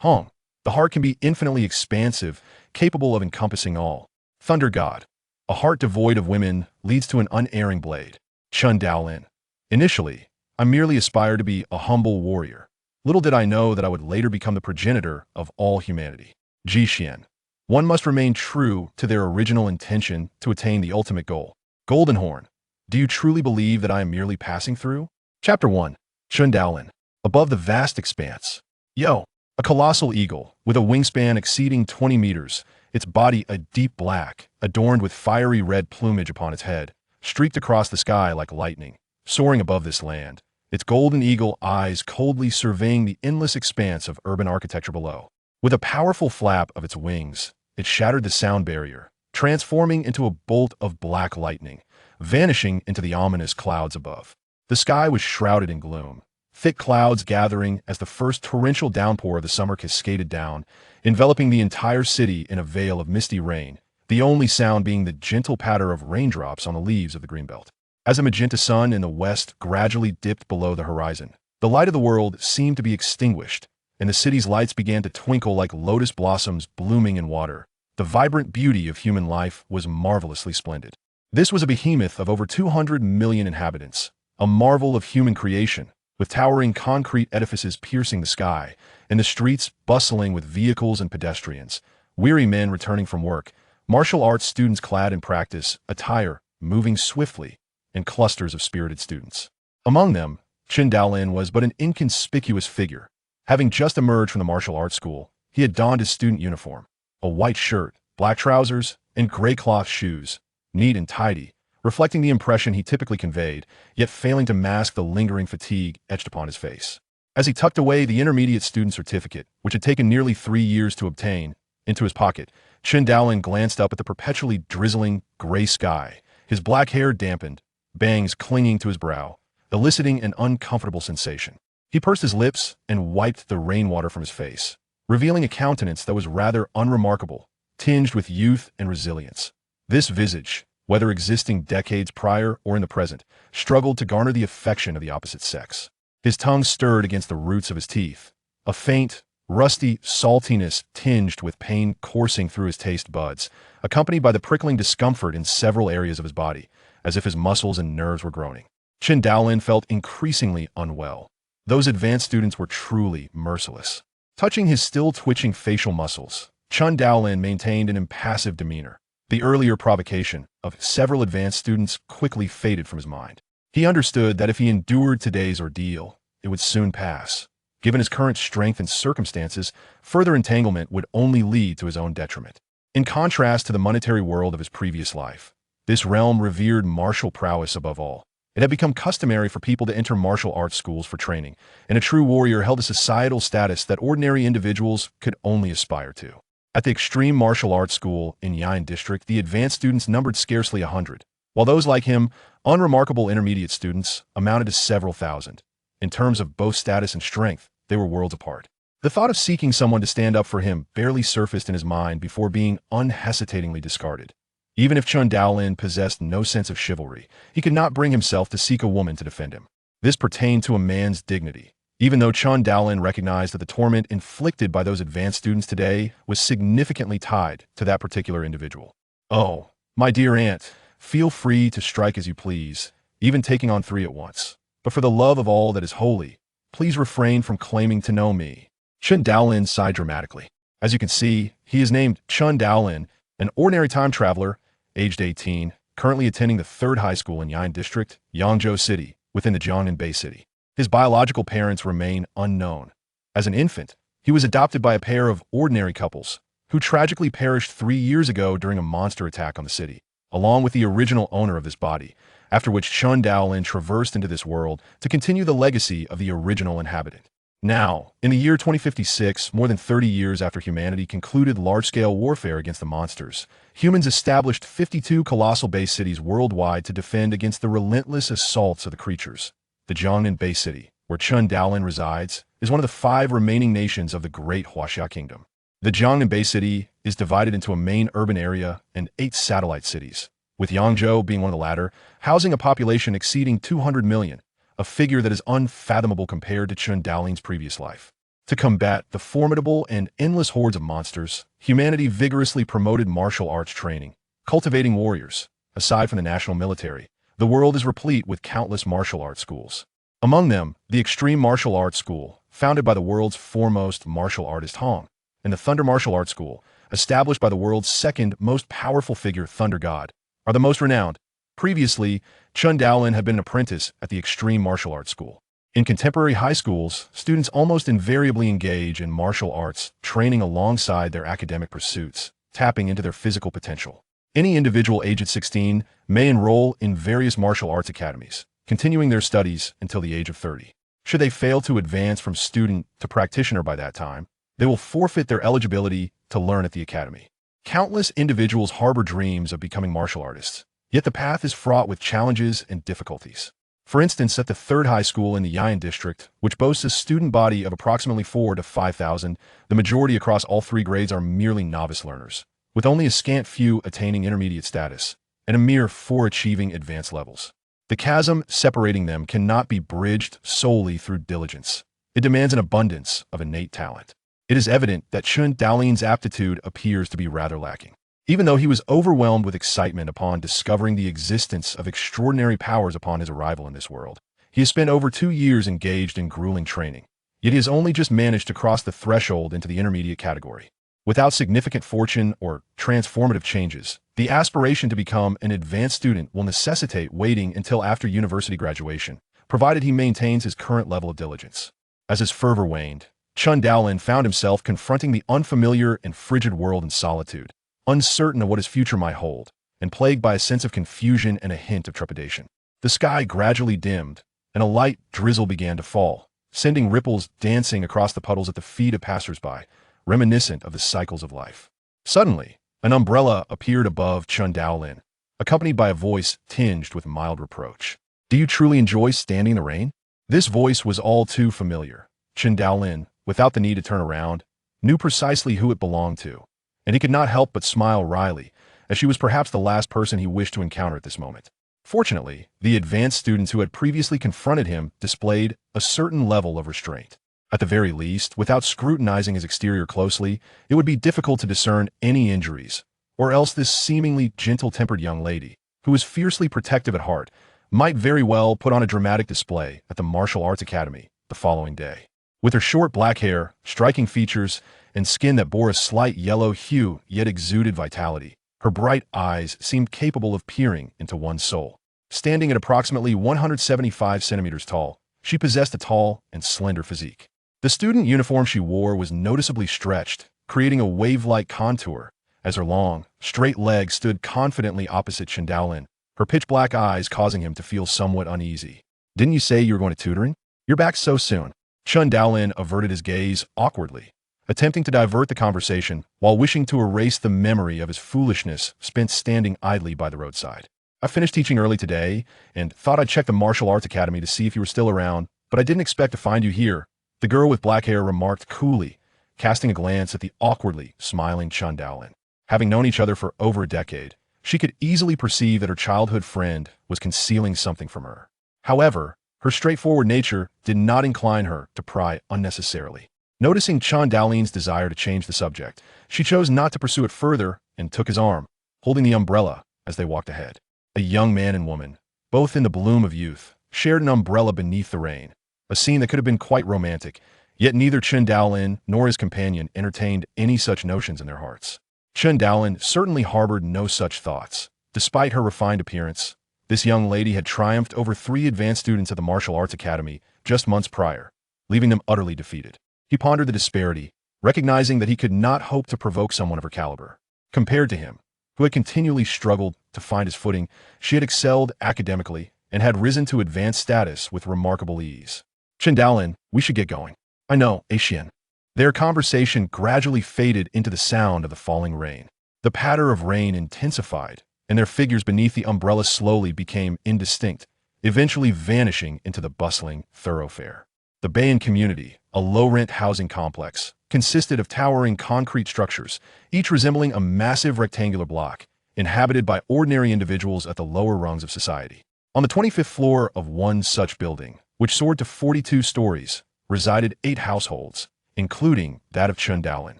Hong. The heart can be infinitely expansive, capable of encompassing all. Thunder God. A heart devoid of women leads to an unerring blade. Chen Daolin. Initially, I merely aspired to be a humble warrior. Little did I know that I would later become the progenitor of all humanity. Ji Xian. One must remain true to their original intention to attain the ultimate goal. Golden Horn. Do you truly believe that I am merely passing through? Chapter 1. Chen Daolin. Above the vast expanse. Yo. A colossal eagle, with a wingspan exceeding 20 meters, its body a deep black, adorned with fiery red plumage upon its head, streaked across the sky like lightning, soaring above this land, its golden eagle eyes coldly surveying the endless expanse of urban architecture below. With a powerful flap of its wings, it shattered the sound barrier, transforming into a bolt of black lightning, vanishing into the ominous clouds above. The sky was shrouded in gloom, thick clouds gathering as the first torrential downpour of the summer cascaded down, enveloping the entire city in a veil of misty rain, the only sound being the gentle patter of raindrops on the leaves of the greenbelt. As a magenta sun in the west gradually dipped below the horizon, the light of the world seemed to be extinguished, and the city's lights began to twinkle like lotus blossoms blooming in water. The vibrant beauty of human life was marvelously splendid. This was a behemoth of over 200 million inhabitants, a marvel of human creation, with towering concrete edifices piercing the sky, and the streets bustling with vehicles and pedestrians, weary men returning from work, martial arts students clad in practice attire, moving swiftly, and clusters of spirited students. Among them, Chen Daolin was but an inconspicuous figure. Having just emerged from the martial arts school, he had donned his student uniform, a white shirt, black trousers, and gray cloth shoes, neat and tidy, reflecting the impression he typically conveyed, yet failing to mask the lingering fatigue etched upon his face. As he tucked away the intermediate student certificate, which had taken nearly 3 years to obtain, into his pocket, Chen Daolin glanced up at the perpetually drizzling gray sky, his black hair dampened, bangs clinging to his brow, eliciting an uncomfortable sensation. He pursed his lips and wiped the rainwater from his face, revealing a countenance that was rather unremarkable, tinged with youth and resilience. This visage, whether existing decades prior or in the present, struggled to garner the affection of the opposite sex. His tongue stirred against the roots of his teeth, a faint, rusty saltiness tinged with pain coursing through his taste buds, accompanied by the prickling discomfort in several areas of his body, as if his muscles and nerves were groaning. Chen Daolin felt increasingly unwell. Those advanced students were truly merciless. Touching his still twitching facial muscles, Chen Daolin maintained an impassive demeanor. The earlier provocation of several advanced students quickly faded from his mind. He understood that if he endured today's ordeal, it would soon pass. Given his current strength and circumstances, further entanglement would only lead to his own detriment. In contrast to the monetary world of his previous life, this realm revered martial prowess above all. It had become customary for people to enter martial arts schools for training, and a true warrior held a societal status that ordinary individuals could only aspire to. At the extreme martial arts school in Yain District, the advanced students numbered scarcely 100, while those like him, unremarkable intermediate students, amounted to several thousand. In terms of both status and strength, they were worlds apart. The thought of seeking someone to stand up for him barely surfaced in his mind before being unhesitatingly discarded. Even if Chen Daolin possessed no sense of chivalry, he could not bring himself to seek a woman to defend him. This pertained to a man's dignity, even though Chen Daolin recognized that the torment inflicted by those advanced students today was significantly tied to that particular individual. Oh, my dear aunt, feel free to strike as you please, even taking on 3 at once. But for the love of all that is holy, please refrain from claiming to know me. Chen Daolin sighed dramatically. As you can see, he is named Chen Daolin, an ordinary time traveler, aged 18, currently attending the 3rd high school in Yain District, Yangzhou City, within the Jiangnan Bay City. His biological parents remain unknown. As an infant, he was adopted by a pair of ordinary couples, who tragically perished 3 years ago during a monster attack on the city, along with the original owner of this body, after which Chen Daolin traversed into this world to continue the legacy of the original inhabitant. Now, in the year 2056, more than 30 years after humanity concluded large-scale warfare against the monsters, humans established 52 colossal base cities worldwide to defend against the relentless assaults of the creatures. The Jiangnan Bay City, where Chen Daolin resides, is one of the 5 remaining nations of the Great Huaxia Kingdom. The Jiangnan Bay City is divided into a main urban area and 8 satellite cities, with Yangzhou being one of the latter, housing a population exceeding 200 million, a figure that is unfathomable compared to Chen Daolin's previous life. To combat the formidable and endless hordes of monsters, humanity vigorously promoted martial arts training, cultivating warriors. Aside from the national military, the world is replete with countless martial arts schools. Among them, the Extreme Martial Arts School, founded by the world's foremost martial artist Hong, and the Thunder Martial Arts School, established by the world's second most powerful figure, Thunder God, are the most renowned. Previously, Chen Daolin had been an apprentice at the Extreme Martial Arts School. In contemporary high schools, students almost invariably engage in martial arts training alongside their academic pursuits, tapping into their physical potential. Any individual aged 16 may enroll in various martial arts academies, continuing their studies until the age of 30. Should they fail to advance from student to practitioner by that time, they will forfeit their eligibility to learn at the academy. Countless individuals harbor dreams of becoming martial artists, yet the path is fraught with challenges and difficulties. For instance, at the third high school in the Yayan district, which boasts a student body of approximately 4,000 to 5,000, the majority across all three grades are merely novice learners, with only a scant few attaining intermediate status, and a mere 4 achieving advanced levels. The chasm separating them cannot be bridged solely through diligence. It demands an abundance of innate talent. It is evident that Chen Daolin's aptitude appears to be rather lacking. Even though he was overwhelmed with excitement upon discovering the existence of extraordinary powers upon his arrival in this world, he has spent over 2 years engaged in grueling training. Yet he has only just managed to cross the threshold into the intermediate category. Without significant fortune or transformative changes, the aspiration to become an advanced student will necessitate waiting until after university graduation, provided he maintains his current level of diligence. As his fervor waned, Chen Daolin found himself confronting the unfamiliar and frigid world in solitude, uncertain of what his future might hold, and plagued by a sense of confusion and a hint of trepidation. The sky gradually dimmed, and a light drizzle began to fall, sending ripples dancing across the puddles at the feet of passers-by, reminiscent of the cycles of life. Suddenly, an umbrella appeared above Chen Daolin, accompanied by a voice tinged with mild reproach. "Do you truly enjoy standing in the rain?" This voice was all too familiar. Chen Daolin, without the need to turn around, knew precisely who it belonged to, and he could not help but smile wryly, as she was perhaps the last person he wished to encounter at this moment. Fortunately, the advanced students who had previously confronted him displayed a certain level of restraint. At the very least, without scrutinizing his exterior closely, it would be difficult to discern any injuries, or else this seemingly gentle-tempered young lady, who was fiercely protective at heart, might very well put on a dramatic display at the Martial Arts Academy the following day. With her short black hair, striking features, and skin that bore a slight yellow hue yet exuded vitality, her bright eyes seemed capable of peering into one's soul. Standing at approximately 175 centimeters tall, she possessed a tall and slender physique. The student uniform she wore was noticeably stretched, creating a wave-like contour, as her long, straight legs stood confidently opposite Chen Daolin, her pitch-black eyes causing him to feel somewhat uneasy. "Didn't you say you were going to tutoring? You're back so soon." Chen Daolin averted his gaze awkwardly, attempting to divert the conversation while wishing to erase the memory of his foolishness spent standing idly by the roadside. "I finished teaching early today and thought I'd check the Martial Arts Academy to see if you were still around, but I didn't expect to find you here," the girl with black hair remarked coolly, casting a glance at the awkwardly smiling Chen Daolin. Having known each other for over a decade, she could easily perceive that her childhood friend was concealing something from her. However, her straightforward nature did not incline her to pry unnecessarily. Noticing Chen Daolin's desire to change the subject, she chose not to pursue it further and took his arm, holding the umbrella as they walked ahead. A young man and woman, both in the bloom of youth, shared an umbrella beneath the rain, a scene that could have been quite romantic, yet neither Chen Daolin nor his companion entertained any such notions in their hearts. Chen Daolin certainly harbored no such thoughts. Despite her refined appearance, this young lady had triumphed over 3 advanced students at the Martial Arts Academy just months prior, leaving them utterly defeated. He pondered the disparity, recognizing that he could not hope to provoke someone of her caliber. Compared to him, who had continually struggled to find his footing, she had excelled academically and had risen to advanced status with remarkable ease. "Chen Daolin, we should get going." "I know, Xian." Their conversation gradually faded into the sound of the falling rain. The patter of rain intensified, and their figures beneath the umbrella slowly became indistinct, eventually vanishing into the bustling thoroughfare. The Bayan community, a low-rent housing complex, consisted of towering concrete structures, each resembling a massive rectangular block, inhabited by ordinary individuals at the lower rungs of society. On the 25th floor of one such building, which soared to 42 stories, resided 8 households, including that of Chen Daolin.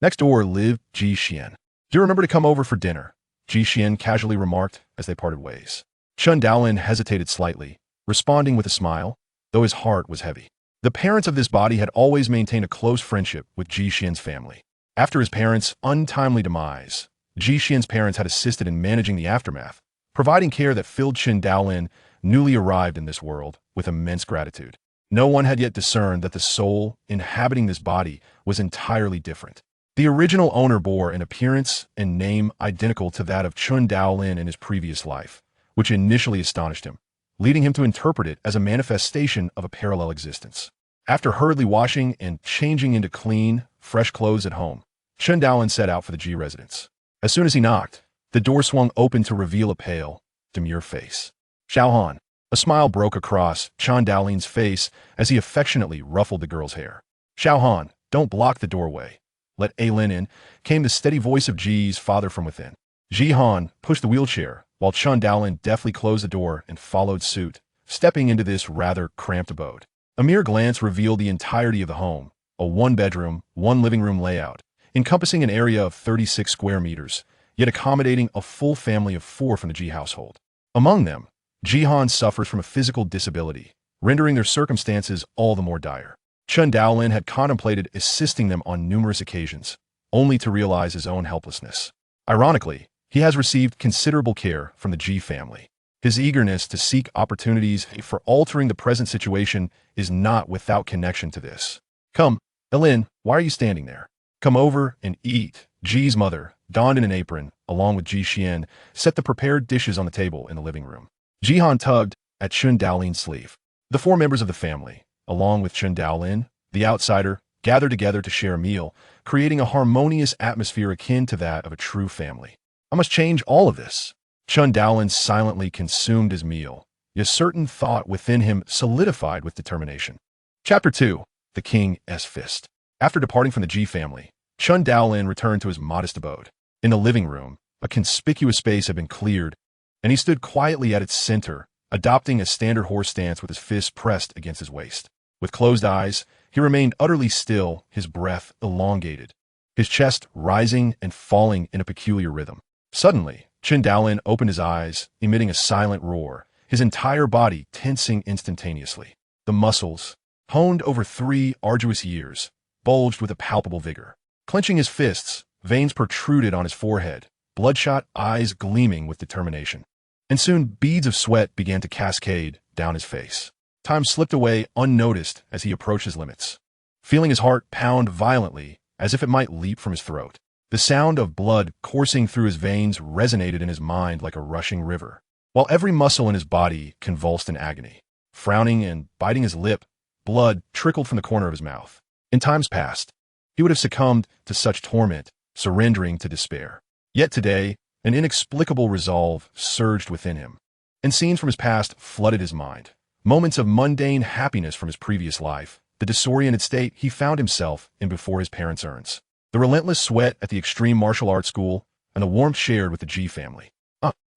Next door lived Ji Xian. "Do you remember to come over for dinner?" Ji Xian casually remarked as they parted ways. Chen Daolin hesitated slightly, responding with a smile, though his heart was heavy. The parents of this body had always maintained a close friendship with Ji Xian's family. After his parents' untimely demise, Ji Xian's parents had assisted in managing the aftermath, providing care that filled Chen Daolin, newly arrived in this world, with immense gratitude. No one had yet discerned that the soul inhabiting this body was entirely different. The original owner bore an appearance and name identical to that of Chen Daolin in his previous life, which initially astonished him, leading him to interpret it as a manifestation of a parallel existence. After hurriedly washing and changing into clean, fresh clothes at home, Chen Daolin set out for the Ji residence. As soon as he knocked, the door swung open to reveal a pale, demure face. "Xiaohan." A smile broke across Chen Daolin's face as he affectionately ruffled the girl's hair. "Xiaohan, don't block the doorway. Let Ailin in," came the steady voice of Ji's father from within. Ji Han pushed the wheelchair, while Chen Daolin deftly closed the door and followed suit, stepping into this rather cramped abode. A mere glance revealed the entirety of the home, a one-bedroom, one-living-room layout, encompassing an area of 36 square meters, yet accommodating a full family of 4 from the Ji household. Among them, Ji Han suffers from a physical disability, rendering their circumstances all the more dire. Chen Daolin had contemplated assisting them on numerous occasions, only to realize his own helplessness. Ironically, he has received considerable care from the Ji family. His eagerness to seek opportunities for altering the present situation is not without connection to this. "Come, Ailin, why are you standing there? Come over and eat." Ji's mother, donned in an apron, along with Ji Xian, set the prepared dishes on the table in the living room. Ji Han tugged at Chen Daolin's sleeve. The 4 members of the family, along with Chen Daolin, the outsider, gathered together to share a meal, creating a harmonious atmosphere akin to that of a true family. "I must change all of this." Chen Daolin silently consumed his meal, yet certain thought within him solidified with determination. Chapter 2. The King's Fist. After departing from the Ji family, Chen Daolin returned to his modest abode. In the living room, a conspicuous space had been cleared, and he stood quietly at its center, adopting a standard horse stance with his fists pressed against his waist. With closed eyes, he remained utterly still, his breath elongated, his chest rising and falling in a peculiar rhythm. Suddenly, Chen Daolin opened his eyes, emitting a silent roar, his entire body tensing instantaneously. The muscles, honed over 3 arduous years, bulged with a palpable vigor. Clenching his fists, veins protruded on his forehead, bloodshot eyes gleaming with determination. And soon beads of sweat began to cascade down his face. Time slipped away unnoticed as he approached his limits, feeling his heart pound violently as if it might leap from his throat. The sound of blood coursing through his veins resonated in his mind like a rushing river, while every muscle in his body convulsed in agony. Frowning and biting his lip, blood trickled from the corner of his mouth. In times past, he would have succumbed to such torment, surrendering to despair. Yet today, an inexplicable resolve surged within him, and scenes from his past flooded his mind. Moments of mundane happiness from his previous life, the disoriented state he found himself in before his parents' urns, the relentless sweat at the extreme martial arts school, and the warmth shared with the Ji family.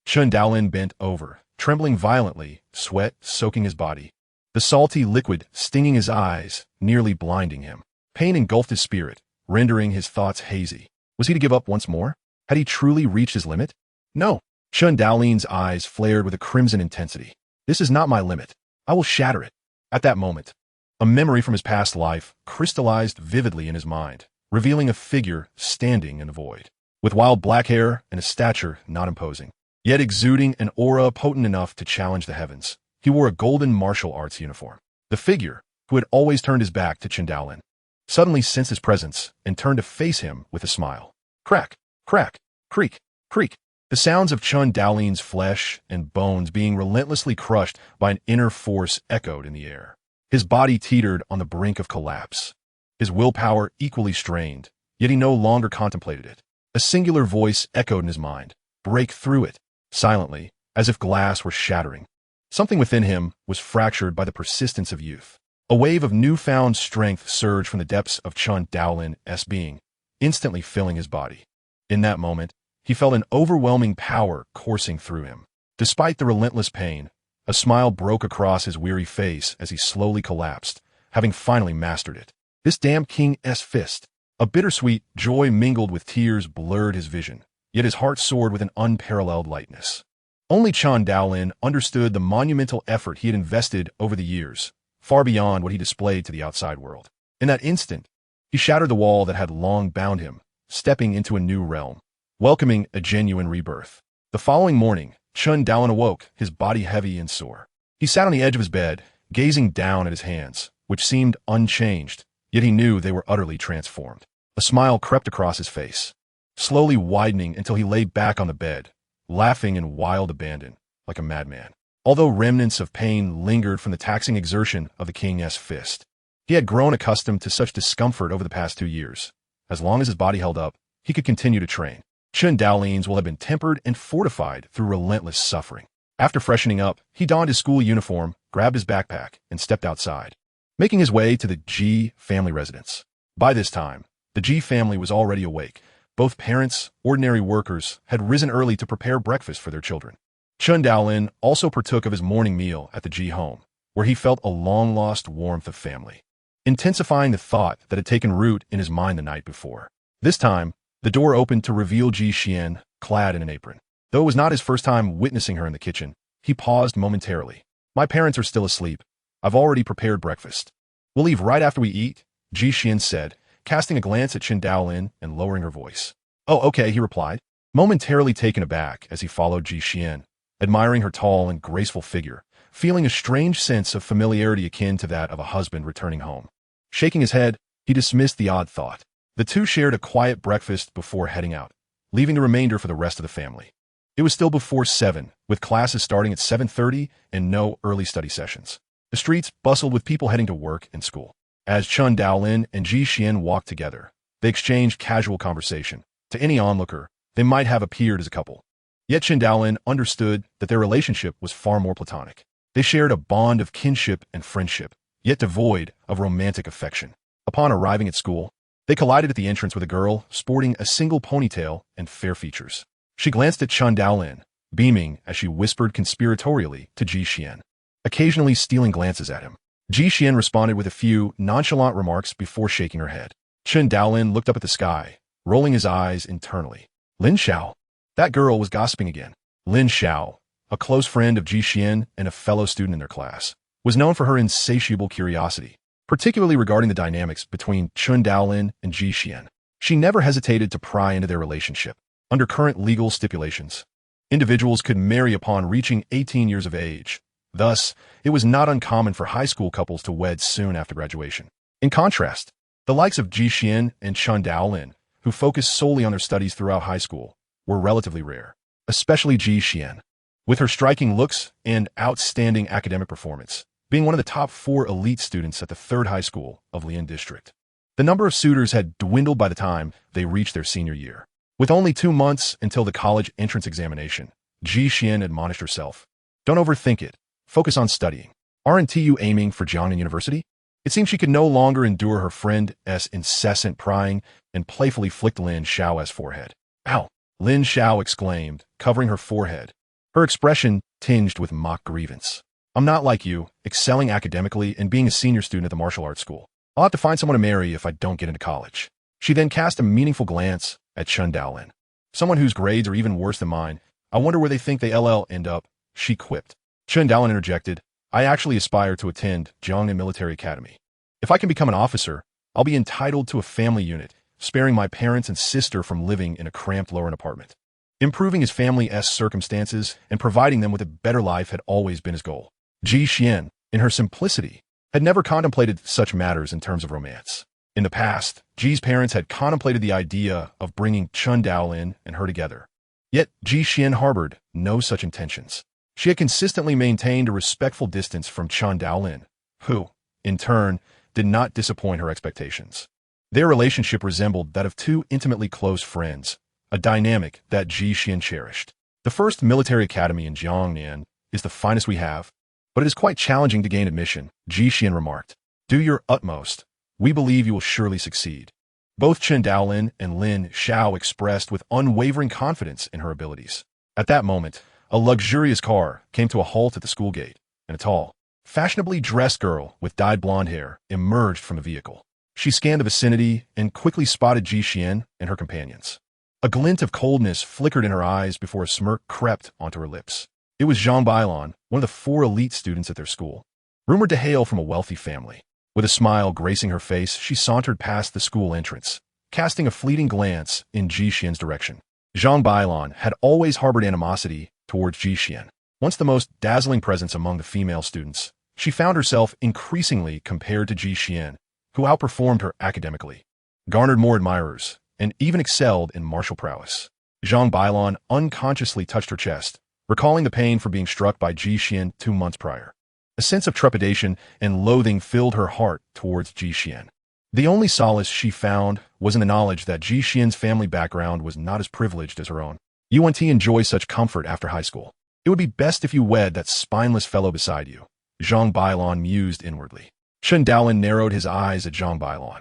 Chen Daolin bent over, trembling violently, sweat soaking his body, the salty liquid stinging his eyes, nearly blinding him. Pain engulfed his spirit, rendering his thoughts hazy. Was he to give up once more? Had he truly reached his limit? No. Chen Daolin's eyes flared with a crimson intensity. "This is not my limit. I will shatter it." At that moment, a memory from his past life crystallized vividly in his mind, revealing a figure standing in the void, with wild black hair and a stature not imposing, yet exuding an aura potent enough to challenge the heavens. He wore a golden martial arts uniform. The figure, who had always turned his back to Chen Daolin, suddenly sensed his presence and turned to face him with a smile. Crack, crack, creak, creak. The sounds of Chen Daolin's flesh and bones being relentlessly crushed by an inner force echoed in the air. His body teetered on the brink of collapse, his willpower equally strained, yet he no longer contemplated it. A singular voice echoed in his mind. Break through it. Silently, as if glass were shattering. Something within him was fractured by the persistence of youth. A wave of newfound strength surged from the depths of Chen Daolin's being, instantly filling his body. In that moment, he felt an overwhelming power coursing through him. Despite the relentless pain, a smile broke across his weary face as he slowly collapsed, having finally mastered it. This damn king's fist. A bittersweet joy mingled with tears blurred his vision, yet his heart soared with an unparalleled lightness. Only Chen Daolin understood the monumental effort he had invested over the years, far beyond what he displayed to the outside world. In that instant, he shattered the wall that had long bound him, stepping into a new realm, welcoming a genuine rebirth. The following morning, Chen Daolin awoke, his body heavy and sore. He sat on the edge of his bed, gazing down at his hands, which seemed unchanged, yet he knew they were utterly transformed. A smile crept across his face, slowly widening until he lay back on the bed, laughing in wild abandon, like a madman. Although remnants of pain lingered from the taxing exertion of the king's fist, he had grown accustomed to such discomfort over the past 2 years. As long as his body held up, he could continue to train. Chen Daolin's will have been tempered and fortified through relentless suffering. After freshening up, he donned his school uniform, grabbed his backpack, and stepped outside, making his way to the Ji family residence. By this time, the Ji family was already awake. Both parents, ordinary workers, had risen early to prepare breakfast for their children. Chen Daolin also partook of his morning meal at the Ji home, where he felt a long-lost warmth of family, intensifying the thought that had taken root in his mind the night before. This time, the door opened to reveal Ji Xian, clad in an apron. Though it was not his first time witnessing her in the kitchen, he paused momentarily. "My parents are still asleep. I've already prepared breakfast. We'll leave right after we eat," Ji Xian said, casting a glance at Chen Daolin and lowering her voice. "Oh, okay," he replied, momentarily taken aback as he followed Ji Xian, admiring her tall and graceful figure, feeling a strange sense of familiarity akin to that of a husband returning home. Shaking his head, he dismissed the odd thought. The two shared a quiet breakfast before heading out, leaving the remainder for the rest of the family. It was still before 7, with classes starting at 7:30 and no early study sessions. The streets bustled with people heading to work and school. As Chen Daolin and Ji Xian walked together, they exchanged casual conversation. To any onlooker, they might have appeared as a couple. Yet Chen Daolin understood that their relationship was far more platonic. They shared a bond of kinship and friendship, yet devoid of romantic affection. Upon arriving at school, they collided at the entrance with a girl sporting a single ponytail and fair features. She glanced at Chen Daolin, beaming as she whispered conspiratorially to Ji Xian, occasionally stealing glances at him. Ji Xian responded with a few nonchalant remarks before shaking her head. Chen Daolin looked up at the sky, rolling his eyes internally. Lin Xiao. That girl was gossiping again. Lin Xiao, a close friend of Ji Xian and a fellow student in their class, was known for her insatiable curiosity, particularly regarding the dynamics between Chen Daolin and Ji Xian. She never hesitated to pry into their relationship. Under current legal stipulations, individuals could marry upon reaching 18 years of age. Thus, it was not uncommon for high school couples to wed soon after graduation. In contrast, the likes of Ji Xian and Chen Daolin, who focused solely on their studies throughout high school, were relatively rare, especially Ji Xian, with her striking looks and outstanding academic performance, being one of the top 4 elite students at the 3rd high school of Lian District. The number of suitors had dwindled by the time they reached their senior year. With only 2 months until the college entrance examination, Ji Xian admonished herself. Don't overthink it. Focus on studying. Aren't you aiming for Jiangnan University? It seemed she could no longer endure her friend's incessant prying and playfully flicked Lin Xiao's forehead. Ow! Lin Xiao exclaimed, covering her forehead, her expression tinged with mock grievance. I'm not like you, excelling academically and being a senior student at the martial arts school. I'll have to find someone to marry if I don't get into college. She then cast a meaningful glance at Chen Daolin. Someone whose grades are even worse than mine. I wonder where they think they end up, she quipped. Chen Daolin interjected, I actually aspire to attend Jiangnan Military Academy. If I can become an officer, I'll be entitled to a family unit, sparing my parents and sister from living in a cramped lower-end apartment. Improving his family's circumstances and providing them with a better life had always been his goal. Ji Xian, in her simplicity, had never contemplated such matters in terms of romance. In the past, Ji's parents had contemplated the idea of bringing Chen Daolin and her together. Yet Ji Xian harbored no such intentions. She had consistently maintained a respectful distance from Chen Daolin, who, in turn, did not disappoint her expectations. Their relationship resembled that of 2 intimately close friends, a dynamic that Ji Xian cherished. The first military academy in Jiangnan is the finest we have, but it is quite challenging to gain admission, Ji Xian remarked. Do your utmost. We believe you will surely succeed. Both Chen Daolin and Lin Xiao expressed with unwavering confidence in her abilities. At that moment, a luxurious car came to a halt at the school gate, and a tall, fashionably dressed girl with dyed blonde hair emerged from the vehicle. She scanned the vicinity and quickly spotted Ji Xian and her companions. A glint of coldness flickered in her eyes before a smirk crept onto her lips. It was Zhang Bailon, one of the 4 elite students at their school, rumored to hail from a wealthy family. With a smile gracing her face, she sauntered past the school entrance, casting a fleeting glance in Ji Xian's direction. Zhang Bailon had always harbored animosity towards Ji Xian. Once the most dazzling presence among the female students, she found herself increasingly compared to Ji Xian, who outperformed her academically, garnered more admirers, and even excelled in martial prowess. Zhang Bailon unconsciously touched her chest, recalling the pain for being struck by Ji Xian 2 months prior. A sense of trepidation and loathing filled her heart towards Ji Xian. The only solace she found was in the knowledge that Ji Xian's family background was not as privileged as her own. You and T enjoy such comfort after high school. It would be best if you wed that spineless fellow beside you, Zhang Bailon mused inwardly. Chen Daolin narrowed his eyes at Zhang Bailon.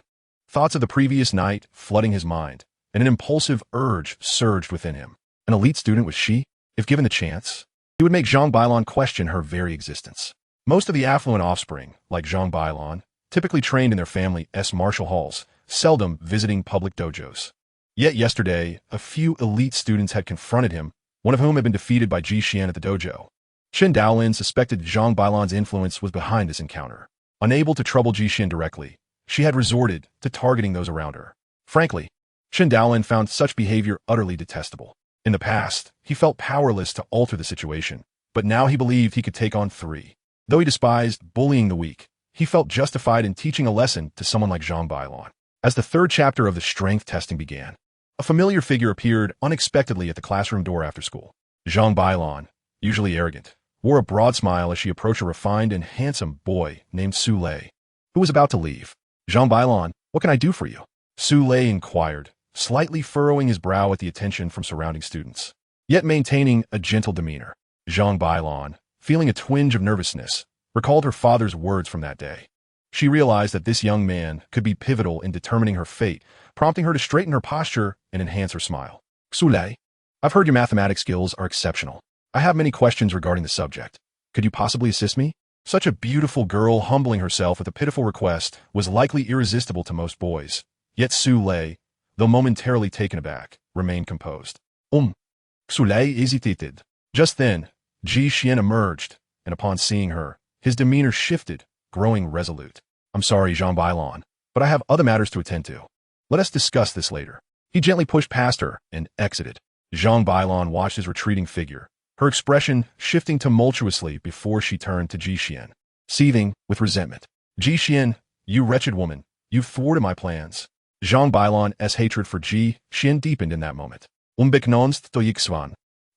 Thoughts of the previous night flooding his mind, and an impulsive urge surged within him. An elite student was she? If given the chance, he would make Zhang Bailon question her very existence. Most of the affluent offspring, like Zhang Bailon, typically trained in their family's martial halls, seldom visiting public dojos. Yet yesterday, a few elite students had confronted him, one of whom had been defeated by Ji Xian at the dojo. Chen Daolin suspected Zhang Bailon's influence was behind this encounter. Unable to trouble Ji Xian directly, she had resorted to targeting those around her. Frankly, Chen Daolin found such behavior utterly detestable. In the past, he felt powerless to alter the situation, but now he believed he could take on 3. Though he despised bullying the weak, he felt justified in teaching a lesson to someone like Zhang Bailon. As the 3rd chapter of the strength testing began, a familiar figure appeared unexpectedly at the classroom door after school. Zhang Bailon, usually arrogant, wore a broad smile as she approached a refined and handsome boy named Su Lei, who was about to leave. Zhang Bailon, what can I do for you? Su Lei inquired, slightly furrowing his brow at the attention from surrounding students, yet maintaining a gentle demeanor. Zhang Bailon, feeling a twinge of nervousness, recalled her father's words from that day. She realized that this young man could be pivotal in determining her fate, prompting her to straighten her posture and enhance her smile. Su Lei, I've heard your mathematics skills are exceptional. I have many questions regarding the subject. Could you possibly assist me? Such a beautiful girl humbling herself with a pitiful request was likely irresistible to most boys. Yet Su Lei, though momentarily taken aback, remained composed. Su Lei hesitated. Just then, Ji Xian emerged, and upon seeing her, his demeanor shifted, growing resolute. I'm sorry, Zhang Bailon, but I have other matters to attend to. Let us discuss this later. He gently pushed past her and exited. Zhang Bailon watched his retreating figure, her expression shifting tumultuously before she turned to Ji Xian, seething with resentment. Ji Xian, you wretched woman, you've thwarted my plans. Zhang Bailon's hatred for Ji Xian deepened in that moment.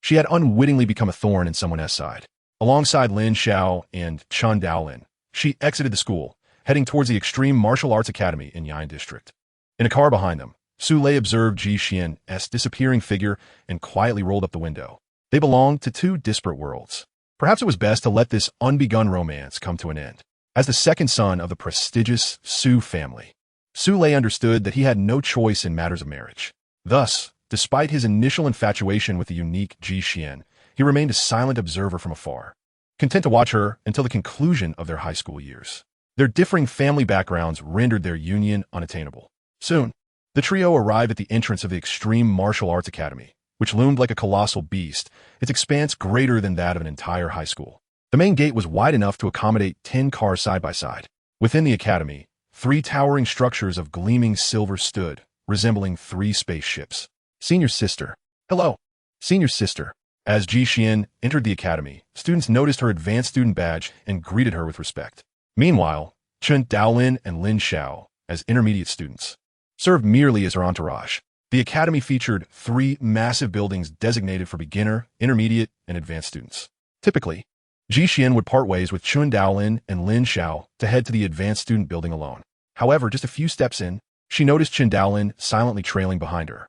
She had unwittingly become a thorn in someone's side. Alongside Lin Xiao and Chen Daolin, she exited the school, heading towards the Extreme Martial Arts Academy in Yain District. In a car behind them, Su Lei observed Ji Xian's disappearing figure and quietly rolled up the window. They belonged to 2 disparate worlds. Perhaps it was best to let this unbegun romance come to an end. As the second son of the prestigious Su family, Su Lei understood that he had no choice in matters of marriage. Thus, despite his initial infatuation with the unique Ji Xian, he remained a silent observer from afar, content to watch her until the conclusion of their high school years. Their differing family backgrounds rendered their union unattainable. Soon, the trio arrived at the entrance of the Extreme Martial Arts Academy, which loomed like a colossal beast, its expanse greater than that of an entire high school. The main gate was wide enough to accommodate 10 cars side by side. Within the academy, 3 towering structures of gleaming silver stood, resembling 3 spaceships. Senior sister. Hello. Senior sister. As Ji Xian entered the academy, students noticed her advanced student badge and greeted her with respect. Meanwhile, Chen Daolin and Lin Xiao, as intermediate students, served merely as her entourage. The academy featured 3 massive buildings designated for beginner, intermediate, and advanced students. Typically, Ji Xian would part ways with Chen Daolin and Lin Xiao to head to the advanced student building alone. However, just a few steps in, she noticed Chen Daolin silently trailing behind her.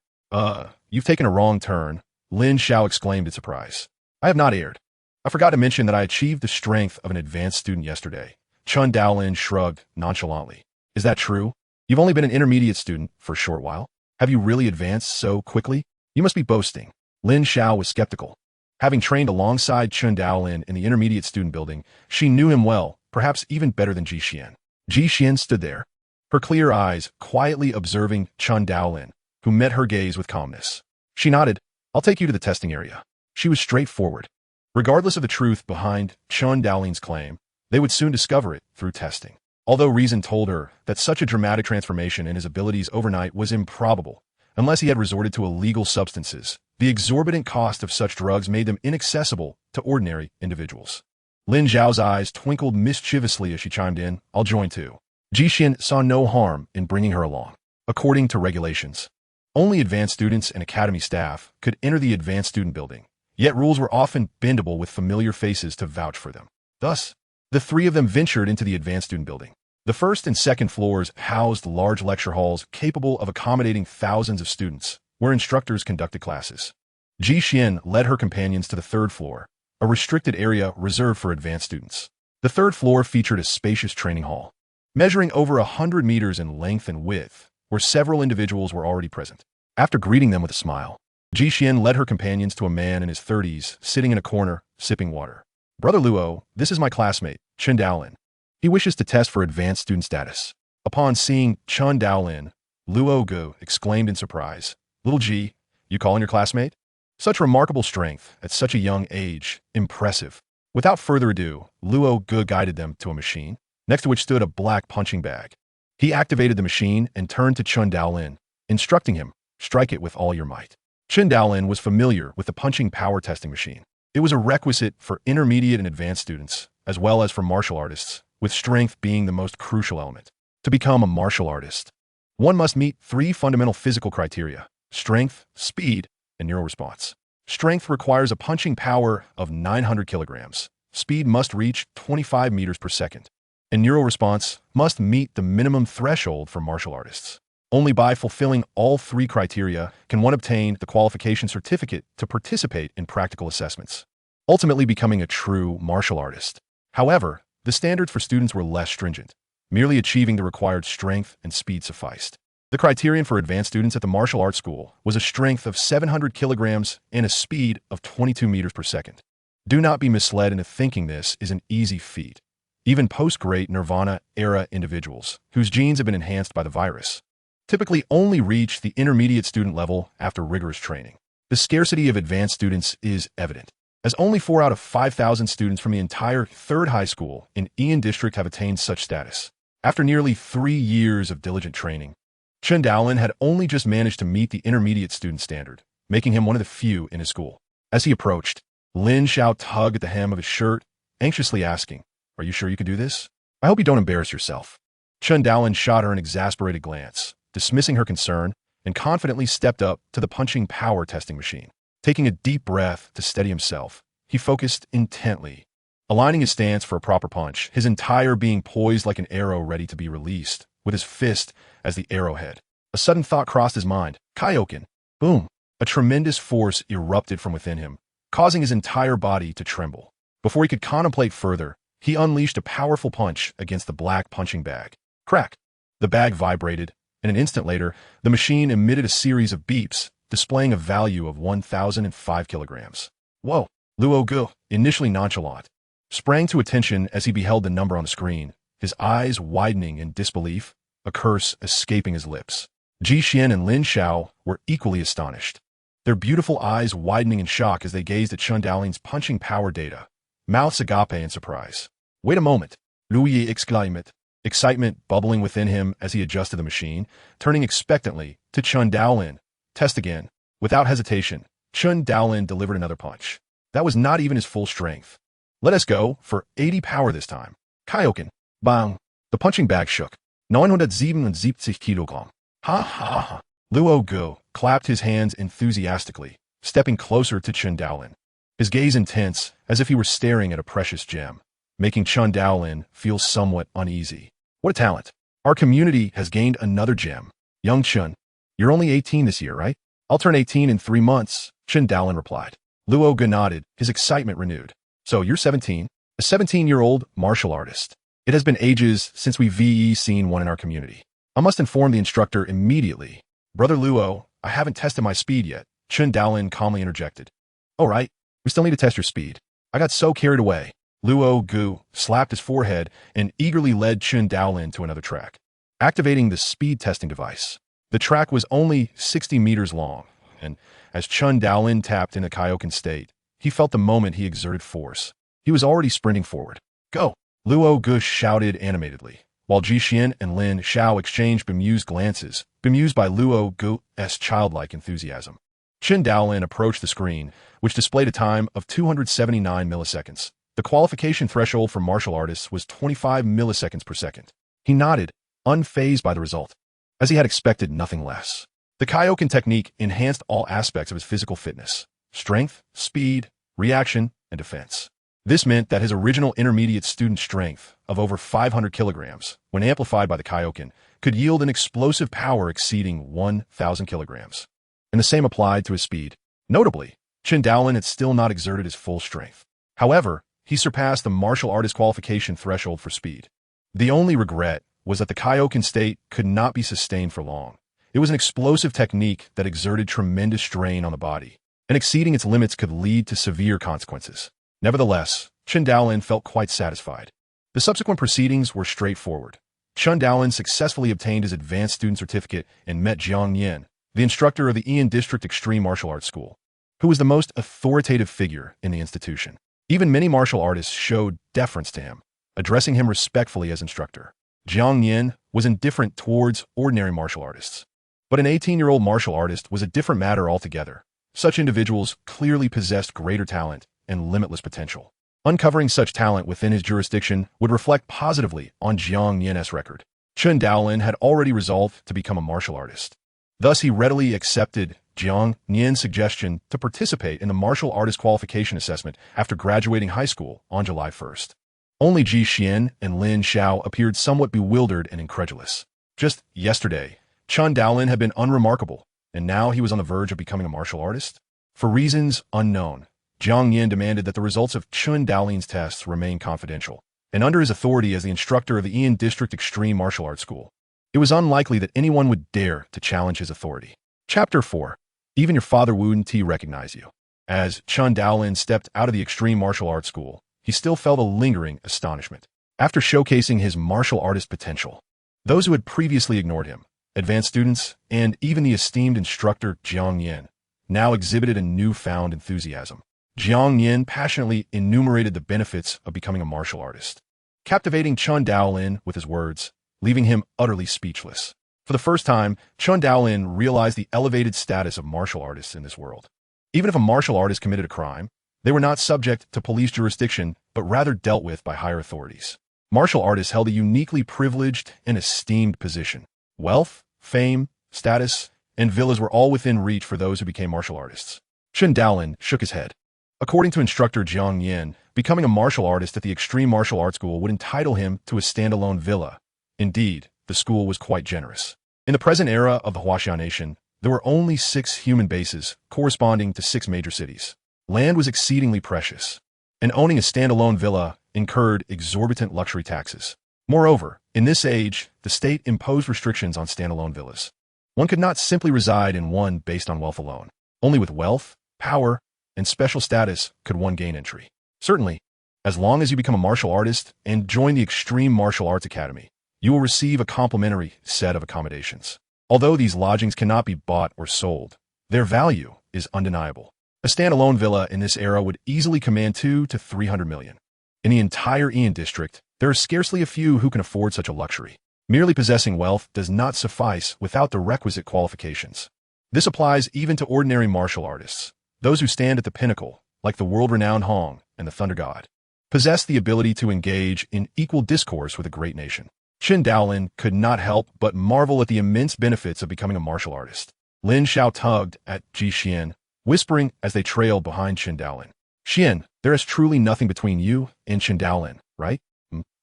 You've taken a wrong turn, Lin Xiao exclaimed in surprise. I have not erred. I forgot to mention that I achieved the strength of an advanced student yesterday. Chen Daolin shrugged nonchalantly. Is that true? You've only been an intermediate student for a short while. Have you really advanced so quickly? You must be boasting. Lin Xiao was skeptical. Having trained alongside Chen Daolin in the intermediate student building, she knew him well, perhaps even better than Ji Xian. Ji Xian stood there, her clear eyes quietly observing Chen Daolin, who met her gaze with calmness. She nodded. I'll take you to the testing area. She was straightforward. Regardless of the truth behind Chen Daolin's claim, they would soon discover it through testing. Although reason told her that such a dramatic transformation in his abilities overnight was improbable, unless he had resorted to illegal substances, the exorbitant cost of such drugs made them inaccessible to ordinary individuals. Lin Zhao's eyes twinkled mischievously as she chimed in, I'll join too. Jixin saw no harm in bringing her along. According to regulations, only advanced students and academy staff could enter the advanced student building, yet rules were often bendable with familiar faces to vouch for them. Thus, the three of them ventured into the advanced student building. The first and second floors housed large lecture halls capable of accommodating thousands of students, where instructors conducted classes. Ji Xian led her companions to the third floor, a restricted area reserved for advanced students. The third floor featured a spacious training hall, measuring over 100 meters in length and width, where several individuals were already present. After greeting them with a smile, Ji Xian led her companions to a man in his 30s, sitting in a corner, sipping water. Brother Luo, this is my classmate, Chen Daolin. He wishes to test for advanced student status. Upon seeing Chen Daolin, Luo Gu exclaimed in surprise, Little Ji, you calling your classmate? Such remarkable strength at such a young age, impressive. Without further ado, Luo Gu guided them to a machine, next to which stood a black punching bag. He activated the machine and turned to Chen Daolin, instructing him, strike it with all your might. Chen Daolin was familiar with the punching power testing machine. It was a requisite for intermediate and advanced students, as well as for martial artists, with strength being the most crucial element. To become a martial artist, one must meet three fundamental physical criteria: strength, speed, and neural response. Strength requires a punching power of 900 kilograms. Speed must reach 25 meters per second. And neural response must meet the minimum threshold for martial artists. Only by fulfilling all three criteria can one obtain the qualification certificate to participate in practical assessments, ultimately becoming a true martial artist. However, the standards for students were less stringent. Merely achieving the required strength and speed sufficed. The criterion for advanced students at the martial arts school was a strength of 700 kilograms and a speed of 22 meters per second. Do not be misled into thinking this is an easy feat. Even post-Great Nirvana-era individuals, whose genes have been enhanced by the virus, typically only reach the intermediate student level after rigorous training. The scarcity of advanced students is evident, as only 4 out of 5,000 students from the entire third high school in Ian District have attained such status. After nearly 3 years of diligent training, Chen Daolin had only just managed to meet the intermediate student standard, making him one of the few in his school. As he approached, Lin Xiao tugged at the hem of his shirt, anxiously asking, Are you sure you can do this? I hope you don't embarrass yourself. Chen Daolin shot her an exasperated glance, dismissing her concern, and confidently stepped up to the punching power testing machine. Taking a deep breath to steady himself, he focused intently, aligning his stance for a proper punch, his entire being poised like an arrow ready to be released, with his fist as the arrowhead. A sudden thought crossed his mind. Kaioken. Boom. A tremendous force erupted from within him, causing his entire body to tremble. Before he could contemplate further, he unleashed a powerful punch against the black punching bag. Crack! The bag vibrated, and an instant later, the machine emitted a series of beeps, displaying a value of 1,005 kilograms. Whoa! Luo Gu, initially nonchalant, sprang to attention as he beheld the number on the screen, his eyes widening in disbelief, a curse escaping his lips. Ji Xian and Lin Xiao were equally astonished, their beautiful eyes widening in shock as they gazed at Chen Daolin's punching power data, mouths agape in surprise. Wait a moment, Lu Yi exclaimed, excitement bubbling within him as he adjusted the machine, turning expectantly to Chen Daolin. Test again. Without hesitation, Chen Daolin delivered another punch. That was not even his full strength. Let us go for 80 power this time. Kaioken. Bang. The punching bag shook. 977 kilogram. Ha ha ha. Luo Gu clapped his hands enthusiastically, stepping closer to Chen Daolin, his gaze intense as if he were staring at a precious gem, making Chen Daolin feel somewhat uneasy. What a talent. Our community has gained another gem. Young Chen, you're only 18 this year, right? I'll turn 18 in 3 months, Chen Daolin replied. Luo Gu nodded, his excitement renewed. So you're 17, a 17-year-old martial artist. It has been ages since we've seen one in our community. I must inform the instructor immediately. Brother Luo, I haven't tested my speed yet, Chen Daolin calmly interjected. All right, we still need to test your speed. I got so carried away. Luo Gu slapped his forehead and eagerly led Chen Daolin to another track. activating the speed testing device. The track was only 60 meters long, and as Chen Daolin tapped into Kaioken state, he felt the moment he exerted force. He was already sprinting forward. Go! Luo Gush shouted animatedly, while Ji Xian and Lin Xiao exchanged bemused glances, bemused by Luo Gu's childlike enthusiasm. Chen Daolin approached the screen, which displayed a time of 279 milliseconds. The qualification threshold for martial artists was 25 milliseconds per second. He nodded, unfazed by the result, as he had expected nothing less. The Kaioken technique enhanced all aspects of his physical fitness: strength, speed, reaction, and defense. This meant that his original intermediate student strength of over 500 kilograms, when amplified by the Kaioken, could yield an explosive power exceeding 1,000 kilograms. And the same applied to his speed. Notably, Chen Daolin had still not exerted his full strength. However, he surpassed the martial artist qualification threshold for speed. The only regret was that the Kaioken state could not be sustained for long. It was an explosive technique that exerted tremendous strain on the body, and exceeding its limits could lead to severe consequences. Nevertheless, Chen Daolin felt quite satisfied. The subsequent proceedings were straightforward. Chen Daolin successfully obtained his advanced student certificate and met Jiang Yin, the instructor of the Ian District Extreme Martial Arts School, who was the most authoritative figure in the institution. Even many martial artists showed deference to him, addressing him respectfully as instructor. Jiang Yin was indifferent towards ordinary martial artists. But an 18-year-old martial artist was a different matter altogether. Such individuals clearly possessed greater talent and limitless potential. Uncovering such talent within his jurisdiction would reflect positively on Jiang Yin's record. Chen Daolin had already resolved to become a martial artist. Thus, he readily accepted Jiang Yin's suggestion to participate in the martial artist qualification assessment after graduating high school on July 1st. Only Ji Xian and Lin Xiao appeared somewhat bewildered and incredulous. Just yesterday, Chen Daolin had been unremarkable, and now he was on the verge of becoming a martial artist? For reasons unknown, Jiang Yin demanded that the results of Chen Daolin's tests remain confidential, and under his authority as the instructor of the Ian District Extreme Martial Arts School, it was unlikely that anyone would dare to challenge his authority. Chapter 4. Even your father wouldn't recognize you. As Chen Daolin stepped out of the Extreme Martial Arts School, he still felt a lingering astonishment. After showcasing his martial artist potential, those who had previously ignored him, advanced students, and even the esteemed instructor Jiang Yin, now exhibited a newfound enthusiasm. Jiang Yin passionately enumerated the benefits of becoming a martial artist, captivating Chen Daolin with his words, leaving him utterly speechless. For the first time, Chen Daolin realized the elevated status of martial artists in this world. Even if a martial artist committed a crime, they were not subject to police jurisdiction, but rather dealt with by higher authorities. Martial artists held a uniquely privileged and esteemed position. Wealth, fame, status, and villas were all within reach for those who became martial artists. Chen Daolin shook his head. According to instructor Jiang Yin, becoming a martial artist at the Extreme Martial Arts School would entitle him to a standalone villa. Indeed, the school was quite generous. In the present era of the Huaxian nation, there were only 6 human bases corresponding to 6 major cities. Land was exceedingly precious, and owning a standalone villa incurred exorbitant luxury taxes. Moreover, in this age, the state imposed restrictions on standalone villas. One could not simply reside in one based on wealth alone. Only with wealth, power, and special status could one gain entry. Certainly, as long as you become a martial artist and join the Extreme Martial Arts Academy, you will receive a complimentary set of accommodations. Although these lodgings cannot be bought or sold, their value is undeniable. A standalone villa in this era would easily command 200 to 300 million. In the entire Ian district, there are scarcely a few who can afford such a luxury. Merely possessing wealth does not suffice without the requisite qualifications. This applies even to ordinary martial artists. Those who stand at the pinnacle, like the world-renowned Hong and the Thunder God, possess the ability to engage in equal discourse with a great nation. Chen Daolin could not help but marvel at the immense benefits of becoming a martial artist. Lin Xiao tugged at Ji Xian, whispering as they trailed behind Chen Daolin. Xian, there is truly nothing between you and Chen Daolin, right?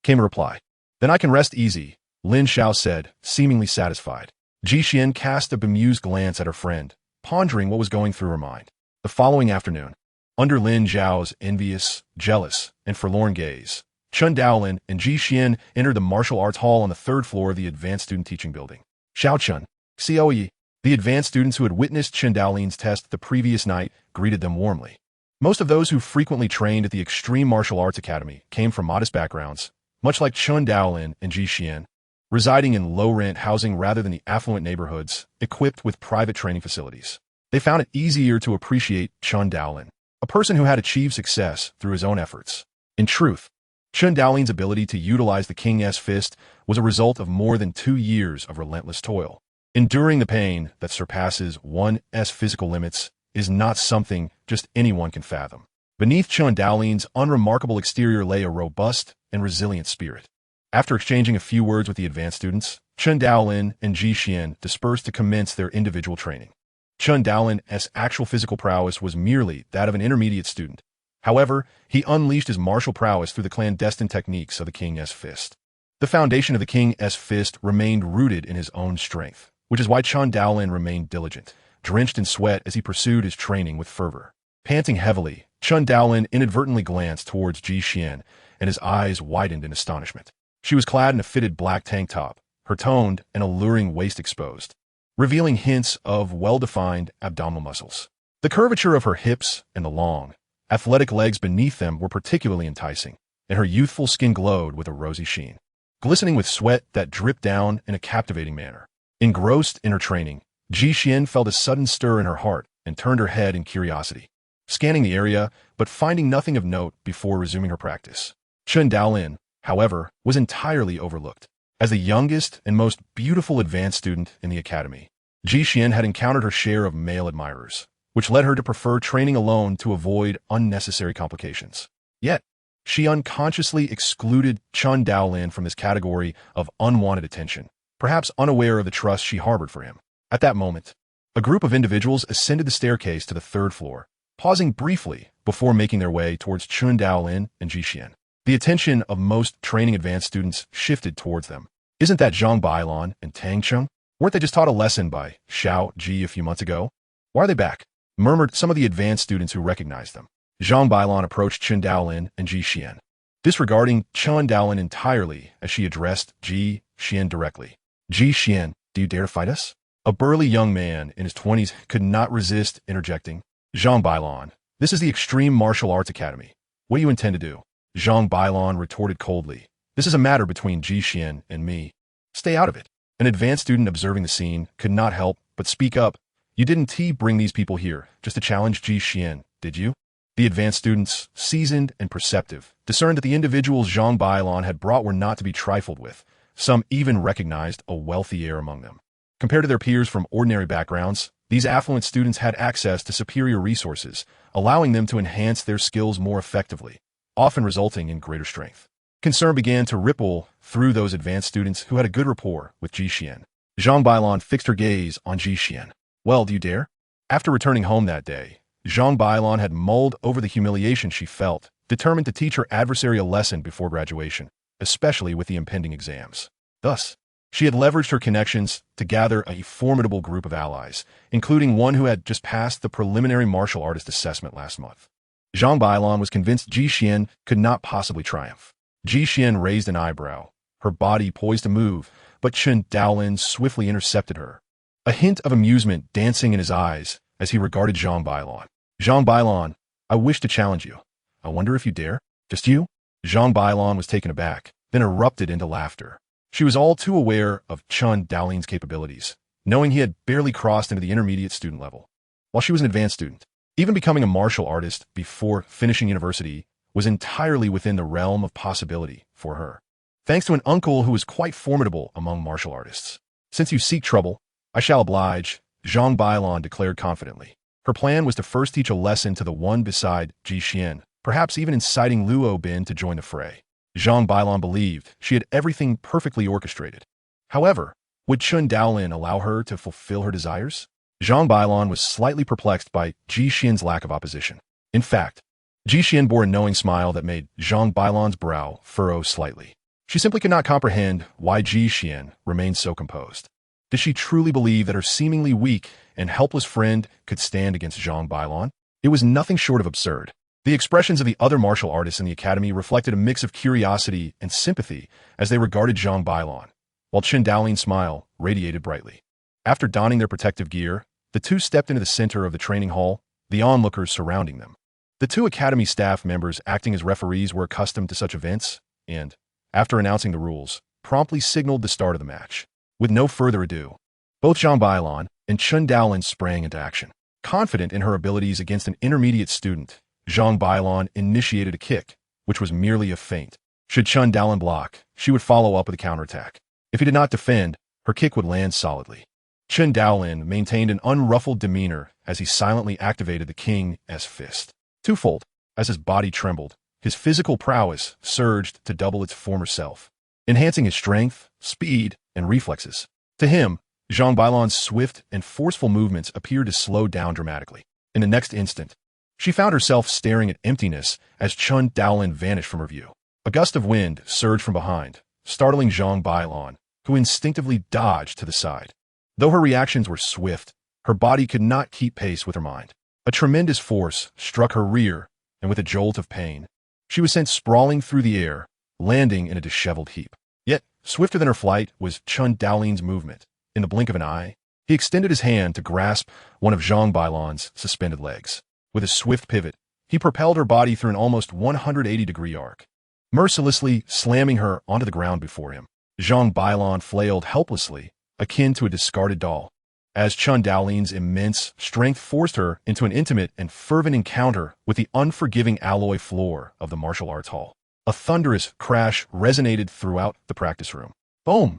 Came a reply. Then I can rest easy, Lin Xiao said, seemingly satisfied. Ji Xian cast a bemused glance at her friend, pondering what was going through her mind. The following afternoon, under Lin Zhao's envious, jealous, and forlorn gaze, Chen Daolin and Ji Xian entered the martial arts hall on the 3rd floor of the Advanced Student Teaching Building. Xiao Chen, Xiaoyi, the advanced students who had witnessed Chen Daolin's test the previous night greeted them warmly. Most of those who frequently trained at the Extreme Martial Arts Academy came from modest backgrounds, much like Chen Daolin and Ji Xian. residing in low-rent housing rather than the affluent neighborhoods equipped with private training facilities. They found it easier to appreciate Chen Daolin, a person who had achieved success through his own efforts. In truth, Chen Daolin's ability to utilize the King's Fist was a result of more than 2 years of relentless toil. Enduring the pain that surpasses one's physical limits is not something just anyone can fathom. Beneath Chen Daolin's unremarkable exterior lay a robust and resilient spirit. After exchanging a few words with the advanced students, Chen Daolin and Ji Xian dispersed to commence their individual training. Chen Daolin's actual physical prowess was merely that of an intermediate student. However, he unleashed his martial prowess through the clandestine techniques of the King's Fist. The foundation of the King's Fist remained rooted in his own strength, which is why Chen Daolin remained diligent, drenched in sweat as he pursued his training with fervor. Panting heavily, Chen Daolin inadvertently glanced towards Ji Xian, and his eyes widened in astonishment. She was clad in a fitted black tank top, her toned and alluring waist exposed, revealing hints of well-defined abdominal muscles. The curvature of her hips and the long, athletic legs beneath them were particularly enticing, and her youthful skin glowed with a rosy sheen, glistening with sweat that dripped down in a captivating manner. Engrossed in her training, Ji Xian felt a sudden stir in her heart and turned her head in curiosity, scanning the area but finding nothing of note before resuming her practice. Chen Daolin, however, was entirely overlooked. As the youngest and most beautiful advanced student in the academy, Ji Xian had encountered her share of male admirers, which led her to prefer training alone to avoid unnecessary complications. Yet, she unconsciously excluded Chen Daolin from this category of unwanted attention, perhaps unaware of the trust she harbored for him. At that moment, a group of individuals ascended the staircase to the 3rd floor, pausing briefly before making their way towards Chen Daolin and Ji Xian. The attention of most training advanced students shifted towards them. Isn't that Zhang Bailon and Tang Cheng? Weren't they just taught a lesson by Xiao Ji a few months ago? Why are they back? Murmured some of the advanced students who recognized them. Zhang Bailon approached Chen Daolin and Ji Xian, disregarding Chen Daolin entirely as she addressed Ji Xian directly. Ji Xian, do you dare to fight us? A burly young man in his 20s could not resist interjecting. Zhang Bailon, this is the Extreme Martial Arts Academy. What do you intend to do? Zhang Bailon retorted coldly. This is a matter between Ji Xian and me. Stay out of it. An advanced student observing the scene could not help but speak up. You didn't bring these people here just to challenge Ji Xian, did you? The advanced students, seasoned and perceptive, discerned that the individuals Zhang Bailon had brought were not to be trifled with. Some even recognized a wealthy heir among them. Compared to their peers from ordinary backgrounds, these affluent students had access to superior resources, allowing them to enhance their skills more effectively, often resulting in greater strength. Concern began to ripple through those advanced students who had a good rapport with Ji Xian. Zhang Bailon fixed her gaze on Ji Xian. Well, do you dare? After returning home that day, Zhang Bailon had mulled over the humiliation she felt, determined to teach her adversary a lesson before graduation, especially with the impending exams. Thus, she had leveraged her connections to gather a formidable group of allies, including one who had just passed the preliminary martial artist assessment last month. Zhang Bailon was convinced Ji Xian could not possibly triumph. Ji Xian raised an eyebrow, her body poised to move, but Chen Daolin swiftly intercepted her, a hint of amusement dancing in his eyes as he regarded Zhang Bailon. Zhang Bailon, I wish to challenge you. I wonder if you dare? Just you? Zhang Bailon was taken aback, then erupted into laughter. She was all too aware of Chen Daolin's capabilities, knowing he had barely crossed into the intermediate student level, while she was an advanced student. Even becoming a martial artist before finishing university was entirely within the realm of possibility for her, thanks to an uncle who was quite formidable among martial artists. Since you seek trouble, I shall oblige, Zhang Bailon declared confidently. Her plan was to first teach a lesson to the one beside Ji Xian, perhaps even inciting Luo Bin to join the fray. Zhang Bailon believed she had everything perfectly orchestrated. However, would Chen Daolin allow her to fulfill her desires? Zhang Bailon was slightly perplexed by Ji Xian's lack of opposition. In fact, Ji Xian bore a knowing smile that made Zhang Bailon's brow furrow slightly. She simply could not comprehend why Ji Xian remained so composed. Did she truly believe that her seemingly weak and helpless friend could stand against Zhang Bailon? It was nothing short of absurd. The expressions of the other martial artists in the academy reflected a mix of curiosity and sympathy as they regarded Zhang Bailon, while Chen Daolin's smile radiated brightly. After donning their protective gear, the two stepped into the center of the training hall, the onlookers surrounding them. The two academy staff members acting as referees were accustomed to such events, and, after announcing the rules, promptly signaled the start of the match. With no further ado, both Zhang Bailon and Chen Daolin sprang into action. Confident in her abilities against an intermediate student, Zhang Bailon initiated a kick, which was merely a feint. Should Chen Daolin block, she would follow up with a counterattack. If he did not defend, her kick would land solidly. Chen Daolin maintained an unruffled demeanor as he silently activated the King's fist. Twofold, as his body trembled, his physical prowess surged to double its former self, enhancing his strength, speed, and reflexes. To him, Zhang Bailon's swift and forceful movements appeared to slow down dramatically. In the next instant, she found herself staring at emptiness as Chen Daolin vanished from her view. A gust of wind surged from behind, startling Zhang Bailon, who instinctively dodged to the side. Though her reactions were swift, her body could not keep pace with her mind. A tremendous force struck her rear, and with a jolt of pain, she was sent sprawling through the air, landing in a disheveled heap. Yet, swifter than her flight was Chen Daolin's movement. In the blink of an eye, he extended his hand to grasp one of Zhang Bailon's suspended legs. With a swift pivot, he propelled her body through an almost 180-degree arc, mercilessly slamming her onto the ground before him. Zhang Bailon flailed helplessly, akin to a discarded doll, as Chen Daolin's immense strength forced her into an intimate and fervent encounter with the unforgiving alloy floor of the martial arts hall. A thunderous crash resonated throughout the practice room. Boom!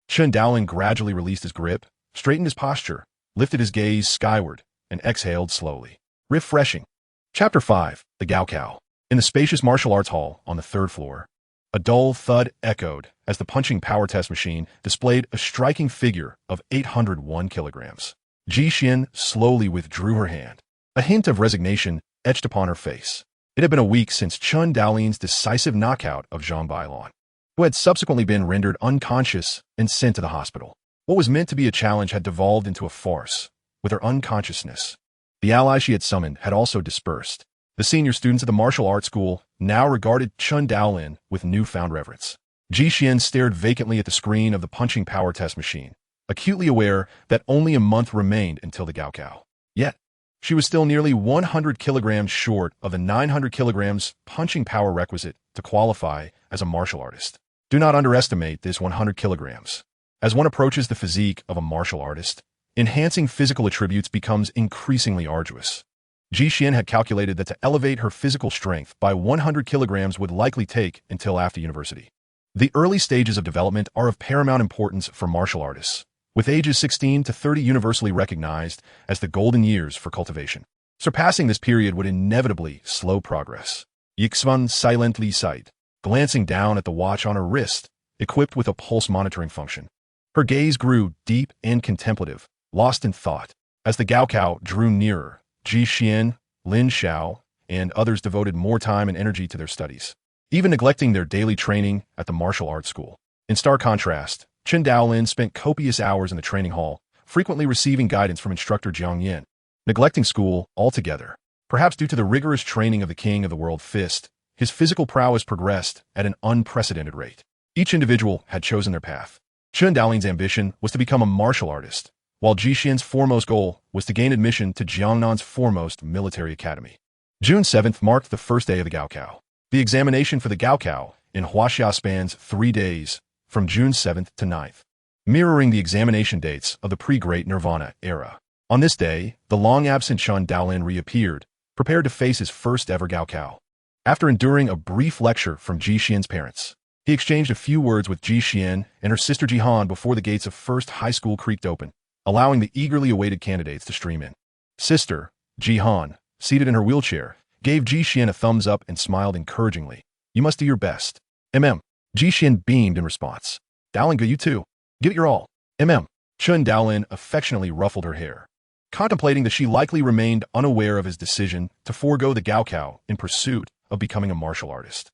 Chen Daolin gradually released his grip, straightened his posture, lifted his gaze skyward, and exhaled slowly. Refreshing. Chapter 5, The Gaokao. In the spacious martial arts hall on the third floor, a dull thud echoed as the punching power test machine displayed a striking figure of 801 kilograms. Ji Xian slowly withdrew her hand. A hint of resignation etched upon her face. It had been a week since Chen Daolin's decisive knockout of Zhang Bailon, who had subsequently been rendered unconscious and sent to the hospital. What was meant to be a challenge had devolved into a farce. With her unconsciousness, the ally she had summoned had also dispersed. The senior students of the martial arts school now regarded Chen Daolin with newfound reverence. Ji Xian stared vacantly at the screen of the punching power test machine, acutely aware that only a month remained until the Gaokao. Yet, she was still nearly 100 kilograms short of the 900 kilograms punching power requisite to qualify as a martial artist. Do not underestimate this 100 kilograms. As one approaches the physique of a martial artist, enhancing physical attributes becomes increasingly arduous. Ji Xian had calculated that to elevate her physical strength by 100 kilograms would likely take until after university. The early stages of development are of paramount importance for martial artists, with ages 16 to 30 universally recognized as the golden years for cultivation. Surpassing this period would inevitably slow progress. Yixuan silently sighed, glancing down at the watch on her wrist, equipped with a pulse monitoring function. Her gaze grew deep and contemplative, lost in thought. As the Gaokao drew nearer, Ji Xian, Lin Xiao, and others devoted more time and energy to their studies, even neglecting their daily training at the martial arts school. In stark contrast, Chen Daolin spent copious hours in the training hall, frequently receiving guidance from instructor Jiang Yin, neglecting school altogether. Perhaps due to the rigorous training of the King of the World Fist, his physical prowess progressed at an unprecedented rate. Each individual had chosen their path. Chen Daolin's ambition was to become a martial artist, while Ji Xian's foremost goal was to gain admission to Jiangnan's foremost military academy. June 7th marked the first day of the Gaokao. The examination for the Gaokao in Huaxia spans 3 days, from June 7th to 9th, mirroring the examination dates of the pre-Great Nirvana era. On this day, the long-absent Chen Daolin reappeared, prepared to face his first-ever Gaokao. After enduring a brief lecture from Ji Xian's parents, he exchanged a few words with Ji Xian and her sister Jihan before the gates of First High School creaked open, allowing the eagerly awaited candidates to stream in. Sister, Jihan, seated in her wheelchair, gave Ji Xian a thumbs up and smiled encouragingly. You must do your best. Ji Xian beamed in response. Daolin, you too. Give it your all. Chen Daolin affectionately ruffled her hair, contemplating that she likely remained unaware of his decision to forego the Gaokao in pursuit of becoming a martial artist.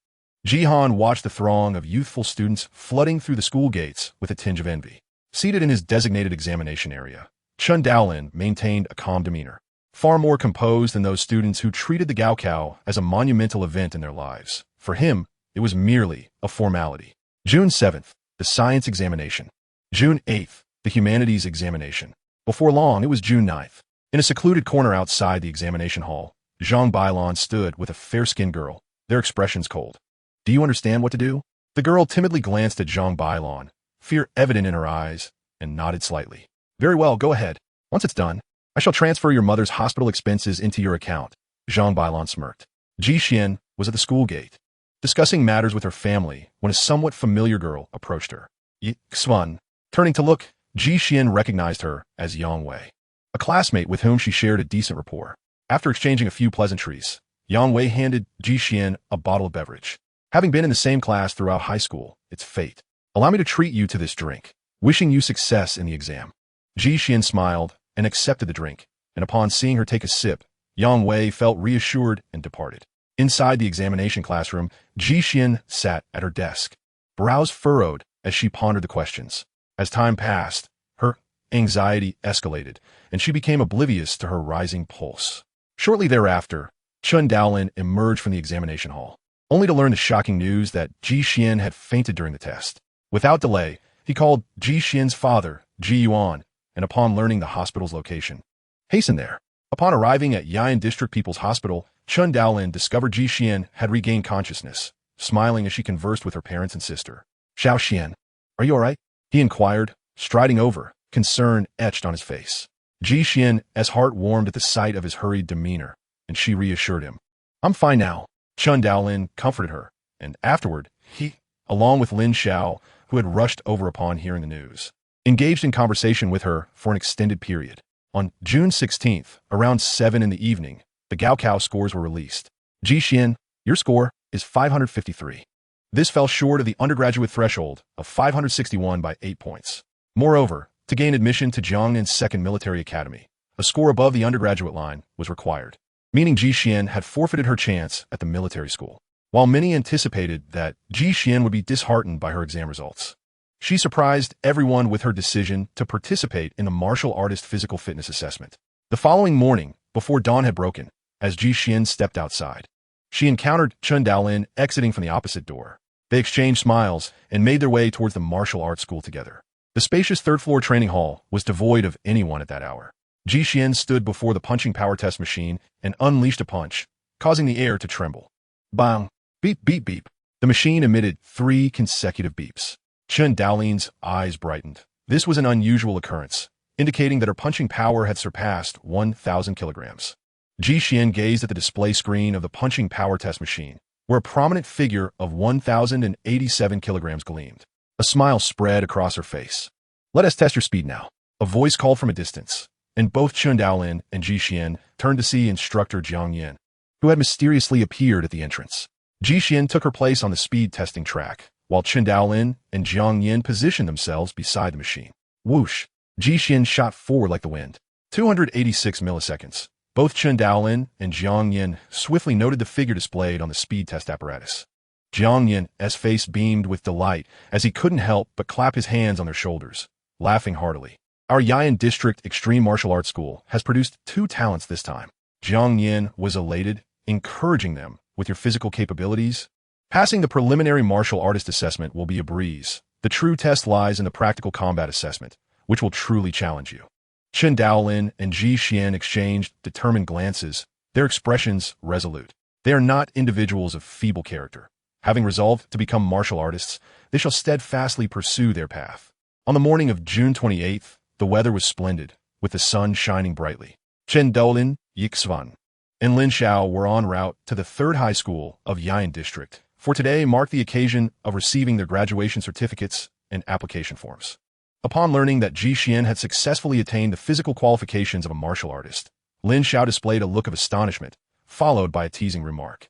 Jihan watched the throng of youthful students flooding through the school gates with a tinge of envy. Seated in his designated examination area, Chen Daolin maintained a calm demeanor, far more composed than those students who treated the Gaokao as a monumental event in their lives. For him, it was merely a formality. June 7th, the science examination. June 8th, the humanities examination. Before long, it was June 9th. In a secluded corner outside the examination hall, Zhang Bailon stood with a fair-skinned girl, their expressions cold. Do you understand what to do? The girl timidly glanced at Zhang Bailon, fear evident in her eyes, and nodded slightly. Very well, go ahead. Once it's done, I shall transfer your mother's hospital expenses into your account. Zhang Bailon smirked. Ji Xian was at the school gate, discussing matters with her family when a somewhat familiar girl approached her. Yi Xuan. Turning to look, Ji Xian recognized her as Yang Wei, a classmate with whom she shared a decent rapport. After exchanging a few pleasantries, Yang Wei handed Ji Xian a bottle of beverage. Having been in the same class throughout high school, it's fate. Allow me to treat you to this drink, wishing you success in the exam. Ji Xian smiled and accepted the drink, and upon seeing her take a sip, Yang Wei felt reassured and departed. Inside the examination classroom, Ji Xian sat at her desk, brows furrowed as she pondered the questions. As time passed, her anxiety escalated, and she became oblivious to her rising pulse. Shortly thereafter, Chen Daolin emerged from the examination hall, only to learn the shocking news that Ji Xian had fainted during the test. Without delay, he called Ji Xian's father, Ji Yuan, and upon learning the hospital's location, hastened there. Upon arriving at Yayan District People's Hospital, Chen Daolin discovered Ji Xian had regained consciousness, smiling as she conversed with her parents and sister. Xiao Xian, are you all right? He inquired, striding over, concern etched on his face. Ji Xian's heart warmed at the sight of his hurried demeanor, and she reassured him. I'm fine now. Chen Daolin comforted her, and afterward, he, along with Lin Xiao, who had rushed over upon hearing the news, engaged in conversation with her for an extended period. On June 16th, around 7 in the evening, the Gaokao scores were released. Ji Xian, your score is 553. This fell short of the undergraduate threshold of 561 by 8 points. Moreover, to gain admission to Jiangnin's Second Military Academy, a score above the undergraduate line was required, meaning Ji Xian had forfeited her chance at the military school. While many anticipated that Ji Xian would be disheartened by her exam results, she surprised everyone with her decision to participate in the martial artist physical fitness assessment. The following morning, before dawn had broken, as Ji Xian stepped outside, she encountered Chen Daolin exiting from the opposite door. They exchanged smiles and made their way towards the martial arts school together. The spacious third-floor training hall was devoid of anyone at that hour. Ji Xian stood before the punching power test machine and unleashed a punch, causing the air to tremble. Bang! Beep, beep, beep. The machine emitted 3 consecutive beeps. Chen Daolin's eyes brightened. This was an unusual occurrence, indicating that her punching power had surpassed 1,000 kilograms. Ji Xian gazed at the display screen of the punching power test machine, where a prominent figure of 1,087 kilograms gleamed. A smile spread across her face. Let us test your speed now. A voice called from a distance, and both Chen Daolin and Ji Xian turned to see instructor Jiang Yin, who had mysteriously appeared at the entrance. Ji Xian took her place on the speed testing track, while Chen Daolin and Jiang Yin positioned themselves beside the machine. Whoosh! Ji Xian shot forward like the wind. 286 milliseconds. Both Chen Daolin and Jiang Yin swiftly noted the figure displayed on the speed test apparatus. Jiang Yin's face beamed with delight as he couldn't help but clap his hands on their shoulders, laughing heartily. Our Yayan District Extreme Martial Arts School has produced 2 talents this time. Jiang Yin was elated, encouraging them. With your physical capabilities, passing the preliminary martial artist assessment will be a breeze. The true test lies in the practical combat assessment, which will truly challenge you. Chen Daolin and Ji Xian exchanged determined glances, their expressions resolute. They are not individuals of feeble character. Having resolved to become martial artists, they shall steadfastly pursue their path. On the morning of June 28th, the weather was splendid, with the sun shining brightly. Chen Daolin, Yi Xuan, and Lin Xiao were en route to the 3rd High School of Yayan District, for today marked the occasion of receiving their graduation certificates and application forms. Upon learning that Ji Xian had successfully attained the physical qualifications of a martial artist, Lin Xiao displayed a look of astonishment, followed by a teasing remark.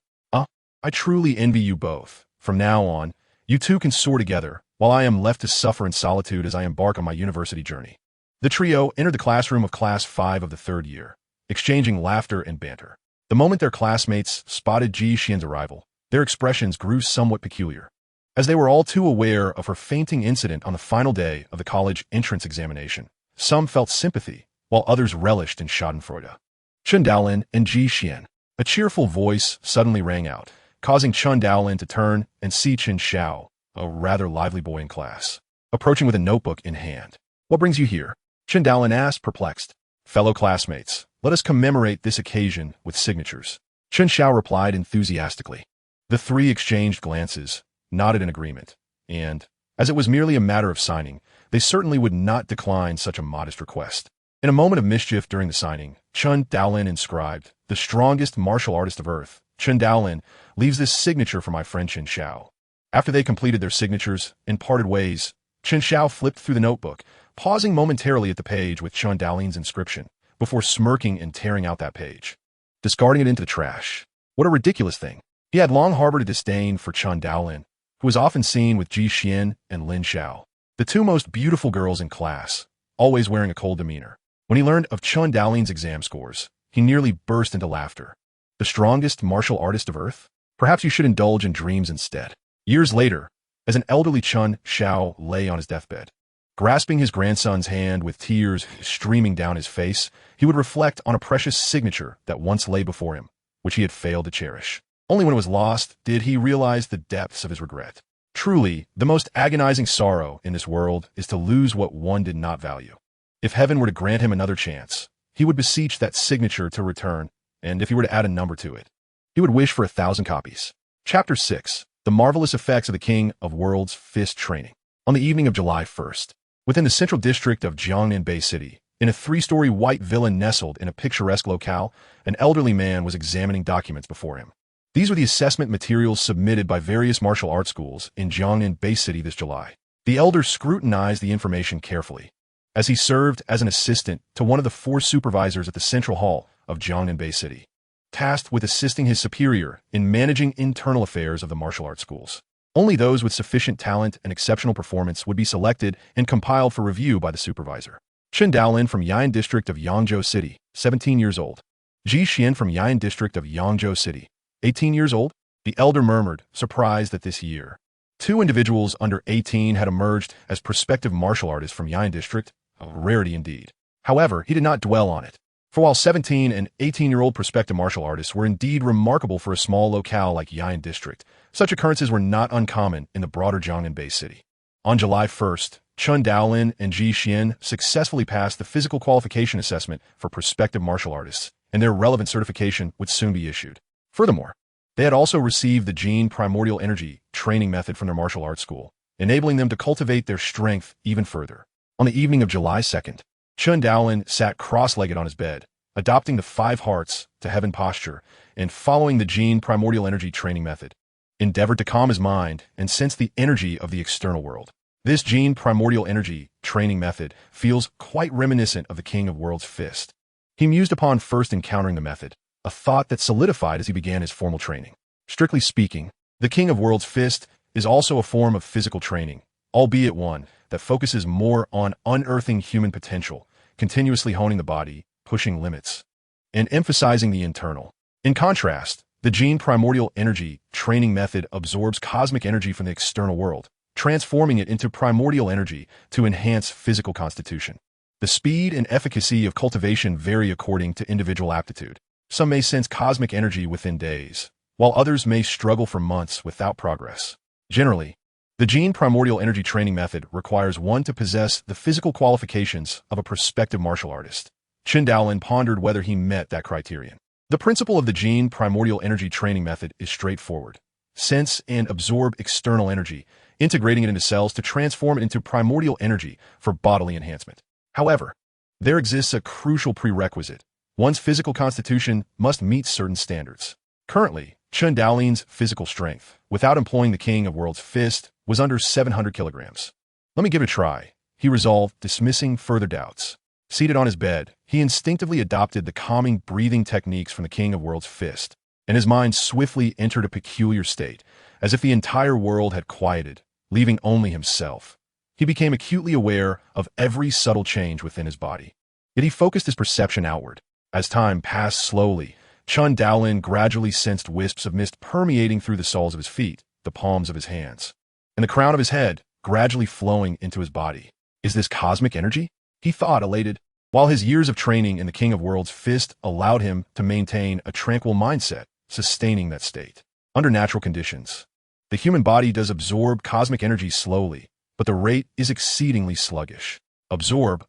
I truly envy you both. From now on, you two can soar together, while I am left to suffer in solitude as I embark on my university journey. The trio entered the classroom of Class 5 of the 3rd year, exchanging laughter and banter. The moment their classmates spotted Ji Xian's arrival, their expressions grew somewhat peculiar. As they were all too aware of her fainting incident on the final day of the college entrance examination, some felt sympathy, while others relished in schadenfreude. Chen Daolin and Ji Xian. A cheerful voice suddenly rang out, causing Chen Daolin to turn and see Chen Xiao, a rather lively boy in class, approaching with a notebook in hand. What brings you here? Chen Daolin asked, perplexed. Fellow classmates, let us commemorate this occasion with signatures. Chen Xiao replied enthusiastically. The 3 exchanged glances, nodded in agreement, and, as it was merely a matter of signing, they certainly would not decline such a modest request. In a moment of mischief during the signing, Chen Daolin inscribed, "The strongest martial artist of Earth, Chen Daolin, leaves this signature for my friend Chen Xiao." After they completed their signatures and parted ways, Chen Xiao flipped through the notebook, pausing momentarily at the page with Chen Daolin's inscription, before smirking and tearing out that page, discarding it into the trash. What a ridiculous thing. He had long harbored a disdain for Chen Daolin, who was often seen with Ji Xian and Lin Xiao, the two most beautiful girls in class, always wearing a cold demeanor. When he learned of Chen Daolin's exam scores, he nearly burst into laughter. The strongest martial artist of Earth? Perhaps you should indulge in dreams instead. Years later, as an elderly Chen Xiao lay on his deathbed, grasping his grandson's hand with tears streaming down his face, he would reflect on a precious signature that once lay before him, which he had failed to cherish. Only when it was lost did he realize the depths of his regret. Truly, the most agonizing sorrow in this world is to lose what one did not value. If heaven were to grant him another chance, he would beseech that signature to return, and if he were to add a number to it, he would wish for 1,000 copies. Chapter 6. The Marvelous Effects of the King of World's Fist Training. On the evening of July 1st, within the central district of Jiangnan Bay City, in a 3-story white villa nestled in a picturesque locale, an elderly man was examining documents before him. These were the assessment materials submitted by various martial arts schools in Jiangnan Bay City this July. The elder scrutinized the information carefully, as he served as an assistant to one of the 4 supervisors at the Central Hall of Jiangnan Bay City, tasked with assisting his superior in managing internal affairs of the martial arts schools. Only those with sufficient talent and exceptional performance would be selected and compiled for review by the supervisor. Chen Daolin from Yayan District of Yangzhou City, 17 years old. Ji Xian from Yayan District of Yangzhou City, 18 years old. The elder murmured, surprised that this year 2 individuals under 18 had emerged as prospective martial artists from Yayan District, a rarity indeed. However, he did not dwell on it. For while 17 and 18-year-old prospective martial artists were indeed remarkable for a small locale like Yayan District, such occurrences were not uncommon in the broader Jiangnan Bay City. On July 1st, Chen Daolin and Ji Xian successfully passed the physical qualification assessment for prospective martial artists, and their relevant certification would soon be issued. Furthermore, they had also received the Gene Primordial Energy training method from their martial arts school, enabling them to cultivate their strength even further. On the evening of July 2nd, Chen Daolin sat cross-legged on his bed, adopting the 5 hearts to heaven posture and following the Gene Primordial Energy training method, endeavored to calm his mind and sense the energy of the external world. This Gene Primordial Energy training method feels quite reminiscent of the King of World's Fist. He mused upon first encountering the method, a thought that solidified as he began his formal training. Strictly speaking, the King of World's Fist is also a form of physical training, albeit one that focuses more on unearthing human potential, continuously honing the body, pushing limits, and emphasizing the internal. In contrast, the Gene Primordial Energy training method absorbs cosmic energy from the external world, transforming it into primordial energy to enhance physical constitution. The speed and efficacy of cultivation vary according to individual aptitude. Some may sense cosmic energy within days, while others may struggle for months without progress. Generally, the Gene Primordial Energy training method requires one to possess the physical qualifications of a prospective martial artist. Chen Daolin pondered whether he met that criterion. The principle of the Gene Primordial Energy training method is straightforward. Sense and absorb external energy, integrating it into cells to transform it into primordial energy for bodily enhancement. However, there exists a crucial prerequisite. One's physical constitution must meet certain standards. Currently, Chen Daolin's physical strength, without employing the King of World's Fist, was under 700 kilograms. Let me give it a try, he resolved, dismissing further doubts. Seated on his bed, he instinctively adopted the calming breathing techniques from the King of World's Fist, and his mind swiftly entered a peculiar state, as if the entire world had quieted, leaving only himself. He became acutely aware of every subtle change within his body. Yet he focused his perception outward. As time passed slowly, Chen Daolin gradually sensed wisps of mist permeating through the soles of his feet, the palms of his hands, and the crown of his head gradually flowing into his body. Is this cosmic energy? He thought, elated. While his years of training in the King of World's Fist allowed him to maintain a tranquil mindset, sustaining that state. Under natural conditions, the human body does absorb cosmic energy slowly, but the rate is exceedingly sluggish. Absorb,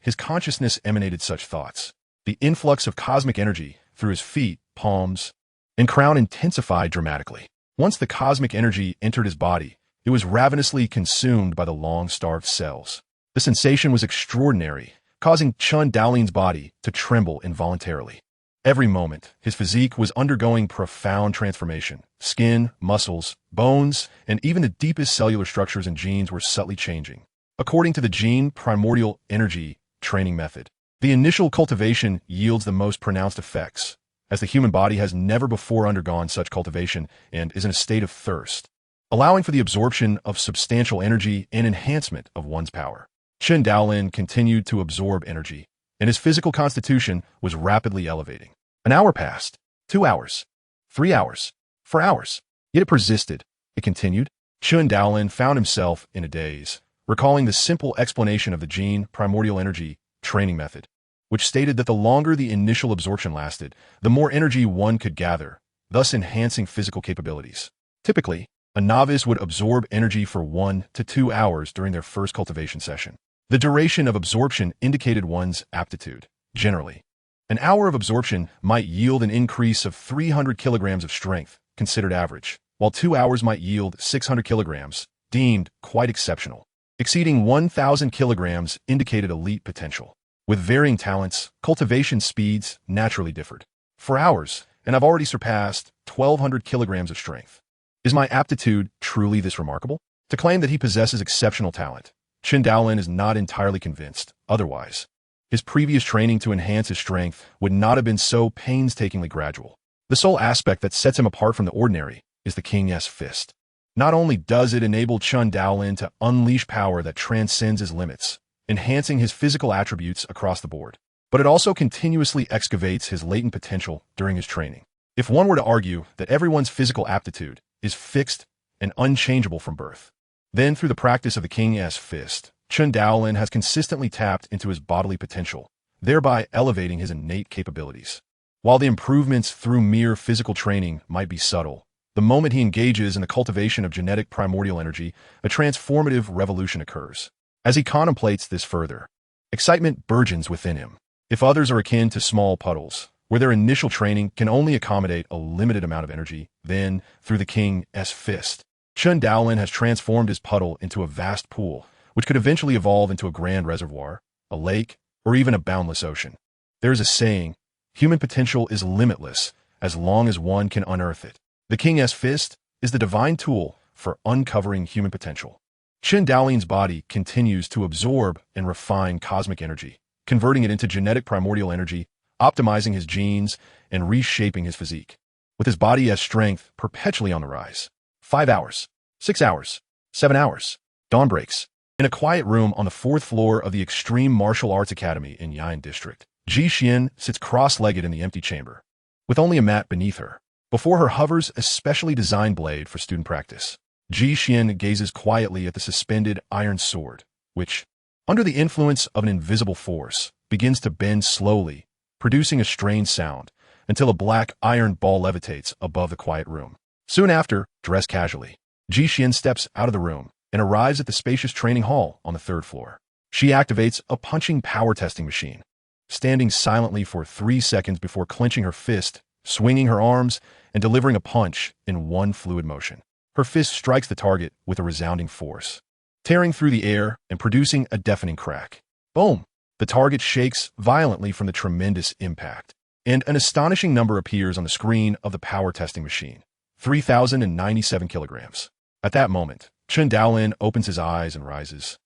his consciousness emanated such thoughts. The influx of cosmic energy through his feet, palms, and crown intensified dramatically. Once the cosmic energy entered his body, it was ravenously consumed by the long-starved cells. The sensation was extraordinary, causing Chen Daolin's body to tremble involuntarily. Every moment, his physique was undergoing profound transformation. Skin, muscles, bones, and even the deepest cellular structures and genes were subtly changing. According to the gene primordial energy training method, the initial cultivation yields the most pronounced effects, as the human body has never before undergone such cultivation and is in a state of thirst, allowing for the absorption of substantial energy and enhancement of one's power. Chen Daolin continued to absorb energy, and his physical constitution was rapidly elevating. An hour passed, 2 hours, 3 hours, 4 hours. Yet it persisted. It continued. Chen Daolin found himself in a daze, recalling the simple explanation of the gene primordial energy training method, which stated that the longer the initial absorption lasted, the more energy one could gather, thus enhancing physical capabilities. Typically, a novice would absorb energy for 1 to 2 hours during their first cultivation session. The duration of absorption indicated one's aptitude. Generally, an hour of absorption might yield an increase of 300 kilograms of strength, considered average, while 2 hours might yield 600 kilograms, deemed quite exceptional. Exceeding 1,000 kilograms indicated elite potential. With varying talents, cultivation speeds naturally differed. For hours, and I've already surpassed 1,200 kilograms of strength. Is my aptitude truly this remarkable? To claim that he possesses exceptional talent, Chen Daolin is not entirely convinced. Otherwise, his previous training to enhance his strength would not have been so painstakingly gradual. The sole aspect that sets him apart from the ordinary is the King's Fist. Not only does it enable Chen Daolin to unleash power that transcends his limits, enhancing his physical attributes across the board, but it also continuously excavates his latent potential during his training. If one were to argue that everyone's physical aptitude is fixed and unchangeable from birth, then through the practice of the King's Fist, Chen Daolin has consistently tapped into his bodily potential, thereby elevating his innate capabilities. While the improvements through mere physical training might be subtle, the moment he engages in the cultivation of genetic primordial energy, a transformative revolution occurs. As he contemplates this further, excitement burgeons within him. If others are akin to small puddles, where their initial training can only accommodate a limited amount of energy, then, through the King's Fist, Chen Daolin has transformed his puddle into a vast pool, which could eventually evolve into a grand reservoir, a lake, or even a boundless ocean. There is a saying, human potential is limitless as long as one can unearth it. The King's Fist is the divine tool for uncovering human potential. Chen Daolin's body continues to absorb and refine cosmic energy, converting it into genetic primordial energy, optimizing his genes, and reshaping his physique. With his body as strength perpetually on the rise. 5 hours, 6 hours, 7 hours. Dawn breaks. In a quiet room on the 4th floor of the Extreme Martial Arts Academy in Yain District, Ji Xian sits cross-legged in the empty chamber, with only a mat beneath her. Before her hovers a specially designed blade for student practice. Ji Xian gazes quietly at the suspended iron sword, which, under the influence of an invisible force, begins to bend slowly, producing a strange sound, until a black iron ball levitates above the quiet room. Soon after, dressed casually, Ji Xian steps out of the room and arrives at the spacious training hall on the 3rd floor. She activates a punching power testing machine, standing silently for 3 seconds before clenching her fist, swinging her arms, and delivering a punch in one fluid motion. Her fist strikes the target with a resounding force, tearing through the air and producing a deafening crack. Boom! The target shakes violently from the tremendous impact, and an astonishing number appears on the screen of the power testing machine. 3,097 kilograms. At that moment, Chen Daolin opens his eyes and rises,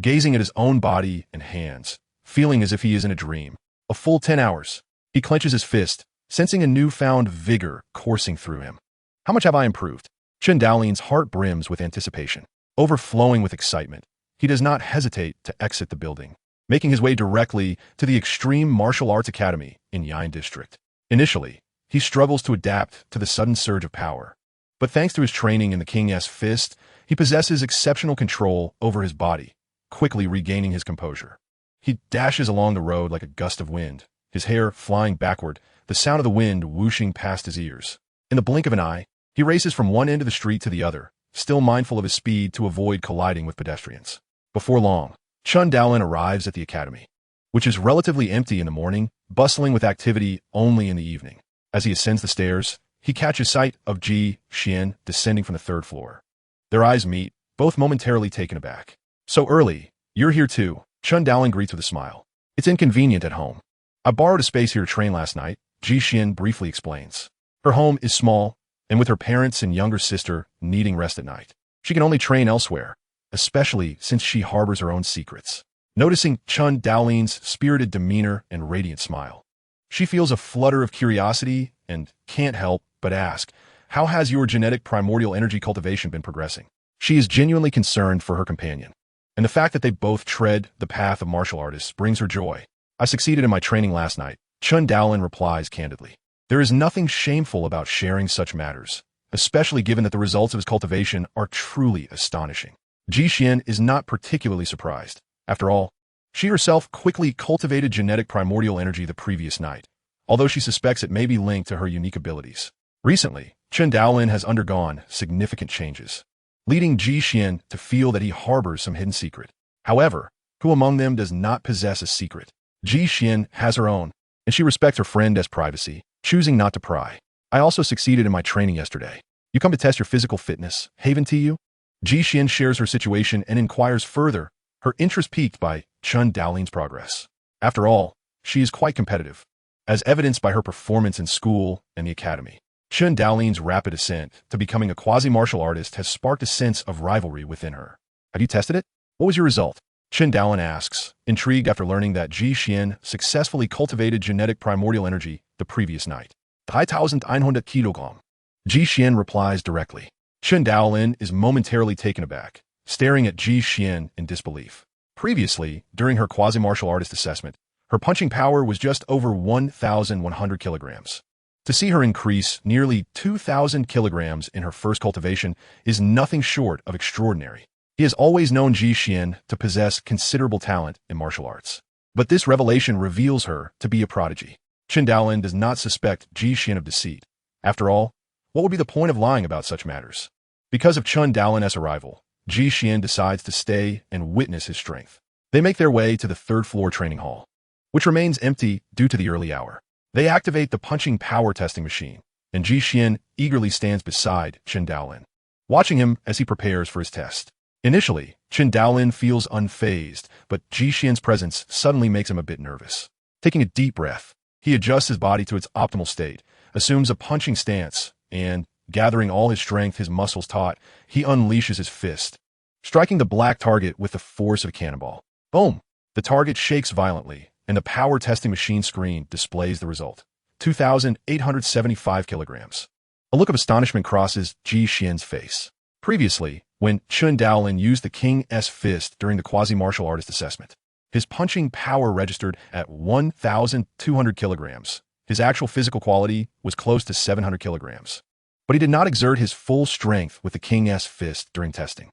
gazing at his own body and hands, feeling as if he is in a dream. A full 10 hours. He clenches his fist, sensing a newfound vigor coursing through him. How much have I improved? Chen Daolin's heart brims with anticipation. Overflowing with excitement, he does not hesitate to exit the building, making his way directly to the Extreme Martial Arts Academy in Yain District. Initially, he struggles to adapt to the sudden surge of power, but thanks to his training in the King's Fist, he possesses exceptional control over his body, quickly regaining his composure. He dashes along the road like a gust of wind, his hair flying backward, the sound of the wind whooshing past his ears. In the blink of an eye, he races from one end of the street to the other, still mindful of his speed to avoid colliding with pedestrians. Before long, Chen Daolin arrives at the academy, which is relatively empty in the morning, bustling with activity only in the evening. As he ascends the stairs, he catches sight of Ji Xian descending from the third floor. Their eyes meet, both momentarily taken aback. "So early, you're here too," Chen Daolin greets with a smile. "It's inconvenient at home. I borrowed a space here to train last night," Ji Xian briefly explains. Her home is small, and with her parents and younger sister needing rest at night, she can only train elsewhere, especially since she harbors her own secrets. Noticing Chen Daolin's spirited demeanor and radiant smile, she feels a flutter of curiosity and can't help but ask, "How has your genetic primordial energy cultivation been progressing?" She is genuinely concerned for her companion, and the fact that they both tread the path of martial artists brings her joy. "I succeeded in my training last night," Chen Daolin replies candidly. There is nothing shameful about sharing such matters, especially given that the results of his cultivation are truly astonishing. Ji Xian is not particularly surprised. After all, she herself quickly cultivated genetic primordial energy the previous night, although she suspects it may be linked to her unique abilities. Recently, Chen Daolin has undergone significant changes, leading Ji Xian to feel that he harbors some hidden secret. However, who among them does not possess a secret? Ji Xian has her own, and she respects her friend as privacy, choosing not to pry. "I also succeeded in my training yesterday. You come to test your physical fitness, haven't you?" Ji Xian shares her situation and inquires further, her interest piqued by Chen Daolin's progress. After all, she is quite competitive, as evidenced by her performance in school and the academy. Chen Daolin's rapid ascent to becoming a quasi-martial artist has sparked a sense of rivalry within her. "Have you tested it? What was your result?" Chen Daolin asks, intrigued after learning that Ji Xian successfully cultivated genetic primordial energy the previous night. 3,100 kilogram. Ji Xian replies directly. Chen Daolin is momentarily taken aback, staring at Ji Xian in disbelief. Previously, during her quasi-martial artist assessment, her punching power was just over 1,100 kilograms. To see her increase nearly 2,000 kilograms in her first cultivation is nothing short of extraordinary. He has always known Ji Xian to possess considerable talent in martial arts, but this revelation reveals her to be a prodigy. Chen Daolin does not suspect Ji Xian of deceit. After all, what would be the point of lying about such matters? Because of Chen Daolin as a rival, Ji Xian decides to stay and witness his strength. They make their way to the third-floor training hall, which remains empty due to the early hour. They activate the punching power testing machine, and Ji Xian eagerly stands beside Chen Daolin, watching him as he prepares for his test. Initially, Chen Daolin feels unfazed, but Ji Xian's presence suddenly makes him a bit nervous. Taking a deep breath, he adjusts his body to its optimal state, assumes a punching stance, and, gathering all his strength his muscles taut, he unleashes his fist, striking the black target with the force of a cannonball. Boom! The target shakes violently, and the power testing machine screen displays the result. 2,875 kilograms. A look of astonishment crosses Ji Xian's face. Previously, when Chen Daolin used the King's Fist during the quasi-martial artist assessment, his punching power registered at 1,200 kilograms. His actual physical quality was close to 700 kilograms. But he did not exert his full strength with the King's Fist during testing.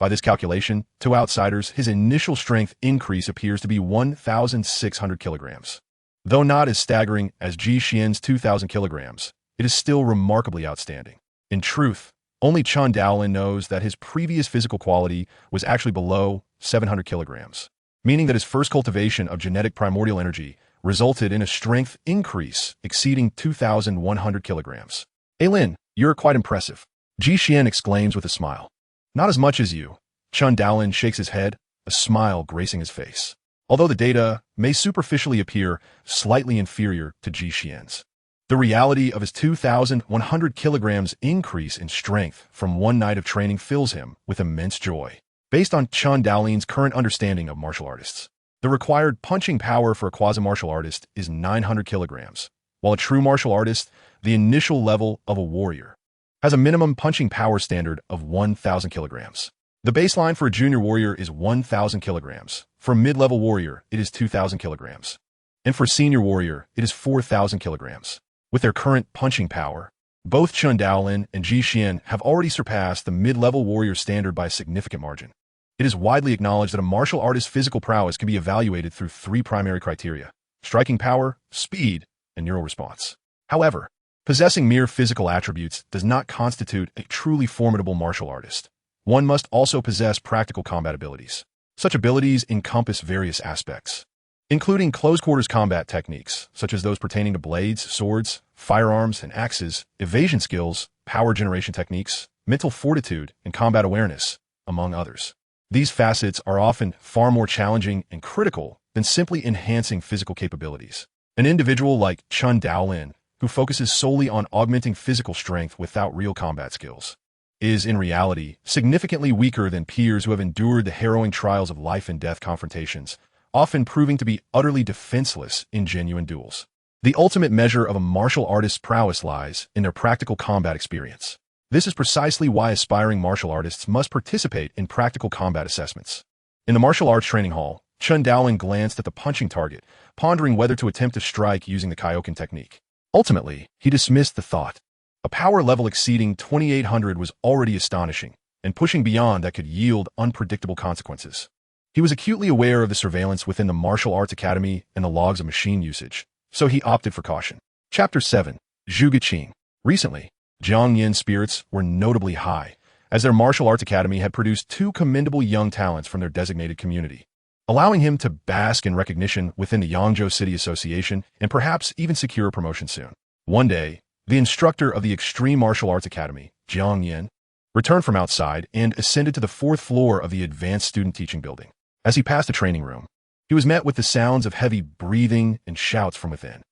By this calculation, to outsiders, his initial strength increase appears to be 1,600 kilograms. Though not as staggering as Ji Xian's 2,000 kilograms, it is still remarkably outstanding. In truth, only Chen Daolin knows that his previous physical quality was actually below 700 kilograms, meaning that his first cultivation of genetic primordial energy resulted in a strength increase exceeding 2,100 kilograms. "Lin, you're quite impressive," Ji Xian exclaims with a smile. "Not as much as you." Chen Daolin shakes his head, a smile gracing his face. Although the data may superficially appear slightly inferior to Ji Xian's, the reality of his 2,100 kilograms increase in strength from one night of training fills him with immense joy. Based on Chen Daolin's current understanding of martial artists, the required punching power for a quasi-martial artist is 900 kilograms, while a true martial artist, the initial level of a warrior, has a minimum punching power standard of 1,000 kilograms. The baseline for a junior warrior is 1,000 kilograms. For a mid-level warrior, it is 2,000 kilograms. And for a senior warrior, it is 4,000 kilograms. With their current punching power, both Chen Daolin and Ji Xian have already surpassed the mid-level warrior standard by a significant margin. It is widely acknowledged that a martial artist's physical prowess can be evaluated through three primary criteria: striking power, speed, and neural response. However, possessing mere physical attributes does not constitute a truly formidable martial artist. One must also possess practical combat abilities. Such abilities encompass various aspects, including close-quarters combat techniques, such as those pertaining to blades, swords, firearms and axes, evasion skills, power generation techniques, mental fortitude, and combat awareness, among others. These facets are often far more challenging and critical than simply enhancing physical capabilities. An individual like Chen Daolin, who focuses solely on augmenting physical strength without real combat skills, is in reality significantly weaker than peers who have endured the harrowing trials of life and death confrontations, often proving to be utterly defenseless in genuine duels. The ultimate measure of a martial artist's prowess lies in their practical combat experience. This is precisely why aspiring martial artists must participate in practical combat assessments. In the martial arts training hall, Chen Daolin glanced at the punching target, pondering whether to attempt to strike using the Kyokan technique. Ultimately, he dismissed the thought. A power level exceeding 2800 was already astonishing, and pushing beyond that could yield unpredictable consequences. He was acutely aware of the surveillance within the martial arts academy and the logs of machine usage, so he opted for caution. Chapter 7. Zhugeqing. Recently, Jiang Yin's spirits were notably high, as their martial arts academy had produced two commendable young talents from their designated community, allowing him to bask in recognition within the Yangzhou City Association and perhaps even secure a promotion soon. One day, the instructor of the Extreme Martial Arts Academy, Jiang Yin, returned from outside and ascended to the fourth floor of the Advanced Student Teaching Building. As he passed the training room, he was met with the sounds of heavy breathing and shouts from within.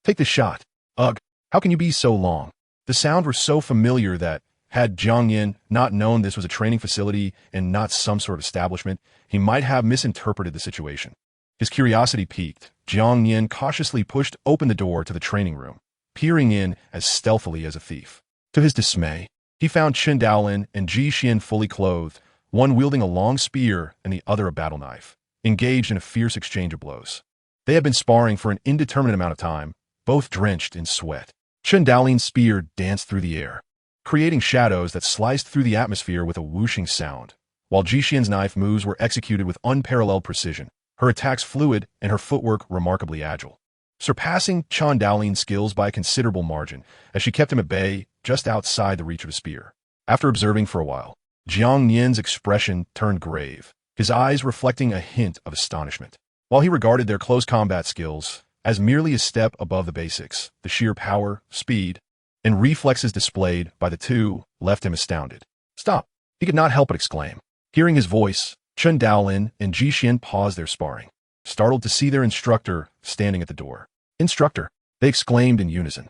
Take this shot. Ugh, how can you be so long? The sounds were so familiar that, had Jiang Yin not known this was a training facility and not some sort of establishment, he might have misinterpreted the situation. His curiosity piqued. Jiang Yin cautiously pushed open the door to the training room, peering in as stealthily as a thief. To his dismay, he found Chen Daolin and Ji Xian fully clothed, one wielding a long spear and the other a battle knife, engaged in a fierce exchange of blows. They had been sparring for an indeterminate amount of time, both drenched in sweat. Chen Daolin's spear danced through the air, creating shadows that sliced through the atmosphere with a whooshing sound, while Ji Xian's knife moves were executed with unparalleled precision, her attacks fluid and her footwork remarkably agile, surpassing Chen Daolin's skills by a considerable margin, as she kept him at bay just outside the reach of a spear. After observing for a while, Jiang Yin's expression turned grave, his eyes reflecting a hint of astonishment. While he regarded their close combat skills as merely a step above the basics, the sheer power, speed, and reflexes displayed by the two left him astounded. Stop! He could not help but exclaim. Hearing his voice, Chen Daolin and Ji Xian paused their sparring, startled to see their instructor standing at the door. Instructor! They exclaimed in unison.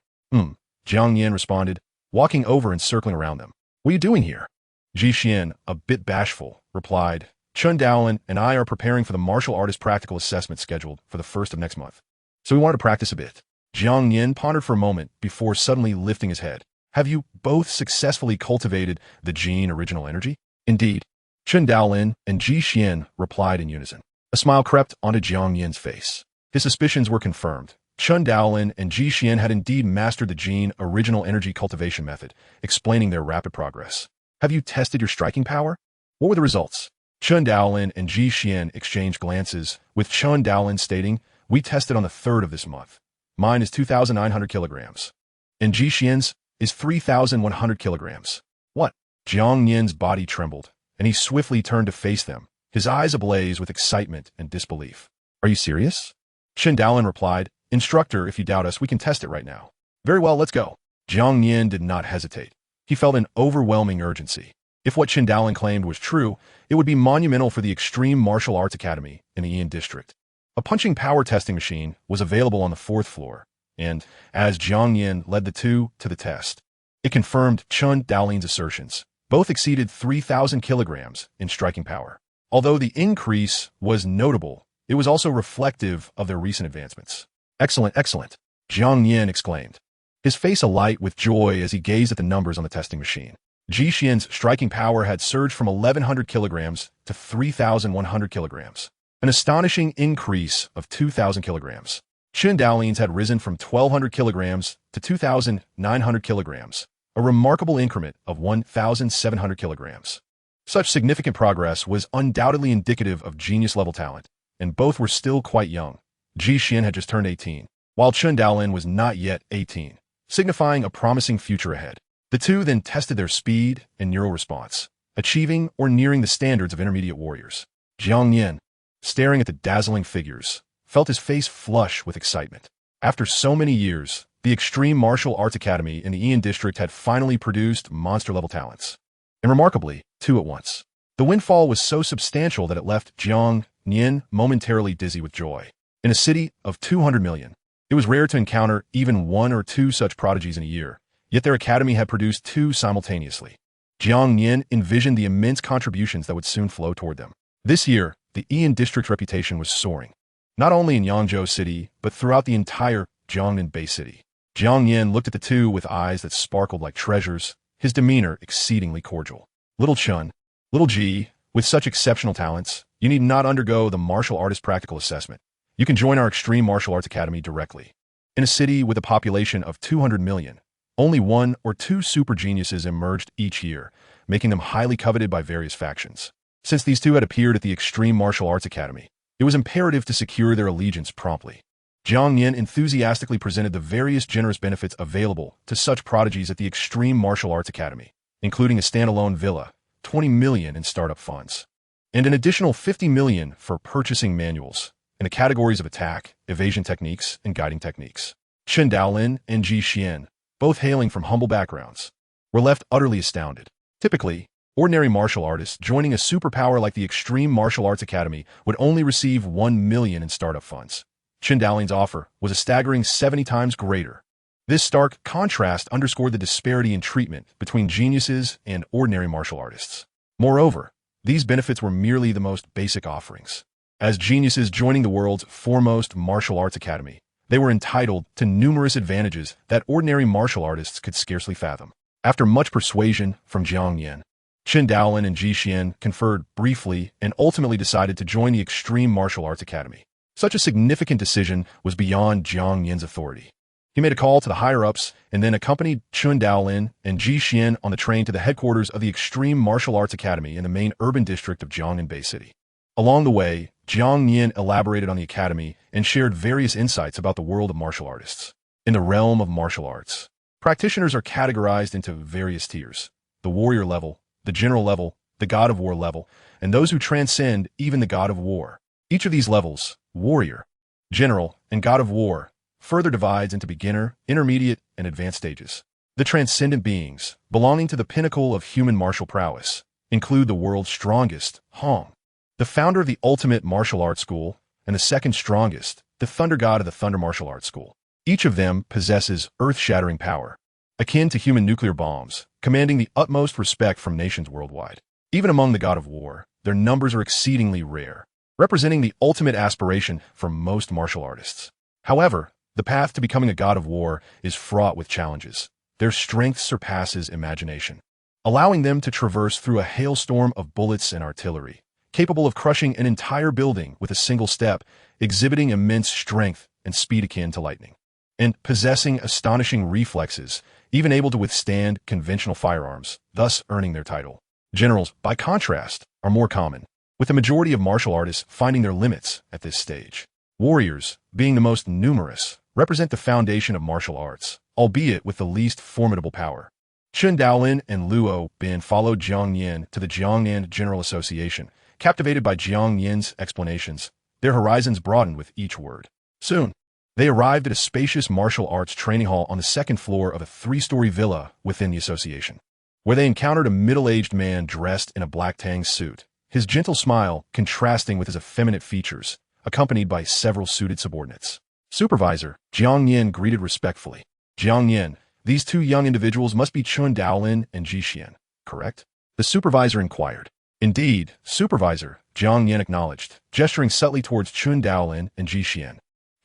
Jiang Yin responded, walking over and circling around them. What are you doing here? Ji Xian, a bit bashful, replied, Chen Daolin and I are preparing for the martial artist practical assessment scheduled for the 1st of next month. So we wanted to practice a bit. Jiang Yin pondered for a moment before suddenly lifting his head. Have you both successfully cultivated the gene original energy? Indeed. Chen Daolin and Ji Xian replied in unison. A smile crept onto Jiang Yin's face. His suspicions were confirmed. Chen Daolin and Ji Xian had indeed mastered the gene original energy cultivation method, explaining their rapid progress. Have you tested your striking power? What were the results? Chen Daolin and Ji Xian exchanged glances, with Chen Daolin stating, We tested on the 3rd of this month. Mine is 2,900 kilograms. And Ji Xian's is 3,100 kilograms. What? Jiang Yin's body trembled, and he swiftly turned to face them, his eyes ablaze with excitement and disbelief. Are you serious? Chen Daolin replied, Instructor, if you doubt us, we can test it right now. Very well, let's go. Jiang Yin did not hesitate. He felt an overwhelming urgency. If what Chen Daolin claimed was true, it would be monumental for the Extreme Martial Arts Academy in the Yin District. A punching power testing machine was available on the 4th floor, and, as Jiang Yin led the two to the test, it confirmed Chen Daolin's assertions. Both exceeded 3,000 kilograms in striking power. Although the increase was notable, it was also reflective of their recent advancements. Excellent, excellent, Jiang Yin exclaimed, his face alight with joy as he gazed at the numbers on the testing machine. Ji Xian's striking power had surged from 1,100 kilograms to 3,100 kilograms, an astonishing increase of 2,000 kilograms. Chen Daolin's had risen from 1,200 kilograms to 2,900 kilograms, a remarkable increment of 1,700 kilograms. Such significant progress was undoubtedly indicative of genius-level talent, and both were still quite young. Ji Xian had just turned 18, while Chen Daolin was not yet 18, signifying a promising future ahead. The two then tested their speed and neural response, achieving or nearing the standards of intermediate warriors. Jiang Yin, staring at the dazzling figures, felt his face flush with excitement. After so many years, the Extreme Martial Arts Academy in the Ian District had finally produced monster-level talents. And remarkably, two at once. The windfall was so substantial that it left Jiang Nian momentarily dizzy with joy. In a city of 200 million, it was rare to encounter even one or two such prodigies in a year, yet their academy had produced two simultaneously. Jiang Nian envisioned the immense contributions that would soon flow toward them. This year, the Ian District's reputation was soaring, not only in Yangzhou City, but throughout the entire Jiangnan Bay City. Jiang Nian looked at the two with eyes that sparkled like treasures, his demeanor exceedingly cordial. Little Chun, little Ji, with such exceptional talents, you need not undergo the martial artist practical assessment. You can join our Extreme Martial Arts Academy directly. In a city with a population of 200 million, only one or two super geniuses emerged each year, making them highly coveted by various factions. Since these two had appeared at the Extreme Martial Arts Academy, it was imperative to secure their allegiance promptly. Jiang Nian enthusiastically presented the various generous benefits available to such prodigies at the Extreme Martial Arts Academy, including a standalone villa, 20 million in startup funds, and an additional 50 million for purchasing manuals in the categories of attack, evasion techniques, and guiding techniques. Chen Daolin and Ji Xian, both hailing from humble backgrounds, were left utterly astounded. Typically, ordinary martial artists joining a superpower like the Extreme Martial Arts Academy would only receive 1 million in startup funds. Chen Daolin's offer was a staggering 70 times greater. This stark contrast underscored the disparity in treatment between geniuses and ordinary martial artists. Moreover, these benefits were merely the most basic offerings. As geniuses joining the world's foremost martial arts academy, they were entitled to numerous advantages that ordinary martial artists could scarcely fathom. After much persuasion from Jiang Nian, Chen Daolin and Ji Xian conferred briefly and ultimately decided to join the Extreme Martial Arts Academy. Such a significant decision was beyond Jiang Nian's authority. He made a call to the higher-ups and then accompanied Chen Daolin and Ji Xian on the train to the headquarters of the Extreme Martial Arts Academy in the main urban district of Jiangnan Bay City. Along the way, Jiang Nian elaborated on the academy and shared various insights about the world of martial artists. In the realm of martial arts, practitioners are categorized into various tiers: the warrior level, the general level, the god of war level, and those who transcend even the god of war. Each of these levels, warrior, general, and god of war, further divides into beginner, intermediate, and advanced stages. The transcendent beings, belonging to the pinnacle of human martial prowess, include the world's strongest, Hong, the founder of the ultimate martial arts school, and the second strongest, the thunder god of the Thunder Martial Arts School. Each of them possesses earth-shattering power, akin to human nuclear bombs, commanding the utmost respect from nations worldwide. Even among the god of war, their numbers are exceedingly rare, representing the ultimate aspiration for most martial artists. However, the path to becoming a god of war is fraught with challenges. Their strength surpasses imagination, allowing them to traverse through a hailstorm of bullets and artillery, capable of crushing an entire building with a single step, exhibiting immense strength and speed akin to lightning, and possessing astonishing reflexes, even able to withstand conventional firearms, thus earning their title. Generals, by contrast, are more common, with the majority of martial artists finding their limits at this stage. Warriors, being the most numerous, represent the foundation of martial arts, albeit with the least formidable power. Chen Daolin and Luo Bin followed Jiang Nian to the Jiangnan General Association. Captivated by Jiang Nian's explanations, their horizons broadened with each word. Soon, they arrived at a spacious martial arts training hall on the second floor of a 3-story villa within the association, where they encountered a middle-aged man dressed in a black tang suit, his gentle smile contrasting with his effeminate features, accompanied by several suited subordinates. Supervisor, Jiang Nian greeted respectfully. Jiang Nian, these two young individuals must be Chen Daolin and Ji Xian, correct? The supervisor inquired. Indeed, Supervisor, Jiang Nian acknowledged, gesturing subtly towards Chen Daolin and Ji Xian,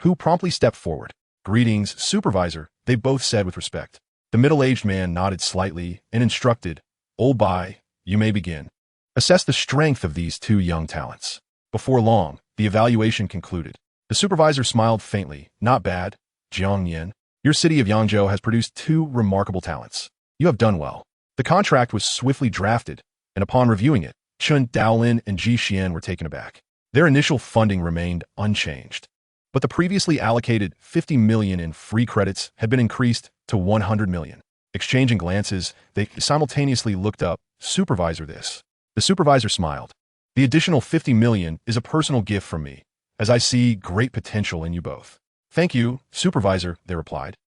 who promptly stepped forward. Greetings, Supervisor, they both said with respect. The middle-aged man nodded slightly and instructed, Old Bai, you may begin. Assess the strength of these two young talents. Before long, the evaluation concluded. The supervisor smiled faintly. Not bad, Jiang Nian. Your city of Yangzhou has produced two remarkable talents. You have done well. The contract was swiftly drafted, and upon reviewing it, Chen Daolin and Ji Xian were taken aback. Their initial funding remained unchanged, but the previously allocated 50 million in free credits had been increased to 100 million. Exchanging glances, they simultaneously looked up. Supervisor, this. The supervisor smiled. The additional 50 million is a personal gift from me, as I see great potential in you both. Thank you, Supervisor, they replied.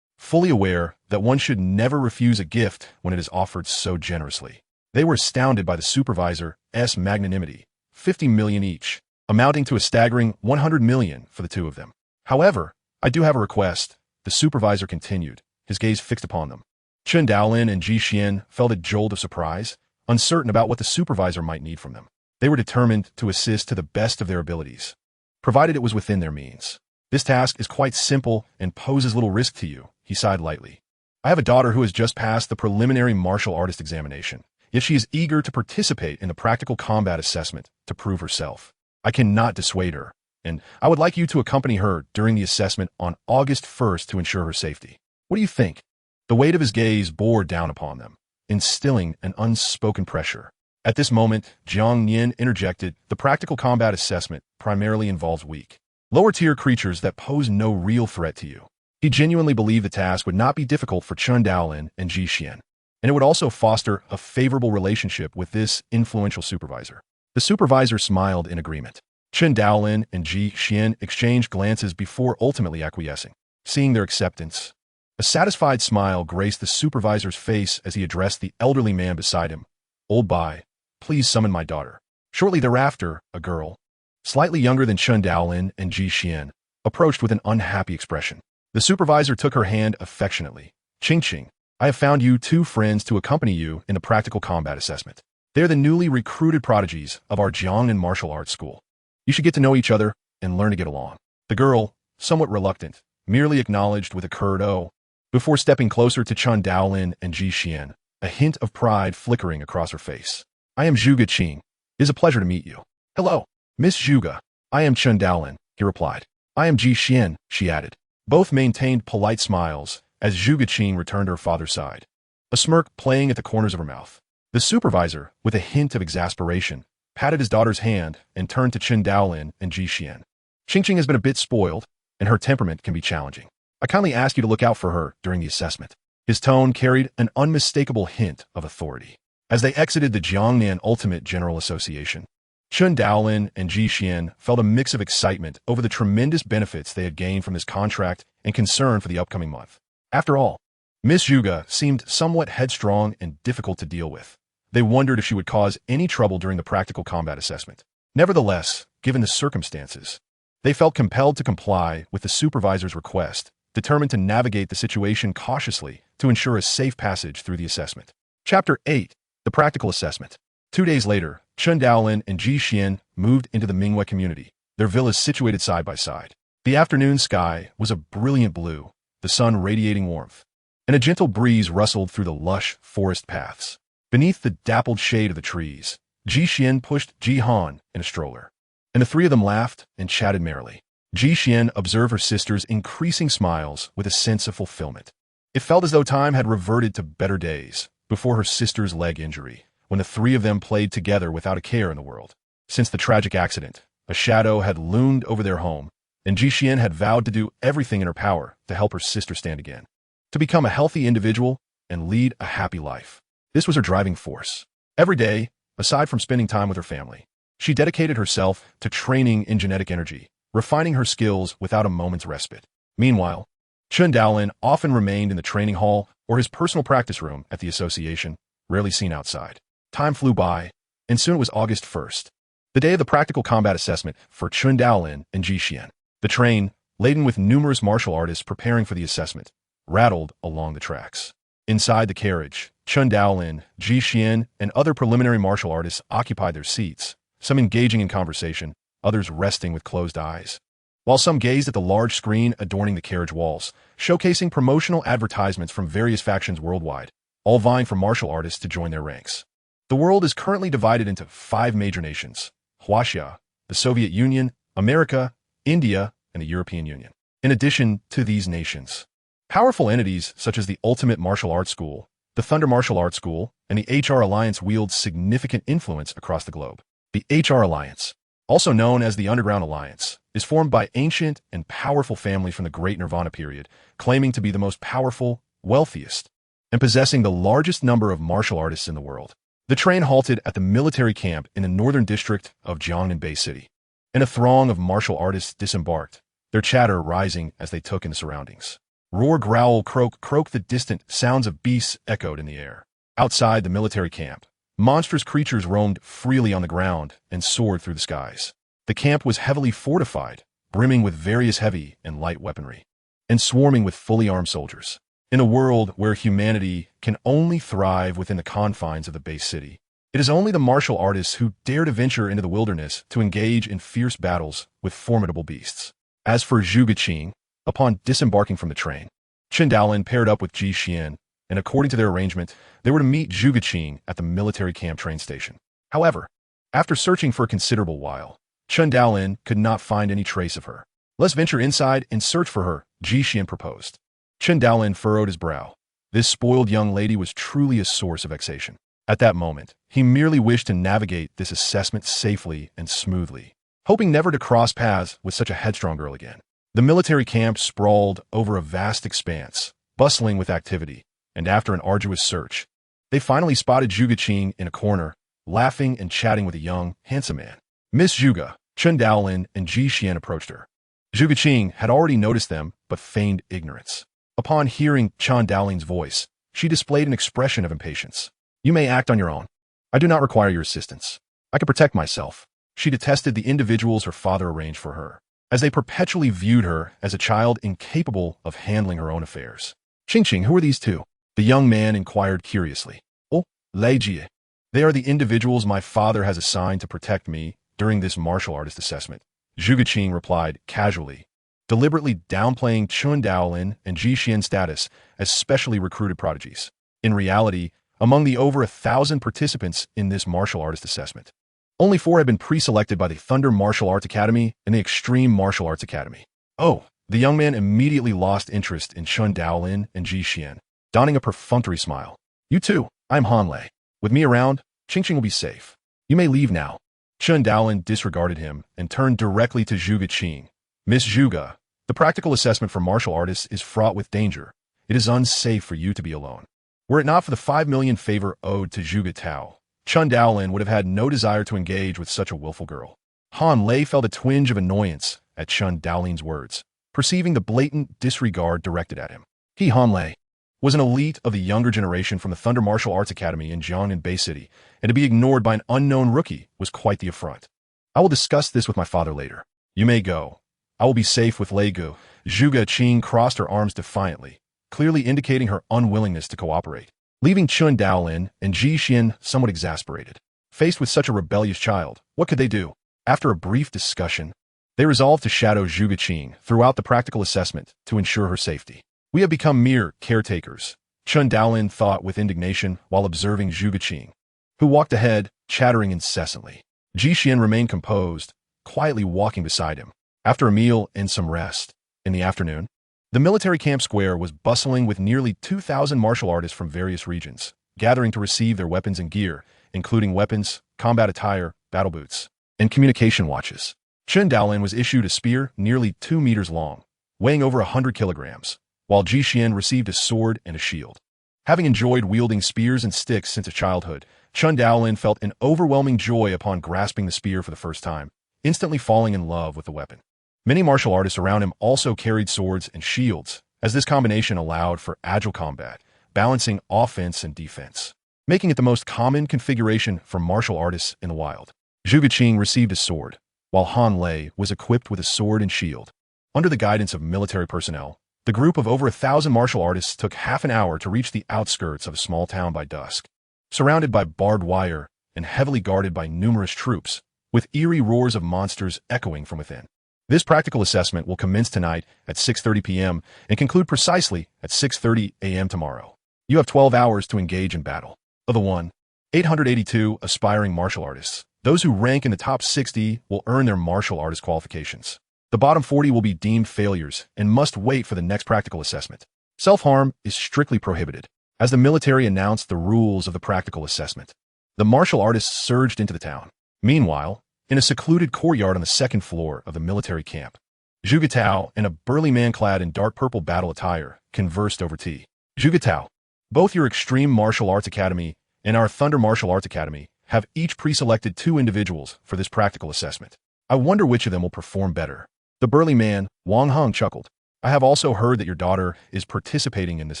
fully aware that one should never refuse a gift when it is offered so generously. They were astounded by the supervisor's magnanimity, 50 million each, amounting to a staggering 100 million for the two of them. However, I do have a request, the supervisor continued, his gaze fixed upon them. Chen Daolin and Ji Xian felt a jolt of surprise, uncertain about what the supervisor might need from them. They were determined to assist to the best of their abilities, provided it was within their means. This task is quite simple and poses little risk to you, he sighed lightly. I have a daughter who has just passed the preliminary martial artist examination, yet she is eager to participate in the practical combat assessment to prove herself. I cannot dissuade her, and I would like you to accompany her during the assessment on August 1st to ensure her safety. What do you think? The weight of his gaze bore down upon them, instilling an unspoken pressure. At this moment, Jiang Yin interjected, the practical combat assessment primarily involves weak, lower-tier creatures that pose no real threat to you. He genuinely believed the task would not be difficult for Chen Daolin and Ji Xian, and it would also foster a favorable relationship with this influential supervisor. The supervisor smiled in agreement. Chen Daolin and Ji Xian exchanged glances before ultimately acquiescing. Seeing their acceptance, a satisfied smile graced the supervisor's face as he addressed the elderly man beside him. Old Bai, please summon my daughter. Shortly thereafter, a girl, slightly younger than Chen Daolin and Ji Xian, approached with an unhappy expression. The supervisor took her hand affectionately. Qing, I have found you two friends to accompany you in the practical combat assessment. They're the newly recruited prodigies of our Jiangnan martial arts school. You should get to know each other and learn to get along. The girl, somewhat reluctant, merely acknowledged with a curt "oh" before stepping closer to Chen Daolin and Ji Xian, a hint of pride flickering across her face. I am Zhuge Qing. It is a pleasure to meet you. Hello, Miss Zhuge. I am Chen Daolin, he replied. I am Ji Xian, she added. Both maintained polite smiles as Zhuge Qing returned to her father's side, a smirk playing at the corners of her mouth. The supervisor, with a hint of exasperation, patted his daughter's hand and turned to Chen Daolin and Ji Xian. Qing has been a bit spoiled, and her temperament can be challenging. I kindly ask you to look out for her during the assessment. His tone carried an unmistakable hint of authority. As they exited the Jiangnan Ultimate General Association, Chen Daolin and Ji Xian felt a mix of excitement over the tremendous benefits they had gained from this contract and concern for the upcoming month. After all, Miss Zhuge seemed somewhat headstrong and difficult to deal with. They wondered if she would cause any trouble during the practical combat assessment. Nevertheless, given the circumstances, they felt compelled to comply with the supervisor's request, determined to navigate the situation cautiously to ensure a safe passage through the assessment. Chapter 8. The Practical Assessment. 2 days later, Chen Daolin and Ji Xian moved into the Mingwei community, their villas situated side by side. The afternoon sky was a brilliant blue, the sun radiating warmth, and a gentle breeze rustled through the lush forest paths. Beneath the dappled shade of the trees, Ji Xian pushed Ji Han in a stroller, and the three of them laughed and chatted merrily. Ji Xian observed her sister's increasing smiles with a sense of fulfillment. It felt as though time had reverted to better days before her sister's leg injury, when the three of them played together without a care in the world. Since the tragic accident, a shadow had loomed over their home, and Ji Xian had vowed to do everything in her power to help her sister stand again, to become a healthy individual and lead a happy life. This was her driving force. Every day, aside from spending time with her family, she dedicated herself to training in genetic energy, refining her skills without a moment's respite. Meanwhile, Chen Daolin often remained in the training hall or his personal practice room at the association, rarely seen outside. Time flew by, and soon it was August 1st, the day of the practical combat assessment for Chen Daolin and Ji Xian. The train, laden with numerous martial artists preparing for the assessment, rattled along the tracks. Inside the carriage, Chen Daolin, Ji Xian, and other preliminary martial artists occupied their seats, some engaging in conversation, others resting with closed eyes, while some gazed at the large screen adorning the carriage walls, showcasing promotional advertisements from various factions worldwide, all vying for martial artists to join their ranks. The world is currently divided into 5 major nations: Huaxia, the Soviet Union, America, India, and the European Union. In addition to these nations, powerful entities such as the Ultimate Martial Arts School, the Thunder Martial Arts School, and the HR Alliance wield significant influence across the globe. The HR Alliance, also known as the Underground Alliance, is formed by ancient and powerful families from the Great Nirvana period, claiming to be the most powerful, wealthiest, and possessing the largest number of martial artists in the world. The train halted at the military camp in the northern district of Jiangnan Bay City, and a throng of martial artists disembarked, their chatter rising as they took in the surroundings. Roar, growl, croak, croak. The distant sounds of beasts echoed in the air. Outside the military camp, monstrous creatures roamed freely on the ground and soared through the skies. The camp was heavily fortified, brimming with various heavy and light weaponry, and swarming with fully armed soldiers. In a world where humanity can only thrive within the confines of the base city, it is only the martial artists who dare to venture into the wilderness to engage in fierce battles with formidable beasts. As for Zhuge Qing, upon disembarking from the train, Chen Daolin paired up with Ji Xian, and according to their arrangement, they were to meet Zhuge Qing at the military camp train station. However, after searching for a considerable while, Chen Daolin could not find any trace of her. "Let's venture inside and search for her," Ji Xian proposed. Chen Daolin furrowed his brow. This spoiled young lady was truly a source of vexation. At that moment, he merely wished to navigate this assessment safely and smoothly, hoping never to cross paths with such a headstrong girl again. The military camp sprawled over a vast expanse, bustling with activity, and after an arduous search, they finally spotted Zhuge Qing in a corner, laughing and chatting with a young, handsome man. "Miss Zhuge," Chen Daolin and Ji Xian approached her. Zhuge Qing had already noticed them, but feigned ignorance. Upon hearing Chen Daolin's voice, she displayed an expression of impatience. "You may act on your own. I do not require your assistance. I can protect myself." She detested the individuals her father arranged for her, as they perpetually viewed her as a child incapable of handling her own affairs. "Qing, who are these two?" the young man inquired curiously. "Oh, Lei Jie. They are the individuals my father has assigned to protect me during this martial artist assessment," Zhuge Qing replied casually, deliberately downplaying Chen Daolin and Ji Xian's status as specially recruited prodigies. In reality, among the over 1,000 participants in this martial artist assessment, only 4 had been pre-selected by the Thunder Martial Arts Academy and the Extreme Martial Arts Academy. "Oh," the young man immediately lost interest in Chen Daolin and Ji Xian, donning a perfunctory smile. "You too, I'm Han Lei. With me around, Qing will be safe. You may leave now." Chen Daolin disregarded him and turned directly to Zhuge Qing. "Miss Zhuge, the practical assessment for martial artists is fraught with danger. It is unsafe for you to be alone." Were it not for the 5 million favor owed to Zhuge Tao, Chen Daolin would have had no desire to engage with such a willful girl. Han Lei felt a twinge of annoyance at Chen Daolin's words, perceiving the blatant disregard directed at him. He, Han Lei, was an elite of the younger generation from the Thunder Martial Arts Academy in Jiangnan Bay City, and to be ignored by an unknown rookie was quite the affront. "I will discuss this with my father later. You may go. I will be safe with Lei Gu." Zhuge Qing crossed her arms defiantly, clearly indicating her unwillingness to cooperate, leaving Chen Daolin and Ji Xian somewhat exasperated. Faced with such a rebellious child, what could they do? After a brief discussion, they resolved to shadow Zhuge Qing throughout the practical assessment to ensure her safety. "We have become mere caretakers," Chen Daolin thought with indignation while observing Zhuge Qing, who walked ahead, chattering incessantly. Ji Xian remained composed, quietly walking beside him. After a meal and some rest, in the afternoon, the military camp square was bustling with nearly 2,000 martial artists from various regions, gathering to receive their weapons and gear, including weapons, combat attire, battle boots, and communication watches. Chen Daolin was issued a spear nearly 2 meters long, weighing over 100 kilograms, while Ji Xian received a sword and a shield. Having enjoyed wielding spears and sticks since his childhood, Chen Daolin felt an overwhelming joy upon grasping the spear for the first time, instantly falling in love with the weapon. Many martial artists around him also carried swords and shields, as this combination allowed for agile combat, balancing offense and defense, making it the most common configuration for martial artists in the wild. Zhuge Qing received a sword, while Han Lei was equipped with a sword and shield. Under the guidance of military personnel, the group of over 1,000 martial artists took half an hour to reach the outskirts of a small town by dusk, surrounded by barbed wire and heavily guarded by numerous troops, with eerie roars of monsters echoing from within. This practical assessment will commence tonight at 6:30 p.m. and conclude precisely at 6:30 a.m. tomorrow. You have 12 hours to engage in battle. Of the 1,882 aspiring martial artists, those who rank in the top 60 will earn their martial artist qualifications. The bottom 40 will be deemed failures and must wait for the next practical assessment. Self-harm is strictly prohibited, as the military announced the rules of the practical assessment. The martial artists surged into the town. Meanwhile, in a secluded courtyard on the second floor of the military camp, Zhuge Tao and a burly man clad in dark purple battle attire conversed over tea. "Zhuge Tao, both your Extreme Martial Arts Academy and our Thunder Martial Arts Academy have each pre-selected 2 individuals for this practical assessment. I wonder which of them will perform better." The burly man, Wang Hong, chuckled. I have also heard that your daughter is participating in this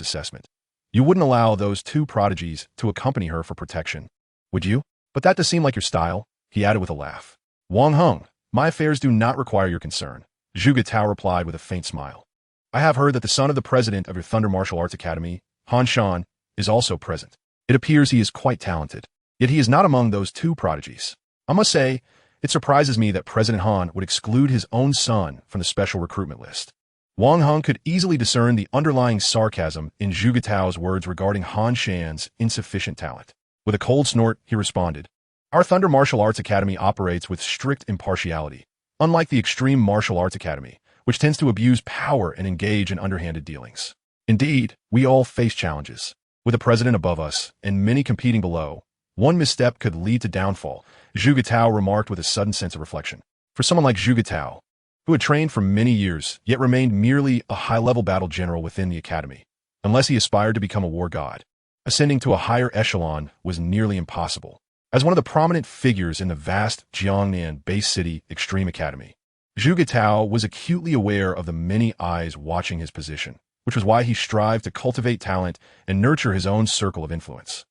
assessment. You wouldn't allow those two prodigies to accompany her for protection, would you? But that does seem like your style, he added with a laugh. Wang Heng, my affairs do not require your concern, Zhuge Tao replied with a faint smile. I have heard that the son of the president of your Thunder Martial Arts Academy, Han Shan, is also present. It appears he is quite talented, yet he is not among those two prodigies. I must say, it surprises me that President Han would exclude his own son from the special recruitment list. Wang Heng could easily discern the underlying sarcasm in Zhuge Tao's words regarding Han Shan's insufficient talent. With a cold snort, he responded, Our Thunder Martial Arts Academy operates with strict impartiality, unlike the Extreme Martial Arts Academy, which tends to abuse power and engage in underhanded dealings. Indeed, we all face challenges. With a president above us and many competing below, one misstep could lead to downfall, Zhuge Tao remarked with a sudden sense of reflection. For someone like Zhuge Tao, who had trained for many years, yet remained merely a high-level battle general within the academy, unless he aspired to become a war god, ascending to a higher echelon was nearly impossible. As one of the prominent figures in the vast Jiangnan base city Extreme Academy, Zhuge Tao was acutely aware of the many eyes watching his position, which was why he strived to cultivate talent and nurture his own circle of influence.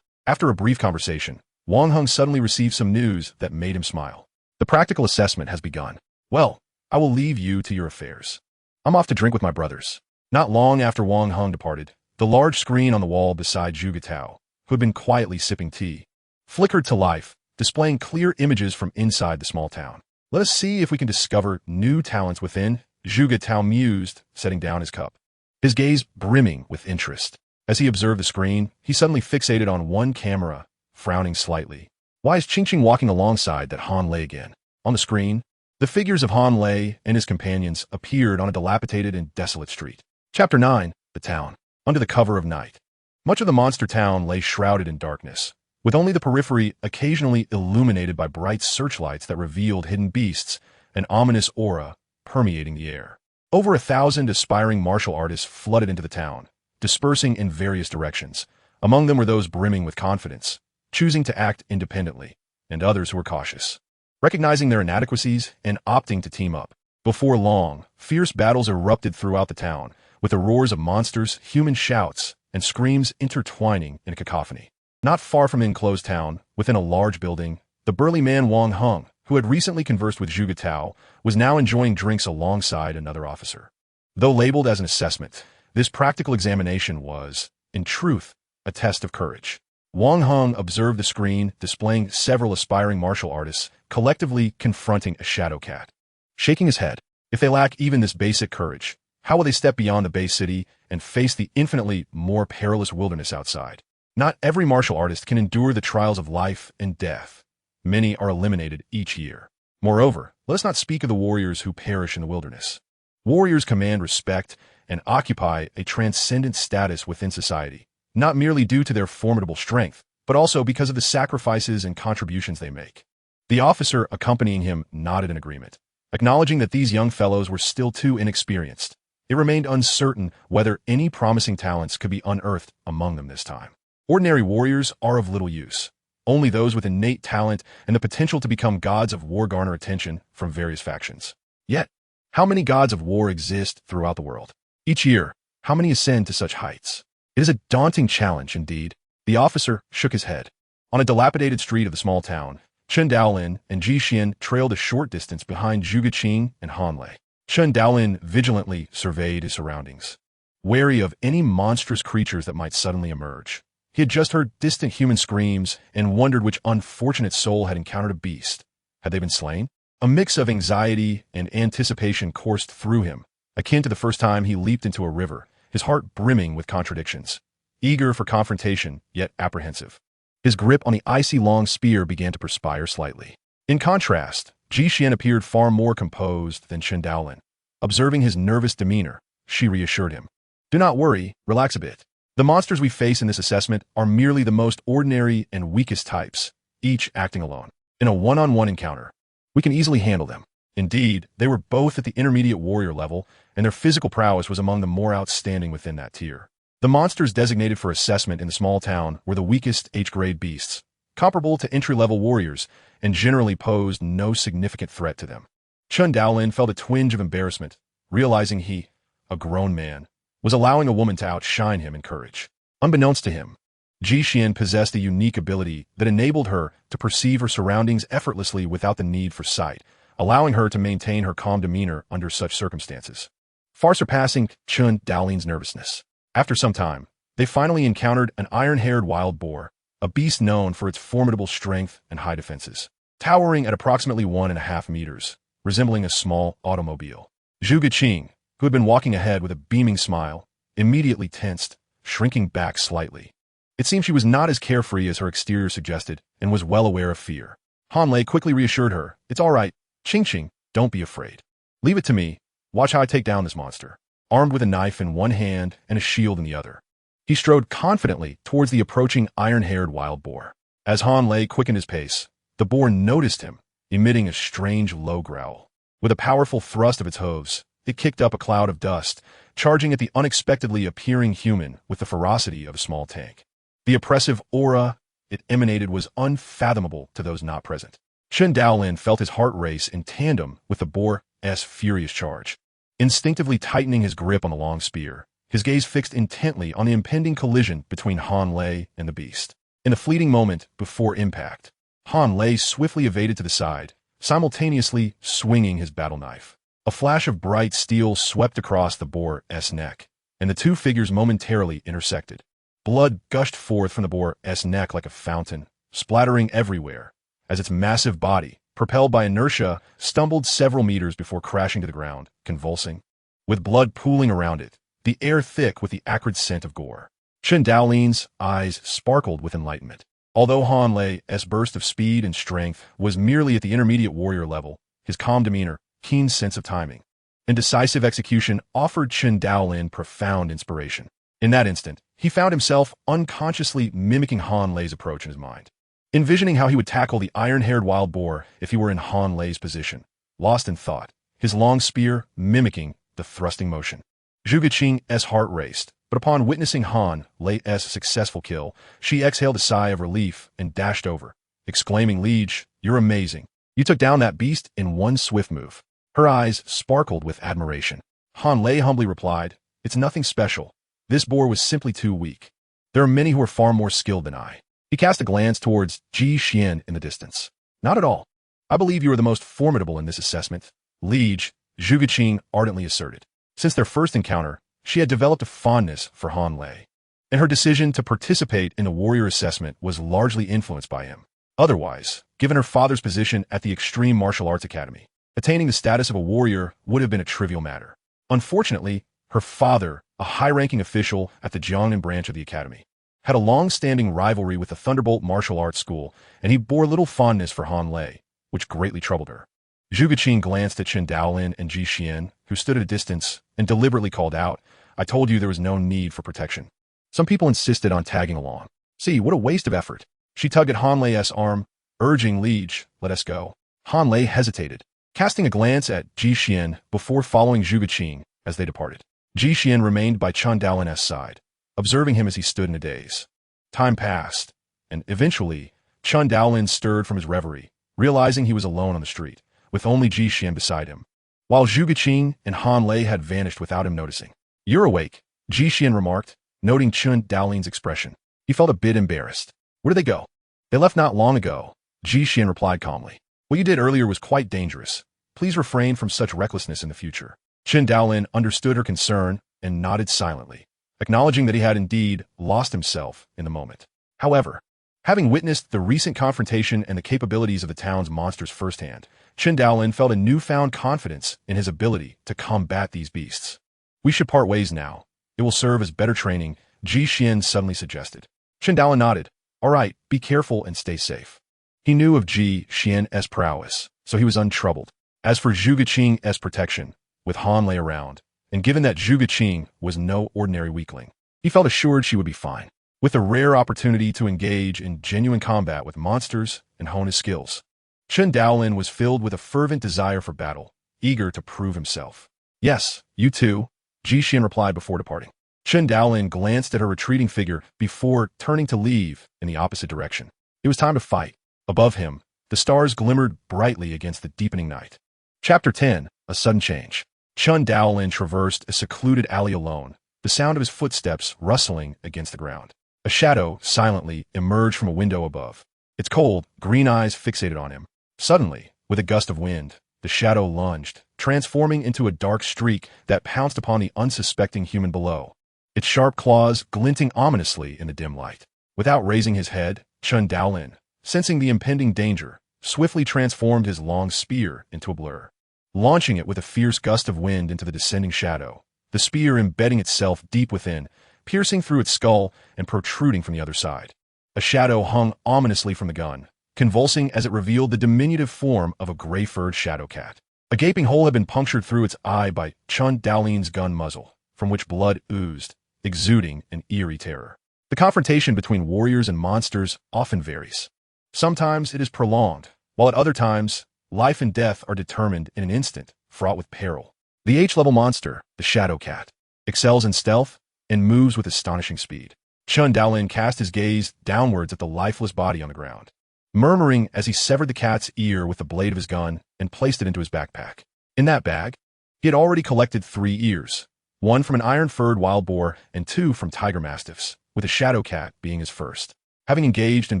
After a brief conversation, Wang Heng suddenly received some news that made him smile. The practical assessment has begun. Well, I will leave you to your affairs. I'm off to drink with my brothers. Not long after Wang Heng departed, the large screen on the wall beside Zhuge Tao, who had been quietly sipping tea, flickered to life, displaying clear images from inside the small town. Let us see if we can discover new talents within, Zhuge Tao mused, setting down his cup, his gaze brimming with interest. As he observed the screen, he suddenly fixated on one camera, frowning slightly. Why is Qingqing walking alongside that Han Lei again? On the screen, the figures of Han Lei and his companions appeared on a dilapidated and desolate street. Chapter 9, The Town. Under the cover of night. Much of the monster town lay shrouded in darkness, with only the periphery occasionally illuminated by bright searchlights that revealed hidden beasts, an ominous aura permeating the air. Over 1,000 aspiring martial artists flooded into the town, dispersing in various directions. Among them were those brimming with confidence, choosing to act independently, and others who were cautious, recognizing their inadequacies and opting to team up. Before long, fierce battles erupted throughout the town, with the roars of monsters, human shouts, and screams intertwining in a cacophony. Not far from enclosed town, within a large building, the burly man Wang Heng, who had recently conversed with Zhuge Tao, was now enjoying drinks alongside another officer. Though labeled as an assessment, this practical examination was, in truth, a test of courage. Wang Heng observed the screen displaying several aspiring martial artists collectively confronting a shadow cat. Shaking his head, if they lack even this basic courage, how will they step beyond the base city and face the infinitely more perilous wilderness outside? Not every martial artist can endure the trials of life and death. Many are eliminated each year. Moreover, let us not speak of the warriors who perish in the wilderness. Warriors command respect and occupy a transcendent status within society, not merely due to their formidable strength, but also because of the sacrifices and contributions they make. The officer accompanying him nodded in agreement, acknowledging that these young fellows were still too inexperienced. It remained uncertain whether any promising talents could be unearthed among them this time. Ordinary warriors are of little use. Only those with innate talent and the potential to become gods of war garner attention from various factions. Yet, how many gods of war exist throughout the world? Each year, how many ascend to such heights? It is a daunting challenge indeed. The officer shook his head. On a dilapidated street of the small town, Chen Daolin and Ji Xian trailed a short distance behind Zhuge Qing and Han Lei. Chen Daolin vigilantly surveyed his surroundings, wary of any monstrous creatures that might suddenly emerge. He had just heard distant human screams and wondered which unfortunate soul had encountered a beast. Had they been slain? A mix of anxiety and anticipation coursed through him, akin to the first time he leaped into a river, his heart brimming with contradictions, eager for confrontation, yet apprehensive. His grip on the icy long spear began to perspire slightly. In contrast, Ji Xian appeared far more composed than Chen Daolin. Observing his nervous demeanor, she reassured him. Do not worry, relax a bit. The monsters we face in this assessment are merely the most ordinary and weakest types, each acting alone. In a one-on-one encounter, we can easily handle them. Indeed, they were both at the intermediate warrior level, and their physical prowess was among the more outstanding within that tier. The monsters designated for assessment in the small town were the weakest H-grade beasts, comparable to entry-level warriors, and generally posed no significant threat to them. Chen Daolin felt a twinge of embarrassment, realizing he a grown man, was allowing a woman to outshine him in courage. Unbeknownst to him, Ji Xian possessed a unique ability that enabled her to perceive her surroundings effortlessly without the need for sight, allowing her to maintain her calm demeanor under such circumstances, far surpassing Chen Daolin's nervousness. After some time, they finally encountered an iron-haired wild boar, a beast known for its formidable strength and high defenses. Towering at approximately 1.5 meters, resembling a small automobile. Zhu Guqing, who had been walking ahead with a beaming smile, immediately tensed, shrinking back slightly. It seemed she was not as carefree as her exterior suggested and was well aware of fear. Han Lei quickly reassured her, "It's all right, Qing, don't be afraid. Leave it to me, watch how I take down this monster." Armed with a knife in one hand and a shield in the other, he strode confidently towards the approaching iron-haired wild boar. As Han Lei quickened his pace, the boar noticed him, emitting a strange low growl. With a powerful thrust of its hooves, it kicked up a cloud of dust, charging at the unexpectedly appearing human with the ferocity of a small tank. The oppressive aura it emanated was unfathomable to those not present. Chen Daolin felt his heart race in tandem with the boar's furious charge. Instinctively tightening his grip on the long spear, his gaze fixed intently on the impending collision between Han Lei and the beast. In the fleeting moment before impact, Han Lei swiftly evaded to the side, simultaneously swinging his battle knife. A flash of bright steel swept across the boar's neck, and the two figures momentarily intersected. Blood gushed forth from the boar's neck like a fountain, splattering everywhere, as its massive body, propelled by inertia, stumbled several meters before crashing to the ground, convulsing. With blood pooling around it, the air thick with the acrid scent of gore. Chen Daolin's eyes sparkled with enlightenment. Although Han Lei's burst of speed and strength was merely at the intermediate warrior level, his calm demeanor, keen sense of timing, and decisive execution offered Chen Daolin profound inspiration. In that instant, he found himself unconsciously mimicking Han Lei's approach in his mind, envisioning how he would tackle the iron-haired wild boar if he were in Han Lei's position, lost in thought, his long spear mimicking the thrusting motion. Zhu Guqing's heart raced, but upon witnessing Han Lei's successful kill, she exhaled a sigh of relief and dashed over, exclaiming, "Liege, you're amazing. You took down that beast in one swift move." Her eyes sparkled with admiration. Han Lei humbly replied, "It's nothing special. This boar was simply too weak. There are many who are far more skilled than I." He cast a glance towards Ji Xian in the distance. "Not at all. I believe you are the most formidable in this assessment, Liege," Zhu Guqing ardently asserted. Since their first encounter, she had developed a fondness for Han Lei, and her decision to participate in the warrior assessment was largely influenced by him. Otherwise, given her father's position at the Extreme Martial Arts Academy, attaining the status of a warrior would have been a trivial matter. Unfortunately, her father, a high-ranking official at the Jiangnan branch of the academy, had a long-standing rivalry with the Thunderbolt Martial Arts School, and he bore little fondness for Han Lei, which greatly troubled her. Zhu Guqing glanced at Chen Daolin and Ji Xian, who stood at a distance, and deliberately called out, "I told you there was no need for protection." Some people insisted on tagging along. "See, what a waste of effort." She tugged at Han Lei's arm, urging, "Liege, let us go." Han Lei hesitated, casting a glance at Ji Xian before following Zhu Guqing as they departed. Ji Xian remained by Chen Daolin's side, observing him as he stood in a daze. Time passed, and eventually, Chen Daolin stirred from his reverie, realizing he was alone on the street, with only Ji Xian beside him, while Zhu Guqing and Han Lei had vanished without him noticing. "You're awake," Ji Xian remarked, noting Chen Daolin's expression. He felt a bit embarrassed. "Where did they go?" "They left not long ago," Ji Xian replied calmly. "What you did earlier was quite dangerous. Please refrain from such recklessness in the future." Chen Daolin understood her concern and nodded silently, acknowledging that he had indeed lost himself in the moment. However, having witnessed the recent confrontation and the capabilities of the town's monsters firsthand, Chen Daolin felt a newfound confidence in his ability to combat these beasts. "We should part ways now. It will serve as better training," Ji Xian suddenly suggested. Chen Daolin nodded. "All right, be careful and stay safe." He knew of Ji Xian's prowess, so he was untroubled. As for Zhu Guqing's protection, with Han Lei around, and given that Zhu Guqing was no ordinary weakling, he felt assured she would be fine. With a rare opportunity to engage in genuine combat with monsters and hone his skills, Chen Daolin was filled with a fervent desire for battle, eager to prove himself. "Yes, you too," Ji Xian replied before departing. Chen Daolin glanced at her retreating figure before turning to leave in the opposite direction. It was time to fight. Above him, the stars glimmered brightly against the deepening night. Chapter 10, A Sudden Change. Chen Daolin traversed a secluded alley alone, the sound of his footsteps rustling against the ground. A shadow silently emerged from a window above, its cold, green eyes fixated on him. Suddenly, with a gust of wind, the shadow lunged, transforming into a dark streak that pounced upon the unsuspecting human below, its sharp claws glinting ominously in the dim light. Without raising his head, Chen Daolin, sensing the impending danger, swiftly transformed his long spear into a blur, launching it with a fierce gust of wind into the descending shadow, the spear embedding itself deep within, piercing through its skull and protruding from the other side. A shadow hung ominously from the gun, convulsing as it revealed the diminutive form of a gray-furred shadow cat. A gaping hole had been punctured through its eye by Chen Daolin's gun muzzle, from which blood oozed, exuding an eerie terror. The confrontation between warriors and monsters often varies. Sometimes it is prolonged, while at other times, life and death are determined in an instant, fraught with peril. The H-level monster, the Shadow Cat, excels in stealth and moves with astonishing speed. Chen Daolin cast his gaze downwards at the lifeless body on the ground, murmuring as he severed the cat's ear with the blade of his gun and placed it into his backpack. In that bag, he had already collected 3 ears, 1 from an iron-furred wild boar and 2 from tiger mastiffs, with the Shadow Cat being his first. Having engaged in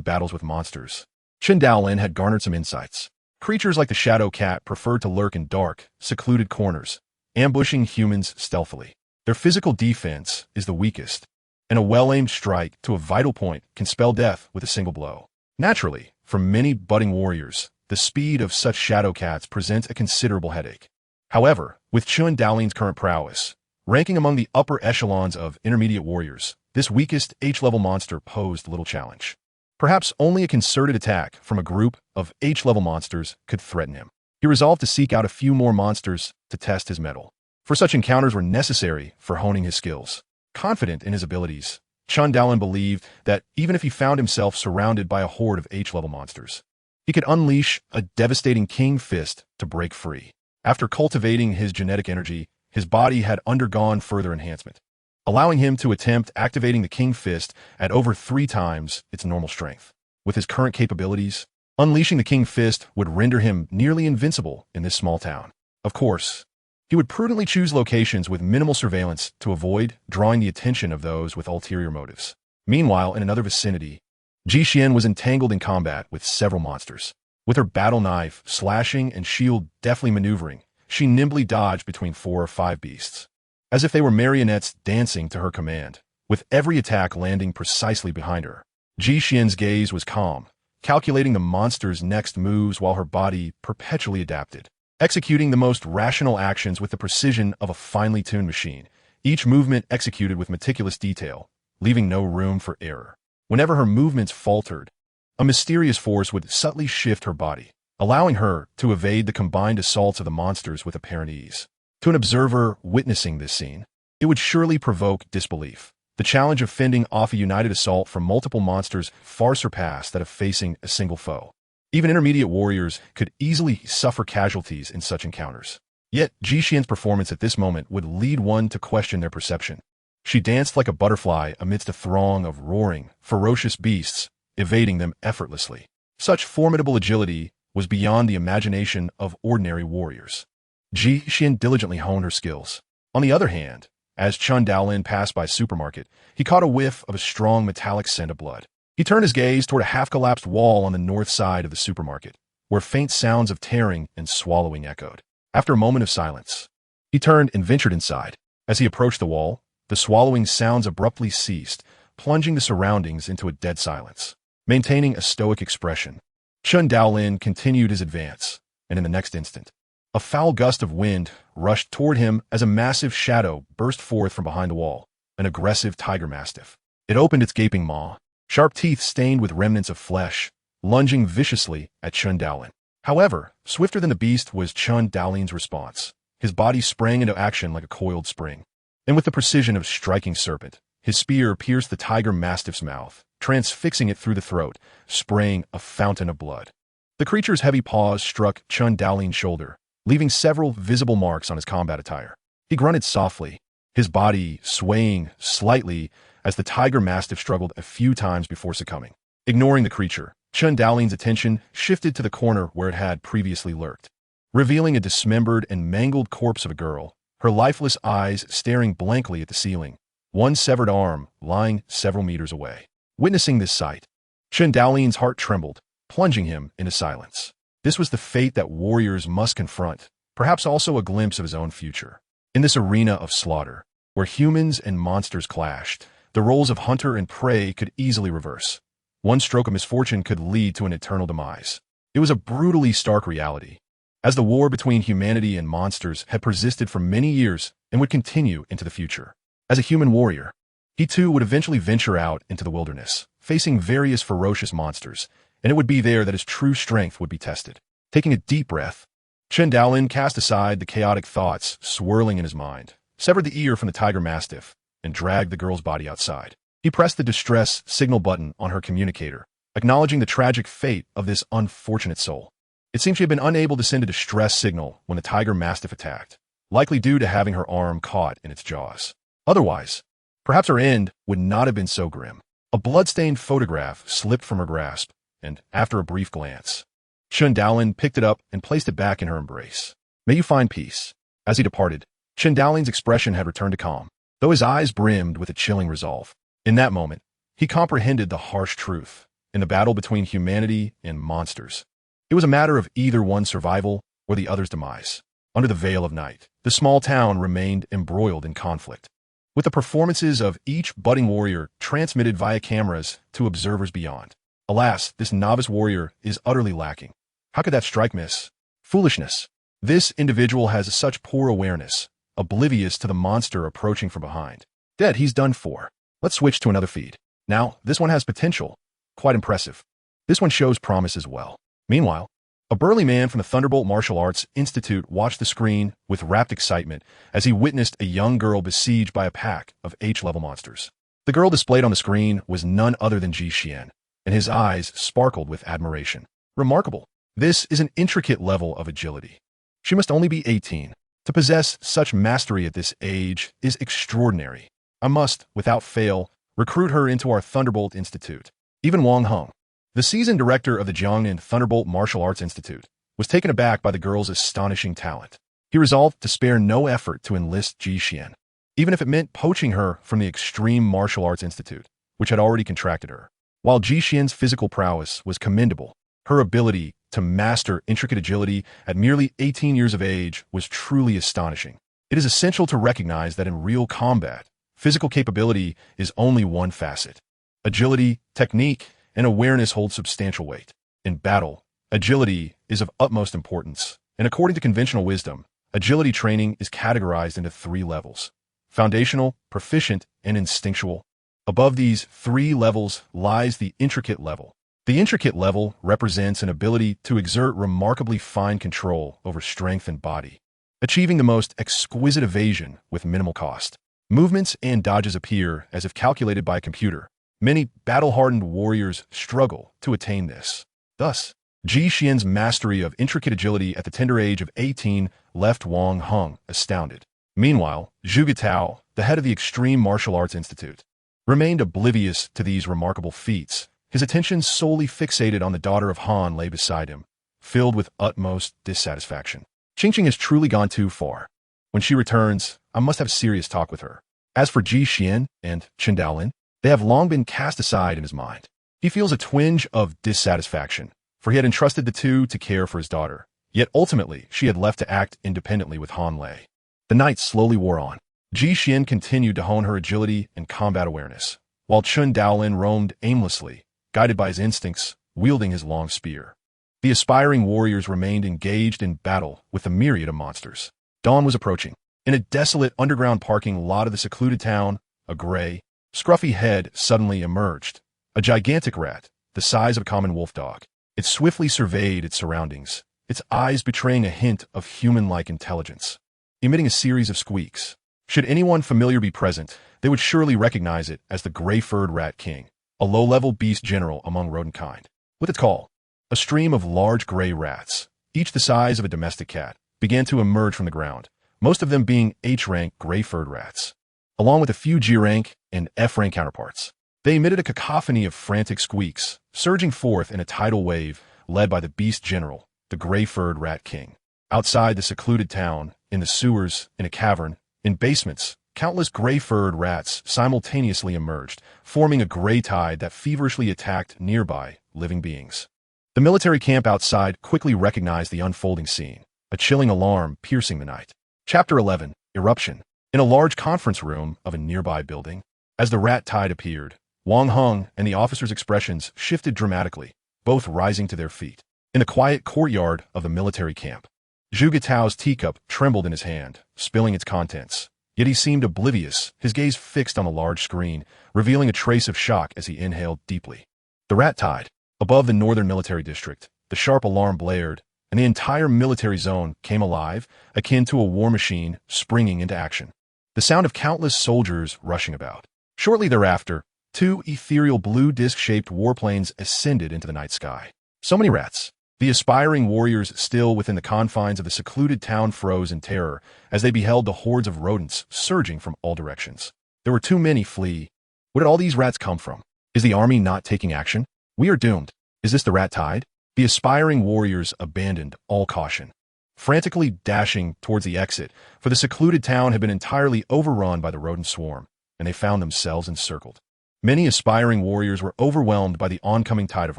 battles with monsters, Chen Daolin had garnered some insights. Creatures like the Shadow Cat preferred to lurk in dark, secluded corners, ambushing humans stealthily. Their physical defense is the weakest, and a well-aimed strike to a vital point can spell death with a single blow. Naturally, for many budding warriors, the speed of such Shadow Cats presents a considerable headache. However, with Chen Daolin's current prowess, ranking among the upper echelons of intermediate warriors, this weakest H-level monster posed little challenge. Perhaps only a concerted attack from a group of H-level monsters could threaten him. He resolved to seek out a few more monsters to test his mettle, for such encounters were necessary for honing his skills. Confident in his abilities, Chen Daolin believed that even if he found himself surrounded by a horde of H-level monsters, he could unleash a devastating King Fist to break free. After cultivating his genetic energy, his body had undergone further enhancement, allowing him to attempt activating the King Fist at over 3 times its normal strength. With his current capabilities, unleashing the King Fist would render him nearly invincible in this small town. Of course, he would prudently choose locations with minimal surveillance to avoid drawing the attention of those with ulterior motives. Meanwhile, in another vicinity, Ji Xian was entangled in combat with several monsters. With her battle knife slashing and shield deftly maneuvering, she nimbly dodged between 4 or 5 beasts, as if they were marionettes dancing to her command, with every attack landing precisely behind her. Ji Xian's gaze was calm, calculating the monster's next moves while her body perpetually adapted, executing the most rational actions with the precision of a finely tuned machine, each movement executed with meticulous detail, leaving no room for error. Whenever her movements faltered, a mysterious force would subtly shift her body, allowing her to evade the combined assaults of the monsters with apparent ease. To an observer witnessing this scene, it would surely provoke disbelief. The challenge of fending off a united assault from multiple monsters far surpassed that of facing a single foe. Even intermediate warriors could easily suffer casualties in such encounters. Yet, Ji Xian's performance at this moment would lead one to question their perception. She danced like a butterfly amidst a throng of roaring, ferocious beasts, evading them effortlessly. Such formidable agility was beyond the imagination of ordinary warriors. Ji Xian diligently honed her skills. On the other hand, as Chen Daolin passed by a supermarket, he caught a whiff of a strong metallic scent of blood. He turned his gaze toward a half-collapsed wall on the north side of the supermarket, where faint sounds of tearing and swallowing echoed. After a moment of silence, he turned and ventured inside. As he approached the wall, the swallowing sounds abruptly ceased, plunging the surroundings into a dead silence. Maintaining a stoic expression, Chen Daolin continued his advance, and in the next instant, a foul gust of wind rushed toward him as a massive shadow burst forth from behind the wall, an aggressive tiger mastiff. It opened its gaping maw, sharp teeth stained with remnants of flesh, lunging viciously at Chen Daolin. However, swifter than the beast was Chen Daolin's response. His body sprang into action like a coiled spring, and with the precision of a striking serpent, his spear pierced the tiger mastiff's mouth, transfixing it through the throat, spraying a fountain of blood. The creature's heavy paws struck Chen Daolin's shoulder, leaving several visible marks on his combat attire. He grunted softly, his body swaying slightly as the tiger mastiff struggled a few times before succumbing. Ignoring the creature, Chen Daolin's attention shifted to the corner where it had previously lurked, revealing a dismembered and mangled corpse of a girl, her lifeless eyes staring blankly at the ceiling, one severed arm lying several meters away. Witnessing this sight, Chen Daolin's heart trembled, plunging him into silence. This was the fate that warriors must confront, perhaps also a glimpse of his own future. In this arena of slaughter, where humans and monsters clashed, the roles of hunter and prey could easily reverse. One stroke of misfortune could lead to an eternal demise. It was a brutally stark reality, as the war between humanity and monsters had persisted for many years and would continue into the future. As a human warrior, he too would eventually venture out into the wilderness, facing various ferocious monsters, and it would be there that his true strength would be tested. Taking a deep breath, Chen Daolin cast aside the chaotic thoughts swirling in his mind, severed the ear from the tiger mastiff, and dragged the girl's body outside. He pressed the distress signal button on her communicator, acknowledging the tragic fate of this unfortunate soul. It seemed she had been unable to send a distress signal when the tiger mastiff attacked, likely due to having her arm caught in its jaws. Otherwise, perhaps her end would not have been so grim. A blood-stained photograph slipped from her grasp, and after a brief glance, Chen Daolin picked it up and placed it back in her embrace. May you find peace. As he departed, Chen Daolin's expression had returned to calm, though his eyes brimmed with a chilling resolve. In that moment, he comprehended the harsh truth. In the battle between humanity and monsters, it was a matter of either one's survival or the other's demise. Under the veil of night, the small town remained embroiled in conflict, with the performances of each budding warrior transmitted via cameras to observers beyond. Alas, this novice warrior is utterly lacking. How could that strike miss? Foolishness. This individual has such poor awareness, oblivious to the monster approaching from behind. Dead, he's done for. Let's switch to another feed. Now, this one has potential. Quite impressive. This one shows promise as well. Meanwhile, a burly man from the Thunderbolt Martial Arts Institute watched the screen with rapt excitement as he witnessed a young girl besieged by a pack of H-level monsters. The girl displayed on the screen was none other than Ji Xian, and his eyes sparkled with admiration. Remarkable. This is an intricate level of agility. She must only be 18. To possess such mastery at this age is extraordinary. I must, without fail, recruit her into our Thunderbolt Institute. Even Wang Heng, the seasoned director of the Jiangnan Thunderbolt Martial Arts Institute, was taken aback by the girl's astonishing talent. He resolved to spare no effort to enlist Ji Xian, even if it meant poaching her from the Extreme Martial Arts Institute, which had already contracted her. While Ji Xian's physical prowess was commendable, her ability to master intricate agility at merely 18 years of age was truly astonishing. It is essential to recognize that in real combat, physical capability is only one facet. Agility, technique, and awareness hold substantial weight. In battle, agility is of utmost importance, and according to conventional wisdom, agility training is categorized into 3 levels: foundational, proficient, and instinctual. Above these 3 levels lies the intricate level. The intricate level represents an ability to exert remarkably fine control over strength and body, achieving the most exquisite evasion with minimal cost. Movements and dodges appear as if calculated by a computer. Many battle-hardened warriors struggle to attain this. Thus, Ji Xian's mastery of intricate agility at the tender age of 18 left Wang Heng astounded. Meanwhile, Zhu Getao, the head of the Extreme Martial Arts Institute, remained oblivious to these remarkable feats. His attention solely fixated on the daughter of Han lay beside him, filled with utmost dissatisfaction. Qingqing has truly gone too far. When she returns, I must have a serious talk with her. As for Ji Xian and Chen Daolin, they have long been cast aside in his mind. He feels a twinge of dissatisfaction, for he had entrusted the two to care for his daughter, yet ultimately she had left to act independently with Han Lei. The night slowly wore on. Ji Xian continued to hone her agility and combat awareness, while Chen Daolin roamed aimlessly, guided by his instincts, wielding his long spear. The aspiring warriors remained engaged in battle with a myriad of monsters. Dawn was approaching. In a desolate underground parking lot of the secluded town, a gray, scruffy head suddenly emerged. A gigantic rat, the size of a common wolf dog. It swiftly surveyed its surroundings, its eyes betraying a hint of human-like intelligence, emitting a series of squeaks. Should anyone familiar be present, they would surely recognize it as the gray-furred rat king, a low-level beast general among rodent kind. With its call, a stream of large gray rats, each the size of a domestic cat, began to emerge from the ground, most of them being H-rank gray-furred rats, along with a few G-rank and F-rank counterparts. They emitted a cacophony of frantic squeaks, surging forth in a tidal wave led by the beast general, the gray-furred rat king. Outside the secluded town, in the sewers, in a cavern, in basements, countless gray-furred rats simultaneously emerged, forming a gray tide that feverishly attacked nearby living beings. The military camp outside quickly recognized the unfolding scene, a chilling alarm piercing the night. Chapter 11. Eruption. In a large conference room of a nearby building, as the rat tide appeared, Wang Heng and the officers' expressions shifted dramatically, both rising to their feet. In the quiet courtyard of the military camp, Zhuge Tao's teacup trembled in his hand, spilling its contents. Yet he seemed oblivious, his gaze fixed on the large screen, revealing a trace of shock as he inhaled deeply. The rat tide. Above the northern military district, the sharp alarm blared, and the entire military zone came alive, akin to a war machine springing into action. The sound of countless soldiers rushing about. Shortly thereafter, two ethereal blue disc-shaped warplanes ascended into the night sky. So many rats. The aspiring warriors still within the confines of the secluded town froze in terror as they beheld the hordes of rodents surging from all directions. There were too many flee. Where did all these rats come from? Is the army not taking action? We are doomed. Is this the rat tide? The aspiring warriors abandoned all caution, frantically dashing towards the exit, for the secluded town had been entirely overrun by the rodent swarm, and they found themselves encircled. Many aspiring warriors were overwhelmed by the oncoming tide of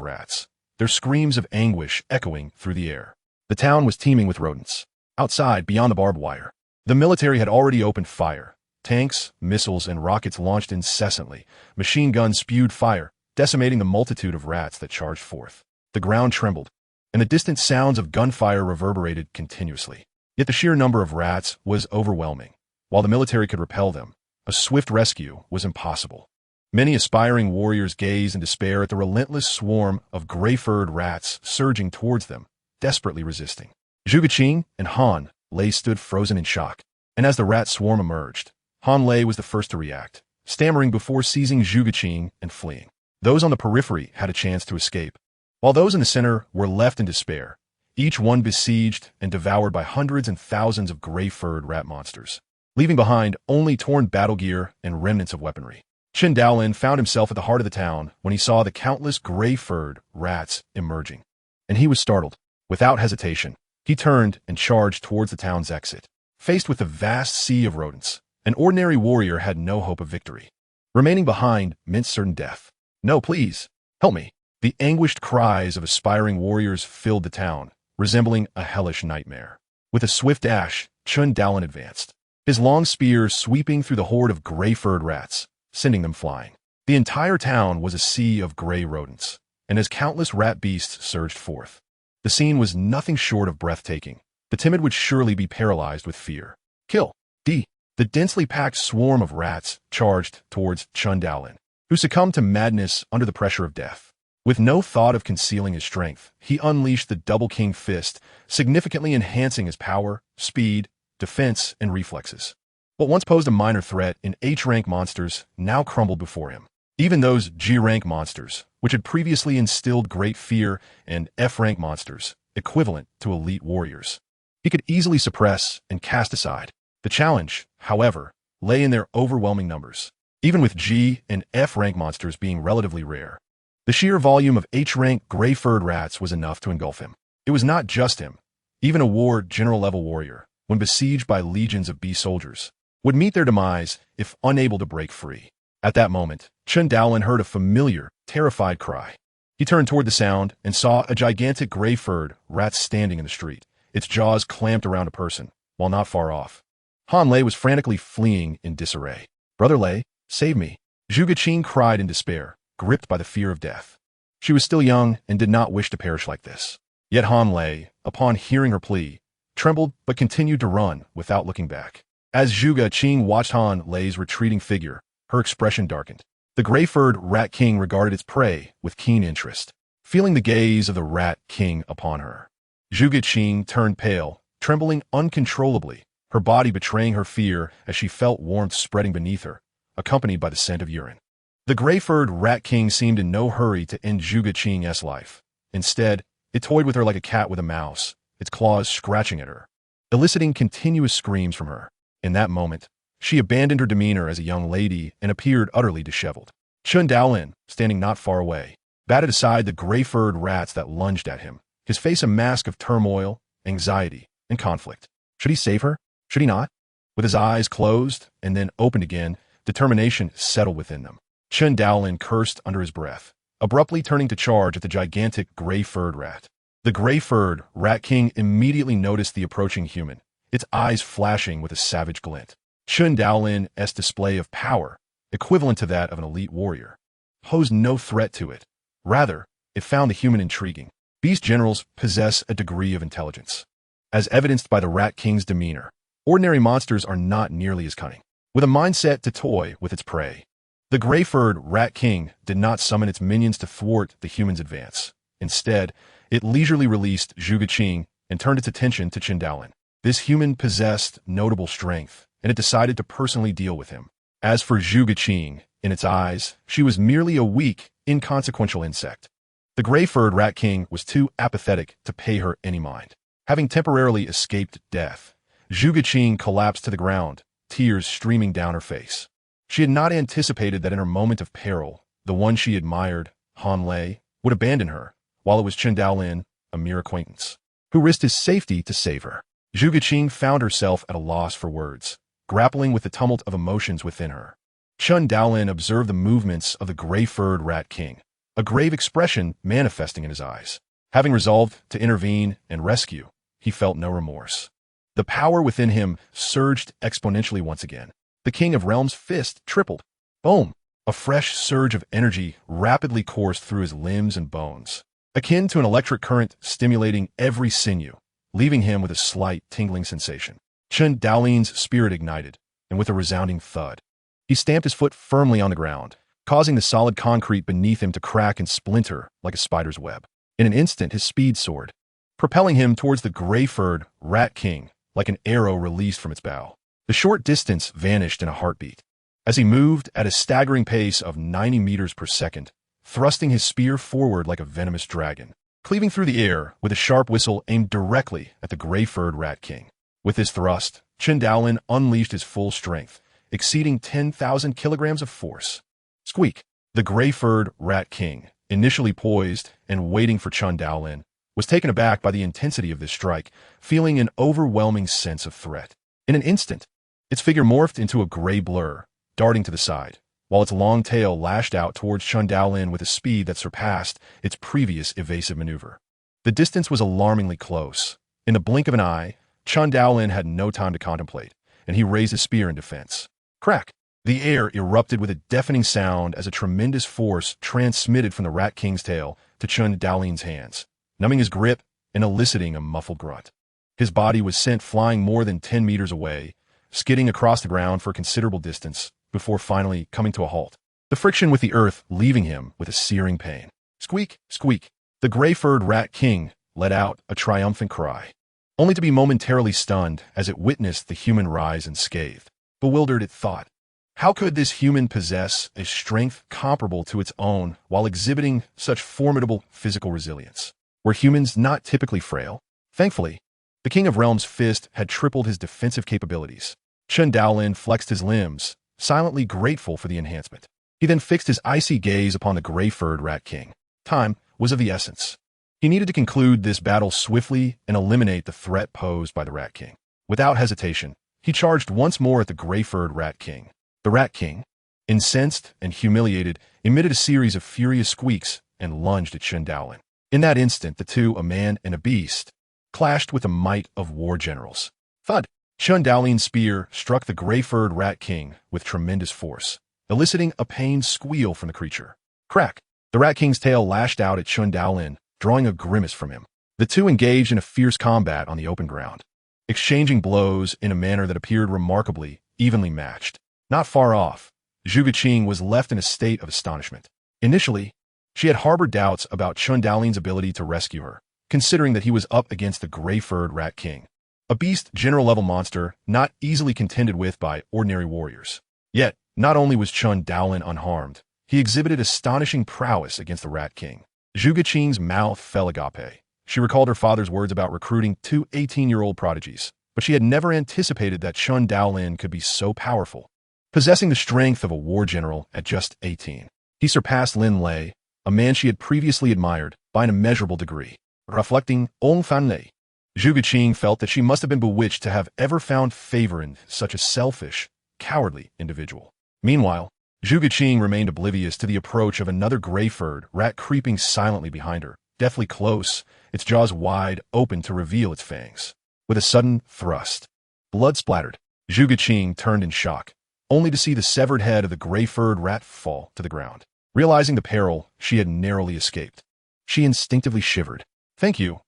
rats, their screams of anguish echoing through the air. The town was teeming with rodents. Outside, beyond the barbed wire, the military had already opened fire. Tanks, missiles, and rockets launched incessantly. Machine guns spewed fire, decimating the multitude of rats that charged forth. The ground trembled, and the distant sounds of gunfire reverberated continuously. Yet the sheer number of rats was overwhelming. While the military could repel them, a swift rescue was impossible. Many aspiring warriors gazed in despair at the relentless swarm of gray-furred rats surging towards them, desperately resisting. Zhuge Qing and Han Lei stood frozen in shock, and as the rat swarm emerged, Han Lei was the first to react, stammering before seizing Zhuge Qing and fleeing. Those on the periphery had a chance to escape, while those in the center were left in despair, each one besieged and devoured by hundreds and thousands of gray-furred rat monsters, leaving behind only torn battle gear and remnants of weaponry. Chen Daolin found himself at the heart of the town when he saw the countless gray-furred rats emerging, and he was startled. Without hesitation, he turned and charged towards the town's exit. Faced with the vast sea of rodents, an ordinary warrior had no hope of victory. Remaining behind meant certain death. No, please, help me. The anguished cries of aspiring warriors filled the town, resembling a hellish nightmare. With a swift dash, Chen Daolin advanced, his long spear sweeping through the horde of gray-furred rats, sending them flying. The entire town was a sea of gray rodents, and as countless rat beasts surged forth, the scene was nothing short of breathtaking. The timid would surely be paralyzed with fear. Kill! The densely packed swarm of rats charged towards Chen Daolin, who succumbed to madness under the pressure of death. With no thought of concealing his strength, he unleashed the Double King Fist, significantly enhancing his power, speed, defense, and reflexes. What once posed a minor threat in H-rank monsters now crumbled before him. Even those G-rank monsters, which had previously instilled great fear, and F-rank monsters, equivalent to elite warriors, he could easily suppress and cast aside. The challenge, however, lay in their overwhelming numbers, even with G and F-rank monsters being relatively rare. The sheer volume of H-rank gray-furred rats was enough to engulf him. It was not just him. Even a war general-level warrior, when besieged by legions of B soldiers, would meet their demise if unable to break free. At that moment, Chen Daolin heard a familiar, terrified cry. He turned toward the sound and saw a gigantic gray-furred rat standing in the street, its jaws clamped around a person, while not far off. Han Lei was frantically fleeing in disarray. "Brother Lei, save me!" Zhuge Qing cried in despair, gripped by the fear of death. She was still young and did not wish to perish like this. Yet Han Lei, upon hearing her plea, trembled but continued to run without looking back. As Zhuge Qing watched Han Lei's retreating figure, her expression darkened. The gray-furred Rat King regarded its prey with keen interest, feeling the gaze of the Rat King upon her. Zhuge Qing turned pale, trembling uncontrollably, her body betraying her fear as she felt warmth spreading beneath her, accompanied by the scent of urine. The gray-furred Rat King seemed in no hurry to end Zhuge Qing's life. Instead, it toyed with her like a cat with a mouse, its claws scratching at her, eliciting continuous screams from her. In that moment, she abandoned her demeanor as a young lady and appeared utterly disheveled. Chen Daolin, standing not far away, batted aside the gray-furred rats that lunged at him, his face a mask of turmoil, anxiety, and conflict. Should he save her? Should he not? With his eyes closed and then opened again, determination settled within them. Chen Daolin cursed under his breath, abruptly turning to charge at the gigantic gray-furred rat. The gray-furred rat king immediately noticed the approaching human, its eyes flashing with a savage glint. Chen Daolin's display of power, equivalent to that of an elite warrior, posed no threat to it. Rather, it found the human intriguing. Beast generals possess a degree of intelligence, as evidenced by the rat king's demeanor. Ordinary monsters are not nearly as cunning, with a mindset to toy with its prey. The gray-furred rat king did not summon its minions to thwart the human's advance. Instead, it leisurely released Zhuge Qing and turned its attention to Chen Daolin. This human possessed notable strength, and it decided to personally deal with him. As for Zhuge Qing, in its eyes, she was merely a weak, inconsequential insect. The gray-furred rat king was too apathetic to pay her any mind. Having temporarily escaped death, Zhuge Qing collapsed to the ground, tears streaming down her face. She had not anticipated that in her moment of peril, the one she admired, Han Lei, would abandon her, while it was Chen Daolin, a mere acquaintance, who risked his safety to save her. Zhuge Qing found herself at a loss for words, grappling with the tumult of emotions within her. Chen Daolin observed the movements of the gray-furred rat king, a grave expression manifesting in his eyes. Having resolved to intervene and rescue, he felt no remorse. The power within him surged exponentially once again. The King of Realms' fist tripled. Boom! A fresh surge of energy rapidly coursed through his limbs and bones, akin to an electric current stimulating every sinew, leaving him with a slight tingling sensation. Chen Daolin's spirit ignited, and with a resounding thud, he stamped his foot firmly on the ground, causing the solid concrete beneath him to crack and splinter like a spider's web. In an instant, his speed soared, propelling him towards the gray-furred rat king like an arrow released from its bow. The short distance vanished in a heartbeat, as he moved at a staggering pace of 90 meters per second, thrusting his spear forward like a venomous dragon, cleaving through the air with a sharp whistle aimed directly at the gray-furred rat king. With his thrust, Chen Daolin unleashed his full strength, exceeding 10,000 kilograms of force. Squeak! The gray-furred rat king, initially poised and waiting for Chen Daolin, was taken aback by the intensity of this strike, feeling an overwhelming sense of threat. In an instant, its figure morphed into a gray blur, darting to the side, while its long tail lashed out towards Chen Daolin with a speed that surpassed its previous evasive maneuver. The distance was alarmingly close. In the blink of an eye, Chen Daolin had no time to contemplate, and he raised his spear in defense. Crack! The air erupted with a deafening sound as a tremendous force transmitted from the Rat King's tail to Chen Daolin's hands, numbing his grip and eliciting a muffled grunt. His body was sent flying more than 10 meters away, skidding across the ground for a considerable distance before finally coming to a halt, the friction with the earth leaving him with a searing pain. Squeak, squeak. The gray-furred Rat King let out a triumphant cry, only to be momentarily stunned as it witnessed the human rise unscathed. Bewildered, it thought, how could this human possess a strength comparable to its own while exhibiting such formidable physical resilience? Were humans not typically frail? Thankfully, the King of Realms' fist had tripled his defensive capabilities. Chen Daolin flexed his limbs, silently grateful for the enhancement. He then fixed his icy gaze upon the gray-furred Rat King. Time was of the essence. He needed to conclude this battle swiftly and eliminate the threat posed by the Rat King. Without hesitation, he charged once more at the gray-furred Rat King. The Rat King, incensed and humiliated, emitted a series of furious squeaks and lunged at Chen Daolin. In that instant, the two, a man and a beast, clashed with the might of war generals. Thud! Chen Daolin's spear struck the gray-furred Rat King with tremendous force, eliciting a pained squeal from the creature. Crack! The Rat King's tail lashed out at Chen Daolin, drawing a grimace from him. The two engaged in a fierce combat on the open ground, exchanging blows in a manner that appeared remarkably evenly matched. Not far off, Zhuge Qing was left in a state of astonishment. Initially, she had harbored doubts about Chen Daolin's ability to rescue her, considering that he was up against the gray-furred Rat King, a beast general-level monster not easily contended with by ordinary warriors. Yet, not only was Chen Daolin unharmed, he exhibited astonishing prowess against the Rat King. Zhuge Qing's mouth fell agape. She recalled her father's words about recruiting 2 18-year-old prodigies, but she had never anticipated that Chen Daolin could be so powerful, possessing the strength of a war general at just 18. He surpassed Lin Lei, a man she had previously admired, by an immeasurable degree. Reflecting On Fan Lei, Zhuge Qing felt that she must have been bewitched to have ever found favor in such a selfish, cowardly individual. Meanwhile, Zhuge Qing remained oblivious to the approach of another gray-furred rat creeping silently behind her, deathly close, its jaws wide open to reveal its fangs. With a sudden thrust, blood splattered. Zhuge Qing turned in shock, only to see the severed head of the gray-furred rat fall to the ground. Realizing the peril, she had narrowly escaped. She instinctively shivered. Thank you,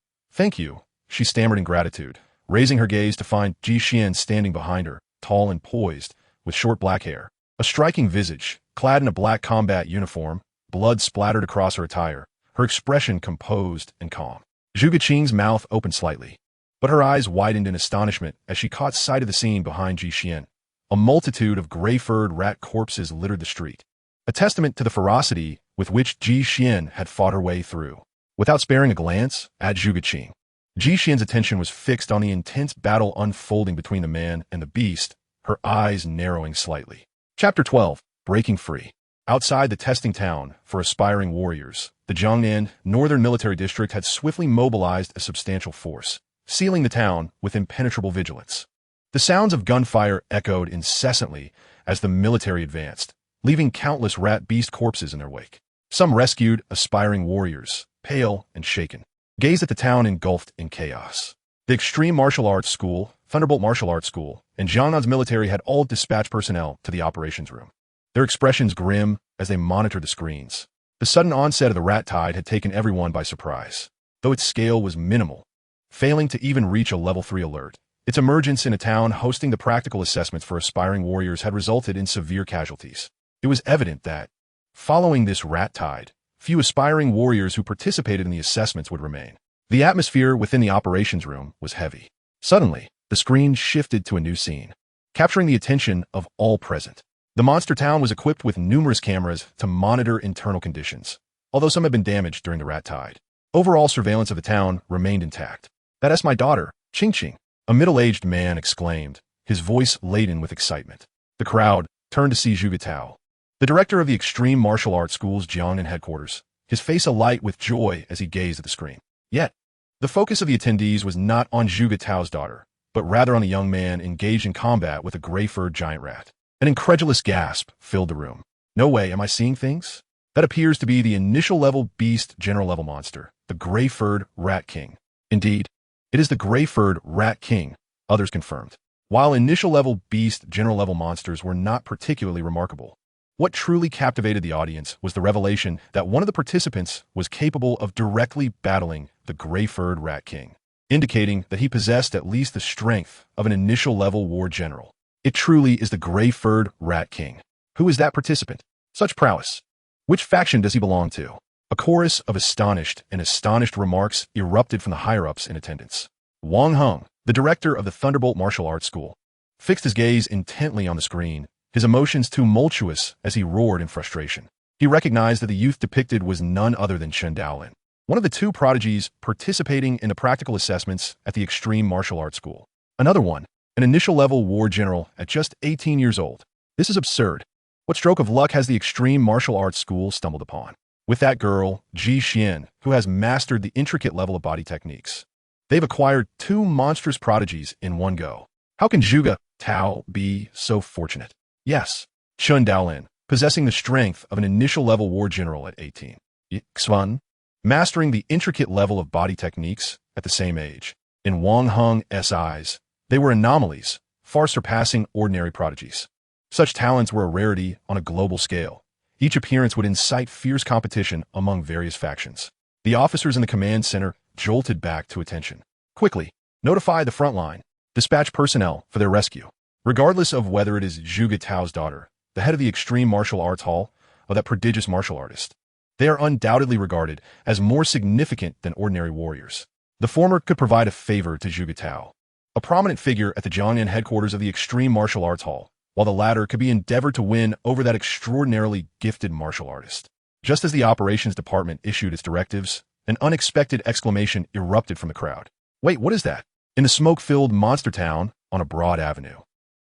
she stammered in gratitude, raising her gaze to find Ji Xian standing behind her, tall and poised, with short black hair. A striking visage, clad in a black combat uniform, blood splattered across her attire, her expression composed and calm. Zhuge Qing's mouth opened slightly, but her eyes widened in astonishment as she caught sight of the scene behind Ji Xian. A multitude of gray-furred rat corpses littered the street, a testament to the ferocity with which Ji Xian had fought her way through. Without sparing a glance at Zhuge Qing, Ji Xian's attention was fixed on the intense battle unfolding between the man and the beast, her eyes narrowing slightly. Chapter 12. Breaking Free. Outside the testing town for aspiring warriors, the Jiangnan Northern Military District had swiftly mobilized a substantial force, sealing the town with impenetrable vigilance. The sounds of gunfire echoed incessantly as the military advanced, leaving countless rat-beast corpses in their wake. Some rescued aspiring warriors, pale and shaken, gazed at the town engulfed in chaos. The Extreme Martial Arts School, Thunderbolt Martial Arts School, and Jiangnan's military had all dispatched personnel to the operations room, their expressions grim as they monitored the screens. The sudden onset of the rat tide had taken everyone by surprise, though its scale was minimal, failing to even reach a level 3 alert. Its emergence in a town hosting the practical assessments for aspiring warriors had resulted in severe casualties. It was evident that, following this rat tide, few aspiring warriors who participated in the assessments would remain. The atmosphere within the operations room was heavy. Suddenly, the screen shifted to a new scene, capturing the attention of all present. The monster town was equipped with numerous cameras to monitor internal conditions, although some had been damaged during the rat tide. Overall surveillance of the town remained intact. "That's my daughter, Qing Qing," a middle-aged man exclaimed, his voice laden with excitement. The crowd turned to see Zhuge Tao, the director of the Extreme Martial Arts School's Jiangnan headquarters, his face alight with joy as he gazed at the screen. Yet, the focus of the attendees was not on Zhuge Tao's daughter, but rather on a young man engaged in combat with a gray-furred giant rat. An incredulous gasp filled the room. "No way, am I seeing things? That appears to be the initial-level beast general-level monster, the gray-furred rat king." Indeed, it is the gray-furred rat king, others confirmed. While initial-level beast general-level monsters were not particularly remarkable, what truly captivated the audience was the revelation that one of the participants was capable of directly battling the gray-furred rat king, indicating that he possessed at least the strength of an initial-level war general. It truly is the gray-furred rat king. Who is that participant? Such prowess. Which faction does he belong to? A chorus of astonished remarks erupted from the higher-ups in attendance. Wang Heng, the director of the Thunderbolt Martial Arts School, fixed his gaze intently on the screen, his emotions tumultuous as he roared in frustration. He recognized that the youth depicted was none other than Chen Daolin, one of the two prodigies participating in the practical assessments at the Extreme Martial Arts School. Another one, an initial-level war general at just 18 years old. This is absurd. What stroke of luck has the Extreme Martial Arts School stumbled upon? With that girl, Ji Xian, who has mastered the intricate level of body techniques. They've acquired two monstrous prodigies in one go. How can Zhuge Tao be so fortunate? Yes, Chen Daolin, possessing the strength of an initial-level war general at 18. Xuan, mastering the intricate level of body techniques at the same age. In Wang Heng's eyes, they were anomalies, far surpassing ordinary prodigies. Such talents were a rarity on a global scale. Each appearance would incite fierce competition among various factions. The officers in the command center jolted back to attention. Quickly, notify the front line. Dispatch personnel for their rescue. Regardless of whether it is Zhuge Tao's daughter, the head of the Extreme Martial Arts Hall, or that prodigious martial artist, they are undoubtedly regarded as more significant than ordinary warriors. The former could provide a favor to Zhuge Tao, a prominent figure at the Jiangnan headquarters of the Extreme Martial Arts Hall, while the latter could be endeavored to win over that extraordinarily gifted martial artist. Just as the operations department issued its directives, an unexpected exclamation erupted from the crowd. Wait, what is that? In the smoke-filled monster town on a broad avenue,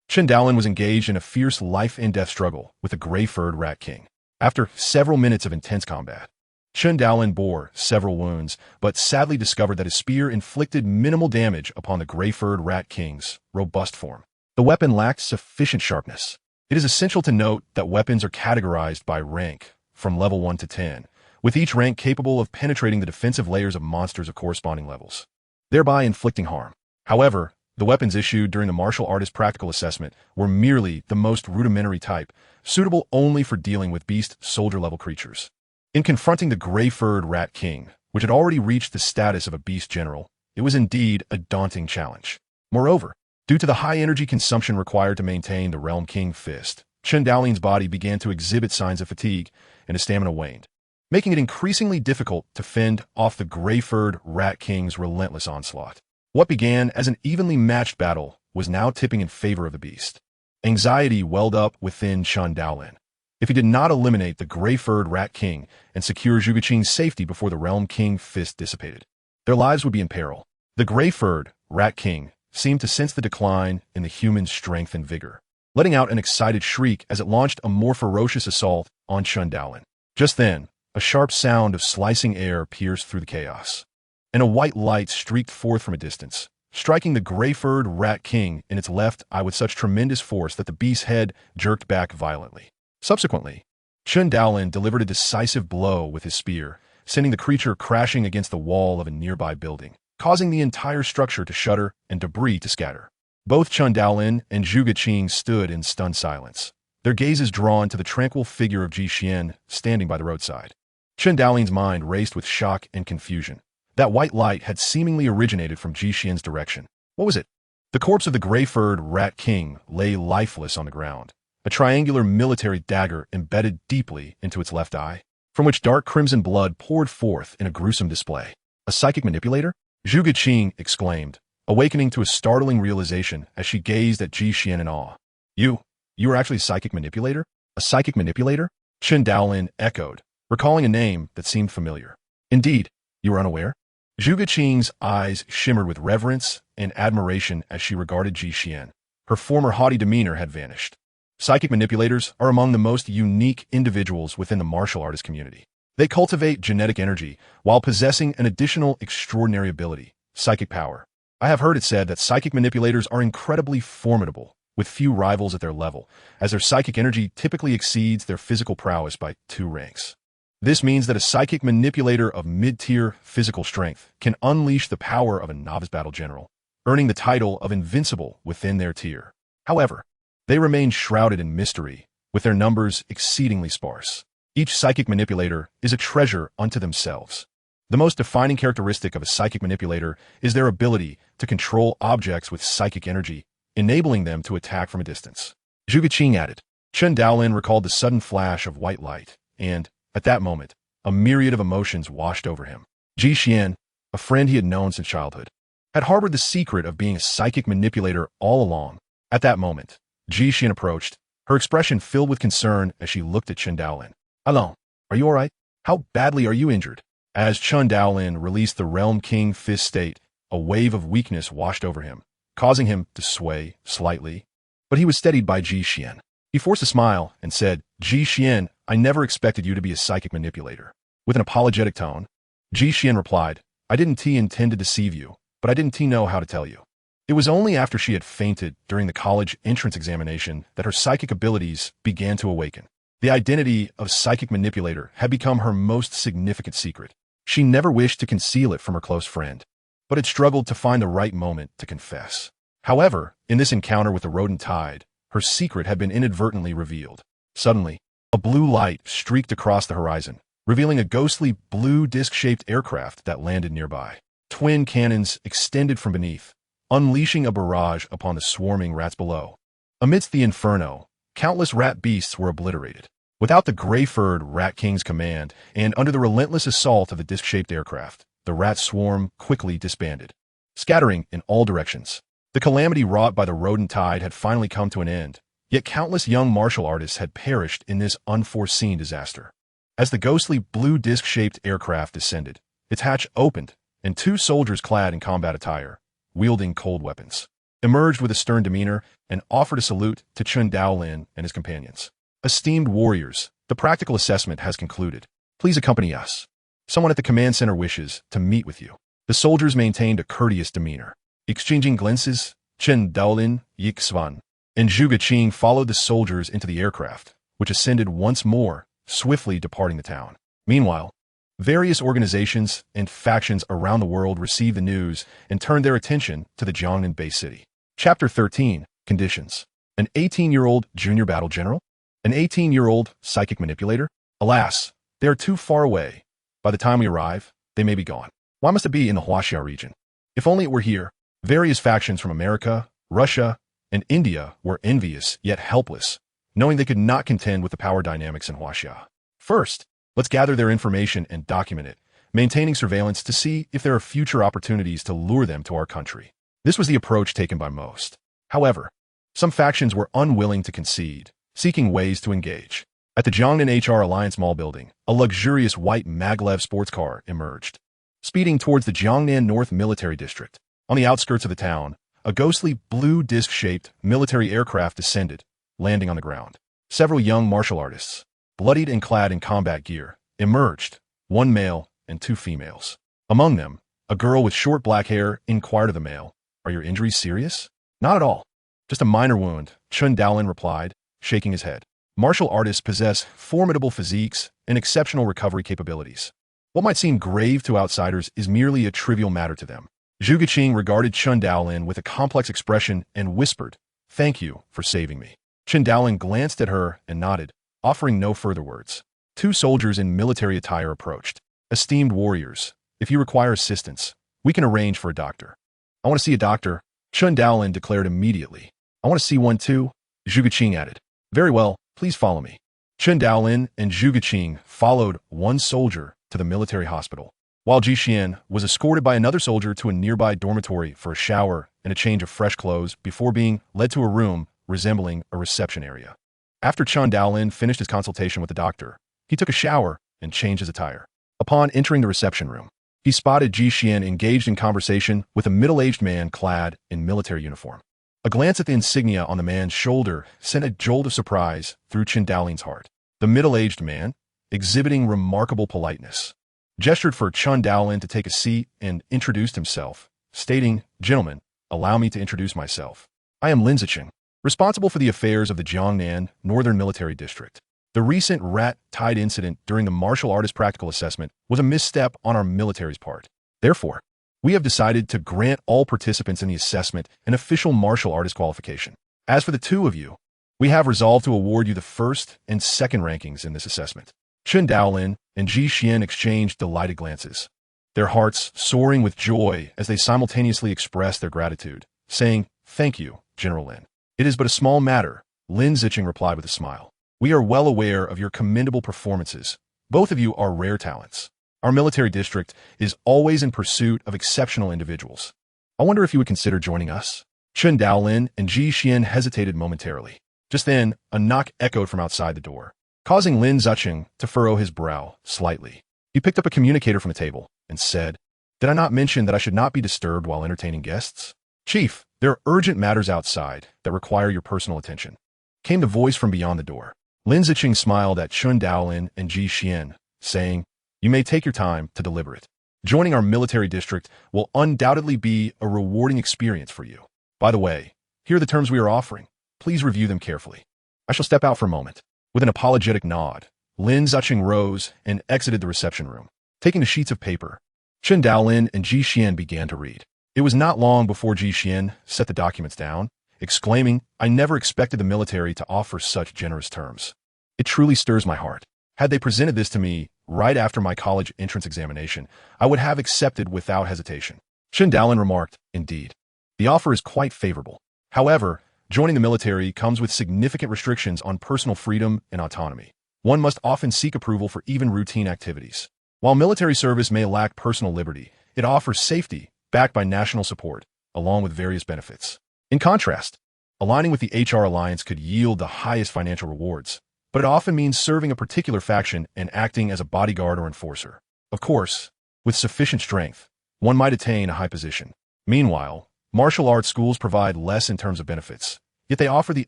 Chen Daolin was engaged in a fierce life-and-death struggle with the gray-furred rat king. After several minutes of intense combat, Chen Daolin bore several wounds, but sadly discovered that his spear inflicted minimal damage upon the gray-furred Rat King's robust form. The weapon lacked sufficient sharpness. It is essential to note that weapons are categorized by rank, from level 1 to 10, with each rank capable of penetrating the defensive layers of monsters of corresponding levels, thereby inflicting harm. However, the weapons issued during the martial artist practical assessment were merely the most rudimentary type, suitable only for dealing with beast soldier-level creatures. In confronting the gray-furred Rat King, which had already reached the status of a beast general, it was indeed a daunting challenge. Moreover, due to the high energy consumption required to maintain the Realm King fist, Chen Daolin's body began to exhibit signs of fatigue, and his stamina waned, making it increasingly difficult to fend off the gray-furred Rat King's relentless onslaught. What began as an evenly matched battle was now tipping in favor of the beast. Anxiety welled up within Chen Daolin. If he did not eliminate the gray-furred Rat King and secure Zhuge Qing's safety before the Realm King fist dissipated, their lives would be in peril. The gray-furred Rat King seemed to sense the decline in the human's strength and vigor, letting out an excited shriek as it launched a more ferocious assault on Chen Daolin. Just then, a sharp sound of slicing air pierced through the chaos, and a white light streaked forth from a distance, striking the gray-furred Rat King in its left eye with such tremendous force that the beast's head jerked back violently. Subsequently, Chen Daolin delivered a decisive blow with his spear, sending the creature crashing against the wall of a nearby building, causing the entire structure to shudder and debris to scatter. Both Chen Daolin and Zhuge Qing stood in stunned silence, their gazes drawn to the tranquil figure of Ji Xian standing by the roadside. Chen Daolin's mind raced with shock and confusion. That white light had seemingly originated from Ji Xian's direction. What was it? The corpse of the gray-furred Rat King lay lifeless on the ground, a triangular military dagger embedded deeply into its left eye, from which dark crimson blood poured forth in a gruesome display. A psychic manipulator? Zhuge Qing exclaimed, awakening to a startling realization as she gazed at Ji Xian in awe. You were actually a psychic manipulator? A psychic manipulator? Chen Daolin echoed, recalling a name that seemed familiar. Indeed, you were unaware? Zhuge Qing's eyes shimmered with reverence and admiration as she regarded Ji Xian. Her former haughty demeanor had vanished. Psychic manipulators are among the most unique individuals within the martial artist community. They cultivate genetic energy while possessing an additional extraordinary ability, psychic power. I have heard it said that psychic manipulators are incredibly formidable, with few rivals at their level, as their psychic energy typically exceeds their physical prowess by 2 ranks. This means that a psychic manipulator of mid-tier physical strength can unleash the power of a novice battle general, earning the title of invincible within their tier. However, they remain shrouded in mystery, with their numbers exceedingly sparse. Each psychic manipulator is a treasure unto themselves. The most defining characteristic of a psychic manipulator is their ability to control objects with psychic energy, enabling them to attack from a distance. Zhuge Qing added. Chen Daolin recalled the sudden flash of white light, and, at that moment, a myriad of emotions washed over him. Ji Xian, a friend he had known since childhood, had harbored the secret of being a psychic manipulator all along. At that moment, Ji Xian approached, her expression filled with concern as she looked at Chen Daolin. Alone, are you all right? How badly are you injured? As Chen Daolin released the Realm King fist state, a wave of weakness washed over him, causing him to sway slightly. But he was steadied by Ji Xian. He forced a smile and said, Ji Xian, I never expected you to be a psychic manipulator. With an apologetic tone, Ji Xian replied, I didn't intend to deceive you, but I didn't know how to tell you. It was only after she had fainted during the college entrance examination that her psychic abilities began to awaken. The identity of psychic manipulator had become her most significant secret. She never wished to conceal it from her close friend, but had struggled to find the right moment to confess. However, in this encounter with the rodent tide, her secret had been inadvertently revealed. Suddenly, a blue light streaked across the horizon, revealing a ghostly blue disc-shaped aircraft that landed nearby. Twin cannons extended from beneath, unleashing a barrage upon the swarming rats below. Amidst the inferno, countless rat beasts were obliterated. Without the gray-furred Rat King's command, and under the relentless assault of the disc-shaped aircraft, the rat swarm quickly disbanded, scattering in all directions. The calamity wrought by the rodent tide had finally come to an end, yet countless young martial artists had perished in this unforeseen disaster. As the ghostly blue disc-shaped aircraft descended, its hatch opened, and 2 soldiers clad in combat attire, wielding cold weapons, emerged with a stern demeanor and offered a salute to Chen Daolin and his companions. Esteemed warriors, the practical assessment has concluded. Please accompany us. Someone at the command center wishes to meet with you. The soldiers maintained a courteous demeanor. Exchanging glances, Chen Daolin, Yixuan, and Zhuge Qing followed the soldiers into the aircraft, which ascended once more, swiftly departing the town. Meanwhile, various organizations and factions around the world received the news and turned their attention to the Jiangnan Bay City. Chapter 13, Conditions. An 18-year-old junior battle general? An 18-year-old psychic manipulator? Alas, they are too far away. By the time we arrive, they may be gone. Why must it be in the Huaxia region? If only it were here. Various factions from America, Russia, and India were envious yet helpless, knowing they could not contend with the power dynamics in Huaxia. First, let's gather their information and document it, maintaining surveillance to see if there are future opportunities to lure them to our country. This was the approach taken by most. However, some factions were unwilling to concede, seeking ways to engage. At the Jiangnan HR Alliance Mall building, a luxurious white maglev sports car emerged, speeding towards the Jiangnan North Military District. On the outskirts of the town, a ghostly blue disc-shaped military aircraft descended, landing on the ground. Several young martial artists, bloodied and clad in combat gear, emerged, one male and two females. Among them, a girl with short black hair inquired of the male, "Are your injuries serious?" "Not at all. Just a minor wound," Chen Daolin replied, shaking his head. Martial artists possess formidable physiques and exceptional recovery capabilities. What might seem grave to outsiders is merely a trivial matter to them. Zhuge Qing regarded Chen Daolin with a complex expression and whispered, "Thank you for saving me." Chen Daolin glanced at her and nodded, offering no further words. Two soldiers in military attire approached. "Esteemed warriors, if you require assistance, we can arrange for a doctor." "I want to see a doctor," Chen Daolin declared immediately. "I want to see one too," Zhuge Qing added. "Very well, please follow me." Chen Daolin and Zhuge Qing followed one soldier to the military hospital, while Ji Xian was escorted by another soldier to a nearby dormitory for a shower and a change of fresh clothes before being led to a room resembling a reception area. After Chen Daolin finished his consultation with the doctor, he took a shower and changed his attire. Upon entering the reception room, he spotted Ji Xian engaged in conversation with a middle-aged man clad in military uniform. A glance at the insignia on the man's shoulder sent a jolt of surprise through Chen Daolin's heart. The middle-aged man, exhibiting remarkable politeness, gestured for Chen Daolin to take a seat and introduced himself, stating, "Gentlemen, allow me to introduce myself. I am Lin Ziqing, responsible for the affairs of the Jiangnan Northern Military District. The recent rat-tied incident during the martial artist practical assessment was a misstep on our military's part. Therefore, we have decided to grant all participants in the assessment an official martial artist qualification. As for the two of you, we have resolved to award you the first and second rankings in this assessment." Chen Daolin and Ji Xian exchanged delighted glances, their hearts soaring with joy as they simultaneously expressed their gratitude, saying, "Thank you, General Lin." "It is but a small matter," Lin Ziqing replied with a smile. "We are well aware of your commendable performances. Both of you are rare talents. Our military district is always in pursuit of exceptional individuals. I wonder if you would consider joining us." Chen Daolin and Ji Xian hesitated momentarily. Just then, a knock echoed from outside the door, causing Lin Ziqing to furrow his brow slightly. He picked up a communicator from the table and said, "Did I not mention that I should not be disturbed while entertaining guests?" "Chief, there are urgent matters outside that require your personal attention," came the voice from beyond the door. Lin Ziqing smiled at Chen Daolin and Ji Xian, saying, "You may take your time to deliberate. Joining our military district will undoubtedly be a rewarding experience for you. By the way, here are the terms we are offering. Please review them carefully. I shall step out for a moment." With an apologetic nod, Lin Ziqing rose and exited the reception room. Taking the sheets of paper, Chen Daolin and Ji Xian began to read. It was not long before Ji Xian set the documents down, exclaiming, "I never expected the military to offer such generous terms. It truly stirs my heart. Had they presented this to me right after my college entrance examination, I would have accepted without hesitation." Chen Daolin remarked, "Indeed, the offer is quite favorable. However, joining the military comes with significant restrictions on personal freedom and autonomy. One must often seek approval for even routine activities. While military service may lack personal liberty, it offers safety, backed by national support, along with various benefits. In contrast, aligning with the HR Alliance could yield the highest financial rewards, but it often means serving a particular faction and acting as a bodyguard or enforcer. Of course, with sufficient strength, one might attain a high position. Meanwhile, martial arts schools provide less in terms of benefits, yet they offer the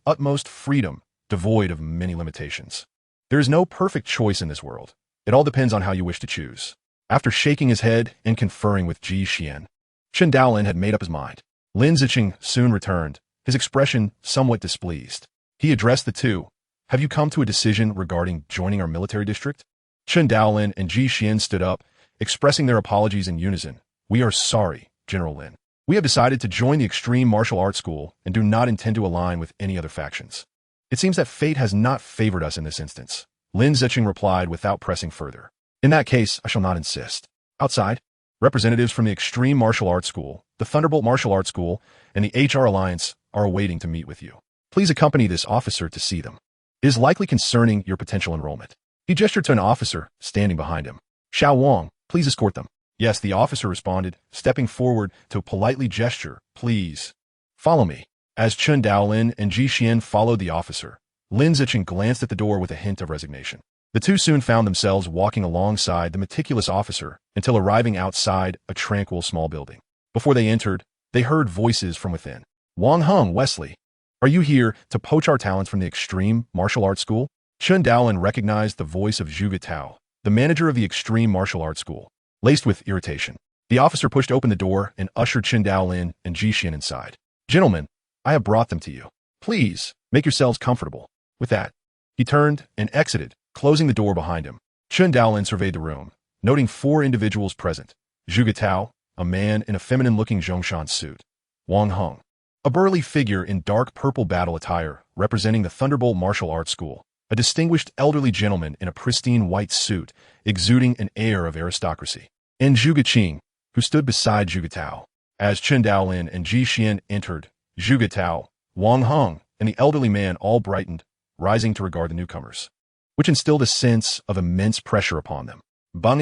utmost freedom, devoid of many limitations. There is no perfect choice in this world. It all depends on how you wish to choose. After shaking his head and conferring with Ji Xian, Chen Daolin had made up his mind. Lin Ziqing soon returned, his expression somewhat displeased. He addressed the two. Have you come to a decision regarding joining our military district? Chen Daolin and Ji Xian stood up, expressing their apologies in unison. We are sorry, General Lin. We have decided to join the Extreme Martial Arts School and do not intend to align with any other factions. It seems that fate has not favored us in this instance. Lin Ziqing replied without pressing further. In that case, I shall not insist. Outside, representatives from the Extreme Martial Arts School, the Thunderbolt Martial Arts School, and the HR Alliance are awaiting to meet with you. Please accompany this officer to see them. It is likely concerning your potential enrollment. He gestured to an officer standing behind him. Xiao Wang, please escort them. Yes, the officer responded, stepping forward to politely gesture, please. Follow me. As Chen Daolin and Ji Xian followed the officer, Lin Ziqing glanced at the door with a hint of resignation. The two soon found themselves walking alongside the meticulous officer until arriving outside a tranquil small building. Before they entered, they heard voices from within. Wang Heng, Wesley, are you here to poach our talents from the Extreme Martial Arts School? Chen Daolin recognized the voice of Zhuge Tao, the manager of the Extreme Martial Arts School. Laced with irritation, the officer pushed open the door and ushered Chen Daolin and Ji Xian inside. Gentlemen, I have brought them to you. Please, make yourselves comfortable. With that, he turned and exited, closing the door behind him. Chen Daolin surveyed the room, noting 4 individuals present. Zhuge Tao, a man in a feminine-looking Zhongshan suit. Wang Heng, a burly figure in dark purple battle attire representing the Thunderbolt Martial Arts School. A distinguished elderly gentleman in a pristine white suit, exuding an air of aristocracy. And Zhuge Qing, who stood beside Zhuge Tao. As Chen Daolin and Ji Xian entered, Zhuge Tao, Wang Heng, and the elderly man all brightened, rising to regard the newcomers, which instilled a sense of immense pressure upon them. Now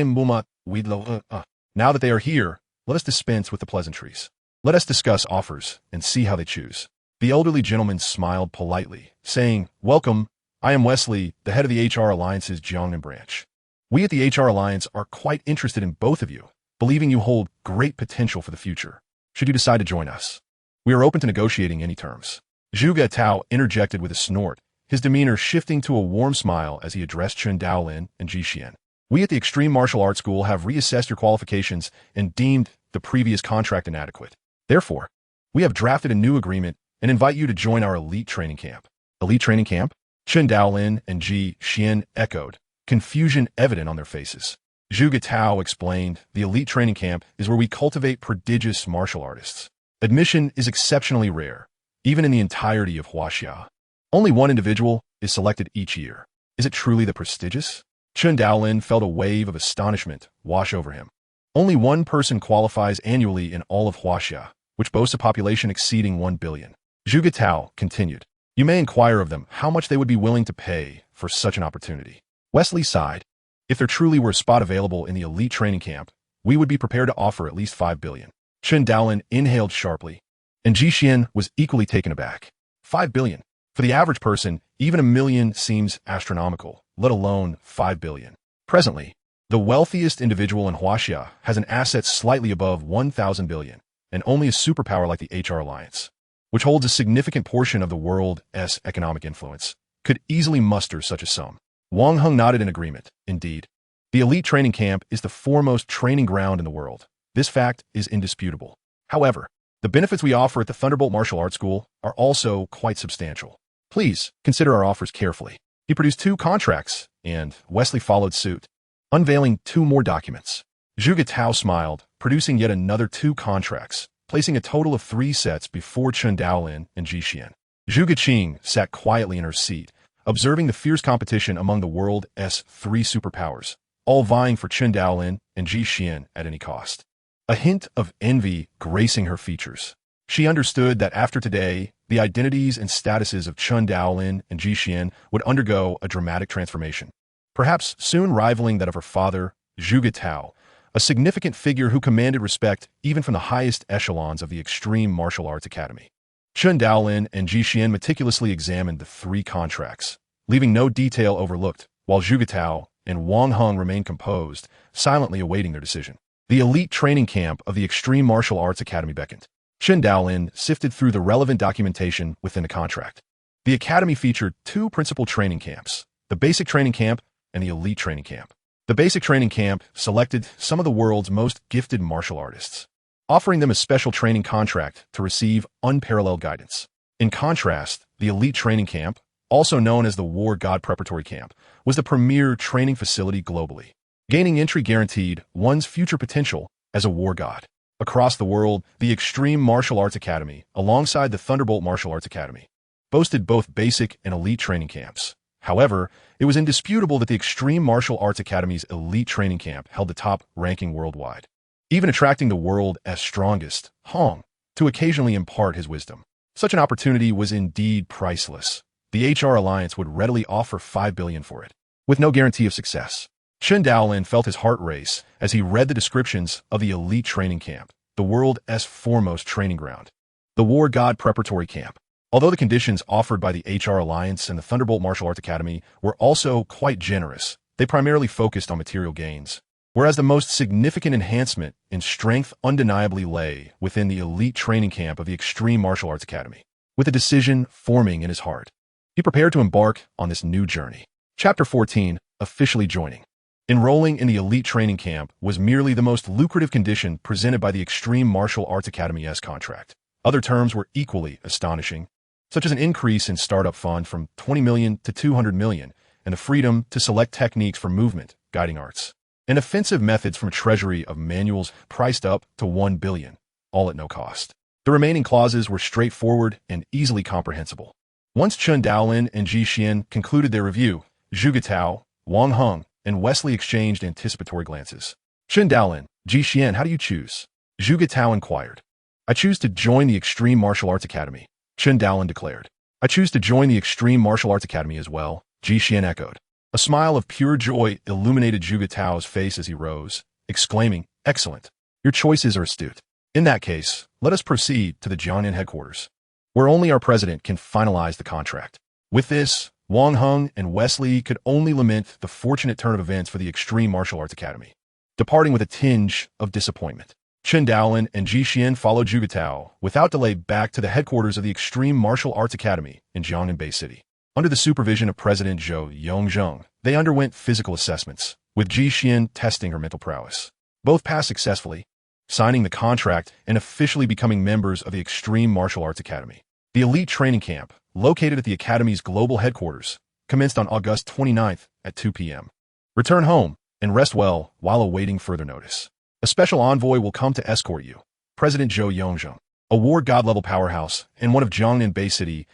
that they are here, let us dispense with the pleasantries. Let us discuss offers and see how they choose. The elderly gentleman smiled politely, saying, Welcome. I am Wesley, the head of the HR Alliance's Jiangnan branch. We at the HR Alliance are quite interested in both of you, believing you hold great potential for the future, should you decide to join us. We are open to negotiating any terms. Zhuge Tao interjected with a snort, his demeanor shifting to a warm smile as he addressed Chen Daolin and Ji Xian. We at the Extreme Martial Arts School have reassessed your qualifications and deemed the previous contract inadequate. Therefore, we have drafted a new agreement and invite you to join our elite training camp. Elite training camp? Chen Daolin and Ji Xian echoed, confusion evident on their faces. Zhuge Tao explained, the elite training camp is where we cultivate prodigious martial artists. Admission is exceptionally rare, even in the entirety of Huaxia. Only one individual is selected each year. Is it truly that prestigious? Chen Daolin felt a wave of astonishment wash over him. Only one person qualifies annually in all of Huaxia, which boasts a population exceeding 1 billion. Zhuge Tao continued. You may inquire of them how much they would be willing to pay for such an opportunity. Wesley sighed. If there truly were a spot available in the elite training camp, we would be prepared to offer at least 5 billion. Chen Daolin inhaled sharply, and Ji Xian was equally taken aback. 5 billion. For the average person, even 1 million seems astronomical, let alone 5 billion. Presently, the wealthiest individual in Huaxia has an asset slightly above 1,000 billion, and only a superpower like the HR Alliance, which holds a significant portion of the world's economic influence, could easily muster such a sum. Wang Heng nodded in agreement. Indeed, the elite training camp is the foremost training ground in the world. This fact is indisputable. However, the benefits we offer at the Thunderbolt Martial Arts School are also quite substantial. Please consider our offers carefully. He produced 2 contracts, and Wesley followed suit, unveiling 2 more documents. Zhuge Tao smiled, producing yet another 2 contracts, placing a total of 3 sets before Chen Daolin and Ji Xian. Zhuge Qing sat quietly in her seat, observing the fierce competition among the world's 3 superpowers, all vying for Chen Daolin and Ji Xian at any cost. A hint of envy gracing her features. She understood that after today, the identities and statuses of Chen Daolin and Ji Xian would undergo a dramatic transformation, perhaps soon rivaling that of her father, Zhuge Tao, a significant figure who commanded respect even from the highest echelons of the Extreme Martial Arts Academy. Chen Daolin and Ji Xian meticulously examined the 3 contracts, leaving no detail overlooked, while Zhuge Tao and Wang Heng remained composed, silently awaiting their decision. The elite training camp of the Extreme Martial Arts Academy beckoned. Chen Daolin sifted through the relevant documentation within the contract. The academy featured 2 principal training camps, the basic training camp and the elite training camp. The basic training camp selected some of the world's most gifted martial artists, offering them a special training contract to receive unparalleled guidance. In contrast, the elite training camp, also known as the War God Preparatory Camp, was the premier training facility globally. Gaining entry guaranteed one's future potential as a war god. Across the world, the Extreme Martial Arts Academy, alongside the Thunderbolt Martial Arts Academy, boasted both basic and elite training camps. However, it was indisputable that the Extreme Martial Arts Academy's elite training camp held the top ranking worldwide, even attracting the world's strongest, Hong, to occasionally impart his wisdom. Such an opportunity was indeed priceless. The HR Alliance would readily offer $5 billion for it, with no guarantee of success. Chen Daolin felt his heart race as he read the descriptions of the elite training camp, the world's foremost training ground. The War God Preparatory Camp. Although the conditions offered by the HR Alliance and the Thunderbolt Martial Arts Academy were also quite generous, they primarily focused on material gains, whereas the most significant enhancement in strength undeniably lay within the elite training camp of the Extreme Martial Arts Academy. With a decision forming in his heart, he prepared to embark on this new journey. Chapter 14, Officially Joining. Enrolling in the elite training camp was merely the most lucrative condition presented by the Extreme Martial Arts Academy's contract. Other terms were equally astonishing, such as an increase in startup fund from $20 million to $200 million and the freedom to select techniques for movement, guiding arts, and offensive methods from a treasury of manuals priced up to $1 billion, all at no cost. The remaining clauses were straightforward and easily comprehensible. Once Chen Daolin and Ji Xian concluded their review, Zhu Getao, Wang Heng, and Wesley exchanged anticipatory glances. Chen Daolin, Ji Xian, how do you choose? Zhu Getao inquired. I choose to join the Extreme Martial Arts Academy, Chen Daolin declared. I choose to join the Extreme Martial Arts Academy as well, Ji Xian echoed. A smile of pure joy illuminated Zhu Getao's face as he rose, exclaiming, Excellent. Your choices are astute. In that case, let us proceed to the Jiangnan headquarters, where only our president can finalize the contract. With this, Wang Heng and Wesley could only lament the fortunate turn of events for the Extreme Martial Arts Academy, departing with a tinge of disappointment. Chen Daolin and Ji Xian followed Zhu Getao without delay back to the headquarters of the Extreme Martial Arts Academy in Jiangnan Bay City. Under the supervision of President Zhou Yongzheng, they underwent physical assessments, with Ji Xian testing her mental prowess. Both passed successfully, signing the contract and officially becoming members of the Extreme Martial Arts Academy. The elite training camp, located at the Academy's global headquarters, commenced on August 29th at 2 p.m. Return home and rest well while awaiting further notice. A special envoy will come to escort you. President Zhou Yongzheng, a war god-level powerhouse and one of Jiangnan Bay City's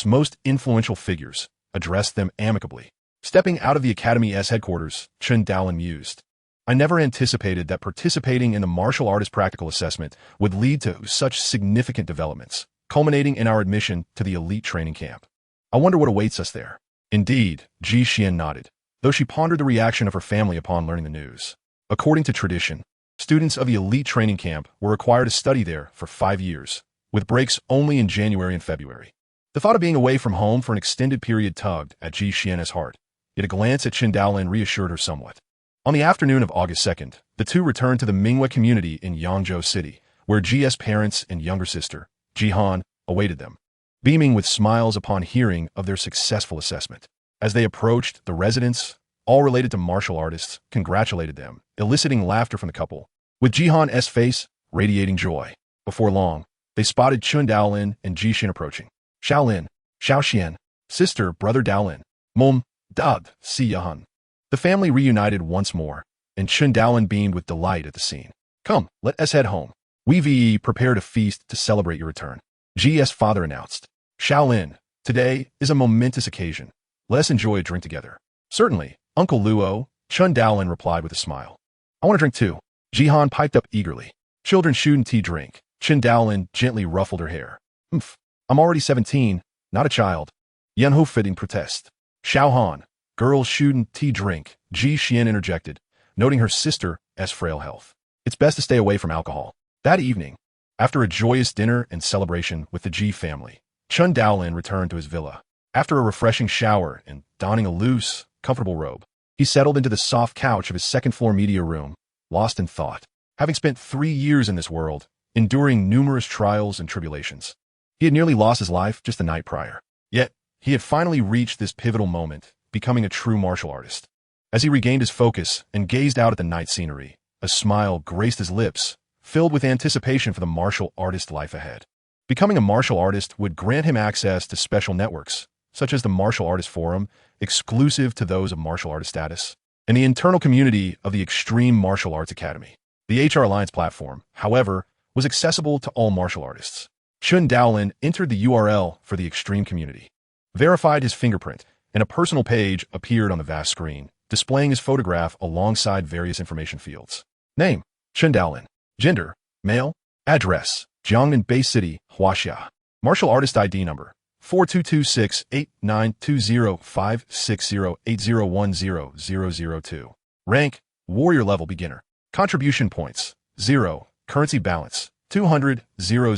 most influential figures, addressed them amicably. Stepping out of the Academy's headquarters, Chen Daolin mused. I never anticipated that participating in the martial artist practical assessment would lead to such significant developments, culminating in our admission to the elite training camp. I wonder what awaits us there. Indeed, Ji Xian nodded, though she pondered the reaction of her family upon learning the news. According to tradition, students of the elite training camp were required to study there for 5 years, with breaks only in January and February. The thought of being away from home for an extended period tugged at Ji Xian's heart, yet a glance at Chen Daolin reassured her somewhat. On the afternoon of August 2nd, the two returned to the Minghui community in Yangzhou City, where Ji's parents and younger sister, Jihan, awaited them, beaming with smiles upon hearing of their successful assessment. As they approached, the residents, all related to martial artists, congratulated them, eliciting laughter from the couple, with Jihan's face radiating joy. Before long, they spotted Chen Daolin and Ji Xian approaching. Shaolin, Xiao Xian, sister, brother Daolin, Mom, Dad, Si Yahan. The family reunited once more, and Chen Daolin beamed with delight at the scene. Come, let us head home. We prepared a feast to celebrate your return, Ji's father announced. Shaolin, today is a momentous occasion. Let us enjoy a drink together. Certainly, Uncle Luo, Chen Daolin replied with a smile. I want to drink too. Jihan piped up eagerly. Children shouldn't drink. Chen Daolin gently ruffled her hair. I'm already 17, not a child. Yanhu fitting protest. Xiaohan, girls shouldn't drink, Ji Xian interjected, noting her sister's frail health. It's best to stay away from alcohol. That evening, after a joyous dinner and celebration with the Ji family, Chen Daolin returned to his villa. After a refreshing shower and donning a loose, comfortable robe, he settled into the soft couch of his second-floor media room, lost in thought. Having spent 3 years in this world, enduring numerous trials and tribulations, he had nearly lost his life just the night prior. Yet, he had finally reached this pivotal moment, becoming a true martial artist. As he regained his focus and gazed out at the night scenery, a smile graced his lips, filled with anticipation for the martial artist life ahead. Becoming a martial artist would grant him access to special networks, such as the Martial Artist Forum, exclusive to those of martial artist status, and the internal community of the Extreme Martial Arts Academy. The HR Alliance platform, however, was accessible to all martial artists. Chen Daolin entered the URL for the Extreme community, verified his fingerprint, and a personal page appeared on the vast screen, displaying his photograph alongside various information fields. Name: Chen Daolin. Gender: male. Address: Jiangnan Bay City, Huaxia. Martial Artist ID number: 422689205608010002. Rank: Warrior Level Beginner. Contribution points: 0. Currency balance: 200 000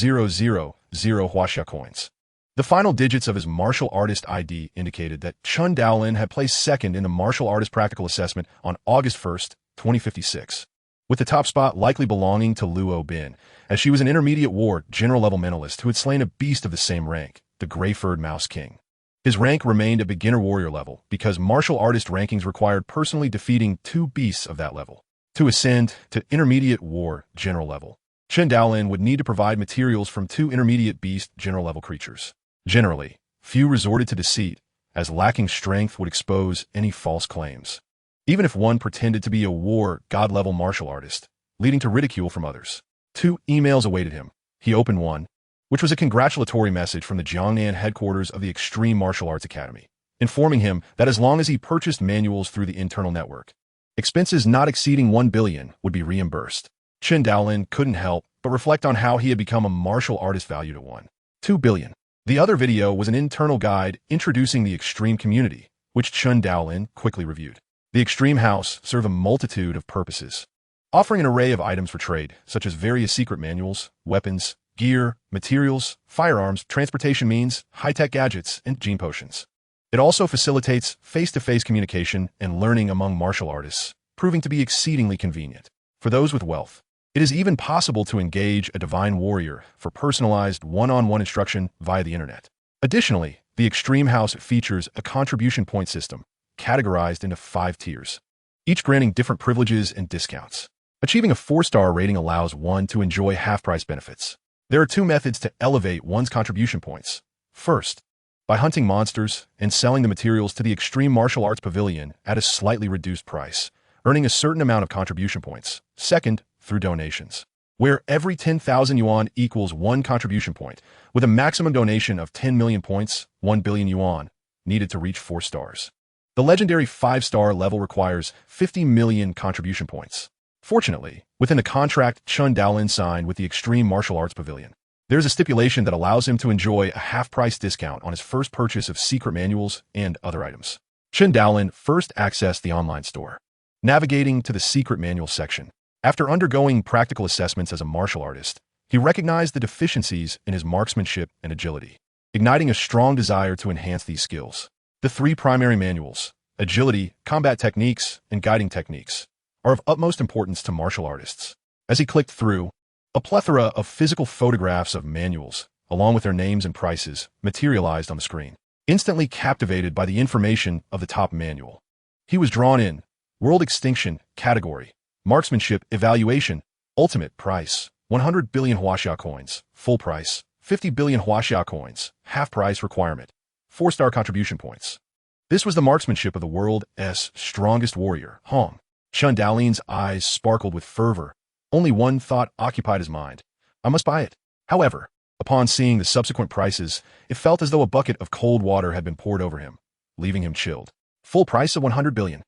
Huaxia coins. The final digits of his martial artist ID indicated that Chen Daolin had placed second in the martial artist practical assessment on August 1, 2056, with the top spot likely belonging to Luo Bin, as she was an intermediate war general-level mentalist who had slain a beast of the same rank, the Gray-Furred Mouse King. His rank remained a beginner warrior level because martial artist rankings required personally defeating 2 beasts of that level. To ascend to intermediate war general level, Chen Daolin would need to provide materials from 2 intermediate beast general level creatures. Generally, few resorted to deceit, as lacking strength would expose any false claims, even if one pretended to be a war god-level martial artist, leading to ridicule from others. 2 emails awaited him. He opened one, which was a congratulatory message from the Jiangnan headquarters of the Extreme Martial Arts Academy, informing him that as long as he purchased manuals through the internal network, expenses not exceeding 1 billion would be reimbursed. Chen Daolin couldn't help but reflect on how he had become a martial artist valued at 2 billion. The other video was an internal guide introducing the Extreme community, which Chen Daolin quickly reviewed. The Extreme House served a multitude of purposes, offering an array of items for trade, such as various secret manuals, weapons, gear, materials, firearms, transportation means, high-tech gadgets, and gene potions. It also facilitates face-to-face communication and learning among martial artists, proving to be exceedingly convenient. For those with wealth, it is even possible to engage a divine warrior for personalized one-on-one instruction via the internet. Additionally, the Extreme House features a contribution point system, categorized into 5 tiers, each granting different privileges and discounts. Achieving a 4-star rating allows one to enjoy half-price benefits. There are 2 methods to elevate one's contribution points. First, by hunting monsters and selling the materials to the Extreme Martial Arts Pavilion at a slightly reduced price, earning a certain amount of contribution points. Second, through donations, where every 10,000 yuan equals 1 contribution point, with a maximum donation of 10 million points, 1 billion yuan, needed to reach 4 stars. The legendary 5-star level requires 50 million contribution points. Fortunately, within the contract Chen Daolin signed with the Extreme Martial Arts Pavilion, there is a stipulation that allows him to enjoy a half-price discount on his first purchase of secret manuals and other items. Chen Daolin first accessed the online store, navigating to the secret manual section. After undergoing practical assessments as a martial artist, he recognized the deficiencies in his marksmanship and agility, igniting a strong desire to enhance these skills. The 3 primary manuals, agility, combat techniques, and guiding techniques, are of utmost importance to martial artists. As he clicked through, a plethora of physical photographs of manuals, along with their names and prices, materialized on the screen. Instantly captivated by the information of the top manual, he was drawn in. World Extinction, category, marksmanship, evaluation, ultimate price, 100 billion Huaxia coins, full price, 50 billion Huaxia coins, half price requirement, 4-star contribution points. This was the marksmanship of the world's strongest warrior, Hong. Chen Daolin's eyes sparkled with fervor. Only one thought occupied his mind: I must buy it. However, upon seeing the subsequent prices, it felt as though a bucket of cold water had been poured over him, leaving him chilled. Full price of 100 billion.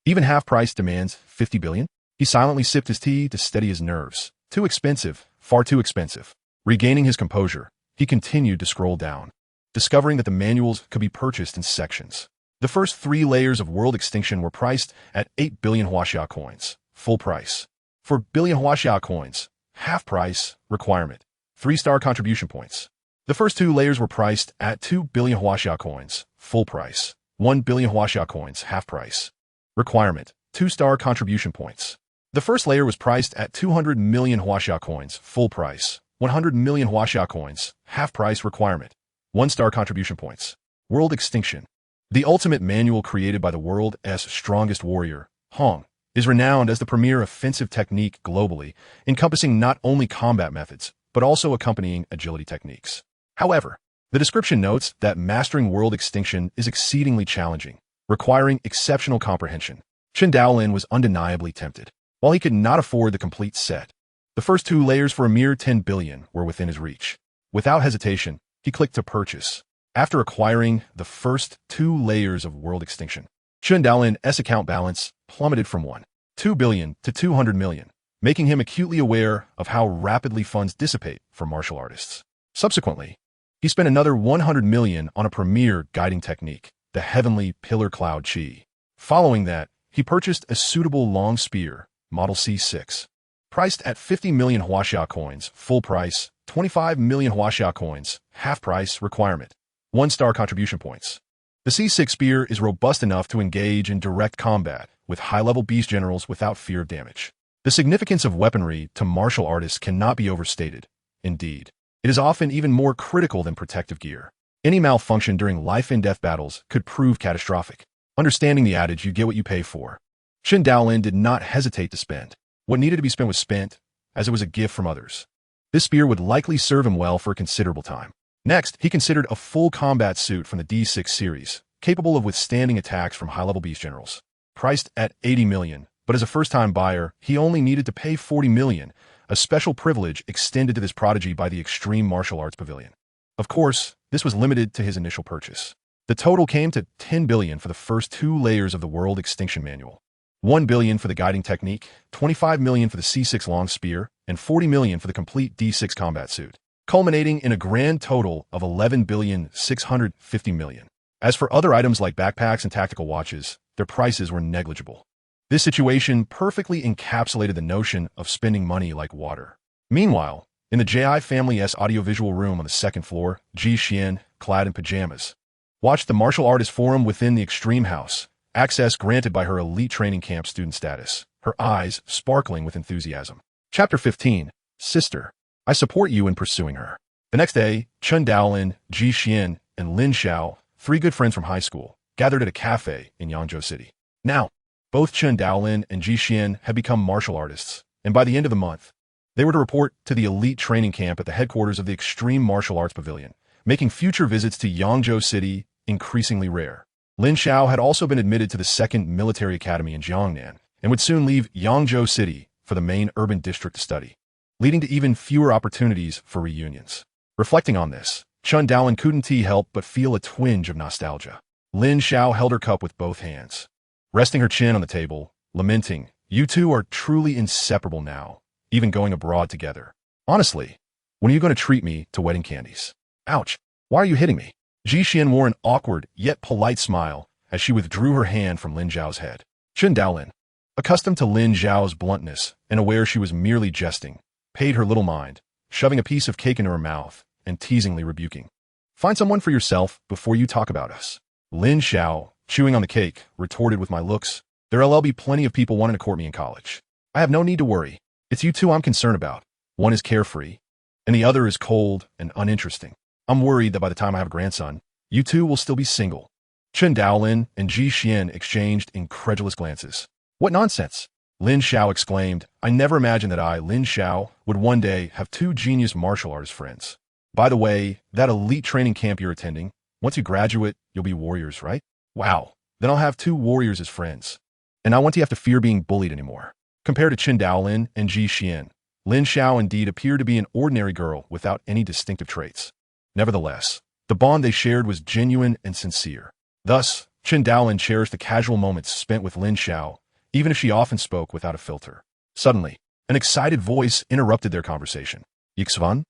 Even half price demands 50 billion? He silently sipped his tea to steady his nerves. Too expensive, far too expensive. Regaining his composure, he continued to scroll down, discovering that the manuals could be purchased in sections. The first 3 layers of World Extinction were priced at 8 billion Huaxia coins, full price. For billion Huaxia coins, half price, requirement, 3-star contribution points. The first 2 layers were priced at 2 billion Huaxia coins, full price, 1 billion Huaxia coins, half price. Requirement, 2-star contribution points. The first layer was priced at 200 million Huaxia coins, full price, 100 million Huaxia coins, half price requirement, 1-star contribution points. World Extinction. The ultimate manual created by the world's strongest warrior, Hong, is renowned as the premier offensive technique globally, encompassing not only combat methods, but also accompanying agility techniques. However, the description notes that mastering world extinction is exceedingly challenging, requiring exceptional comprehension. Chen Daolin was undeniably tempted. While he could not afford the complete set, the first 2 layers for a mere 10 billion were within his reach. Without hesitation, he clicked to purchase. After acquiring the first 2 layers of world extinction, Chen Daolin's account balance plummeted from 1.2 billion to 200 million, making him acutely aware of how rapidly funds dissipate for martial artists. Subsequently, he spent another 100 million on a premier guiding technique, the Heavenly Pillar Cloud Chi. Following that, he purchased a suitable long spear, Model C6, priced at 50 million Huaxia coins, full price, 25 million Huaxia coins, half price requirement, 1-star contribution points. The C6 spear is robust enough to engage in direct combat with high-level beast generals without fear of damage. The significance of weaponry to martial artists cannot be overstated. Indeed, it is often even more critical than protective gear. Any malfunction during life-and-death battles could prove catastrophic. Understanding the adage, you get what you pay for, Chen Daolin did not hesitate to spend. What needed to be spent was spent, as it was a gift from others. This spear would likely serve him well for a considerable time. Next, he considered a full combat suit from the D6 series, capable of withstanding attacks from high-level beast generals. Priced at 80 million, but as a first-time buyer, he only needed to pay 40 million, a special privilege extended to this prodigy by the Extreme Martial Arts Pavilion. Of course, this was limited to his initial purchase. The total came to 10 billion for the first 2 layers of the World Extinction Manual. 1 billion for the guiding technique, 25 million for the C6 long spear, and 40 million for the complete D6 combat suit, culminating in a grand total of 11 billion 650 million. As for other items like backpacks and tactical watches, their prices were negligible. This situation perfectly encapsulated the notion of spending money like water. Meanwhile, in the JI family's audiovisual room on the 2nd floor, Ji Xian, clad in pajamas, watched the martial artist forum within the Extreme House, access granted by her elite training camp student status, her eyes sparkling with enthusiasm. Chapter 15, Sister, I support you in pursuing her. The next day, Chen Daolin, Ji Xian, and Lin Xiao, 3 good friends from high school, gathered at a cafe in Yangzhou City. Now, both Chen Daolin and Ji Xian had become martial artists, and by the end of the month, they were to report to the elite training camp at the headquarters of the Extreme Martial Arts Pavilion, making future visits to Yangzhou City increasingly rare. Lin Xiao had also been admitted to the 2nd Military Academy in Jiangnan and would soon leave Yangzhou City for the main urban district to study, leading to even fewer opportunities for reunions. Reflecting on this, Chen Daolin couldn't help but feel a twinge of nostalgia. Lin Xiao held her cup with both hands, resting her chin on the table, lamenting, "You two are truly inseparable now, even going abroad together. Honestly, when are you going to treat me to wedding candies?" Ouch, why are you hitting me? Ji Xian wore an awkward yet polite smile as she withdrew her hand from Lin Zhao's head. Chen Daolin, accustomed to Lin Zhao's bluntness and aware she was merely jesting, paid her little mind, shoving a piece of cake into her mouth and teasingly rebuking. "Find someone for yourself before you talk about us." Lin Xiao, chewing on the cake, retorted with my looks, "There'll be plenty of people wanting to court me in college. I have no need to worry. It's you two I'm concerned about. One is carefree, and the other is cold and uninteresting. I'm worried that by the time I have a grandson, you two will still be single." Chen Daolin and Ji Xian exchanged incredulous glances. "What nonsense!" Lin Xiao exclaimed. "I never imagined that I, Lin Xiao, would one day have 2 genius martial artist friends. By the way, that elite training camp you're attending, once you graduate, you'll be warriors, right? Wow, then I'll have 2 warriors as friends. And I won't have to fear being bullied anymore." Compared to Chen Daolin and Ji Xian, Lin Xiao indeed appeared to be an ordinary girl without any distinctive traits. Nevertheless, the bond they shared was genuine and sincere. Thus, Chen Daolin cherished the casual moments spent with Lin Xiao, even if she often spoke without a filter. Suddenly, an excited voice interrupted their conversation. "Yixuan?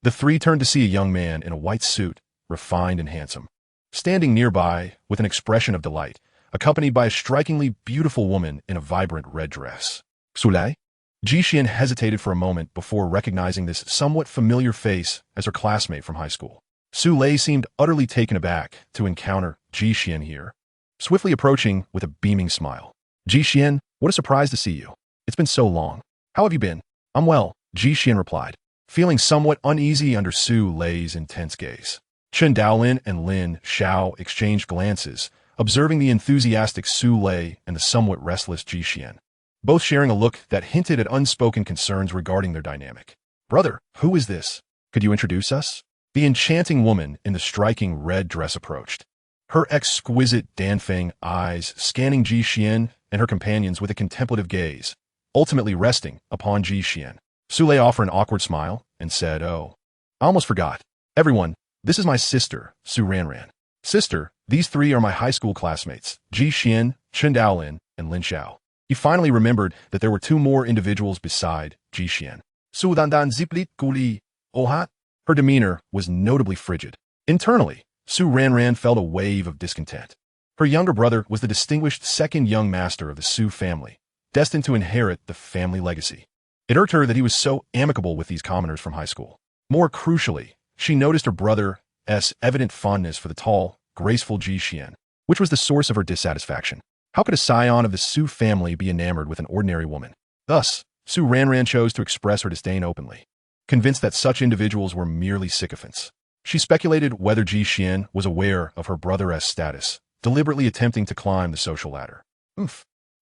The 3 turned to see a young man in a white suit, refined and handsome, standing nearby with an expression of delight, accompanied by a strikingly beautiful woman in a vibrant red dress. "Sulei?" Ji Xian hesitated for a moment before recognizing this somewhat familiar face as her classmate from high school. Su Lei seemed utterly taken aback to encounter Ji Xian here, swiftly approaching with a beaming smile. "Ji Xian, what a surprise to see you. It's been so long. How have you been?" "I'm well," Ji Xian replied, feeling somewhat uneasy under Su Lei's intense gaze. Chen Daolin and Lin Xiao exchanged glances, observing the enthusiastic Su Lei and the somewhat restless Ji Xian, both sharing a look that hinted at unspoken concerns regarding their dynamic. "Brother, who is this? Could you introduce us?" The enchanting woman in the striking red dress approached, her exquisite Danfeng eyes scanning Ji Xian and her companions with a contemplative gaze, ultimately resting upon Ji Xian. Su Lei offered an awkward smile and said, "Oh, I almost forgot. Everyone, this is my sister, Su Ranran. Sister, these three are my high school classmates, Ji Xian, Chen Daolin, and Lin Xiao." He finally remembered that there were two more individuals beside Ji Xian. Su Dandan Ziplit Guli Ohat. Her demeanor was notably frigid. Internally, Su Ranran felt a wave of discontent. Her younger brother was the distinguished second young master of the Su family, destined to inherit the family legacy. It irked her that he was so amicable with these commoners from high school. More crucially, she noticed her brother's evident fondness for the tall, graceful Ji Xian, which was the source of her dissatisfaction. How could a scion of the Su family be enamored with an ordinary woman? Thus, Su Ranran chose to express her disdain openly, convinced that such individuals were merely sycophants. She speculated whether Ji Xian was aware of her brother's status, deliberately attempting to climb the social ladder.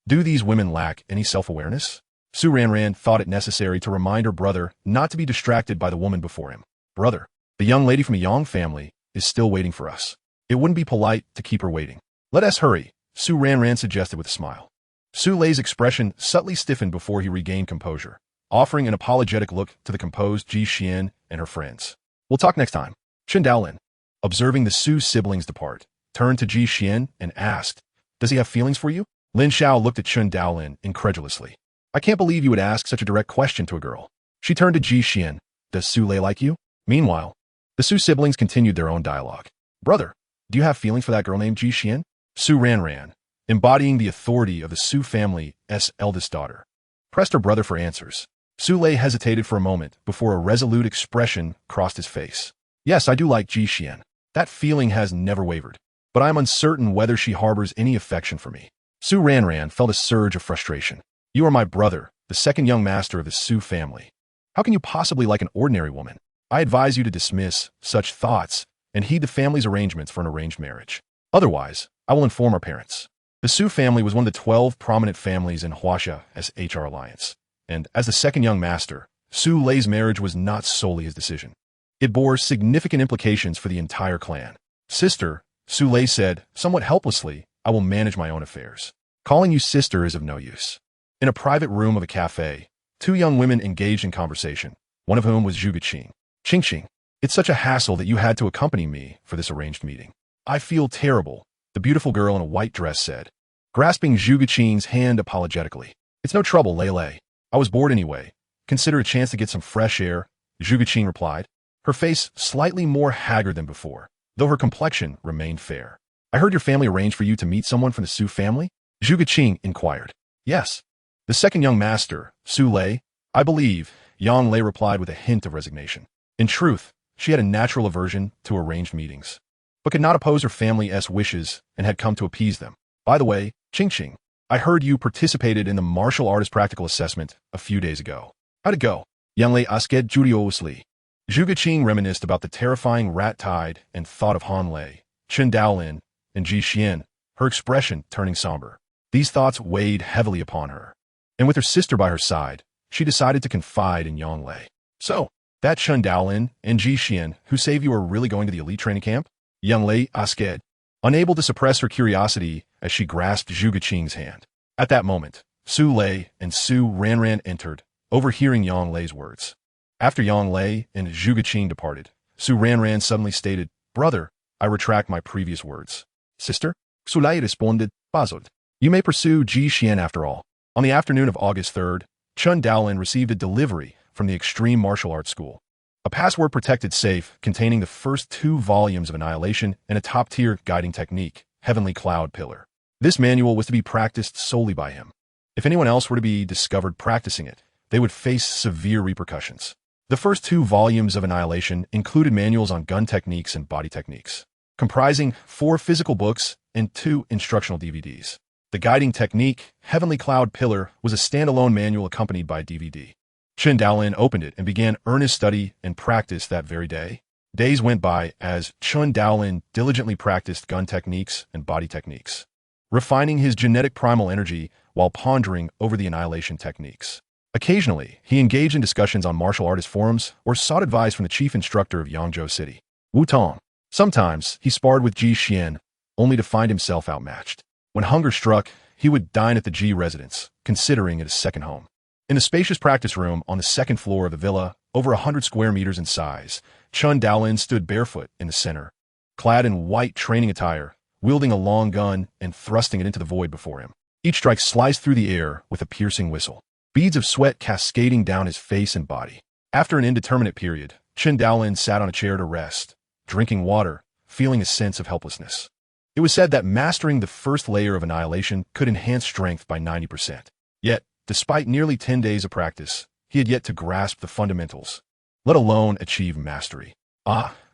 Do these women lack any self-awareness? Su Ranran thought it necessary to remind her brother not to be distracted by the woman before him. "Brother, the young lady from a Yang family is still waiting for us. It wouldn't be polite to keep her waiting. Let us hurry," Su Ranran suggested with a smile. Su Lei's expression subtly stiffened before he regained composure, offering an apologetic look to the composed Ji Xian and her friends. "We'll talk next time." Chen Daolin, observing the Su siblings depart, turned to Ji Xian and asked, "Does he have feelings for you?" Lin Xiao looked at Chen Daolin incredulously. "I can't believe you would ask such a direct question to a girl." She turned to Ji Xian. "Does Su Lei like you?" Meanwhile, the Su siblings continued their own dialogue. "Brother, do you have feelings for that girl named Ji Xian?" Su Ranran, embodying the authority of the Su family's eldest daughter, pressed her brother for answers. Su Lei hesitated for a moment before a resolute expression crossed his face. "Yes, I do like Ji Xian. That feeling has never wavered, but I am uncertain whether she harbors any affection for me." Su Ranran felt a surge of frustration. "You are my brother, the second young master of the Su family. How can you possibly like an ordinary woman? I advise you to dismiss such thoughts and heed the family's arrangements for an arranged marriage. Otherwise, I will inform our parents." The Su family was one of the 12 prominent families in Huaxia's HR alliance, and as the second young master, Su Lei's marriage was not solely his decision. It bore significant implications for the entire clan. "Sister," Su Lei said, somewhat helplessly, "I will manage my own affairs. Calling you sister is of no use." In a private room of a cafe, two young women engaged in conversation, one of whom was Zhuge Qing. "Qing, it's such a hassle that you had to accompany me for this arranged meeting." "I feel terrible," the beautiful girl in a white dress said, grasping Zhuge Qing's hand apologetically. "It's no trouble, Lei. I was bored anyway. Consider a chance to get some fresh air," Zhuge Qing replied, her face slightly more haggard than before, though her complexion remained fair. "I heard your family arranged for you to meet someone from the Su family?" Zhuge Qing inquired. "Yes. The second young master, Su Lei, I believe," Yang Lei replied with a hint of resignation. In truth, she had a natural aversion to arranged meetings, but could not oppose her family's wishes and had come to appease them. "By the way, Qing, I heard you participated in the martial artist practical assessment a few days ago. How'd it go?" Yang Lei asked curiously. Zhuge Qing reminisced about the terrifying rat tide and thought of Han Lei, Chen Daolin, and Ji Xian, her expression turning somber. These thoughts weighed heavily upon her, and with her sister by her side, she decided to confide in Yang Lei. "So, that Chen Daolin and Ji Xian who say you are really going to the elite training camp?" Yang Lei asked, unable to suppress her curiosity as she grasped Zhuge Qing's hand. At that moment, Su Lei and Su Ranran entered, overhearing Yang Lei's words. After Yang Lei and Zhuge Qing departed, Su Ranran suddenly stated, "Brother, I retract my previous words." "Sister?" Su Lei responded, puzzled. "You may pursue Ji Xian after all." On the afternoon of August 3rd, Chen Daolin received a delivery from the Extreme Martial Arts School, a password-protected safe containing the first 2 volumes of Annihilation and a top-tier guiding technique, Heavenly Cloud Pillar. This manual was to be practiced solely by him. If anyone else were to be discovered practicing it, they would face severe repercussions. The first 2 volumes of Annihilation included manuals on gun techniques and body techniques, comprising 4 physical books and 2 instructional DVDs. The guiding technique, Heavenly Cloud Pillar, was a standalone manual accompanied by a DVD. Chen Daolin opened it and began earnest study and practice that very day. Days went by as Chen Daolin diligently practiced gun techniques and body techniques, refining his genetic primal energy while pondering over the annihilation techniques. Occasionally, he engaged in discussions on martial artist forums or sought advice from the chief instructor of Yangzhou City, Wu Tong. Sometimes, he sparred with Ji Xian, only to find himself outmatched. When hunger struck, he would dine at the Ji residence, considering it a second home. In the spacious practice room on the second floor of the villa, over 100 square meters in size, Chen Daolin stood barefoot in the center, clad in white training attire, wielding a long gun and thrusting it into the void before him. Each strike sliced through the air with a piercing whistle, beads of sweat cascading down his face and body. After an indeterminate period, Chen Daolin sat on a chair to rest, drinking water, feeling a sense of helplessness. It was said that mastering the first layer of annihilation could enhance strength by 90%. Yet, despite nearly 10 days of practice, he had yet to grasp the fundamentals, let alone achieve mastery.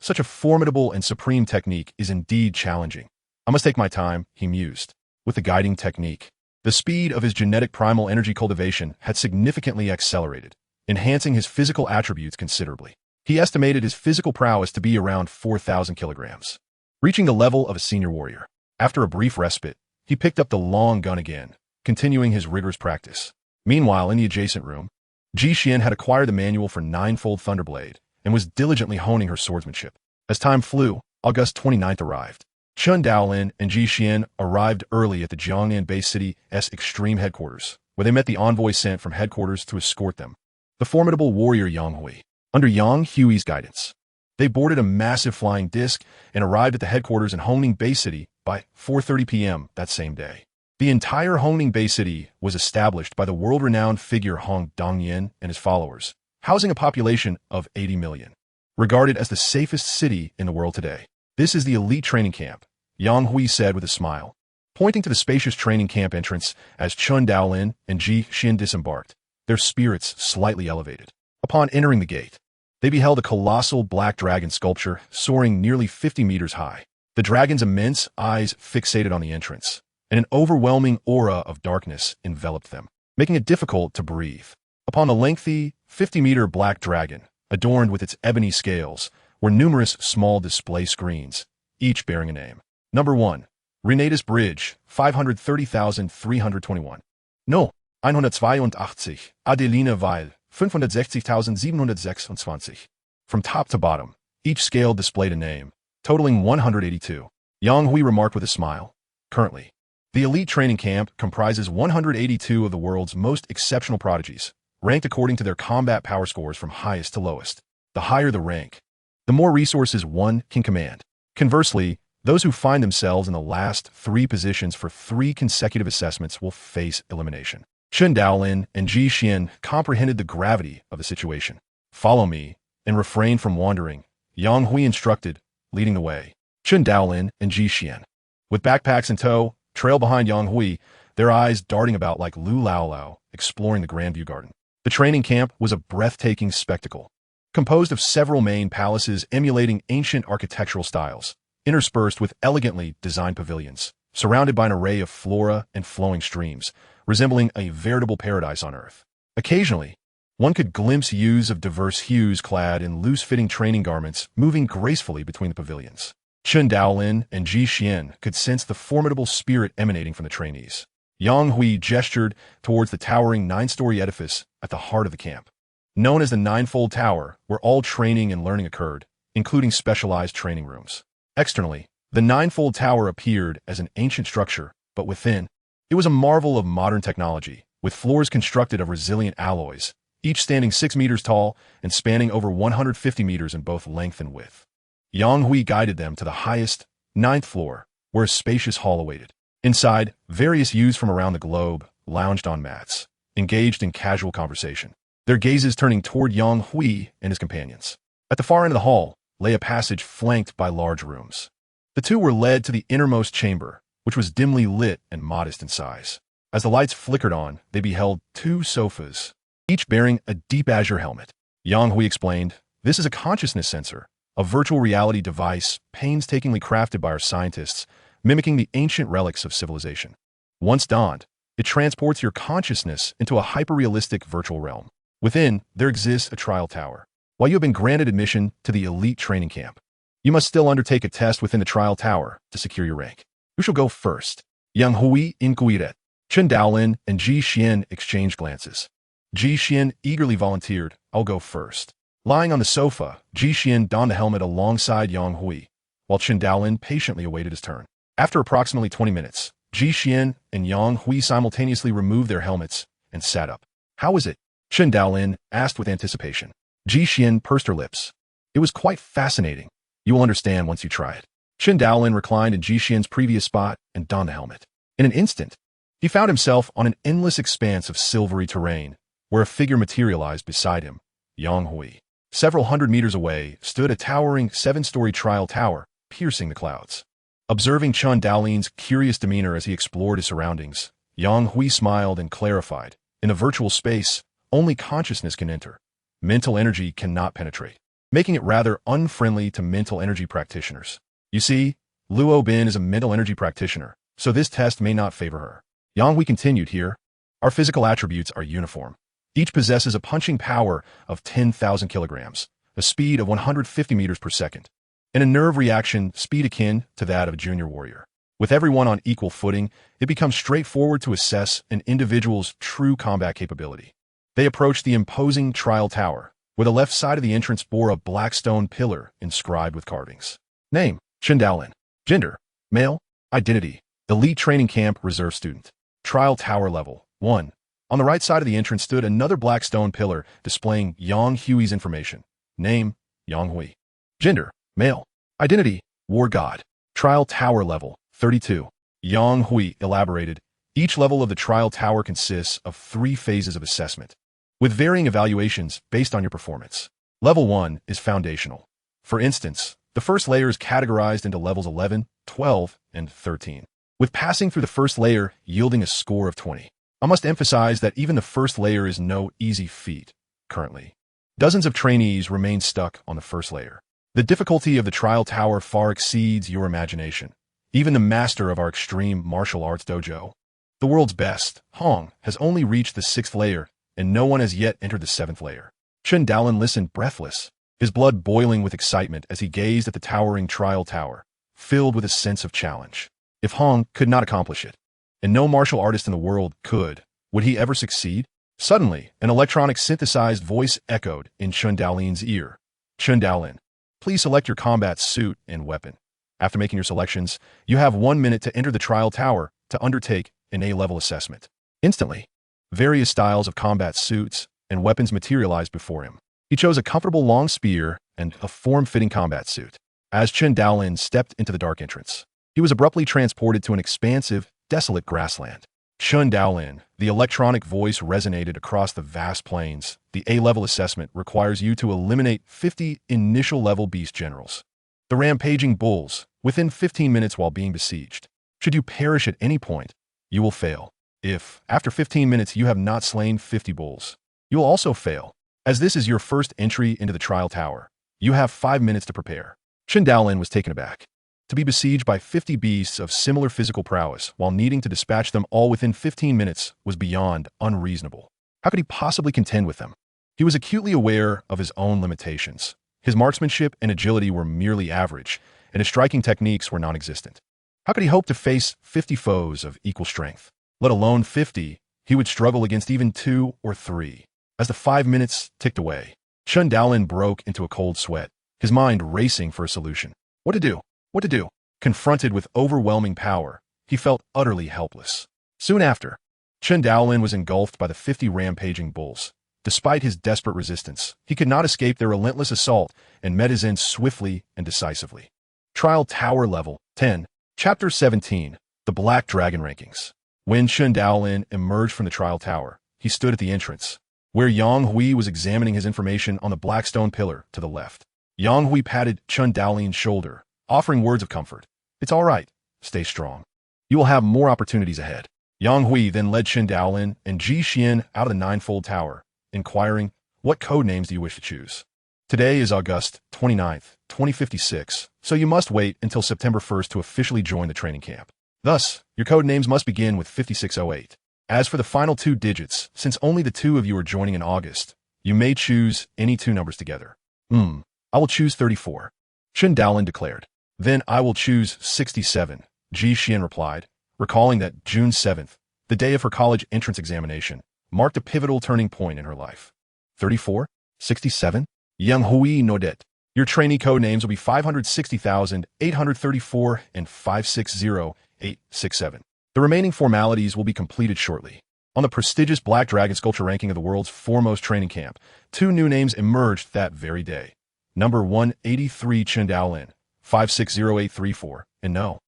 Such a formidable and supreme technique is indeed challenging. I must take my time, he mused. With the guiding technique, the speed of his genetic primal energy cultivation had significantly accelerated, enhancing his physical attributes considerably. He estimated his physical prowess to be around 4,000 kilograms, reaching the level of a senior warrior. After a brief respite, he picked up the long gun again, continuing his rigorous practice. Meanwhile, in the adjacent room, Ji Xian had acquired the manual for Ninefold Thunderblade and was diligently honing her swordsmanship. As time flew, August 29th arrived. Chen Daolin and Ji Xian arrived early at the Jiangnan Base City's extreme headquarters, where they met the envoy sent from headquarters to escort them, the formidable warrior Yang Hui. Under Yang Hui's guidance, they boarded a massive flying disc and arrived at the headquarters in Hongning Bay City by 4:30 p.m. that same day. The entire Hongning Bay City was established by the world-renowned figure Hong Dongyan and his followers, housing a population of 80 million. Regarded as the safest city in the world today. This is the elite training camp, Yang Hui said with a smile, pointing to the spacious training camp entrance as Chen Daolin and Ji Xian disembarked, their spirits slightly elevated. Upon entering the gate, they beheld a colossal black dragon sculpture soaring nearly 50 meters high. The dragon's immense eyes fixated on the entrance, and an overwhelming aura of darkness enveloped them, making it difficult to breathe. Upon the lengthy, 50-meter black dragon, adorned with its ebony scales, were numerous small display screens, each bearing a name. Number 1. Renatus Bridge, 530,321. No, 182. Adeline Weil, 560,726. From top to bottom, each scale displayed a name, totaling 182. Yang Hui remarked with a smile. Currently, the elite training camp comprises 182 of the world's most exceptional prodigies, ranked according to their combat power scores from highest to lowest. The higher the rank, the more resources one can command. Conversely, those who find themselves in the last 3 positions for 3 consecutive assessments will face elimination. Chen Daolin and Ji Xian comprehended the gravity of the situation. Follow me and refrain from wandering, Yang Hui instructed, leading the way. Chen Daolin and Ji Xian, with backpacks in tow, trailed behind Yang Hui, their eyes darting about like Lu Lao Lao, exploring the Grandview Garden. The training camp was a breathtaking spectacle, composed of several main palaces emulating ancient architectural styles, interspersed with elegantly designed pavilions, surrounded by an array of flora and flowing streams, resembling a veritable paradise on earth. Occasionally, one could glimpse youths of diverse hues clad in loose-fitting training garments moving gracefully between the pavilions. Chen Daolin and Ji Xian could sense the formidable spirit emanating from the trainees. Yang Hui gestured towards the towering 9-story edifice at the heart of the camp, known as the Ninefold Tower, where all training and learning occurred, including specialized training rooms. Externally, the Ninefold Tower appeared as an ancient structure, but within, it was a marvel of modern technology, with floors constructed of resilient alloys, each standing 6 meters tall and spanning over 150 meters in both length and width. Yang Hui guided them to the highest, 9th floor, where a spacious hall awaited. Inside, various youths from around the globe lounged on mats, engaged in casual conversation, their gazes turning toward Yang Hui and his companions. At the far end of the hall lay a passage flanked by large rooms. The two were led to the innermost chamber, which was dimly lit and modest in size. As the lights flickered on, they beheld 2 sofas, each bearing a deep azure helmet. Yang Hui explained, "This is a consciousness sensor, a virtual reality device painstakingly crafted by our scientists, mimicking the ancient relics of civilization. Once donned, it transports your consciousness into a hyper-realistic virtual realm. Within, there exists a trial tower, while you have been granted admission to the elite training camp, you must still undertake a test within the trial tower to secure your rank. Who shall go first? Yang Hui inquired. Chen Daolin and Ji Xian exchanged glances. Ji Xian eagerly volunteered, "I'll go first." Lying on the sofa, Ji Xian donned the helmet alongside Yang Hui, while Chen Daolin patiently awaited his turn. After approximately 20 minutes, Ji Xian and Yang Hui simultaneously removed their helmets and sat up. "How was it?" Chen Daolin asked with anticipation. Ji Xian pursed her lips. "It was quite fascinating. You will understand once you try it." Chen Daolin reclined in Ji Xian's previous spot and donned the helmet. In an instant, he found himself on an endless expanse of silvery terrain, where a figure materialized beside him, Yang Hui. Several hundred meters away stood a towering 7-story trial tower, piercing the clouds. Observing Chen Daolin's curious demeanor as he explored his surroundings, Yang Hui smiled and clarified, "In a virtual space, only consciousness can enter. Mental energy cannot penetrate," making it rather unfriendly to mental energy practitioners. "You see, Luo Bin is a mental energy practitioner, so this test may not favor her." Yang Hui continued, "Here, our physical attributes are uniform. Each possesses a punching power of 10,000 kilograms, a speed of 150 meters per second, and a nerve reaction speed akin to that of a junior warrior. With everyone on equal footing, it becomes straightforward to assess an individual's true combat capability." They approached the imposing trial tower, where the left side of the entrance bore a black stone pillar inscribed with carvings. Name: Chen Daolin. Gender: male. Identity: elite training camp reserve student. Trial tower level 1. On the right side of the entrance stood another black stone pillar displaying Yang Hui's information. Name: Yang Hui. Gender: male. Identity: war god. Trial tower level 32. Yang Hui elaborated. Each level of the trial tower consists of 3 phases of assessment, with varying evaluations based on your performance. Level 1 is foundational. For instance, the first layer is categorized into levels 11, 12, and 13, with passing through the first layer yielding a score of 20. I must emphasize that even the first layer is no easy feat. Currently, dozens of trainees remain stuck on the first layer. The difficulty of the trial tower far exceeds your imagination. Even the master of our extreme martial arts dojo, the world's best, Hong, has only reached the 6th layer, and no one has yet entered the 7th layer. Chen Daolin listened breathless, his blood boiling with excitement as he gazed at the towering trial tower, filled with a sense of challenge. If Hong could not accomplish it, and no martial artist in the world could, would he ever succeed? Suddenly, an electronic synthesized voice echoed in Chen Daolin's ear. "Chen Daolin, please select your combat suit and weapon. After making your selections, you have 1 minute to enter the trial tower to undertake an A-level assessment." Instantly, various styles of combat suits and weapons materialized before him. He chose a comfortable long spear and a form-fitting combat suit. As Chen Daolin stepped into the dark entrance, he was abruptly transported to an expansive, desolate grassland. "Chen Daolin," the electronic voice resonated across the vast plains. "The A-level assessment requires you to eliminate 50 initial-level beast generals, the rampaging bulls, within 15 minutes while being besieged. Should you perish at any point, you will fail. If, after 15 minutes, you have not slain 50 bulls, you will also fail. As this is your first entry into the trial tower, you have 5 minutes to prepare." Chen Daolin was taken aback. To be besieged by 50 beasts of similar physical prowess while needing to dispatch them all within 15 minutes was beyond unreasonable. How could he possibly contend with them? He was acutely aware of his own limitations. His marksmanship and agility were merely average, and his striking techniques were non-existent. How could he hope to face 50 foes of equal strength? Let alone 50, he would struggle against even 2 or 3. As the 5 minutes ticked away, Chen Daolin broke into a cold sweat, his mind racing for a solution. What to do? What to do? Confronted with overwhelming power, he felt utterly helpless. Soon after, Chen Daolin was engulfed by the 50 rampaging bulls. Despite his desperate resistance, he could not escape their relentless assault and met his end swiftly and decisively. Trial Tower Level 10, Chapter 17, The Black Dragon Rankings. When Chen Daolin emerged from the trial tower, he stood at the entrance, where Yang Hui was examining his information on the black stone pillar to the left. Yang Hui patted Chen Daolin's shoulder, offering words of comfort. "It's all right. Stay strong. You will have more opportunities ahead." Yang Hui then led Chen Daolin and Ji Xian out of the ninefold tower, inquiring, "What code names do you wish to choose? Today is August 29th, 2056, so you must wait until September 1st to officially join the training camp. Thus, your code names must begin with 5608. As for the final 2 digits, since only the 2 of you are joining in August, you may choose any 2 numbers together. I will choose 34. Chen Daolin declared. Then I will choose 67, Ji Xian replied, recalling that June 7th, the day of her college entrance examination, marked a pivotal turning point in her life. 34? 67? Young Hui nodded. Your trainee code names will be 560,834 and 560,867. The remaining formalities will be completed shortly. On the prestigious Black Dragon Sculpture ranking of the world's foremost training camp, 2 new names emerged that very day. Number 183 Chen Daolin, 560834, and no.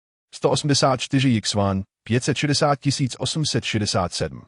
180 567.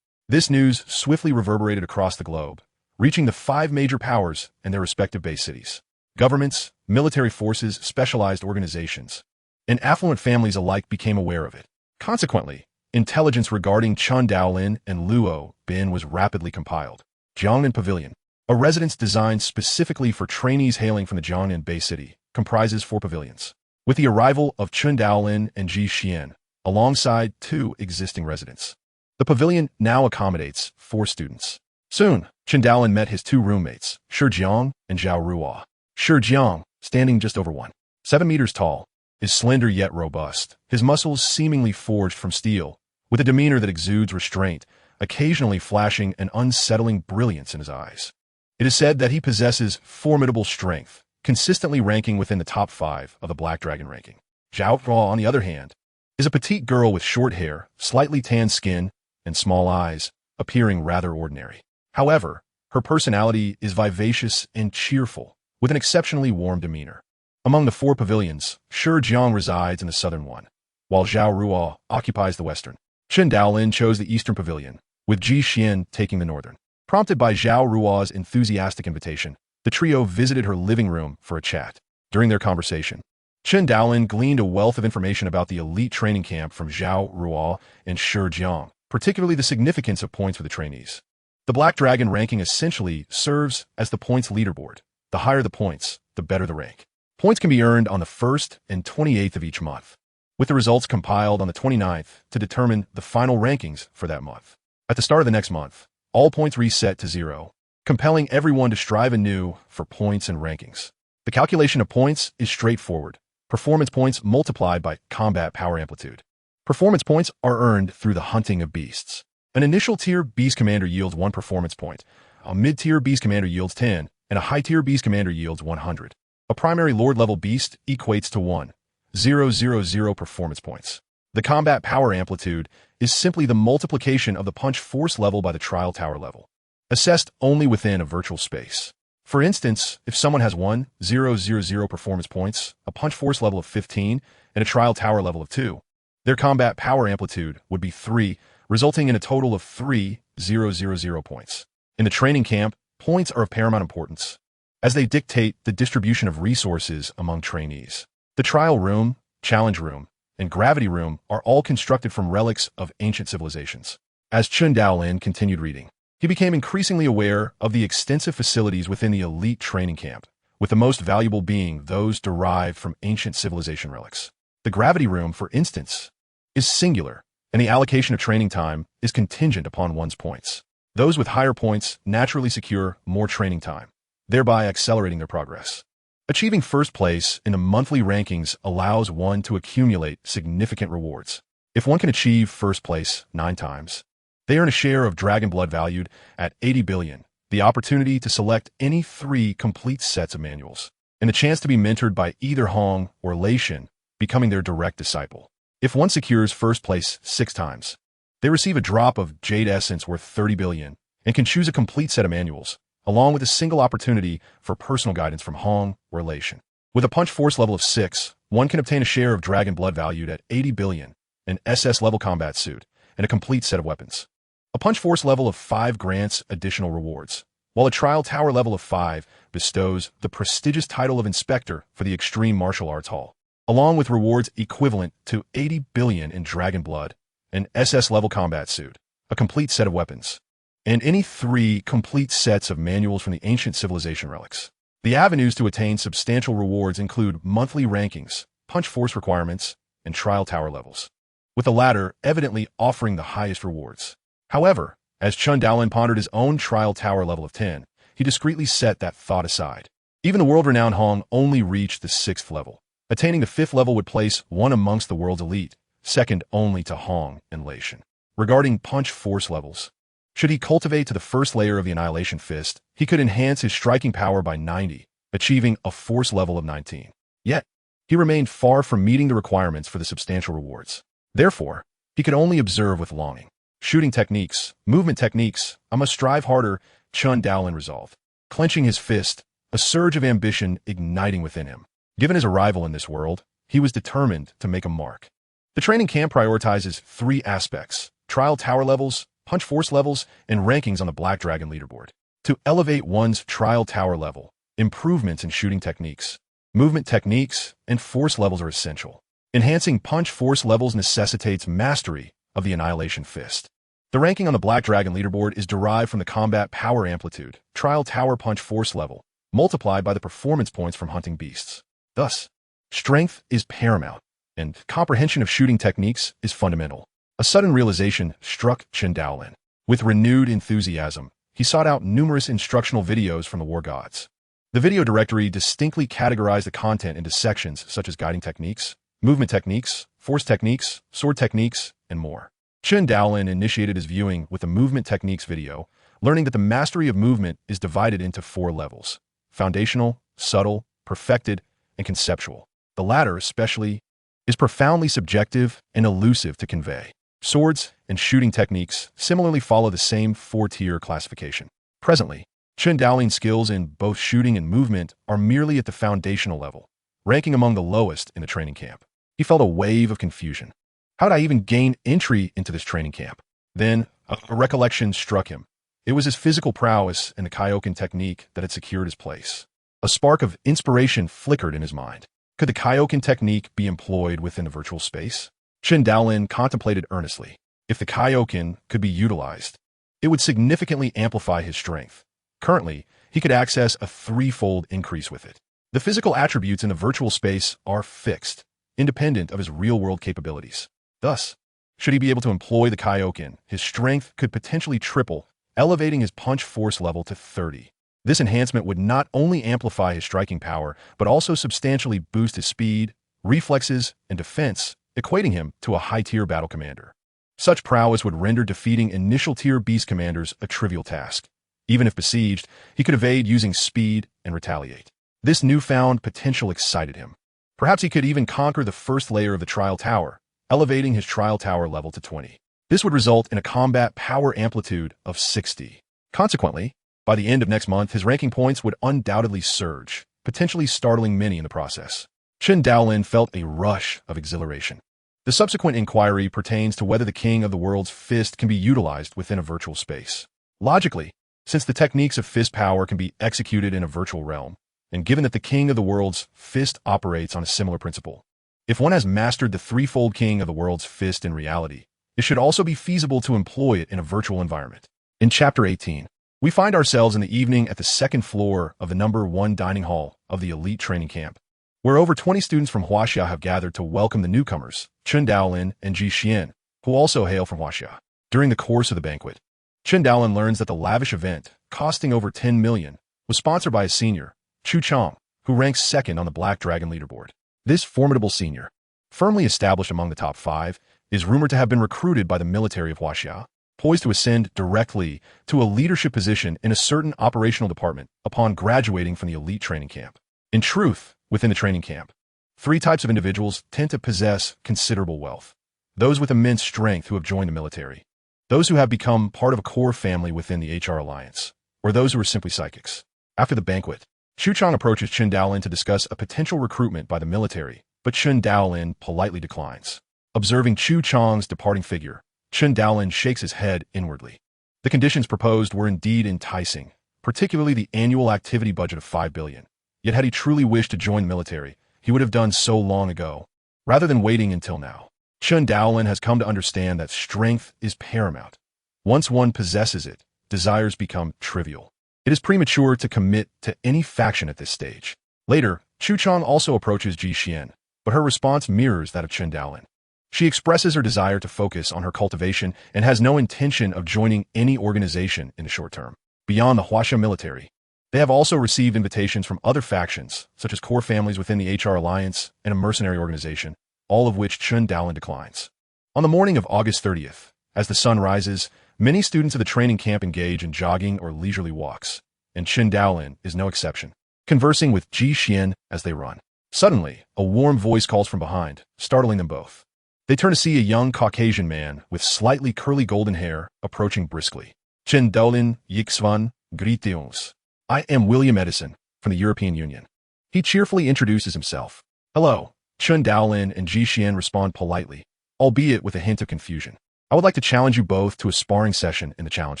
This news swiftly reverberated across the globe, reaching the 5 major powers and their respective base cities. Governments, military forces, specialized organizations, and affluent families alike became aware of it. Consequently, intelligence regarding Chen Daolin and Luo Bin was rapidly compiled. Jiangnan Pavilion, a residence designed specifically for trainees hailing from the Jiangnan Bay City, comprises 4 pavilions. With the arrival of Chen Daolin and Ji Xian, alongside 2 existing residents, the pavilion now accommodates 4 students. Soon, Chen Daolin met his 2 roommates, Shi Jiang and Zhao Ruo. Shi Jiang, standing just over 1.7 meters tall, is slender yet robust, his muscles seemingly forged from steel, with a demeanor that exudes restraint, occasionally flashing an unsettling brilliance in his eyes. It is said that he possesses formidable strength, consistently ranking within the top 5 of the Black Dragon ranking. Zhao Ruo, on the other hand, is a petite girl with short hair, slightly tanned skin, and small eyes, appearing rather ordinary. However, her personality is vivacious and cheerful, with an exceptionally warm demeanor. Among the 4 pavilions, Shi Jiang resides in the southern one, while Zhao Ruo occupies the western. Chen Daolin chose the eastern pavilion, with Ji Xian taking the northern. Prompted by Zhao Ruo's enthusiastic invitation, the trio visited her living room for a chat. During their conversation, Chen Daolin gleaned a wealth of information about the elite training camp from Zhao Ruo and Shi Jiang, particularly the significance of points for the trainees. The Black Dragon ranking essentially serves as the points leaderboard. The higher the points, the better the rank. Points can be earned on the 1st and 28th of each month, with the results compiled on the 29th to determine the final rankings for that month. At the start of the next month, all points reset to 0, compelling everyone to strive anew for points and rankings. The calculation of points is straightforward. Performance points multiplied by combat power amplitude. Performance points are earned through the hunting of beasts. An initial tier beast commander yields 1 performance point, a mid-tier beast commander yields 10, and a high-tier beast commander yields 100. A primary lord-level beast equates to 1,000 performance points. The combat power amplitude is simply the multiplication of the punch force level by the trial tower level, assessed only within a virtual space. For instance, if someone has 1,000 performance points, a punch force level of 15, and a trial tower level of 2, their combat power amplitude would be 3, resulting in a total of 3,000 points. In the training camp, points are of paramount importance, as they dictate the distribution of resources among trainees. The trial room, challenge room, and gravity room are all constructed from relics of ancient civilizations. As Chen Daolin continued reading, he became increasingly aware of the extensive facilities within the elite training camp, with the most valuable being those derived from ancient civilization relics. The gravity room, for instance, is singular, and the allocation of training time is contingent upon one's points. Those with higher points naturally secure more training time, thereby accelerating their progress. Achieving first place in the monthly rankings allows one to accumulate significant rewards. If one can achieve first place 9 times, they earn a share of dragon blood valued at 80 billion, the opportunity to select any 3 complete sets of manuals, and the chance to be mentored by either Hong or Lei Shen, becoming their direct disciple. If one secures first place 6 times, they receive a drop of Jade Essence worth 30 billion and can choose a complete set of manuals, along with a single opportunity for personal guidance from Hong or Lei Shen. With a punch force level of 6, one can obtain a share of dragon blood valued at 80 billion, an SS level combat suit, and a complete set of weapons. A punch force level of 5 grants additional rewards, while a trial tower level of 5 bestows the prestigious title of Inspector for the Extreme Martial Arts Hall, along with rewards equivalent to 80 billion in dragon blood, an SS level combat suit, a complete set of weapons, and any 3 complete sets of manuals from the ancient civilization relics. The avenues to attain substantial rewards include monthly rankings, punch force requirements, and trial tower levels, with the latter evidently offering the highest rewards. However, as Chen Daolin pondered his own trial tower level of 10, he discreetly set that thought aside. Even the world-renowned Hong only reached the 6th level. Attaining the 5th level would place one amongst the world's elite, second only to Hong and Lei Shan. Regarding punch force levels, should he cultivate to the first layer of the Annihilation Fist, he could enhance his striking power by 90, achieving a force level of 19. Yet, he remained far from meeting the requirements for the substantial rewards. Therefore, he could only observe with longing. Shooting techniques, movement techniques, I must strive harder, Chen Daolin resolved. Clenching his fist, a surge of ambition igniting within him. Given his arrival in this world, he was determined to make a mark. The training camp prioritizes 3 aspects: trial tower levels, punch force levels, and rankings on the Black Dragon leaderboard. To elevate one's trial tower level, improvements in shooting techniques, movement techniques, and force levels are essential. Enhancing punch force levels necessitates mastery of the Annihilation Fist. The ranking on the Black Dragon leaderboard is derived from the combat power amplitude, trial tower punch force level, multiplied by the performance points from hunting beasts. Thus, strength is paramount, and comprehension of shooting techniques is fundamental. A sudden realization struck Chen Daolin. With renewed enthusiasm, he sought out numerous instructional videos from the war gods. The video directory distinctly categorized the content into sections such as guiding techniques, movement techniques, force techniques, sword techniques, and more. Chen Daolin initiated his viewing with the movement techniques video, learning that the mastery of movement is divided into 4 levels: foundational, subtle, perfected, and conceptual. The latter, especially, is profoundly subjective and elusive to convey. Swords and shooting techniques similarly follow the same 4-tier classification. Presently, Chen Daolin's skills in both shooting and movement are merely at the foundational level, ranking among the lowest in the training camp. He felt a wave of confusion. How did I even gain entry into this training camp? Then, a recollection struck him. It was his physical prowess and the Kaioken technique that had secured his place. A spark of inspiration flickered in his mind. Could the Kaioken technique be employed within the virtual space? Chen Daolin contemplated earnestly. If the Kaioken could be utilized, it would significantly amplify his strength. Currently, he could access a 3-fold increase with it. The physical attributes in the virtual space are fixed, independent of his real-world capabilities. Thus, should he be able to employ the Kaioken, his strength could potentially triple, elevating his punch force level to 30. This enhancement would not only amplify his striking power, but also substantially boost his speed, reflexes, and defense, equating him to a high-tier battle commander. Such prowess would render defeating initial-tier beast commanders a trivial task. Even if besieged, he could evade using speed and retaliate. This newfound potential excited him. Perhaps he could even conquer the first layer of the trial tower, elevating his trial tower level to 20. This would result in a combat power amplitude of 60. Consequently, by the end of next month, his ranking points would undoubtedly surge, potentially startling many in the process. Chen Daolin felt a rush of exhilaration. The subsequent inquiry pertains to whether the King of the World's Fist can be utilized within a virtual space. Logically, since the techniques of fist power can be executed in a virtual realm, and given that the King of the World's Fist operates on a similar principle, if one has mastered the 3-fold King of the World's Fist in reality, it should also be feasible to employ it in a virtual environment. In Chapter 18, we find ourselves in the evening at the 2nd floor of the number 1 dining hall of the elite training camp, where over 20 students from Huaxia have gathered to welcome the newcomers, Chen Daolin and Ji Xian, who also hail from Huaxia. During the course of the banquet, Chen Daolin learns that the lavish event, costing over 10 million, was sponsored by a senior, Chu Chang, who ranks 2nd on the Black Dragon leaderboard. This formidable senior, firmly established among the top 5, is rumored to have been recruited by the military of Huaxia, poised to ascend directly to a leadership position in a certain operational department upon graduating from the elite training camp. In truth, within the training camp, 3 types of individuals tend to possess considerable wealth. Those with immense strength who have joined the military, those who have become part of a core family within the HR Alliance, or those who are simply psychics. After the banquet, Chu Chang approaches Chen Daolin to discuss a potential recruitment by the military, but Chen Daolin politely declines. Observing Chu Chang's departing figure, Chen Daolin shakes his head inwardly. The conditions proposed were indeed enticing, particularly the annual activity budget of 5 billion. Yet had he truly wished to join the military, he would have done so long ago, rather than waiting until now. Chen Daolin has come to understand that strength is paramount. Once one possesses it, desires become trivial. It is premature to commit to any faction at this stage. Later, Chu Chang also approaches Ji Xian, but her response mirrors that of Chen Daolin. She expresses her desire to focus on her cultivation and has no intention of joining any organization in the short term. Beyond the Huaxia military, They have also received invitations from other factions, such as core families within the HR Alliance and a mercenary organization, all of which Chen Daolin declines. On the morning of August 30th, as the sun rises, many students of the training camp engage in jogging or leisurely walks, and Chen Daolin is no exception, conversing with Ji Xian as they run. Suddenly, a warm voice calls from behind, startling them both. They turn to see a young Caucasian man with slightly curly golden hair approaching briskly. Chen Daolin Yixvan Gritios. I am William Edison from the European Union. He cheerfully introduces himself. Hello. Chen Daolin and Ji Xian respond politely, albeit with a hint of confusion. I would like to challenge you both to a sparring session in the challenge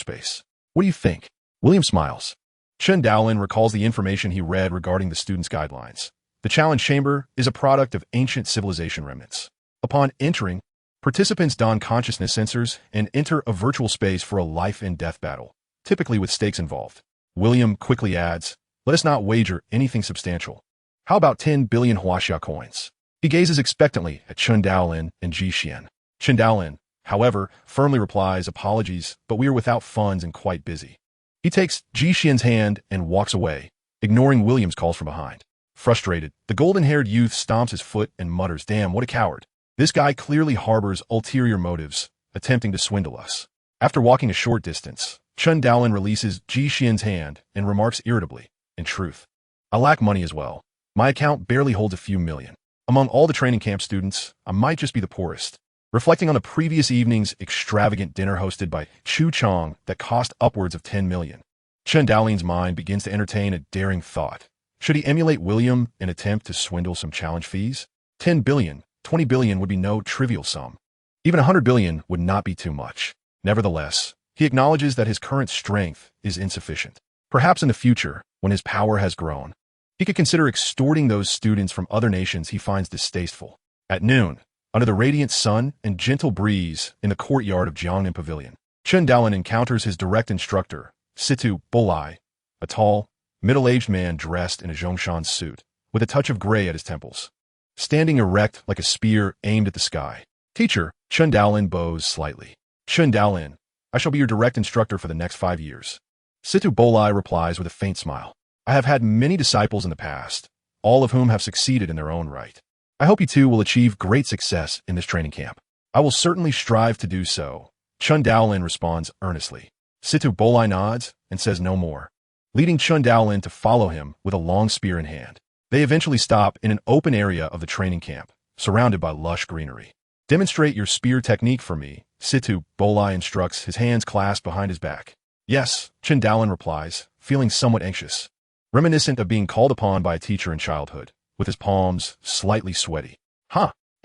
space. What do you think? William smiles. Chen Daolin recalls the information he read regarding the students' guidelines. The challenge chamber is a product of ancient civilization remnants. Upon entering, participants don consciousness sensors and enter a virtual space for a life and death battle, typically with stakes involved. William quickly adds, let us not wager anything substantial. How about 10 billion Huaxia coins? He gazes expectantly at Chen Daolin and Ji Xian. Chen Daolin, however, firmly replies, apologies, but we are without funds and quite busy. He takes Ji Xian's hand and walks away, ignoring William's calls from behind. Frustrated, the golden-haired youth stomps his foot and mutters, damn, what a coward. This guy clearly harbors ulterior motives, attempting to swindle us. After walking a short distance, Chen Daolin releases Ji Xian's hand and remarks irritably, in truth, I lack money as well. My account barely holds a few million. Among all the training camp students, I might just be the poorest. Reflecting on the previous evening's extravagant dinner hosted by Chu Chong that cost upwards of 10 million, Chen Daolin's mind begins to entertain a daring thought. Should he emulate William and attempt to swindle some challenge fees? 10 billion, 20 billion would be no trivial sum. Even 100 billion would not be too much. Nevertheless, he acknowledges that his current strength is insufficient. Perhaps in the future, when his power has grown, he could consider extorting those students from other nations he finds distasteful. At noon, under the radiant sun and gentle breeze in the courtyard of Jiangnan Pavilion, Chen Daolin encounters his direct instructor, Situ Bolai, a tall, middle-aged man dressed in a Zhongshan suit, with a touch of gray at his temples. Standing erect like a spear aimed at the sky. Teacher, Chen Daolin bows slightly. Chen Daolin, I shall be your direct instructor for the next 5 years. Situ Bolai replies with a faint smile. I have had many disciples in the past, all of whom have succeeded in their own right. I hope you too will achieve great success in this training camp. I will certainly strive to do so. Chen Daolin responds earnestly. Situ Bolai nods and says no more, leading Chen Daolin to follow him with a long spear in hand. They eventually stop in an open area of the training camp, surrounded by lush greenery. Demonstrate your spear technique for me, Situ Bolai instructs, his hands clasped behind his back. Yes, Chen Daolin replies, feeling somewhat anxious, reminiscent of being called upon by a teacher in childhood, with his palms slightly sweaty.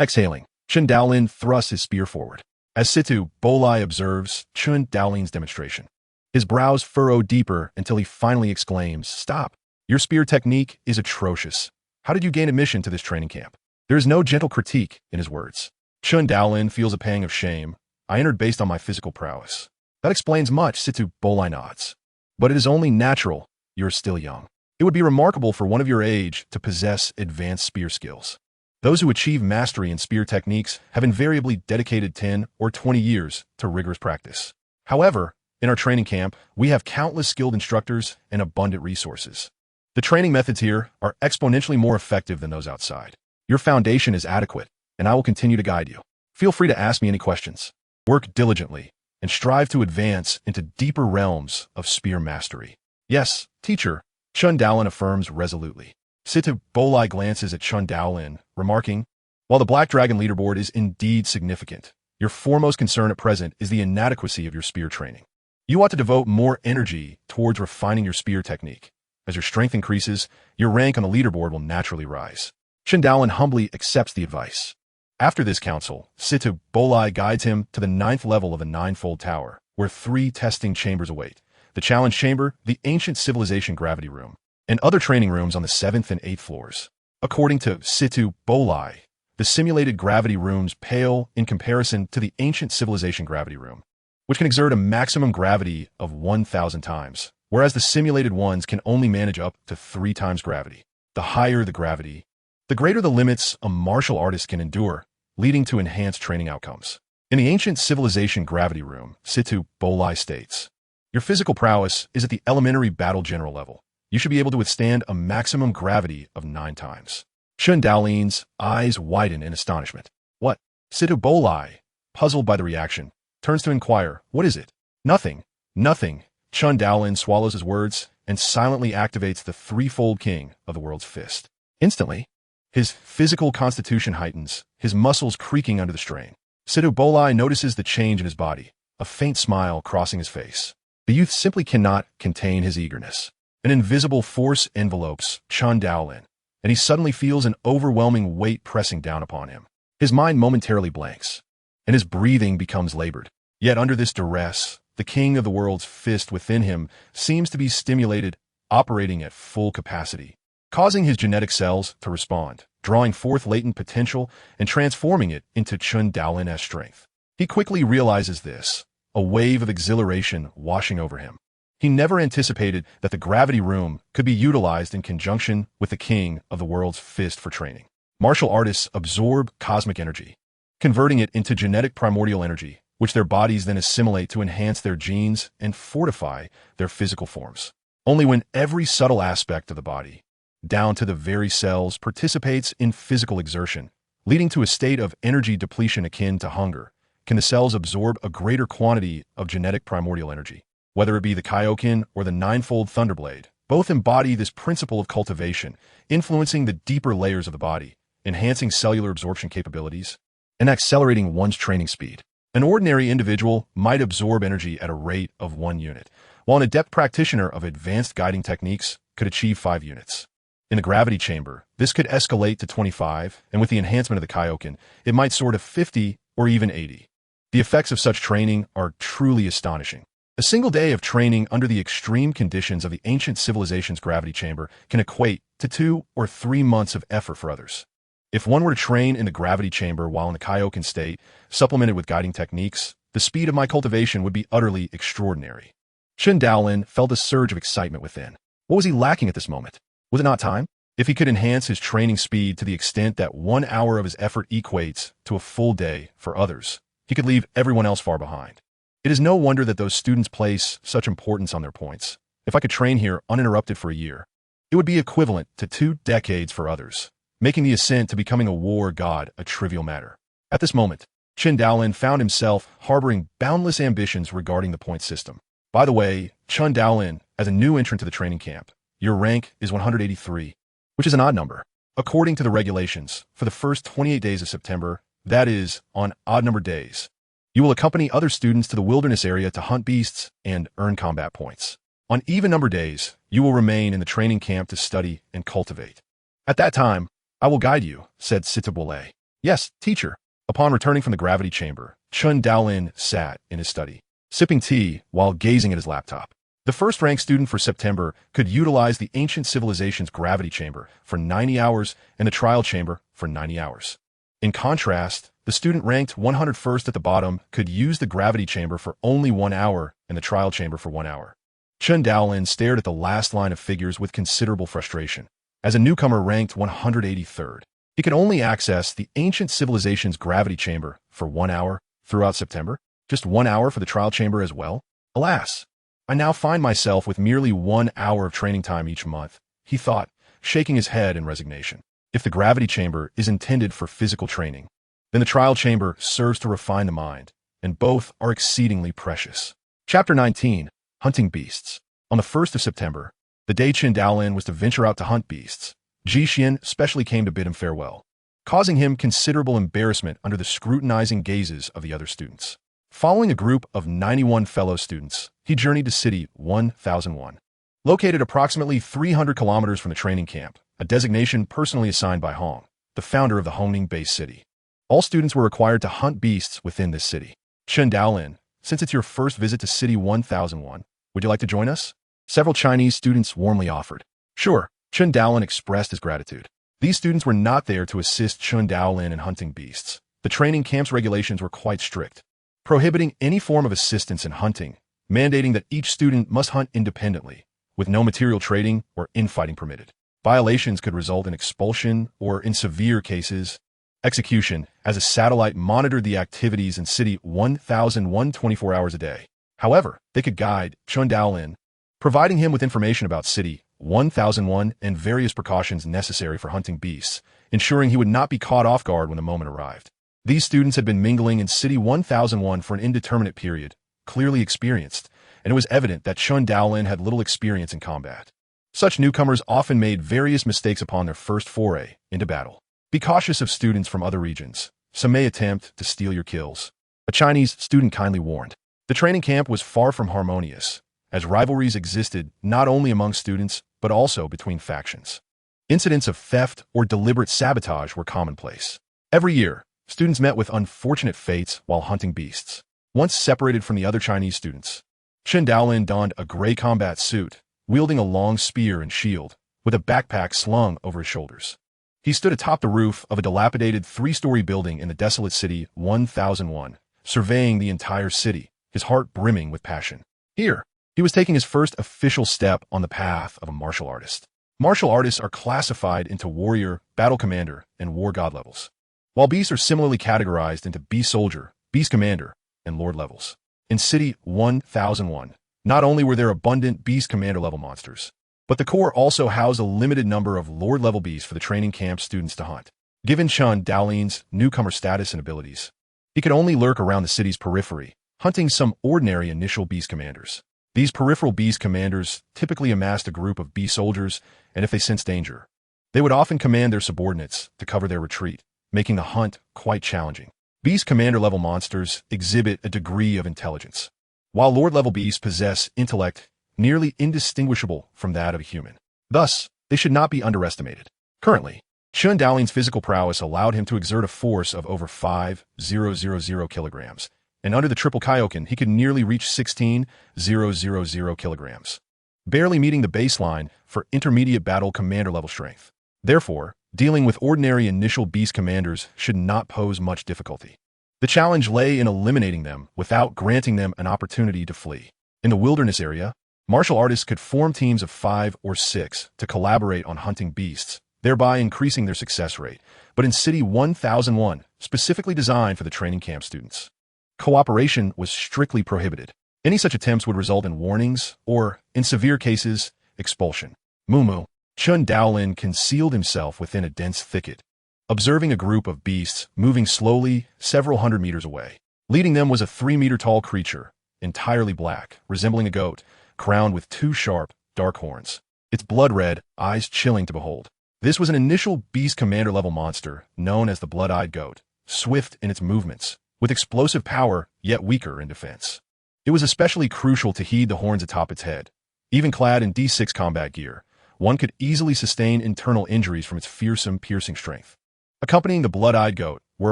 Exhaling, Chen Daolin thrusts his spear forward. As Situ Bolai observes Chen Daolin's demonstration, his brows furrow deeper until he finally exclaims, Stop! Your spear technique is atrocious. How did you gain admission to this training camp? There is no gentle critique in his words. Chen Daolin feels a pang of shame. I entered based on my physical prowess. That explains much, Situ Bolai nods. But it is only natural. You're still young. It would be remarkable for one of your age to possess advanced spear skills. Those who achieve mastery in spear techniques have invariably dedicated 10 or 20 years to rigorous practice. However, in our training camp, we have countless skilled instructors and abundant resources. The training methods here are exponentially more effective than those outside. Your foundation is adequate, and I will continue to guide you. Feel free to ask me any questions. Work diligently, and strive to advance into deeper realms of spear mastery. Yes, teacher, Chen Daolin affirms resolutely. Situ Bolai glances at Chen Daolin, remarking, while the Black Dragon leaderboard is indeed significant, your foremost concern at present is the inadequacy of your spear training. You ought to devote more energy towards refining your spear technique. As your strength increases, your rank on the leaderboard will naturally rise. Chen Daolin humbly accepts the advice. After this counsel, Situ Bolai guides him to the 9th level of a 9-fold tower, where 3 testing chambers await. The challenge chamber, the ancient civilization gravity room, and other training rooms on the 7th and 8th floors. According to Situ Bolai, the simulated gravity rooms pale in comparison to the ancient civilization gravity room, which can exert a maximum gravity of 1,000 times, whereas the simulated ones can only manage up to 3 times gravity. The higher the gravity, the greater the limits a martial artist can endure, leading to enhanced training outcomes. In the ancient civilization gravity room, Situ Bolai states, your physical prowess is at the elementary battle general level. You should be able to withstand a maximum gravity of 9 times. Chen Daolin's eyes widen in astonishment. What? Situ Bolai, puzzled by the reaction, turns to inquire, what is it? Nothing. Nothing. Chen Daolin swallows his words and silently activates the threefold king of the world's fist. Instantly, his physical constitution heightens, his muscles creaking under the strain. Situ Bolai notices the change in his body, a faint smile crossing his face. The youth simply cannot contain his eagerness. An invisible force envelopes Chen Daolin, and he suddenly feels an overwhelming weight pressing down upon him. His mind momentarily blanks, and his breathing becomes labored. Yet under this duress, the king of the world's fist within him seems to be stimulated, operating at full capacity, causing his genetic cells to respond, drawing forth latent potential and transforming it into Chen Daolin's strength. He quickly realizes this, a wave of exhilaration washing over him. He never anticipated that the gravity room could be utilized in conjunction with the king of the world's fist for training. Martial artists absorb cosmic energy, converting it into genetic primordial energy, which their bodies then assimilate to enhance their genes and fortify their physical forms. Only when every subtle aspect of the body, down to the very cells, participates in physical exertion, leading to a state of energy depletion akin to hunger, can the cells absorb a greater quantity of genetic primordial energy. Whether it be the Kaioken or the ninefold Thunderblade, both embody this principle of cultivation, influencing the deeper layers of the body, enhancing cellular absorption capabilities, and accelerating one's training speed. An ordinary individual might absorb energy at a rate of 1 unit, while an adept practitioner of advanced guiding techniques could achieve 5 units. In the gravity chamber, this could escalate to 25, and with the enhancement of the Kaioken, it might soar to 50 or even 80. The effects of such training are truly astonishing. A single day of training under the extreme conditions of the ancient civilization's gravity chamber can equate to 2 or 3 months of effort for others. If one were to train in the gravity chamber while in the Kaioken state, supplemented with guiding techniques, the speed of my cultivation would be utterly extraordinary. Chen Daolin felt a surge of excitement within. What was he lacking at this moment? Was it not time? If he could enhance his training speed to the extent that 1 hour of his effort equates to a full day for others, he could leave everyone else far behind. It is no wonder that those students place such importance on their points. If I could train here uninterrupted for a year, it would be equivalent to 2 decades for others, making the ascent to becoming a war god a trivial matter. At this moment, Chen Daolin found himself harboring boundless ambitions regarding the point system. By the way, Chen Daolin, as a new entrant to the training camp, your rank is 183, which is an odd number. According to the regulations, for the first 28 days of September, that is, on odd-numbered days, you will accompany other students to the wilderness area to hunt beasts and earn combat points. On even-numbered days, you will remain in the training camp to study and cultivate. At that time, I will guide you, said Situ Bolai. Yes, teacher. Upon returning from the gravity chamber, Chen Daolin sat in his study, sipping tea while gazing at his laptop. The first-ranked student for September could utilize the ancient civilization's gravity chamber for 90 hours and the trial chamber for 90 hours. In contrast, the student ranked 101st at the bottom could use the gravity chamber for only 1 hour and the trial chamber for 1 hour. Chen Daolin stared at the last line of figures with considerable frustration. As a newcomer ranked 183rd, he could only access the ancient civilization's gravity chamber for 1 hour throughout September, just 1 hour for the trial chamber as well. Alas, I now find myself with merely 1 hour of training time each month, he thought, shaking his head in resignation. If the gravity chamber is intended for physical training, then the trial chamber serves to refine the mind, and both are exceedingly precious. Chapter 19, Hunting Beasts. On the 1st of September, the day Chen Daolin was to venture out to hunt beasts, Ji Xian specially came to bid him farewell, causing him considerable embarrassment under the scrutinizing gazes of the other students. Following a group of 91 fellow students, he journeyed to City 1001. Located approximately 300 kilometers from the training camp, a designation personally assigned by Hong, the founder of the Hongning-based city. All students were required to hunt beasts within this city. Chen Daolin, since it's your first visit to City 1001, would you like to join us? Several Chinese students warmly offered. Sure, Chen Daolin expressed his gratitude. These students were not there to assist Chen Daolin in hunting beasts. The training camp's regulations were quite strict, prohibiting any form of assistance in hunting, mandating that each student must hunt independently, with no material trading or infighting permitted. Violations could result in expulsion or, in severe cases, execution, as a satellite monitored the activities in City 1001 24 hours a day. However, they could guide Chen Daolin, providing him with information about City 1001 and various precautions necessary for hunting beasts, ensuring he would not be caught off guard when the moment arrived. These students had been mingling in City 1001 for an indeterminate period, clearly experienced, and it was evident that Chen Daolin had little experience in combat. Such newcomers often made various mistakes upon their first foray into battle. Be cautious of students from other regions. Some may attempt to steal your kills. A Chinese student kindly warned. The training camp was far from harmonious, as rivalries existed not only among students, but also between factions. Incidents of theft or deliberate sabotage were commonplace. Every year, students met with unfortunate fates while hunting beasts. Once separated from the other Chinese students, Chen Daolin donned a gray combat suit, wielding a long spear and shield, with a backpack slung over his shoulders. He stood atop the roof of a dilapidated three-story building in the desolate City 1001, surveying the entire city, his heart brimming with passion. Here, he was taking his first official step on the path of a martial artist. Martial artists are classified into warrior, battle commander, and war god levels, while beasts are similarly categorized into beast soldier, beast commander, and lord levels. In City 1001, not only were there abundant beast commander level monsters, but the core also housed a limited number of lord level beasts for the training camp students to hunt. Given Chen Daolin's newcomer status and abilities, he could only lurk around the city's periphery, hunting some ordinary initial beast commanders. These peripheral beast commanders typically amassed a group of beast soldiers, and if they sensed danger, they would often command their subordinates to cover their retreat, making the hunt quite challenging. Beast commander-level monsters exhibit a degree of intelligence, while lord-level beasts possess intellect nearly indistinguishable from that of a human. Thus, they should not be underestimated. Currently, Chen Daolin's physical prowess allowed him to exert a force of over 5,000 kilograms, and under the triple Kaioken he could nearly reach 16,000 kilograms, barely meeting the baseline for intermediate battle commander-level strength. Therefore, dealing with ordinary initial beast commanders should not pose much difficulty. The challenge lay in eliminating them without granting them an opportunity to flee. In the wilderness area, martial artists could form teams of 5 or 6 to collaborate on hunting beasts, thereby increasing their success rate, but in City 1001, specifically designed for the training camp students, cooperation was strictly prohibited. Any such attempts would result in warnings or, in severe cases, expulsion. Mumu. Chen Daolin concealed himself within a dense thicket, observing a group of beasts moving slowly several hundred meters away. Leading them was a 3-meter-tall creature, entirely black, resembling a goat, crowned with 2 sharp, dark horns. Its blood-red eyes chilling to behold. This was an initial beast commander-level monster known as the blood-eyed goat, swift in its movements, with explosive power yet weaker in defense. It was especially crucial to heed the horns atop its head. Even clad in D6 combat gear, one could easily sustain internal injuries from its fearsome, piercing strength. Accompanying the blood-eyed goat were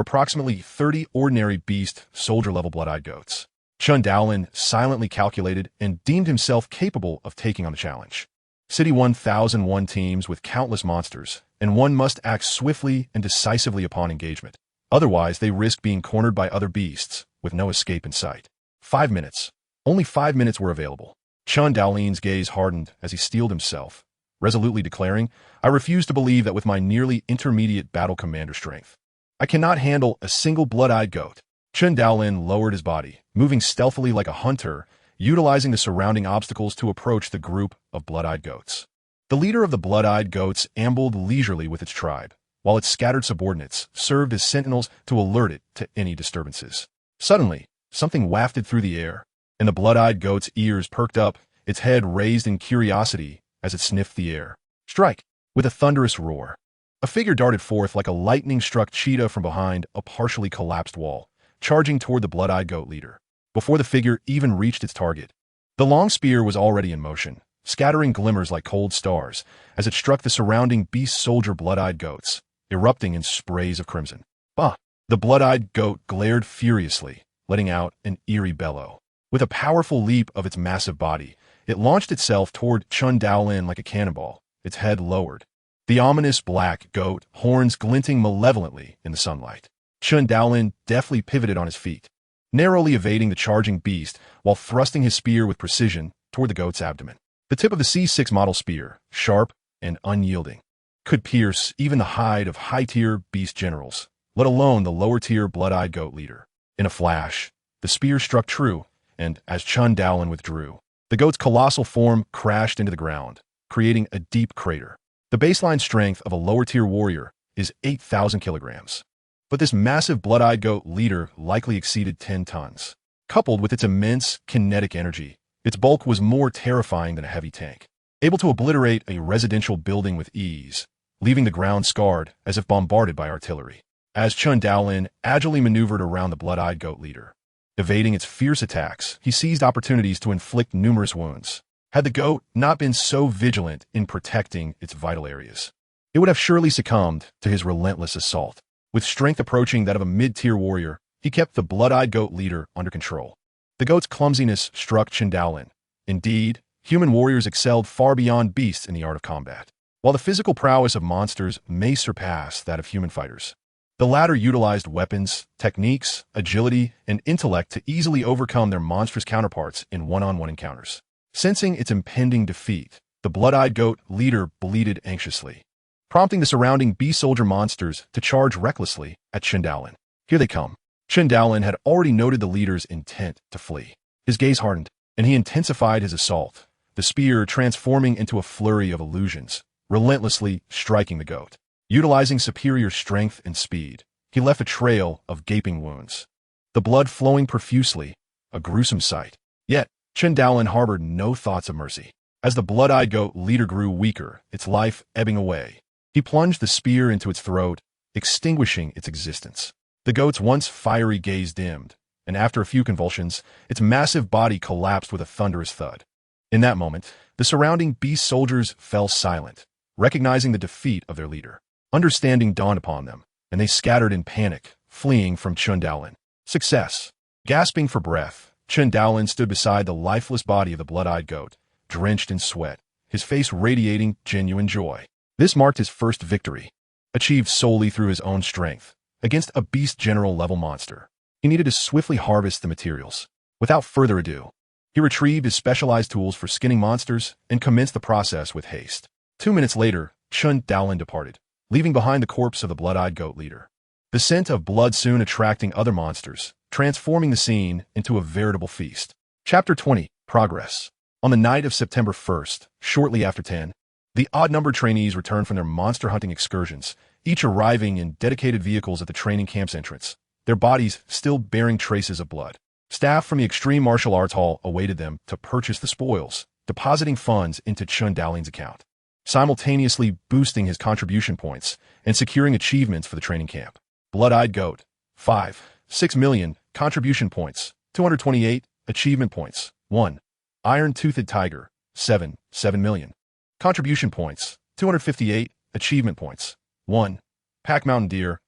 approximately 30 ordinary beast, soldier-level blood-eyed goats. Chen Daolin silently calculated and deemed himself capable of taking on the challenge. City 1001 teams with countless monsters, and one must act swiftly and decisively upon engagement. Otherwise, they risk being cornered by other beasts, with no escape in sight. 5 minutes. Only 5 minutes were available. Chen Daolin's gaze hardened as he steeled himself, resolutely declaring, "I refuse to believe that with my nearly intermediate battle commander strength, I cannot handle a single blood-eyed goat." Chen Daolin lowered his body, moving stealthily like a hunter, utilizing the surrounding obstacles to approach the group of blood-eyed goats. The leader of the blood-eyed goats ambled leisurely with its tribe, while its scattered subordinates served as sentinels to alert it to any disturbances. Suddenly, something wafted through the air, and the blood-eyed goat's ears perked up, its head raised in curiosity as it sniffed the air. Strike! With a thunderous roar, a figure darted forth like a lightning-struck cheetah from behind a partially collapsed wall, charging toward the blood-eyed goat leader. Before the figure even reached its target, the long spear was already in motion, scattering glimmers like cold stars as it struck the surrounding beast soldier blood-eyed goats, erupting in sprays of crimson. Bah! The blood-eyed goat glared furiously, letting out an eerie bellow. With a powerful leap of its massive body, it launched itself toward Chen Daolin like a cannonball, its head lowered, the ominous black goat horns glinting malevolently in the sunlight. Chen Daolin deftly pivoted on his feet, narrowly evading the charging beast while thrusting his spear with precision toward the goat's abdomen. The tip of the C6 model spear, sharp and unyielding, could pierce even the hide of high-tier beast generals, let alone the lower-tier blood-eyed goat leader. In a flash, the spear struck true, and as Chen Daolin withdrew, the goat's colossal form crashed into the ground, creating a deep crater. The baseline strength of a lower-tier warrior is 8,000 kilograms. But this massive blood-eyed goat leader likely exceeded 10 tons. Coupled with its immense kinetic energy, its bulk was more terrifying than a heavy tank, able to obliterate a residential building with ease, leaving the ground scarred as if bombarded by artillery. As Chen Daolin agilely maneuvered around the blood-eyed goat leader, evading its fierce attacks, he seized opportunities to inflict numerous wounds. Had the goat not been so vigilant in protecting its vital areas, it would have surely succumbed to his relentless assault. With strength approaching that of a mid-tier warrior, he kept the blood-eyed goat leader under control. The goat's clumsiness struck Chen Daolin. Indeed, human warriors excelled far beyond beasts in the art of combat. While the physical prowess of monsters may surpass that of human fighters, the latter utilized weapons, techniques, agility, and intellect to easily overcome their monstrous counterparts in one-on-one encounters. Sensing its impending defeat, the blood-eyed goat leader bleated anxiously, prompting the surrounding beast-soldier monsters to charge recklessly at Chen Daolin. Here they come. Chen Daolin had already noted the leader's intent to flee. His gaze hardened, and he intensified his assault, the spear transforming into a flurry of illusions, relentlessly striking the goat. Utilizing superior strength and speed, he left a trail of gaping wounds, the blood flowing profusely, a gruesome sight. Yet, Chen Daolin harbored no thoughts of mercy. As the blood-eyed goat leader grew weaker, its life ebbing away, he plunged the spear into its throat, extinguishing its existence. The goat's once fiery gaze dimmed, and after a few convulsions, its massive body collapsed with a thunderous thud. In that moment, the surrounding beast soldiers fell silent, recognizing the defeat of their leader. Understanding dawned upon them, and they scattered in panic, fleeing from Chen Daolin. Success! Gasping for breath, Chen Daolin stood beside the lifeless body of the blood-eyed goat, drenched in sweat, his face radiating genuine joy. This marked his first victory, achieved solely through his own strength, against a beast general-level monster. He needed to swiftly harvest the materials. Without further ado, he retrieved his specialized tools for skinning monsters and commenced the process with haste. 2 minutes later, Chen Daolin departed, leaving behind the corpse of the blood-eyed goat leader. The scent of blood soon attracting other monsters, transforming the scene into a veritable feast. Chapter 20. Progress. On the night of September 1st, shortly after 10, the odd-numbered trainees returned from their monster hunting excursions, each arriving in dedicated vehicles at the training camp's entrance, their bodies still bearing traces of blood. Staff from the Extreme Martial Arts Hall awaited them to purchase the spoils, depositing funds into Chen Daolin's account, simultaneously boosting his contribution points and securing achievements for the training camp. Blood-eyed goat, 6 million, contribution points, 228, achievement points, 1. Iron-toothed tiger, 7 million, contribution points, 258, achievement points, 1. Pack mountain deer,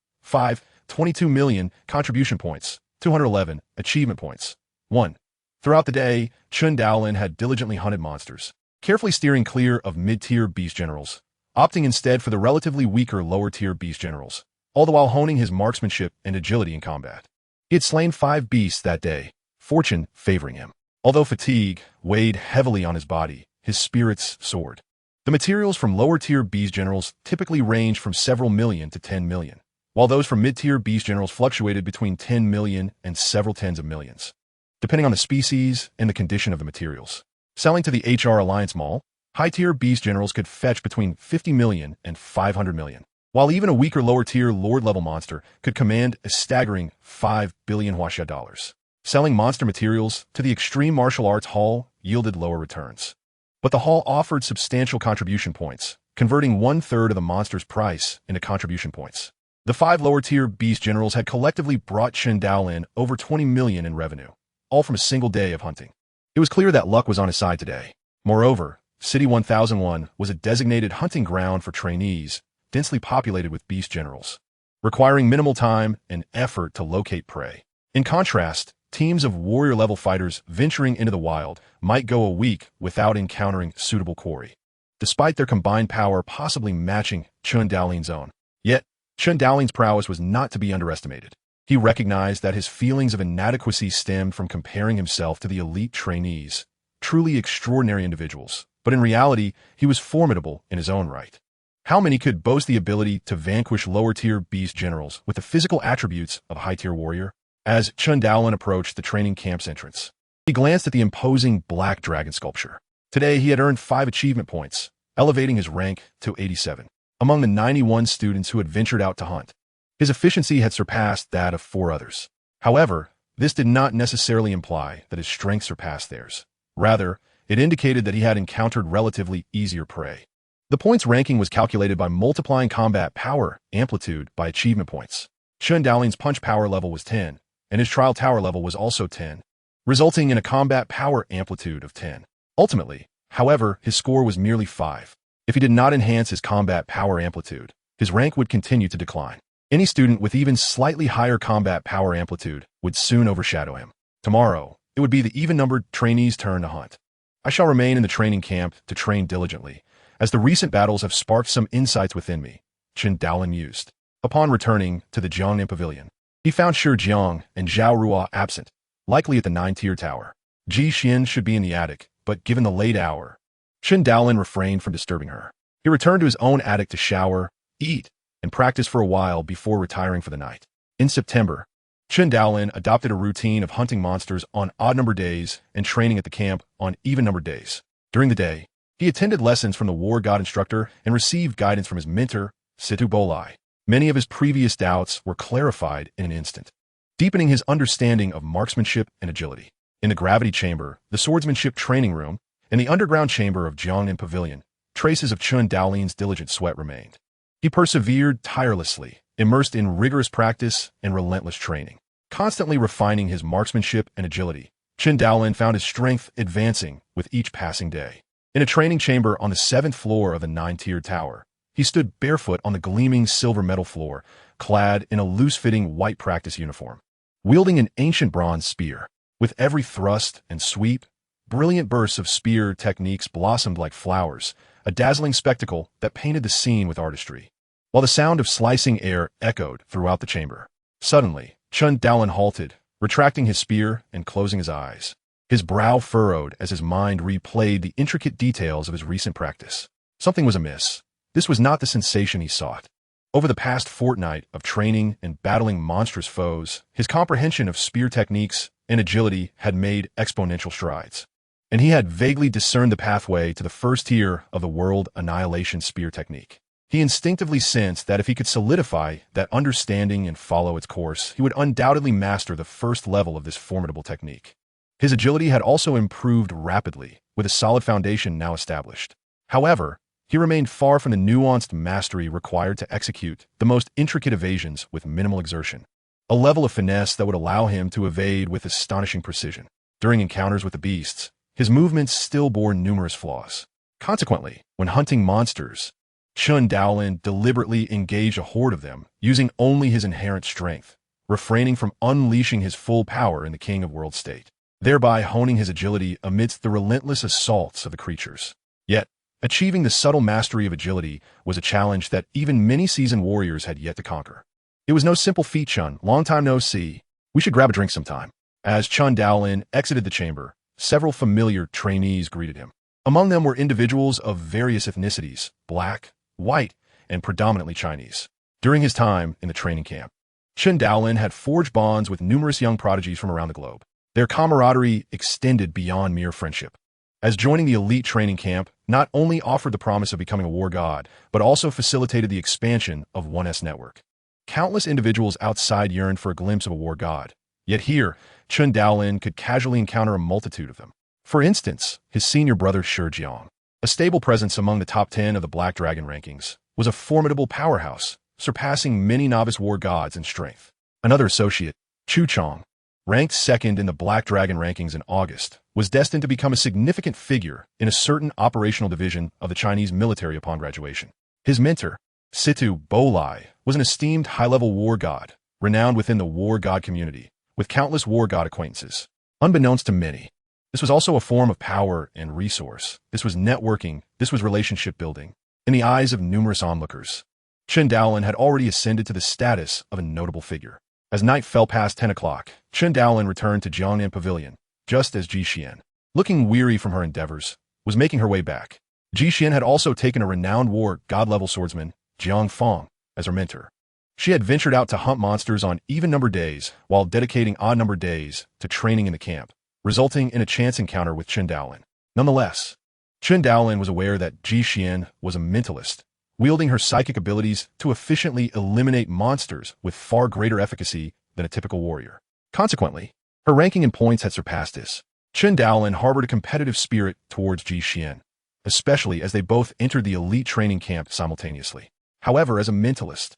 22 million, contribution points, 211, achievement points, 1. Throughout the day, Chen Daolin had diligently hunted monsters, carefully steering clear of mid-tier beast generals, opting instead for the relatively weaker lower-tier beast generals, all the while honing his marksmanship and agility in combat. He had slain 5 beasts that day, fortune favoring him. Although fatigue weighed heavily on his body, his spirits soared. The materials from lower-tier beast generals typically ranged from several million to 10 million, while those from mid-tier beast generals fluctuated between 10 million and several tens of millions, depending on the species and the condition of the materials. Selling to the HR Alliance Mall, high-tier beast generals could fetch between 50 million and 500 million, while even a weaker lower-tier lord-level monster could command a staggering 5 billion Huaxia dollars. Selling monster materials to the Extreme Martial Arts Hall yielded lower returns. But the hall offered substantial contribution points, converting 1/3 of the monster's price into contribution points. The 5 lower-tier beast generals had collectively brought Chen Daolin over 20 million in revenue, all from a single day of hunting. It was clear that luck was on his side today. Moreover, City 1001 was a designated hunting ground for trainees, densely populated with beast generals, requiring minimal time and effort to locate prey. In contrast, teams of warrior-level fighters venturing into the wild might go a week without encountering suitable quarry, despite their combined power possibly matching Chen Daolin's own. Yet, Chen Daolin's prowess was not to be underestimated. He recognized that his feelings of inadequacy stemmed from comparing himself to the elite trainees, truly extraordinary individuals, but in reality, he was formidable in his own right. How many could boast the ability to vanquish lower-tier beast generals with the physical attributes of a high-tier warrior? As Chen Daolin approached the training camp's entrance, he glanced at the imposing black dragon sculpture. Today, he had earned 5 achievement points, elevating his rank to 87 among the 91 students who had ventured out to hunt. His efficiency had surpassed that of 4 others. However, this did not necessarily imply that his strength surpassed theirs. Rather, it indicated that he had encountered relatively easier prey. The points ranking was calculated by multiplying combat power amplitude by achievement points. Chen Daolin's punch power level was 10, and his trial tower level was also 10, resulting in a combat power amplitude of 10. Ultimately, however, his score was merely 5. If he did not enhance his combat power amplitude, his rank would continue to decline. Any student with even slightly higher combat power amplitude would soon overshadow him. Tomorrow, it would be the even-numbered trainee's turn to hunt. I shall remain in the training camp to train diligently, as the recent battles have sparked some insights within me, Chen Daolin mused. Upon returning to the Jiangnan Pavilion, he found Shi Jiang and Zhao Ruo absent, likely at the 9-tier tower. Ji Xian should be in the attic, but given the late hour, Chen Daolin refrained from disturbing her. He returned to his own attic to shower, eat, and practice for a while before retiring for the night. In September, Chen Daolin adopted a routine of hunting monsters on odd-numbered days and training at the camp on even-numbered days. During the day, he attended lessons from the war god instructor and received guidance from his mentor, Situ Bolai. Many of his previous doubts were clarified in an instant, deepening his understanding of marksmanship and agility. In the gravity chamber, the swordsmanship training room, and the underground chamber of Jiangnan Pavilion, traces of Chen Daolin's diligent sweat remained. He persevered tirelessly, immersed in rigorous practice and relentless training. Constantly refining his marksmanship and agility, Chen Daolin found his strength advancing with each passing day. In a training chamber on the 7th floor of the 9-tiered tower, he stood barefoot on the gleaming silver metal floor, clad in a loose-fitting white practice uniform, wielding an ancient bronze spear. With every thrust and sweep, brilliant bursts of spear techniques blossomed like flowers, a dazzling spectacle that painted the scene with artistry. While the sound of slicing air echoed throughout the chamber, suddenly, Chen Daolin halted, retracting his spear and closing his eyes. His brow furrowed as his mind replayed the intricate details of his recent practice. Something was amiss. This was not the sensation he sought. Over the past fortnight of training and battling monstrous foes, his comprehension of spear techniques and agility had made exponential strides, and he had vaguely discerned the pathway to the first tier of the world annihilation spear technique. He instinctively sensed that if he could solidify that understanding and follow its course, he would undoubtedly master the first level of this formidable technique. His agility had also improved rapidly, with a solid foundation now established. However, he remained far from the nuanced mastery required to execute the most intricate evasions with minimal exertion, a level of finesse that would allow him to evade with astonishing precision. During encounters with the beasts, his movements still bore numerous flaws. Consequently, when hunting monsters, Chen Daolin deliberately engaged a horde of them, using only his inherent strength, refraining from unleashing his full power in the King of World State, thereby honing his agility amidst the relentless assaults of the creatures. Yet, achieving the subtle mastery of agility was a challenge that even many seasoned warriors had yet to conquer. It was no simple feat, Chen. Long time no see. We should grab a drink sometime. As Chen Daolin exited the chamber, several familiar trainees greeted him. Among them were individuals of various ethnicities, black, white, and predominantly Chinese. During his time in the training camp, Chen Daolin had forged bonds with numerous young prodigies from around the globe. Their camaraderie extended beyond mere friendship, as joining the elite training camp not only offered the promise of becoming a war god, but also facilitated the expansion of 1S network. Countless individuals outside yearned for a glimpse of a war god, yet here, Chen Daolin could casually encounter a multitude of them. For instance, his senior brother Shi Jiang, a stable presence among the top 10 of the Black Dragon rankings, was a formidable powerhouse, surpassing many novice war gods in strength. Another associate, Chu Chong, ranked second in the Black Dragon rankings in August, was destined to become a significant figure in a certain operational division of the Chinese military upon graduation. His mentor, Situ Bolai, was an esteemed high-level war god, renowned within the war god community, with countless war god acquaintances. Unbeknownst to many, this was also a form of power and resource. This was networking. This was relationship building. In the eyes of numerous onlookers, Chen Daolin had already ascended to the status of a notable figure. As night fell past 10 o'clock, Chen Daolin returned to Jiangnan Pavilion, just as Ji Xian, looking weary from her endeavors, was making her way back. Ji Xian had also taken a renowned war god-level swordsman, Jiang Feng, as her mentor. She had ventured out to hunt monsters on even-numbered days while dedicating odd-numbered days to training in the camp, resulting in a chance encounter with Chen Daolin. Nonetheless, Chen Daolin was aware that Ji Xian was a mentalist, wielding her psychic abilities to efficiently eliminate monsters with far greater efficacy than a typical warrior. Consequently, her ranking in points had surpassed his. Chen Daolin harbored a competitive spirit towards Ji Xian, especially as they both entered the elite training camp simultaneously. However, as a mentalist,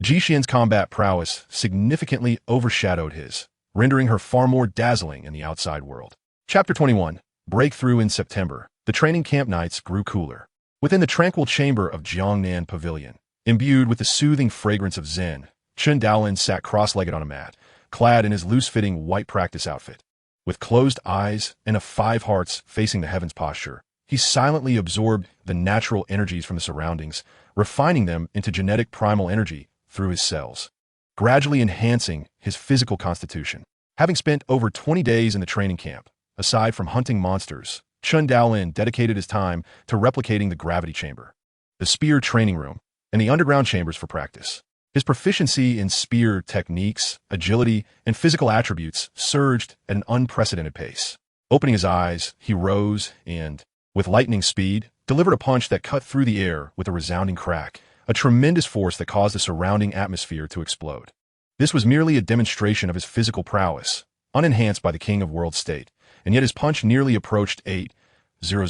Ji Xian's combat prowess significantly overshadowed his, rendering her far more dazzling in the outside world. Chapter 21. Breakthrough in September. The training camp nights grew cooler. Within the tranquil chamber of Jiangnan Pavilion, imbued with the soothing fragrance of Zen, Chen Daolin sat cross-legged on a mat, clad in his loose-fitting white practice outfit. With closed eyes and a 5 hearts facing the heavens posture, he silently absorbed the natural energies from the surroundings, refining them into genetic primal energy through his cells, gradually enhancing his physical constitution. Having spent over 20 days in the training camp, aside from hunting monsters, Chen Daolin dedicated his time to replicating the gravity chamber, the spear training room, and the underground chambers for practice. His proficiency in spear techniques, agility, and physical attributes surged at an unprecedented pace. Opening his eyes, he rose and, with lightning speed, delivered a punch that cut through the air with a resounding crack, a tremendous force that caused the surrounding atmosphere to explode. This was merely a demonstration of his physical prowess, unenhanced by the king of world state, and yet his punch nearly approached 8,000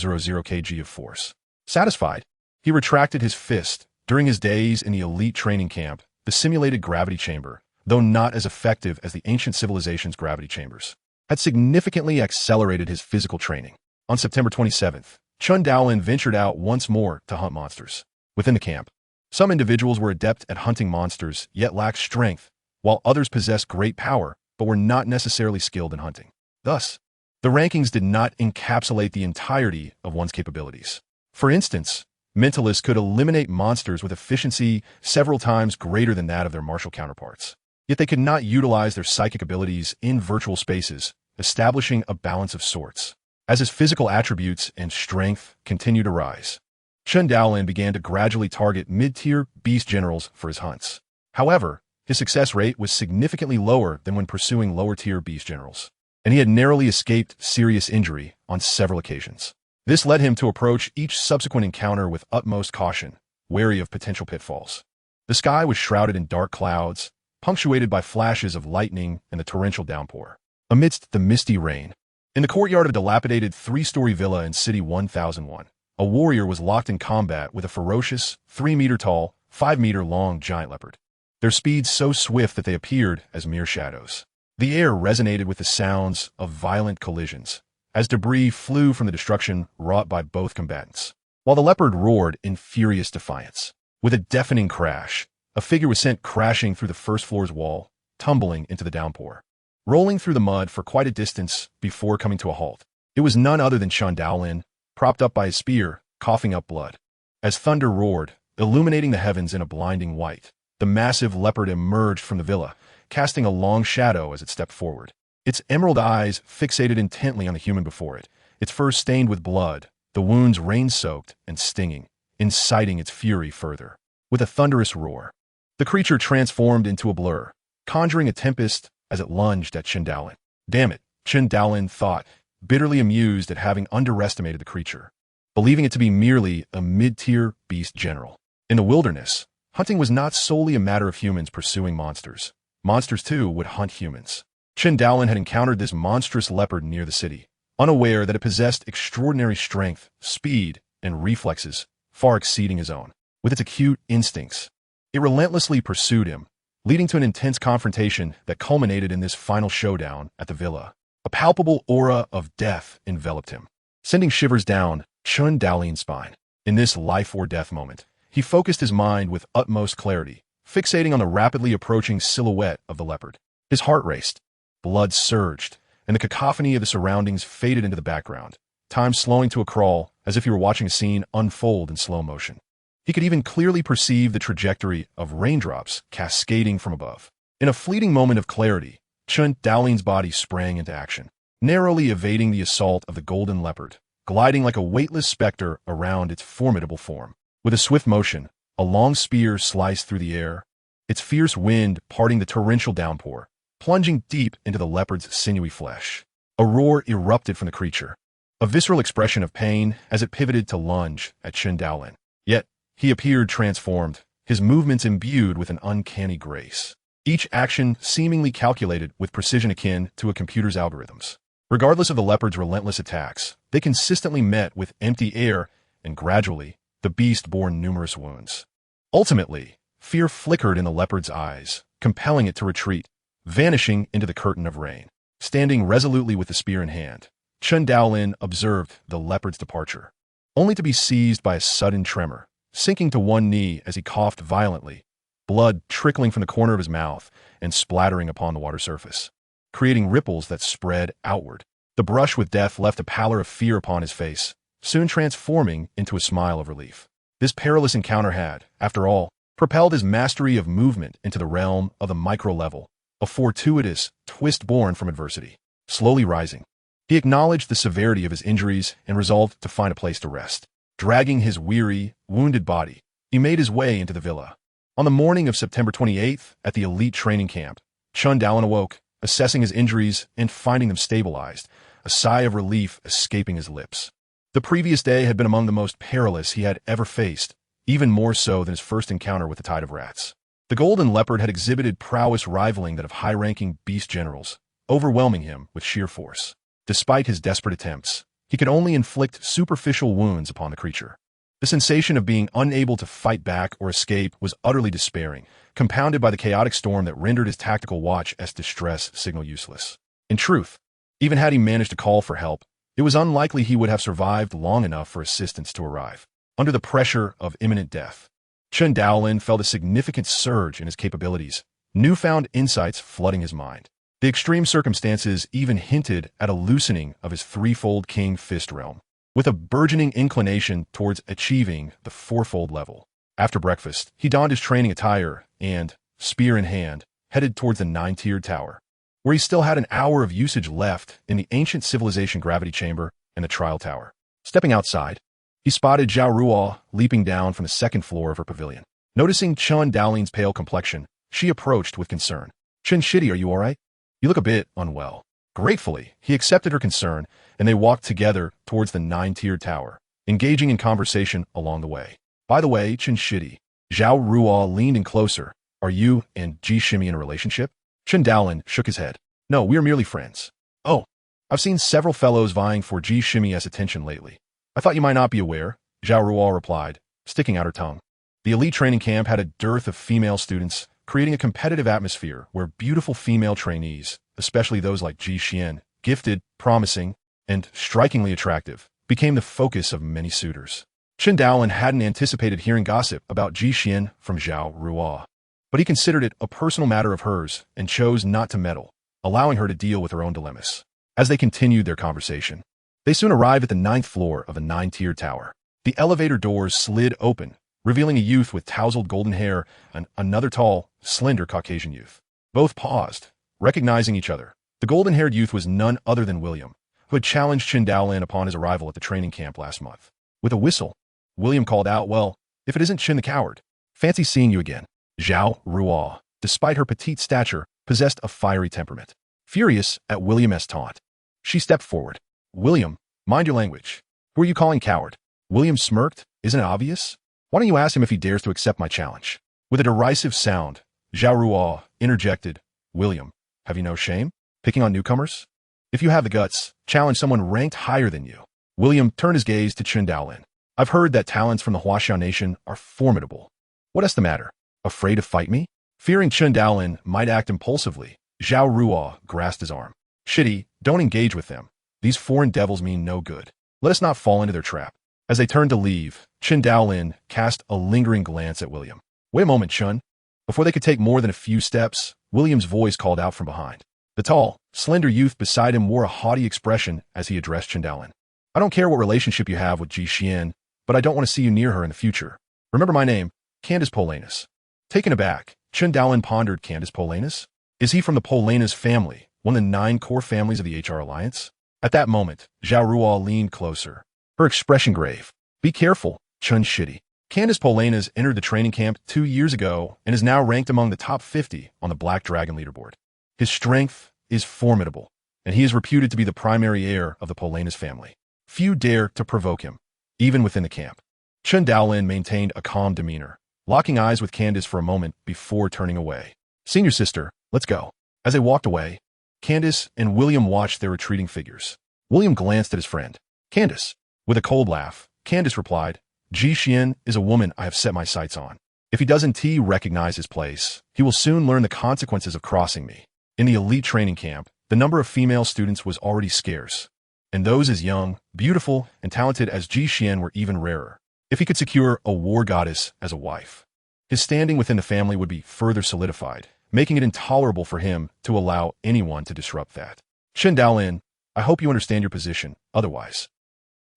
kg of force. Satisfied, he retracted his fist. During his days in the elite training camp, the simulated gravity chamber, though not as effective as the ancient civilization's gravity chambers, had significantly accelerated his physical training. On September 27th, Chen Daolin ventured out once more to hunt monsters. Within the camp, some individuals were adept at hunting monsters yet lacked strength, while others possessed great power but were not necessarily skilled in hunting. Thus, the rankings did not encapsulate the entirety of one's capabilities. For instance, mentalists could eliminate monsters with efficiency several times greater than that of their martial counterparts. Yet they could not utilize their psychic abilities in virtual spaces, establishing a balance of sorts. As his physical attributes and strength continued to rise, Chen Daolin began to gradually target mid-tier beast generals for his hunts. However, his success rate was significantly lower than when pursuing lower-tier beast generals, and he had narrowly escaped serious injury on several occasions. This led him to approach each subsequent encounter with utmost caution, wary of potential pitfalls. The sky was shrouded in dark clouds, punctuated by flashes of lightning and the torrential downpour. Amidst the misty rain, in the courtyard of a dilapidated 3-story villa in City 1001, a warrior was locked in combat with a ferocious, 3-meter-tall, 5-meter-long giant leopard. Their speed so swift that they appeared as mere shadows. The air resonated with the sounds of violent collisions, as debris flew from the destruction wrought by both combatants. While the leopard roared in furious defiance, with a deafening crash, a figure was sent crashing through the first floor's wall, tumbling into the downpour, rolling through the mud for quite a distance before coming to a halt. It was none other than Chen Daolin, propped up by his spear, coughing up blood. As thunder roared, illuminating the heavens in a blinding white, the massive leopard emerged from the villa, casting a long shadow as it stepped forward. Its emerald eyes fixated intently on the human before it, its fur stained with blood, the wounds rain-soaked and stinging, inciting its fury further. With a thunderous roar, the creature transformed into a blur, conjuring a tempest as it lunged at Chen Daolin. Damn it, Chen Daolin thought, bitterly amused at having underestimated the creature, believing it to be merely a mid-tier beast general. In the wilderness, hunting was not solely a matter of humans pursuing monsters. Monsters, too, would hunt humans. Chen Daolin had encountered this monstrous leopard near the city, unaware that it possessed extraordinary strength, speed, and reflexes far exceeding his own. With its acute instincts, it relentlessly pursued him, leading to an intense confrontation that culminated in this final showdown at the villa. A palpable aura of death enveloped him, sending shivers down Chen Daolin's spine. In this life-or-death moment, he focused his mind with utmost clarity, fixating on the rapidly approaching silhouette of the leopard. His heart raced, blood surged, and the cacophony of the surroundings faded into the background, time slowing to a crawl as if he were watching a scene unfold in slow motion. He could even clearly perceive the trajectory of raindrops cascading from above. In a fleeting moment of clarity, Chen Daolin's body sprang into action, narrowly evading the assault of the golden leopard, gliding like a weightless specter around its formidable form. With a swift motion, a long spear sliced through the air, its fierce wind parting the torrential downpour, plunging deep into the leopard's sinewy flesh. A roar erupted from the creature, a visceral expression of pain as it pivoted to lunge at Chen Daolin. Yet, he appeared transformed, his movements imbued with an uncanny grace. Each action seemingly calculated with precision akin to a computer's algorithms. Regardless of the leopard's relentless attacks, they consistently met with empty air, and gradually, the beast bore numerous wounds. Ultimately, fear flickered in the leopard's eyes, compelling it to retreat, vanishing into the curtain of rain. Standing resolutely with the spear in hand, Chen Daolin observed the leopard's departure, only to be seized by a sudden tremor, sinking to one knee as he coughed violently, blood trickling from the corner of his mouth and splattering upon the water surface, creating ripples that spread outward. The brush with death left a pallor of fear upon his face, soon transforming into a smile of relief. This perilous encounter had, after all, propelled his mastery of movement into the realm of the micro-level, a fortuitous twist born from adversity. Slowly rising, he acknowledged the severity of his injuries and resolved to find a place to rest. Dragging his weary, wounded body, he made his way into the villa. On the morning of September 28th, at the elite training camp, Chen Daolin awoke, assessing his injuries and finding them stabilized, a sigh of relief escaping his lips. The previous day had been among the most perilous he had ever faced, even more so than his first encounter with the tide of rats. The golden leopard had exhibited prowess rivaling that of high-ranking beast generals, overwhelming him with sheer force. Despite his desperate attempts, he could only inflict superficial wounds upon the creature. The sensation of being unable to fight back or escape was utterly despairing, compounded by the chaotic storm that rendered his tactical watch as distress signal useless. In truth, even had he managed to call for help, it was unlikely he would have survived long enough for assistance to arrive. Under the pressure of imminent death, Chen Daolin felt a significant surge in his capabilities, newfound insights flooding his mind. The extreme circumstances even hinted at a loosening of his threefold king fist realm, with a burgeoning inclination towards achieving the fourfold level. After breakfast, he donned his training attire and, spear in hand, headed towards the 9-tiered tower, where he still had an hour of usage left in the ancient civilization gravity chamber and the trial tower. Stepping outside, he spotted Zhao Ruo leaping down from the second floor of her pavilion. Noticing Chen Daolin's pale complexion, she approached with concern. "Chen Shidi, are you all right? You look a bit unwell." Gratefully, he accepted her concern, and they walked together towards the 9-tiered tower, engaging in conversation along the way. "By the way, Chen Shidi," Zhao Ruo leaned in closer, "are you and Ji Shimi in a relationship?" Chen Daolin shook his head. "No, we are merely friends." "Oh, I've seen several fellows vying for Ji Shimi's attention lately. I thought you might not be aware," Zhao Ruo replied, sticking out her tongue. The elite training camp had a dearth of female students, creating a competitive atmosphere where beautiful female trainees, especially those like Ji Xian, gifted, promising, and strikingly attractive, became the focus of many suitors. Chen Daolin hadn't anticipated hearing gossip about Ji Xian from Zhao Ruo, but he considered it a personal matter of hers and chose not to meddle, allowing her to deal with her own dilemmas. As they continued their conversation, they soon arrived at the 9th floor of the 9-tiered tower. The elevator doors slid open, revealing a youth with tousled golden hair and another tall, slender Caucasian youth. Both paused, recognizing each other. The golden-haired youth was none other than William, who had challenged Chen Daolin upon his arrival at the training camp last month. With a whistle, William called out, "Well, if it isn't Chen the coward. Fancy seeing you again." Zhao Ruo, despite her petite stature, possessed a fiery temperament. Furious at William's taunt, she stepped forward. "William, mind your language. Who are you calling coward?" William smirked. "Isn't it obvious? Why don't you ask him if he dares to accept my challenge?" With a derisive sound, Zhao Ruo interjected, "William, have you no shame? Picking on newcomers? If you have the guts, challenge someone ranked higher than you." William turned his gaze to Chen Daolin. "I've heard that talents from the Huaxiao nation are formidable. What is the matter? Afraid to fight me?" Fearing Chen Daolin might act impulsively, Zhao Ruo grasped his arm. "Shidi, don't engage with them. These foreign devils mean no good. Let us not fall into their trap." As they turned to leave, Chen Daolin cast a lingering glance at William. "Wait a moment, Chen." Before they could take more than a few steps, William's voice called out from behind. The tall, slender youth beside him wore a haughty expression as he addressed Chen Daolin. "I don't care what relationship you have with Ji Xian, but I don't want to see you near her in the future. Remember my name, Candace Polanus." Taken aback, Chen Daolin pondered. Candace Polanus? Is he from the Polanus family, one of the 9 core families of the HR Alliance? At that moment, Zhao Ruo leaned closer, her expression grave. "Be careful, Chen Shidi. Candace Polanus entered the training camp 2 years ago and is now ranked among the top 50 on the Black Dragon leaderboard. His strength is formidable, and he is reputed to be the primary heir of the Polanus family. Few dare to provoke him, even within the camp. Chen Daolin maintained a calm demeanor, locking eyes with Candace for a moment before turning away. Senior sister, let's go. As they walked away, Candace and William watched their retreating figures. William glanced at his friend. Candace. With a cold laugh, Candace replied, Ji Xian is a woman I have set my sights on. If he doesn't recognize his place, he will soon learn the consequences of crossing me. In the elite training camp, the number of female students was already scarce, and those as young, beautiful, and talented as Ji Xian were even rarer. If he could secure a war goddess as a wife, his standing within the family would be further solidified, making it intolerable for him to allow anyone to disrupt that. Chen Daolin, I hope you understand your position, otherwise.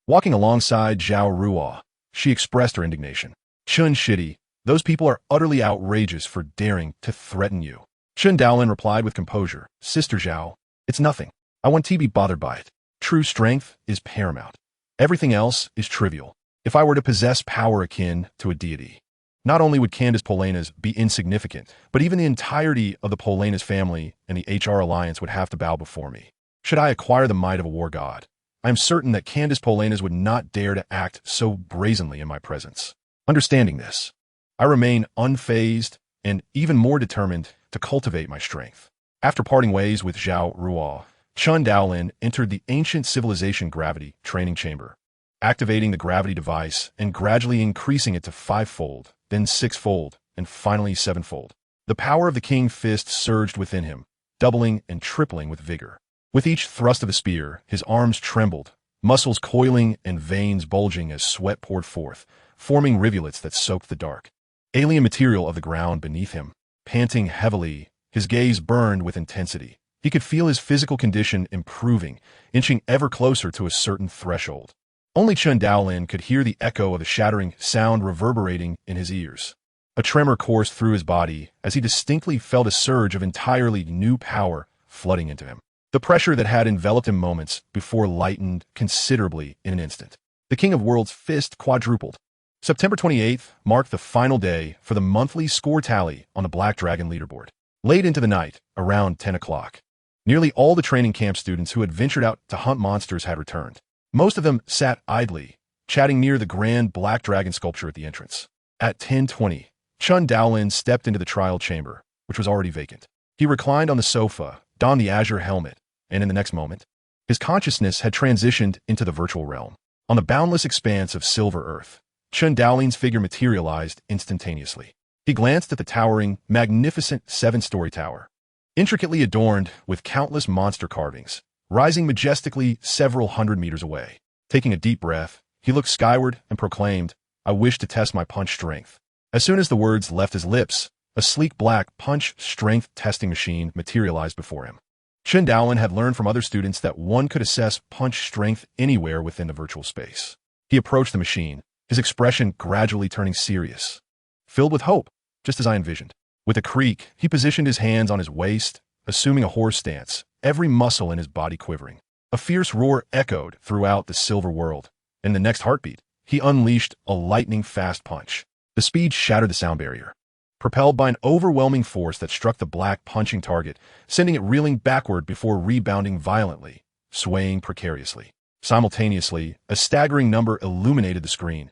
Walking alongside Zhao Ruo, she expressed her indignation. Chen Shidi, those people are utterly outrageous for daring to threaten you. Chen Daolin replied with composure, Sister Zhao, it's nothing. I want to be bothered by it. True strength is paramount. Everything else is trivial. If I were to possess power akin to a deity, not only would Candace Polainas be insignificant, but even the entirety of the Polainas family and the HR alliance would have to bow before me. Should I acquire the might of a war god, I am certain that Candace Polainas would not dare to act so brazenly in my presence. Understanding this, I remain unfazed and even more determined to cultivate my strength. After parting ways with Zhao Ruo, Chen Daolin entered the ancient civilization gravity training chamber, activating the gravity device and gradually increasing it to 5-fold, then 6-fold, and finally 7-fold. The power of the King Fist surged within him, doubling and tripling with vigor. With each thrust of the spear, his arms trembled, muscles coiling and veins bulging as sweat poured forth, forming rivulets that soaked the dark, alien material of the ground beneath him. Panting heavily, his gaze burned with intensity. He could feel his physical condition improving, inching ever closer to a certain threshold. Only Chen Daolin could hear the echo of the shattering sound reverberating in his ears. A tremor coursed through his body as he distinctly felt a surge of entirely new power flooding into him. The pressure that had enveloped him moments before lightened considerably in an instant. The King of Worlds' fist quadrupled. September 28th marked the final day for the monthly score tally on the Black Dragon leaderboard. Late into the night, around 10 o'clock, nearly all the training camp students who had ventured out to hunt monsters had returned. Most of them sat idly, chatting near the grand Black Dragon sculpture at the entrance. At 10:20, Chen Daolin stepped into the trial chamber, which was already vacant. He reclined on the sofa, donned the azure helmet, and in the next moment, his consciousness had transitioned into the virtual realm. On the boundless expanse of silver earth, Chen Daolin's figure materialized instantaneously. He glanced at the towering, magnificent 7-story tower, intricately adorned with countless monster carvings, rising majestically several hundred meters away. Taking a deep breath, he looked skyward and proclaimed, I wish to test my punch strength. As soon as the words left his lips, a sleek black punch strength testing machine materialized before him. Chen Daolin had learned from other students that one could assess punch strength anywhere within the virtual space. He approached the machine, his expression gradually turning serious, filled with hope, just as I envisioned. With a creak, he positioned his hands on his waist, assuming a horse stance, every muscle in his body quivering. A fierce roar echoed throughout the silver world. In the next heartbeat, he unleashed a lightning-fast punch. The speed shattered the sound barrier, propelled by an overwhelming force that struck the black punching target, sending it reeling backward before rebounding violently, swaying precariously. Simultaneously, a staggering number illuminated the screen.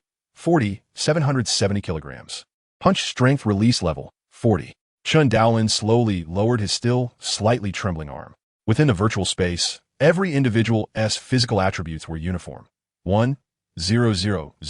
770 kilograms. Punch strength release level, 40. Chen Daolin slowly lowered his still, slightly trembling arm. Within the virtual space, every individual's physical attributes were uniform. 1,000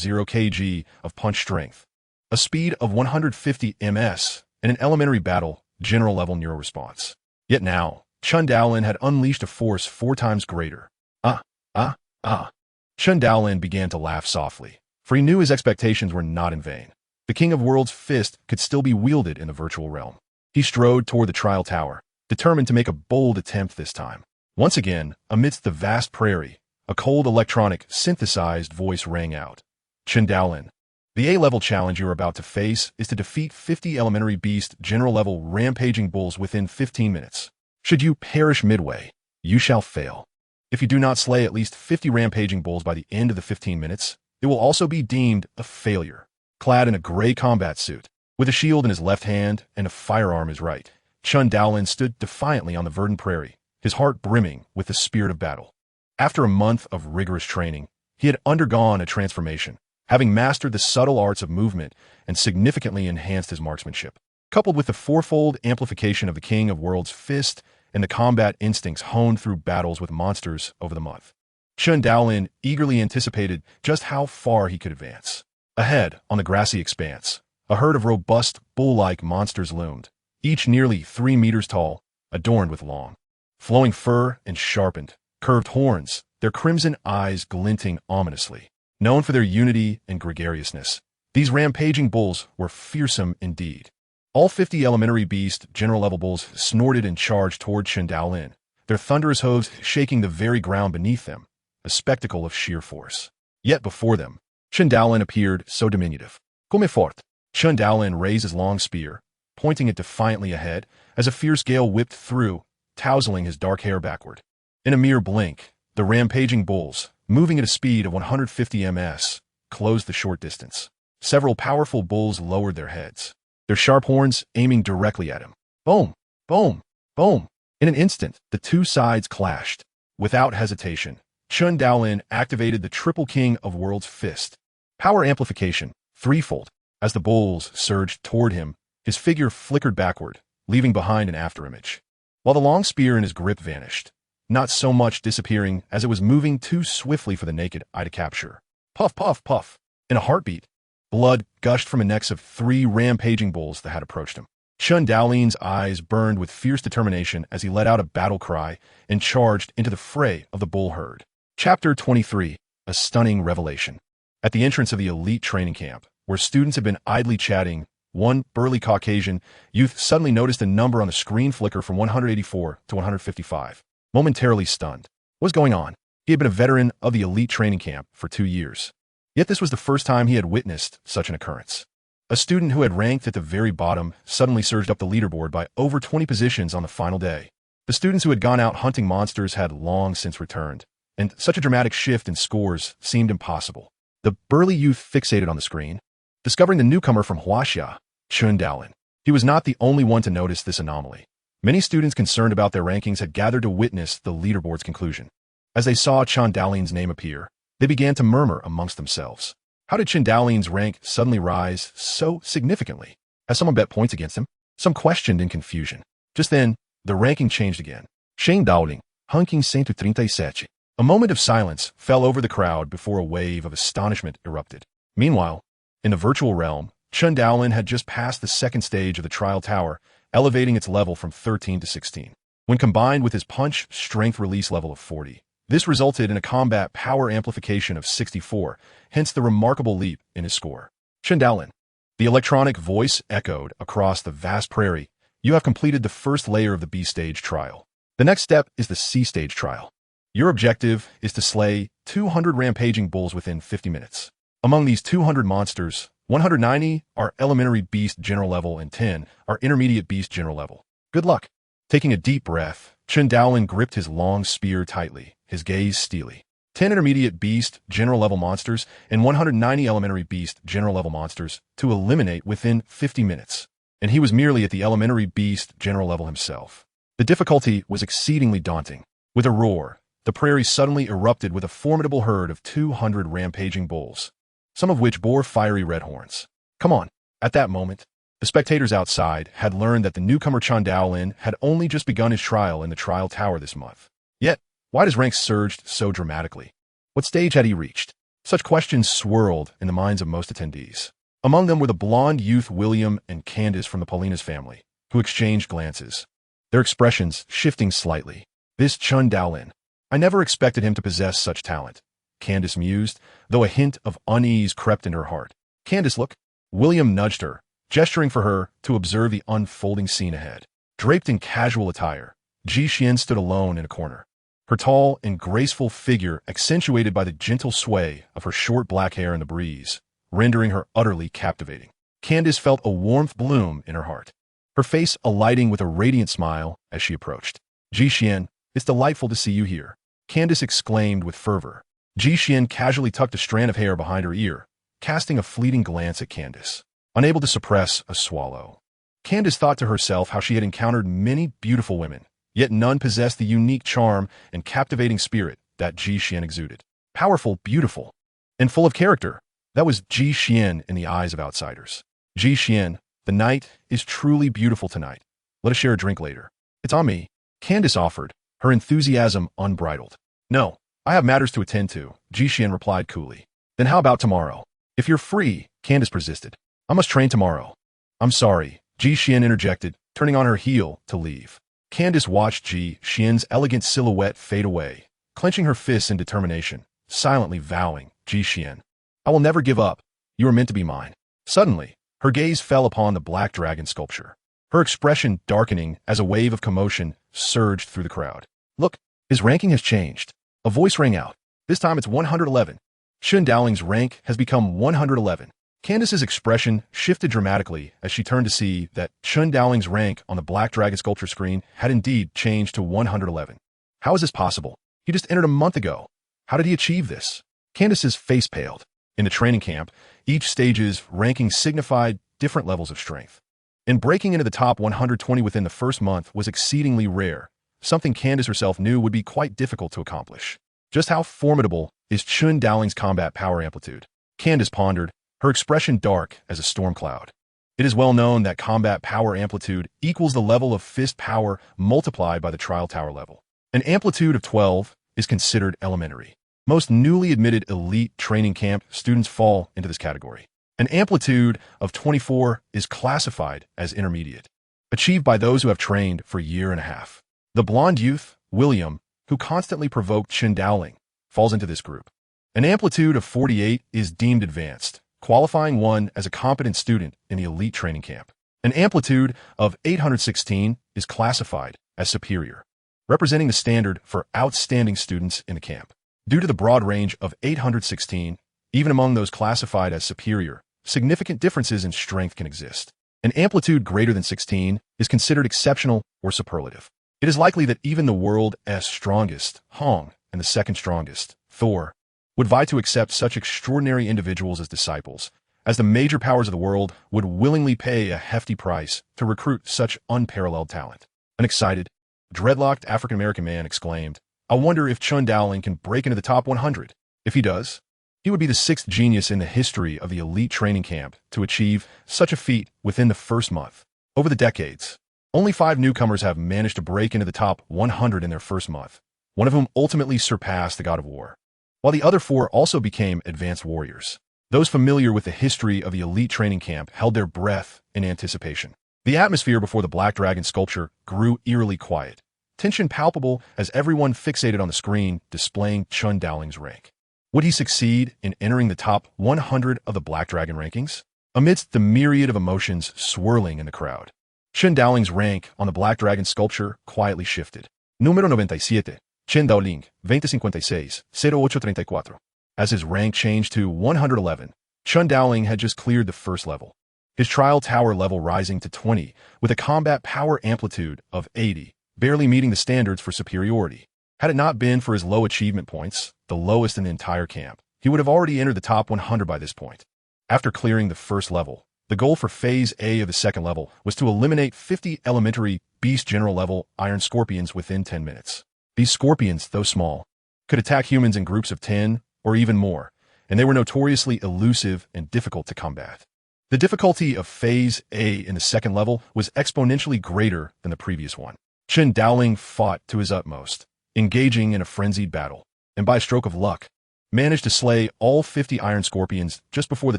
kg of punch strength, a speed of 150 ms, and an elementary battle, general level neuroresponse. Yet now, Chen Daolin had unleashed a force 4 times greater. Chen Daolin began to laugh softly, for he knew his expectations were not in vain. The King of Worlds' fist could still be wielded in the virtual realm. He strode toward the trial tower, determined to make a bold attempt this time. Once again, amidst the vast prairie, a cold electronic synthesized voice rang out. Chen Daolin, the A-level challenge you are about to face is to defeat 50 elementary beast general-level rampaging bulls within 15 minutes. Should you perish midway, you shall fail. If you do not slay at least 50 rampaging bulls by the end of the 15 minutes, it will also be deemed a failure. Clad in a gray combat suit, with a shield in his left hand and a firearm in his right, Chen Daolin stood defiantly on the verdant prairie, his heart brimming with the spirit of battle. After a month of rigorous training, He had undergone a transformation, having mastered the subtle arts of movement and significantly enhanced his marksmanship. Coupled with the fourfold amplification of the King of Worlds' fist and the combat instincts honed through battles with monsters over the month, Chen Daolin eagerly anticipated just how far he could advance. Ahead, on the grassy expanse, a herd of robust, bull-like monsters loomed, each nearly 3 meters tall, adorned with long, flowing fur and sharpened, curved horns, their crimson eyes glinting ominously. Known for their unity and gregariousness, these rampaging bulls were fearsome indeed. All 50 elementary beast general-level bulls snorted and charged toward Chen Daolin, their thunderous hooves shaking the very ground beneath them, a spectacle of sheer force. Yet before them, Chen Daolin appeared so diminutive. Come fort. Chen Daolin raised his long spear, pointing it defiantly ahead as a fierce gale whipped through, tousling his dark hair backward. In a mere blink, the rampaging bulls, moving at a speed of 150 ms, closed the short distance. Several powerful bulls lowered their heads, their sharp horns aiming directly at him. Boom! Boom! Boom! In an instant, the two sides clashed. Without hesitation, Chen Daolin activated the Triple King of Worlds fist. Power amplification, threefold. As the bulls surged toward him, his figure flickered backward, leaving behind an afterimage, while the long spear in his grip vanished, not so much disappearing as it was moving too swiftly for the naked eye to capture. Puff, puff, puff. In a heartbeat, blood gushed from the necks of 3 rampaging bulls that had approached him. Chen Daolin's eyes burned with fierce determination as he let out a battle cry and charged into the fray of the bull herd. Chapter 23, A Stunning Revelation. At the entrance of the elite training camp, where students had been idly chatting, one burly Caucasian youth suddenly noticed a number on the screen flicker from 184 to 155. Momentarily stunned. What was going on? He had been a veteran of the elite training camp for 2 years. Yet this was the first time he had witnessed such an occurrence. A student who had ranked at the very bottom suddenly surged up the leaderboard by over 20 positions on the final day. The students who had gone out hunting monsters had long since returned, and such a dramatic shift in scores seemed impossible. The burly youth fixated on the screen, discovering the newcomer from Huaxia, Chen Daolin. He was not the only one to notice this anomaly. Many students concerned about their rankings had gathered to witness the leaderboard's conclusion. As they saw Chen Daolin's name appear, they began to murmur amongst themselves. How did Chen Daolin's rank suddenly rise so significantly? Has someone bet points against him? Some questioned in confusion. Just then, the ranking changed again. Chen Daolin, ranking 137. A moment of silence fell over the crowd before a wave of astonishment erupted. Meanwhile, in the virtual realm, Chen Daolin had just passed the second stage of the trial tower, elevating its level from 13 to 16. When combined with his punch strength release level of 40, this resulted in a combat power amplification of 64, hence the remarkable leap in his score. Chen Daolin. The electronic voice echoed across the vast prairie. You have completed the first layer of the B stage trial. The next step is the C stage trial. Your objective is to slay 200 rampaging bulls within 50 minutes. Among these 200 monsters, 190 are elementary beast general level and 10 are intermediate beast general level. Good luck. Taking a deep breath, Chen Daolin gripped his long spear tightly, his gaze steely. 10 intermediate beast general level monsters and 190 elementary beast general level monsters to eliminate within 50 minutes. And he was merely at the elementary beast general level himself. The difficulty was exceedingly daunting. With a roar, the prairie suddenly erupted with a formidable herd of 200 rampaging bulls, some of which bore fiery red horns. Come on. At that moment, the spectators outside had learned that the newcomer Chen Daolin had only just begun his trial in the trial tower this month. Yet, why had his ranks surged so dramatically? What stage had he reached? Such questions swirled in the minds of most attendees. Among them were the blonde youth William and Candace from the Paulina's family, who exchanged glances, their expressions shifting slightly. This Chen Daolin. I never expected him to possess such talent, Candace mused, though a hint of unease crept into her heart. Candace, look. William nudged her, gesturing for her to observe the unfolding scene ahead. Draped in casual attire, Ji Xian stood alone in a corner, her tall and graceful figure accentuated by the gentle sway of her short black hair in the breeze, rendering her utterly captivating. Candace felt a warmth bloom in her heart, her face alighting with a radiant smile as she approached. Ji Xian, it's delightful to see you here, Candace exclaimed with fervor. Ji Xian casually tucked a strand of hair behind her ear, casting a fleeting glance at Candace, unable to suppress a swallow. Candace thought to herself how she had encountered many beautiful women, yet none possessed the unique charm and captivating spirit that Ji Xian exuded. powerful, beautiful, and full of character. That was Ji Xian in the eyes of outsiders. Ji Xian, the night is truly beautiful tonight. Let us share a drink later. It's on me, Candace offered, her enthusiasm unbridled. No, I have matters to attend to, Ji Xian replied coolly. Then how about tomorrow? If you're free, Candace persisted. I must train tomorrow. I'm sorry, Ji Xian interjected, turning on her heel to leave. Candace watched Ji Xian's elegant silhouette fade away, clenching her fists in determination, silently vowing, Ji Xian, I will never give up. You are meant to be mine. Suddenly, her gaze fell upon the black dragon sculpture, her expression darkening as a wave of commotion surged through the crowd. Look, his ranking has changed. A voice rang out. This time it's 111. Chen Daolin's rank has become 111. Candace's expression shifted dramatically as she turned to see that Chen Daoling's rank on the black dragon sculpture screen had indeed changed to 111. How is this possible? He just entered a month ago. How did he achieve this? Candace's face paled. In the training camp, each stage's ranking signified different levels of strength. And breaking into the top 120 within the first month was exceedingly rare, something Candace herself knew would be quite difficult to accomplish. Just how formidable is Chen Daoling's combat power amplitude? Candace pondered, her expression dark as a storm cloud. It is well known that combat power amplitude equals the level of fist power multiplied by the trial tower level. An amplitude of 12 is considered elementary. Most newly admitted elite training camp students fall into this category. An amplitude of 24 is classified as intermediate, achieved by those who have trained for a year and a half. The blonde youth, William, who constantly provoked Chen Daoling, falls into this group. An amplitude of 48 is deemed advanced, qualifying one as a competent student in the elite training camp. An amplitude of 816 is classified as superior, representing the standard for outstanding students in the camp. Due to the broad range of 816, even among those classified as superior, significant differences in strength can exist. An amplitude greater than 16 is considered exceptional or superlative. It is likely that even the world's strongest, Hong, and the second strongest, Thor, would vie to accept such extraordinary individuals as disciples, as the major powers of the world would willingly pay a hefty price to recruit such unparalleled talent. An excited, dreadlocked African-American man exclaimed, I wonder if Chen Daolin can break into the top 100. If he does, he would be the sixth genius in the history of the elite training camp to achieve such a feat within the first month. Over the decades, only 5 newcomers have managed to break into the top 100 in their first month, one of whom ultimately surpassed the God of War, while the other 4 also became advanced warriors. Those familiar with the history of the elite training camp held their breath in anticipation. The atmosphere before the Black Dragon sculpture grew eerily quiet, tension palpable as everyone fixated on the screen displaying Chen Daoling's rank. Would he succeed in entering the top 100 of the Black Dragon rankings? Amidst the myriad of emotions swirling in the crowd, Chen Daoling's rank on the Black Dragon sculpture quietly shifted. Número 97, Chen Daolin, 2056, 0834. As his rank changed to 111, Chen Daoling had just cleared the first level, his trial tower level rising to 20 with a combat power amplitude of 80, barely meeting the standards for superiority. Had it not been for his low achievement points, the lowest in the entire camp, he would have already entered the top 100 by this point. After clearing the first level, the goal for Phase A of the second level was to eliminate 50 elementary beast general level iron scorpions within 10 minutes. These scorpions, though small, could attack humans in groups of 10 or even more, and they were notoriously elusive and difficult to combat. The difficulty of Phase A in the second level was exponentially greater than the previous one. Chen Daoling fought to his utmost, engaging in a frenzied battle, and by a stroke of luck, managed to slay all 50 iron scorpions just before the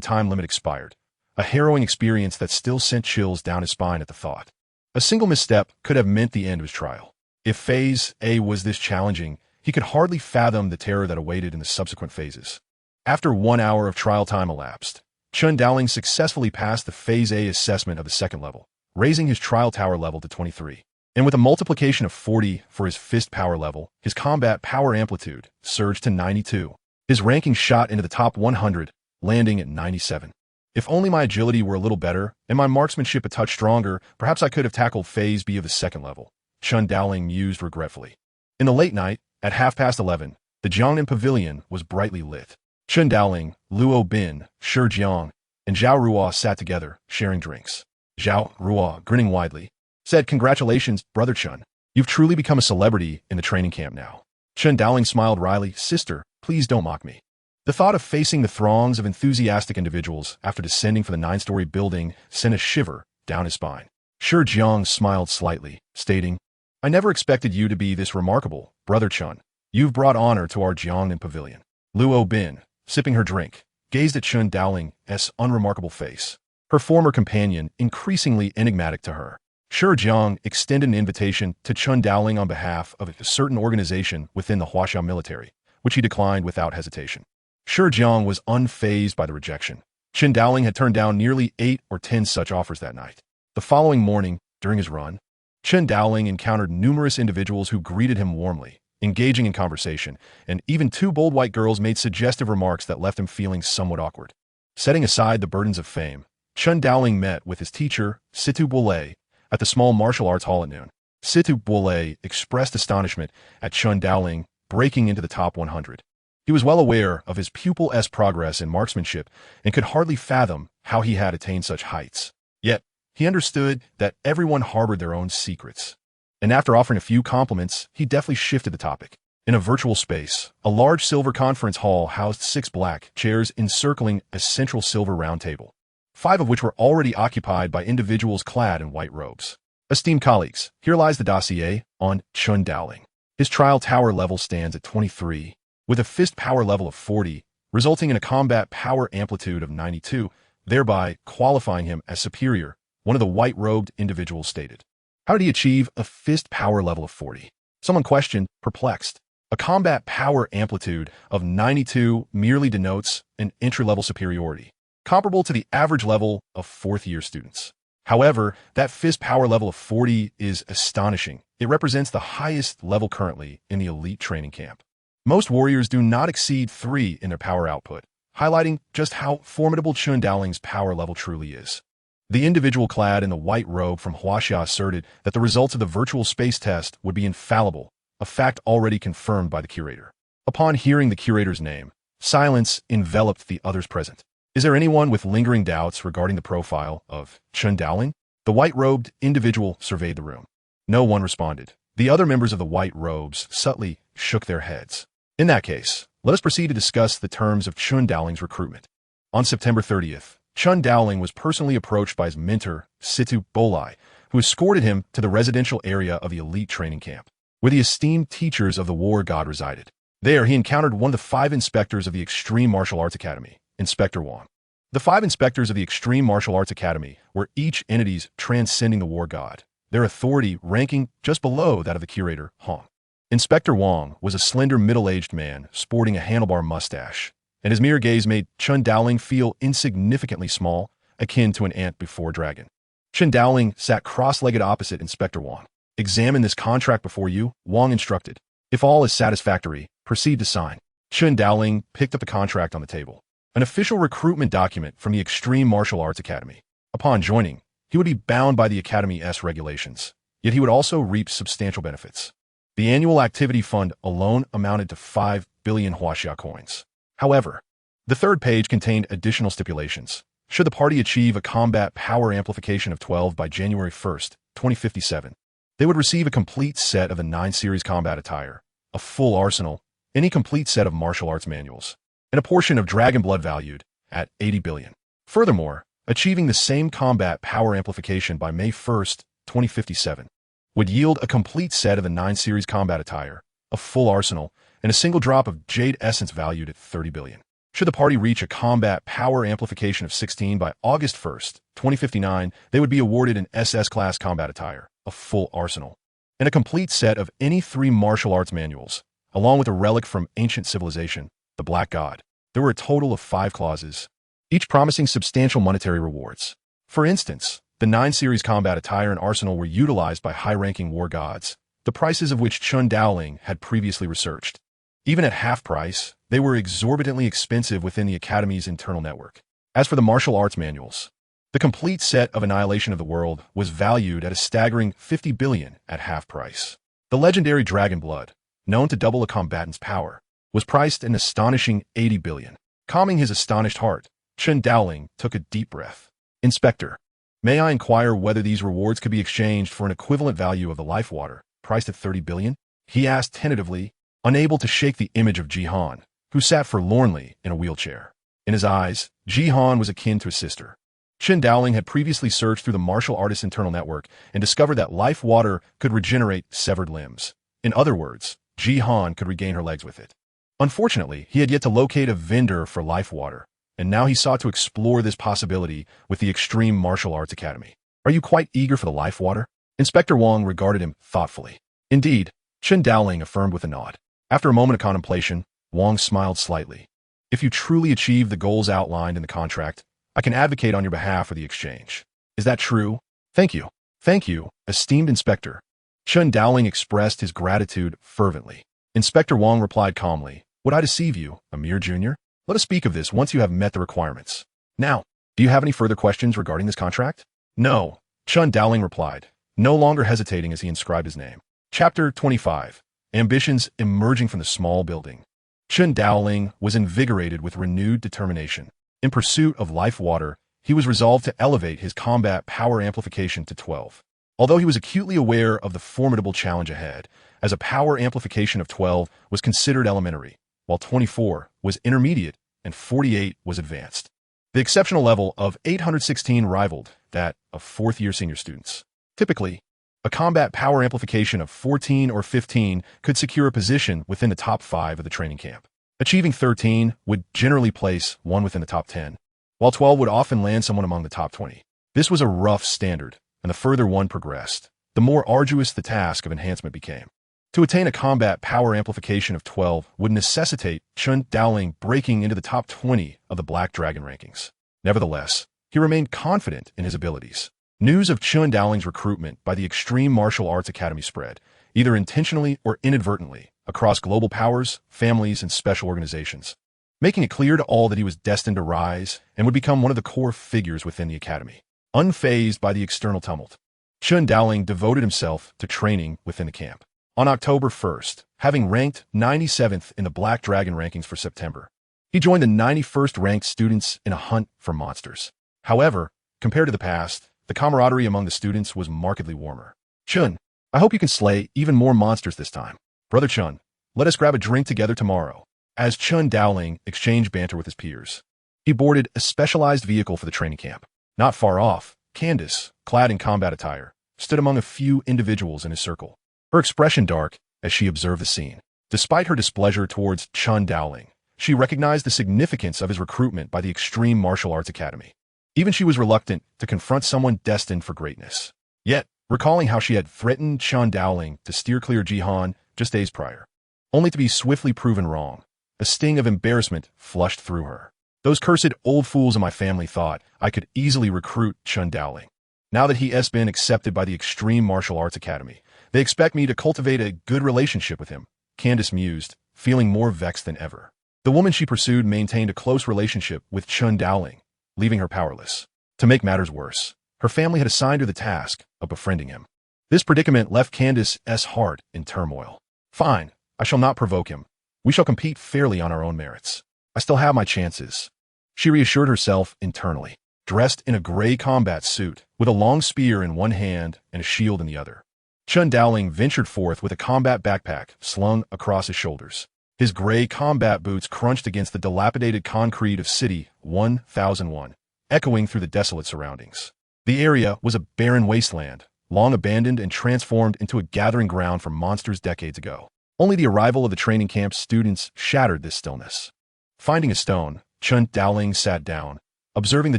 time limit expired, a harrowing experience that still sent chills down his spine at the thought. A single misstep could have meant the end of his trial. If Phase A was this challenging, he could hardly fathom the terror that awaited in the subsequent phases. After 1 hour of trial time elapsed, Chen Daoling successfully passed the Phase A assessment of the second level, raising his trial tower level to 23. And with a multiplication of 40 for his fist power level, his combat power amplitude surged to 92. His ranking shot into the top 100, landing at 97. If only my agility were a little better, and my marksmanship a touch stronger, perhaps I could have tackled Phase B of the second level, Chen Daoling mused regretfully. In the late night, at 11:30, the Jiangnan Pavilion was brightly lit. Chen Daoling, Luo Bin, Shi Jiang, and Zhao Ruo sat together, sharing drinks. Zhao Ruo, grinning widely, said, Congratulations, Brother Chen. You've truly become a celebrity in the training camp now. Chen Daoling smiled wryly, Sister, Please don't mock me. The thought of facing the throngs of enthusiastic individuals after descending from the 9-story building sent a shiver down his spine. Shi Jiang smiled slightly, stating, I never expected you to be this remarkable, Brother Chen. You've brought honor to our Jiangnan pavilion. Luo Bin, sipping her drink, gazed at Chen Daoling's unremarkable face, her former companion increasingly enigmatic to her. Shi Jiang extended an invitation to Chen Daoling on behalf of a certain organization within the Huaxia military, which he declined without hesitation. Shi Jiang was unfazed by the rejection. Chen Daoling had turned down nearly 8 or 10 such offers that night. The following morning, during his run, Chen Daoling encountered numerous individuals who greeted him warmly, engaging in conversation, and even 2 bold white girls made suggestive remarks that left him feeling somewhat awkward. Setting aside the burdens of fame, Chen Daoling met with his teacher, Situ Boulay, at the small martial arts hall at noon. Situ Boulay expressed astonishment at Chen Daoling breaking into the top 100. He was well aware of his pupil's progress in marksmanship and could hardly fathom how he had attained such heights. Yet, he understood that everyone harbored their own secrets. And after offering a few compliments, he deftly shifted the topic. In a virtual space, a large silver conference hall housed 6 black chairs encircling a central silver round table, 5 of which were already occupied by individuals clad in white robes. Esteemed colleagues, here lies the dossier on Chen Daoling. His trial tower level stands at 23, with a fist power level of 40, resulting in a combat power amplitude of 92, thereby qualifying him as superior, one of the white-robed individuals stated. How did he achieve a fist power level of 40? Someone questioned, perplexed. A combat power amplitude of 92 merely denotes an entry-level superiority, comparable to the average level of 4th-year students. However, that fist power level of 40 is astonishing. It represents the highest level currently in the elite training camp. Most warriors do not exceed 3 in their power output, highlighting just how formidable Chen Daoling's power level truly is. The individual clad in the white robe from Huaxia asserted that the results of the virtual space test would be infallible, a fact already confirmed by the curator. Upon hearing the curator's name, silence enveloped the others present. Is there anyone with lingering doubts regarding the profile of Chen Daoling? The white-robed individual surveyed the room. No one responded. The other members of the white robes subtly shook their heads. In that case, let us proceed to discuss the terms of Chen Daoling's recruitment. On September 30th, Chen Daoling was personally approached by his mentor, Situ Boulay, who escorted him to the residential area of the elite training camp, where the esteemed teachers of the war god resided. There, he encountered one of the 5 inspectors of the Extreme Martial Arts Academy, Inspector Wang. The 5 inspectors of the Extreme Martial Arts Academy were each entities transcending the war god, their authority ranking just below that of the curator, Hong. Inspector Wang was a slender middle-aged man sporting a handlebar mustache, and his mere gaze made Chen Daoling feel insignificantly small, akin to an ant before a dragon. Chen Daoling sat cross-legged opposite Inspector Wang. Examine this contract before you, Wang instructed. If all is satisfactory, proceed to sign. Chen Daoling picked up the contract on the table. An official recruitment document from the Extreme Martial Arts Academy. Upon joining, he would be bound by the Academy's regulations, yet he would also reap substantial benefits. The annual activity fund alone amounted to 5 billion Huaxia coins. However, the third page contained additional stipulations. Should the party achieve a combat power amplification of 12 by January 1st, 2057, they would receive a complete set of the 9 series combat attire, a full arsenal, any complete set of martial arts manuals, and a portion of dragon blood valued at 80 billion. Furthermore, achieving the same combat power amplification by May 1st, 2057, would yield a complete set of the 9 series combat attire, a full arsenal, and a single drop of jade essence valued at 30 billion. Should the party reach a combat power amplification of 16 by August 1st, 2059, they would be awarded an SS-class combat attire, a full arsenal, and a complete set of any 3 martial arts manuals, along with a relic from ancient civilization, the Black God. There were a total of 5 clauses, each promising substantial monetary rewards. For instance, the 9 series combat attire and arsenal were utilized by high-ranking war gods, the prices of which Chen Daoling had previously researched. Even at half price, they were exorbitantly expensive within the Academy's internal network. As for the martial arts manuals, the complete set of Annihilation of the World was valued at a staggering 50 billion at half price. The legendary Dragon Blood, known to double a combatant's power, was priced an astonishing 80 billion. Calming his astonished heart, Chen Daoling took a deep breath. Inspector, may I inquire whether these rewards could be exchanged for an equivalent value of the life water, priced at 30 billion? He asked tentatively, unable to shake the image of Jihan, who sat forlornly in a wheelchair. In his eyes, Jihan was akin to a sister. Chen Daolin had previously searched through the martial artist's internal network and discovered that life water could regenerate severed limbs. In other words, Jihan could regain her legs with it. Unfortunately, he had yet to locate a vendor for life water, and now he sought to explore this possibility with the Extreme Martial Arts Academy. Are you quite eager for the life water? Inspector Wang regarded him thoughtfully. Indeed, Chen Daolin affirmed with a nod. After a moment of contemplation, Wang smiled slightly. If you truly achieve the goals outlined in the contract, I can advocate on your behalf for the exchange. Is that true? Thank you. Thank you, esteemed Inspector. Chen Daolin expressed his gratitude fervently. Inspector Wang replied calmly, Would I deceive you, a mere junior? Let us speak of this once you have met the requirements. Now, do you have any further questions regarding this contract? No, Chen Daolin replied, no longer hesitating as he inscribed his name. Chapter 25. Ambitions Emerging from the Small Building. Chen Daolin was invigorated with renewed determination. In pursuit of life water, he was resolved to elevate his combat power amplification to 12. Although he was acutely aware of the formidable challenge ahead, as a power amplification of 12 was considered elementary, while 24 was intermediate and 48 was advanced. The exceptional level of 816 rivaled that of fourth-year senior students. Typically, a combat power amplification of 14 or 15 could secure a position within the top 5 of the training camp. Achieving 13 would generally place one within the top 10, while 12 would often land someone among the top 20. This was a rough standard, and the further one progressed, the more arduous the task of enhancement became. To attain a combat power amplification of 12 would necessitate Chen Daolin breaking into the top 20 of the Black Dragon rankings. Nevertheless, he remained confident in his abilities. News of Chen Daolin's recruitment by the Extreme Martial Arts Academy spread, either intentionally or inadvertently, across global powers, families, and special organizations, making it clear to all that he was destined to rise and would become one of the core figures within the academy. Unfazed by the external tumult, Chen Daolin devoted himself to training within the camp. On October 1st, having ranked 97th in the Black Dragon rankings for September, he joined the 91st ranked students in a hunt for monsters. However, compared to the past, the camaraderie among the students was markedly warmer. Chun, I hope you can slay even more monsters this time. Brother Chun, let us grab a drink together tomorrow. As Chen Daolin exchanged banter with his peers, he boarded a specialized vehicle for the training camp. Not far off, Candace, clad in combat attire, stood among a few individuals in his circle. Her expression dark as she observed the scene. Despite her displeasure towards Chen Daolin, she recognized the significance of his recruitment by the Extreme Martial Arts Academy. Even she was reluctant to confront someone destined for greatness. Yet, recalling how she had threatened Chen Daolin to steer clear Jihan just days prior, only to be swiftly proven wrong, a sting of embarrassment flushed through her. Those cursed old fools in my family thought I could easily recruit Chen Daolin. Now that he has been accepted by the Extreme Martial Arts Academy, they expect me to cultivate a good relationship with him, Candace mused, feeling more vexed than ever. The woman she pursued maintained a close relationship with Chen Daolin, leaving her powerless. To make matters worse, her family had assigned her the task of befriending him. This predicament left Candace's heart in turmoil. Fine, I shall not provoke him. We shall compete fairly on our own merits. I still have my chances. She reassured herself internally, dressed in a gray combat suit, with a long spear in one hand and a shield in the other. Chen Daolin ventured forth with a combat backpack slung across his shoulders. His gray combat boots crunched against the dilapidated concrete of City 1001, echoing through the desolate surroundings. The area was a barren wasteland, long abandoned and transformed into a gathering ground for monsters decades ago. Only the arrival of the training camp's students shattered this stillness. Finding a stone, Chen Daolin sat down, observing the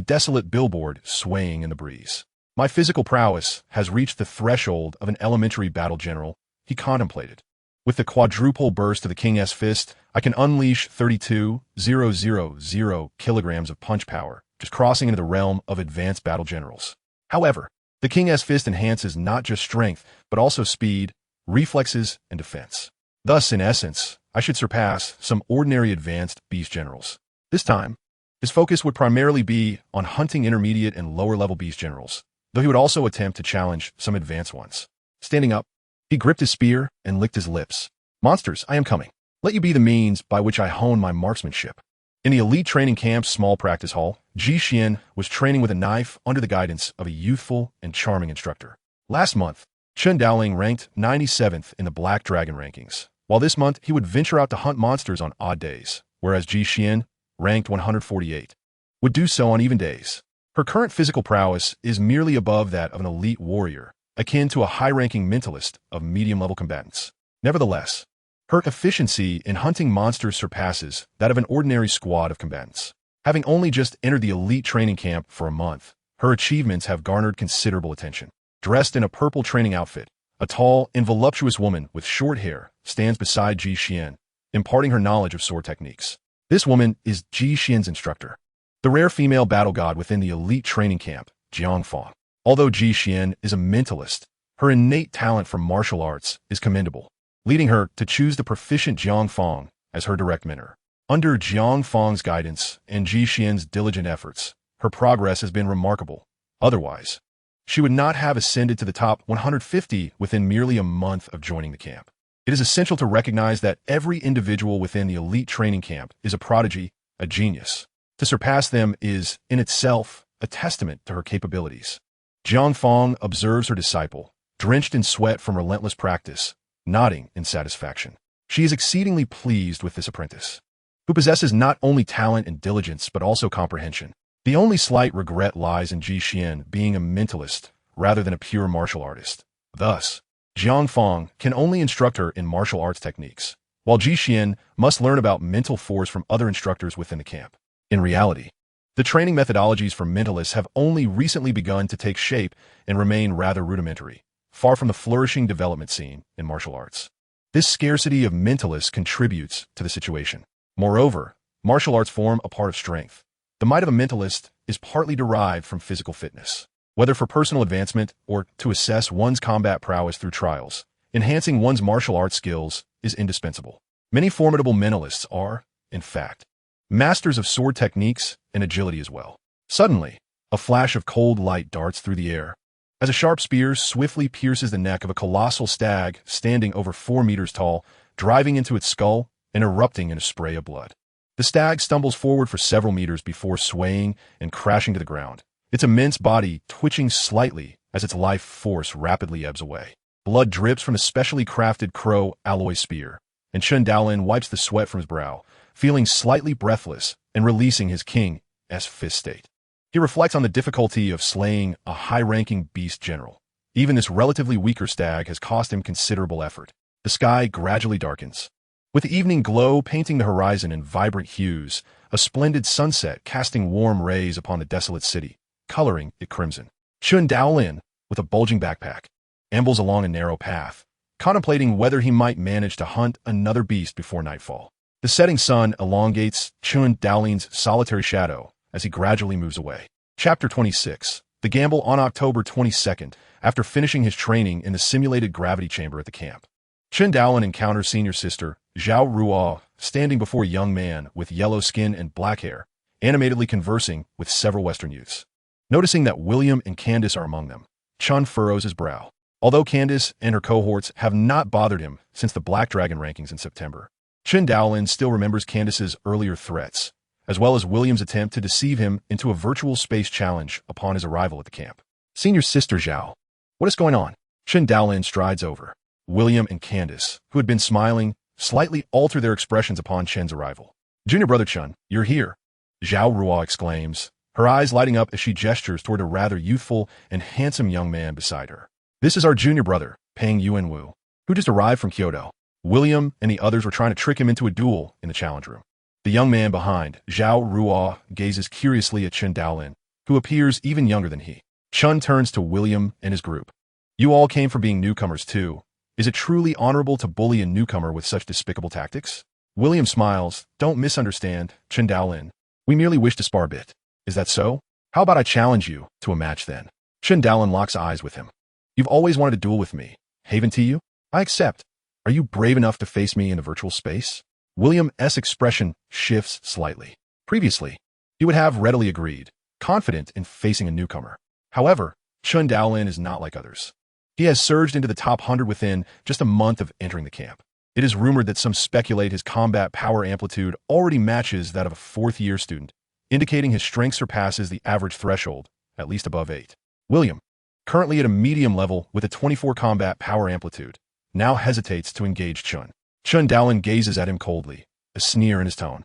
desolate billboard swaying in the breeze. My physical prowess has reached the threshold of an elementary battle general, he contemplated. With the quadruple burst of the King's Fist, I can unleash 32,000 kilograms of punch power, just crossing into the realm of advanced battle generals. However, the King's Fist enhances not just strength, but also speed, reflexes, and defense. Thus, in essence, I should surpass some ordinary advanced beast generals. This time, his focus would primarily be on hunting intermediate and lower-level beast generals, though he would also attempt to challenge some advanced ones. Standing up, he gripped his spear and licked his lips. Monsters, I am coming. Let you be the means by which I hone my marksmanship. In the elite training camp's small practice hall, Ji Xian was training with a knife under the guidance of a youthful and charming instructor. Last month, Chen Daolin ranked 97th in the Black Dragon rankings, while this month he would venture out to hunt monsters on odd days, whereas Ji Xian, ranked 148, would do so on even days. Her current physical prowess is merely above that of an elite warrior, akin to a high-ranking mentalist of medium-level combatants. Nevertheless, her efficiency in hunting monsters surpasses that of an ordinary squad of combatants. Having only just entered the elite training camp for a month, her achievements have garnered considerable attention. Dressed in a purple training outfit, a tall and voluptuous woman with short hair stands beside Ji Xian, imparting her knowledge of sword techniques. This woman is Ji Xian's instructor, the rare female battle god within the elite training camp, Jiangfang. Although Ji Xian is a mentalist, her innate talent for martial arts is commendable, leading her to choose the proficient Jiangfang as her direct mentor. Under Jiangfang's guidance and Ji Xian's diligent efforts, her progress has been remarkable. Otherwise, she would not have ascended to the top 150 within merely a month of joining the camp. It is essential to recognize that every individual within the elite training camp is a prodigy, a genius. To surpass them is, in itself, a testament to her capabilities. Jiangfang observes her disciple, drenched in sweat from relentless practice, nodding in satisfaction. She is exceedingly pleased with this apprentice, who possesses not only talent and diligence but also comprehension. The only slight regret lies in Ji Xian being a mentalist rather than a pure martial artist. Thus, Jiangfang can only instruct her in martial arts techniques, while Ji Xian must learn about mental force from other instructors within the camp. In reality, the training methodologies for mentalists have only recently begun to take shape and remain rather rudimentary, far from the flourishing development scene in martial arts. This scarcity of mentalists contributes to the situation. Moreover, martial arts form a part of strength. The might of a mentalist is partly derived from physical fitness. Whether for personal advancement or to assess one's combat prowess through trials, enhancing one's martial arts skills is indispensable. Many formidable mentalists are, in fact, masters of sword techniques and agility as well. Suddenly, a flash of cold light darts through the air, as a sharp spear swiftly pierces the neck of a colossal stag standing over 4 meters tall, driving into its skull and erupting in a spray of blood. The stag stumbles forward for several meters before swaying and crashing to the ground, its immense body twitching slightly as its life force rapidly ebbs away. Blood drips from a specially crafted crow alloy spear, and Chen Daolin wipes the sweat from his brow, feeling slightly breathless and releasing his king's fist state. He reflects on the difficulty of slaying a high-ranking beast general. Even this relatively weaker stag has cost him considerable effort. The sky gradually darkens, with the evening glow painting the horizon in vibrant hues, a splendid sunset casting warm rays upon the desolate city, coloring it crimson. Chen Daolin, with a bulging backpack, ambles along a narrow path, contemplating whether he might manage to hunt another beast before nightfall. The setting sun elongates Chen Daolin's solitary shadow as he gradually moves away. Chapter 26. The Gamble. On October 22nd, after finishing his training in the simulated gravity chamber at the camp, Chen Daolin encounters senior sister Zhao Ruo standing before a young man with yellow skin and black hair, animatedly conversing with several Western youths. Noticing that William and Candace are among them, Chen furrows his brow. Although Candace and her cohorts have not bothered him since the Black Dragon rankings in September, Chen Daolin still remembers Candace's earlier threats, as well as William's attempt to deceive him into a virtual space challenge upon his arrival at the camp. Senior sister Zhao, what is going on? Chen Daolin strides over. William and Candace, who had been smiling, slightly alter their expressions upon Chen's arrival. Junior brother Chen, you're here, Zhao Ruo exclaims, her eyes lighting up as she gestures toward a rather youthful and handsome young man beside her. This is our junior brother, Peng Yuanwu, who just arrived from Kyoto. William and the others were trying to trick him into a duel in the challenge room. The young man behind, Zhao Ruo, gazes curiously at Chen Daolin, who appears even younger than he. Chen turns to William and his group. You all came from being newcomers too. Is it truly honorable to bully a newcomer with such despicable tactics? William smiles. Don't misunderstand, Chen Daolin. We merely wish to spar a bit. Is that so? How about I challenge you to a match then? Chen Daolin locks eyes with him. You've always wanted to duel with me, haven't you? I accept. Are you brave enough to face me in the virtual space? William's expression shifts slightly. Previously, he would have readily agreed, confident in facing a newcomer. However, Chen Daolin is not like others. He has surged into the top 100 within just a month of entering the camp. It is rumored that some speculate his combat power amplitude already matches that of a fourth-year student, indicating his strength surpasses the average threshold, at least above 8. William, currently at a medium level with a 24 combat power amplitude, now hesitates to engage Chen. Chen Daolin gazes at him coldly, a sneer in his tone.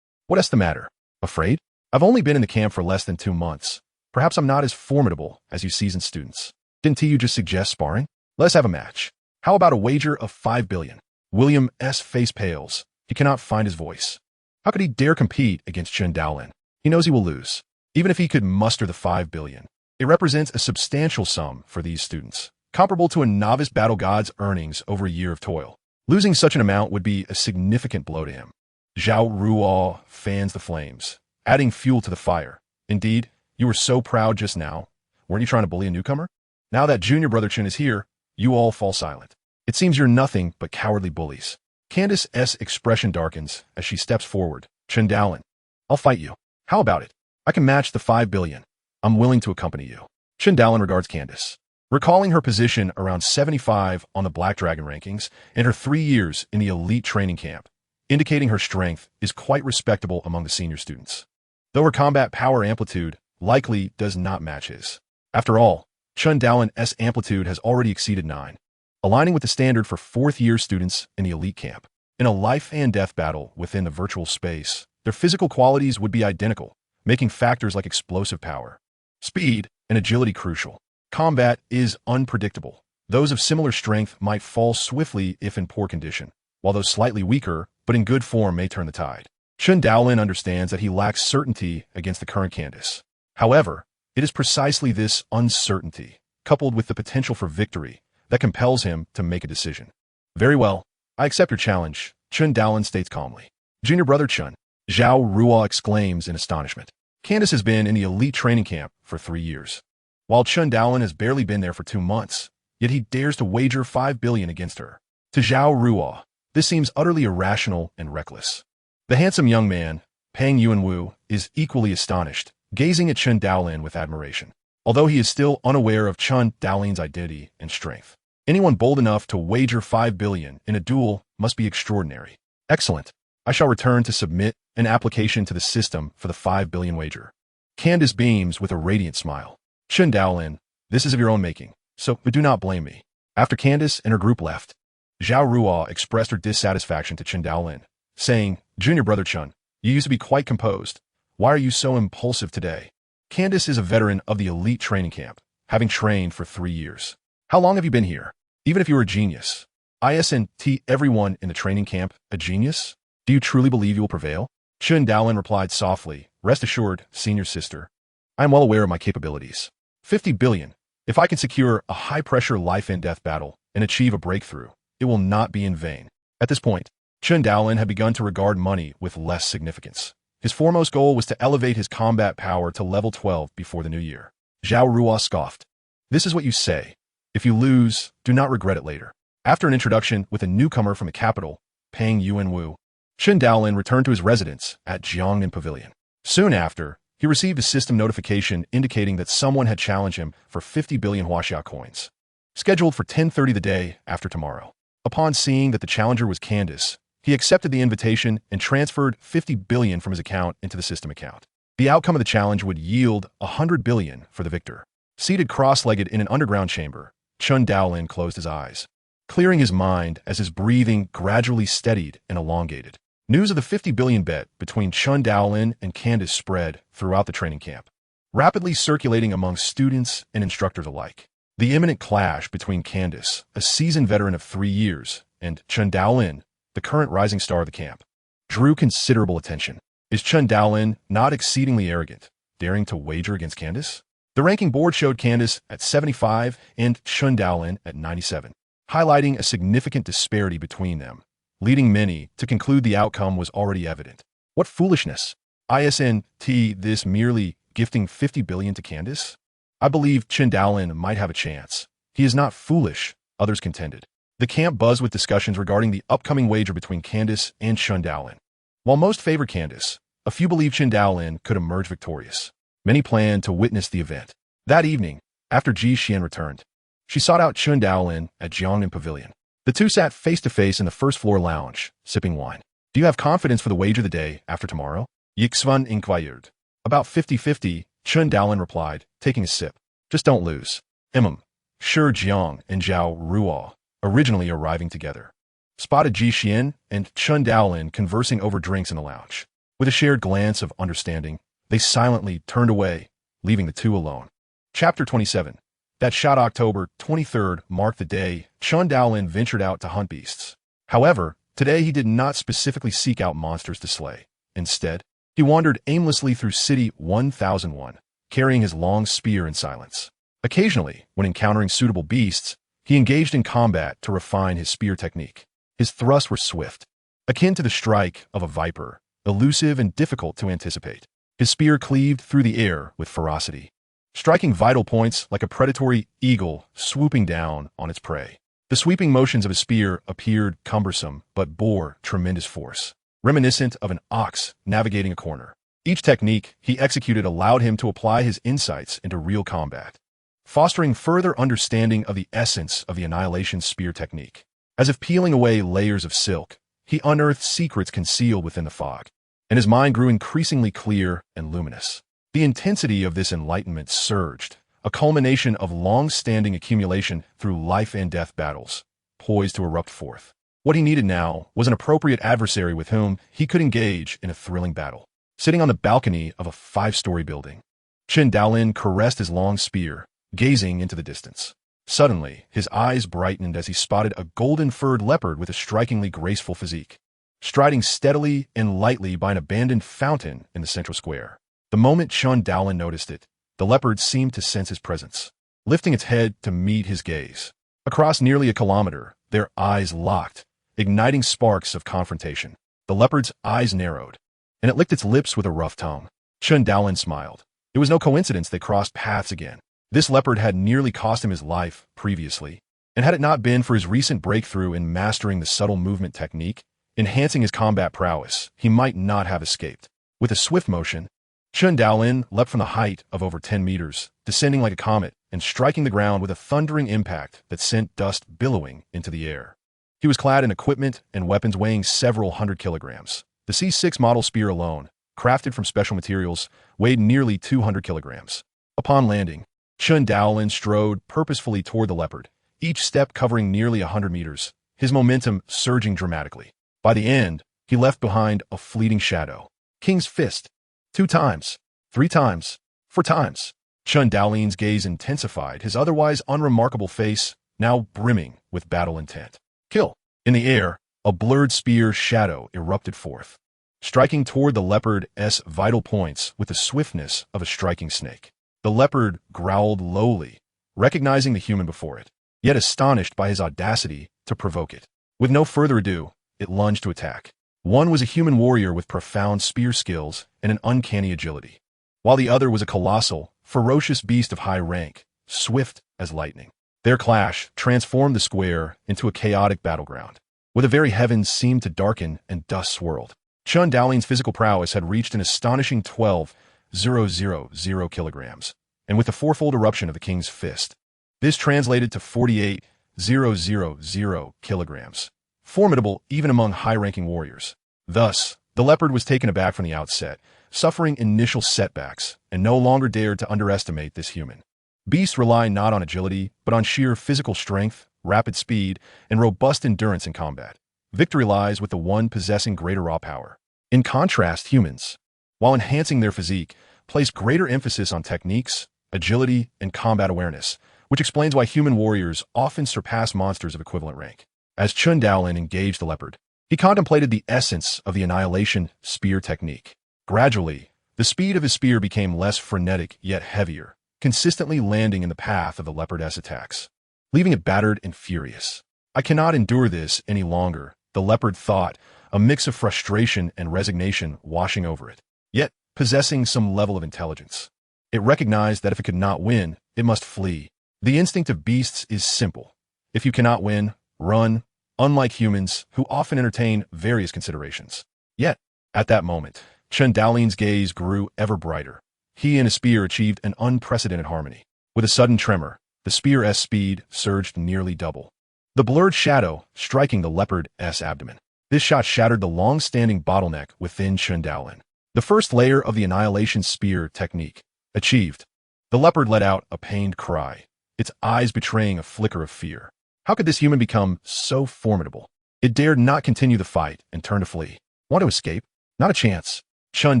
What's the matter? Afraid? I've only been in the camp for less than 2 months. Perhaps I'm not as formidable as you seasoned students. Didn't you just suggest sparring? Let's have a match. How about a wager of 5 billion? William S. face pales. He cannot find his voice. How could he dare compete against Chen Daolin? He knows he will lose. Even if he could muster the 5 billion, it represents a substantial sum for these students, comparable to a novice battle god's earnings over a year of toil. Losing such an amount would be a significant blow to him. Zhao Ruo fans the flames, adding fuel to the fire. Indeed, you were so proud just now. Weren't you trying to bully a newcomer? Now that junior brother Chen is here, you all fall silent. It seems you're nothing but cowardly bullies. Candace's expression darkens as she steps forward. Chen Daolin, I'll fight you. How about it? I can match the 5 billion. I'm willing to accompany you. Chen Daolin regards Candace, recalling her position around 75 on the Black Dragon rankings and her 3 years in the elite training camp, indicating her strength is quite respectable among the senior students, though her combat power amplitude likely does not match his. After all, Chen Daolin's amplitude has already exceeded 9, aligning with the standard for 4th-year students in the elite camp. In a life-and-death battle within the virtual space, their physical qualities would be identical, making factors like explosive power, speed, and agility crucial. Combat is unpredictable. Those of similar strength might fall swiftly if in poor condition, while those slightly weaker but in good form may turn the tide. Chen Daolin understands that he lacks certainty against the current Candace. However, it is precisely this uncertainty, coupled with the potential for victory, that compels him to make a decision. Very well, I accept your challenge, Chen Daolin states calmly. Junior brother Chen, Zhao Ruo exclaims in astonishment. Candace has been in the elite training camp for 3 years, while Chen Daolin has barely been there for 2 months, yet he dares to wager 5 billion against her. To Zhao Ruo, this seems utterly irrational and reckless. The handsome young man, Pang Yuanwu, is equally astonished, gazing at Chen Daolin with admiration, although he is still unaware of Chen Daolin's identity and strength. Anyone bold enough to wager 5 billion in a duel must be extraordinary. Excellent. I shall return to submit an application to the system for the 5 billion wager. Candace beams with a radiant smile. Chen Daolin, this is of your own making, so do not blame me. After Candace and her group left, Zhao Ruo expressed her dissatisfaction to Chen Daolin, saying, Junior brother Chen, you used to be quite composed. Why are you so impulsive today? Candace is a veteran of the elite training camp, having trained for 3 years. How long have you been here? Even if you were a genius, isn't everyone in the training camp a genius? Do you truly believe you will prevail? Chen Daolin replied softly, Rest assured, senior sister. I am well aware of my capabilities. 50 billion. If I can secure a high-pressure life-and-death battle and achieve a breakthrough, it will not be in vain. At this point, Chen Daolin had begun to regard money with less significance. His foremost goal was to elevate his combat power to level 12 before the new year. Zhao Ruo scoffed. This is what you say. If you lose, do not regret it later. After an introduction with a newcomer from the capital, Pang Yuanwu, Chen Daolin returned to his residence at Jiangnan Pavilion. Soon after, he received a system notification indicating that someone had challenged him for 50 billion Huaxia coins, scheduled for 10:30 the day after tomorrow. Upon seeing that the challenger was Candace, he accepted the invitation and transferred 50 billion from his account into the system account. The outcome of the challenge would yield 100 billion for the victor. Seated cross-legged in an underground chamber, Chen Daolin closed his eyes, clearing his mind as his breathing gradually steadied and elongated. News of the 50 billion bet between Chen Daolin and Candace spread throughout the training camp, rapidly circulating among students and instructors alike. The imminent clash between Candace, a seasoned veteran of 3 years, and Chen Daolin, the current rising star of the camp, drew considerable attention. Is Chen Daolin not exceedingly arrogant, daring to wager against Candace? The ranking board showed Candace at 75 and Chen Daolin at 97, highlighting a significant disparity between them, leading many to conclude the outcome was already evident. What foolishness! Isn't this merely gifting 50 billion to Candace? I believe Chen Daolin might have a chance. He is not foolish, others contended. The camp buzzed with discussions regarding the upcoming wager between Candace and Chen Daolin. While most favored Candace, a few believed Chen Daolin could emerge victorious. Many planned to witness the event. That evening, after Ji Xian returned, she sought out Chen Daolin at Jiangnan Pavilion. The two sat face-to-face in the first-floor lounge, sipping wine. Do you have confidence for the wager the day after tomorrow? Yixuan inquired. About 50-50, Chen Daolin replied, taking a sip. Just don't lose. Shi Jiang and Zhao Ruo, originally arriving together, spotted Ji Xian and Chen Daolin conversing over drinks in the lounge. With a shared glance of understanding, they silently turned away, leaving the two alone. Chapter 27. That shot October 23rd marked the day Chen Daolin ventured out to hunt beasts. However, today he did not specifically seek out monsters to slay. Instead, he wandered aimlessly through City 1001, carrying his long spear in silence. Occasionally, when encountering suitable beasts, he engaged in combat to refine his spear technique. His thrusts were swift, akin to the strike of a viper, elusive and difficult to anticipate. His spear cleaved through the air with ferocity, striking vital points like a predatory eagle swooping down on its prey. The sweeping motions of his spear appeared cumbersome but bore tremendous force, reminiscent of an ox navigating a corner. Each technique he executed allowed him to apply his insights into real combat, fostering further understanding of the essence of the Annihilation spear technique. As if peeling away layers of silk, he unearthed secrets concealed within the fog, and his mind grew increasingly clear and luminous. The intensity of this enlightenment surged, a culmination of long-standing accumulation through life-and-death battles, poised to erupt forth. What he needed now was an appropriate adversary with whom he could engage in a thrilling battle. Sitting on the balcony of a 5-story building, Chen Daolin caressed his long spear, gazing into the distance. Suddenly, his eyes brightened as he spotted a golden-furred leopard with a strikingly graceful physique, striding steadily and lightly by an abandoned fountain in the central square. The moment Chen Daolin noticed it, the leopard seemed to sense his presence, lifting its head to meet his gaze. Across nearly a kilometer, their eyes locked, igniting sparks of confrontation. The leopard's eyes narrowed, and it licked its lips with a rough tongue. Chen Daolin smiled. It was no coincidence they crossed paths again. This leopard had nearly cost him his life previously, and had it not been for his recent breakthrough in mastering the subtle movement technique, enhancing his combat prowess, he might not have escaped. With a swift motion, Chen Daolin leapt from the height of over 10 meters, descending like a comet and striking the ground with a thundering impact that sent dust billowing into the air. He was clad in equipment and weapons weighing several hundred kilograms. The C6 model spear alone, crafted from special materials, weighed nearly 200 kilograms. Upon landing, Chen Daolin strode purposefully toward the leopard, each step covering nearly 100 meters, his momentum surging dramatically. By the end, he left behind a fleeting shadow. King's fist. 2 times, 3 times, 4 times. Chen Daolin's gaze intensified, his otherwise unremarkable face now brimming with battle intent. Kill. In the air, a blurred spear shadow erupted forth, striking toward the leopard's vital points with the swiftness of a striking snake. The leopard growled lowly, recognizing the human before it, yet astonished by his audacity to provoke it. With no further ado, it lunged to attack. One was a human warrior with profound spear skills and an uncanny agility, while the other was a colossal, ferocious beast of high rank, swift as lightning. Their clash transformed the square into a chaotic battleground, where the very heavens seemed to darken and dust swirled. Chen Daolin's physical prowess had reached an astonishing 12,000 kilograms, and with the fourfold eruption of the king's fist, this translated to 48,000 kilograms, formidable even among high-ranking warriors. Thus, the leopard was taken aback from the outset, suffering initial setbacks, and no longer dared to underestimate this human. Beasts rely not on agility, but on sheer physical strength, rapid speed, and robust endurance in combat. Victory lies with the one possessing greater raw power. In contrast, humans, while enhancing their physique, place greater emphasis on techniques, agility, and combat awareness, which explains why human warriors often surpass monsters of equivalent rank. As Chen Daolin engaged the leopard, he contemplated the essence of the Annihilation spear technique. Gradually, the speed of his spear became less frenetic yet heavier, consistently landing in the path of the leopard's attacks, leaving it battered and furious. I cannot endure this any longer, the leopard thought, a mix of frustration and resignation washing over it, yet possessing some level of intelligence. It recognized that if it could not win, it must flee. The instinct of beasts is simple. If you cannot win, run, unlike humans, who often entertain various considerations. Yet, at that moment, Chen Daolin's gaze grew ever brighter. He and his spear achieved an unprecedented harmony. With a sudden tremor, the spear's speed surged nearly double, the blurred shadow striking the leopard's abdomen. This shot shattered the long-standing bottleneck within Chen Daolin. The first layer of the Annihilation spear technique achieved, the leopard let out a pained cry, its eyes betraying a flicker of fear. How could this human become so formidable? It dared not continue the fight and turned to flee. Want to escape? Not a chance. Chen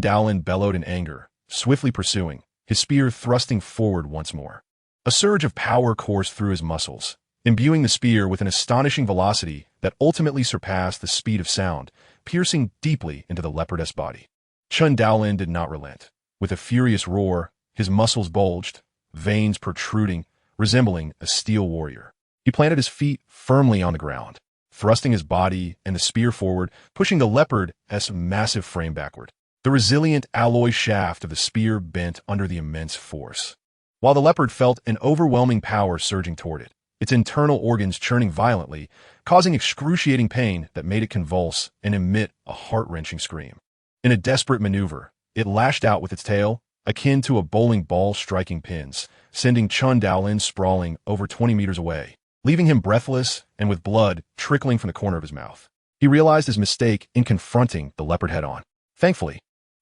Daolin bellowed in anger, swiftly pursuing, his spear thrusting forward once more. A surge of power coursed through his muscles, imbuing the spear with an astonishing velocity that ultimately surpassed the speed of sound, piercing deeply into the leopardess body. Chen Daolin did not relent. With a furious roar, his muscles bulged, veins protruding, resembling a steel warrior. He planted his feet firmly on the ground, thrusting his body and the spear forward, pushing the leopard's massive frame backward. The resilient alloy shaft of the spear bent under the immense force, while the leopard felt an overwhelming power surging toward it, its internal organs churning violently, causing excruciating pain that made it convulse and emit a heart-wrenching scream. In a desperate maneuver, it lashed out with its tail, akin to a bowling ball striking pins, sending Chen Daolin sprawling over 20 meters away, leaving him breathless and with blood trickling from the corner of his mouth. He realized his mistake in confronting the leopard head-on. Thankfully,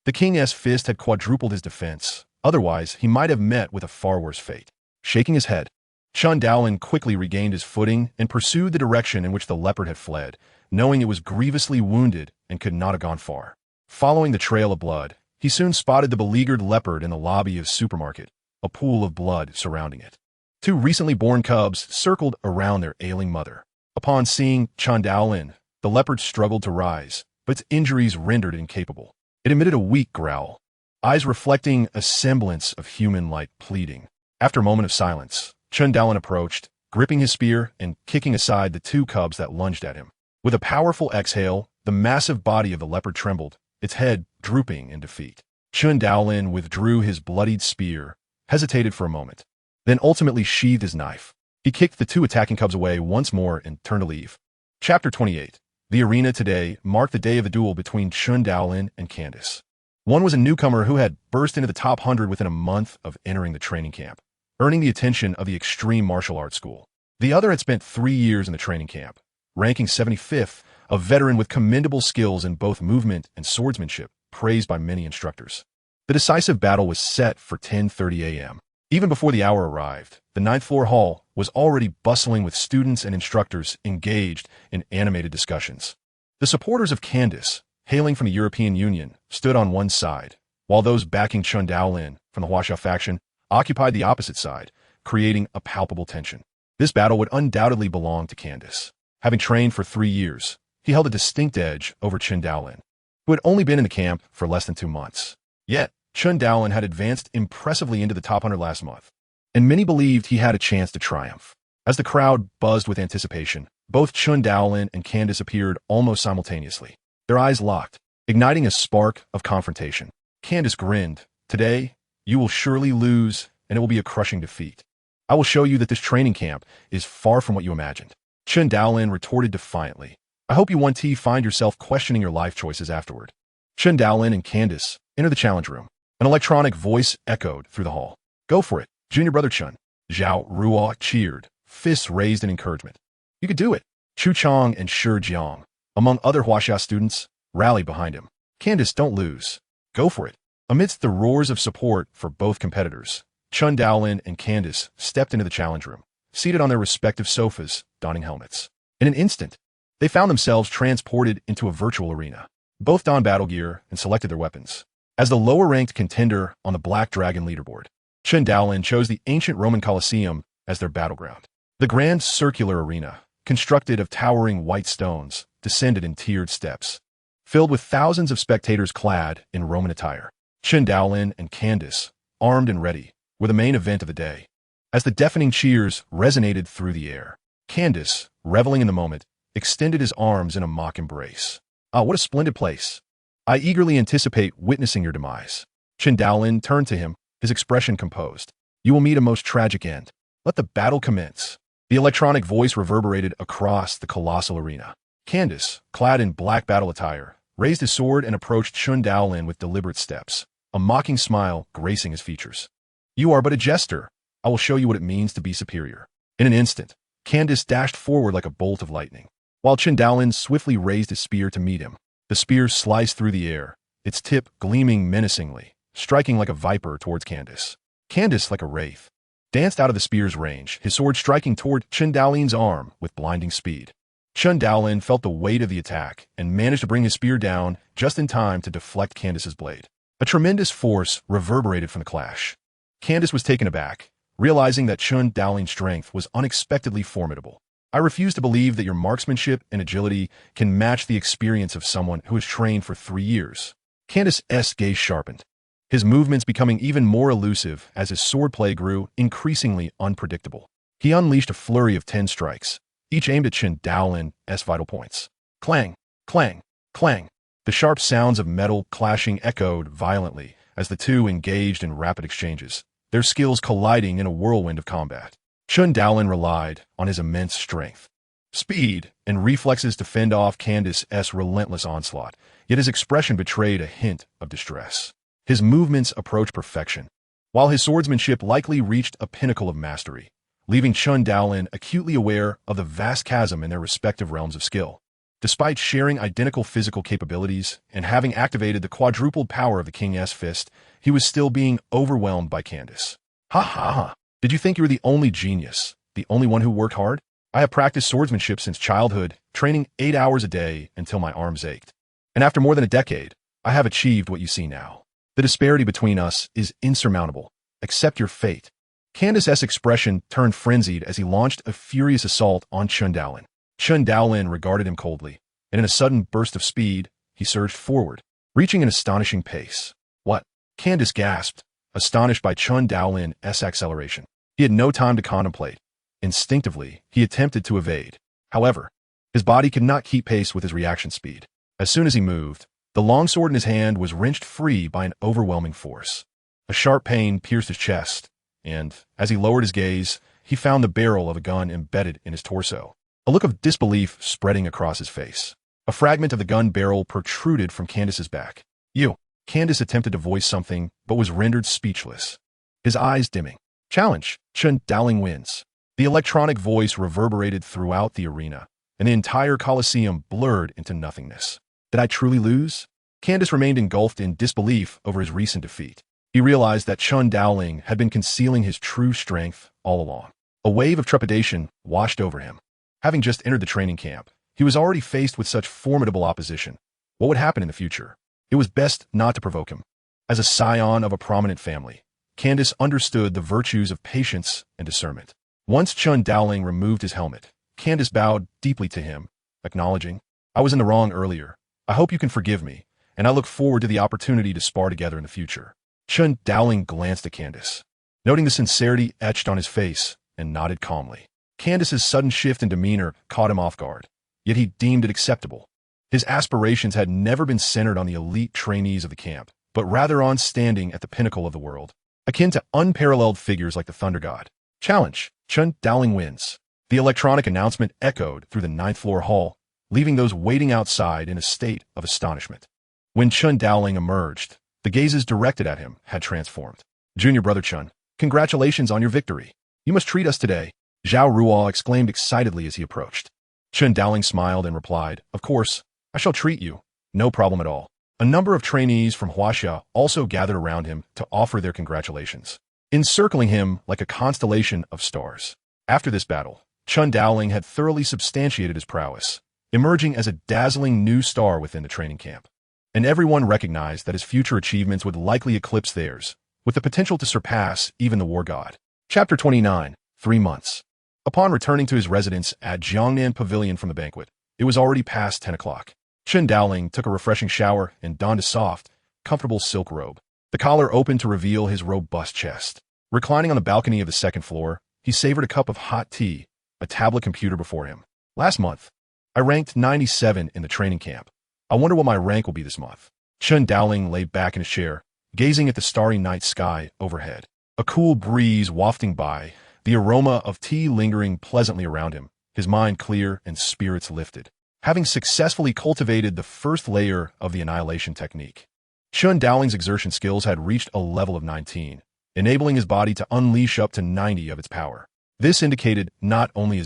the king's fist had quadrupled his defense. Otherwise, he might have met with a far worse fate. Shaking his head, Chen Daolin quickly regained his footing and pursued the direction in which the leopard had fled, knowing it was grievously wounded and could not have gone far. Following the trail of blood, he soon spotted the beleaguered leopard in the lobby of supermarket, a pool of blood surrounding it. Two recently born cubs circled around their ailing mother. Upon seeing Chen Daolin, the leopard struggled to rise, but its injuries rendered it incapable. It emitted a weak growl, eyes reflecting a semblance of human-like pleading. After a moment of silence, Chen Daolin approached, gripping his spear and kicking aside the two cubs that lunged at him. With a powerful exhale, the massive body of the leopard trembled, its head drooping in defeat. Chen Daolin withdrew his bloodied spear, hesitated for a moment, then ultimately sheathed his knife. He kicked the two attacking cubs away once more and turned to leave. Chapter 28. The arena today marked the day of the duel between Chen Daolin and Candace. One was a newcomer who had burst into the top 100 within a month of entering the training camp, earning the attention of the extreme martial arts school. The other had spent 3 years in the training camp, ranking 75th, a veteran with commendable skills in both movement and swordsmanship, praised by many instructors. The decisive battle was set for 10:30 a.m. Even before the hour arrived, the 9th floor hall was already bustling with students and instructors engaged in animated discussions. The supporters of Candace, hailing from the European Union, stood on one side, while those backing Chen Daolin from the Huaxia faction occupied the opposite side, creating a palpable tension. This battle would undoubtedly belong to Candace. Having trained for 3 years, he held a distinct edge over Chen Daolin, who had only been in the camp for less than 2 months. Yet, Chen Daolin had advanced impressively into the top 100 last month, and many believed he had a chance to triumph. As the crowd buzzed with anticipation, both Chen Daolin and Candace appeared almost simultaneously, their eyes locked, igniting a spark of confrontation. Candace grinned. "Today, you will surely lose, and it will be a crushing defeat. I will show you that this training camp is far from what you imagined." Chen Daolin retorted defiantly. "I hope you one day find yourself questioning your life choices afterward." Chen Daolin and Candace entered the challenge room. An electronic voice echoed through the hall. "Go for it, junior brother Chen." Zhao Ruo cheered, fists raised in encouragement. "You could do it." Chu Chong and Shi Jiang, among other Huaxia students, rallied behind him. "Candace, don't lose. Go for it." Amidst the roars of support for both competitors, Chen Daolin and Candace stepped into the challenge room, seated on their respective sofas, donning helmets. In an instant, they found themselves transported into a virtual arena. Both donned battle gear and selected their weapons. As the lower-ranked contender on the Black Dragon leaderboard, Chen Daolin chose the ancient Roman Colosseum as their battleground. The grand circular arena, constructed of towering white stones, descended in tiered steps, filled with thousands of spectators clad in Roman attire. Chen Daolin and Candace, armed and ready, were the main event of the day. As the deafening cheers resonated through the air, Candace, reveling in the moment, extended his arms in a mock embrace. "Ah, what a splendid place. I eagerly anticipate witnessing your demise." Chen Daolin turned to him, his expression composed. "You will meet a most tragic end. Let the battle commence." The electronic voice reverberated across the colossal arena. Candace, clad in black battle attire, raised his sword and approached Chen Daolin with deliberate steps, a mocking smile gracing his features. "You are but a jester. I will show you what it means to be superior." In an instant, Candace dashed forward like a bolt of lightning, while Chen Daolin swiftly raised his spear to meet him. The spear sliced through the air, its tip gleaming menacingly, striking like a viper towards Candace. Candace, like a wraith, danced out of the spear's range, his sword striking toward Chen Daolin's arm with blinding speed. Chen Daolin felt the weight of the attack and managed to bring his spear down just in time to deflect Candace's blade. A tremendous force reverberated from the clash. Candace was taken aback, realizing that Chen Daolin's strength was unexpectedly formidable. I refuse to believe that your marksmanship and agility can match the experience of someone who has trained for 3 years. Candace's gaze sharpened, his movements becoming even more elusive as his swordplay grew increasingly unpredictable. He unleashed a flurry of 10 strikes, each aimed at Chen Daolin's vital points. Clang, clang, clang. The sharp sounds of metal clashing echoed violently as the two engaged in rapid exchanges, their skills colliding in a whirlwind of combat. Chen Daolin relied on his immense strength, speed, and reflexes to fend off Candace's relentless onslaught, yet his expression betrayed a hint of distress. His movements approached perfection, while his swordsmanship likely reached a pinnacle of mastery, leaving Chen Daolin acutely aware of the vast chasm in their respective realms of skill. Despite sharing identical physical capabilities and having activated the quadrupled power of the King's Fist, he was still being overwhelmed by Candace. Ha ha ha! Did you think you were the only genius, the only one who worked hard? I have practiced swordsmanship since childhood, training 8 hours a day until my arms ached. And after more than a decade, I have achieved what you see now. The disparity between us is insurmountable. Accept your fate. Candace's expression turned frenzied as he launched a furious assault on Chen Daolin. Chen Daolin regarded him coldly, and in a sudden burst of speed, he surged forward, reaching an astonishing pace. What? Candace gasped, astonished by Chen Daolin's acceleration. He had no time to contemplate. Instinctively, he attempted to evade. However, his body could not keep pace with his reaction speed. As soon as he moved, the longsword in his hand was wrenched free by an overwhelming force. A sharp pain pierced his chest, and, as he lowered his gaze, he found the barrel of a gun embedded in his torso. A look of disbelief spreading across his face. A fragment of the gun barrel protruded from Candace's back. You! Candace attempted to voice something, but was rendered speechless. His eyes dimming. Challenge! Chen Daolin wins. The electronic voice reverberated throughout the arena, and the entire Colosseum blurred into nothingness. Did I truly lose? Candace remained engulfed in disbelief over his recent defeat. He realized that Chen Daolin had been concealing his true strength all along. A wave of trepidation washed over him. Having just entered the training camp, he was already faced with such formidable opposition. What would happen in the future? It was best not to provoke him. As a scion of a prominent family, Candace understood the virtues of patience and discernment. Once Chen Daolin removed his helmet, Candace bowed deeply to him, acknowledging, I was in the wrong earlier. I hope you can forgive me, and I look forward to the opportunity to spar together in the future. Chen Daolin glanced at Candace, noting the sincerity etched on his face, and nodded calmly. Candace's sudden shift in demeanor caught him off guard, yet he deemed it acceptable. His aspirations had never been centered on the elite trainees of the camp, but rather on standing at the pinnacle of the world, akin to unparalleled figures like the Thunder God. Challenge! Chen Daolin wins. The electronic announcement echoed through the 9th floor hall, leaving those waiting outside in a state of astonishment. When Chen Daolin emerged, the gazes directed at him had transformed. Junior brother Chen, congratulations on your victory. You must treat us today. Zhao Ruo exclaimed excitedly as he approached. Chen Daolin smiled and replied, Of course, I shall treat you. No problem at all. A number of trainees from Huaxia also gathered around him to offer their congratulations, encircling him like a constellation of stars. After this battle, Chen Daolin had thoroughly substantiated his prowess, emerging as a dazzling new star within the training camp. And everyone recognized that his future achievements would likely eclipse theirs, with the potential to surpass even the war god. Chapter 29, 3 months. Upon returning to his residence at Jiangnan Pavilion from the banquet, it was already past 10 o'clock. Chen Daolin took a refreshing shower and donned a soft, comfortable silk robe. The collar opened to reveal his robust chest. Reclining on the balcony of the 2nd floor, he savored a cup of hot tea, a tablet computer before him. Last month, I ranked 97 in the training camp. I wonder what my rank will be this month. Chen Daolin lay back in his chair, gazing at the starry night sky overhead. A cool breeze wafting by, the aroma of tea lingering pleasantly around him, his mind clear and spirits lifted. Having successfully cultivated the first layer of the annihilation technique, Chen Daolin's exertion skills had reached a level of 19, enabling his body to unleash up to 90 of its power. This indicated not only a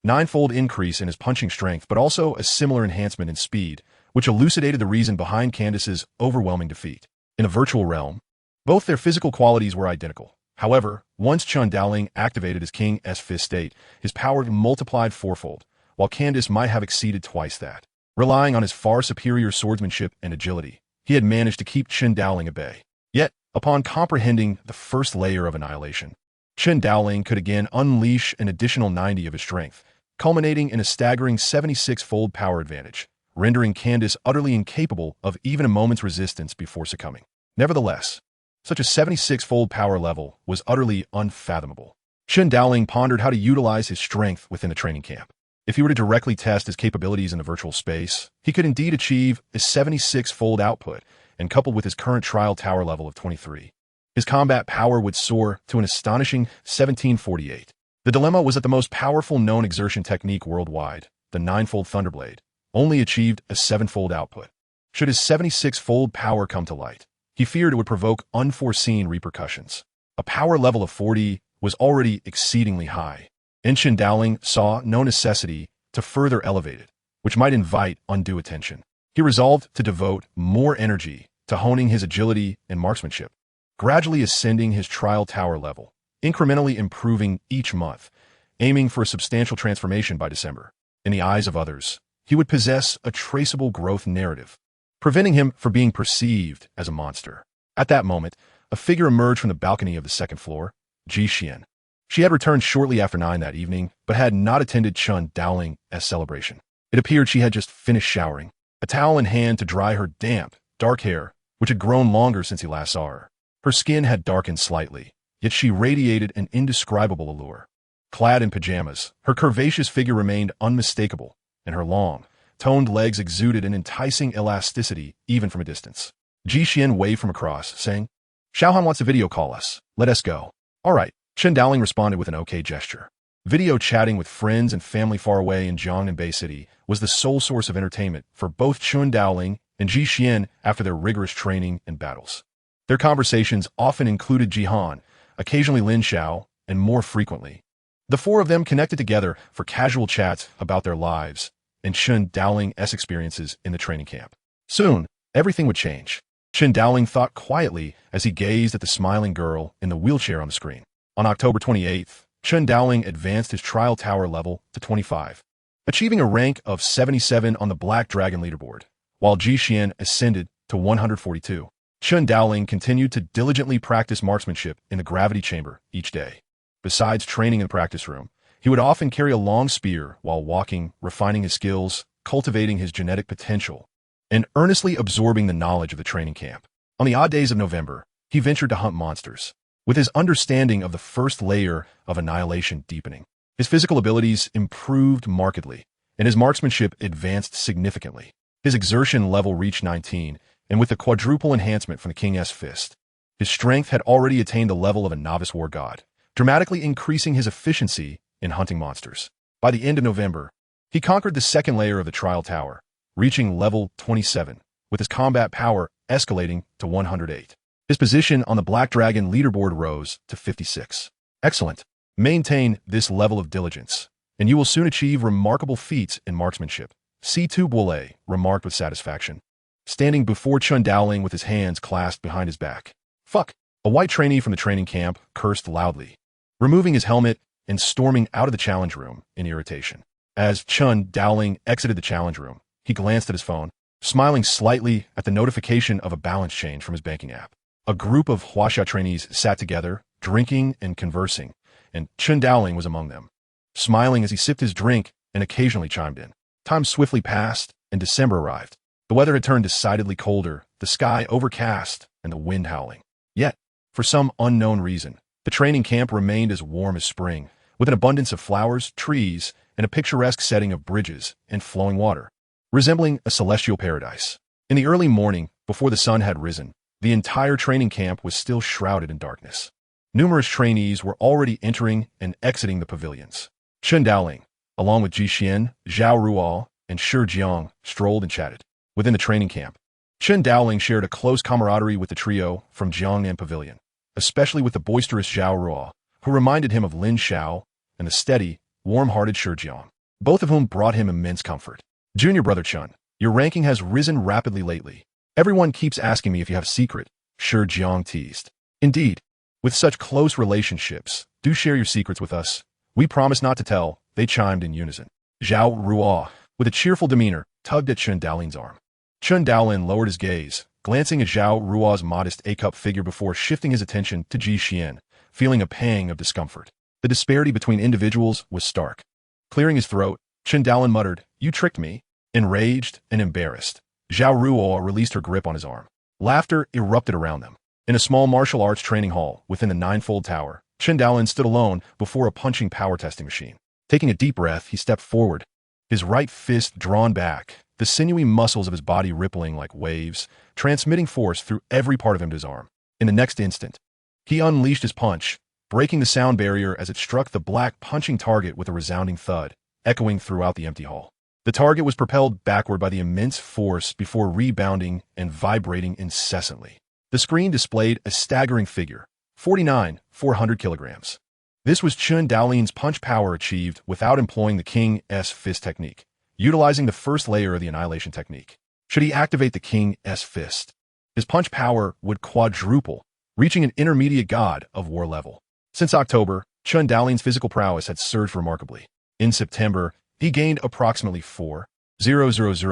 9-fold increase in his punching strength, but also a similar enhancement in speed, which elucidated the reason behind Candace's overwhelming defeat. In a virtual realm, both their physical qualities were identical. However, once Chen Daolin activated his King's Fist state, his power multiplied 4-fold, while Candace might have exceeded twice that. Relying on his far superior swordsmanship and agility, he had managed to keep Chen Daolin at bay. Yet, upon comprehending the first layer of annihilation, Chen Daolin could again unleash an additional 90 of his strength, culminating in a staggering 76-fold power advantage, rendering Candace utterly incapable of even a moment's resistance before succumbing. Nevertheless, such a 76-fold power level was utterly unfathomable. Chen Daolin pondered how to utilize his strength within the training camp. If he were to directly test his capabilities in the virtual space, he could indeed achieve a 76-fold output, and coupled with his current trial tower level of 23, his combat power would soar to an astonishing 1748. The dilemma was that the most powerful known exertion technique worldwide, the 9-fold Thunderblade, only achieved a 7-fold output. Should his 76-fold power come to light, he feared it would provoke unforeseen repercussions. A power level of 40 was already exceedingly high, and Chen Daolin saw no necessity to further elevate it, which might invite undue attention. He resolved to devote more energy to honing his agility and marksmanship, gradually ascending his trial tower level, incrementally improving each month, aiming for a substantial transformation by December. In the eyes of others, he would possess a traceable growth narrative, preventing him from being perceived as a monster. At that moment, a figure emerged from the balcony of the second floor, Ji Xian. She had returned shortly after 9 that evening, but had not attended Chen Daolin's celebration. It appeared she had just finished showering, a towel in hand to dry her damp, dark hair, which had grown longer since he last saw her. Her skin had darkened slightly, yet she radiated an indescribable allure. Clad in pajamas, her curvaceous figure remained unmistakable, and her long, toned legs exuded an enticing elasticity even from a distance. Ji Xian waved from across, saying, "Xiaohan wants to video call us. Let us go." "All right," Chen Daolin responded with an okay gesture. Video chatting with friends and family far away in Jiangnan City was the sole source of entertainment for both Chen Daolin and Ji Xian after their rigorous training and battles. Their conversations often included Jihan, occasionally Lin Xiao, and more frequently, the four of them connected together for casual chats about their lives and Chen Daolin's experiences in the training camp. Soon, everything would change. Chen Daolin thought quietly as he gazed at the smiling girl in the wheelchair on the screen. On October 28th, Chen Daolin advanced his trial tower level to 25, achieving a rank of 77 on the Black Dragon leaderboard, while Ji Xian ascended to 142. Chen Daolin continued to diligently practice marksmanship in the gravity chamber each day. Besides training in the practice room, he would often carry a long spear while walking, refining his skills, cultivating his genetic potential, and earnestly absorbing the knowledge of the training camp. On the odd days of November, he ventured to hunt monsters, with his understanding of the first layer of annihilation deepening. His physical abilities improved markedly, and his marksmanship advanced significantly. His exertion level reached 19, and with the quadruple enhancement from the King's Fist, his strength had already attained the level of a novice war god, dramatically increasing his efficiency in hunting monsters. By the end of November, he conquered the second layer of the trial tower, reaching level 27, with his combat power escalating to 108. His position on the Black Dragon leaderboard rose to 56. Excellent. Maintain this level of diligence, and you will soon achieve remarkable feats in marksmanship, C2 Boule remarked with satisfaction, standing before Chen Daolin with his hands clasped behind his back. "Fuck!" A white trainee from the training camp cursed loudly, removing his helmet and storming out of the challenge room in irritation. As Chen Daolin exited the challenge room, he glanced at his phone, smiling slightly at the notification of a balance change from his banking app. A group of Huaxia trainees sat together, drinking and conversing, and Chen Daolin was among them, smiling as he sipped his drink and occasionally chimed in. Time swiftly passed, and December arrived. The weather had turned decidedly colder, the sky overcast, and the wind howling. Yet, for some unknown reason, the training camp remained as warm as spring, with an abundance of flowers, trees, and a picturesque setting of bridges and flowing water, resembling a celestial paradise. In the early morning, before the sun had risen, the entire training camp was still shrouded in darkness. Numerous trainees were already entering and exiting the pavilions. Chen Daolin, along with Ji Xian, Zhao Ruo, and Shi Jiang, strolled and chatted. Within the training camp, Chen Daolin shared a close camaraderie with the trio from Jiangnan Pavilion, especially with the boisterous Zhao Ruo, who reminded him of Lin Xiao, and the steady, warm-hearted Shi Jiang, both of whom brought him immense comfort. "Junior brother Chen, your ranking has risen rapidly lately. Everyone keeps asking me if you have a secret," Shi Jiang teased. "Indeed, with such close relationships, do share your secrets with us. We promise not to tell," they chimed in unison. Zhao Ruo, with a cheerful demeanor, tugged at Chen Daolin's arm. Chen Daolin lowered his gaze, glancing at Zhao Ruo's modest A-cup figure before shifting his attention to Ji Xian, feeling a pang of discomfort. The disparity between individuals was stark. Clearing his throat, Chen Daolin muttered, "You tricked me." Enraged and embarrassed, Zhao Ruo released her grip on his arm. Laughter erupted around them. In a small martial arts training hall within the Ninefold Tower, Chen Daolin stood alone before a punching power testing machine. Taking a deep breath, he stepped forward, his right fist drawn back, the sinewy muscles of his body rippling like waves, transmitting force through every part of his arm. In the next instant, he unleashed his punch, breaking the sound barrier as it struck the black punching target with a resounding thud, echoing throughout the empty hall. The target was propelled backward by the immense force before rebounding and vibrating incessantly. The screen displayed a staggering figure, 400 kilograms. This was Chen Daolin's punch power achieved without employing the King's Fist technique, utilizing the first layer of the annihilation technique. Should he activate the King's Fist, his punch power would quadruple, reaching an intermediate god of war level. Since October, Chen Daolin's physical prowess had surged remarkably. In September, he gained approximately 4,000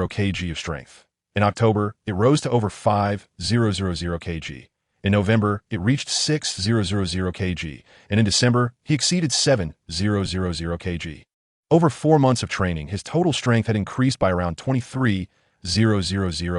kg of strength. In October, it rose to over 5,000 kg. In November, it reached 6,000 kg, and in December, he exceeded 7,000 kg. Over 4 months of training, his total strength had increased by around 23,000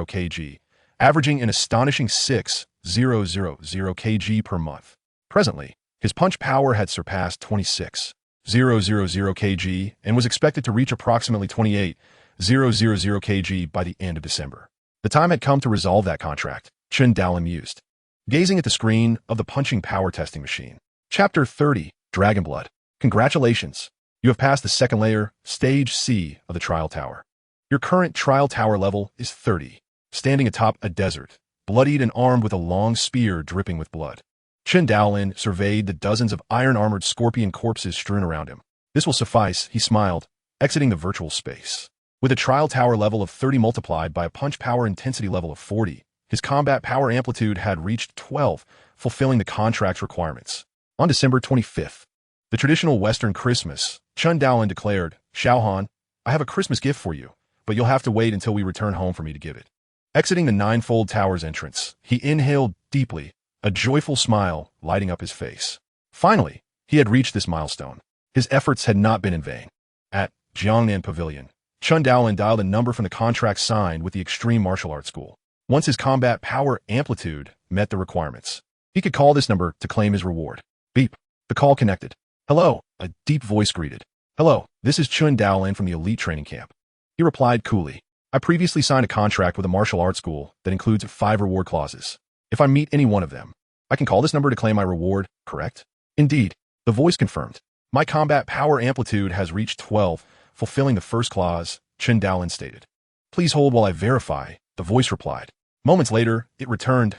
kg, averaging an astonishing 6,000 kg per month. Presently, his punch power had surpassed 26,000 kg and was expected to reach approximately 28,000 kg by the end of December. The time had come to resolve that contract, Chen Daolin mused, gazing at the screen of the punching power testing machine. Chapter 30, Dragon Blood. Congratulations. You have passed the second layer, Stage C of the Trial Tower. Your current Trial Tower level is 30, standing atop a desert, bloodied and armed with a long spear dripping with blood. Chen Daolin surveyed the dozens of iron-armored scorpion corpses strewn around him. This will suffice, he smiled, exiting the virtual space. With a Trial Tower level of 30 multiplied by a punch power intensity level of 40, his combat power amplitude had reached 12, fulfilling the contract's requirements. On December 25th, the traditional Western Christmas, Chen Daolin declared, "Xiaohan, I have a Christmas gift for you, but you'll have to wait until we return home for me to give it." Exiting the Ninefold Tower's entrance, he inhaled deeply, a joyful smile lighting up his face. Finally, he had reached this milestone. His efforts had not been in vain. At Jiangnan Pavilion, Chen Daolin dialed a number from the contract signed with the Extreme Martial Arts School. Once his combat power amplitude met the requirements, he could call this number to claim his reward. Beep. The call connected. "Hello," a deep voice greeted. "Hello, this is Chen Daolin from the elite training camp." He replied coolly, "I previously signed a contract with a martial arts school that includes 5 reward clauses. If I meet any one of them, I can call this number to claim my reward, correct?" "Indeed," the voice confirmed. "My combat power amplitude has reached 12, fulfilling the first clause," Chen Daolin stated. "Please hold while I verify," the voice replied. Moments later, it returned.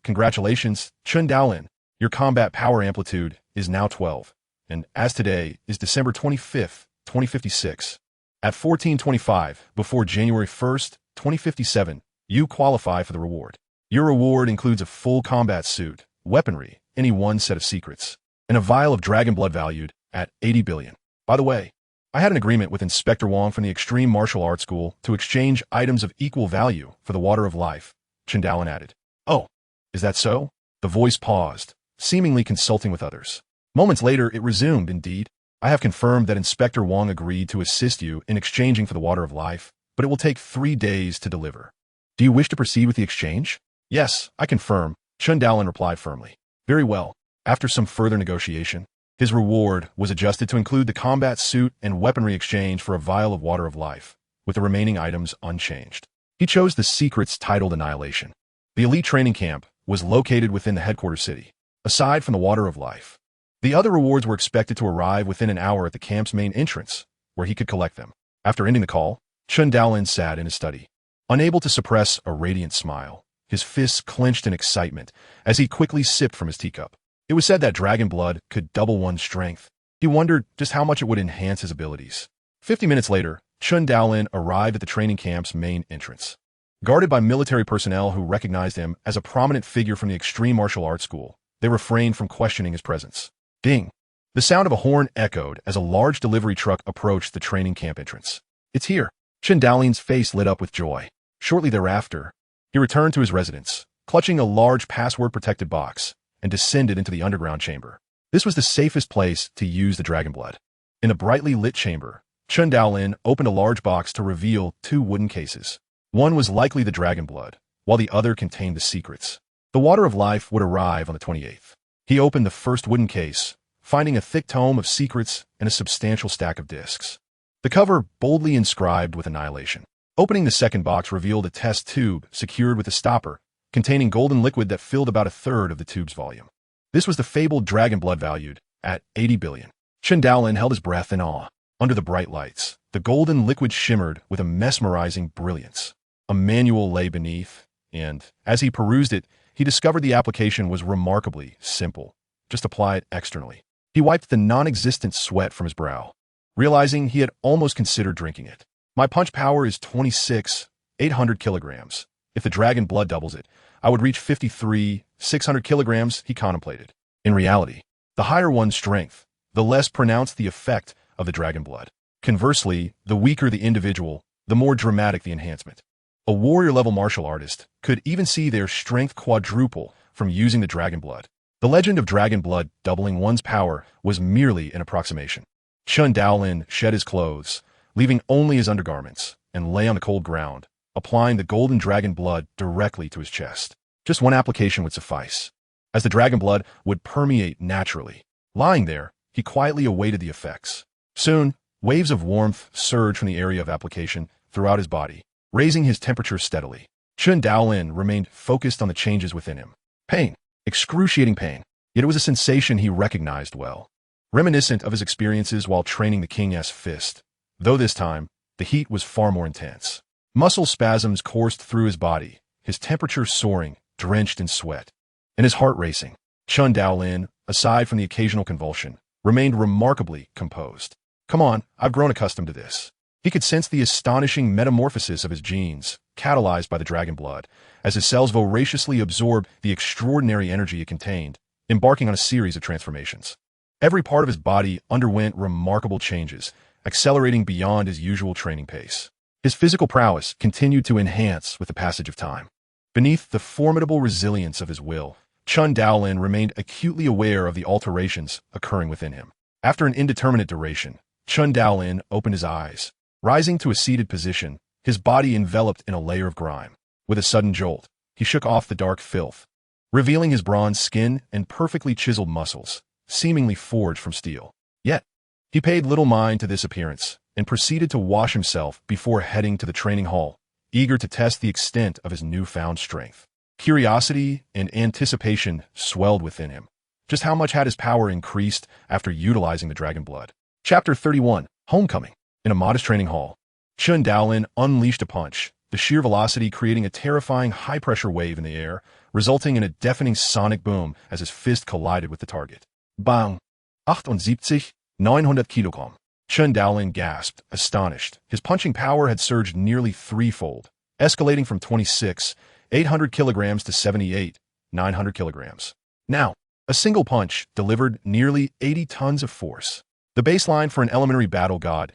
Congratulations, Chen Daolin. Your combat power amplitude is now 12, and as today is December 25th, 2056. At 1425, before January 1st, 2057, you qualify for the reward. Your reward includes a full combat suit, weaponry, any one set of secrets, and a vial of dragon blood valued at 80 billion. By the way, I had an agreement with Inspector Wong from the Extreme Martial Arts School to exchange items of equal value for the Water of Life, Chen Daolin added. "Oh, is that so?" The voice paused, seemingly consulting with others. Moments later, it resumed, "Indeed, I have confirmed that Inspector Wong agreed to assist you in exchanging for the Water of Life, but it will take 3 days to deliver. Do you wish to proceed with the exchange?" "Yes, I confirm," Chen Daolin replied firmly. "Very well." After some further negotiation, his reward was adjusted to include the combat suit and weaponry exchange for a vial of Water of Life, with the remaining items unchanged. He chose the secrets titled Annihilation. The elite training camp was located within the headquarters city, aside from the Water of Life. The other rewards were expected to arrive within an hour at the camp's main entrance, where he could collect them. After ending the call, Chen Daolin sat in his study, unable to suppress a radiant smile, his fists clenched in excitement as he quickly sipped from his teacup. It was said that dragon blood could double one's strength. He wondered just how much it would enhance his abilities. 50 minutes later, Chen Daolin arrived at the training camp's main entrance. Guarded by military personnel who recognized him as a prominent figure from the Extreme Martial Arts School, they refrained from questioning his presence. Ding! The sound of a horn echoed as a large delivery truck approached the training camp entrance. "It's here." Chen Daolin's face lit up with joy. Shortly thereafter, he returned to his residence, clutching a large password-protected box, and descended into the underground chamber. This was the safest place to use the dragon blood. In a brightly lit chamber, Chen Daolin opened a large box to reveal 2 wooden cases. One was likely the dragon blood, while the other contained the secrets. The water of life would arrive on the 28th. He opened the first wooden case, finding a thick tome of secrets and a substantial stack of discs. The cover boldly inscribed with annihilation. Opening the second box revealed a test tube secured with a stopper, containing golden liquid that filled about a third of the tube's volume. This was the fabled dragon blood valued at 80 billion. Chen Daolin held his breath in awe. Under the bright lights, the golden liquid shimmered with a mesmerizing brilliance. A manual lay beneath, and as he perused it, he discovered the application was remarkably simple. Just apply it externally. He wiped the non-existent sweat from his brow, realizing he had almost considered drinking it. My punch power is 26,800 kilograms. If the dragon blood doubles it, I would reach 53,600 kilograms, he contemplated. In reality, the higher one's strength, the less pronounced the effect of the dragon blood. Conversely, the weaker the individual, the more dramatic the enhancement. A warrior-level martial artist could even see their strength quadruple from using the dragon blood. The legend of dragon blood doubling one's power was merely an approximation. Chen Daolin shed his clothes, leaving only his undergarments, and lay on the cold ground, applying the golden dragon blood directly to his chest. Just one application would suffice, as the dragon blood would permeate naturally. Lying there, he quietly awaited the effects. Soon, waves of warmth surged from the area of application throughout his body, raising his temperature steadily. Chen Daolin remained focused on the changes within him. Pain, excruciating pain, yet it was a sensation he recognized well, reminiscent of his experiences while training the King's Fist, though this time, the heat was far more intense. Muscle spasms coursed through his body, his temperature soaring, drenched in sweat, and his heart racing. Chen Daolin, aside from the occasional convulsion, remained remarkably composed. "Come on, I've grown accustomed to this." He could sense the astonishing metamorphosis of his genes, catalyzed by the dragon blood, as his cells voraciously absorbed the extraordinary energy it contained, embarking on a series of transformations. Every part of his body underwent remarkable changes, accelerating beyond his usual training pace. His physical prowess continued to enhance with the passage of time. Beneath the formidable resilience of his will, Chen Daolin remained acutely aware of the alterations occurring within him. After an indeterminate duration, Chen Daolin opened his eyes. Rising to a seated position, his body enveloped in a layer of grime. With a sudden jolt, he shook off the dark filth, revealing his bronze skin and perfectly chiseled muscles, seemingly forged from steel. Yet, he paid little mind to this appearance and proceeded to wash himself before heading to the training hall, eager to test the extent of his newfound strength. Curiosity and anticipation swelled within him. Just how much had his power increased after utilizing the dragon blood? Chapter 31, Homecoming. In a modest training hall, Chen Daolin unleashed a punch, the sheer velocity creating a terrifying high-pressure wave in the air, resulting in a deafening sonic boom as his fist collided with the target. Bang! 78, 900 Kilogramm. Chen Daolin gasped, astonished. His punching power had surged nearly threefold, escalating from 26,800 kilograms to 78,900 kilograms. Now, a single punch delivered nearly 80 tons of force. The baseline for an elementary battle god's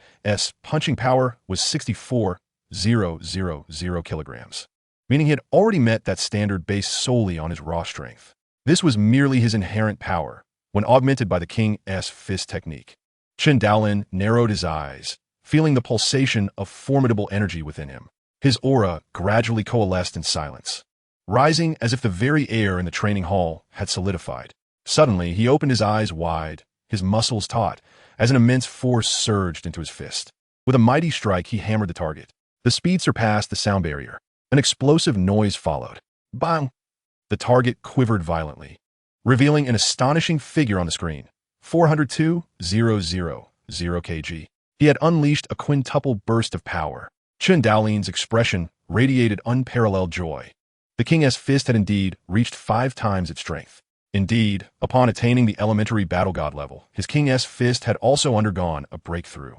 punching power was 64,000 kilograms, meaning he had already met that standard based solely on his raw strength. This was merely his inherent power, when augmented by the King's Fist technique. Chen Daolin narrowed his eyes, feeling the pulsation of formidable energy within him. His aura gradually coalesced in silence, rising as if the very air in the training hall had solidified. Suddenly, he opened his eyes wide, his muscles taut, as an immense force surged into his fist. With a mighty strike, he hammered the target. The speed surpassed the sound barrier. An explosive noise followed. Bang! The target quivered violently, revealing an astonishing figure on the screen. 402,000 kg. He had unleashed a quintuple burst of power. Chen Daolin's expression radiated unparalleled joy. The King's Fist had indeed reached 5 times its strength. Indeed, upon attaining the elementary battle god level, his King's Fist had also undergone a breakthrough,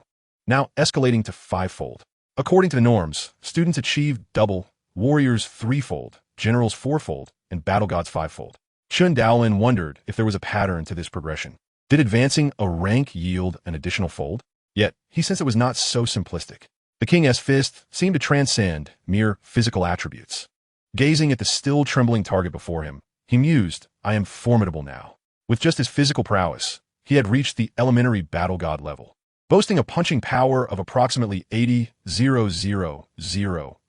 now escalating to 5-fold. According to the norms, students achieved double, warriors 3-fold, generals 4-fold, and battle gods 5-fold. Chen Daolin wondered if there was a pattern to this progression. Did advancing a rank yield an additional fold? Yet, he sensed it was not so simplistic. The king's fist seemed to transcend mere physical attributes. Gazing at the still trembling target before him, he mused, I am formidable now. With just his physical prowess, he had reached the elementary battle god level, boasting a punching power of approximately 80,000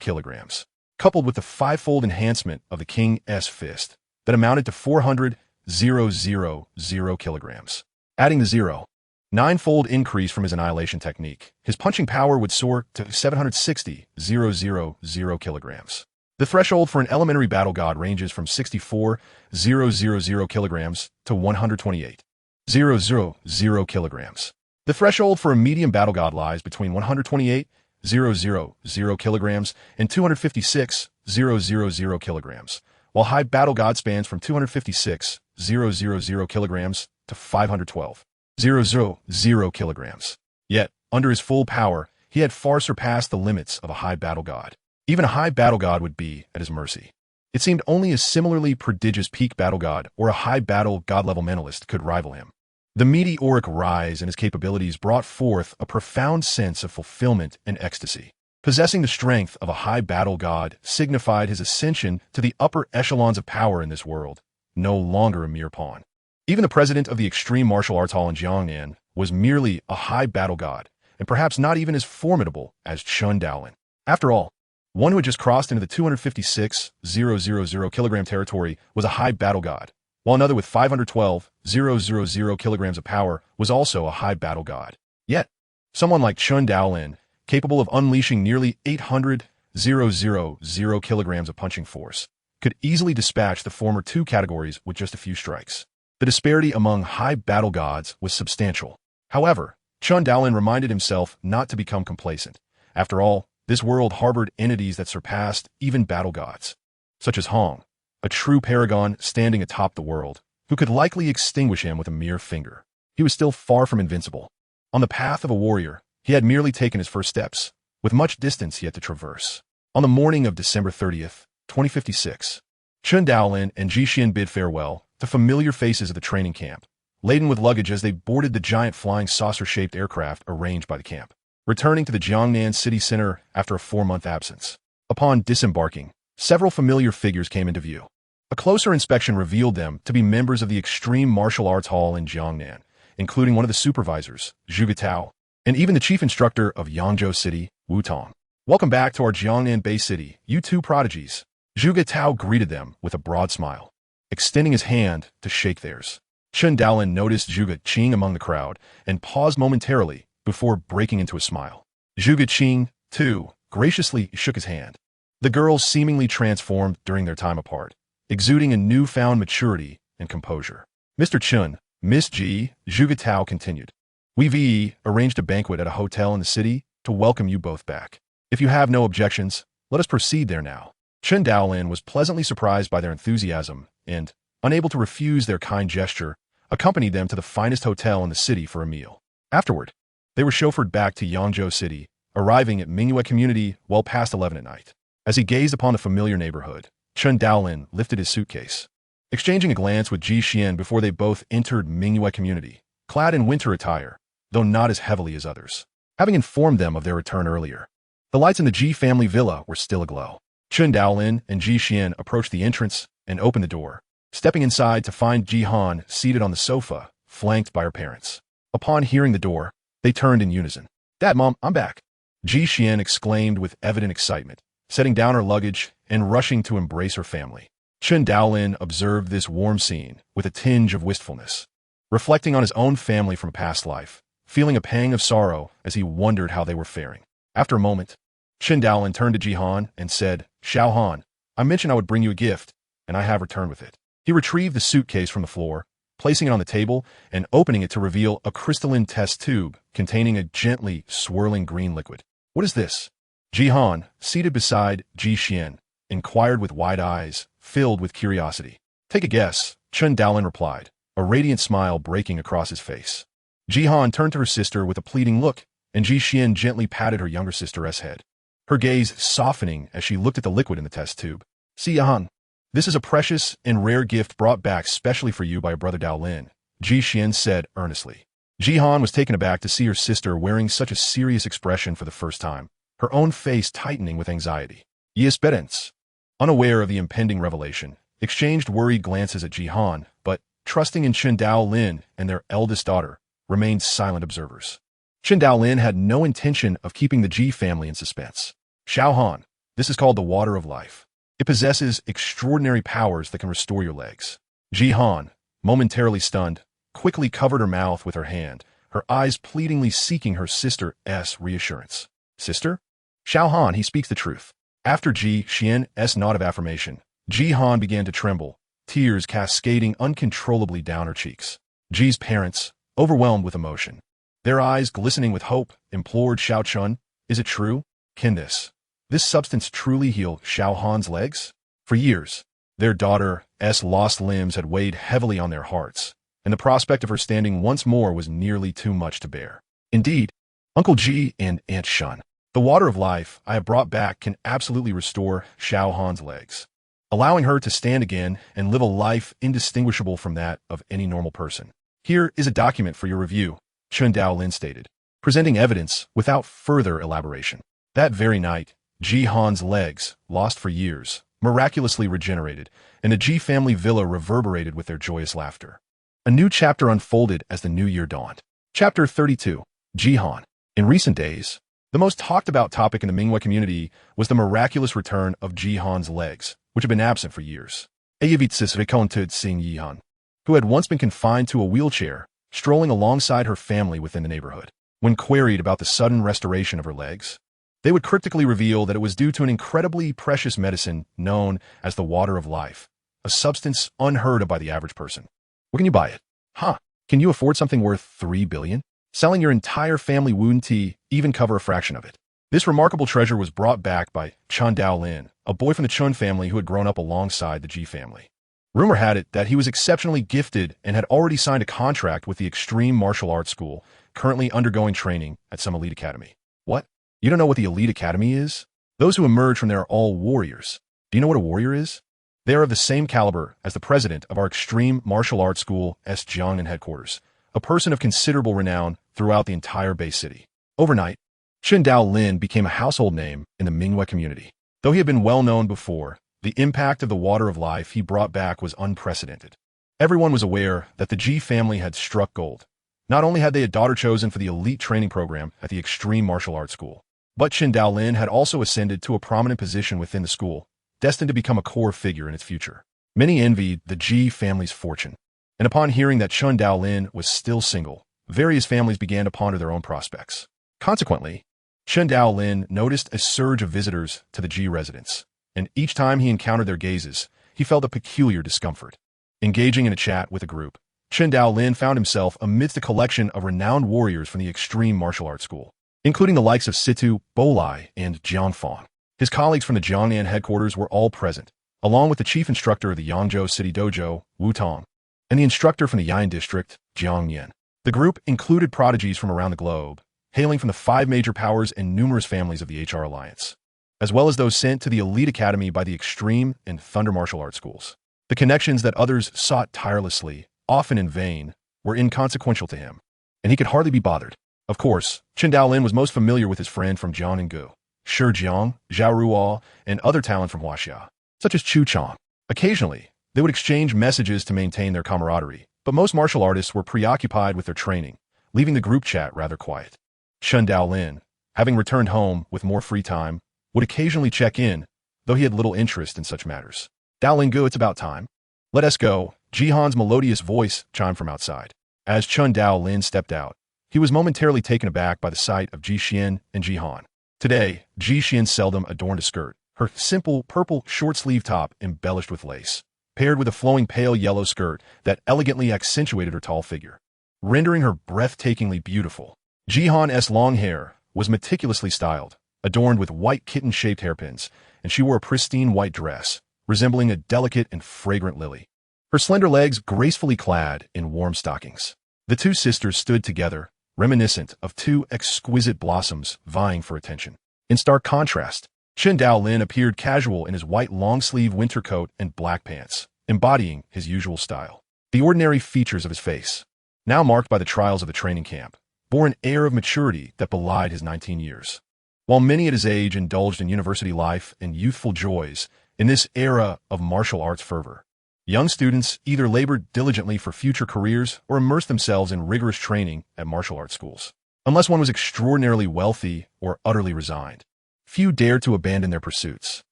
kilograms, coupled with the fivefold enhancement of the king's fist that amounted to 400,000 kilograms. Adding the zero, ninefold increase from his annihilation technique, his punching power would soar to 760,000 kilograms. The threshold for an elementary battle god ranges from 64,000 kilograms to 128,000 kilograms. The threshold for a medium battle god lies between 128,000 kilograms and 256,000 kilograms, while high battle god spans from 256,000 kilograms to 512,000 kilograms. Yet, under his full power, he had far surpassed the limits of a high battle god. Even a high battle god would be at his mercy. It seemed only a similarly prodigious peak battle god or a high battle god-level mentalist could rival him. The meteoric rise in his capabilities brought forth a profound sense of fulfillment and ecstasy. Possessing the strength of a high battle god signified his ascension to the upper echelons of power in this world, no longer a mere pawn. Even the president of the extreme martial arts hall in Jiangnan was merely a high battle god, and perhaps not even as formidable as Chen Daolin. After all, one who had just crossed into the 256,000 kilogram territory was a high battle god, while another with 512,000 kilograms of power was also a high battle god. Yet, someone like Chen Daolin, capable of unleashing nearly 800,000 kilograms of punching force, could easily dispatch the former two categories with just a few strikes. The disparity among high battle gods was substantial. However, Chen Daolin reminded himself not to become complacent. After all, this world harbored entities that surpassed even battle gods, such as Hong, a true paragon standing atop the world, who could likely extinguish him with a mere finger. He was still far from invincible. On the path of a warrior, he had merely taken his first steps, with much distance yet to traverse. On the morning of December 30th, 2056, Chen Daolin and Ji Xian bid farewell to familiar faces of the training camp, laden with luggage as they boarded the giant flying saucer-shaped aircraft arranged by the camp, returning to the Jiangnan city center after a 4-month absence. Upon disembarking, several familiar figures came into view. A closer inspection revealed them to be members of the Extreme Martial Arts Hall in Jiangnan, including one of the supervisors, Zhuge Tao, and even the chief instructor of Yangzhou City, Wu Tong. Welcome back to our Jiangnan Bay City, you two prodigies. Zhuge Tao greeted them with a broad smile, extending his hand to shake theirs. Chen Daolin noticed Zhuge Qing among the crowd and paused momentarily before breaking into a smile. Zhuge Qing, too, graciously shook his hand. The girls seemingly transformed during their time apart, exuding a newfound maturity and composure. Mr. Chen, Miss Ji, Zhuge Tao continued. We've arranged a banquet at a hotel in the city to welcome you both back. If you have no objections, let us proceed there now. Chen Daolin was pleasantly surprised by their enthusiasm and, unable to refuse their kind gesture, accompanied them to the finest hotel in the city for a meal. Afterward, they were chauffeured back to Yangzhou City, arriving at Mingyue Community well past 11 at night. As he gazed upon the familiar neighborhood, Chen Daolin lifted his suitcase. Exchanging a glance with Ji Xian before they both entered Mingyue Community, clad in winter attire, though not as heavily as others, having informed them of their return earlier. The lights in the Ji family villa were still aglow. Chen Daolin and Ji Xian approached the entrance and opened the door, stepping inside to find Ji Han seated on the sofa, flanked by her parents. Upon hearing the door, they turned in unison. Dad, Mom, I'm back. Ji Xian exclaimed with evident excitement, setting down her luggage and rushing to embrace her family. Chen Daolin observed this warm scene with a tinge of wistfulness, reflecting on his own family from a past life, feeling a pang of sorrow as he wondered how they were faring. After a moment, Chen Daolin turned to Ji Han and said, Xiao Han, I mentioned I would bring you a gift, and I have returned with it. He retrieved the suitcase from the floor, placing it on the table and opening it to reveal a crystalline test tube containing a gently swirling green liquid. What is this? Ji Han, seated beside Ji Xian, inquired with wide eyes, filled with curiosity. Take a guess, Chen Daolin replied, a radiant smile breaking across his face. Ji Han turned to her sister with a pleading look, and Ji Xian gently patted her younger sister's head, her gaze softening as she looked at the liquid in the test tube. See, Han, this is a precious and rare gift brought back specially for you by your brother Daolin, Ji Xian said earnestly. Jihan was taken aback to see her sister wearing such a serious expression for the first time, her own face tightening with anxiety. Yes, parents, unaware of the impending revelation, exchanged worried glances at Jihan, but, trusting in Chen Daolin and their eldest daughter, remained silent observers. Chen Daolin had no intention of keeping the Ji family in suspense. Xiaohan, this is called the water of life. It possesses extraordinary powers that can restore your legs. Jihan, momentarily stunned, quickly covered her mouth with her hand, her eyes pleadingly seeking her sister's reassurance. Sister? Xiaohan, he speaks the truth. After Ji Xian's nod of affirmation, Jihan began to tremble, tears cascading uncontrollably down her cheeks. Ji's parents, overwhelmed with emotion, their eyes glistening with hope, implored Xiao Chun, is it true? Can this substance truly heal Xiaohan's legs? For years, their daughter's lost limbs had weighed heavily on their hearts, and the prospect of her standing once more was nearly too much to bear. Indeed, Uncle Ji and Aunt Shun, the water of life I have brought back can absolutely restore Xiaohan's legs, allowing her to stand again and live a life indistinguishable from that of any normal person. Here is a document for your review, Chen Daolin stated, presenting evidence without further elaboration. That very night, Jihan's legs, lost for years, miraculously regenerated, and the Ji family villa reverberated with their joyous laughter. A new chapter unfolded as the new year dawned. Chapter 32, Jihan. In recent days, the most talked about topic in the Minghui community was the miraculous return of Jihan's legs, which had been absent for years. Ayavitsis recounted seeing Jihan, who had once been confined to a wheelchair, strolling alongside her family within the neighborhood. When queried about the sudden restoration of her legs, they would cryptically reveal that it was due to an incredibly precious medicine known as the water of life, a substance unheard of by the average person. Where can you buy it? Huh? Can you afford something worth 3 billion? Selling your entire family wound tea even cover a fraction of it. This remarkable treasure was brought back by Chen Daolin, a boy from the Chun family who had grown up alongside the Ji family. Rumor had it that he was exceptionally gifted and had already signed a contract with the Extreme Martial Arts School, currently undergoing training at some elite academy. What? You don't know what the elite academy is? Those who emerge from there are all warriors. Do you know what a warrior is? They are of the same caliber as the president of our Extreme Martial Arts School's Jiangnan headquarters, a person of considerable renown throughout the entire Bay City. Overnight, Chen Daolin became a household name in the Minghui community. Though he had been well known before, the impact of the water of life he brought back was unprecedented. Everyone was aware that the Ji family had struck gold. Not only had they a daughter chosen for the elite training program at the Extreme Martial Arts School, but Chen Daolin had also ascended to a prominent position within the school, destined to become a core figure in its future. Many envied the Ji family's fortune, and upon hearing that Chen Daolin was still single, various families began to ponder their own prospects. Consequently, Chen Daolin noticed a surge of visitors to the Ji residence, and each time he encountered their gazes, he felt a peculiar discomfort. Engaging in a chat with a group, Chen Daolin found himself amidst a collection of renowned warriors from the Extreme Martial Arts School, including the likes of Situ, Bolai, and Jianfang. His colleagues from the Jiangnan headquarters were all present, along with the chief instructor of the Yangzhou City Dojo, Wu Tong, and the instructor from the Yain district, Jiang Yan. The group included prodigies from around the globe, hailing from the 5 major powers and numerous families of the HR Alliance, as well as those sent to the elite academy by the Extreme and Thunder Martial Arts schools. The connections that others sought tirelessly, often in vain, were inconsequential to him, and he could hardly be bothered. Of course, Chen Daolin was most familiar with his friend from Jiangnan, Shi Jiang, Zhao Ruo, and other talent from Huaxia, such as Chu Chong. Occasionally, they would exchange messages to maintain their camaraderie, but most martial artists were preoccupied with their training, leaving the group chat rather quiet. Chen Daolin, having returned home with more free time, would occasionally check in, though he had little interest in such matters. Daolin Gu, it's about time. Let us go, Jihan's melodious voice chimed from outside. As Chen Daolin stepped out, he was momentarily taken aback by the sight of Ji Xian and Jihan. Today, Ji Xian seldom adorned a skirt, her simple purple short-sleeve top embellished with lace, paired with a flowing pale yellow skirt that elegantly accentuated her tall figure, rendering her breathtakingly beautiful. Jihan's long hair was meticulously styled, adorned with white kitten-shaped hairpins, and she wore a pristine white dress, resembling a delicate and fragrant lily, her slender legs gracefully clad in warm stockings. The two sisters stood together, reminiscent of 2 exquisite blossoms vying for attention. In stark contrast, Chen Daolin appeared casual in his white long-sleeve winter coat and black pants, embodying his usual style. The ordinary features of his face, now marked by the trials of the training camp, bore an air of maturity that belied his 19 years. While many at his age indulged in university life and youthful joys, in this era of martial arts fervor, young students either labored diligently for future careers or immersed themselves in rigorous training at martial arts schools. Unless one was extraordinarily wealthy or utterly resigned, few dared to abandon their pursuits.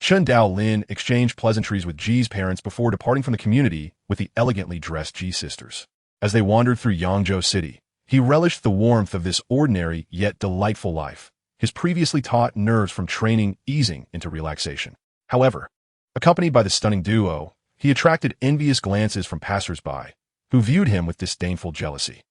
Chen Daolin exchanged pleasantries with Ji's parents before departing from the community with the elegantly dressed Ji sisters. As they wandered through Yangzhou City, he relished the warmth of this ordinary yet delightful life, his previously taut nerves from training easing into relaxation. However, accompanied by the stunning duo, he attracted envious glances from passers-by, who viewed him with disdainful jealousy.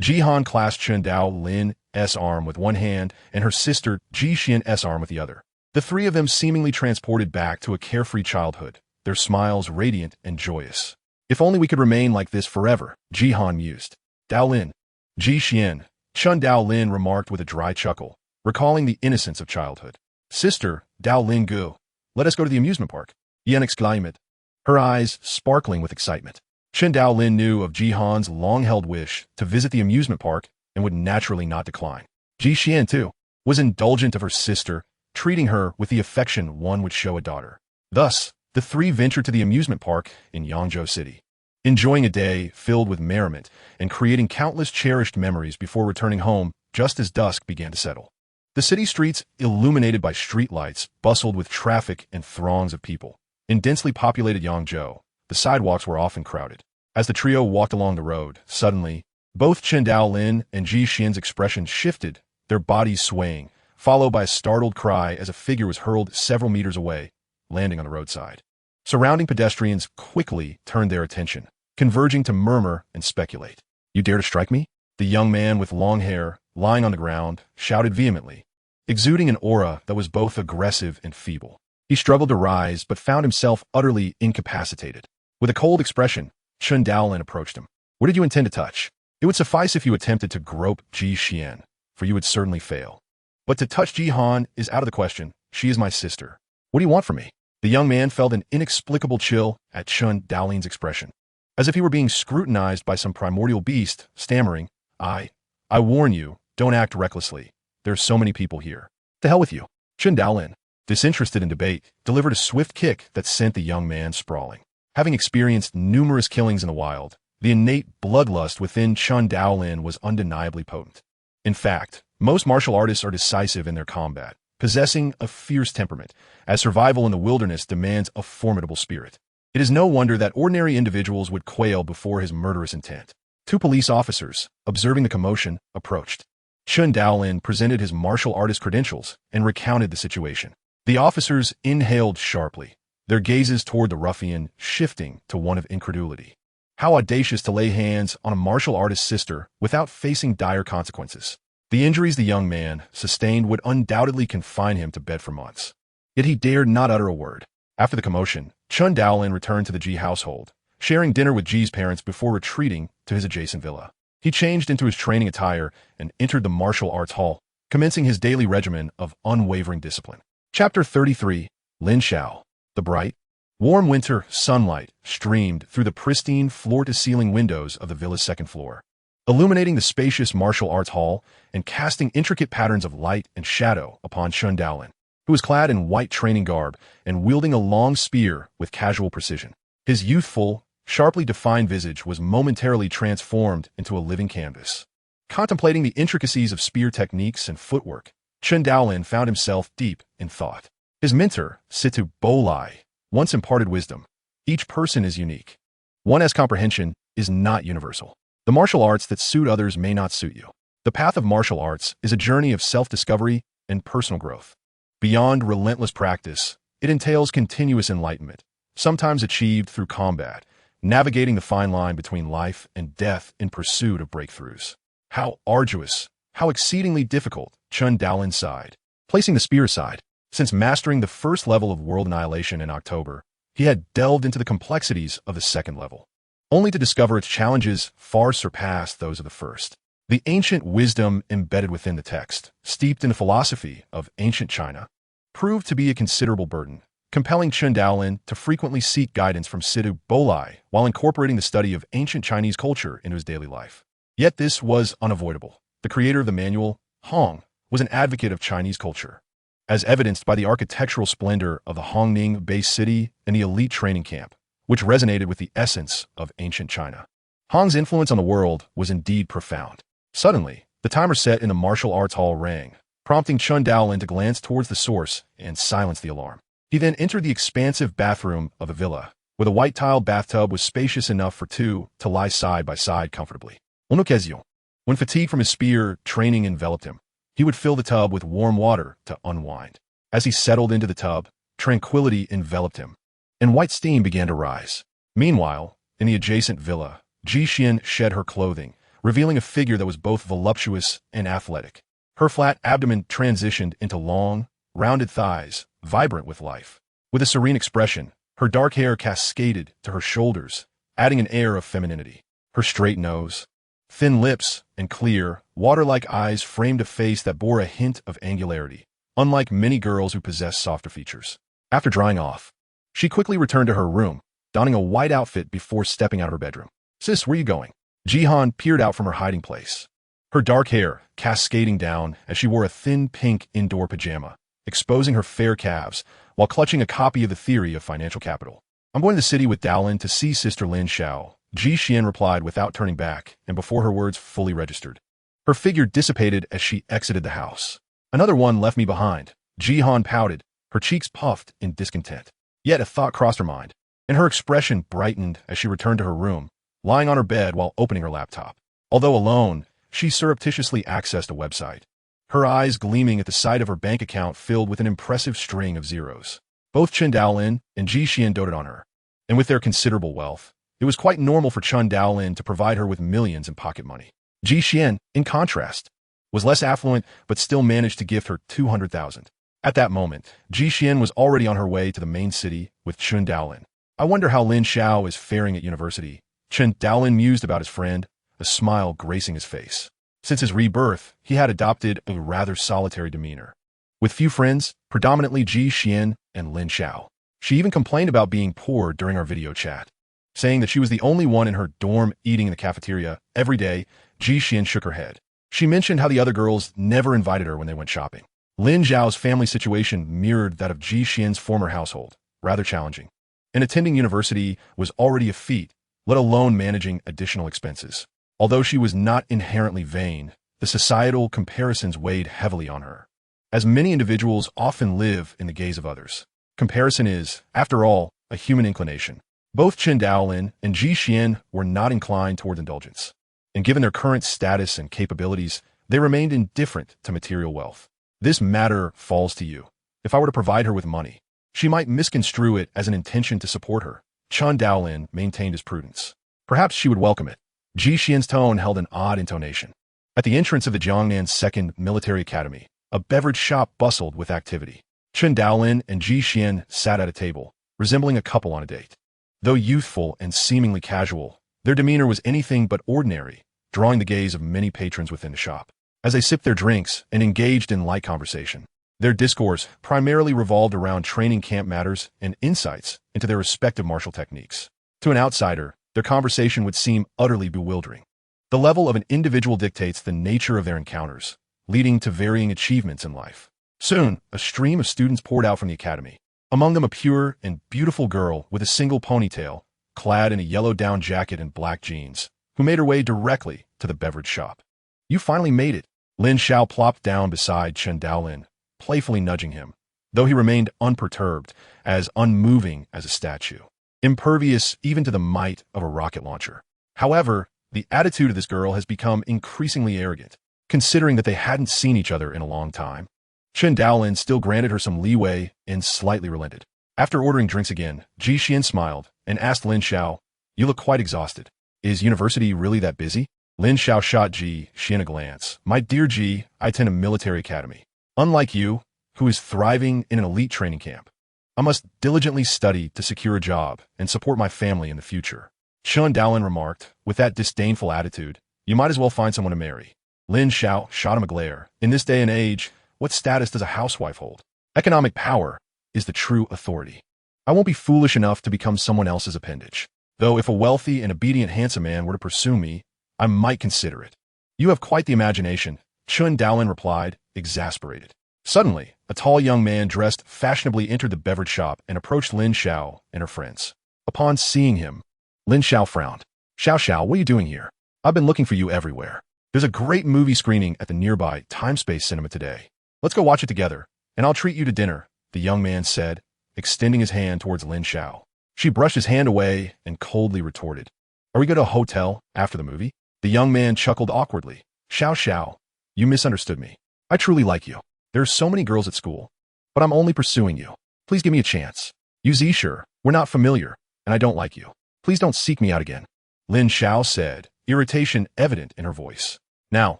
Jihan clasped Chen Daolin's arm with one hand and her sister Ji Xian's arm with the other. The three of them seemingly transported back to a carefree childhood, their smiles radiant and joyous. If only we could remain like this forever, Jihan mused. Daolin, Ji Xian, Chen Daolin remarked with a dry chuckle, recalling the innocence of childhood. Sister, Daolin Gu, let us go to the amusement park. Yan exclaimed, her eyes sparkling with excitement. Chen Daolin knew of Jihan's long-held wish to visit the amusement park and would naturally not decline. Ji Xian, too, was indulgent of her sister, treating her with the affection one would show a daughter. Thus, the three ventured to the amusement park in Yangzhou City, enjoying a day filled with merriment and creating countless cherished memories before returning home just as dusk began to settle. The city streets, illuminated by streetlights, bustled with traffic and throngs of people. In densely populated Yangzhou, the sidewalks were often crowded. As the trio walked along the road, suddenly, both Chen Daolin and Ji Xian's expressions shifted, their bodies swaying, followed by a startled cry as a figure was hurled several meters away, landing on the roadside. Surrounding pedestrians quickly turned their attention, converging to murmur and speculate. You dare to strike me? The young man with long hair, lying on the ground, shouted vehemently, exuding an aura that was both aggressive and feeble. He struggled to rise, but found himself utterly incapacitated. With a cold expression, Chen Daolin approached him. What did you intend to touch? It would suffice if you attempted to grope Ji Xian, for you would certainly fail. But to touch Jihan is out of the question. She is my sister. What do you want from me? The young man felt an inexplicable chill at Chen Daolin's expression, as if he were being scrutinized by some primordial beast, stammering, I warn you, don't act recklessly. There are so many people here. To hell with you. Chen Daolin, disinterested in debate, delivered a swift kick that sent the young man sprawling. Having experienced numerous killings in the wild, the innate bloodlust within Chen Daolin was undeniably potent. In fact, most martial artists are decisive in their combat, possessing a fierce temperament, as survival in the wilderness demands a formidable spirit. It is no wonder that ordinary individuals would quail before his murderous intent. Two police officers, observing the commotion, approached. Chen Daolin presented his martial artist credentials and recounted the situation. The officers inhaled sharply, their gazes toward the ruffian shifting to one of incredulity. How audacious to lay hands on a martial artist's sister without facing dire consequences. The injuries the young man sustained would undoubtedly confine him to bed for months. Yet he dared not utter a word. After the commotion, Chen Daolin returned to the Ji household, sharing dinner with Ji's parents before retreating to his adjacent villa. He changed into his training attire and entered the martial arts hall, commencing his daily regimen of unwavering discipline. Chapter 33, Lin Shao. The bright, warm winter sunlight streamed through the pristine floor-to-ceiling windows of the villa's second floor, illuminating the spacious martial arts hall and casting intricate patterns of light and shadow upon Chen Daolin, who was clad in white training garb and wielding a long spear with casual precision. His youthful, sharply defined visage was momentarily transformed into a living canvas. Contemplating the intricacies of spear techniques and footwork, Chen Daolin found himself deep in thought. His mentor, Situ Bolai, once imparted wisdom. Each person is unique. One's comprehension is not universal. The martial arts that suit others may not suit you. The path of martial arts is a journey of self-discovery and personal growth. Beyond relentless practice, it entails continuous enlightenment, sometimes achieved through combat, navigating the fine line between life and death in pursuit of breakthroughs. How arduous, how exceedingly difficult, Chen Daolin sighed, placing the spear aside. Since mastering the first level of world annihilation in October, he had delved into the complexities of the second level, only to discover its challenges far surpassed those of the first. The ancient wisdom embedded within the text, steeped in the philosophy of ancient China, proved to be a considerable burden, compelling Chen Daolin to frequently seek guidance from Siddhu Bolai while incorporating the study of ancient Chinese culture into his daily life. Yet this was unavoidable. The creator of the manual, Hong, was an advocate of Chinese culture, as evidenced by the architectural splendor of the Hongning base city and the elite training camp, which resonated with the essence of ancient China. Hong's influence on the world was indeed profound. Suddenly, the timer set in the martial arts hall rang, prompting Chen Daolin to glance towards the source and silence the alarm. He then entered the expansive bathroom of the villa, where the white-tiled bathtub was spacious enough for two to lie side by side comfortably. On occasion, when fatigue from his spear training enveloped him, he would fill the tub with warm water to unwind. As he settled into the tub, tranquility enveloped him, and white steam began to rise. Meanwhile, in the adjacent villa, Ji Xian shed her clothing, revealing a figure that was both voluptuous and athletic. Her flat abdomen transitioned into long, rounded thighs, vibrant with life. With a serene expression, her dark hair cascaded to her shoulders, adding an air of femininity. Her straight nose, thin lips, and clear, water-like eyes framed a face that bore a hint of angularity, unlike many girls who possess softer features. After drying off, she quickly returned to her room, donning a white outfit before stepping out of her bedroom. "Sis, where you going?" Jihan peered out from her hiding place, her dark hair cascading down as she wore a thin pink indoor pajama, exposing her fair calves while clutching a copy of The Theory of Financial Capital. "I'm going to the city with Daolin to see Sister Lin Xiao," Ji Xian replied without turning back and before her words fully registered. Her figure dissipated as she exited the house. "Another one left me behind." Jihan pouted, her cheeks puffed in discontent. Yet a thought crossed her mind, and her expression brightened as she returned to her room, lying on her bed while opening her laptop. Although alone, she surreptitiously accessed a website, her eyes gleaming at the sight of her bank account filled with an impressive string of zeros. Both Chen Daolin and Ji Xian doted on her, and with their considerable wealth, it was quite normal for Chen Daolin to provide her with millions in pocket money. Ji Xian, in contrast, was less affluent but still managed to gift her 200,000. At that moment, Ji Xian was already on her way to the main city with Chen Daolin. "I wonder how Lin Xiao is faring at university," Chen Daolin mused about his friend, a smile gracing his face. Since his rebirth, he had adopted a rather solitary demeanor, with few friends, predominantly Ji Xian and Lin Xiao. She even complained about being poor during our video chat, saying that she was the only one in her dorm eating in the cafeteria every day. Ji Xian shook her head. She mentioned how the other girls never invited her when they went shopping. Lin Xiao's family situation mirrored that of Ji Xian's former household, rather challenging. And attending university was already a feat, let alone managing additional expenses. Although she was not inherently vain, the societal comparisons weighed heavily on her. As many individuals often live in the gaze of others, comparison is, after all, a human inclination. Both Chen Daolin and Ji Xian were not inclined toward indulgence, and given their current status and capabilities, they remained indifferent to material wealth. "This matter falls to you. If I were to provide her with money, she might misconstrue it as an intention to support her." Chen Daolin maintained his prudence. "Perhaps she would welcome it." Ji Xian's tone held an odd intonation. At the entrance of the Jiangnan Second Military Academy, a beverage shop bustled with activity. Chen Daolin and Ji Xian sat at a table, resembling a couple on a date. Though youthful and seemingly casual, their demeanor was anything but ordinary, drawing the gaze of many patrons within the shop. As they sipped their drinks and engaged in light conversation, their discourse primarily revolved around training camp matters and insights into their respective martial techniques. To an outsider, their conversation would seem utterly bewildering. The level of an individual dictates the nature of their encounters, leading to varying achievements in life. Soon, a stream of students poured out from the academy, among them a pure and beautiful girl with a single ponytail, clad in a yellow down jacket and black jeans, who made her way directly to the beverage shop. "You finally made it." Lin Xiao plopped down beside Chen Daolin, playfully nudging him, though he remained unperturbed, as unmoving as a statue, impervious even to the might of a rocket launcher. However, the attitude of this girl has become increasingly arrogant, considering that they hadn't seen each other in a long time. Chen Daolin still granted her some leeway and slightly relented. After ordering drinks again, Ji Xian smiled and asked Lin Xiao, "You look quite exhausted. Is university really that busy?" Lin Xiao shot Ji Xian a glance. "My dear Ji, I attend a military academy. Unlike you, who is thriving in an elite training camp, I must diligently study to secure a job and support my family in the future." Chen Daolin remarked, with that disdainful attitude, "You might as well find someone to marry." Lin Xiao shot him a glare. "In this day and age, what status does a housewife hold?" "Economic power," is the true authority. I won't be foolish enough to become someone else's appendage. Though if a wealthy and obedient handsome man were to pursue me, I might consider it. You have quite the imagination, Chen Daolin replied, exasperated. Suddenly, a tall young man dressed fashionably entered the beverage shop and approached Lin Xiao and her friends. Upon seeing him, Lin Xiao frowned. Xiao, what are you doing here? I've been looking for you everywhere. There's a great movie screening at the nearby Time-Space Cinema today. Let's go watch it together, and I'll treat you to dinner, the young man said, extending his hand towards Lin Xiao. She brushed his hand away and coldly retorted. Are we going to a hotel after the movie? The young man chuckled awkwardly. Xiao, you misunderstood me. I truly like you. There are so many girls at school, but I'm only pursuing you. Please give me a chance. You Zisher, we're not familiar, and I don't like you. Please don't seek me out again. Lin Xiao said, irritation evident in her voice. Now,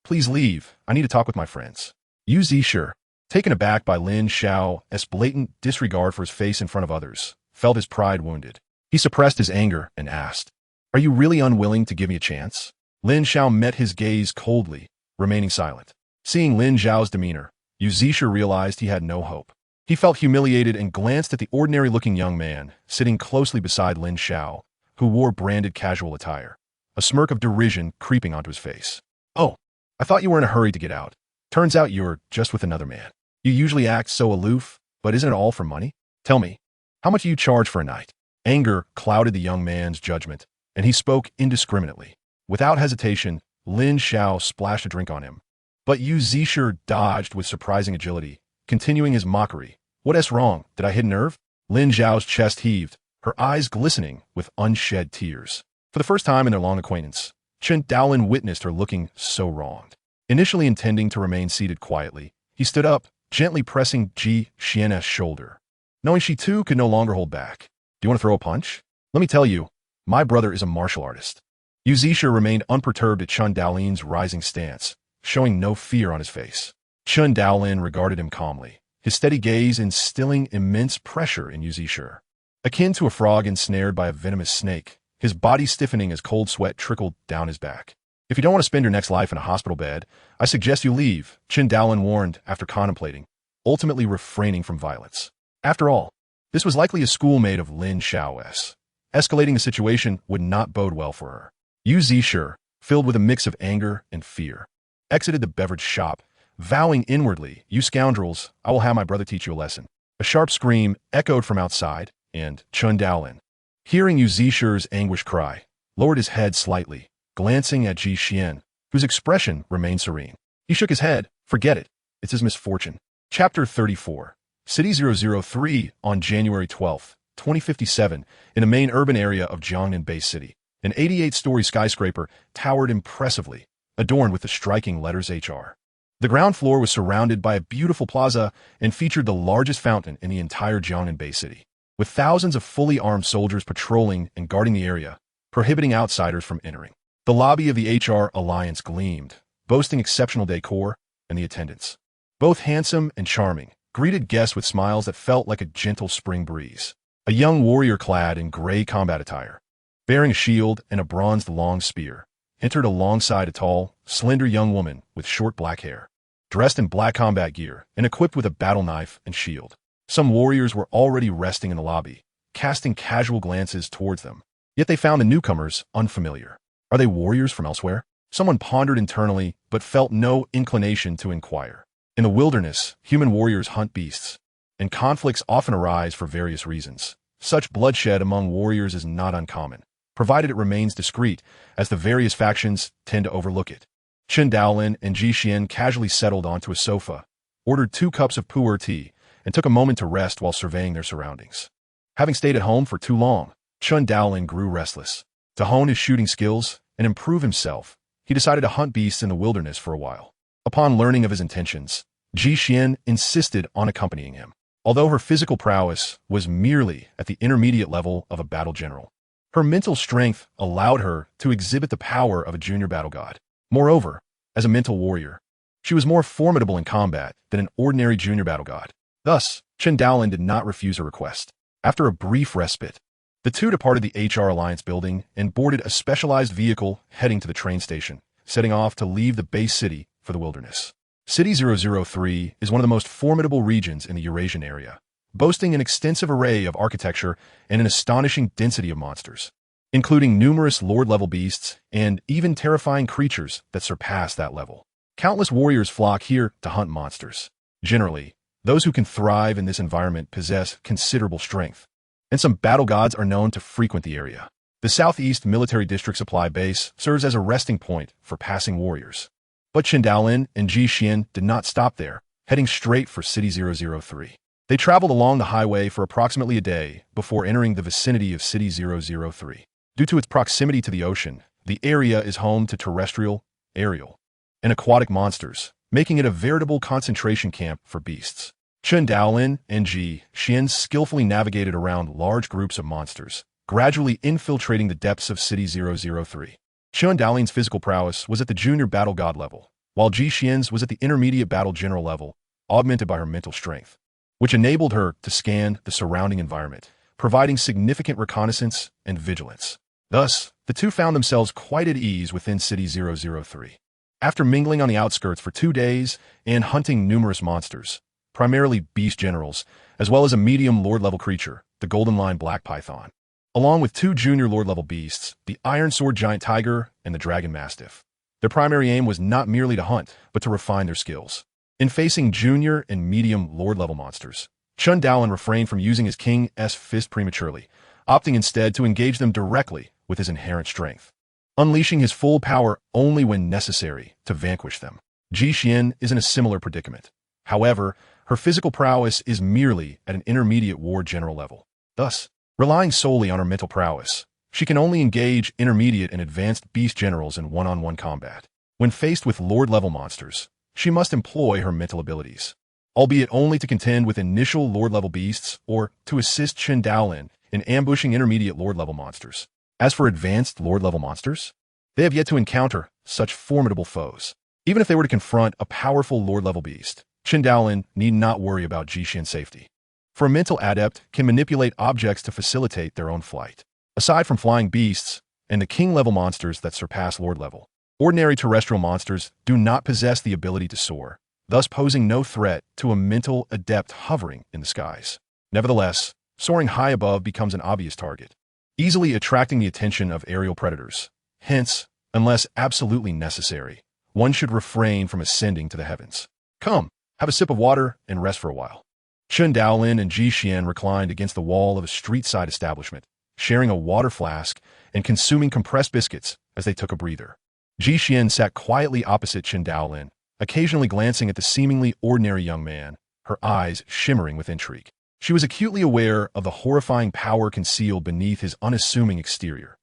please leave. I need to talk with my friends. You Zisher, taken aback by Lin Xiao's blatant disregard for his face in front of others, felt his pride wounded. He suppressed his anger and asked, Are you really unwilling to give me a chance? Lin Xiao met his gaze coldly, remaining silent. Seeing Lin Xiao's demeanor, Yu Zisher realized he had no hope. He felt humiliated and glanced at the ordinary-looking young man sitting closely beside Lin Xiao, who wore branded casual attire, a smirk of derision creeping onto his face. Oh, I thought you were in a hurry to get out. Turns out you're just with another man. You usually act so aloof, but isn't it all for money? Tell me, how much do you charge for a night? Anger clouded the young man's judgment, and he spoke indiscriminately. Without hesitation, Lin Xiao splashed a drink on him. But Yu Zisher dodged with surprising agility, continuing his mockery. What's wrong? Did I hit a nerve? Lin Xiao's chest heaved, her eyes glistening with unshed tears. For the first time in their long acquaintance, Chen Daolin witnessed her looking so wronged. Initially intending to remain seated quietly, he stood up, gently pressing Ji Xian's shoulder. Knowing she too could no longer hold back. Do you want to throw a punch? Let me tell you, my brother is a martial artist. Yu Zisher remained unperturbed at Chen Daolin's rising stance, showing no fear on his face. Chen Daolin regarded him calmly, his steady gaze instilling immense pressure in Yu Zisher. Akin to a frog ensnared by a venomous snake, his body stiffening as cold sweat trickled down his back. If you don't want to spend your next life in a hospital bed, I suggest you leave, Chen Daolin warned after contemplating, ultimately refraining from violence. After all, this was likely a schoolmate of Lin Xiao's. Escalating the situation would not bode well for her. Yu Zisher, filled with a mix of anger and fear, exited the beverage shop, vowing inwardly, You scoundrels, I will have my brother teach you a lesson. A sharp scream echoed from outside, and Chen Daolin, hearing Yu Zisher's anguished cry, lowered his head slightly, glancing at Ji Xian, whose expression remained serene. He shook his head. Forget it. It's his misfortune. Chapter 34. City 003 on January 12, 2057, in a main urban area of Jiangnan Bay City. An 88-story skyscraper towered impressively, adorned with the striking letters HR. The ground floor was surrounded by a beautiful plaza and featured the largest fountain in the entire Jiangnan Bay City, with thousands of fully armed soldiers patrolling and guarding the area, prohibiting outsiders from entering. The lobby of the HR Alliance gleamed, boasting exceptional decor and the attendants, both handsome and charming, greeted guests with smiles that felt like a gentle spring breeze. A young warrior clad in gray combat attire, bearing a shield and a bronzed long spear, entered alongside a tall, slender young woman with short black hair, dressed in black combat gear and equipped with a battle knife and shield. Some warriors were already resting in the lobby, casting casual glances towards them, yet they found the newcomers unfamiliar. Are they warriors from elsewhere? Someone pondered internally, but felt no inclination to inquire. In the wilderness, human warriors hunt beasts, and conflicts often arise for various reasons. Such bloodshed among warriors is not uncommon, provided it remains discreet, as the various factions tend to overlook it. Chen Daolin and Ji Xian casually settled onto a sofa, ordered 2 cups of pu'er tea, and took a moment to rest while surveying their surroundings. Having stayed at home for too long, Chen Daolin grew restless. To hone his shooting skills and improve himself, he decided to hunt beasts in the wilderness for a while. Upon learning of his intentions, Ji Xian insisted on accompanying him, although her physical prowess was merely at the intermediate level of a battle general. Her mental strength allowed her to exhibit the power of a junior battle god. Moreover, as a mental warrior, she was more formidable in combat than an ordinary junior battle god. Thus, Chen Daolin did not refuse her request. After a brief respite, the two departed the HR Alliance building and boarded a specialized vehicle heading to the train station, setting off to leave the base city for the wilderness. City 003 is one of the most formidable regions in the Eurasian area, boasting an extensive array of architecture and an astonishing density of monsters, including numerous Lord-level beasts and even terrifying creatures that surpass that level. Countless warriors flock here to hunt monsters. Generally, those who can thrive in this environment possess considerable strength, and some battle gods are known to frequent the area. The Southeast Military District Supply Base serves as a resting point for passing warriors. But Chen Daolin and Ji Xian did not stop there, heading straight for City 003. They traveled along the highway for approximately a day before entering the vicinity of City 003. Due to its proximity to the ocean, the area is home to terrestrial, aerial, and aquatic monsters, making it a veritable concentration camp for beasts. Chen Daolin and Ji Xian skillfully navigated around large groups of monsters, gradually infiltrating the depths of City 003. Chen Daolin's physical prowess was at the junior battle god level, while Ji Xian's was at the intermediate battle general level, augmented by her mental strength, which enabled her to scan the surrounding environment, providing significant reconnaissance and vigilance. Thus, the two found themselves quite at ease within City 003. After mingling on the outskirts for 2 days and hunting numerous monsters, primarily beast generals, as well as a medium lord-level creature, the Golden Line Black Python, along with 2 junior lord-level beasts, the Iron Sword Giant Tiger and the Dragon Mastiff. Their primary aim was not merely to hunt, but to refine their skills. In facing junior and medium lord-level monsters, Chen Daolin refrained from using his King's Fist prematurely, opting instead to engage them directly with his inherent strength, unleashing his full power only when necessary to vanquish them. Ji Xian is in a similar predicament. However, her physical prowess is merely at an intermediate war general level. Thus, relying solely on her mental prowess, she can only engage intermediate and advanced beast generals in one-on-one combat. When faced with lord-level monsters, she must employ her mental abilities, albeit only to contend with initial lord-level beasts or to assist Chen Daolin in ambushing intermediate lord-level monsters. As for advanced lord-level monsters, they have yet to encounter such formidable foes. Even if they were to confront a powerful lord-level beast, Chen Daolin need not worry about Ji Xian's safety, for a mental adept can manipulate objects to facilitate their own flight. Aside from flying beasts and the king-level monsters that surpass lord-level, ordinary terrestrial monsters do not possess the ability to soar, thus posing no threat to a mental adept hovering in the skies. Nevertheless, soaring high above becomes an obvious target, easily attracting the attention of aerial predators. Hence, unless absolutely necessary, one should refrain from ascending to the heavens. Come, have a sip of water and rest for a while. Chen Daolin and Ji Xian reclined against the wall of a street-side establishment, sharing a water flask and consuming compressed biscuits as they took a breather. Ji Xian sat quietly opposite Chen Daolin, occasionally glancing at the seemingly ordinary young man, her eyes shimmering with intrigue. She was acutely aware of the horrifying power concealed beneath his unassuming exterior.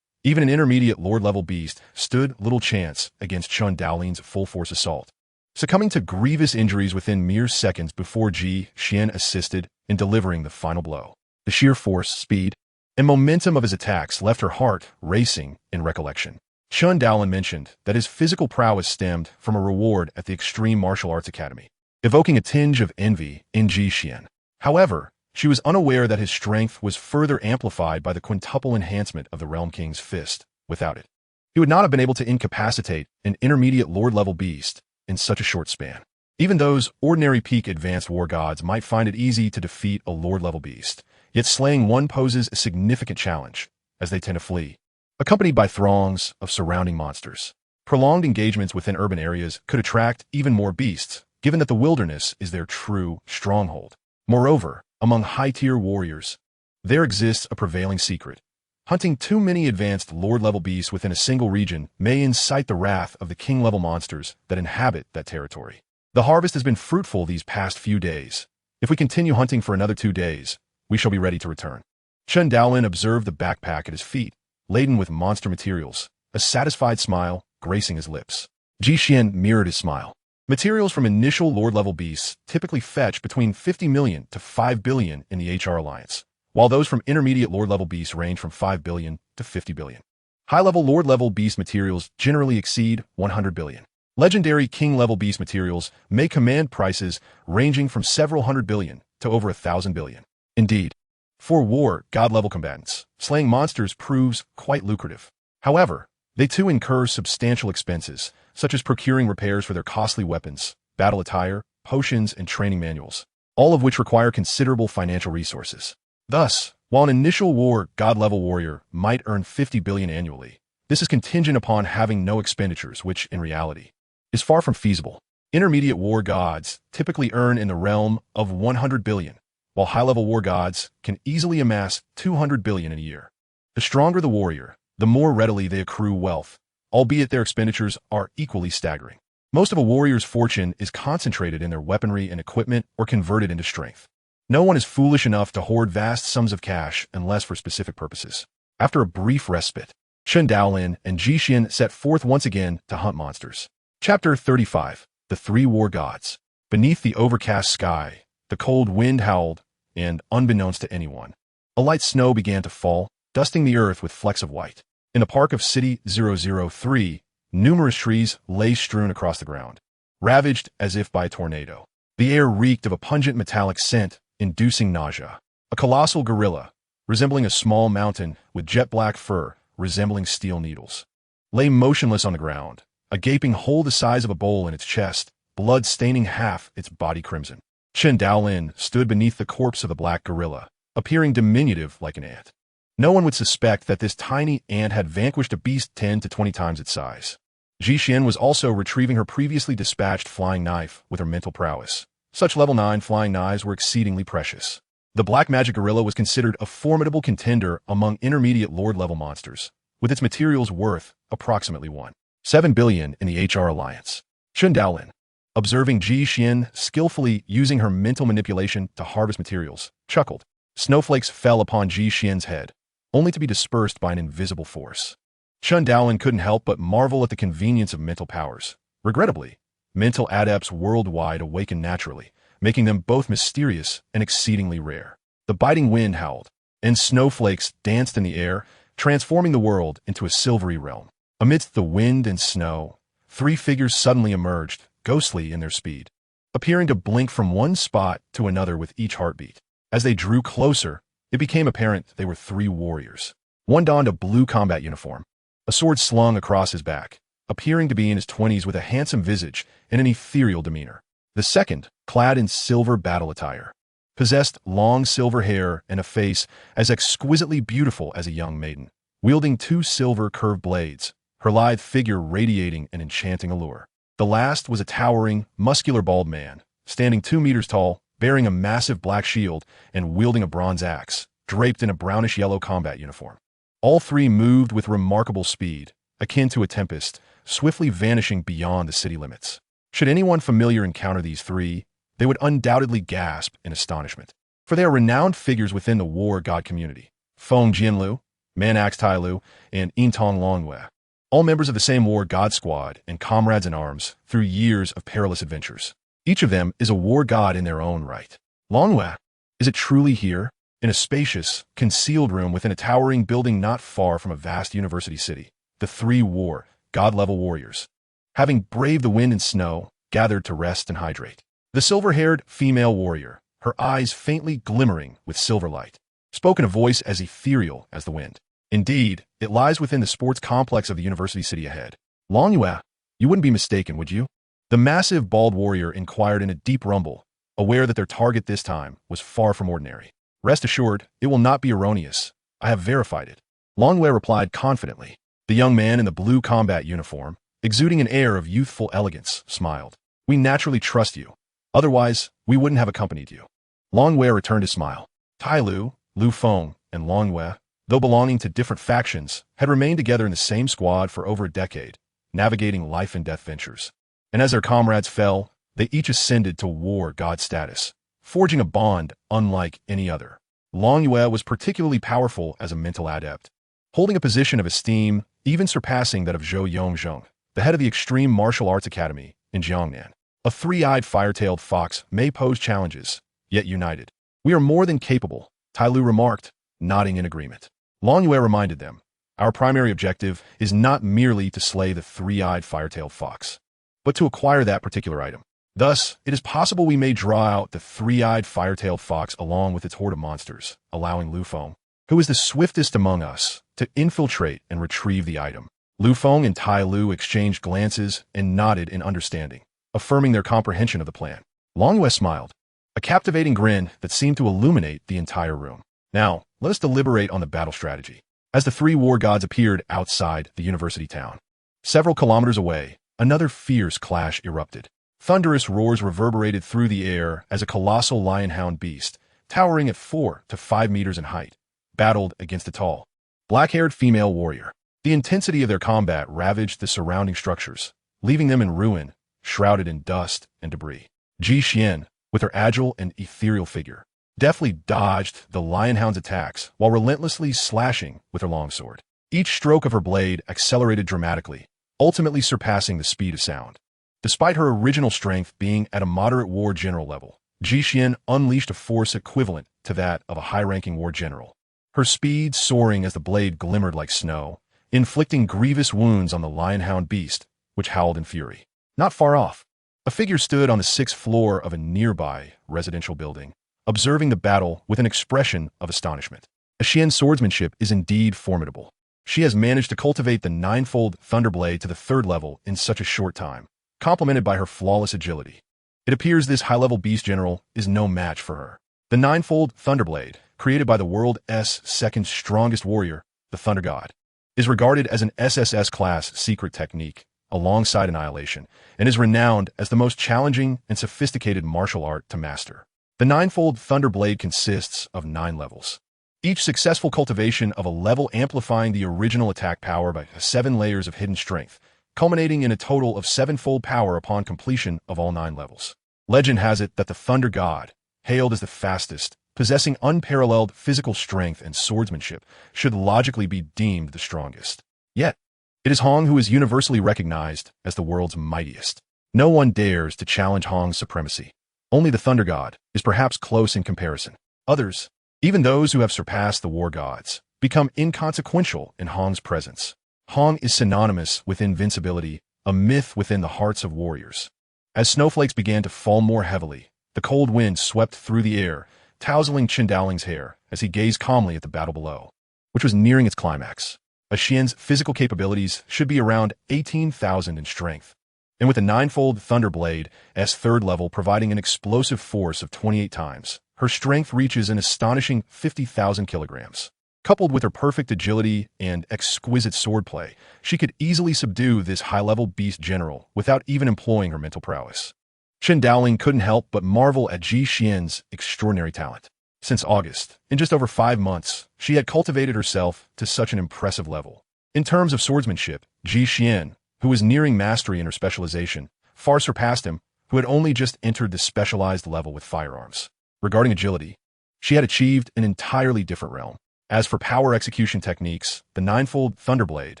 Even an intermediate lord-level beast stood little chance against Chen Daolin's full-force assault, succumbing to grievous injuries within mere seconds before Ji Xian assisted in delivering the final blow. The sheer force, speed, and momentum of his attacks left her heart racing in recollection. Chen Daolin mentioned that his physical prowess stemmed from a reward at the Extreme Martial Arts Academy, evoking a tinge of envy in Ji Xian. However, she was unaware that his strength was further amplified by the quintuple enhancement of the Realm King's fist. Without it, he would not have been able to incapacitate an intermediate lord-level beast in such a short span. Even those ordinary peak advanced war gods might find it easy to defeat a lord-level beast, yet slaying one poses a significant challenge, as they tend to flee, accompanied by throngs of surrounding monsters. Prolonged engagements within urban areas could attract even more beasts, given that the wilderness is their true stronghold. Moreover, among high-tier warriors, there exists a prevailing secret. Hunting too many advanced lord-level beasts within a single region may incite the wrath of the king-level monsters that inhabit that territory. The harvest has been fruitful these past few days. If we continue hunting for another 2 days, we shall be ready to return. Chen Daolin observed the backpack at his feet, laden with monster materials, a satisfied smile gracing his lips. Ji Xian mirrored his smile. Materials from initial lord-level beasts typically fetch between 50 million to 5 billion in the HR Alliance, while those from intermediate lord-level beasts range from 5 billion to 50 billion. High-level lord-level beast materials generally exceed 100 billion. Legendary king-level beast materials may command prices ranging from several hundred billion to over 1,000 billion. Indeed, for war god-level combatants, slaying monsters proves quite lucrative. However, they too incur substantial expenses, such as procuring repairs for their costly weapons, battle attire, potions, and training manuals. all of which require considerable financial resources. Thus, while an initial war god-level warrior might earn 50 billion annually, this is contingent upon having no expenditures, which, in reality, is far from feasible. Intermediate war gods typically earn in the realm of 100 billion, while high-level war gods can easily amass 200 billion in a year. The stronger the warrior, the more readily they accrue wealth, albeit their expenditures are equally staggering. Most of a warrior's fortune is concentrated in their weaponry and equipment or converted into strength. No one is foolish enough to hoard vast sums of cash unless for specific purposes. After a brief respite, Chen Daolin and Ji set forth once again to hunt monsters. Chapter 35. The Three War Gods. Beneath the overcast sky, the cold wind howled, and, unbeknownst to anyone, a light snow began to fall, dusting the earth with flecks of white. In the park of City 003, numerous trees lay strewn across the ground, ravaged as if by a tornado. The air reeked of a pungent metallic scent, inducing nausea. A colossal gorilla, resembling a small mountain with jet-black fur resembling steel needles, lay motionless on the ground, a gaping hole the size of a bowl in its chest, blood staining half its body crimson. Chen Daolin stood beneath the corpse of the black gorilla, appearing diminutive like an ant. No one would suspect that this tiny ant had vanquished a beast 10 to 20 times its size. Ji was also retrieving her previously dispatched flying knife with her mental prowess. Such level 9 flying knives were exceedingly precious. The black magic gorilla was considered a formidable contender among intermediate lord-level monsters, with its materials worth approximately 1.7 billion in the HR Alliance. Chen Daolin, observing Ji skillfully using her mental manipulation to harvest materials, chuckled. Snowflakes fell upon Ji head, only to be dispersed by an invisible force. Chen Daolin couldn't help but marvel at the convenience of mental powers. Regrettably, mental adepts worldwide awaken naturally, making them both mysterious and exceedingly rare. The biting wind howled, and snowflakes danced in the air, transforming the world into a silvery realm. Amidst the wind and snow, three figures suddenly emerged, ghostly in their speed, appearing to blink from one spot to another with each heartbeat. As they drew closer, it became apparent they were three warriors. One donned a blue combat uniform, a sword slung across his back, appearing to be in his 20s with a handsome visage and an ethereal demeanor. The second, clad in silver battle attire, possessed long silver hair and a face as exquisitely beautiful as a young maiden, wielding two silver curved blades, her lithe figure radiating an enchanting allure. The last was a towering, muscular bald man, standing 2 meters tall, bearing a massive black shield and wielding a bronze axe, draped in a brownish-yellow combat uniform. All three moved with remarkable speed, akin to a tempest, swiftly vanishing beyond the city limits. Should anyone familiar encounter these three, they would undoubtedly gasp in astonishment, for they are renowned figures within the war god community. Feng Jianlu, Manax Tailu, and Yintong Longwe, all members of the same war god squad and comrades in arms through years of perilous adventures. Each of them is a war god in their own right. Longwe, is it truly here? In a spacious, concealed room within a towering building not far from a vast university city, the three war god-level warriors, having braved the wind and snow, gathered to rest and hydrate. The silver-haired female warrior, her eyes faintly glimmering with silver light, spoke in a voice as ethereal as the wind. Indeed, it lies within the sports complex of the university city ahead. Longyue, you wouldn't be mistaken, would you? The massive bald warrior inquired in a deep rumble, aware that their target this time was far from ordinary. Rest assured, it will not be erroneous. I have verified it. Longyue replied confidently. The young man in the blue combat uniform, exuding an air of youthful elegance, smiled. We naturally trust you. Otherwise, we wouldn't have accompanied you. Longyue returned his smile. Tai Lu, Lu Feng, and Longyue, though belonging to different factions, had remained together in the same squad for over a decade, navigating life and death ventures. And as their comrades fell, they each ascended to war god status, forging a bond unlike any other. Longyue was particularly powerful as a mental adept, holding a position of esteem even surpassing that of Zhou Yongzheng, the head of the Extreme Martial Arts Academy in Jiangnan. A three-eyed fire-tailed fox may pose challenges, yet united. We are more than capable, Tai Lu remarked, nodding in agreement. Longyue reminded them, our primary objective is not merely to slay the three-eyed fire-tailed fox, but to acquire that particular item. Thus, it is possible we may draw out the three-eyed fire-tailed fox along with its horde of monsters, allowing Lu Feng, who is the swiftest among us, to infiltrate and retrieve the item. Lu Feng and Tai Lu exchanged glances and nodded in understanding, affirming their comprehension of the plan. Longyue smiled. a captivating grin that seemed to illuminate the entire room. Now, let us deliberate on the battle strategy. As the three war gods appeared outside the university town, several kilometers away, another fierce clash erupted. Thunderous roars reverberated through the air as a colossal lion-hound beast, towering at 4 to 5 meters in height, battled against a tall, black-haired female warrior. The intensity of their combat ravaged the surrounding structures, leaving them in ruin, shrouded in dust and debris. Ji Xian, with her agile and ethereal figure, deftly dodged the lion-hound's attacks while relentlessly slashing with her longsword. Each stroke of her blade accelerated dramatically, ultimately surpassing the speed of sound. Despite her original strength being at a moderate war general level, Ji Xian unleashed a force equivalent to that of a high-ranking war general. Her speed soaring as the blade glimmered like snow, inflicting grievous wounds on the lion-hound beast, which howled in fury. Not far off, a figure stood on the 6th floor of a nearby residential building, observing the battle with an expression of astonishment. Xian's swordsmanship is indeed formidable. She has managed to cultivate the ninefold Thunderblade to the 3rd level in such a short time, complemented by her flawless agility. It appears this high-level beast general is no match for her. The ninefold Thunderblade, created by the world's second strongest warrior, the Thunder God, is regarded as an SSS-class secret technique, alongside Annihilation, and is renowned as the most challenging and sophisticated martial art to master. The ninefold Thunderblade consists of 9 levels, each successful cultivation of a level amplifying the original attack power by 7 layers of hidden strength, culminating in a total of 7-fold power upon completion of all 9 levels. Legend has it that the Thunder God, hailed as the fastest, possessing unparalleled physical strength and swordsmanship, should logically be deemed the strongest. Yet, it is Hong who is universally recognized as the world's mightiest. No one dares to challenge Hong's supremacy. Only the Thunder God is perhaps close in comparison. Others, even those who have surpassed the war gods, become inconsequential in Hong's presence. Hong is synonymous with invincibility, a myth within the hearts of warriors. As snowflakes began to fall more heavily, the cold wind swept through the air, tousling Chen Daolin's hair as he gazed calmly at the battle below, which was nearing its climax. Xian's physical capabilities should be around 18,000 in strength, and with a ninefold Thunderblade's 3rd level providing an explosive force of 28 times, her strength reaches an astonishing 50,000 kilograms. Coupled with her perfect agility and exquisite swordplay, she could easily subdue this high-level beast general without even employing her mental prowess. Chen Daolin couldn't help but marvel at Ji Xian's extraordinary talent. Since August, in just over 5 months, she had cultivated herself to such an impressive level. In terms of swordsmanship, Ji Xian, who was nearing mastery in her specialization, far surpassed him, who had only just entered the specialized level with firearms. Regarding agility, she had achieved an entirely different realm. As for power execution techniques, the ninefold Thunderblade,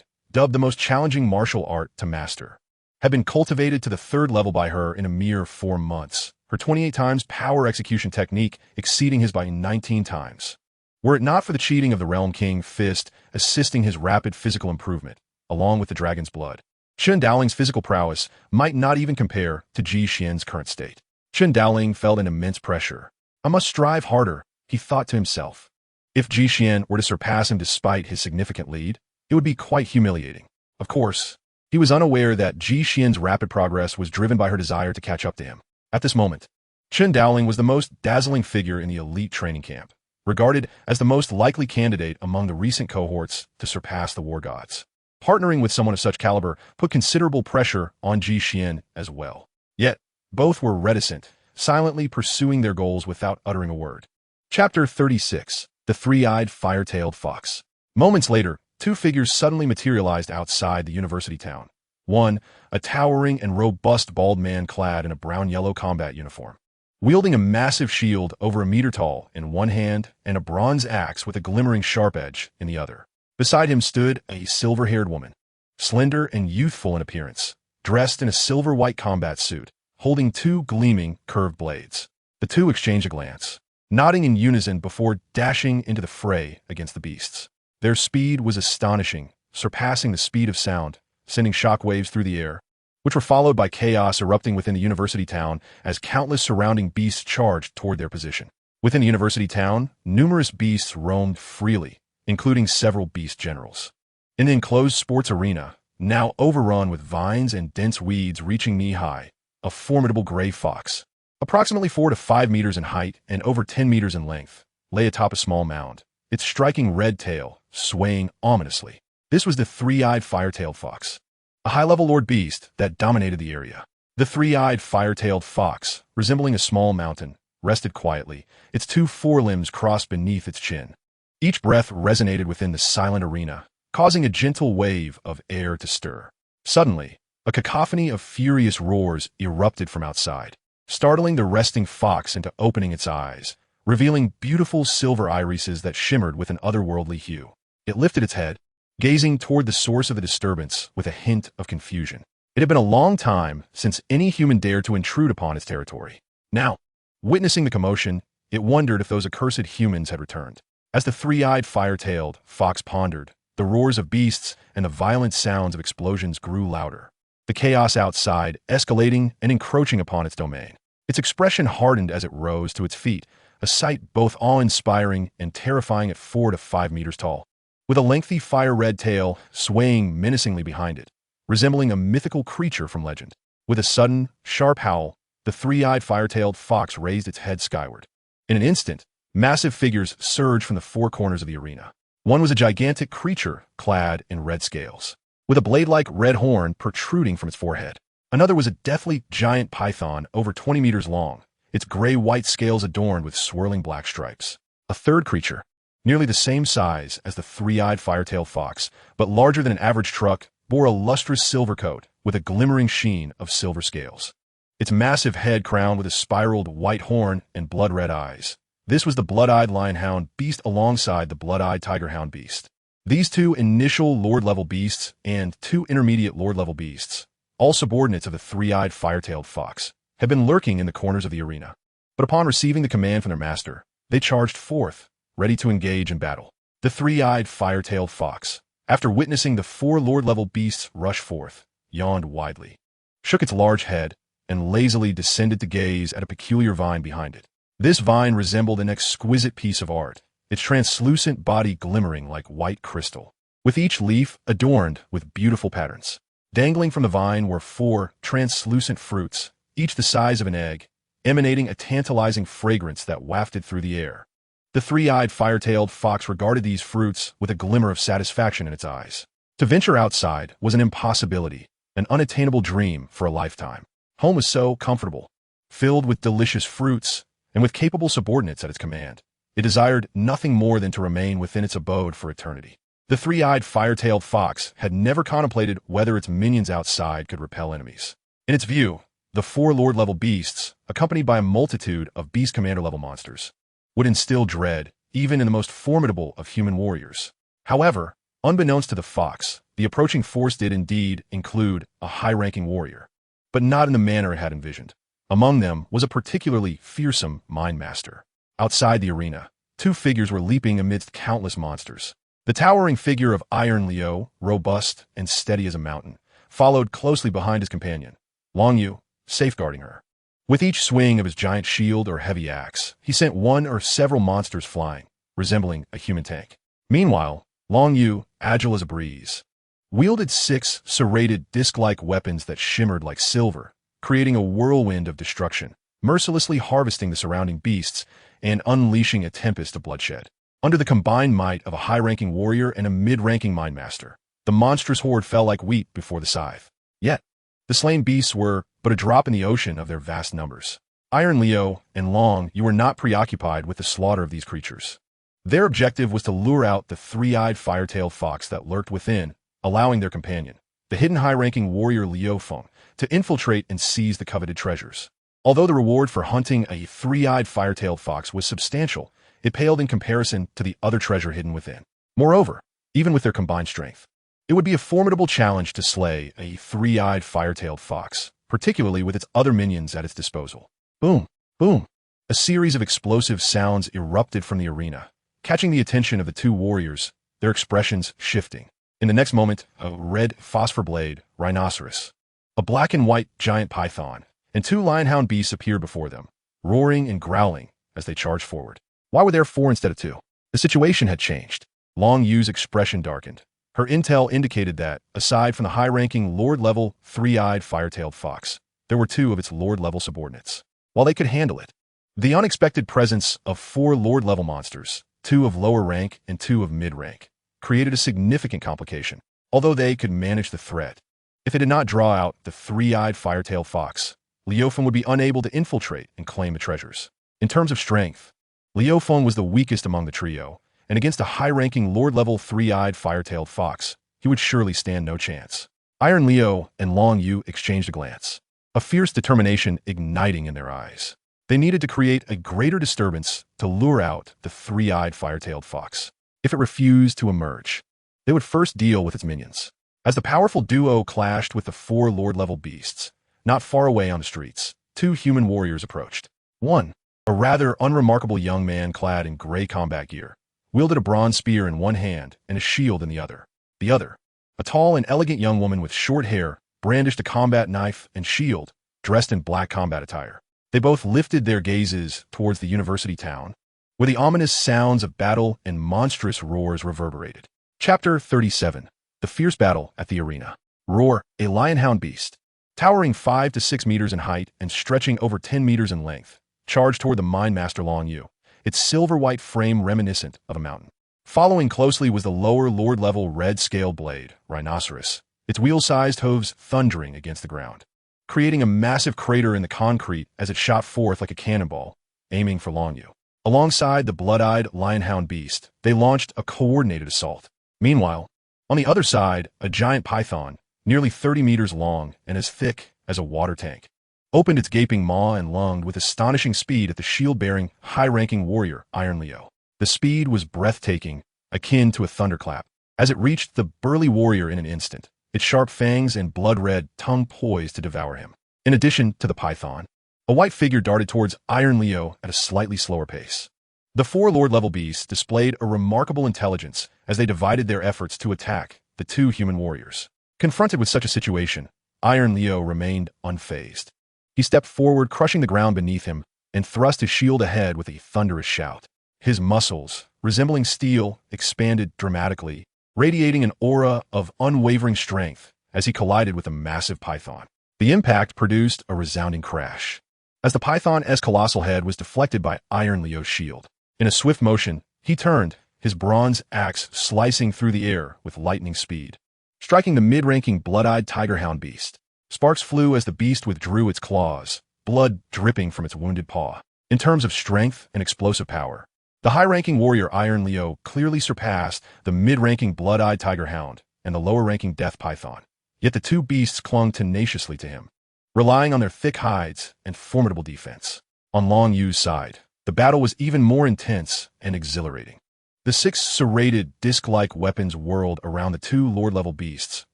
dubbed the most challenging martial art to master, had been cultivated to the 3rd level by her in a mere 4 months, her 28 times power execution technique exceeding his by 19 times. Were it not for the cheating of the Realm King Fist assisting his rapid physical improvement, along with the dragon's blood, Chen Daolin's physical prowess might not even compare to Ji Xian's current state. Chen Daolin felt an immense pressure. I must strive harder, he thought to himself. If Ji Xian were to surpass him despite his significant lead, it would be quite humiliating. Of course, he was unaware that Ji Xian's rapid progress was driven by her desire to catch up to him. At this moment, Chen Daolin was the most dazzling figure in the elite training camp, regarded as the most likely candidate among the recent cohorts to surpass the war gods. Partnering with someone of such caliber put considerable pressure on Ji Xian as well. Yet, both were reticent, silently pursuing their goals without uttering a word. Chapter 36. The Three-Eyed Fire-Tailed Fox. Moments later, 2 figures suddenly materialized outside the university town. One, a towering and robust bald man clad in a brown-yellow combat uniform, wielding a massive shield over a meter tall in one hand and a bronze axe with a glimmering sharp edge in the other. Beside him stood a silver-haired woman, slender and youthful in appearance, dressed in a silver-white combat suit, holding 2 gleaming, curved blades. The 2 exchanged a glance, nodding in unison before dashing into the fray against the beasts. Their speed was astonishing, surpassing the speed of sound, sending shockwaves through the air, which were followed by chaos erupting within the university town as countless surrounding beasts charged toward their position. Within the university town, numerous beasts roamed freely, including several beast generals. In the enclosed sports arena, now overrun with vines and dense weeds reaching knee-high, a formidable gray fox, approximately 4 to 5 meters in height and over 10 meters in length, lay atop a small mound, its striking red tail swaying ominously. This was the three-eyed fire-tailed fox, a high-level lord beast that dominated the area. The three-eyed fire-tailed fox, resembling a small mountain, rested quietly, its two forelimbs crossed beneath its chin. Each breath resonated within the silent arena, causing a gentle wave of air to stir. Suddenly, a cacophony of furious roars erupted from outside, startling the resting fox into opening its eyes, revealing beautiful silver irises that shimmered with an otherworldly hue. It lifted its head, gazing toward the source of the disturbance with a hint of confusion. It had been a long time since any human dared to intrude upon its territory. Now, witnessing the commotion, it wondered if those accursed humans had returned. As the three-eyed fire-tailed fox pondered, the roars of beasts and the violent sounds of explosions grew louder, the chaos outside escalating and encroaching upon its domain. Its expression hardened as it rose to its feet, a sight both awe-inspiring and terrifying at 4 to 5 meters tall, with a lengthy fire-red tail swaying menacingly behind it, resembling a mythical creature from legend. With a sudden, sharp howl, the three-eyed fire-tailed fox raised its head skyward. In an instant, massive figures surged from the four corners of the arena. One was a gigantic creature clad in red scales, with a blade-like red horn protruding from its forehead. Another was a deathly giant python over 20 meters long, its gray-white scales adorned with swirling black stripes. A third creature, nearly the same size as the three-eyed fire-tailed fox, but larger than an average truck, bore a lustrous silver coat with a glimmering sheen of silver scales. Its massive head crowned with a spiraled white horn and blood-red eyes. This was the blood-eyed lionhound beast alongside the blood-eyed tigerhound beast. These two initial lord-level beasts and two intermediate lord-level beasts, all subordinates of the three-eyed fire-tailed fox, had been lurking in the corners of the arena. But upon receiving the command from their master, they charged forth, ready to engage in battle. The three-eyed fire-tailed fox, after witnessing the four lord-level beasts rush forth, yawned widely, shook its large head, and lazily descended to gaze at a peculiar vine behind it. This vine resembled an exquisite piece of art, its translucent body glimmering like white crystal, with each leaf adorned with beautiful patterns. Dangling from the vine were 4 translucent fruits, each the size of an egg, emanating a tantalizing fragrance that wafted through the air. The three-eyed fire-tailed fox regarded these fruits with a glimmer of satisfaction in its eyes. To venture outside was an impossibility, an unattainable dream for a lifetime. Home was so comfortable, filled with delicious fruits, and with capable subordinates at its command. It desired nothing more than to remain within its abode for eternity. The three-eyed fire-tailed fox had never contemplated whether its minions outside could repel enemies. In its view, the 4 lord-level beasts, accompanied by a multitude of beast commander-level monsters, would instill dread even in the most formidable of human warriors. However, unbeknownst to the fox, the approaching force did indeed include a high-ranking warrior, but not in the manner it had envisioned. Among them was a particularly fearsome mind master. Outside the arena, 2 figures were leaping amidst countless monsters. The towering figure of Iron Leo, robust and steady as a mountain, followed closely behind his companion, Long Yu, safeguarding her. With each swing of his giant shield or heavy axe, he sent one or several monsters flying, resembling a human tank. Meanwhile, Long Yu, agile as a breeze, wielded 6 serrated disc-like weapons that shimmered like silver, creating a whirlwind of destruction, mercilessly harvesting the surrounding beasts and unleashing a tempest of bloodshed. Under the combined might of a high-ranking warrior and a mid-ranking mind master, the monstrous horde fell like wheat before the scythe. Yet, the slain beasts were but a drop in the ocean of their vast numbers. Iron Leo and Long Yu were not preoccupied with the slaughter of these creatures. Their objective was to lure out the three-eyed fire-tailed fox that lurked within, allowing their companion, the hidden high-ranking warrior Liu Feng, to infiltrate and seize the coveted treasures. Although the reward for hunting a three-eyed fire-tailed fox was substantial, it paled in comparison to the other treasure hidden within. Moreover, even with their combined strength, it would be a formidable challenge to slay a three-eyed fire-tailed fox, particularly with its other minions at its disposal. Boom, boom. A series of explosive sounds erupted from the arena, catching the attention of the 2 warriors, their expressions shifting. In the next moment, a red phosphor blade rhinoceros, a black and white giant python, and 2 lionhound beasts appeared before them, roaring and growling as they charged forward. Why were there 4 instead of 2? The situation had changed. Long Yu's expression darkened. Her intel indicated that, aside from the high-ranking Lord-level three-eyed fire-tailed fox, there were 2 of its Lord-level subordinates. while they could handle it. The unexpected presence of 4 Lord-level monsters, 2 of lower rank and 2 of mid-rank, created a significant complication, although they could manage the threat. If they did not draw out the 3-eyed firetail fox, Liufeng would be unable to infiltrate and claim the treasures. In terms of strength, Liufeng was the weakest among the trio, and against a high-ranking Lord-level 3-eyed fire-tailed fox, he would surely stand no chance. Iron Leo and Long Yu exchanged a glance, a fierce determination igniting in their eyes. They needed to create a greater disturbance to lure out the 3-eyed fire-tailed fox. If it refused to emerge, they would first deal with its minions. As the powerful duo clashed with the 4 Lord-level beasts, not far away on the streets, 2 human warriors approached. One, a rather unremarkable young man clad in gray combat gear, wielded a bronze spear in one hand and a shield in the other. The other, a tall and elegant young woman with short hair, brandished a combat knife and shield, dressed in black combat attire. They both lifted their gazes towards the university town, where the ominous sounds of battle and monstrous roars reverberated. Chapter 37. The Fierce Battle at the Arena. Roar, a lionhound beast, towering 5 to 6 meters in height and stretching over 10 meters in length, charged toward the Mind Master Long Yu, its silver-white frame reminiscent of a mountain. Following closely was the lower Lord-level red-scaled blade, Rhinoceros, its wheel-sized hooves thundering against the ground, creating a massive crater in the concrete as it shot forth like a cannonball, aiming for Long Yu. Alongside the blood-eyed lionhound beast, they launched a coordinated assault. Meanwhile, on the other side, a giant python, nearly 30 meters long and as thick as a water tank, opened its gaping maw and lunged with astonishing speed at the shield-bearing, high-ranking warrior, Iron Leo. The speed was breathtaking, akin to a thunderclap. As it reached the burly warrior in an instant, its sharp fangs and blood-red tongue poised to devour him. In addition to the python, a white figure darted towards Iron Leo at a slightly slower pace. The 4 Lord-level beasts displayed a remarkable intelligence as they divided their efforts to attack the 2 human warriors. Confronted with such a situation, Iron Leo remained unfazed. He stepped forward, crushing the ground beneath him, and thrust his shield ahead with a thunderous shout. His muscles, resembling steel, expanded dramatically, radiating an aura of unwavering strength as he collided with a massive python. The impact produced a resounding crash, as the python's colossal head was deflected by Iron Leo's shield. In a swift motion, he turned, his bronze axe slicing through the air with lightning speed, striking the mid-ranking blood-eyed tigerhound beast. Sparks flew as the beast withdrew its claws, blood dripping from its wounded paw. In terms of strength and explosive power, the high-ranking warrior Iron Leo clearly surpassed the mid-ranking blood-eyed tigerhound and the lower-ranking death python. Yet the 2 beasts clung tenaciously to him, relying on their thick hides and formidable defense. On Long Yu's side, the battle was even more intense and exhilarating. The 6 serrated, disc-like weapons whirled around the 2 Lord-level beasts,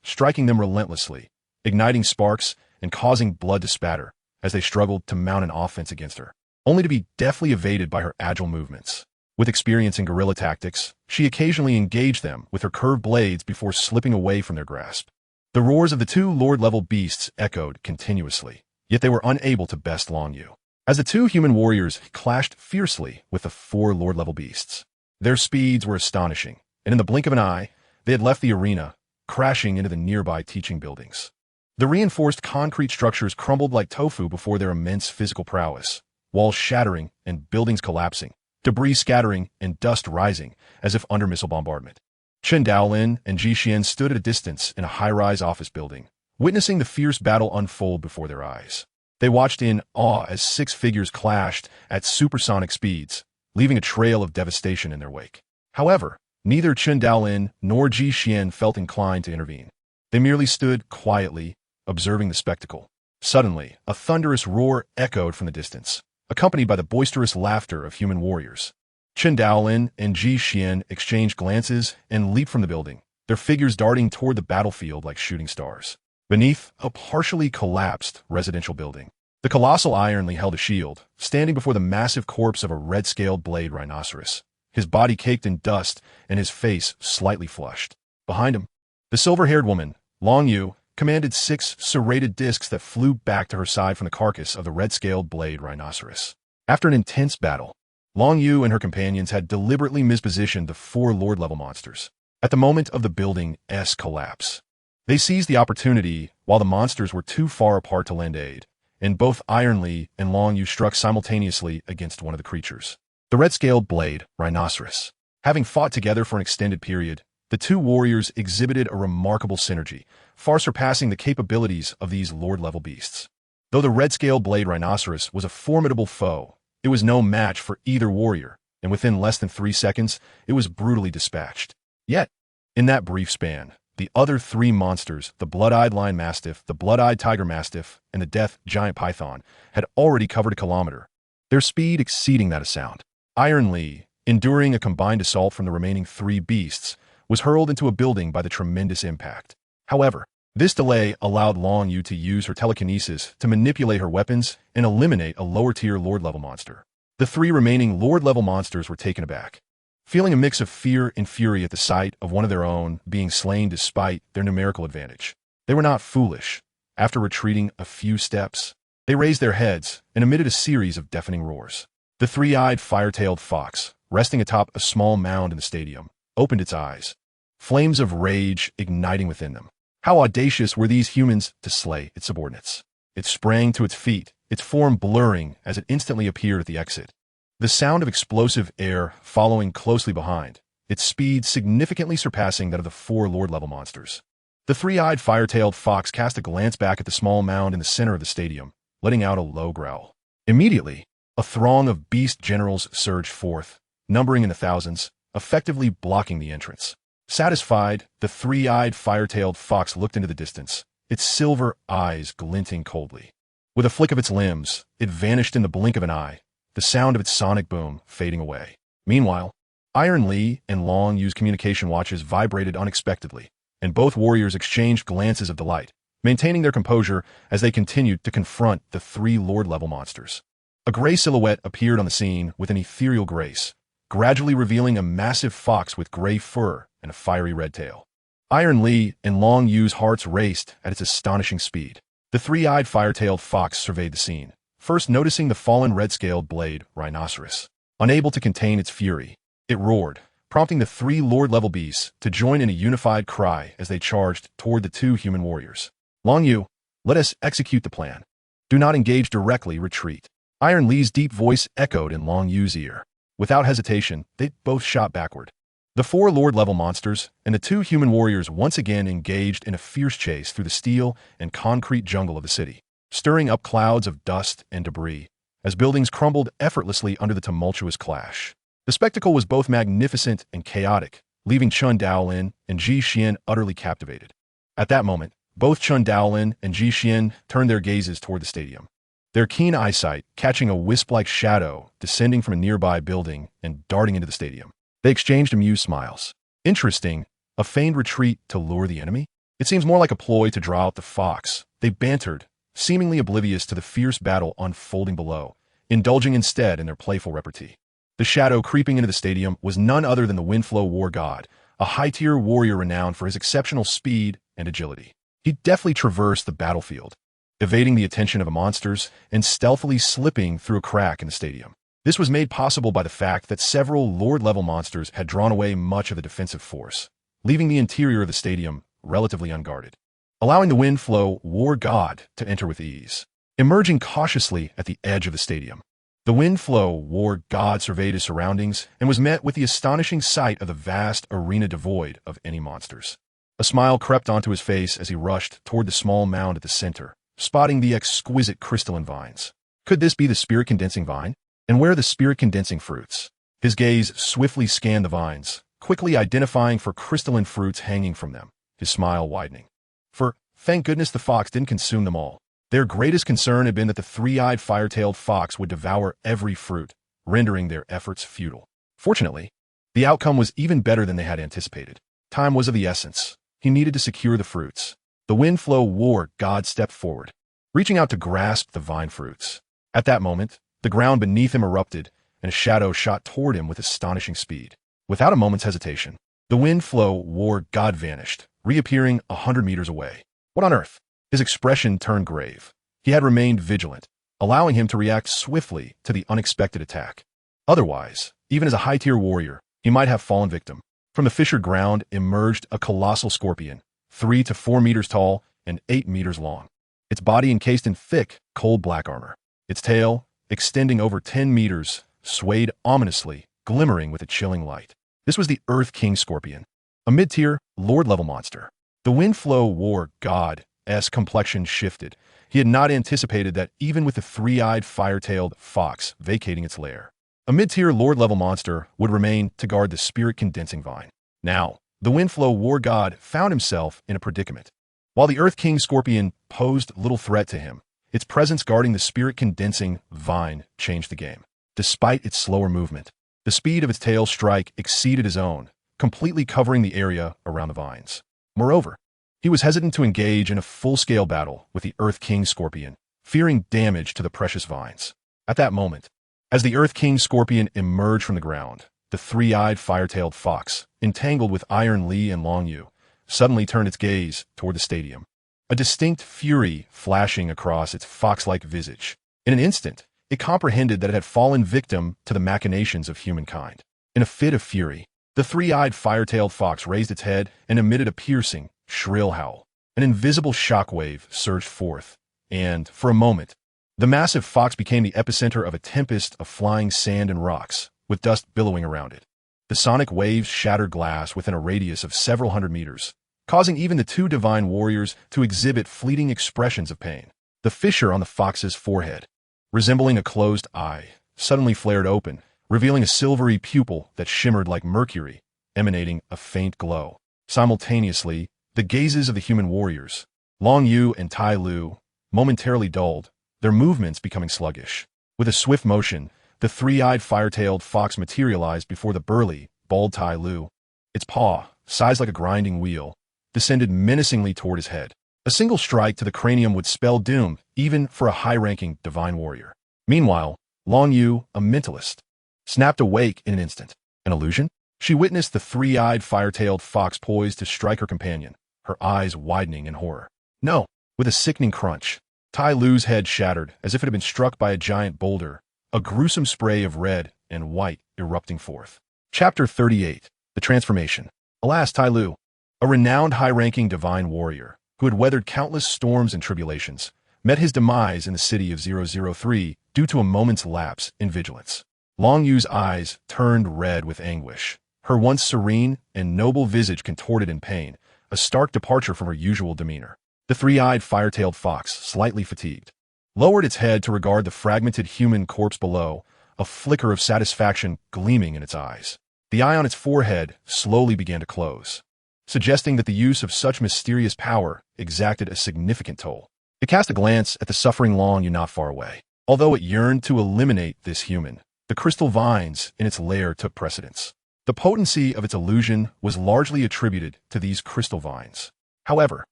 striking them relentlessly, igniting sparks and causing blood to spatter as they struggled to mount an offense against her, only to be deftly evaded by her agile movements. With experience in guerrilla tactics, she occasionally engaged them with her curved blades before slipping away from their grasp. The roars of the 2 Lord-level beasts echoed continuously, yet they were unable to best Long Yu. As the 2 human warriors clashed fiercely with the 4 Lord-level beasts, their speeds were astonishing, and in the blink of an eye, they had left the arena, crashing into the nearby teaching buildings. The reinforced concrete structures crumbled like tofu before their immense physical prowess, walls shattering and buildings collapsing, debris scattering and dust rising as if under missile bombardment. Chen Daolin and Ji Xian stood at a distance in a high-rise office building, witnessing the fierce battle unfold before their eyes. They watched in awe as 6 figures clashed at supersonic speeds, leaving a trail of devastation in their wake. However, neither Chen Daolin nor Ji Xian felt inclined to intervene. They merely stood quietly, observing the spectacle. Suddenly, a thunderous roar echoed from the distance, accompanied by the boisterous laughter of human warriors. Chen Daolin and Ji Xian exchanged glances and leaped from the building, their figures darting toward the battlefield like shooting stars. Beneath a partially collapsed residential building, the colossal Iron Lee held a shield, standing before the massive corpse of a red-scaled blade rhinoceros, his body caked in dust and his face slightly flushed. Behind him, the silver-haired woman, Long Yu, commanded 6 serrated discs that flew back to her side from the carcass of the red-scaled blade rhinoceros. After an intense battle, Long Yu and her companions had deliberately mispositioned the 4 Lord-level monsters. At the moment of the building's collapse, they seized the opportunity while the monsters were too far apart to lend aid, and both Iron Lee and Long Yu struck simultaneously against one of the creatures. The red-scaled blade, rhinoceros. Having fought together for an extended period, the two warriors exhibited a remarkable synergy, far surpassing the capabilities of these lord-level beasts. Though the red-scaled blade rhinoceros was a formidable foe, it was no match for either warrior, and within less than 3 seconds, it was brutally dispatched. Yet, in that brief span, the other three monsters, the blood-eyed lion mastiff, the blood-eyed tiger mastiff, and the death giant python, had already covered a kilometer, their speed exceeding that of sound. Iron Lee, enduring a combined assault from the remaining three beasts, was hurled into a building by the tremendous impact. However, this delay allowed Long Yu to use her telekinesis to manipulate her weapons and eliminate a lower-tier Lord-level monster. The three remaining Lord-level monsters were taken aback, feeling a mix of fear and fury at the sight of one of their own being slain despite their numerical advantage. They were not foolish. After retreating a few steps, they raised their heads and emitted a series of deafening roars. The three-eyed fire-tailed fox, resting atop a small mound in the stadium, opened its eyes, flames of rage igniting within them. How audacious were these humans to slay its subordinates? It sprang to its feet, its form blurring as it instantly appeared at the exit. The sound of explosive air following closely behind, its speed significantly surpassing that of the four Lord-level monsters. The three-eyed fire-tailed fox cast a glance back at the small mound in the center of the stadium, letting out a low growl. Immediately, a throng of beast generals surged forth, numbering in the thousands, effectively blocking the entrance. Satisfied, the three-eyed fire-tailed fox looked into the distance, its silver eyes glinting coldly. With a flick of its limbs, it vanished in the blink of an eye, the sound of its sonic boom fading away. Meanwhile, Iron Lee and Long Yu's communication watches vibrated unexpectedly, and both warriors exchanged glances of delight, maintaining their composure as they continued to confront the three Lord-level monsters. A gray silhouette appeared on the scene with an ethereal grace, gradually revealing a massive fox with gray fur and a fiery red tail. Iron Lee and Long Yu's hearts raced at its astonishing speed. The three-eyed fire-tailed fox surveyed the scene, first noticing the fallen red-scaled blade rhinoceros. Unable to contain its fury, it roared, prompting the three Lord-level beasts to join in a unified cry as they charged toward the two human warriors. Long Yu, let us execute the plan. Do not engage directly, retreat. Iron Lee's deep voice echoed in Long Yu's ear. Without hesitation, they both shot backward. The four Lord-level monsters and the two human warriors once again engaged in a fierce chase through the steel and concrete jungle of the city, stirring up clouds of dust and debris as buildings crumbled effortlessly under the tumultuous clash. The spectacle was both magnificent and chaotic, leaving Chen Daolin and Ji Xian utterly captivated. At that moment, both Chen Daolin and Ji Xian turned their gazes toward the stadium, their keen eyesight catching a wisp-like shadow descending from a nearby building and darting into the stadium. They exchanged amused smiles. Interesting, a feigned retreat to lure the enemy? It seems more like a ploy to draw out the fox. They bantered, seemingly oblivious to the fierce battle unfolding below, indulging instead in their playful repartee. The shadow creeping into the stadium was none other than the Windflow War God, a high-tier warrior renowned for his exceptional speed and agility. He deftly traversed the battlefield, evading the attention of the monsters and stealthily slipping through a crack in the stadium. This was made possible by the fact that several Lord-level monsters had drawn away much of the defensive force, leaving the interior of the stadium relatively unguarded, allowing the Windflow War God to enter with ease. Emerging cautiously at the edge of the stadium, the Windflow War God surveyed his surroundings and was met with the astonishing sight of the vast arena devoid of any monsters. A smile crept onto his face as he rushed toward the small mound at the center, spotting the exquisite crystalline vines. Could this be the spirit-condensing vine? And where are the spirit-condensing fruits? His gaze swiftly scanned the vines, quickly identifying for crystalline fruits hanging from them, his smile widening. For, thank goodness the fox didn't consume them all. Their greatest concern had been that the three-eyed fire-tailed fox would devour every fruit, rendering their efforts futile. Fortunately, the outcome was even better than they had anticipated. Time was of the essence. He needed to secure the fruits. The Windflow War God stepped forward, reaching out to grasp the vine fruits. At that moment, the ground beneath him erupted, and a shadow shot toward him with astonishing speed. Without a moment's hesitation, the Windflow War God vanished, reappearing 100 meters away. What on earth? His expression turned grave. He had remained vigilant, allowing him to react swiftly to the unexpected attack. Otherwise, even as a high-tier warrior, he might have fallen victim. From the fissured ground emerged a colossal scorpion, 3 to 4 meters tall and 8 meters long. its body encased in thick, cold black armor. Its tail, extending over 10 meters, swayed ominously, glimmering with a chilling light. This was the Earth King Scorpion, a mid-tier, Lord-level monster. The Windflow War God-esque complexion shifted. He had not anticipated that even with the three-eyed, fire-tailed fox vacating its lair, a mid-tier Lord-level monster would remain to guard the spirit-condensing vine. Now, the Windflow War God found himself in a predicament. While the Earth King Scorpion posed little threat to him, its presence guarding the spirit-condensing vine changed the game. Despite its slower movement, the speed of its tail strike exceeded his own, completely covering the area around the vines. Moreover, he was hesitant to engage in a full-scale battle with the Earth King Scorpion, fearing damage to the precious vines. At that moment, as the Earth King Scorpion emerged from the ground, the three-eyed, fire-tailed fox, entangled with Iron Lee and Long Yu, suddenly turned its gaze toward the stadium, a distinct fury flashing across its fox-like visage. In an instant, it comprehended that it had fallen victim to the machinations of humankind. In a fit of fury, the three-eyed, fire-tailed fox raised its head and emitted a piercing, shrill howl. An invisible shockwave surged forth, and, for a moment, the massive fox became the epicenter of a tempest of flying sand and rocks, with dust billowing around it. The sonic waves shattered glass within a radius of several hundred meters, causing even the two divine warriors to exhibit fleeting expressions of pain. The fissure on the fox's forehead, resembling a closed eye, suddenly flared open, revealing a silvery pupil that shimmered like mercury, emanating a faint glow. Simultaneously, the gazes of the human warriors, Long Yu and Tai Lu, momentarily dulled, their movements becoming sluggish. With a swift motion, the three-eyed, fire-tailed fox materialized before the burly, bald Tai Lu. Its paw, sized like a grinding wheel, descended menacingly toward his head. A single strike to the cranium would spell doom, even for a high-ranking divine warrior. Meanwhile, Long Yu, a mentalist, snapped awake in an instant. An illusion? She witnessed the three-eyed, fire-tailed fox poised to strike her companion, her eyes widening in horror. No! With a sickening crunch, Tai Lu's head shattered as if it had been struck by a giant boulder, a gruesome spray of red and white erupting forth. Chapter 38. The Transformation. Alas, Tai Lu, a renowned high-ranking divine warrior, who had weathered countless storms and tribulations, met his demise in the city of 003 due to a moment's lapse in vigilance. Long Yu's eyes turned red with anguish, her once serene and noble visage contorted in pain, a stark departure from her usual demeanor. The three-eyed, fire-tailed fox, slightly fatigued, lowered its head to regard the fragmented human corpse below, a flicker of satisfaction gleaming in its eyes. The eye on its forehead slowly began to close, suggesting that the use of such mysterious power exacted a significant toll. It cast a glance at the suffering Long Yu not far away. Although it yearned to eliminate this human, the crystal vines in its lair took precedence. The potency of its illusion was largely attributed to these crystal vines. However,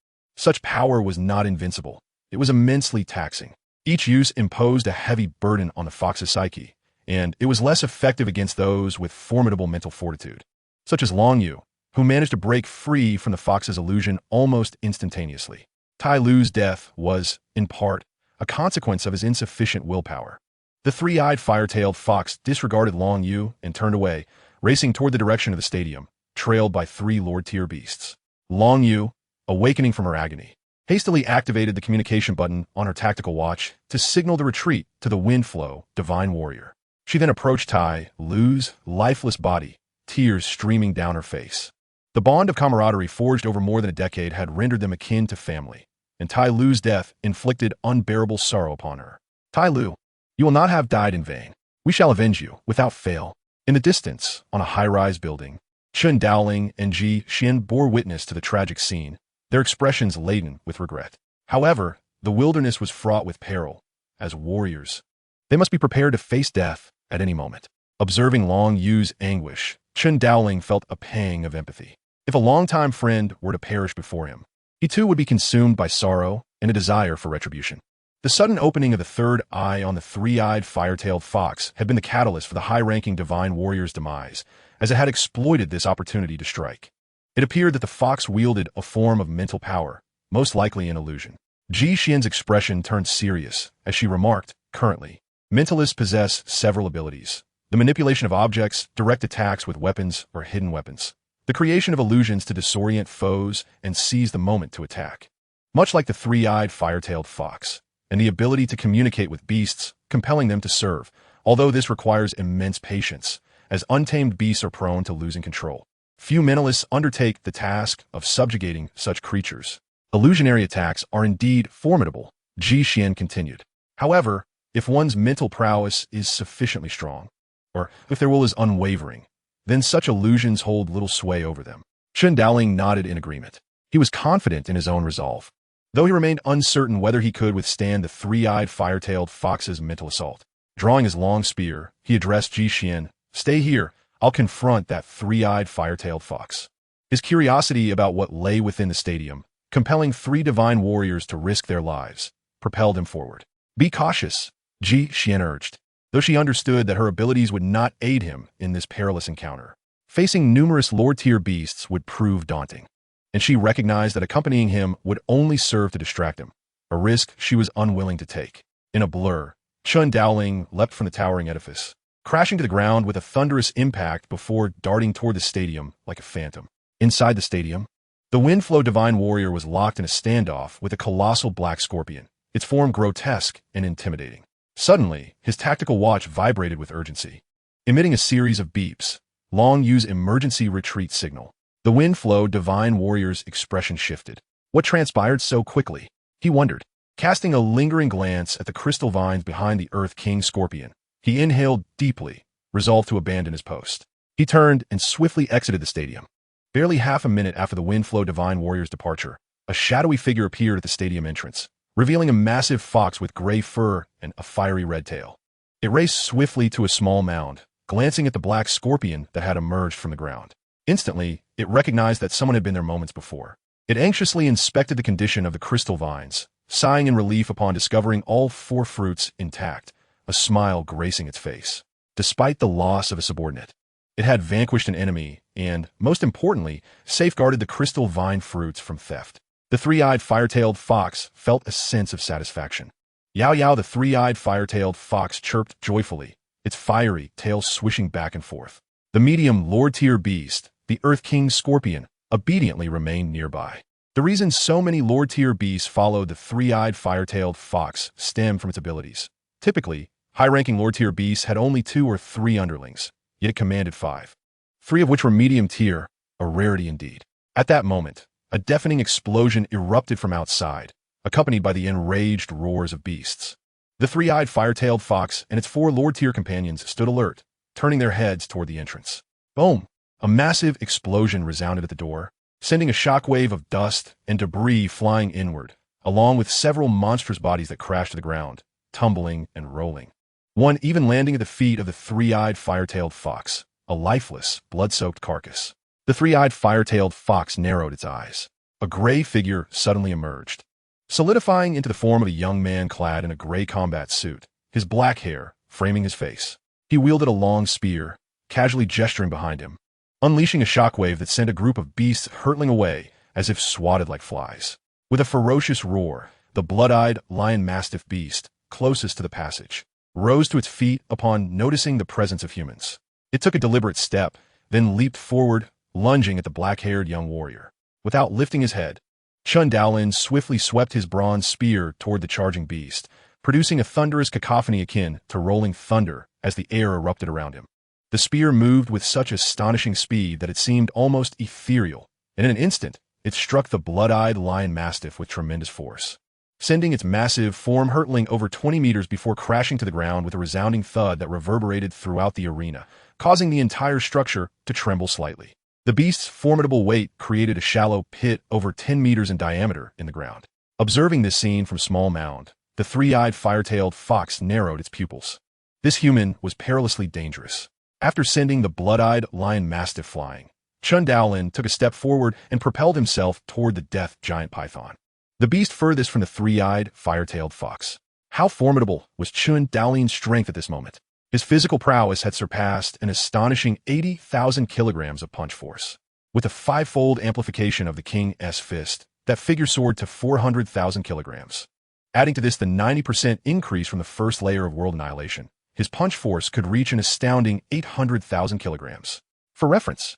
such power was not invincible. It was immensely taxing. Each use imposed a heavy burden on the fox's psyche, and it was less effective against those with formidable mental fortitude, such as Long Yu, who managed to break free from the fox's illusion almost instantaneously. Tai Lu's death was, in part, a consequence of his insufficient willpower. The three-eyed, fire-tailed fox disregarded Long Yu and turned away, racing toward the direction of the stadium, trailed by three Lord-tier beasts. Long Yu, awakening from her agony, hastily activated the communication button on her tactical watch to signal the retreat to the Windflow divine warrior. She then approached Tai Lu's lifeless body, tears streaming down her face. The bond of camaraderie forged over more than a decade had rendered them akin to family, and Tai Lu's death inflicted unbearable sorrow upon her. Tai Lu, you will not have died in vain. We shall avenge you, without fail. In the distance, on a high-rise building, Chen Daolin and Ji Xian bore witness to the tragic scene, their expressions laden with regret. However, the wilderness was fraught with peril. As warriors, they must be prepared to face death at any moment. Observing Long Yu's anguish, Chen Daolin felt a pang of empathy. If a longtime friend were to perish before him, he too would be consumed by sorrow and a desire for retribution. The sudden opening of the third eye on the three-eyed, fire-tailed fox had been the catalyst for the high-ranking divine warrior's demise, as it had exploited this opportunity to strike. It appeared that the fox wielded a form of mental power, most likely an illusion. Ji Xian's expression turned serious as she remarked, currently, mentalists possess several abilities: the manipulation of objects, direct attacks with weapons or hidden weapons, the creation of illusions to disorient foes and seize the moment to attack. much like the three-eyed fire-tailed fox, and the ability to communicate with beasts, compelling them to serve, although this requires immense patience, as untamed beasts are prone to losing control. Few mentalists undertake the task of subjugating such creatures. Illusionary attacks are indeed formidable, Ji Xian continued. However, if one's mental prowess is sufficiently strong, or if their will is unwavering, then such illusions hold little sway over them. Chen Daolin nodded in agreement. He was confident in his own resolve, though he remained uncertain whether he could withstand the three-eyed fire-tailed fox's mental assault. Drawing his long spear, he addressed Ji Xian, "Stay here, I'll confront that three-eyed fire-tailed fox." His curiosity about what lay within the stadium, compelling three divine warriors to risk their lives, propelled him forward. "Be cautious," Ji Xian urged, though she understood that her abilities would not aid him in this perilous encounter. Facing numerous lower-tier beasts would prove daunting, and she recognized that accompanying him would only serve to distract him, a risk she was unwilling to take. In a blur, Chen Daolin leapt from the towering edifice, crashing to the ground with a thunderous impact before darting toward the stadium like a phantom. Inside the stadium, the Windflow Divine Warrior was locked in a standoff with a colossal black scorpion, its form grotesque and intimidating. Suddenly, his tactical watch vibrated with urgency, emitting a series of beeps. Long use emergency retreat signal. The Windflow Divine Warrior's expression shifted. What transpired so quickly? He wondered. Casting a lingering glance at the crystal vines behind the Earth King Scorpion, he inhaled deeply, resolved to abandon his post. He turned and swiftly exited the stadium. Barely half a minute after the Windflow Divine Warrior's departure, a shadowy figure appeared at the stadium entrance, revealing a massive fox with gray fur and a fiery red tail. It raced swiftly to a small mound, glancing at the black scorpion that had emerged from the ground. Instantly, it recognized that someone had been there moments before. It anxiously inspected the condition of the crystal vines, sighing in relief upon discovering all 4 fruits intact, a smile gracing its face. Despite the loss of a subordinate, it had vanquished an enemy and, most importantly, safeguarded the crystal vine fruits from theft. The three-eyed fire-tailed fox felt a sense of satisfaction. Yao Yao, the three-eyed fire-tailed fox, chirped joyfully, its fiery tail swishing back and forth. The medium Lord-tier beast, the Earth King Scorpion, obediently remained nearby. The reason so many Lord-tier beasts followed the three-eyed fire-tailed fox stemmed from its abilities. Typically, high-ranking Lord-tier beasts had only 2 or 3 underlings, yet it commanded 5. 3 of which were medium-tier, a rarity indeed. At that moment, a deafening explosion erupted from outside, accompanied by the enraged roars of beasts. The three-eyed fire-tailed fox and its 4 Lord-tier companions stood alert, turning their heads toward the entrance. Boom! A massive explosion resounded at the door, sending a shockwave of dust and debris flying inward, along with several monstrous bodies that crashed to the ground, tumbling and rolling. One even landing at the feet of the three-eyed fire-tailed fox, a lifeless, blood-soaked carcass. The three-eyed fire-tailed fox narrowed its eyes. A gray figure suddenly emerged, solidifying into the form of a young man clad in a gray combat suit, his black hair framing his face. He wielded a long spear, casually gesturing behind him, unleashing a shockwave that sent a group of beasts hurtling away as if swatted like flies. With a ferocious roar, the blood-eyed lion-mastiff beast, closest to the passage, rose to its feet upon noticing the presence of humans. It took a deliberate step, then leaped forward, lunging at the black-haired young warrior. Without lifting his head, Chen Daolin swiftly swept his bronze spear toward the charging beast, producing a thunderous cacophony akin to rolling thunder as the air erupted around him. The spear moved with such astonishing speed that it seemed almost ethereal, and in an instant, it struck the blood-eyed lion-mastiff with tremendous force, sending its massive form hurtling over 20 meters before crashing to the ground with a resounding thud that reverberated throughout the arena, causing the entire structure to tremble slightly. The beast's formidable weight created a shallow pit over 10 meters in diameter in the ground. Observing this scene from small mound, the three-eyed fire-tailed fox narrowed its pupils. This human was perilously dangerous. After sending the blood-eyed lion-mastiff flying, Chen Daolin took a step forward and propelled himself toward the death giant python, the beast furthest from the three-eyed fire-tailed fox. How formidable was Chen Daolin's strength at this moment? His physical prowess had surpassed an astonishing 80,000 kilograms of punch force. With a 5-fold amplification of the King's fist, that figure soared to 400,000 kilograms. Adding to this the 90% increase from the first layer of world annihilation, his punch force could reach an astounding 800,000 kilograms. For reference,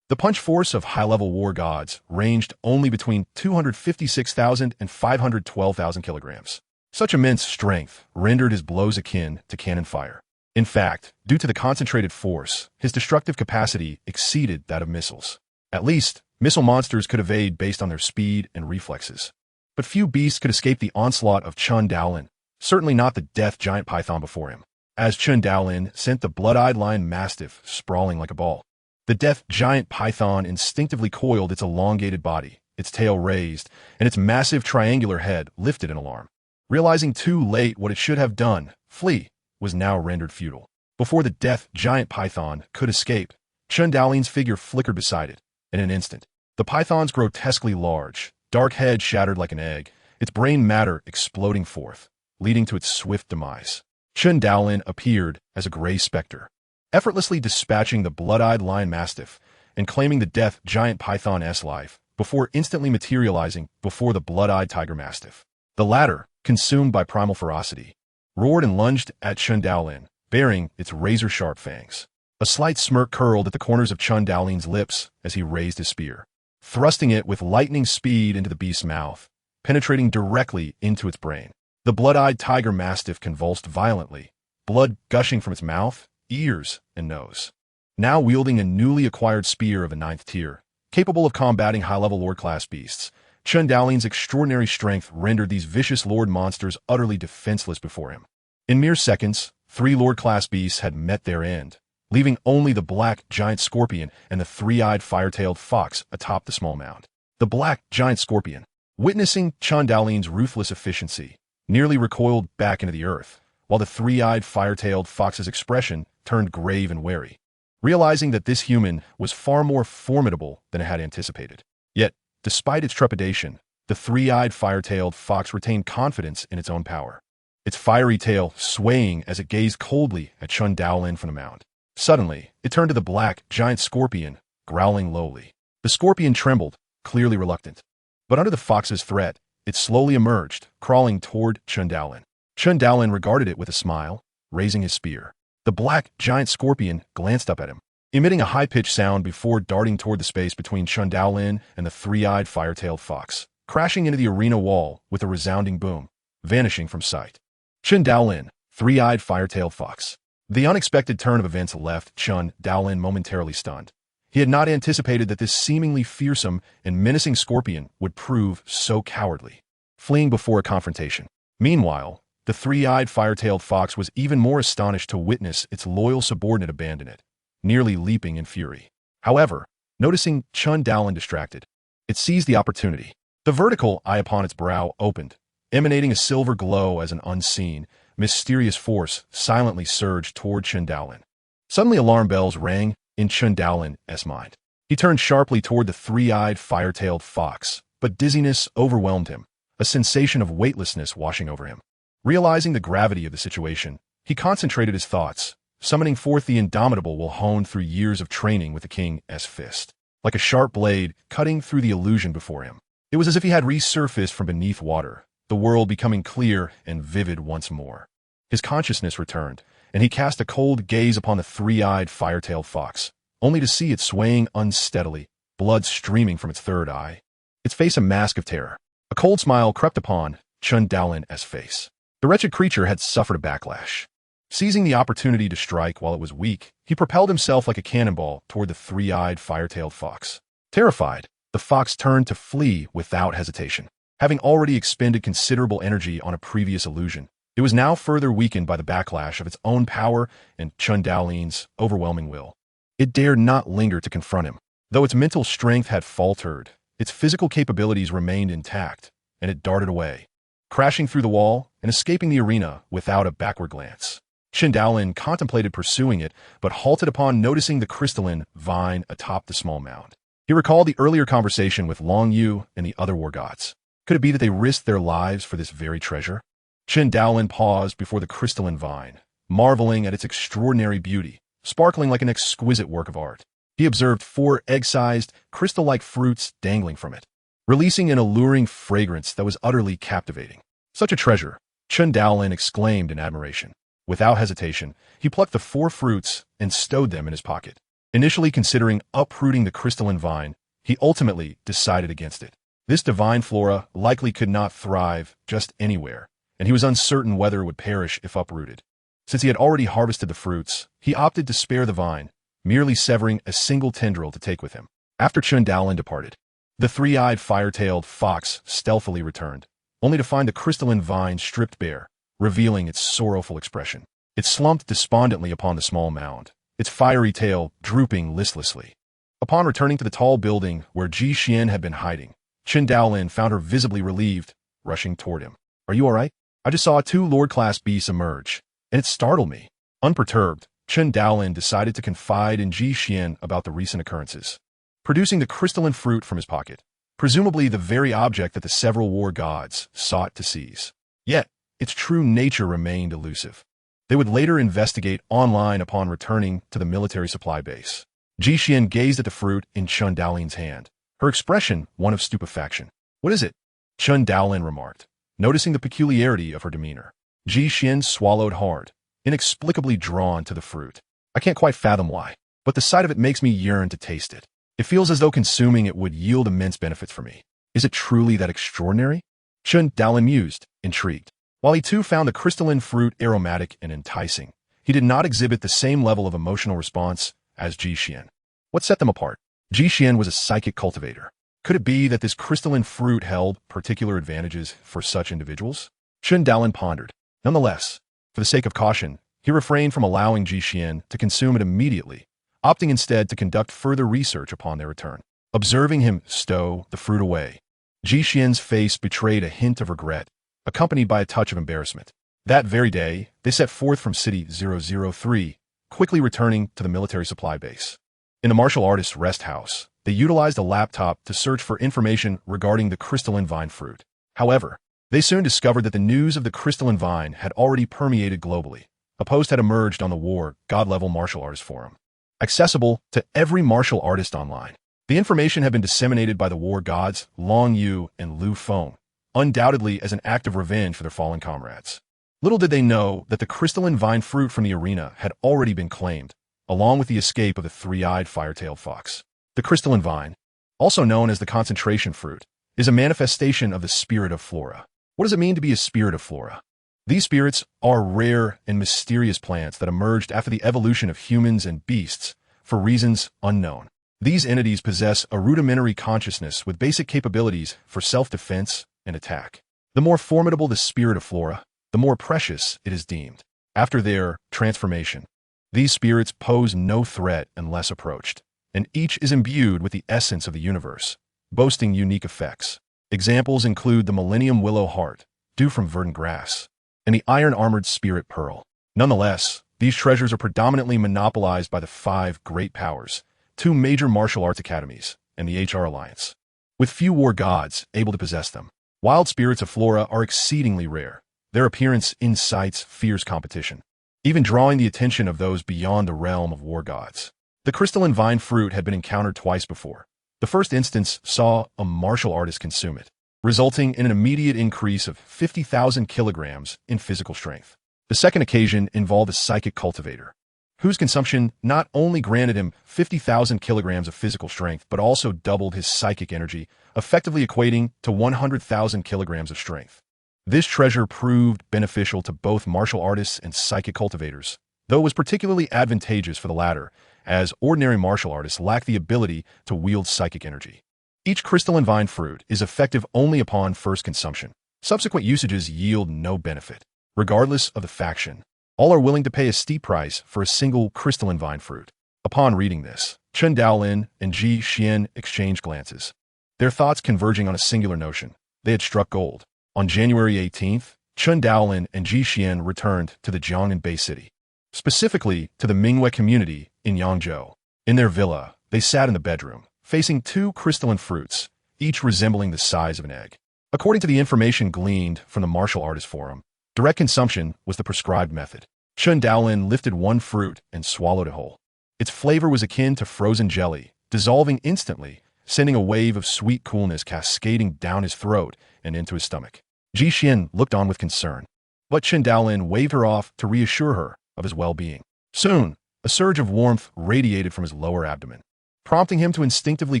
The punch force of high-level war gods ranged only between 256,000 and 512,000 kilograms. Such immense strength rendered his blows akin to cannon fire. In fact, due to the concentrated force, his destructive capacity exceeded that of missiles. At least, missile monsters could evade based on their speed and reflexes. But few beasts could escape the onslaught of Chen Daolin, certainly not the death giant python before him. As Chen Daolin sent the blood-eyed lion mastiff sprawling like a ball, the death giant python instinctively coiled its elongated body, its tail raised, and its massive triangular head lifted in alarm. Realizing too late what it should have done, flee, was now rendered futile. Before the death giant python could escape, Chen Daolin's figure flickered beside it. In an instant, the python's grotesquely large, dark head shattered like an egg, its brain matter exploding forth, leading to its swift demise. Chen Daolin appeared as a gray specter, effortlessly dispatching the blood-eyed lion mastiff and claiming the death giant python's life before instantly materializing before the blood-eyed tiger mastiff. The latter, consumed by primal ferocity, roared and lunged at Chen Daolin, bearing its razor-sharp fangs. A slight smirk curled at the corners of Chen Daolin's lips as he raised his spear, thrusting it with lightning speed into the beast's mouth, penetrating directly into its brain. The blood-eyed tiger mastiff convulsed violently, blood gushing from its mouth, ears, and nose. Now wielding a newly acquired spear of a 9th tier, capable of combating high-level Lord-class beasts, Chen Daolin's extraordinary strength rendered these vicious Lord monsters utterly defenseless before him. In mere seconds, 3 Lord-class beasts had met their end, leaving only the black giant scorpion and the 3-eyed fire-tailed fox atop the small mound. The black giant scorpion, witnessing Chen Daolin's ruthless efficiency, nearly recoiled back into the earth, while the 3-eyed fire-tailed fox's expression turned grave and wary, realizing that this human was far more formidable than it had anticipated. Yet, despite its trepidation, the 3-eyed fire-tailed fox retained confidence in its own power, its fiery tail swaying as it gazed coldly at Chen Daolin from the mound. Suddenly, it turned to the black, giant scorpion, growling lowly. The scorpion trembled, clearly reluctant. But under the fox's threat, it slowly emerged, crawling toward Chen Daolin. Chen Daolin regarded it with a smile, raising his spear. The black, giant scorpion glanced up at him, emitting a high-pitched sound before darting toward the space between Chen Daolin and the 3-eyed fire-tailed fox, crashing into the arena wall with a resounding boom, vanishing from sight. Chen Daolin, 3-eyed fire-tailed fox. The unexpected turn of events left Chen Daolin momentarily stunned. He had not anticipated that this seemingly fearsome and menacing scorpion would prove so cowardly, fleeing before a confrontation. Meanwhile, the 3-eyed fire-tailed fox was even more astonished to witness its loyal subordinate abandon it, nearly leaping in fury. However, noticing Chen Daolin distracted, it seized the opportunity. The vertical eye upon its brow opened, emanating a silver glow as an unseen, mysterious force silently surged toward Chen Daolin. Suddenly alarm bells rang in Chen Daolin's mind. He turned sharply toward the 3-eyed fire-tailed fox, but dizziness overwhelmed him, a sensation of weightlessness washing over him. Realizing the gravity of the situation, he concentrated his thoughts, summoning forth the indomitable will honed through years of training with the king's fist. Like a sharp blade cutting through the illusion before him, it was as if he had resurfaced from beneath water, the world becoming clear and vivid once more. His consciousness returned, and he cast a cold gaze upon the 3-eyed fire-tailed fox, only to see it swaying unsteadily, blood streaming from its 3rd eye, its face a mask of terror. A cold smile crept upon Chen Daolin's face. The wretched creature had suffered a backlash. Seizing the opportunity to strike while it was weak, he propelled himself like a cannonball toward the 3-eyed fire-tailed fox. Terrified, the fox turned to flee without hesitation. Having already expended considerable energy on a previous illusion, it was now further weakened by the backlash of its own power and Chen Daolin's overwhelming will. It dared not linger to confront him. Though its mental strength had faltered, its physical capabilities remained intact, and it darted away, crashing through the wall and escaping the arena without a backward glance. Chen Daolin contemplated pursuing it, but halted upon noticing the crystalline vine atop the small mound. He recalled the earlier conversation with Long Yu and the other war gods. Could it be that they risked their lives for this very treasure? Chen Daolin paused before the crystalline vine, marveling at its extraordinary beauty, sparkling like an exquisite work of art. He observed 4 egg-sized, crystal-like fruits dangling from it, releasing an alluring fragrance that was utterly captivating. Such a treasure, Chen Daolin exclaimed in admiration. Without hesitation, he plucked the 4 fruits and stowed them in his pocket. Initially considering uprooting the crystalline vine, he ultimately decided against it. This divine flora likely could not thrive just anywhere, and he was uncertain whether it would perish if uprooted. Since he had already harvested the fruits, he opted to spare the vine, merely severing a single tendril to take with him. After Chen Daolin departed, the three-eyed fire-tailed fox stealthily returned, only to find the crystalline vine stripped bare, revealing its sorrowful expression. It slumped despondently upon the small mound, its fiery tail drooping listlessly. Upon returning to the tall building where Ji Xian had been hiding, Chen Daolin found her visibly relieved, rushing toward him. "Are you all right? I just saw two Lord-class beasts emerge, and it startled me." Unperturbed, Chen Daolin decided to confide in Ji Xian about the recent occurrences. Producing the crystalline fruit from his pocket, presumably the very object that the several war gods sought to seize. Yet, its true nature remained elusive. They would later investigate online upon returning to the military supply base. Ji Xian gazed at the fruit in Chen Daolin's hand, her expression one of stupefaction. "What is it?" Chen Daolin remarked, noticing the peculiarity of her demeanor. Ji Xian swallowed hard, inexplicably drawn to the fruit. "I can't quite fathom why, but the sight of it makes me yearn to taste it. It feels as though consuming it would yield immense benefits for me. Is it truly that extraordinary?" Chen Daolin mused, intrigued. While he too found the crystalline fruit aromatic and enticing, he did not exhibit the same level of emotional response as Ji Xian. What set them apart? Ji Xian was a psychic cultivator. Could it be that this crystalline fruit held particular advantages for such individuals? Chen Daolin pondered. Nonetheless, for the sake of caution, he refrained from allowing Ji Xian to consume it immediately, opting instead to conduct further research upon their return. Observing him stow the fruit away, Ji Xian's face betrayed a hint of regret, accompanied by a touch of embarrassment. That very day, they set forth from City 003, quickly returning to the military supply base. In the martial artist's rest house, they utilized a laptop to search for information regarding the crystalline vine fruit. However, they soon discovered that the news of the crystalline vine had already permeated globally. A post had emerged on the War God-level martial artist forum, accessible to every martial artist online. The information had been disseminated by the war gods Long Yu and Lu Feng, undoubtedly as an act of revenge for their fallen comrades. Little did they know that the crystalline vine fruit from the arena had already been claimed, along with the escape of the three-eyed fire-tailed fox. The crystalline vine, also known as the concentration fruit, is a manifestation of the spirit of flora. What does it mean to be a spirit of flora? These spirits are rare and mysterious plants that emerged after the evolution of humans and beasts for reasons unknown. These entities possess a rudimentary consciousness with basic capabilities for self-defense and attack. The more formidable the spirit of flora, the more precious it is deemed. After their transformation, these spirits pose no threat unless approached, and each is imbued with the essence of the universe, boasting unique effects. Examples include the Millennium Willow Heart, due from verdant grass, and the iron-armored spirit pearl. Nonetheless, these treasures are predominantly monopolized by the five great powers, two major martial arts academies, and the HR Alliance, with few war gods able to possess them. Wild spirits of flora are exceedingly rare. Their appearance incites fierce competition, even drawing the attention of those beyond the realm of war gods. The crystalline vine fruit had been encountered twice before. The first instance saw a martial artist consume it, resulting in an immediate increase of 50,000 kilograms in physical strength. The second occasion involved a psychic cultivator, whose consumption not only granted him 50,000 kilograms of physical strength, but also doubled his psychic energy, effectively equating to 100,000 kilograms of strength. This treasure proved beneficial to both martial artists and psychic cultivators, though it was particularly advantageous for the latter, as ordinary martial artists lack the ability to wield psychic energy. Each crystalline vine fruit is effective only upon first consumption. Subsequent usages yield no benefit. Regardless of the faction, all are willing to pay a steep price for a single crystalline vine fruit. Upon reading this, Chen Daolin and Ji Xian exchanged glances, their thoughts converging on a singular notion. They had struck gold. On January 18th, Chen Daolin and Ji Xian returned to the Jiangnan Bay City, specifically to the Mingwei community in Yangzhou. In their villa, they sat in the bedroom, facing two crystalline fruits, each resembling the size of an egg. According to the information gleaned from the martial artist forum, direct consumption was the prescribed method. Chen Daolin lifted one fruit and swallowed it whole. Its flavor was akin to frozen jelly, dissolving instantly, sending a wave of sweet coolness cascading down his throat and into his stomach. Ji Xian looked on with concern, but Chen Daolin waved her off to reassure her of his well-being. Soon, A surge of warmth radiated from his lower abdomen, prompting him to instinctively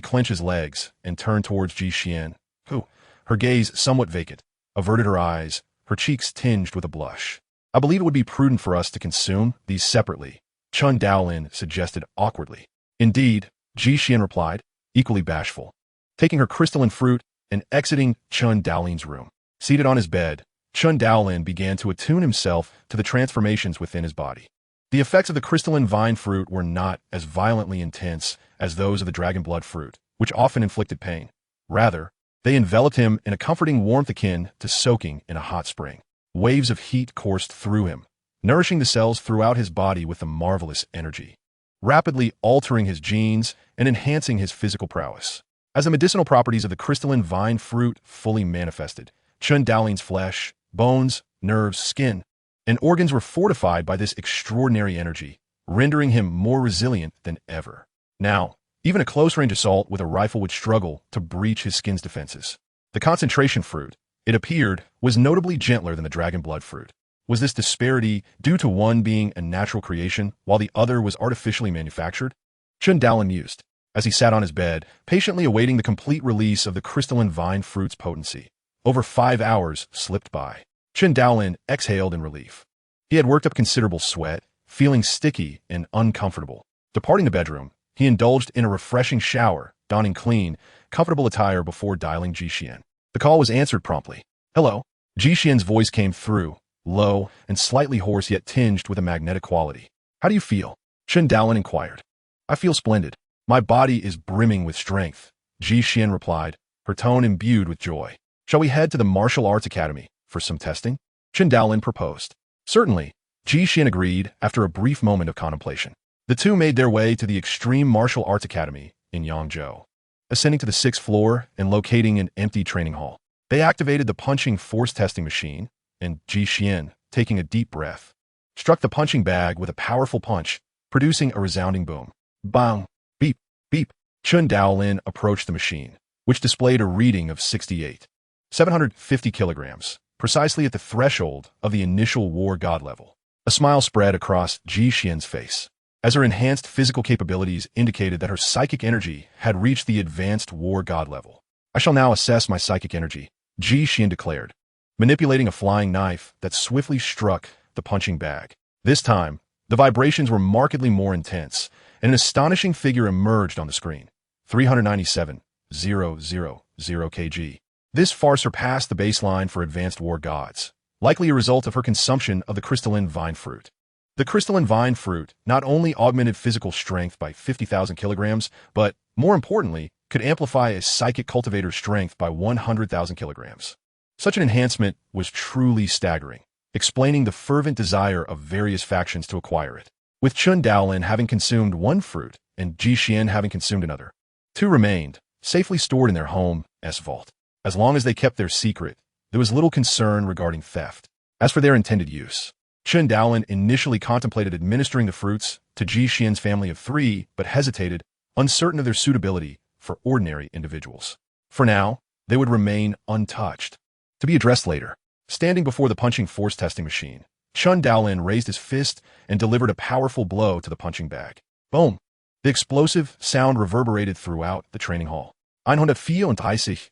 clench his legs and turn towards Ji Xian, who, her gaze somewhat vacant, averted her eyes, her cheeks tinged with a blush. I believe it would be prudent for us to consume these separately, Chen Daolin suggested awkwardly. Indeed, Ji Xian replied, equally bashful, taking her crystalline fruit and exiting Chen Daolin's room. Seated on his bed, Chen Daolin began to attune himself to the transformations within his body. The effects of the crystalline vine fruit were not as violently intense as those of the dragon blood fruit, which often inflicted pain. Rather, they enveloped him in a comforting warmth akin to soaking in a hot spring. Waves of heat coursed through him, nourishing the cells throughout his body with a marvelous energy, rapidly altering his genes and enhancing his physical prowess. As the medicinal properties of the crystalline vine fruit fully manifested, Chen Daolin's flesh, bones, nerves, skin, and organs were fortified by this extraordinary energy, rendering him more resilient than ever. Now, even a close-range assault with a rifle would struggle to breach his skin's defenses. The concentration fruit, it appeared, was notably gentler than the dragon blood fruit. Was this disparity due to one being a natural creation while the other was artificially manufactured? Chen Daolin mused, as he sat on his bed, patiently awaiting the complete release of the crystalline vine fruit's potency. Over 5 hours slipped by. Chen Daolin exhaled in relief. He had worked up considerable sweat, feeling sticky and uncomfortable. Departing the bedroom, he indulged in a refreshing shower, donning clean, comfortable attire before dialing Ji Xian. The call was answered promptly. Hello? Ji Xian's voice came through, low and slightly hoarse yet tinged with a magnetic quality. How do you feel? Chen Daolin inquired. I feel splendid. My body is brimming with strength, Ji Xian replied, her tone imbued with joy. Shall we head to the Martial Arts Academy for some testing? Chen Daolin proposed. Certainly, Ji Xian agreed after a brief moment of contemplation. The two made their way to the Extreme Martial Arts Academy in Yangzhou. Ascending to the 6th floor and locating an empty training hall, they activated the punching force testing machine, and Ji Xian, taking a deep breath, struck the punching bag with a powerful punch, producing a resounding boom. Bang! Beep! Beep! Chen Daolin approached the machine, which displayed a reading of 750 kilograms, precisely at the threshold of the initial war god level. A smile spread across Ji Xian's face, as her enhanced physical capabilities indicated that her psychic energy had reached the advanced war god level. I shall now assess my psychic energy, Ji Xian declared, manipulating a flying knife that swiftly struck the punching bag. This time, the vibrations were markedly more intense, and an astonishing figure emerged on the screen. 397,000 kg. This far surpassed the baseline for advanced war gods, likely a result of her consumption of the crystalline vine fruit. The crystalline vine fruit not only augmented physical strength by 50,000 kilograms, but, more importantly, could amplify a psychic cultivator's strength by 100,000 kilograms. Such an enhancement was truly staggering, explaining the fervent desire of various factions to acquire it. With Chen Daolin having consumed one fruit and Ji Xian having consumed another, two remained, safely stored in their home vault. As long as they kept their secret, there was little concern regarding theft. As for their intended use, Chen Daolin initially contemplated administering the fruits to Ji Xian's family of 3, but hesitated, uncertain of their suitability for ordinary individuals. For now, they would remain untouched, to be addressed later. Standing before the punching force testing machine, Chen Daolin raised his fist and delivered a powerful blow to the punching bag. Boom! The explosive sound reverberated throughout the training hall. 578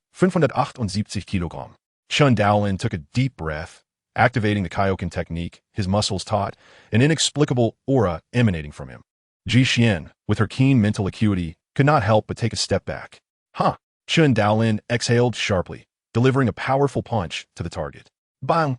Kilogramm. Chen Daolin took a deep breath, activating the Kaioken technique, his muscles taut, an inexplicable aura emanating from him. Ji Xian, with her keen mental acuity, could not help but take a step back. Huh! Chen Daolin exhaled sharply, delivering a powerful punch to the target. Bang!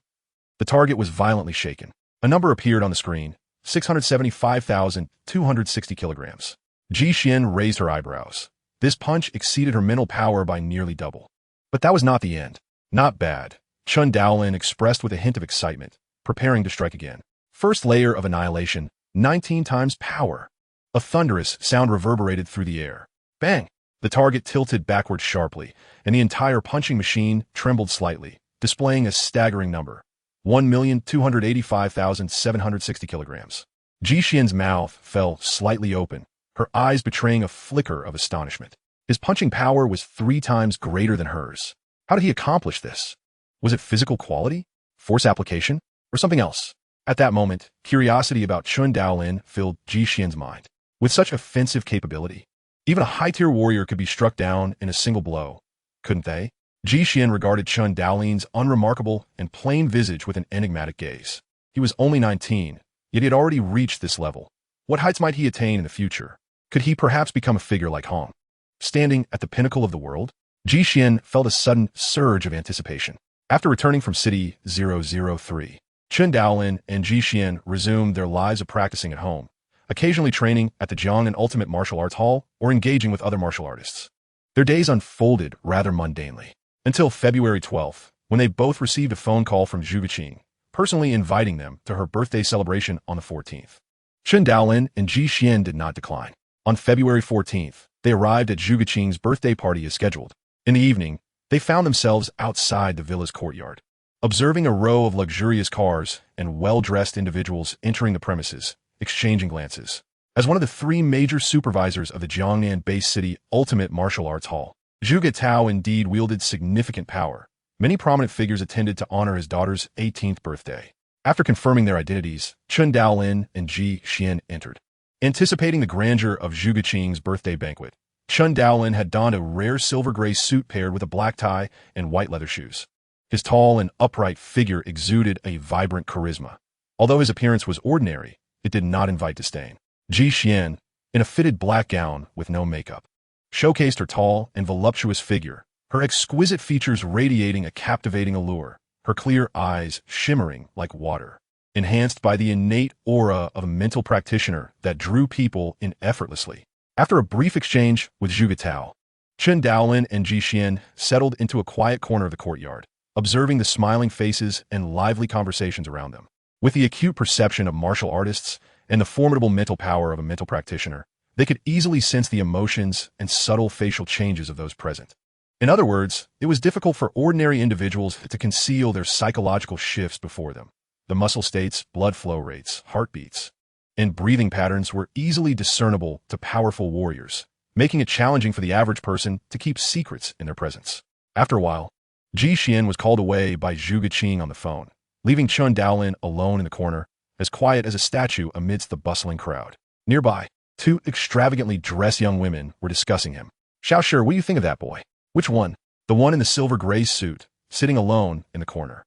The target was violently shaken. A number appeared on the screen, 675,260 kilograms. Ji Xian raised her eyebrows. This punch exceeded her mental power by nearly double. But that was not the end. Not bad, Chen Daolin expressed with a hint of excitement, preparing to strike again. First layer of annihilation, 19 times power. A thunderous sound reverberated through the air. Bang! The target tilted backward sharply, and the entire punching machine trembled slightly, displaying a staggering number. 1,285,760 kilograms. Ji Xian's mouth fell slightly open, her eyes betraying a flicker of astonishment. His punching power was 3 times greater than hers. How did he accomplish this? Was it physical quality, force application, or something else? At that moment, curiosity about Chen Daolin filled Ji Xian's mind. With such offensive capability, even a high-tier warrior could be struck down in a single blow, couldn't they? Ji Xian regarded Chen Daolin's unremarkable and plain visage with an enigmatic gaze. He was only 19, yet he had already reached this level. What heights might he attain in the future? Could he perhaps become a figure like Hong? Standing at the pinnacle of the world? Ji Xian felt a sudden surge of anticipation. After returning from City 003, Chen Daolin and Ji Xian resumed their lives of practicing at home, occasionally training at the Jiangnan Ultimate Martial Arts Hall or engaging with other martial artists. Their days unfolded rather mundanely, until February 12th, when they both received a phone call from Zhuge Qing, personally inviting them to her birthday celebration on the 14th. Chen Daolin and Ji Xian did not decline. On February 14th, they arrived at Zhuge Qing's birthday party as scheduled. In the evening, they found themselves outside the villa's courtyard. Observing a row of luxurious cars and well-dressed individuals entering the premises, exchanging glances. As one of the three major supervisors of the Jiangnan-based City Ultimate Martial Arts Hall, Zhuge Tao indeed wielded significant power. Many prominent figures attended to honor his daughter's 18th birthday. After confirming their identities, Chen Daolin and Ji Xian entered. Anticipating the grandeur of Zhuge Qing's birthday banquet, Chen Daolin had donned a rare silver-gray suit paired with a black tie and white leather shoes. His tall and upright figure exuded a vibrant charisma. Although his appearance was ordinary, it did not invite disdain. Ji Xian, in a fitted black gown with no makeup, showcased her tall and voluptuous figure, her exquisite features radiating a captivating allure, her clear eyes shimmering like water, enhanced by the innate aura of a mental practitioner that drew people in effortlessly. After a brief exchange with Zhuge Tao, Chen Daolin and Ji Xian settled into a quiet corner of the courtyard, observing the smiling faces and lively conversations around them. With the acute perception of martial artists and the formidable mental power of a mental practitioner, they could easily sense the emotions and subtle facial changes of those present. In other words, it was difficult for ordinary individuals to conceal their psychological shifts before them. The muscle states, blood flow rates, heartbeats, and breathing patterns were easily discernible to powerful warriors, making it challenging for the average person to keep secrets in their presence. After a while, Ji Xian was called away by Zhuge Qing on the phone, leaving Chen Daolin alone in the corner, as quiet as a statue amidst the bustling crowd. Nearby, two extravagantly dressed young women were discussing him. "Xiao, what do you think of that boy?" "Which one?" "The one in the silver-gray suit, sitting alone in the corner."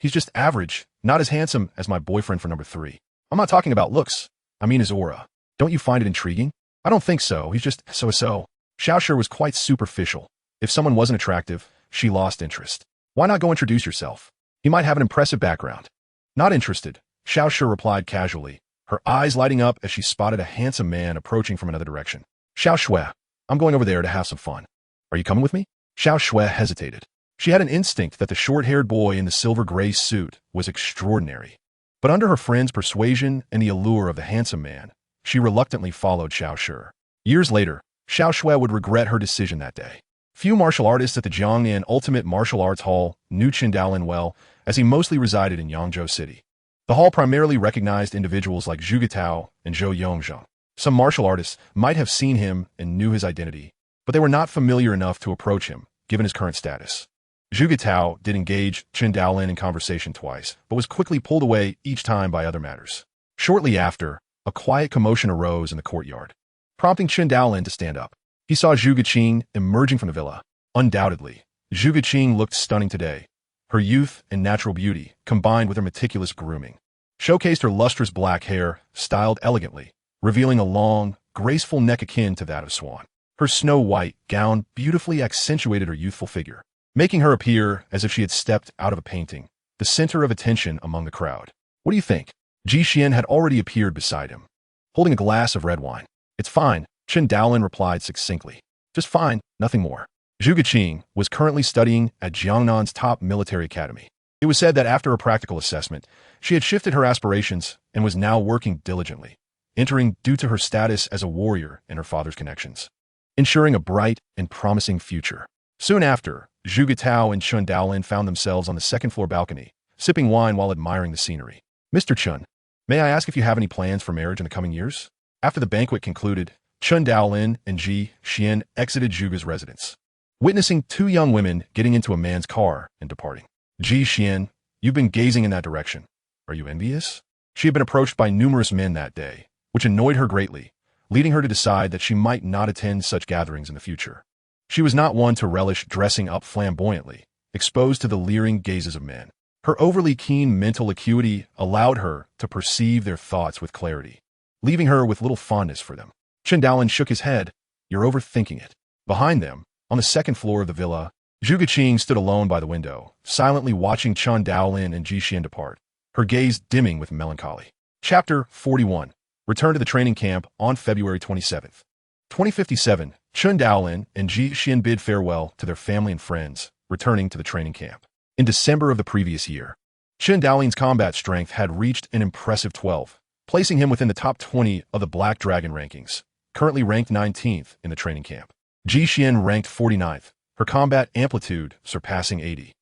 He's just average, not as handsome as my boyfriend for number 3. I'm not talking about looks. I mean his aura. Don't you find it intriguing?" "I don't think so. He's just so." Xiao was quite superficial. If someone wasn't attractive, she lost interest. "Why not go introduce yourself? He might have an impressive background." "Not interested," Xiao replied casually, her eyes lighting up as she spotted a handsome man approaching from another direction. "Xiao, I'm going over there to have some fun. Are you coming with me?" Xiao hesitated. She had an instinct that the short-haired boy in the silver-gray suit was extraordinary. But under her friend's persuasion and the allure of the handsome man, she reluctantly followed Xiao. Years later, Xiao would regret her decision that day. Few martial artists at the Jiangnan Ultimate Martial Arts Hall knew Chen Daolin well, as he mostly resided in Yangzhou City. The hall primarily recognized individuals like Zhuge Tao and Zhou Yongzheng. Some martial artists might have seen him and knew his identity, but they were not familiar enough to approach him, given his current status. Zhuge Tao did engage Chen Daolin in conversation twice, but was quickly pulled away each time by other matters. Shortly after, a quiet commotion arose in the courtyard, prompting Chen Daolin to stand up. He saw Zhuge Qing emerging from the villa. Undoubtedly, Zhuge Qing looked stunning today. Her youth and natural beauty, combined with her meticulous grooming, showcased her lustrous black hair, styled elegantly, revealing a long, graceful neck akin to that of a swan. Her snow-white gown beautifully accentuated her youthful figure, making her appear as if she had stepped out of a painting, the center of attention among the crowd. "What do you think?" Ji Xian had already appeared beside him, holding a glass of red wine. "It's fine," Chen Daolin replied succinctly. "Just fine, nothing more." Zhuge Qing was currently studying at Jiangnan's top military academy. It was said that after a practical assessment, she had shifted her aspirations and was now working diligently, entering due to her status as a warrior and her father's connections, ensuring a bright and promising future. Soon after, Zhuge Tao and Chen Daolin found themselves on the second-floor balcony, sipping wine while admiring the scenery. "Mr. Chen, may I ask if you have any plans for marriage in the coming years?" After the banquet concluded, Chen Daolin and Ji Xian exited Zhuge's residence, witnessing two young women getting into a man's car and departing. "Ji Xian, you've been gazing in that direction. Are you envious? She had been approached by numerous men that day, which annoyed her greatly, leading her to decide that she might not attend such gatherings in the future. She was not one to relish dressing up flamboyantly, exposed to the leering gazes of men. Her overly keen mental acuity allowed her to perceive their thoughts with clarity, leaving her with little fondness for them. Chen Daolin shook his head. You're overthinking it. Behind them, on the second floor of the villa, Zhu Guqing stood alone by the window, silently watching Chen Daolin and Ji Xian depart, her gaze dimming with melancholy. Chapter 41. Return to the training camp on February 27th. 2057, Chen Daolin and Ji Xian bid farewell to their family and friends, returning to the training camp. In December of the previous year, Chen Daolin's combat strength had reached an impressive 12, placing him within the top 20 of the Black Dragon rankings, currently ranked 19th in the training camp. Ji Xian ranked 49th, her combat amplitude surpassing 80,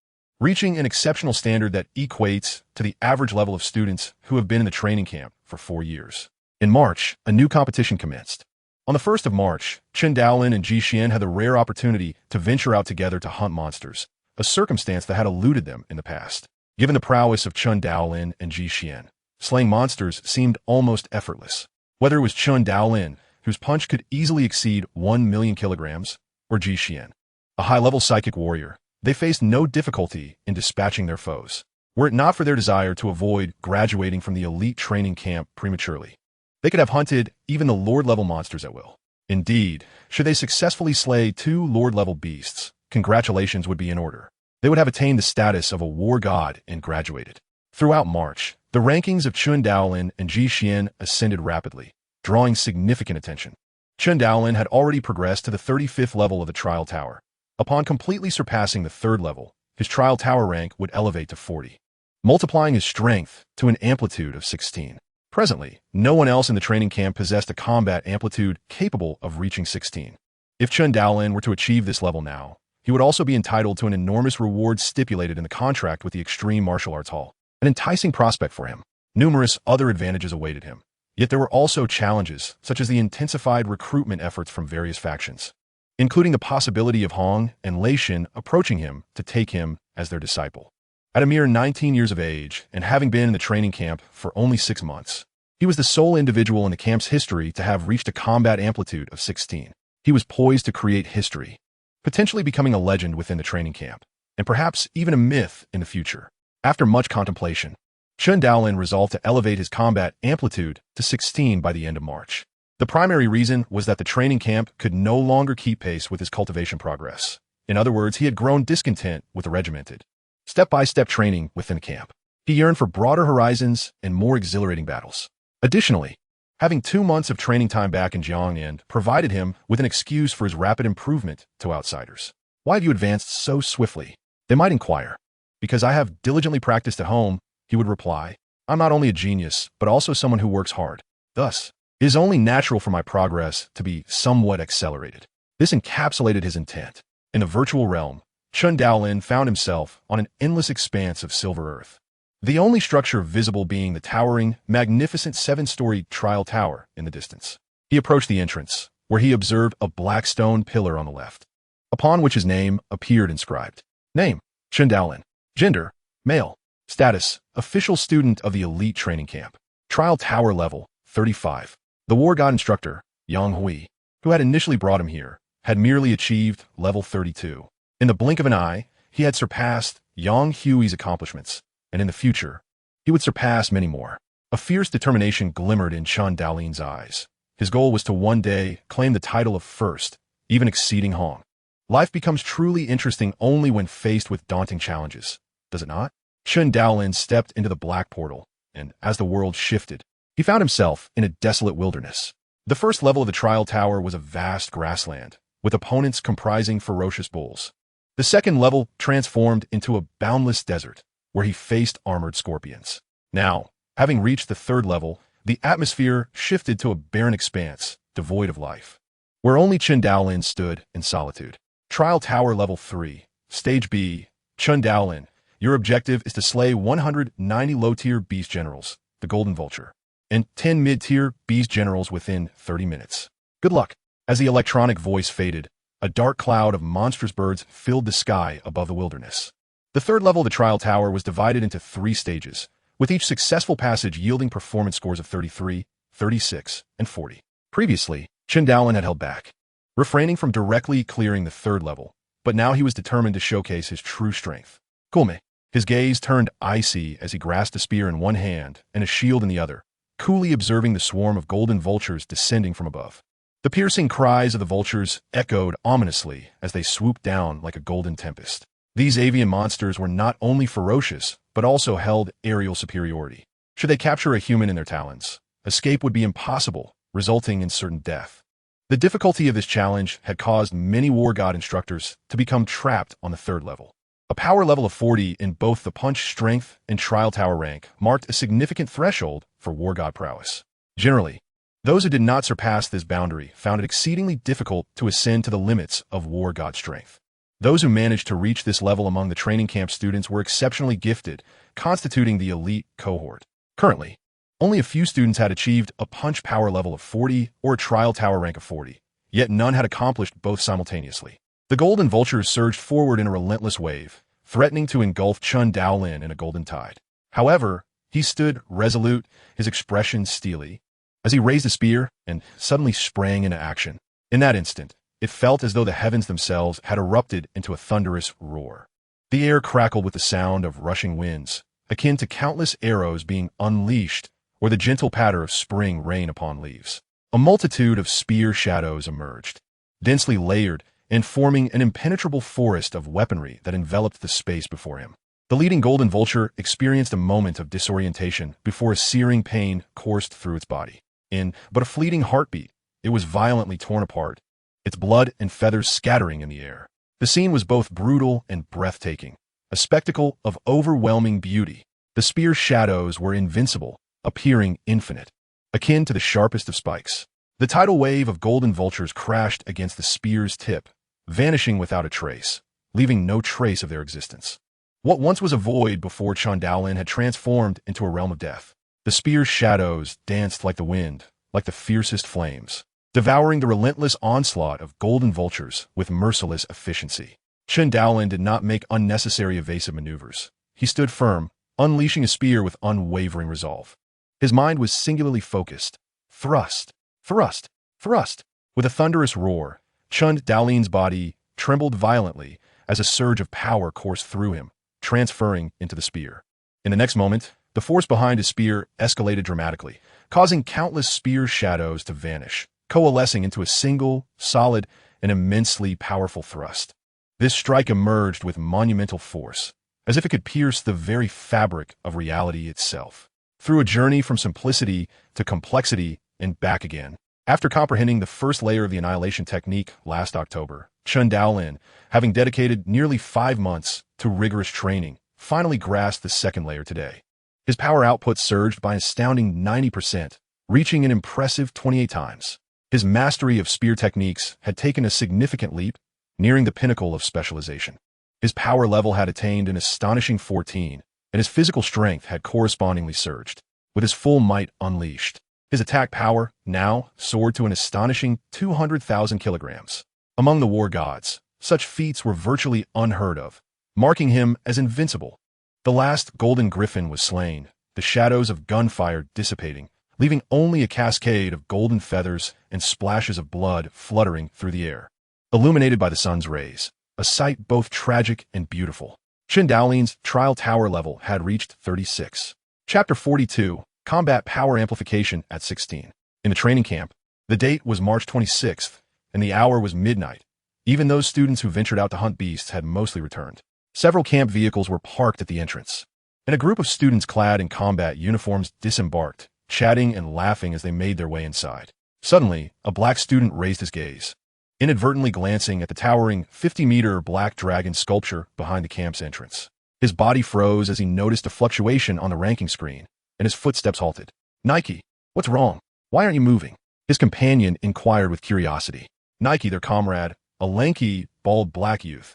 reaching an exceptional standard that equates to the average level of students who have been in the training camp for 4 years. In March, a new competition commenced. On the 1st of March, Chen Daolin and Ji Xian had the rare opportunity to venture out together to hunt monsters, a circumstance that had eluded them in the past. Given the prowess of Chen Daolin and Ji Xian, slaying monsters seemed almost effortless. Whether it was Chen Daolin, whose punch could easily exceed 1 million kilograms, or Ji Xian, a high-level psychic warrior, they faced no difficulty in dispatching their foes, were it not for their desire to avoid graduating from the elite training camp prematurely. They could have hunted even the Lord-level monsters at will. Indeed, should they successfully slay 2 Lord-level beasts, congratulations would be in order. They would have attained the status of a war god and graduated. Throughout March, the rankings of Chen Daolin and Ji Xian ascended rapidly, drawing significant attention. Chen Daolin had already progressed to the 35th level of the Trial Tower. Upon completely surpassing the 3rd level, his Trial Tower rank would elevate to 40, multiplying his strength to an amplitude of 16. Presently, no one else in the training camp possessed a combat amplitude capable of reaching 16. If Chen Daolin were to achieve this level now, he would also be entitled to an enormous reward stipulated in the contract with the Extreme Martial Arts Hall, an enticing prospect for him. Numerous other advantages awaited him. Yet there were also challenges, such as the intensified recruitment efforts from various factions, including the possibility of Hong and Lei Xin approaching him to take him as their disciple. At a mere 19 years of age, and having been in the training camp for only 6 months, he was the sole individual in the camp's history to have reached a combat amplitude of 16. He was poised to create history, potentially becoming a legend within the training camp, and perhaps even a myth in the future. After much contemplation, Chen Daolin resolved to elevate his combat amplitude to 16 by the end of March. The primary reason was that the training camp could no longer keep pace with his cultivation progress. In other words, he had grown discontent with the regimented, step-by-step training within the camp. He yearned for broader horizons and more exhilarating battles. Additionally, having 2 months of training time back in Jiangnan provided him with an excuse for his rapid improvement to outsiders. Why have you advanced so swiftly? They might inquire. Because I have diligently practiced at home, he would reply. I'm not only a genius, but also someone who works hard. Thus, it is only natural for my progress to be somewhat accelerated. This encapsulated his intent. In the virtual realm, Chen Daolin found himself on an endless expanse of silver earth, the only structure visible being the towering, magnificent 7-story Trial Tower in the distance. He approached the entrance, where he observed a black stone pillar on the left, upon which his name appeared inscribed. Name: Chen Daolin. Gender: male. Status: official student of the elite training camp. Trial Tower level: 35. The war god instructor, Yang Hui, who had initially brought him here, had merely achieved level 32. In the blink of an eye, he had surpassed Yang Hui's accomplishments, and in the future, he would surpass many more. A fierce determination glimmered in Chen Daolin's eyes. His goal was to one day claim the title of first, even exceeding Hong. Life becomes truly interesting only when faced with daunting challenges, does it not? Chen Daolin stepped into the black portal, and as the world shifted, he found himself in a desolate wilderness. The first level of the Trial Tower was a vast grassland, with opponents comprising ferocious bulls. The second level transformed into a boundless desert, where he faced armored scorpions. Now, having reached the 3rd level, the atmosphere shifted to a barren expanse, devoid of life, where only Chen Daolin stood in solitude. Trial Tower Level 3, Stage B. Chen Daolin, your objective is to slay 190 low-tier beast generals, the Golden Vulture, and 10 mid-tier beast generals within 30 minutes. Good luck. As the electronic voice faded, a dark cloud of monstrous birds filled the sky above the wilderness. The 3rd level of the Trial Tower was divided into 3 stages, with each successful passage yielding performance scores of 33, 36, and 40. Previously, Chen Daolin had held back, refraining from directly clearing the third level, but now he was determined to showcase his true strength. Gulme. His gaze turned icy as he grasped a spear in one hand and a shield in the other, coolly observing the swarm of golden vultures descending from above. The piercing cries of the vultures echoed ominously as they swooped down like a golden tempest. These avian monsters were not only ferocious, but also held aerial superiority. Should they capture a human in their talons, escape would be impossible, resulting in certain death. The difficulty of this challenge had caused many War God instructors to become trapped on the third level. A power level of 40 in both the punch strength and trial tower rank marked a significant threshold for War God prowess. Generally, those who did not surpass this boundary found it exceedingly difficult to ascend to the limits of War God strength. Those who managed to reach this level among the training camp students were exceptionally gifted, constituting the elite cohort. Currently, only a few students had achieved a punch power level of 40 or a trial tower rank of 40, yet none had accomplished both simultaneously. The golden vultures surged forward in a relentless wave, threatening to engulf Chen Daolin in a golden tide. However, he stood resolute, his expression steely, as he raised a spear and suddenly sprang into action. In that instant, it felt as though the heavens themselves had erupted into a thunderous roar. The air crackled with the sound of rushing winds, akin to countless arrows being unleashed or the gentle patter of spring rain upon leaves. A multitude of spear shadows emerged, densely layered and forming an impenetrable forest of weaponry that enveloped the space before him. The leading golden vulture experienced a moment of disorientation before a searing pain coursed through its body. In but a fleeting heartbeat, it was violently torn apart, its blood and feathers scattering in the air. The scene was both brutal and breathtaking, a spectacle of overwhelming beauty. The spear's shadows were invincible, appearing infinite, akin to the sharpest of spikes. The tidal wave of golden vultures crashed against the spear's tip, vanishing without a trace, leaving no trace of their existence. What once was a void before Chen Daolin had transformed into a realm of death. The spear's shadows danced like the wind, like the fiercest flames, devouring the relentless onslaught of golden vultures with merciless efficiency. Chen Daolin did not make unnecessary evasive maneuvers. He stood firm, unleashing a spear with unwavering resolve. His mind was singularly focused. Thrust, thrust, thrust. With a thunderous roar, Chen Daolin's body trembled violently as a surge of power coursed through him, transferring into the spear. In the next moment, the force behind his spear escalated dramatically, causing countless spear shadows to vanish, coalescing into a single, solid, and immensely powerful thrust. This strike emerged with monumental force, as if it could pierce the very fabric of reality itself. Through a journey from simplicity to complexity and back again. After comprehending the first layer of the annihilation technique last October, Chen Daolin, having dedicated nearly 5 months to rigorous training, finally grasped the second layer today. His power output surged by an astounding 90%, reaching an impressive 28 times. His mastery of spear techniques had taken a significant leap, nearing the pinnacle of specialization. His power level had attained an astonishing 14, and his physical strength had correspondingly surged, with his full might unleashed. His attack power now soared to an astonishing 200,000 kilograms. Among the war gods, such feats were virtually unheard of, marking him as invincible. The last golden griffin was slain, the shadows of gunfire dissipating, leaving only a cascade of golden feathers and splashes of blood fluttering through the air. Illuminated by the sun's rays, a sight both tragic and beautiful. Chen Daolin's trial tower level had reached 36. Chapter 42, Combat Power Amplification at 16. In the training camp, the date was March 26th, and the hour was midnight. Even those students who ventured out to hunt beasts had mostly returned. Several camp vehicles were parked at the entrance, and a group of students clad in combat uniforms disembarked, chatting and laughing as they made their way inside. Suddenly, a black student raised his gaze, inadvertently glancing at the towering 50-meter black dragon sculpture behind the camp's entrance. His body froze as he noticed a fluctuation on the ranking screen, and his footsteps halted. Nike, what's wrong? Why aren't you moving? His companion inquired with curiosity. Nike, their comrade, a lanky, bald black youth,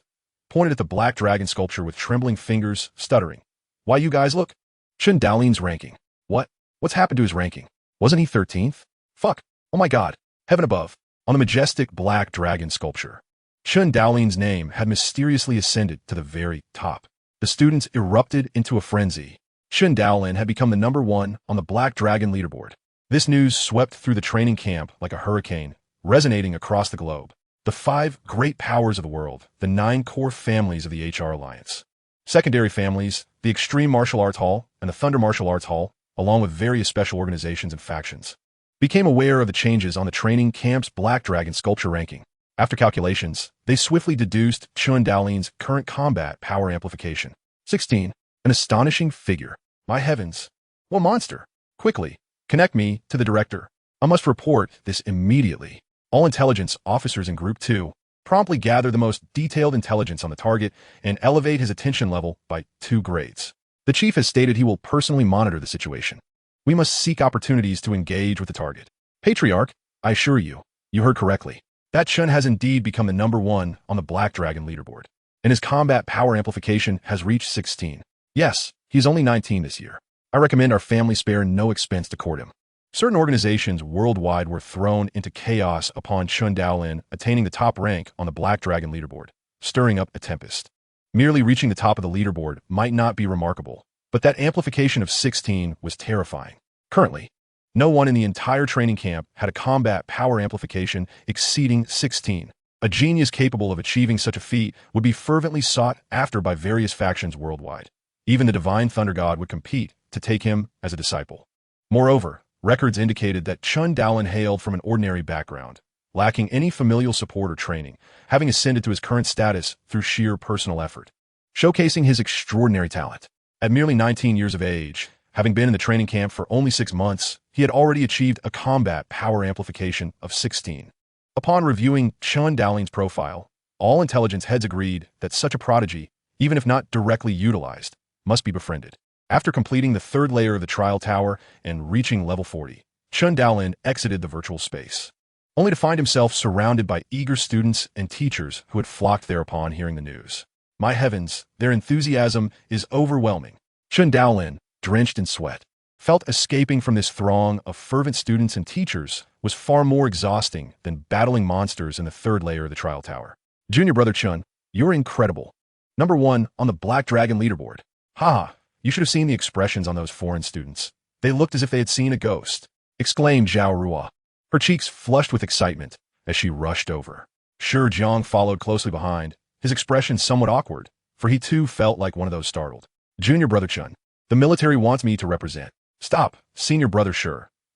pointed at the black dragon sculpture with trembling fingers, stuttering. Why you guys look? Chen Daolin's ranking. What's happened to his ranking? Wasn't he 13th? Fuck. Oh my god. Heaven above. On the majestic black dragon sculpture, Chen Daolin's name had mysteriously ascended to the very top. The students erupted into a frenzy, Chen Daolin had become the #1 on the Black Dragon leaderboard. This news swept through the training camp like a hurricane, resonating across the globe. The 5 great powers of the world, the 9 core families of the HR Alliance. Secondary families, the Extreme Martial Arts Hall and the Thunder Martial Arts Hall, along with various special organizations and factions, became aware of the changes on the training camp's Black Dragon sculpture ranking. After calculations, they swiftly deduced Chen Daolin's current combat power amplification. 16. An astonishing figure. My heavens. What monster? Quickly, connect me to the director. I must report this immediately. All intelligence officers in Group 2 promptly gather the most detailed intelligence on the target and elevate his attention level by 2 grades. The chief has stated he will personally monitor the situation. We must seek opportunities to engage with the target. Patriarch, I assure you, you heard correctly. That Chen has indeed become the #1 on the Black Dragon leaderboard, and his combat power amplification has reached 16. Yes, he's only 19 this year. I recommend our family spare no expense to court him. Certain organizations worldwide were thrown into chaos upon Chen Daolin attaining the top rank on the Black Dragon leaderboard, stirring up a tempest. Merely reaching the top of the leaderboard might not be remarkable, but that amplification of 16 was terrifying. Currently, no one in the entire training camp had a combat power amplification exceeding 16. A genius capable of achieving such a feat would be fervently sought after by various factions worldwide. Even the Divine Thunder God would compete to take him as a disciple. Moreover, records indicated that Chen Daolin hailed from an ordinary background, lacking any familial support or training, having ascended to his current status through sheer personal effort, showcasing his extraordinary talent. At merely 19 years of age, having been in the training camp for only 6 months, he had already achieved a combat power amplification of 16. Upon reviewing Chen Daolin's profile, all intelligence heads agreed that such a prodigy, even if not directly utilized, must be befriended. After completing the 3rd layer of the trial tower and reaching level 40, Chen Daolin exited the virtual space, only to find himself surrounded by eager students and teachers who had flocked there upon hearing the news. My heavens, their enthusiasm is overwhelming. Chen Daolin, drenched in sweat, felt escaping from this throng of fervent students and teachers was far more exhausting than battling monsters in the 3rd layer of the trial tower. Junior brother Chen, you're incredible. #1 on the Black Dragon leaderboard. Ha! You should have seen the expressions on those foreign students. They looked as if they had seen a ghost, exclaimed Zhao Ruo. Her cheeks flushed with excitement as she rushed over. Shi Jiang followed closely behind, his expression somewhat awkward, for he too felt like one of those startled. Junior brother Chen, the military wants me to represent. Stop, senior brother Shi.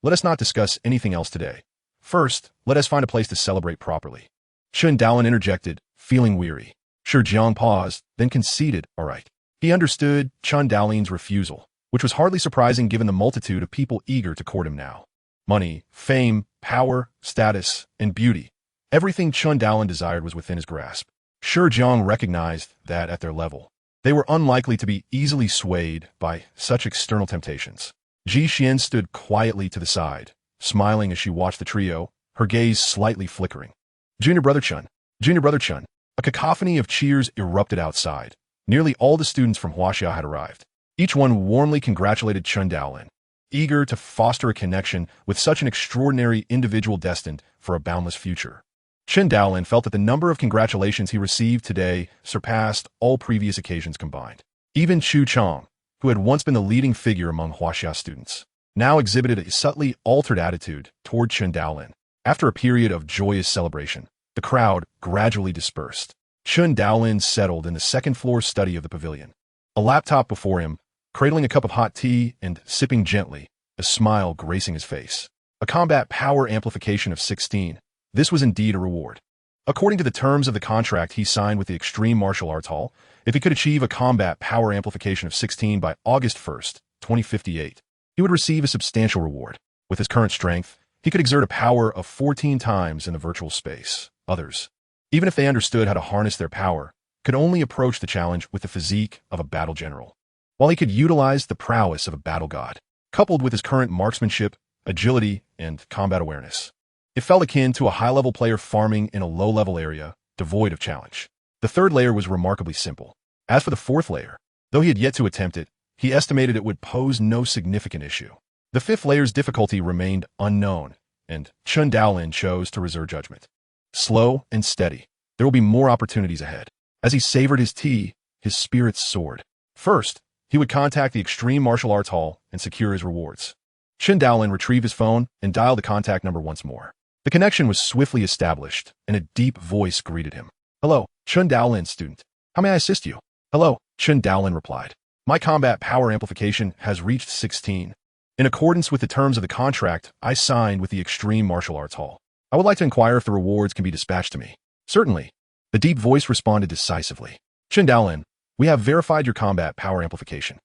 Let us not discuss anything else today. First, let us find a place to celebrate properly. Chen Daolin interjected, feeling weary. Shi Jiang paused, then conceded, all right. He understood Chen Daolin's refusal, which was hardly surprising given the multitude of people eager to court him now. Money, fame, power, status, and beauty. Everything Chen Daolin desired was within his grasp. Shi Jiang recognized that at their level, they were unlikely to be easily swayed by such external temptations. Ji Xian stood quietly to the side, smiling as she watched the trio, her gaze slightly flickering. Junior brother Chen, Junior brother Chen. A cacophony of cheers erupted outside. Nearly all the students from Huaxia had arrived. Each one warmly congratulated Chen Daolin, eager to foster a connection with such an extraordinary individual destined for a boundless future. Chen Daolin felt that the number of congratulations he received today surpassed all previous occasions combined. Even Chu Chang, who had once been the leading figure among Huaxia students, now exhibited a subtly altered attitude toward Chen Daolin. After a period of joyous celebration, the crowd gradually dispersed. Chen Daolin settled in the 2nd floor study of the pavilion, a laptop before him, cradling a cup of hot tea and sipping gently, a smile gracing his face. A combat power amplification of 16. This was indeed a reward. According to the terms of the contract he signed with the Extreme Martial Arts Hall, if he could achieve a combat power amplification of 16 by August 1st, 2058, he would receive a substantial reward. With his current strength, he could exert a power of 14 times in the virtual space. Others, even if they understood how to harness their power, could only approach the challenge with the physique of a battle general, while he could utilize the prowess of a battle god, coupled with his current marksmanship, agility, and combat awareness. It felt akin to a high-level player farming in a low-level area, devoid of challenge. The 3rd layer was remarkably simple. As for the 4th layer, though he had yet to attempt it, he estimated it would pose no significant issue. The 5th layer's difficulty remained unknown, and Chen Daolin chose to reserve judgment. Slow and steady, there will be more opportunities ahead. As he savored his tea, his spirits soared. First, he He would contact the Extreme Martial Arts Hall and secure his rewards. Chen Daolin retrieved his phone and dialed the contact number once more. The connection was swiftly established, and a deep voice greeted him. "Hello, Chen Daolin, student. How may I assist you?" "Hello," Chen Daolin replied. "My combat power amplification has reached 16. In accordance with the terms of the contract I signed with the Extreme Martial Arts Hall. I would like to inquire if the rewards can be dispatched to me." "Certainly." The deep voice responded decisively. "Chen Daolin, we have verified your combat power amplification.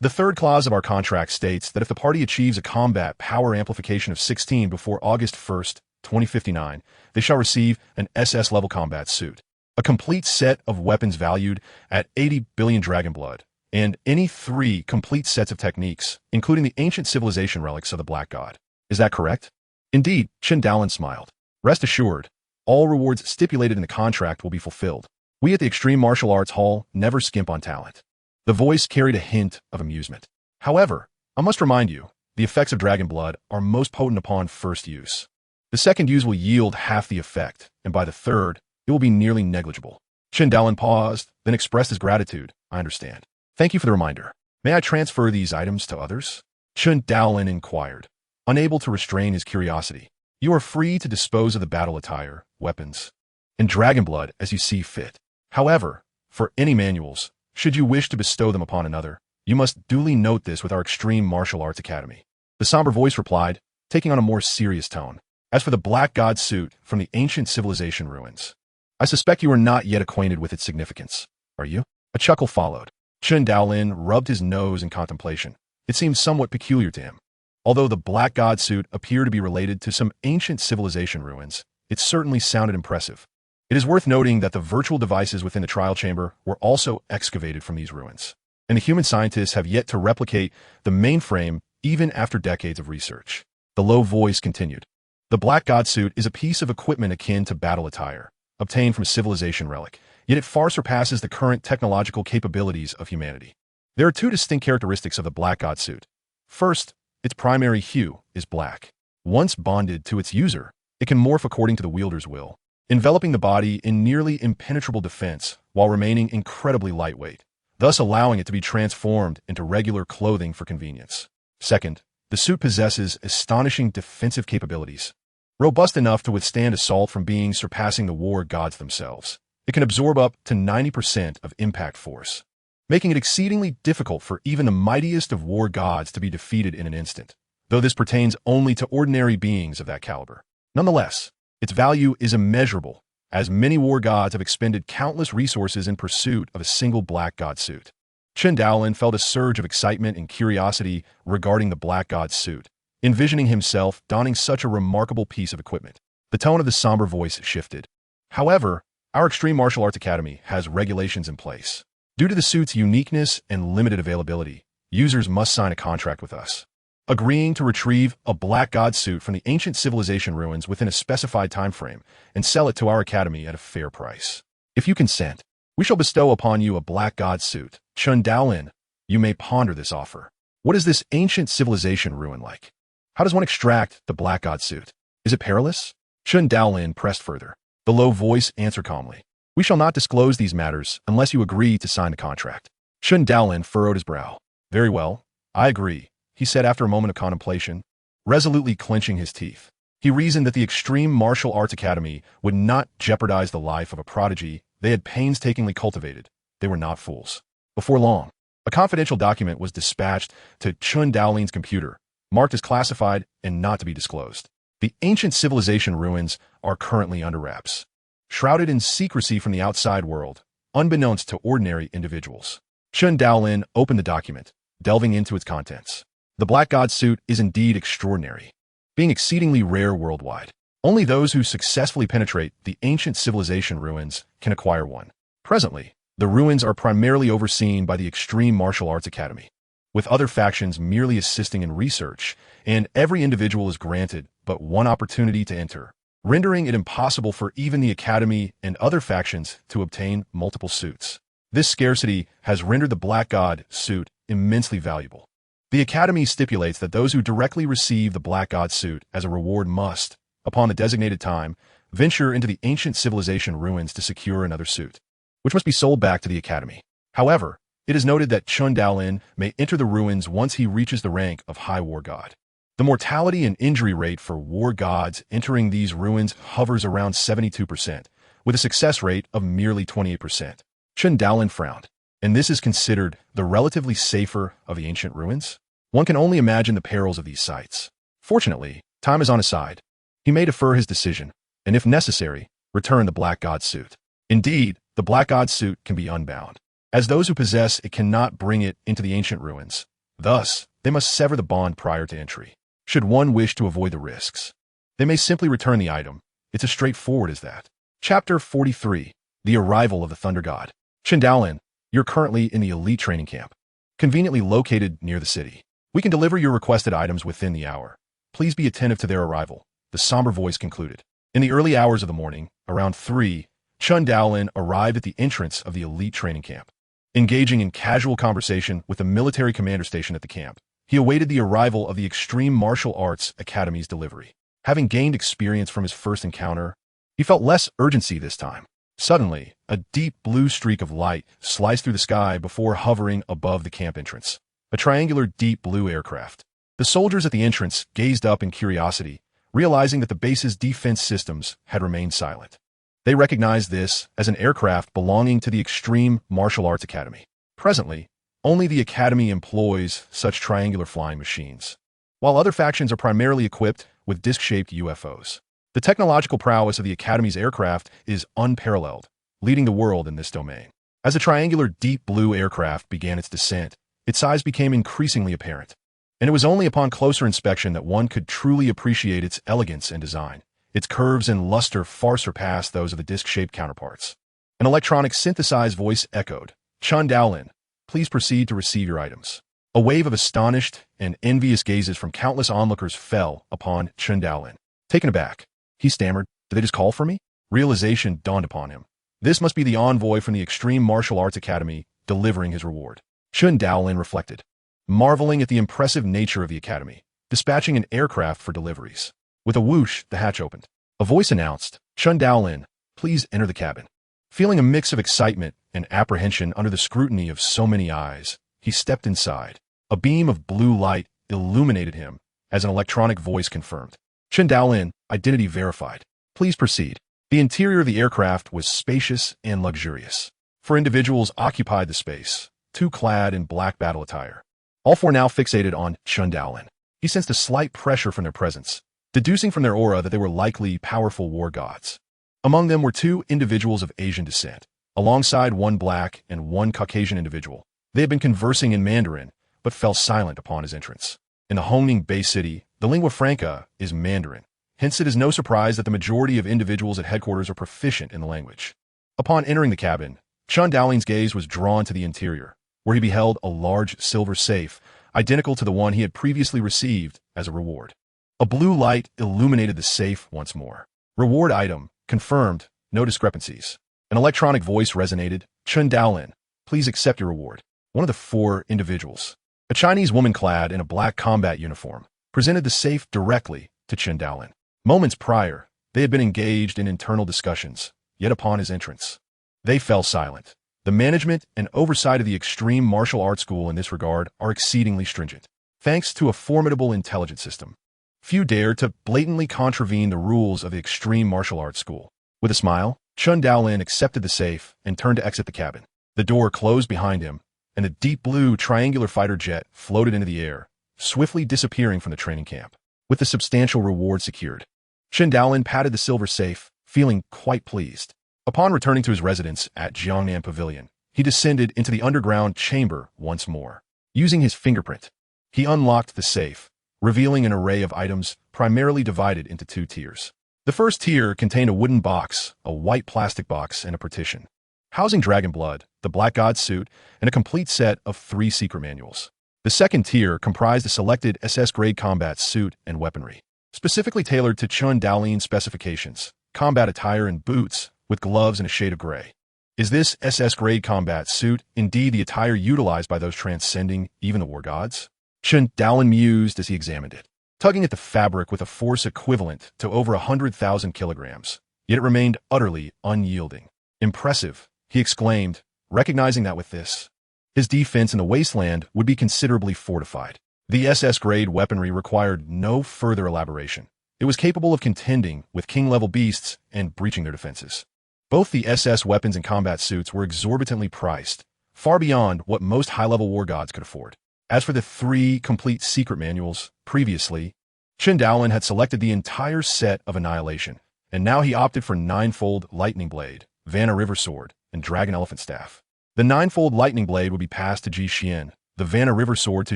The third clause of our contract states that if the party achieves a combat power amplification of 16 before August 1st, 2059, they shall receive an SS-level combat suit, a complete set of weapons valued at 80 billion dragon blood, and any 3 complete sets of techniques, including the ancient civilization relics of the Black God. Is that correct?" "Indeed," Chen Daolin smiled. "Rest assured, all rewards stipulated in the contract will be fulfilled. We at the Extreme Martial Arts Hall never skimp on talent." The voice carried a hint of amusement. "However, I must remind you, the effects of dragon blood are most potent upon first use. The second use will yield half the effect, and by the third, it will be nearly negligible." Chen Daolin paused, then expressed his gratitude. "I understand. Thank you for the reminder. May I transfer these items to others?" Chen Daolin inquired, unable to restrain his curiosity. "You are free to dispose of the battle attire, weapons, and dragon blood as you see fit. However, for any manuals, should you wish to bestow them upon another, you must duly note this with our Extreme Martial Arts Academy." The somber voice replied, taking on a more serious tone. "As for the Black God suit from the ancient civilization ruins, I suspect you are not yet acquainted with its significance. Are you?" A chuckle followed. Chen Daolin rubbed his nose in contemplation. It seemed somewhat peculiar to him. Although the Black God suit appeared to be related to some ancient civilization ruins, it certainly sounded impressive. It is worth noting that the virtual devices within the trial chamber were also excavated from these ruins, and the human scientists have yet to replicate the mainframe even after decades of research. The low voice continued. "The Black God suit is a piece of equipment akin to battle attire, obtained from a civilization relic, yet it far surpasses the current technological capabilities of humanity. There are 2 distinct characteristics of the Black God suit. First, its primary hue is black. Once bonded to its user, it can morph according to the wielder's will, enveloping the body in nearly impenetrable defense while remaining incredibly lightweight, thus allowing it to be transformed into regular clothing for convenience. Second, the suit possesses astonishing defensive capabilities. Robust enough to withstand assault from beings surpassing the war gods themselves, it can absorb up to 90% of impact force, making it exceedingly difficult for even the mightiest of war gods to be defeated in an instant, though this pertains only to ordinary beings of that caliber. Nonetheless, its value is immeasurable, as many war gods have expended countless resources in pursuit of a single Black God suit. Chen Daolin felt a surge of excitement and curiosity regarding the Black God suit, envisioning himself donning such a remarkable piece of equipment. The tone of the somber voice shifted. "However, our Extreme Martial Arts Academy has regulations in place. Due to the suit's uniqueness and limited availability, users must sign a contract with us, agreeing to retrieve a Black God suit from the ancient civilization ruins within a specified time frame and sell it to our academy at a fair price. If you consent, we shall bestow upon you a Black God suit. Chen Daolin, you may ponder this offer. What is this ancient civilization ruin like? How does one extract the Black God suit? Is it perilous?" Chen Daolin pressed further. The low voice answered calmly. "We shall not disclose these matters unless you agree to sign the contract." Chen Daolin furrowed his brow. "Very well, I agree," he said after a moment of contemplation, resolutely clenching his teeth. He reasoned that the Extreme Martial Arts Academy would not jeopardize the life of a prodigy they had painstakingly cultivated. They were not fools. Before long, a confidential document was dispatched to Chen Daolin's computer, marked as classified and not to be disclosed. The ancient civilization ruins are currently under wraps, shrouded in secrecy from the outside world, unbeknownst to ordinary individuals. Chen Daolin opened the document, delving into its contents. The Black God suit is indeed extraordinary, being exceedingly rare worldwide. Only those who successfully penetrate the ancient civilization ruins can acquire one. Presently, the ruins are primarily overseen by the Extreme Martial Arts Academy, with other factions merely assisting in research, and every individual is granted but one opportunity to enter, rendering it impossible for even the Academy and other factions to obtain multiple suits. This scarcity has rendered the Black God suit immensely valuable. The Academy stipulates that those who directly receive the Black God suit as a reward must, upon the designated time, venture into the ancient civilization ruins to secure another suit, which must be sold back to the Academy. However, It is noted that Chen Daolin may enter the ruins once he reaches the rank of High War God. The mortality and injury rate for war gods entering these ruins hovers around 72%, with a success rate of merely 28%. Chen Daolin frowned. And this is considered the relatively safer of the ancient ruins? One can only imagine the perils of these sites. Fortunately, time is on his side. He may defer his decision, and if necessary, return the Black God suit. Indeed, the Black God suit can be unbound, as those who possess it cannot bring it into the ancient ruins. Thus, they must sever the bond prior to entry. Should one wish to avoid the risks, they may simply return the item. It's as straightforward as that. Chapter 43. The Arrival of the Thunder God. Chen Daolin, you're currently in the elite training camp, conveniently located near the city. We can deliver your requested items within the hour. Please be attentive to their arrival, the somber voice concluded. In the early hours of the morning, around 3, Chen Daolin arrived at the entrance of the elite training camp. Engaging in casual conversation with the military commander stationed at the camp, he awaited the arrival of the Extreme Martial Arts Academy's delivery. Having gained experience from his first encounter, he felt less urgency this time. Suddenly, a deep blue streak of light sliced through the sky before hovering above the camp entrance. A triangular deep blue aircraft. The soldiers at the entrance gazed up in curiosity, realizing that the base's defense systems had remained silent. They recognized this as an aircraft belonging to the Extreme Martial Arts Academy. Presently, only the Academy employs such triangular flying machines, while other factions are primarily equipped with disc-shaped UFOs. The technological prowess of the Academy's aircraft is unparalleled, leading the world in this domain. As the triangular deep blue aircraft began its descent, its size became increasingly apparent, and it was only upon closer inspection that one could truly appreciate its elegance and design. Its curves and luster far surpassed those of the disc-shaped counterparts. An electronic synthesized voice echoed, "Chen Daolin, please proceed to receive your items." A wave of astonished and envious gazes from countless onlookers fell upon Chen Daolin. Taken aback, he stammered, "Did they just call for me?" Realization dawned upon him. This must be the envoy from the Extreme Martial Arts Academy delivering his reward. Chen Daolin reflected, marveling at the impressive nature of the Academy, dispatching an aircraft for deliveries. With a whoosh, the hatch opened. A voice announced, "Chen Daolin, please enter the cabin." Feeling a mix of excitement and apprehension under the scrutiny of so many eyes, he stepped inside. A beam of blue light illuminated him, as an electronic voice confirmed. "Chen Daolin, identity verified. Please proceed." The interior of the aircraft was spacious and luxurious. 4 individuals occupied the space, 2 clad in black battle attire. All 4 now fixated on Chen Daolin. He sensed a slight pressure from their presence, deducing from their aura that they were likely powerful war gods. Among them were 2 individuals of Asian descent, alongside 1 black and 1 Caucasian individual. They had been conversing in Mandarin, but fell silent upon his entrance. In the Hongning Bay City, the lingua franca is Mandarin. Hence, it is no surprise that the majority of individuals at headquarters are proficient in the language. Upon entering the cabin, Chen Daolin's gaze was drawn to the interior, where he beheld a large silver safe, identical to the one he had previously received as a reward. A blue light illuminated the safe once more. Reward item, confirmed, no discrepancies. An electronic voice resonated, "Chen Daolin, please accept your reward." One of the 4 individuals, a Chinese woman clad in a black combat uniform, presented the safe directly to Chen Daolin. Moments prior, they had been engaged in internal discussions, yet upon his entrance, they fell silent. The management and oversight of the Extreme Martial Arts School in this regard are exceedingly stringent. Thanks to a formidable intelligence system, few dare to blatantly contravene the rules of the Extreme Martial Arts School. With a smile, Chen Daolin accepted the safe and turned to exit the cabin. The door closed behind him, and a deep blue triangular fighter jet floated into the air, swiftly disappearing from the training camp. With the substantial reward secured, Chen Daolin patted the silver safe, feeling quite pleased. Upon returning to his residence at Jiangnan Pavilion, he descended into the underground chamber once more. Using his fingerprint, he unlocked the safe, revealing an array of items primarily divided into 2 tiers. The first tier contained a wooden box, a white plastic box, and a partition, housing Dragon Blood, the Black God suit, and a complete set of 3 secret manuals. The second tier comprised a selected SS-grade combat suit and weaponry, specifically tailored to Chen Daolin's specifications, combat attire and boots, with gloves in a shade of gray. Is this SS-grade combat suit indeed the attire utilized by those transcending even the war gods? Chen Daolin mused as he examined it, tugging at the fabric with a force equivalent to over 100,000 kilograms, yet it remained utterly unyielding. "Impressive," he exclaimed, recognizing that with this, His defense in the wasteland would be considerably fortified. The SS-grade weaponry required no further elaboration. It was capable of contending with king-level beasts and breaching their defenses. Both the SS weapons and combat suits were exorbitantly priced, far beyond what most high-level war gods could afford. As for the 3 complete secret manuals, previously, Chen Daolin had selected the entire set of Annihilation, and now he opted for Ninefold Lightning Blade, Vanna River Sword, and Dragon Elephant Staff. The Ninefold Lightning Blade would be passed to Ji Xian, the Vanna River Sword to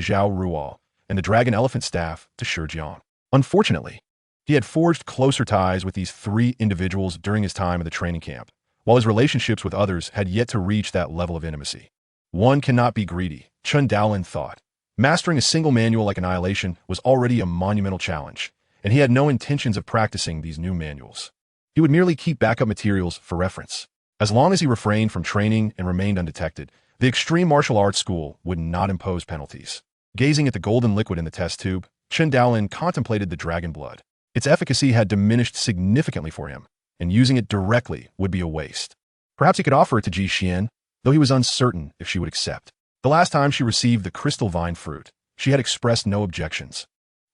Zhao Ruo, and the Dragon Elephant Staff to Shi Jiang. Unfortunately, he had forged closer ties with these 3 individuals during his time in the training camp, while his relationships with others had yet to reach that level of intimacy. One cannot be greedy, Chen Daolin thought. Mastering a single manual like Annihilation was already a monumental challenge, and he had no intentions of practicing these new manuals. He would merely keep backup materials for reference. As long as he refrained from training and remained undetected, the Extreme Martial Arts School would not impose penalties. Gazing at the golden liquid in the test tube, Chen Daolin contemplated the dragon blood. Its efficacy had diminished significantly for him, and using it directly would be a waste. Perhaps he could offer it to Ji Xian, though he was uncertain if she would accept. The last time she received the crystal vine fruit, she had expressed no objections,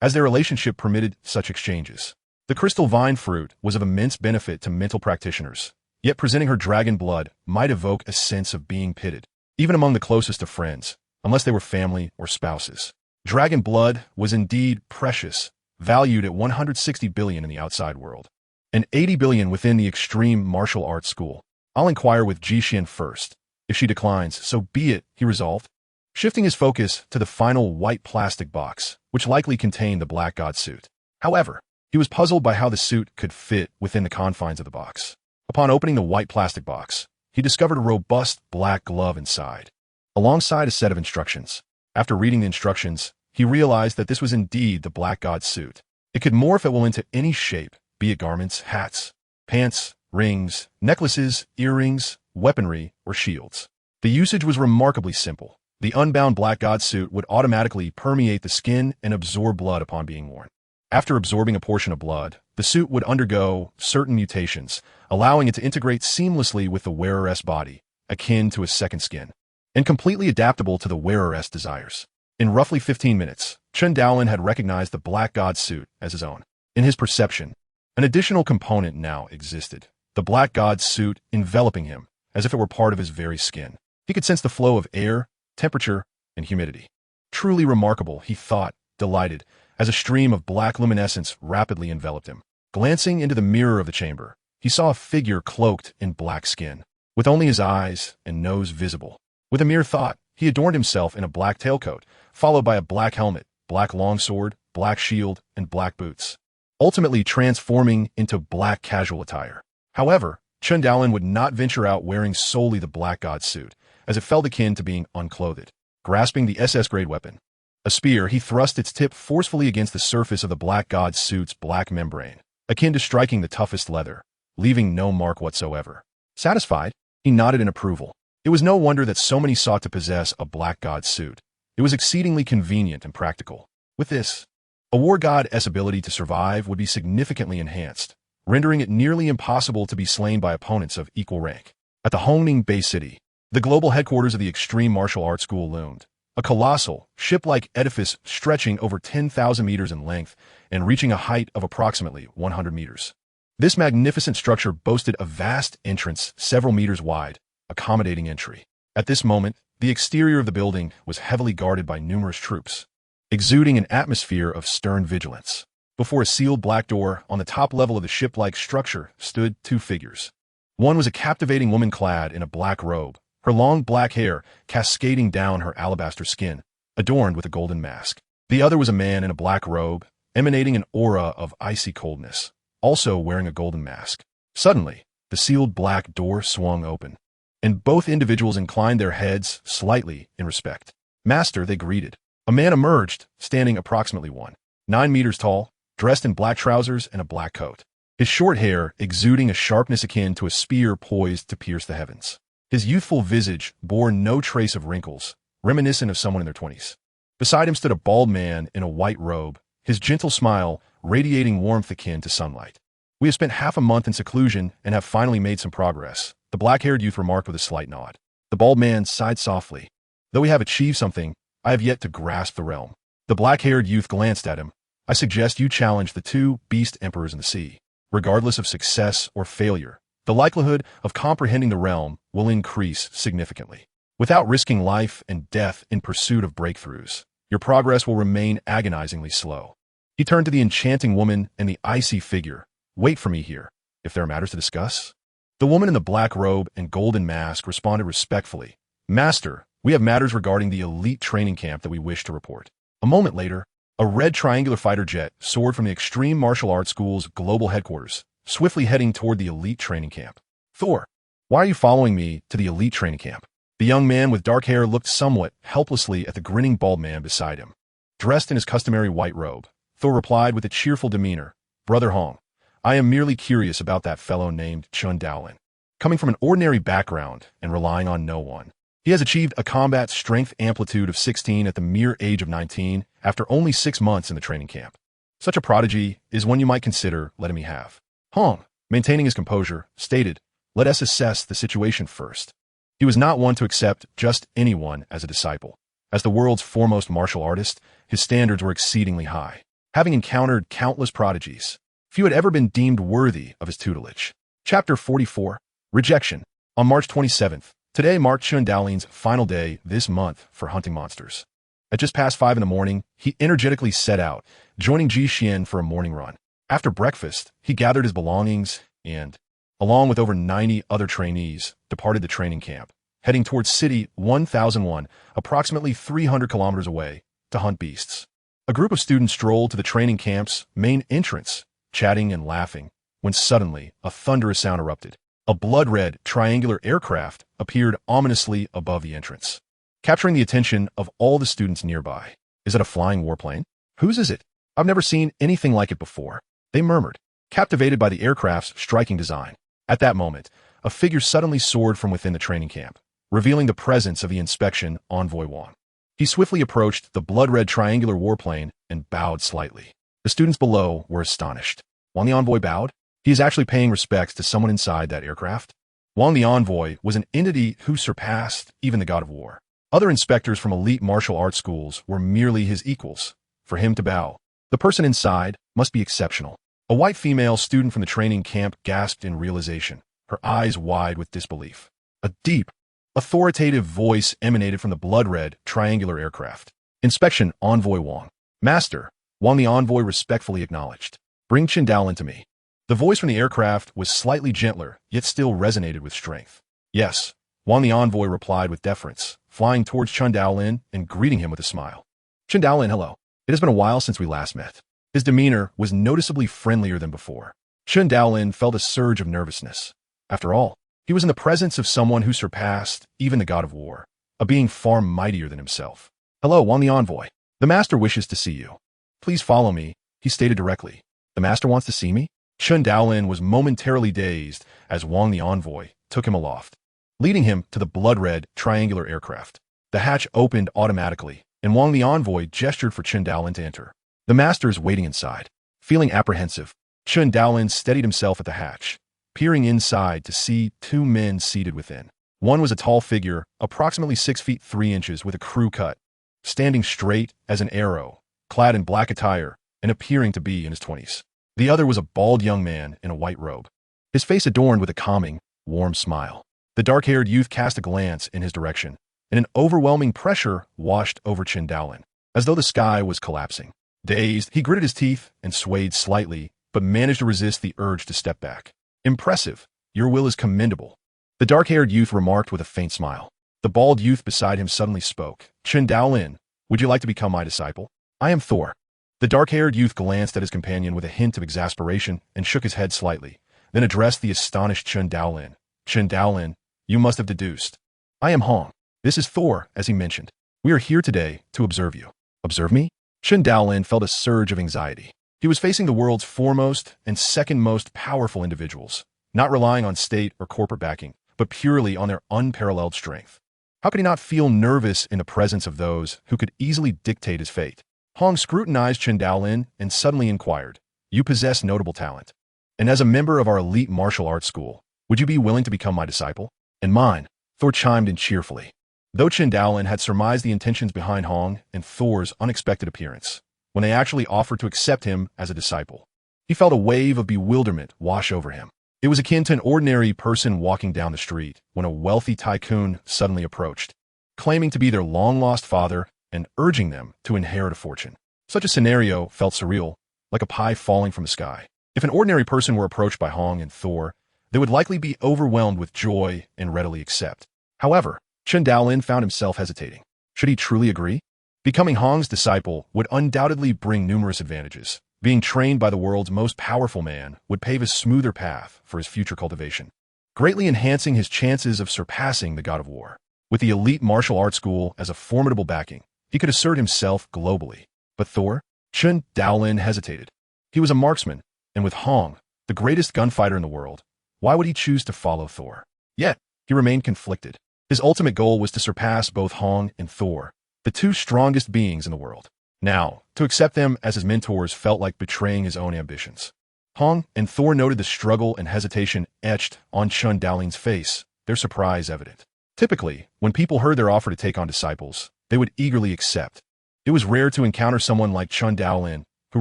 as their relationship permitted such exchanges. The crystal vine fruit was of immense benefit to mental practitioners, yet presenting her dragon blood might evoke a sense of being pitted, even among the closest of friends, unless they were family or spouses. Dragon blood was indeed precious, valued at 160 billion in the outside world, and 80 billion within the Extreme Martial Arts School. I'll inquire with Ji Xian first. If she declines, so be it, he resolved, shifting his focus to the final white plastic box, which likely contained the Black God suit. However, he was puzzled by how the suit could fit within the confines of the box. Upon opening the white plastic box, he discovered a robust black glove inside, alongside a set of instructions. After reading the instructions, he realized that this was indeed the Black God suit. It could morph at will into any shape, be it garments, hats, pants, rings, necklaces, earrings, weaponry, or shields. The usage was remarkably simple. The unbound Black God suit would automatically permeate the skin and absorb blood upon being worn. After absorbing a portion of blood, the suit would undergo certain mutations, allowing it to integrate seamlessly with the wearer's body, akin to a second skin, and completely adaptable to the wearer's desires. In roughly 15 minutes, Chen Daolin had recognized the Black God suit as his own. In his perception, an additional component now existed, the Black God suit enveloping him, as if it were part of his very skin. He could sense the flow of air, temperature, and humidity. Truly remarkable, he thought, delighted, as a stream of black luminescence rapidly enveloped him. Glancing into the mirror of the chamber, he saw a figure cloaked in black skin, with only his eyes and nose visible. With a mere thought, he adorned himself in a black tailcoat, followed by a black helmet, black longsword, black shield, and black boots, ultimately transforming into black casual attire. However, Chen Daolin would not venture out wearing solely the Black God suit, as it felt akin to being unclothed. Grasping the SS-grade weapon, a spear, he thrust its tip forcefully against the surface of the Black God suit's black membrane, akin to striking the toughest leather, leaving no mark whatsoever. Satisfied, he nodded in approval. It was no wonder that so many sought to possess a Black God suit. It was exceedingly convenient and practical. With this, a war god's ability to survive would be significantly enhanced, rendering it nearly impossible to be slain by opponents of equal rank. At the Hongning Bay City, the global headquarters of the Extreme Martial Arts School loomed, a colossal, ship-like edifice stretching over 10,000 meters in length and reaching a height of approximately 100 meters. This magnificent structure boasted a vast entrance several meters wide, accommodating entry. At this moment, the exterior of the building was heavily guarded by numerous troops, exuding an atmosphere of stern vigilance. Before a sealed black door on the top level of the ship-like structure stood 2 figures. One was a captivating woman clad in a black robe, her long black hair cascading down her alabaster skin, adorned with a golden mask. The other was a man in a black robe, emanating an aura of icy coldness, also wearing a golden mask. Suddenly, the sealed black door swung open, and both individuals inclined their heads slightly in respect. "Master," they greeted. A man emerged, standing approximately 1.9 meters tall, dressed in black trousers and a black coat, his short hair exuding a sharpness akin to a spear poised to pierce the heavens. His youthful visage bore no trace of wrinkles, reminiscent of someone in their 20s. Beside him stood a bald man in a white robe, his gentle smile radiating warmth akin to sunlight. "We have spent half a month in seclusion and have finally made some progress," the black-haired youth remarked with a slight nod. The bald man sighed softly. Though we have achieved something, I have yet to grasp the realm. The black-haired youth glanced at him. I suggest you challenge the two beast emperors in the sea. Regardless of success or failure, the likelihood of comprehending the realm will increase significantly. Without risking life and death in pursuit of breakthroughs, your progress will remain agonizingly slow. He turned to the enchanting woman and the icy figure. Wait for me here, if there are matters to discuss. The woman in the black robe and golden mask responded respectfully. Master, we have matters regarding the elite training camp that we wish to report. A moment later, a red triangular fighter jet soared from the Extreme Martial Arts School's global headquarters, swiftly heading toward the elite training camp. Thor, why are you following me to the elite training camp? The young man with dark hair looked somewhat helplessly at the grinning bald man beside him. Dressed in his customary white robe, Thor replied with a cheerful demeanor, Brother Hong, I am merely curious about that fellow named Chen Daolin. Coming from an ordinary background and relying on no one, he has achieved a combat strength amplitude of 16 at the mere age of 19 after only 6 months in the training camp. Such a prodigy is one you might consider letting me have. Hong, maintaining his composure, stated, let us assess the situation first. He was not one to accept just anyone as a disciple. As the world's foremost martial artist, his standards were exceedingly high. Having encountered countless prodigies, few had ever been deemed worthy of his tutelage. Chapter 44, Rejection. On March 27th, today marked Chen Daolin's final day this month for hunting monsters. At just past 5 in the morning, he energetically set out, joining Ji Xian for a morning run. After breakfast, he gathered his belongings and, along with over 90 other trainees, departed the training camp, heading towards City 1001, approximately 300 kilometers away, to hunt beasts. A group of students strolled to the training camp's main entrance, chatting and laughing, when suddenly a thunderous sound erupted. A blood-red, triangular aircraft appeared ominously above the entrance, capturing the attention of all the students nearby. Is it a flying warplane? Whose is it? I've never seen anything like it before, they murmured, captivated by the aircraft's striking design. At that moment, a figure suddenly soared from within the training camp, revealing the presence of the inspection envoy Wang. He swiftly approached the blood-red triangular warplane and bowed slightly. The students below were astonished. Wang the envoy bowed? He is actually paying respects to someone inside that aircraft? Wang the envoy was an entity who surpassed even the god of war. Other inspectors from elite martial arts schools were merely his equals. For him to bow, the person inside must be exceptional. A white female student from the training camp gasped in realization, her eyes wide with disbelief. A deep, authoritative voice emanated from the blood-red, triangular aircraft. Inspection Envoy Wang. Master, Wang the envoy respectfully acknowledged. Bring Chen Daolin to me. The voice from the aircraft was slightly gentler, yet still resonated with strength. Yes, Wang the envoy replied with deference, flying towards Chen Daolin and greeting him with a smile. Chen Daolin, hello. It has been a while since we last met. His demeanor was noticeably friendlier than before. Chen Daolin felt a surge of nervousness. After all, he was in the presence of someone who surpassed even the god of war, a being far mightier than himself. Hello, Wang the envoy. The master wishes to see you. Please follow me, he stated directly. The master wants to see me? Chen Daolin was momentarily dazed as Wang the envoy took him aloft, leading him to the blood-red, triangular aircraft. The hatch opened automatically, and Wang the envoy gestured for Chen Daolin to enter. The master is waiting inside. Feeling apprehensive, Chen Daolin steadied himself at the hatch, peering inside to see 2 men seated within. One was a tall figure, approximately 6 feet 3 inches with a crew cut, standing straight as an arrow, clad in black attire and appearing to be in his 20s. The other was a bald young man in a white robe, his face adorned with a calming, warm smile. The dark-haired youth cast a glance in his direction, and an overwhelming pressure washed over Chen Daolin, as though the sky was collapsing. Dazed, he gritted his teeth and swayed slightly, but managed to resist the urge to step back. Impressive. Your will is commendable, the dark-haired youth remarked with a faint smile. The bald youth beside him suddenly spoke. Chen Daolin, would you like to become my disciple? I am Thor. The dark-haired youth glanced at his companion with a hint of exasperation and shook his head slightly, then addressed the astonished Chen Daolin. Chen Daolin, you must have deduced. I am Hong. This is Thor, as he mentioned. We are here today to observe you. Observe me? Chen Daolin felt a surge of anxiety. He was facing the world's foremost and second most powerful individuals, not relying on state or corporate backing, but purely on their unparalleled strength. How could he not feel nervous in the presence of those who could easily dictate his fate? Hong scrutinized Chen Daolin and suddenly inquired, you possess notable talent. And as a member of our elite martial arts school, would you be willing to become my disciple? And mine, Thor chimed in cheerfully. Though Chen Daolin had surmised the intentions behind Hong and Thor's unexpected appearance, when they actually offered to accept him as a disciple, he felt a wave of bewilderment wash over him. It was akin to an ordinary person walking down the street when a wealthy tycoon suddenly approached, claiming to be their long-lost father and urging them to inherit a fortune. Such a scenario felt surreal, like a pie falling from the sky. If an ordinary person were approached by Hong and Thor, they would likely be overwhelmed with joy and readily accept. However, Chen Daolin found himself hesitating. Should he truly agree? Becoming Hong's disciple would undoubtedly bring numerous advantages. Being trained by the world's most powerful man would pave a smoother path for his future cultivation, greatly enhancing his chances of surpassing the god of war. With the elite martial arts school as a formidable backing, he could assert himself globally. But Thor? Chen Daolin hesitated. He was a marksman, and with Hong, the greatest gunfighter in the world, why would he choose to follow Thor? Yet, he remained conflicted. His ultimate goal was to surpass both Hong and Thor, the two strongest beings in the world. Now, to accept them as his mentors felt like betraying his own ambitions. Hong and Thor noted the struggle and hesitation etched on Chen Daolin's face, their surprise evident. Typically, when people heard their offer to take on disciples, they would eagerly accept. It was rare to encounter someone like Chen Daolin, who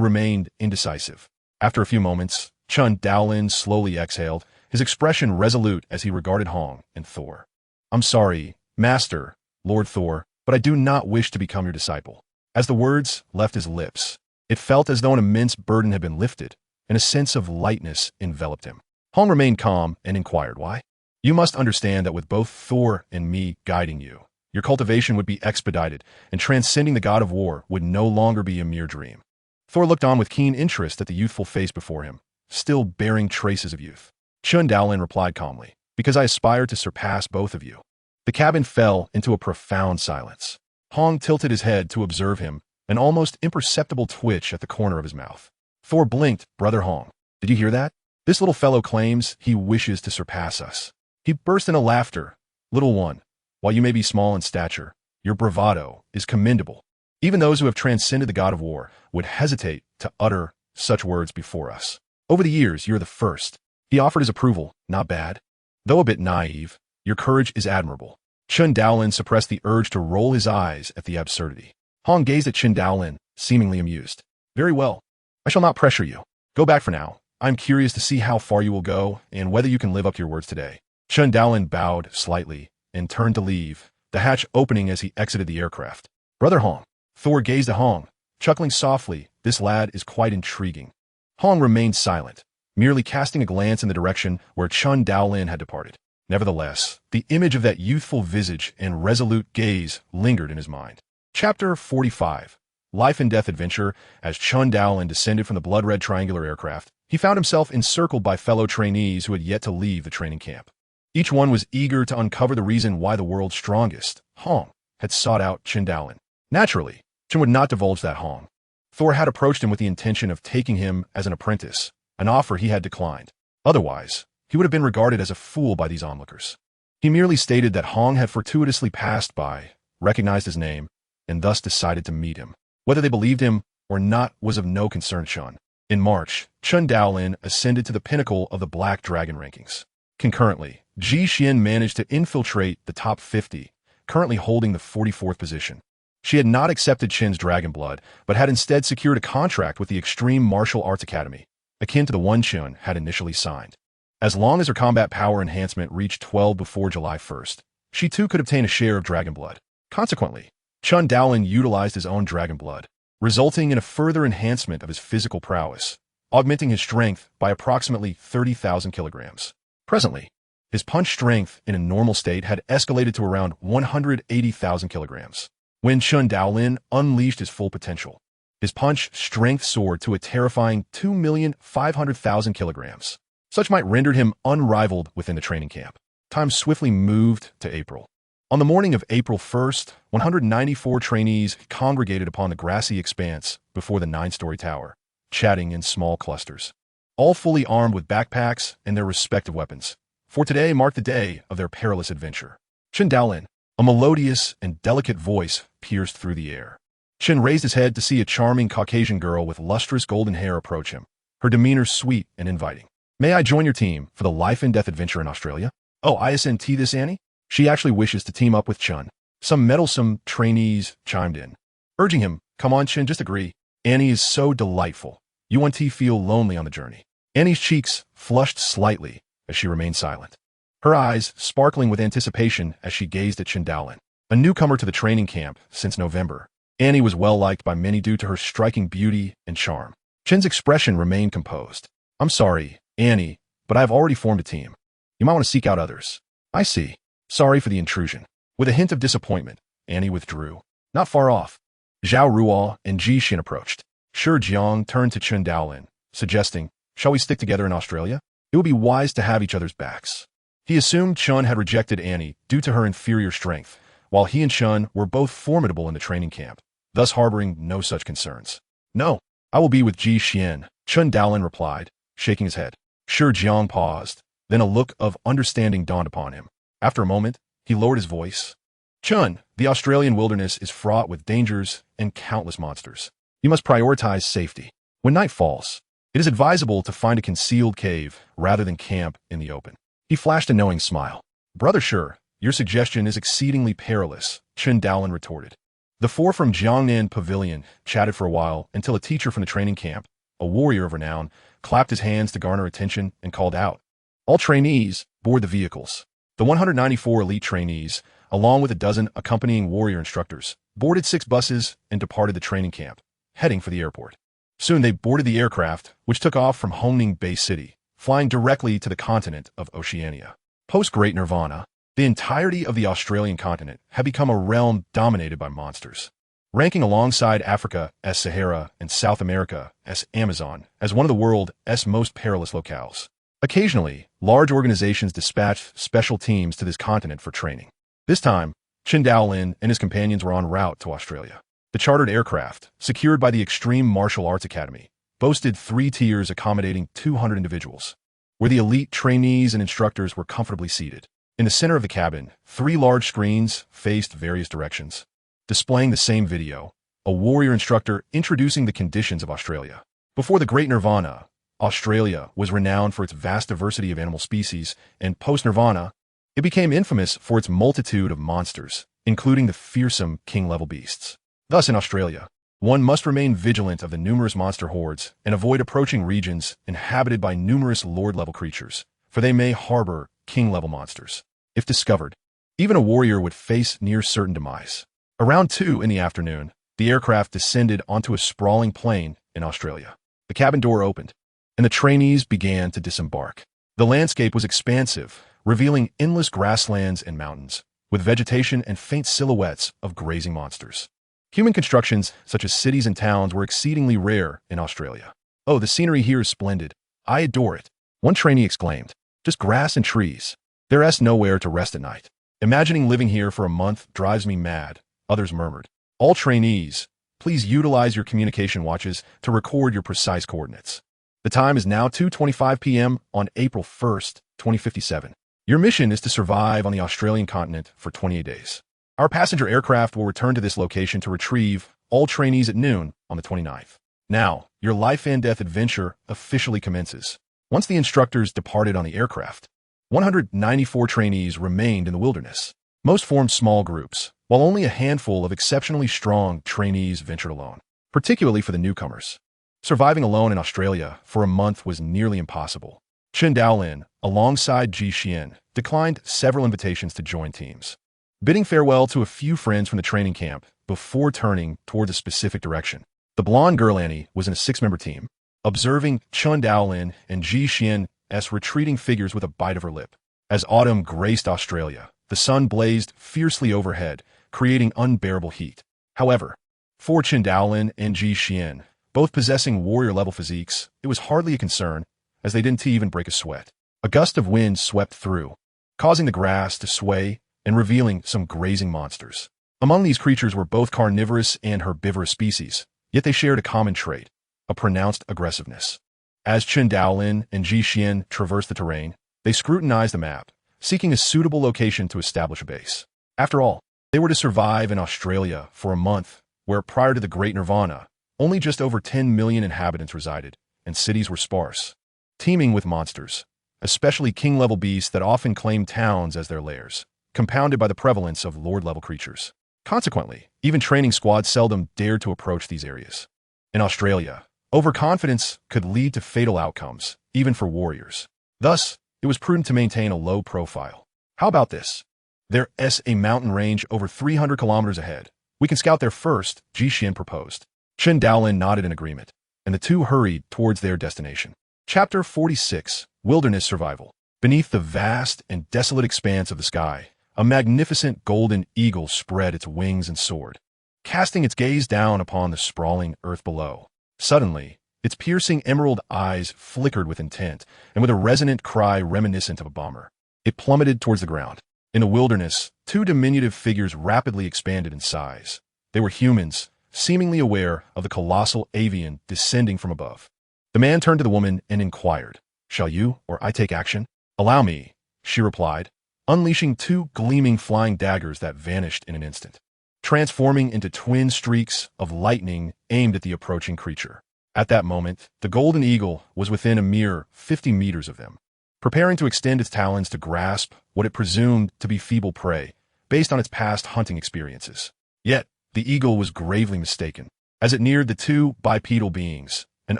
remained indecisive. After a few moments, Chen Daolin slowly exhaled, his expression resolute as he regarded Hong and Thor. "I'm sorry, Master, Lord Thor, but I do not wish to become your disciple." As the words left his lips, it felt as though an immense burden had been lifted, and a sense of lightness enveloped him. Hong remained calm and inquired why. "You must understand that with both Thor and me guiding you, your cultivation would be expedited, and transcending the god of war would no longer be a mere dream." Thor looked on with keen interest at the youthful face before him, still bearing traces of youth. Chen Daolin replied calmly, "Because I aspire to surpass both of you." The cabin fell into a profound silence. Hong tilted his head to observe him, an almost imperceptible twitch at the corner of his mouth. Thor blinked. "Brother Hong, did you hear that? This little fellow claims he wishes to surpass us." He burst into laughter. "Little one, while you may be small in stature, your bravado is commendable. Even those who have transcended the god of war would hesitate to utter such words before us. Over the years, you're the first." He offered his approval. "Not bad. Though a bit naive, your courage is admirable." Chen Daolin suppressed the urge to roll his eyes at the absurdity. Hong gazed at Chen Daolin, seemingly amused. "Very well. I shall not pressure you. Go back for now. I'm curious to see how far you will go and whether you can live up to your words today." Chen Daolin bowed slightly and turned to leave, the hatch opening as he exited the aircraft. "Brother Hong." Thor gazed at Hong, chuckling softly. "This lad is quite intriguing." Hong remained silent, merely casting a glance in the direction where Chen Daolin had departed. Nevertheless, the image of that youthful visage and resolute gaze lingered in his mind. Chapter 45. Life and Death Adventure. As Chen Daolin descended from the blood-red triangular aircraft, he found himself encircled by fellow trainees who had yet to leave the training camp. Each one was eager to uncover the reason why the world's strongest, Hong, had sought out Chen Daolin. Naturally, Chen would not divulge that Hong. Thor had approached him with the intention of taking him as an apprentice, an offer he had declined. Otherwise, he would have been regarded as a fool by these onlookers. He merely stated that Hong had fortuitously passed by, recognized his name, and thus decided to meet him. Whether they believed him or not was of no concern to Chen. In March, Chen Daolin ascended to the pinnacle of the Black Dragon rankings. Concurrently, Ji Xian managed to infiltrate the top 50, currently holding the 44th position. She had not accepted Chen's dragon blood, but had instead secured a contract with the Extreme Martial Arts Academy, akin to the one Chen had initially signed. As long as her combat power enhancement reached 12 before July 1st, she too could obtain a share of dragon blood. Consequently, Chen Daolin utilized his own dragon blood, resulting in a further enhancement of his physical prowess, augmenting his strength by approximately 30,000 kilograms. Presently, his punch strength in a normal state had escalated to around 180,000 kilograms. When Chen Daolin unleashed his full potential, his punch strength soared to a terrifying 2,500,000 kilograms. Such might render him unrivaled within the training camp. Time swiftly moved to April. On the morning of April 1st, 194 trainees congregated upon the grassy expanse before the 9-story tower, chatting in small clusters, all fully armed with backpacks and their respective weapons. For today marked the day of their perilous adventure. Chen Daolin, a melodious and delicate voice, pierced through the air. Chen raised his head to see a charming Caucasian girl with lustrous golden hair approach him, her demeanor sweet and inviting. "May I join your team for the life and death adventure in Australia?" "Oh, isn't this Annie?" She actually wishes to team up with Chen. Some meddlesome trainees chimed in, urging him, "Come on, Chen, just agree. Annie is so delightful. You won't feel lonely on the journey." Annie's cheeks flushed slightly as she remained silent, her eyes sparkling with anticipation as she gazed at Chen Daolin. A newcomer to the training camp since November, Annie was well-liked by many due to her striking beauty and charm. Chen's expression remained composed. "I'm sorry, Annie, but I have already formed a team. You might want to seek out others." "I see. Sorry for the intrusion." With a hint of disappointment, Annie withdrew. Not far off, Zhao Ruo and Ji Xin approached. Shi Jiang turned to Chen Daolin, suggesting, "Shall we stick together in Australia? It would be wise to have each other's backs." He assumed Chen had rejected Annie due to her inferior strength, while he and Chen were both formidable in the training camp, thus harboring no such concerns. "No, I will be with Ji Xian," Chen Daolin replied, shaking his head. Shi Jiang paused, then a look of understanding dawned upon him. After a moment, he lowered his voice. "Chen, the Australian wilderness is fraught with dangers and countless monsters. You must prioritize safety. When night falls, it is advisable to find a concealed cave rather than camp in the open." He flashed a knowing smile. "Brother Shi, your suggestion is exceedingly perilous," Chen Daolin retorted. The four from Jiangnan Pavilion chatted for a while until a teacher from the training camp, a warrior of renown, clapped his hands to garner attention and called out, "All trainees, board the vehicles." The 194 elite trainees, along with a dozen accompanying warrior instructors, boarded 6 buses and departed the training camp, heading for the airport. Soon they boarded the aircraft, which took off from Hongning Bay City, flying directly to the continent of Oceania. Post-Great Nirvana, the entirety of the Australian continent had become a realm dominated by monsters, ranking alongside Africa's Sahara and South America's Amazon as one of the world's most perilous locales. Occasionally, large organizations dispatched special teams to this continent for training. This time, Chen Daolin and his companions were en route to Australia. The chartered aircraft, secured by the Extreme Martial Arts Academy, boasted 3 tiers accommodating 200 individuals, where the elite trainees and instructors were comfortably seated. In the center of the cabin, 3 large screens faced various directions, displaying the same video, a warrior instructor introducing the conditions of Australia. Before the Great Nirvana, Australia was renowned for its vast diversity of animal species, and post-Nirvana, it became infamous for its multitude of monsters, including the fearsome king-level beasts. Thus, in Australia, one must remain vigilant of the numerous monster hordes and avoid approaching regions inhabited by numerous lord-level creatures, for they may harbor king-level monsters. If discovered, even a warrior would face near certain demise. Around 2 in the afternoon, the aircraft descended onto a sprawling plain in Australia. The cabin door opened, and the trainees began to disembark. The landscape was expansive, revealing endless grasslands and mountains, with vegetation and faint silhouettes of grazing monsters. Human constructions, such as cities and towns, were exceedingly rare in Australia. "Oh, the scenery here is splendid. I adore it," one trainee exclaimed. "Just grass and trees. There's nowhere to rest at night. Imagining living here for a month drives me mad," others murmured. "All trainees, please utilize your communication watches to record your precise coordinates. The time is now 2:25 p.m. on April 1st, 2057. Your mission is to survive on the Australian continent for 28 days. Our passenger aircraft will return to this location to retrieve all trainees at noon on the 29th. Now, your life and death adventure officially commences." Once the instructors departed on the aircraft, 194 trainees remained in the wilderness. Most formed small groups, while only a handful of exceptionally strong trainees ventured alone, particularly for the newcomers. Surviving alone in Australia for a month was nearly impossible. Chen Daolin, alongside Ji Xian, declined several invitations to join teams, bidding farewell to a few friends from the training camp before turning toward a specific direction. The blonde girl Annie was in a 6-member team, observing Chen Daolin and Ji Xian's retreating figures with a bite of her lip. As autumn graced Australia, the sun blazed fiercely overhead, creating unbearable heat. However, for Chen Daolin and Ji Xian, both possessing warrior-level physiques, it was hardly a concern, as they didn't even break a sweat. A gust of wind swept through, causing the grass to sway and revealing some grazing monsters. Among these creatures were both carnivorous and herbivorous species, yet they shared a common trait, a pronounced aggressiveness. As Chen Daolin and Ji Xian traversed the terrain, they scrutinized the map, seeking a suitable location to establish a base. After all, they were to survive in Australia for a month, where prior to the Great Nirvana, only just over 10 million inhabitants resided, and cities were sparse, teeming with monsters, especially king-level beasts that often claimed towns as their lairs. compounded by the prevalence of lord-level creatures. Consequently, even training squads seldom dared to approach these areas. In Australia, overconfidence could lead to fatal outcomes, even for warriors. Thus, it was prudent to maintain a low profile. How about this? There's a mountain range over 300 kilometers ahead. We can scout there first, Ji proposed. Chen Daolin nodded in agreement, and the two hurried towards their destination. Chapter 46, Wilderness Survival. Beneath the vast and desolate expanse of the sky, a magnificent golden eagle spread its wings and soared, casting its gaze down upon the sprawling earth below. Suddenly, its piercing emerald eyes flickered with intent, and with a resonant cry reminiscent of a bomber, it plummeted towards the ground. In the wilderness, two diminutive figures rapidly expanded in size. They were humans, seemingly aware of the colossal avian descending from above. The man turned to the woman and inquired, "Shall you or I take action?" "Allow me," she replied, unleashing two gleaming flying daggers that vanished in an instant, transforming into twin streaks of lightning aimed at the approaching creature. At that moment, the golden eagle was within a mere 50 meters of them, preparing to extend its talons to grasp what it presumed to be feeble prey, based on its past hunting experiences. Yet, the eagle was gravely mistaken. As it neared the two bipedal beings, an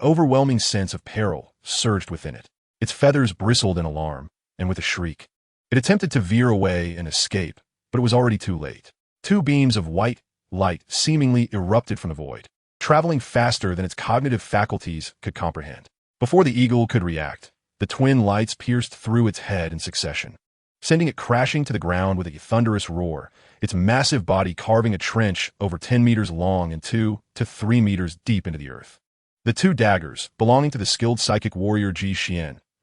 overwhelming sense of peril surged within it. Its feathers bristled in alarm, and with a shriek, it attempted to veer away and escape, but it was already too late. Two beams of white light seemingly erupted from the void, traveling faster than its cognitive faculties could comprehend. Before the eagle could react, the twin lights pierced through its head in succession, sending it crashing to the ground with a thunderous roar, its massive body carving a trench over 10 meters long and 2 to 3 meters deep into the earth. The two daggers, belonging to the skilled psychic warrior Ji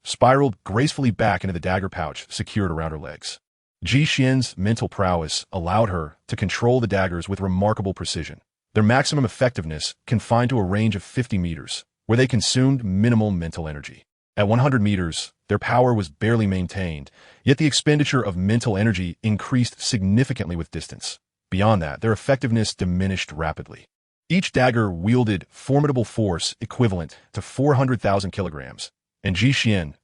spiraled gracefully back into the dagger pouch secured around her legs. Ji mental prowess allowed her to control the daggers with remarkable precision, their maximum effectiveness confined to a range of 50 meters, where they consumed minimal mental energy. At 100 meters, their power was barely maintained, yet the expenditure of mental energy increased significantly with distance. Beyond that, their effectiveness diminished rapidly. Each dagger wielded formidable force equivalent to 400,000 kilograms, and Ji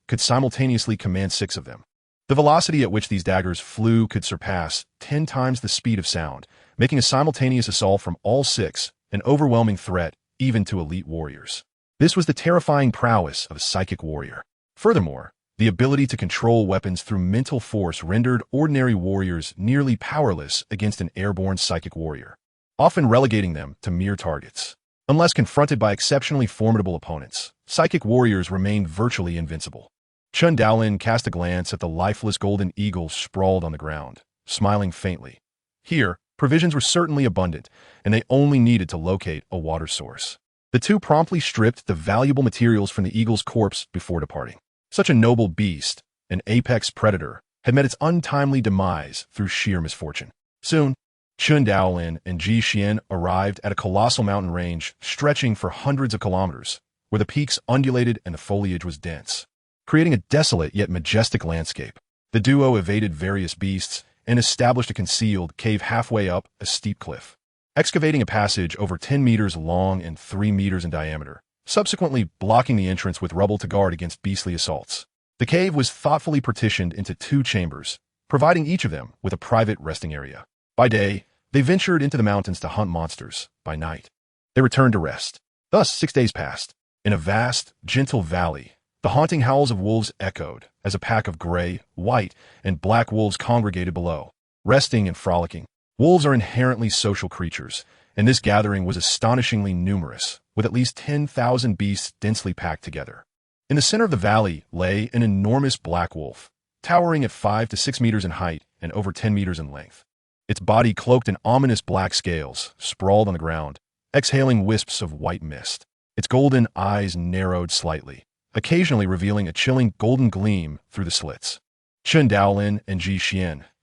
could simultaneously command 6 of them. The velocity at which these daggers flew could surpass 10 times the speed of sound, making a simultaneous assault from all 6 an overwhelming threat even to elite warriors. This was the terrifying prowess of a psychic warrior. Furthermore, the ability to control weapons through mental force rendered ordinary warriors nearly powerless against an airborne psychic warrior, often relegating them to mere targets. Unless confronted by exceptionally formidable opponents, psychic warriors remained virtually invincible. Chen Daolin cast a glance at the lifeless golden eagle sprawled on the ground, smiling faintly. Here, provisions were certainly abundant, and they only needed to locate a water source. The two promptly stripped the valuable materials from the eagle's corpse before departing. Such a noble beast, an apex predator, had met its untimely demise through sheer misfortune. Soon, Chen Daolin and Ji arrived at a colossal mountain range stretching for hundreds of kilometers, where the peaks undulated and the foliage was dense, creating a desolate yet majestic landscape. The duo evaded various beasts and established a concealed cave halfway up a steep cliff, excavating a passage over 10 meters long and 3 meters in diameter, subsequently blocking the entrance with rubble to guard against beastly assaults. The cave was thoughtfully partitioned into 2 chambers, providing each of them with a private resting area. By day, they ventured into the mountains to hunt monsters. By night, they returned to rest. Thus 6 days passed. In a vast, gentle valley, the haunting howls of wolves echoed as a pack of gray, white, and black wolves congregated below, resting and frolicking. Wolves are inherently social creatures, and this gathering was astonishingly numerous, with at least 10,000 beasts densely packed together. In the center of the valley lay an enormous black wolf, towering at 5 to 6 meters in height and over 10 meters in length. Its body cloaked in ominous black scales, sprawled on the ground, exhaling wisps of white mist. Its golden eyes narrowed slightly, occasionally revealing a chilling golden gleam through the slits. Chen Daolin and Ji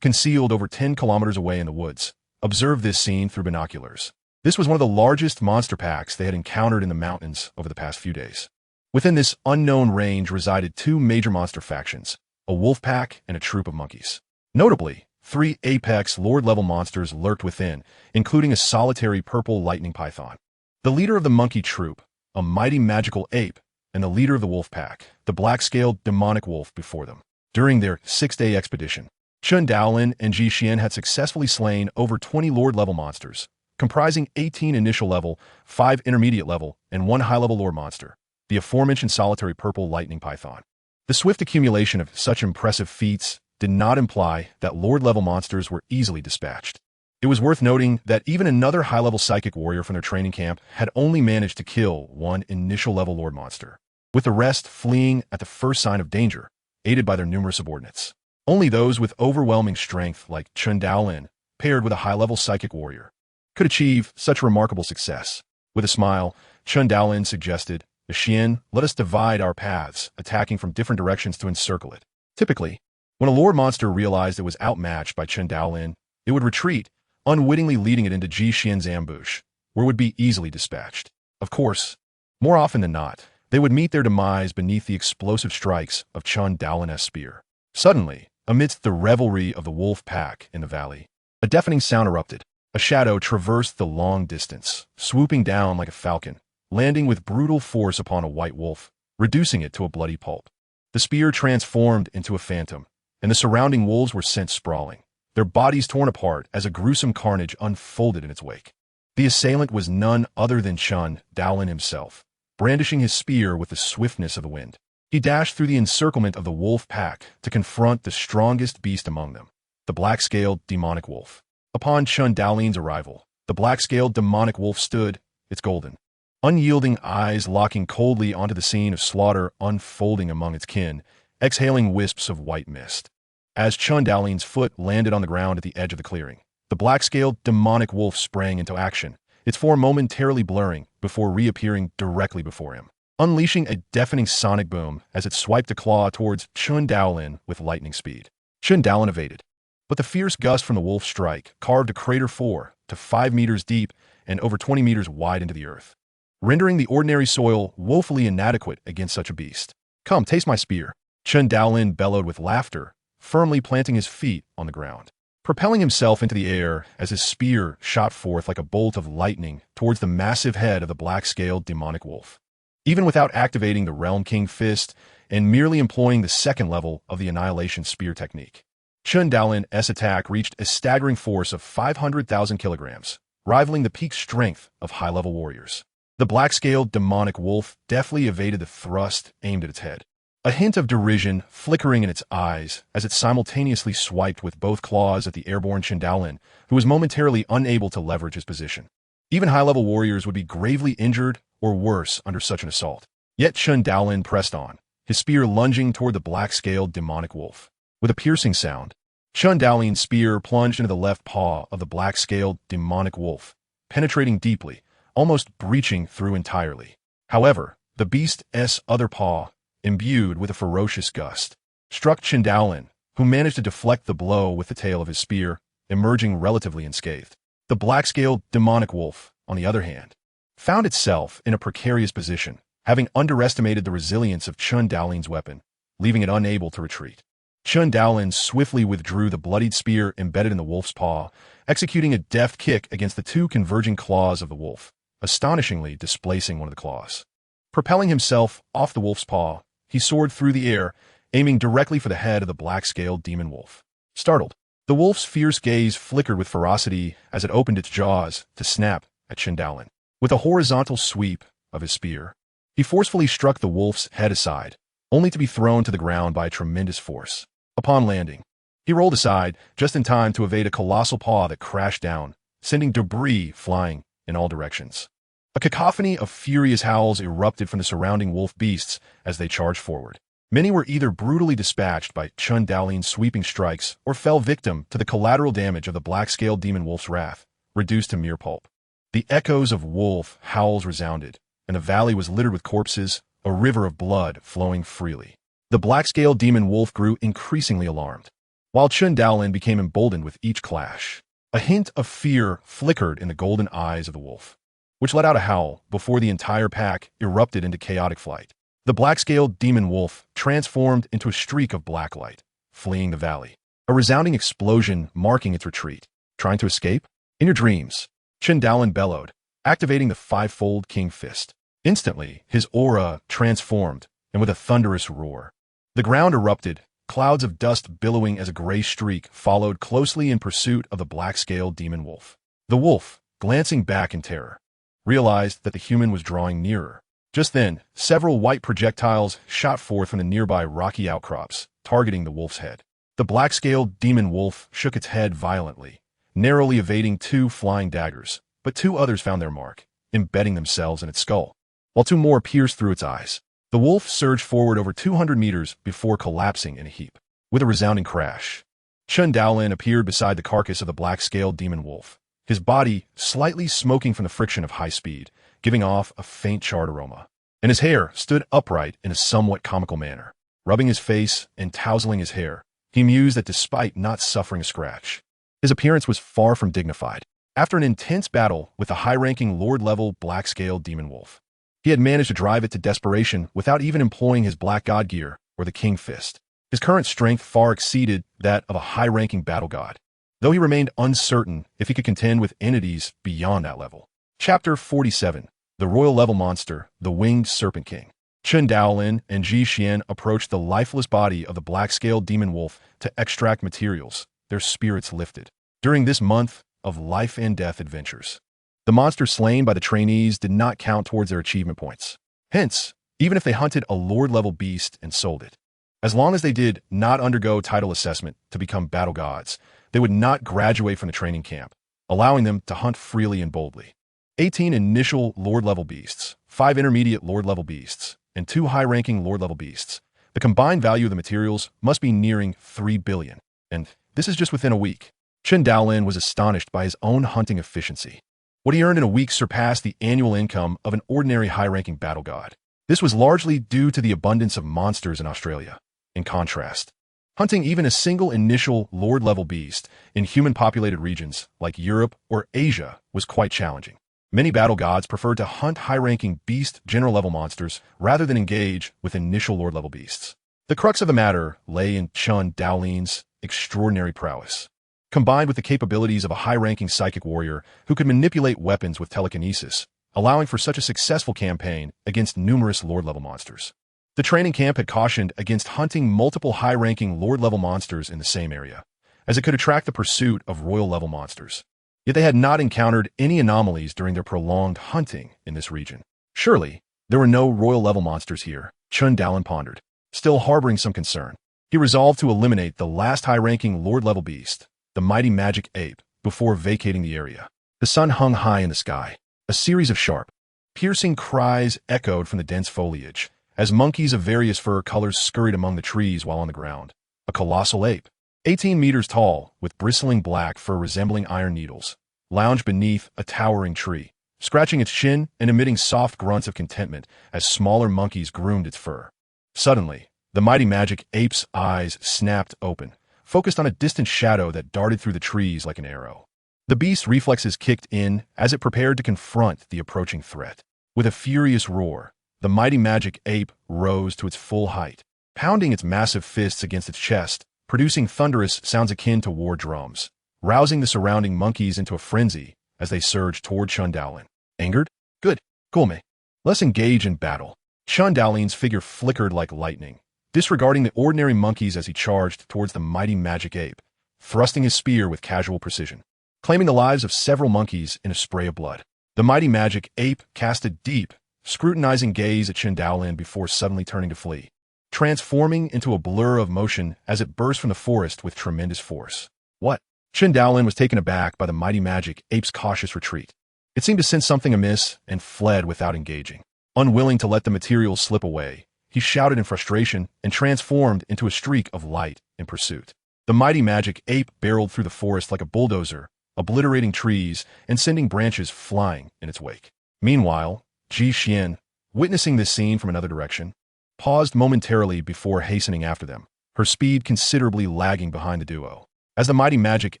concealed over 10 kilometers away in the woods, observed this scene through binoculars. This was one of the largest monster packs they had encountered in the mountains over the past few days. Within this unknown range resided 2 major monster factions, a wolf pack and a troop of monkeys. Notably, 3 apex lord-level monsters lurked within, including a solitary purple lightning python. The leader of the monkey troop, a mighty magical ape, and the leader of the wolf pack, the black-scaled demonic wolf before them. During their 6-day expedition, Chen Daolin and Ji Xian had successfully slain over 20 Lord-level monsters, comprising 18 initial level, 5 intermediate level, and 1 high-level Lord monster, the aforementioned solitary purple lightning python. The swift accumulation of such impressive feats did not imply that Lord-level monsters were easily dispatched. It was worth noting that even another high-level psychic warrior from their training camp had only managed to kill 1 initial-level Lord monster, with the rest fleeing at the first sign of danger, aided by their numerous subordinates. Only those with overwhelming strength like Chen Daolin, paired with a high-level psychic warrior, could achieve such remarkable success. With a smile, Chen Daolin suggested, "Xian, let us divide our paths, attacking from different directions to encircle it." Typically, when a Lord monster realized it was outmatched by Chen Daolin, it would retreat, unwittingly leading it into Ji Xian's ambush, where it would be easily dispatched. Of course, more often than not, they would meet their demise beneath the explosive strikes of Chen Daolin's spear. Suddenly, amidst the revelry of the wolf pack in the valley, a deafening sound erupted. A shadow traversed the long distance, swooping down like a falcon, landing with brutal force upon a white wolf, reducing it to a bloody pulp. The spear transformed into a phantom, and the surrounding wolves were sent sprawling, their bodies torn apart as a gruesome carnage unfolded in its wake. The assailant was none other than Chen Daolin himself, brandishing his spear with the swiftness of the wind. He dashed through the encirclement of the wolf pack to confront the strongest beast among them, the black-scaled demonic wolf. Upon Chen Daolin's arrival, the black-scaled demonic wolf stood, its golden, unyielding eyes locking coldly onto the scene of slaughter unfolding among its kin, exhaling wisps of white mist. As Chen Daolin's foot landed on the ground at the edge of the clearing, the black-scaled demonic wolf sprang into action, its form momentarily blurring before reappearing directly before him, unleashing a deafening sonic boom as it swiped a claw towards Chen Daolin with lightning speed. Chen Daolin evaded, but the fierce gust from the wolf's strike carved a crater 4 to 5 meters deep and over 20 meters wide into the earth, rendering the ordinary soil woefully inadequate against such a beast. "Come, taste my spear," Chen Daolin bellowed with laughter, firmly planting his feet on the ground, propelling himself into the air as his spear shot forth like a bolt of lightning towards the massive head of the black-scaled demonic wolf. Even without activating the Realm King Fist and merely employing the second level of the Annihilation Spear technique, Chen Daolin's attack reached a staggering force of 500,000 kilograms, rivaling the peak strength of high-level warriors. The black-scaled demonic wolf deftly evaded the thrust aimed at its head, a hint of derision flickering in its eyes as it simultaneously swiped with both claws at the airborne Chen Daolin, who was momentarily unable to leverage his position. Even high-level warriors would be gravely injured or worse under such an assault. Yet Chen Daolin pressed on, his spear lunging toward the black-scaled demonic wolf. With a piercing sound, Chen Daolin's spear plunged into the left paw of the black-scaled demonic wolf, penetrating deeply, almost breaching through entirely. However, the beast's other paw, imbued with a ferocious gust, struck Chen Daolin, who managed to deflect the blow with the tail of his spear, emerging relatively unscathed. The black-scaled demonic wolf, on the other hand, found itself in a precarious position, having underestimated the resilience of Chen Daolin's weapon, leaving it unable to retreat. Chen Daolin swiftly withdrew the bloodied spear embedded in the wolf's paw, executing a deft kick against the 2 converging claws of the wolf, astonishingly displacing one of the claws. Propelling himself off the wolf's paw, he soared through the air, aiming directly for the head of the black-scaled demon wolf. Startled, the wolf's fierce gaze flickered with ferocity as it opened its jaws to snap at Chen Daolin. With a horizontal sweep of his spear, he forcefully struck the wolf's head aside, only to be thrown to the ground by a tremendous force. Upon landing, he rolled aside just in time to evade a colossal paw that crashed down, sending debris flying in all directions. A cacophony of furious howls erupted from the surrounding wolf beasts as they charged forward. Many were either brutally dispatched by Chen Daolin's sweeping strikes or fell victim to the collateral damage of the black-scaled demon wolf's wrath, reduced to mere pulp. The echoes of wolf howls resounded, and the valley was littered with corpses, a river of blood flowing freely. The black-scaled demon wolf grew increasingly alarmed, while Chen Daolin became emboldened with each clash. A hint of fear flickered in the golden eyes of the wolf, which let out a howl before the entire pack erupted into chaotic flight. The black-scaled demon wolf transformed into a streak of black light, fleeing the valley, a resounding explosion marking its retreat. Trying to escape? In your dreams, Chen Daolin bellowed, activating the 5-fold King Fist. Instantly, his aura transformed, and with a thunderous roar, the ground erupted, clouds of dust billowing as a gray streak followed closely in pursuit of the black-scaled demon wolf. The wolf, glancing back in terror, realized that the human was drawing nearer. Just then, several white projectiles shot forth from the nearby rocky outcrops, targeting the wolf's head. The black-scaled demon wolf shook its head violently, narrowly evading 2 flying daggers, but 2 others found their mark, embedding themselves in its skull, while 2 more pierced through its eyes. The wolf surged forward over 200 meters before collapsing in a heap. With a resounding crash, Chen Daolin appeared beside the carcass of the black-scaled demon wolf, his body slightly smoking from the friction of high speed, giving off a faint charred aroma. And his hair stood upright in a somewhat comical manner. Rubbing his face and tousling his hair, he mused that despite not suffering a scratch, his appearance was far from dignified. After an intense battle with the high-ranking Lord-level black-scaled demon wolf, he had managed to drive it to desperation without even employing his Black God gear or the King Fist. His current strength far exceeded that of a high-ranking battle god, though he remained uncertain if he could contend with entities beyond that level. Chapter 47. The Royal-Level Monster, the Winged Serpent King. Chen Daolin and Ji Xian approached the lifeless body of the black-scaled demon wolf to extract materials, their spirits lifted. During this month of life-and-death adventures, the monster slain by the trainees did not count towards their achievement points. Hence, even if they hunted a Lord-level beast and sold it, as long as they did not undergo title assessment to become battle gods, they would not graduate from the training camp, allowing them to hunt freely and boldly. 18 initial Lord-level beasts, 5 intermediate Lord-level beasts, and 2 high-ranking Lord-level beasts. The combined value of the materials must be nearing 3 billion, and this is just within a week. Chen Daolin was astonished by his own hunting efficiency. What he earned in a week surpassed the annual income of an ordinary high-ranking battle god. This was largely due to the abundance of monsters in Australia. In contrast, hunting even a single initial Lord-level beast in human-populated regions like Europe or Asia was quite challenging. Many battle gods preferred to hunt high-ranking beast general-level monsters rather than engage with initial Lord-level beasts. The crux of the matter lay in Chen Daolin's extraordinary prowess, combined with the capabilities of a high-ranking psychic warrior who could manipulate weapons with telekinesis, allowing for such a successful campaign against numerous Lord-level monsters. The training camp had cautioned against hunting multiple high-ranking Lord-level monsters in the same area, as it could attract the pursuit of Royal-level monsters. Yet they had not encountered any anomalies during their prolonged hunting in this region. Surely, there were no Royal-level monsters here, Chen Daolin pondered, still harboring some concern. He resolved to eliminate the last high-ranking Lord-level beast, the mighty magic ape, before vacating the area. The sun hung high in the sky. A series of sharp, piercing cries echoed from the dense foliage, as monkeys of various fur colors scurried among the trees while on the ground. A colossal ape, 18 meters tall, with bristling black fur resembling iron needles, lounged beneath a towering tree, scratching its chin and emitting soft grunts of contentment as smaller monkeys groomed its fur. Suddenly, the mighty magic ape's eyes snapped open, focused on a distant shadow that darted through the trees like an arrow. The beast's reflexes kicked in as it prepared to confront the approaching threat. With a furious roar, the mighty magic ape rose to its full height, pounding its massive fists against its chest, producing thunderous sounds akin to war drums, rousing the surrounding monkeys into a frenzy as they surged toward Chen Daolin. Angered? Good. Gulme. Let's engage in battle. Chen Daolin's figure flickered like lightning, disregarding the ordinary monkeys as he charged towards the mighty magic ape, thrusting his spear with casual precision, claiming the lives of several monkeys in a spray of blood. The mighty magic ape cast a deep, scrutinizing gaze at Chen Daolin before suddenly turning to flee, transforming into a blur of motion as it burst from the forest with tremendous force. What? Chen Daolin was taken aback by the mighty magic ape's cautious retreat. It seemed to sense something amiss and fled without engaging. Unwilling to let the materials slip away, he shouted in frustration and transformed into a streak of light in pursuit. The mighty magic ape barreled through the forest like a bulldozer, obliterating trees and sending branches flying in its wake. Meanwhile, Ji Xian, witnessing this scene from another direction, paused momentarily before hastening after them, her speed considerably lagging behind the duo. As the mighty magic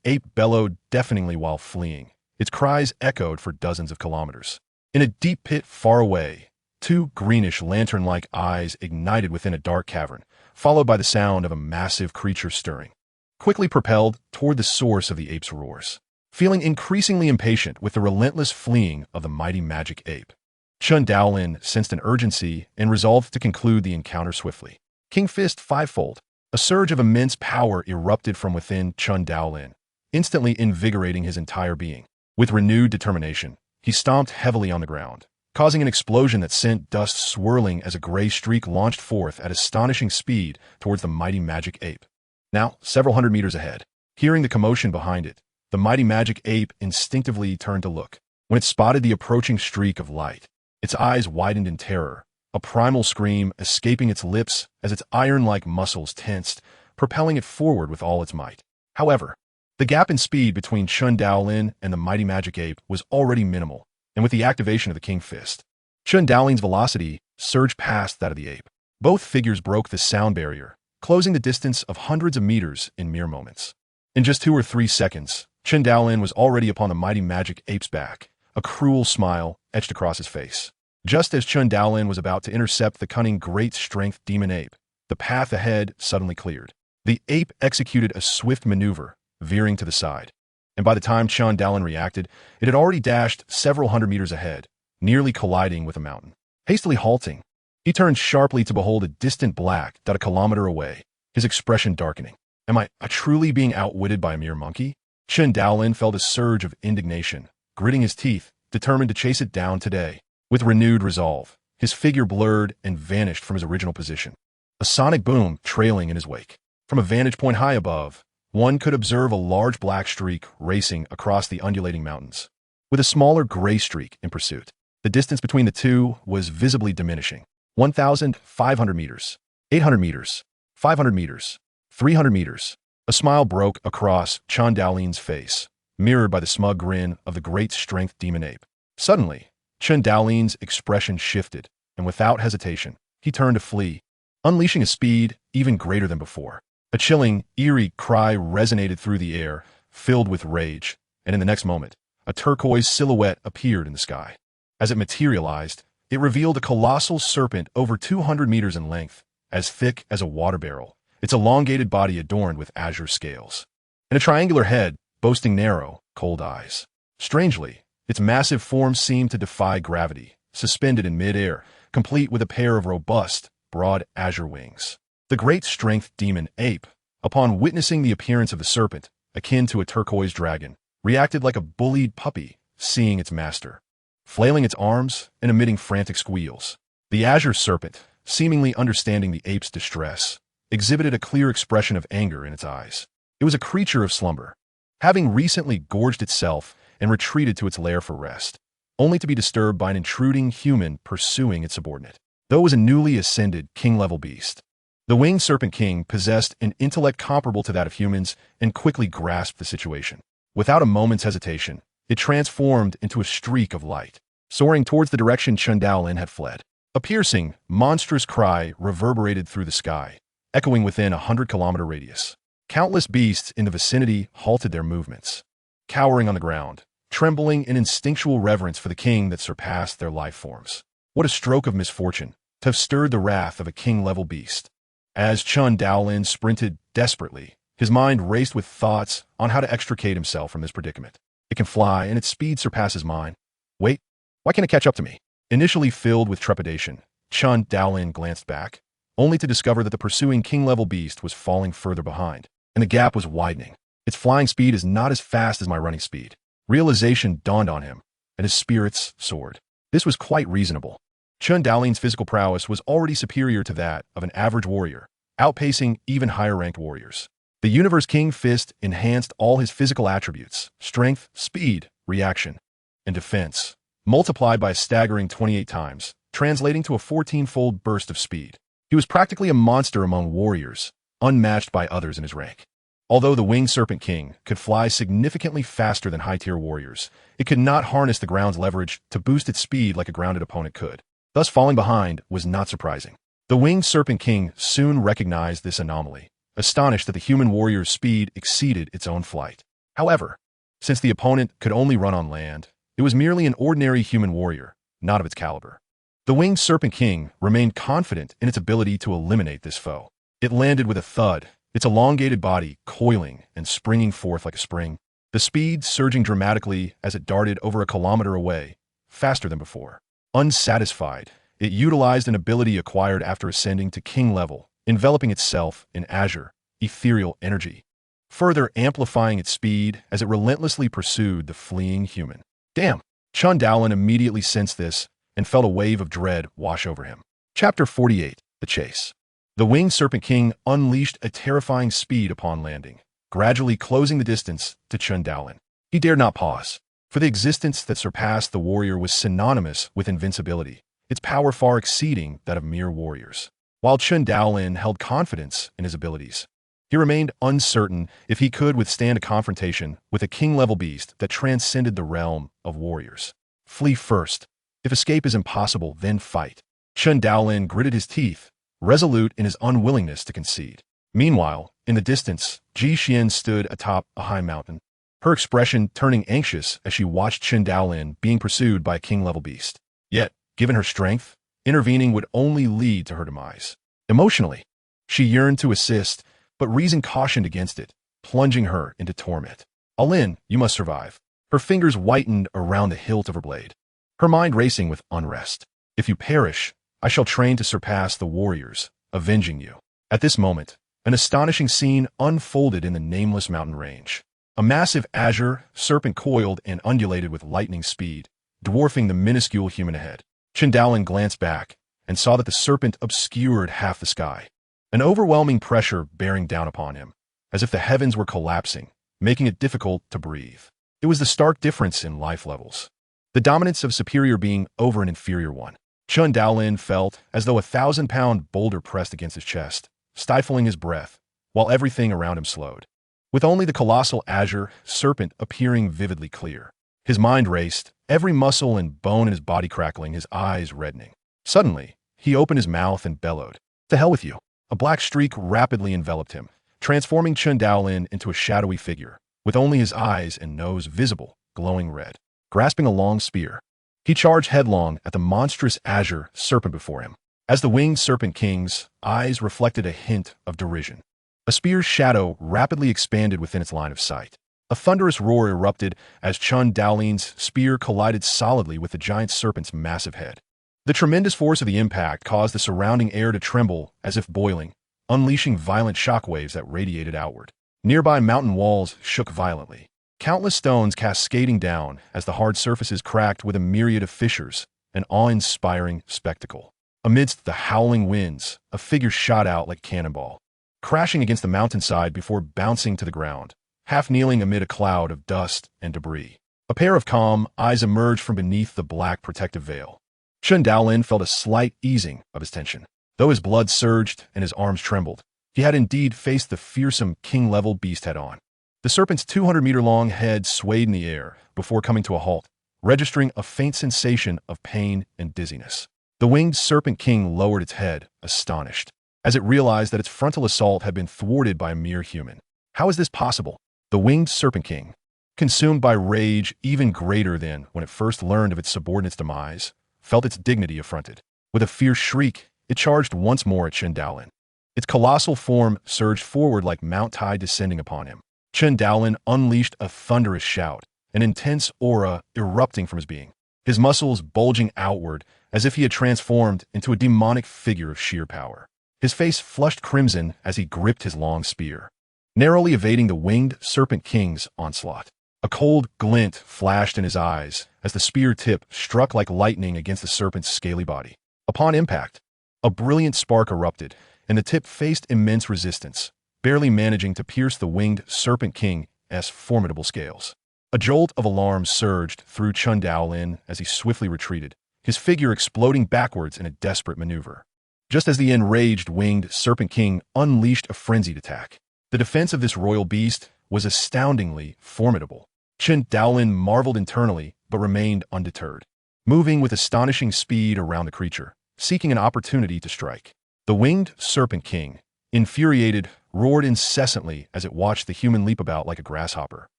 ape bellowed deafeningly while fleeing, its cries echoed for dozens of kilometers. In a deep pit far away, 2 greenish lantern-like eyes ignited within a dark cavern, followed by the sound of a massive creature stirring, quickly propelled toward the source of the ape's roars. Feeling increasingly impatient with the relentless fleeing of the mighty magic ape, Chen Daolin sensed an urgency and resolved to conclude the encounter swiftly. King Fist fivefold. A surge of immense power erupted from within Chen Daolin, instantly invigorating his entire being. With renewed determination, he stomped heavily on the ground, causing an explosion that sent dust swirling as a gray streak launched forth at astonishing speed towards the mighty magic ape. Now, several hundred meters ahead, hearing the commotion behind it, the mighty magic ape instinctively turned to look. When it spotted the approaching streak of light, its eyes widened in terror, a primal scream escaping its lips as its iron-like muscles tensed, propelling it forward with all its might. However, the gap in speed between Chen Daolin and the mighty magic ape was already minimal, and with the activation of the King Fist, Chen Daolin's velocity surged past that of the ape. Both figures broke the sound barrier, closing the distance of hundreds of meters in mere moments. In just 2 or 3 seconds, Chen Daolin was already upon the mighty magic ape's back, a cruel smile etched across his face. Just as Chen Daolin was about to intercept the cunning great strength demon ape, the path ahead suddenly cleared. The ape executed a swift maneuver, veering to the side. And by the time Chen Daolin reacted, it had already dashed several hundred meters ahead, nearly colliding with a mountain. Hastily halting, he turned sharply to behold a distant black dot a kilometer away, his expression darkening. Am I truly being outwitted by a mere monkey? Chen Daolin felt a surge of indignation, gritting his teeth, determined to chase it down today. With renewed resolve, his figure blurred and vanished from his original position, a sonic boom trailing in his wake. From a vantage point high above, one could observe a large black streak racing across the undulating mountains, with a smaller gray streak in pursuit. The distance between the two was visibly diminishing. 1,500 meters, 800 meters, 500 meters, 300 meters. A smile broke across Chen Daolin's face, mirrored by the smug grin of the great strength demon ape. Suddenly, Chen Daolin's expression shifted, and without hesitation, he turned to flee, unleashing a speed even greater than before. A chilling, eerie cry resonated through the air, filled with rage, and in the next moment, a turquoise silhouette appeared in the sky. As it materialized, it revealed a colossal serpent over 200 meters in length, as thick as a water barrel, its elongated body adorned with azure scales, and a triangular head boasting narrow, cold eyes. Strangely, its massive form seemed to defy gravity, suspended in mid-air, complete with a pair of robust, broad azure wings. The great strength demon ape, upon witnessing the appearance of the serpent, akin to a turquoise dragon, reacted like a bullied puppy seeing its master, flailing its arms and emitting frantic squeals. The azure serpent, seemingly understanding the ape's distress, exhibited a clear expression of anger in its eyes. It was a creature of slumber, having recently gorged itself and retreated to its lair for rest, only to be disturbed by an intruding human pursuing its subordinate. Though it was a newly ascended king-level beast, the winged serpent king possessed an intellect comparable to that of humans and quickly grasped the situation. Without a moment's hesitation, it transformed into a streak of light, soaring towards the direction Chen Daolin had fled. A piercing, monstrous cry reverberated through the sky, echoing within a 100-kilometer radius. Countless beasts in the vicinity halted their movements, cowering on the ground, trembling in instinctual reverence for the king that surpassed their life forms. What a stroke of misfortune to have stirred the wrath of a king-level beast. As Chen Daolin sprinted desperately, his mind raced with thoughts on how to extricate himself from this predicament. It can fly, and its speed surpasses mine. Wait, why can't it catch up to me? Initially filled with trepidation, Chen Daolin glanced back, only to discover that the pursuing king-level beast was falling further behind, and the gap was widening. Its flying speed is not as fast as my running speed. Realization dawned on him, and his spirits soared. This was quite reasonable. Chen Daolin's physical prowess was already superior to that of an average warrior, outpacing even higher-ranked warriors. The Universe King Fist enhanced all his physical attributes: strength, speed, reaction, and defense, multiplied by a staggering 28 times, translating to a 14-fold burst of speed. He was practically a monster among warriors, unmatched by others in his rank. Although the Winged Serpent King could fly significantly faster than high-tier warriors, it could not harness the ground's leverage to boost its speed like a grounded opponent could. Thus, falling behind was not surprising. The Winged Serpent King soon recognized this anomaly, astonished that the human warrior's speed exceeded its own flight. However, since the opponent could only run on land, it was merely an ordinary human warrior, not of its caliber. The Winged Serpent King remained confident in its ability to eliminate this foe. It landed with a thud, its elongated body coiling and springing forth like a spring, the speed surging dramatically as it darted over a kilometer away, faster than before. Unsatisfied, it utilized an ability acquired after ascending to king level, enveloping itself in azure, ethereal energy, further amplifying its speed as it relentlessly pursued the fleeing human. Damn! Chen Daolin immediately sensed this and felt a wave of dread wash over him. Chapter 48. The Chase. The winged Serpent King unleashed a terrifying speed upon landing, gradually closing the distance to Chen Daolin. He dared not pause, for the existence that surpassed the warrior was synonymous with invincibility, its power far exceeding that of mere warriors. While Chen Daolin held confidence in his abilities, he remained uncertain if he could withstand a confrontation with a king-level beast that transcended the realm of warriors. Flee first. If escape is impossible, then fight. Chen Daolin gritted his teeth, resolute in his unwillingness to concede. Meanwhile, in the distance, Ji Xian stood atop a high mountain, her expression turning anxious as she watched Chen Daolin being pursued by a king-level beast. Yet, given her strength, intervening would only lead to her demise. Emotionally, she yearned to assist, but reason cautioned against it, plunging her into torment. Alin, you must survive. Her fingers whitened around the hilt of her blade, her mind racing with unrest. If you perish, I shall train to surpass the warriors, avenging you. At this moment, an astonishing scene unfolded in the nameless mountain range. A massive azure serpent coiled and undulated with lightning speed, dwarfing the minuscule human ahead. Chen Daolin glanced back and saw that the serpent obscured half the sky, an overwhelming pressure bearing down upon him, as if the heavens were collapsing, making it difficult to breathe. It was the stark difference in life levels, the dominance of superior being over an inferior one. Chen Daolin felt as though a 1,000-pound boulder pressed against his chest, stifling his breath, while everything around him slowed, with only the colossal azure serpent appearing vividly clear. His mind raced, every muscle and bone in his body crackling, his eyes reddening. Suddenly, he opened his mouth and bellowed, "To hell with you!" A black streak rapidly enveloped him, transforming Chen Daolin into a shadowy figure, with only his eyes and nose visible, glowing red. Grasping a long spear, he charged headlong at the monstrous azure serpent before him. As the winged Serpent King's eyes reflected a hint of derision, a spear's shadow rapidly expanded within its line of sight. A thunderous roar erupted as Chen Daolin's spear collided solidly with the giant serpent's massive head. The tremendous force of the impact caused the surrounding air to tremble as if boiling, unleashing violent shockwaves that radiated outward. Nearby mountain walls shook violently, countless stones cascading down as the hard surfaces cracked with a myriad of fissures, an awe-inspiring spectacle. Amidst the howling winds, a figure shot out like a cannonball, crashing against the mountainside before bouncing to the ground, half kneeling amid a cloud of dust and debris. A pair of calm eyes emerged from beneath the black protective veil. Chen Daolin felt a slight easing of his tension. Though his blood surged and his arms trembled, he had indeed faced the fearsome king-level beast head-on. The serpent's 200-meter-long head swayed in the air before coming to a halt, registering a faint sensation of pain and dizziness. The winged Serpent King lowered its head, astonished, as it realized that its frontal assault had been thwarted by a mere human. How is this possible? The winged Serpent King, consumed by rage even greater than when it first learned of its subordinate's demise, felt its dignity affronted. With a fierce shriek, it charged once more at Chen Daolin. Its colossal form surged forward like Mount Tide descending upon him. Chen Daolin unleashed a thunderous shout, an intense aura erupting from his being, his muscles bulging outward as if he had transformed into a demonic figure of sheer power. His face flushed crimson as he gripped his long spear, narrowly evading the winged Serpent King's onslaught. A cold glint flashed in his eyes as the spear tip struck like lightning against the serpent's scaly body. Upon impact, a brilliant spark erupted, and the tip faced immense resistance, barely managing to pierce the winged Serpent King's formidable scales. A jolt of alarm surged through Chen Daolin as he swiftly retreated, his figure exploding backwards in a desperate maneuver. Just as the enraged winged Serpent King unleashed a frenzied attack, the defense of this royal beast was astoundingly formidable. Chen Daolin marveled internally, but remained undeterred, moving with astonishing speed around the creature, seeking an opportunity to strike. The winged Serpent King, infuriated, roared incessantly as it watched the human leap about like a grasshopper,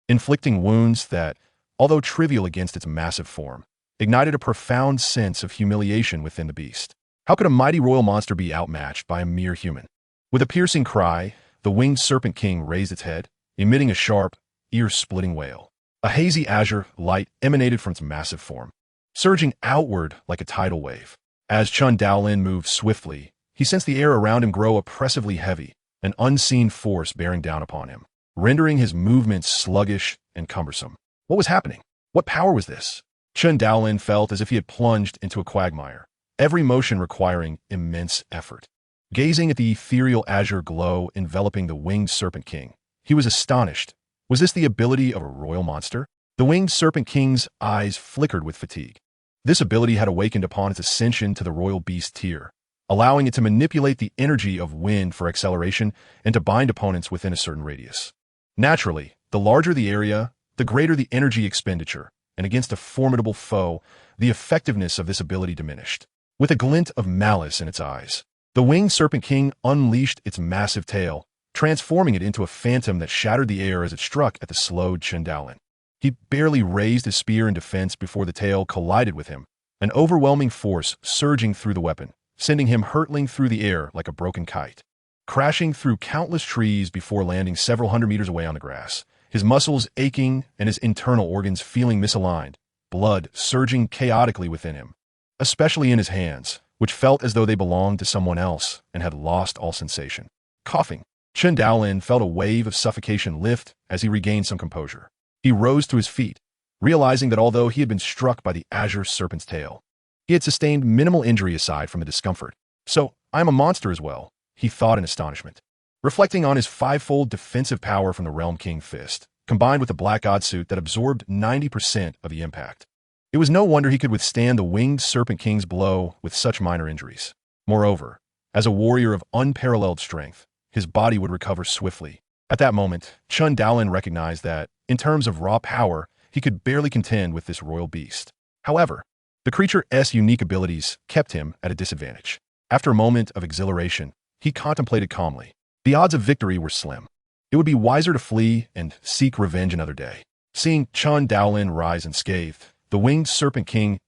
inflicting wounds that, although trivial against its massive form, ignited a profound sense of humiliation within the beast. How could a mighty royal monster be outmatched by a mere human? With a piercing cry, the winged Serpent King raised its head, emitting a sharp, ear-splitting wail. A hazy azure light emanated from its massive form, surging outward like a tidal wave. As Chen Daolin moved swiftly, he sensed the air around him grow oppressively heavy, an unseen force bearing down upon him, rendering his movements sluggish and cumbersome. What was happening? What power was this? Chen Daolin felt as if he had plunged into a quagmire, every motion requiring immense effort. Gazing at the ethereal azure glow enveloping the winged Serpent King, he was astonished. Was this the ability of a royal monster? The winged Serpent King's eyes flickered with fatigue. This ability had awakened upon its ascension to the royal beast tier, allowing it to manipulate the energy of wind for acceleration and to bind opponents within a certain radius. Naturally, the larger the area, the greater the energy expenditure, and against a formidable foe, the effectiveness of this ability diminished. With a glint of malice in its eyes, the winged Serpent King unleashed its massive tail, transforming it into a phantom that shattered the air as it struck at the slowed Chen Daolin. He barely raised his spear in defense before the tail collided with him, an overwhelming force surging through the weapon, sending him hurtling through the air like a broken kite. Crashing through countless trees before landing several hundred meters away on the grass, his muscles aching and his internal organs feeling misaligned, blood surging chaotically within him, especially in his hands, which felt as though they belonged to someone else and had lost all sensation. Coughing, Chen Daolin felt a wave of suffocation lift as he regained some composure. He rose to his feet, realizing that although he had been struck by the azure serpent's tail, he had sustained minimal injury aside from the discomfort. So, I'm a monster as well, he thought in astonishment. Reflecting on his fivefold defensive power from the Realm King Fist, combined with the Black God suit that absorbed 90% of the impact, it was no wonder he could withstand the winged Serpent King's blow with such minor injuries. Moreover, as a warrior of unparalleled strength, his body would recover swiftly. At that moment, Chen Daolin recognized that, in terms of raw power, he could barely contend with this royal beast. However, the creature's unique abilities kept him at a disadvantage. After a moment of exhilaration, he contemplated calmly. The odds of victory were slim. It would be wiser to flee and seek revenge another day. Seeing Chen Daolin rise unscathed, the winged Serpent King's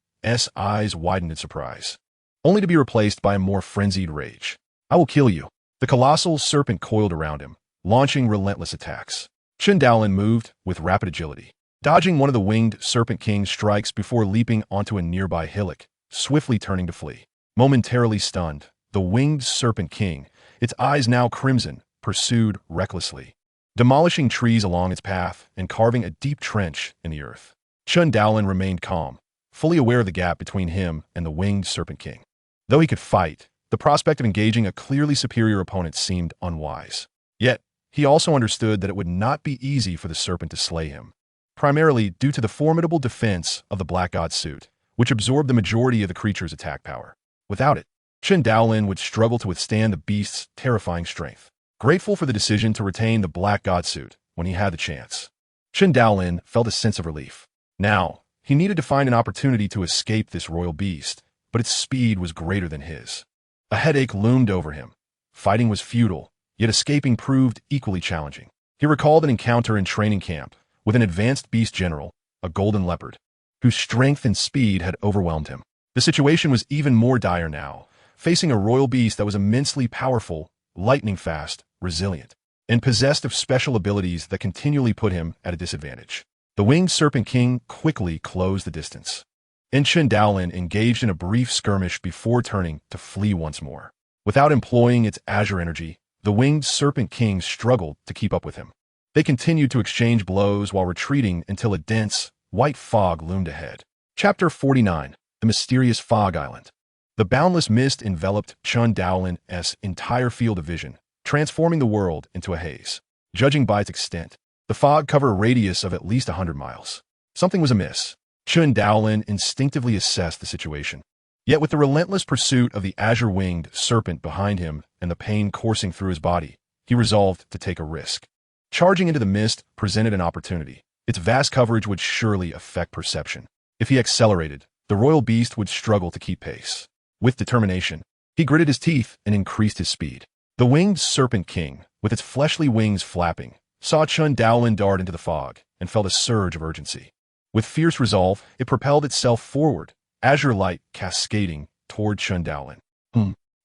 eyes widened in surprise, only to be replaced by a more frenzied rage. I will kill you. The colossal serpent coiled around him, launching relentless attacks. Chen Daolin moved with rapid agility, dodging one of the winged Serpent King's strikes before leaping onto a nearby hillock, swiftly turning to flee. Momentarily stunned, the winged Serpent King, its eyes now crimson, pursued recklessly, demolishing trees along its path and carving a deep trench in the earth. Chen Daolin remained calm, fully aware of the gap between him and the winged Serpent King. Though he could fight, the prospect of engaging a clearly superior opponent seemed unwise. Yet, he also understood that it would not be easy for the serpent to slay him, primarily due to the formidable defense of the Black God suit, which absorbed the majority of the creature's attack power. Without it, Chen Daolin would struggle to withstand the beast's terrifying strength. Grateful for the decision to retain the Black God suit when he had the chance, Chen Daolin felt a sense of relief. Now, he needed to find an opportunity to escape this royal beast, but its speed was greater than his. A headache loomed over him. Fighting was futile, yet escaping proved equally challenging. He recalled an encounter in training camp with an advanced beast general, a golden leopard, whose strength and speed had overwhelmed him. The situation was even more dire now, facing a royal beast that was immensely powerful, lightning fast, resilient, and possessed of special abilities that continually put him at a disadvantage. The winged Serpent King quickly closed the distance, and Chen Daolin engaged in a brief skirmish before turning to flee once more. Without employing its azure energy, the winged Serpent King struggled to keep up with him. They continued to exchange blows while retreating until a dense, white fog loomed ahead. Chapter 49. The Mysterious Fog Island. The boundless mist enveloped Chen Daolin's entire field of vision, transforming the world into a haze. Judging by its extent, the fog covered a radius of at least 100 miles. Something was amiss. Chen Daolin instinctively assessed the situation. Yet with the relentless pursuit of the azure-winged serpent behind him and the pain coursing through his body, he resolved to take a risk. Charging into the mist presented an opportunity. Its vast coverage would surely affect perception. If he accelerated, the royal beast would struggle to keep pace. With determination, he gritted his teeth and increased his speed. The winged Serpent King, with its fleshly wings flapping, saw Chen Daolin dart into the fog and felt a surge of urgency. With fierce resolve, it propelled itself forward, azure light cascading toward Chen Daolin.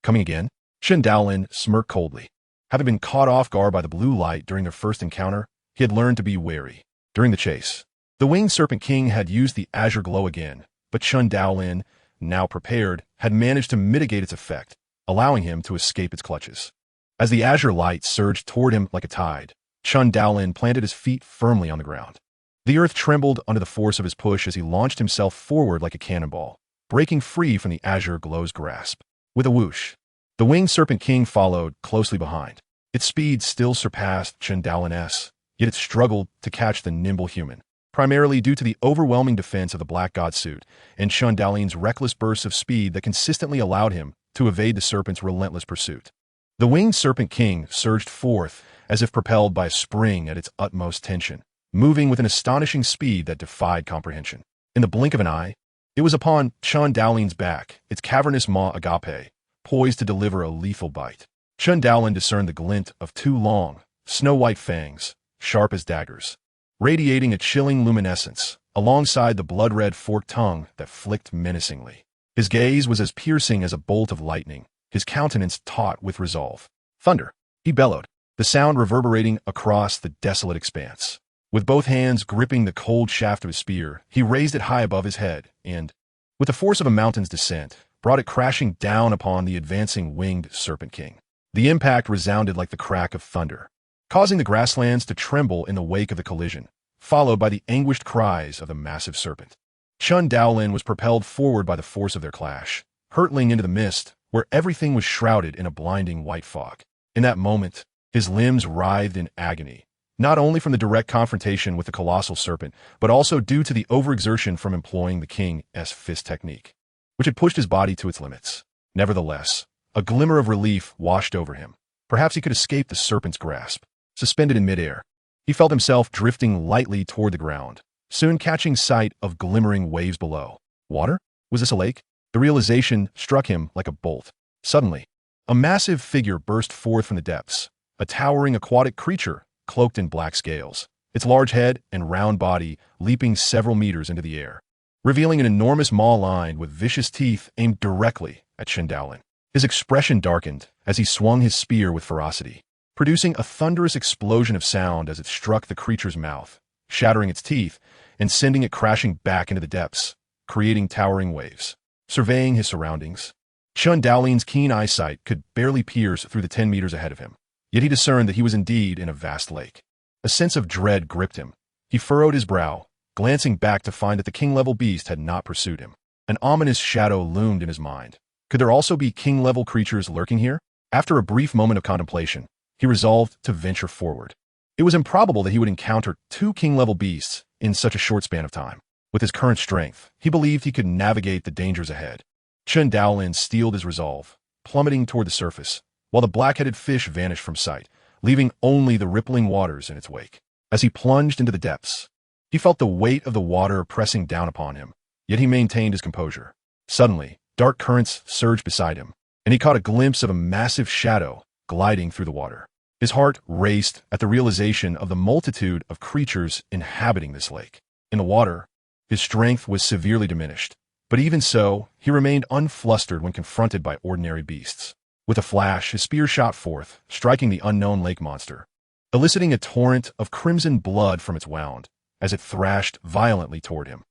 Coming again? Chen Daolin smirked coldly. Having been caught off guard by the blue light during their first encounter, he had learned to be wary. During the chase, the winged Serpent King had used the azure glow again, but Chen Daolin, now prepared, had managed to mitigate its effect, allowing him to escape its clutches. As the azure light surged toward him like a tide, Chen Daolin planted his feet firmly on the ground. The earth trembled under the force of his push as he launched himself forward like a cannonball, breaking free from the azure glow's grasp. With a whoosh, the winged serpent king followed closely behind. Its speed still surpassed Chen Daolin's, yet it struggled to catch the nimble human, primarily due to the overwhelming defense of the Black God suit and Chen Daolin's reckless bursts of speed that consistently allowed him to evade the serpent's relentless pursuit. The winged serpent king surged forth as if propelled by a spring at its utmost tension, moving with an astonishing speed that defied comprehension. In the blink of an eye, it was upon Chen Daolin's back, its cavernous maw agape, poised to deliver a lethal bite. Chen Daolin discerned the glint of two long, snow-white fangs, sharp as daggers, radiating a chilling luminescence, alongside the blood-red forked tongue that flicked menacingly. His gaze was as piercing as a bolt of lightning, his countenance taut with resolve. Thunder, he bellowed, the sound reverberating across the desolate expanse. With both hands gripping the cold shaft of his spear, he raised it high above his head and, with the force of a mountain's descent, brought it crashing down upon the advancing winged serpent king. The impact resounded like the crack of thunder, causing the grasslands to tremble in the wake of the collision, followed by the anguished cries of the massive serpent. Chen Daolin was propelled forward by the force of their clash, hurtling into the mist where everything was shrouded in a blinding white fog. In that moment, his limbs writhed in agony, not only from the direct confrontation with the colossal serpent, but also due to the overexertion from employing the king's fist technique, which had pushed his body to its limits. Nevertheless, a glimmer of relief washed over him. Perhaps he could escape the serpent's grasp. Suspended in midair, he felt himself drifting lightly toward the ground, soon catching sight of glimmering waves below. Water? Was this a lake? The realization struck him like a bolt. Suddenly, a massive figure burst forth from the depths, a towering aquatic creature cloaked in black scales, its large head and round body leaping several meters into the air, revealing an enormous maw lined with vicious teeth aimed directly at Chen Daolin. His expression darkened as he swung his spear with ferocity, producing a thunderous explosion of sound as it struck the creature's mouth, shattering its teeth and sending it crashing back into the depths, creating towering waves. Surveying his surroundings, Chen Daolin's keen eyesight could barely pierce through the 10 meters ahead of him, yet he discerned that he was indeed in a vast lake. A sense of dread gripped him. He furrowed his brow, glancing back to find that the king-level beast had not pursued him. An ominous shadow loomed in his mind. Could there also be king-level creatures lurking here? After a brief moment of contemplation, he resolved to venture forward. It was improbable that he would encounter two king-level beasts in such a short span of time. With his current strength, he believed he could navigate the dangers ahead. Chen Daolin steeled his resolve, plummeting toward the surface, while the black-headed fish vanished from sight, leaving only the rippling waters in its wake. As he plunged into the depths, he felt the weight of the water pressing down upon him, yet he maintained his composure. Suddenly, dark currents surged beside him, and he caught a glimpse of a massive shadow gliding through the water. His heart raced at the realization of the multitude of creatures inhabiting this lake. In the water, his strength was severely diminished, but even so, he remained unflustered when confronted by ordinary beasts. With a flash, his spear shot forth, striking the unknown lake monster, eliciting a torrent of crimson blood from its wound as it thrashed violently toward him.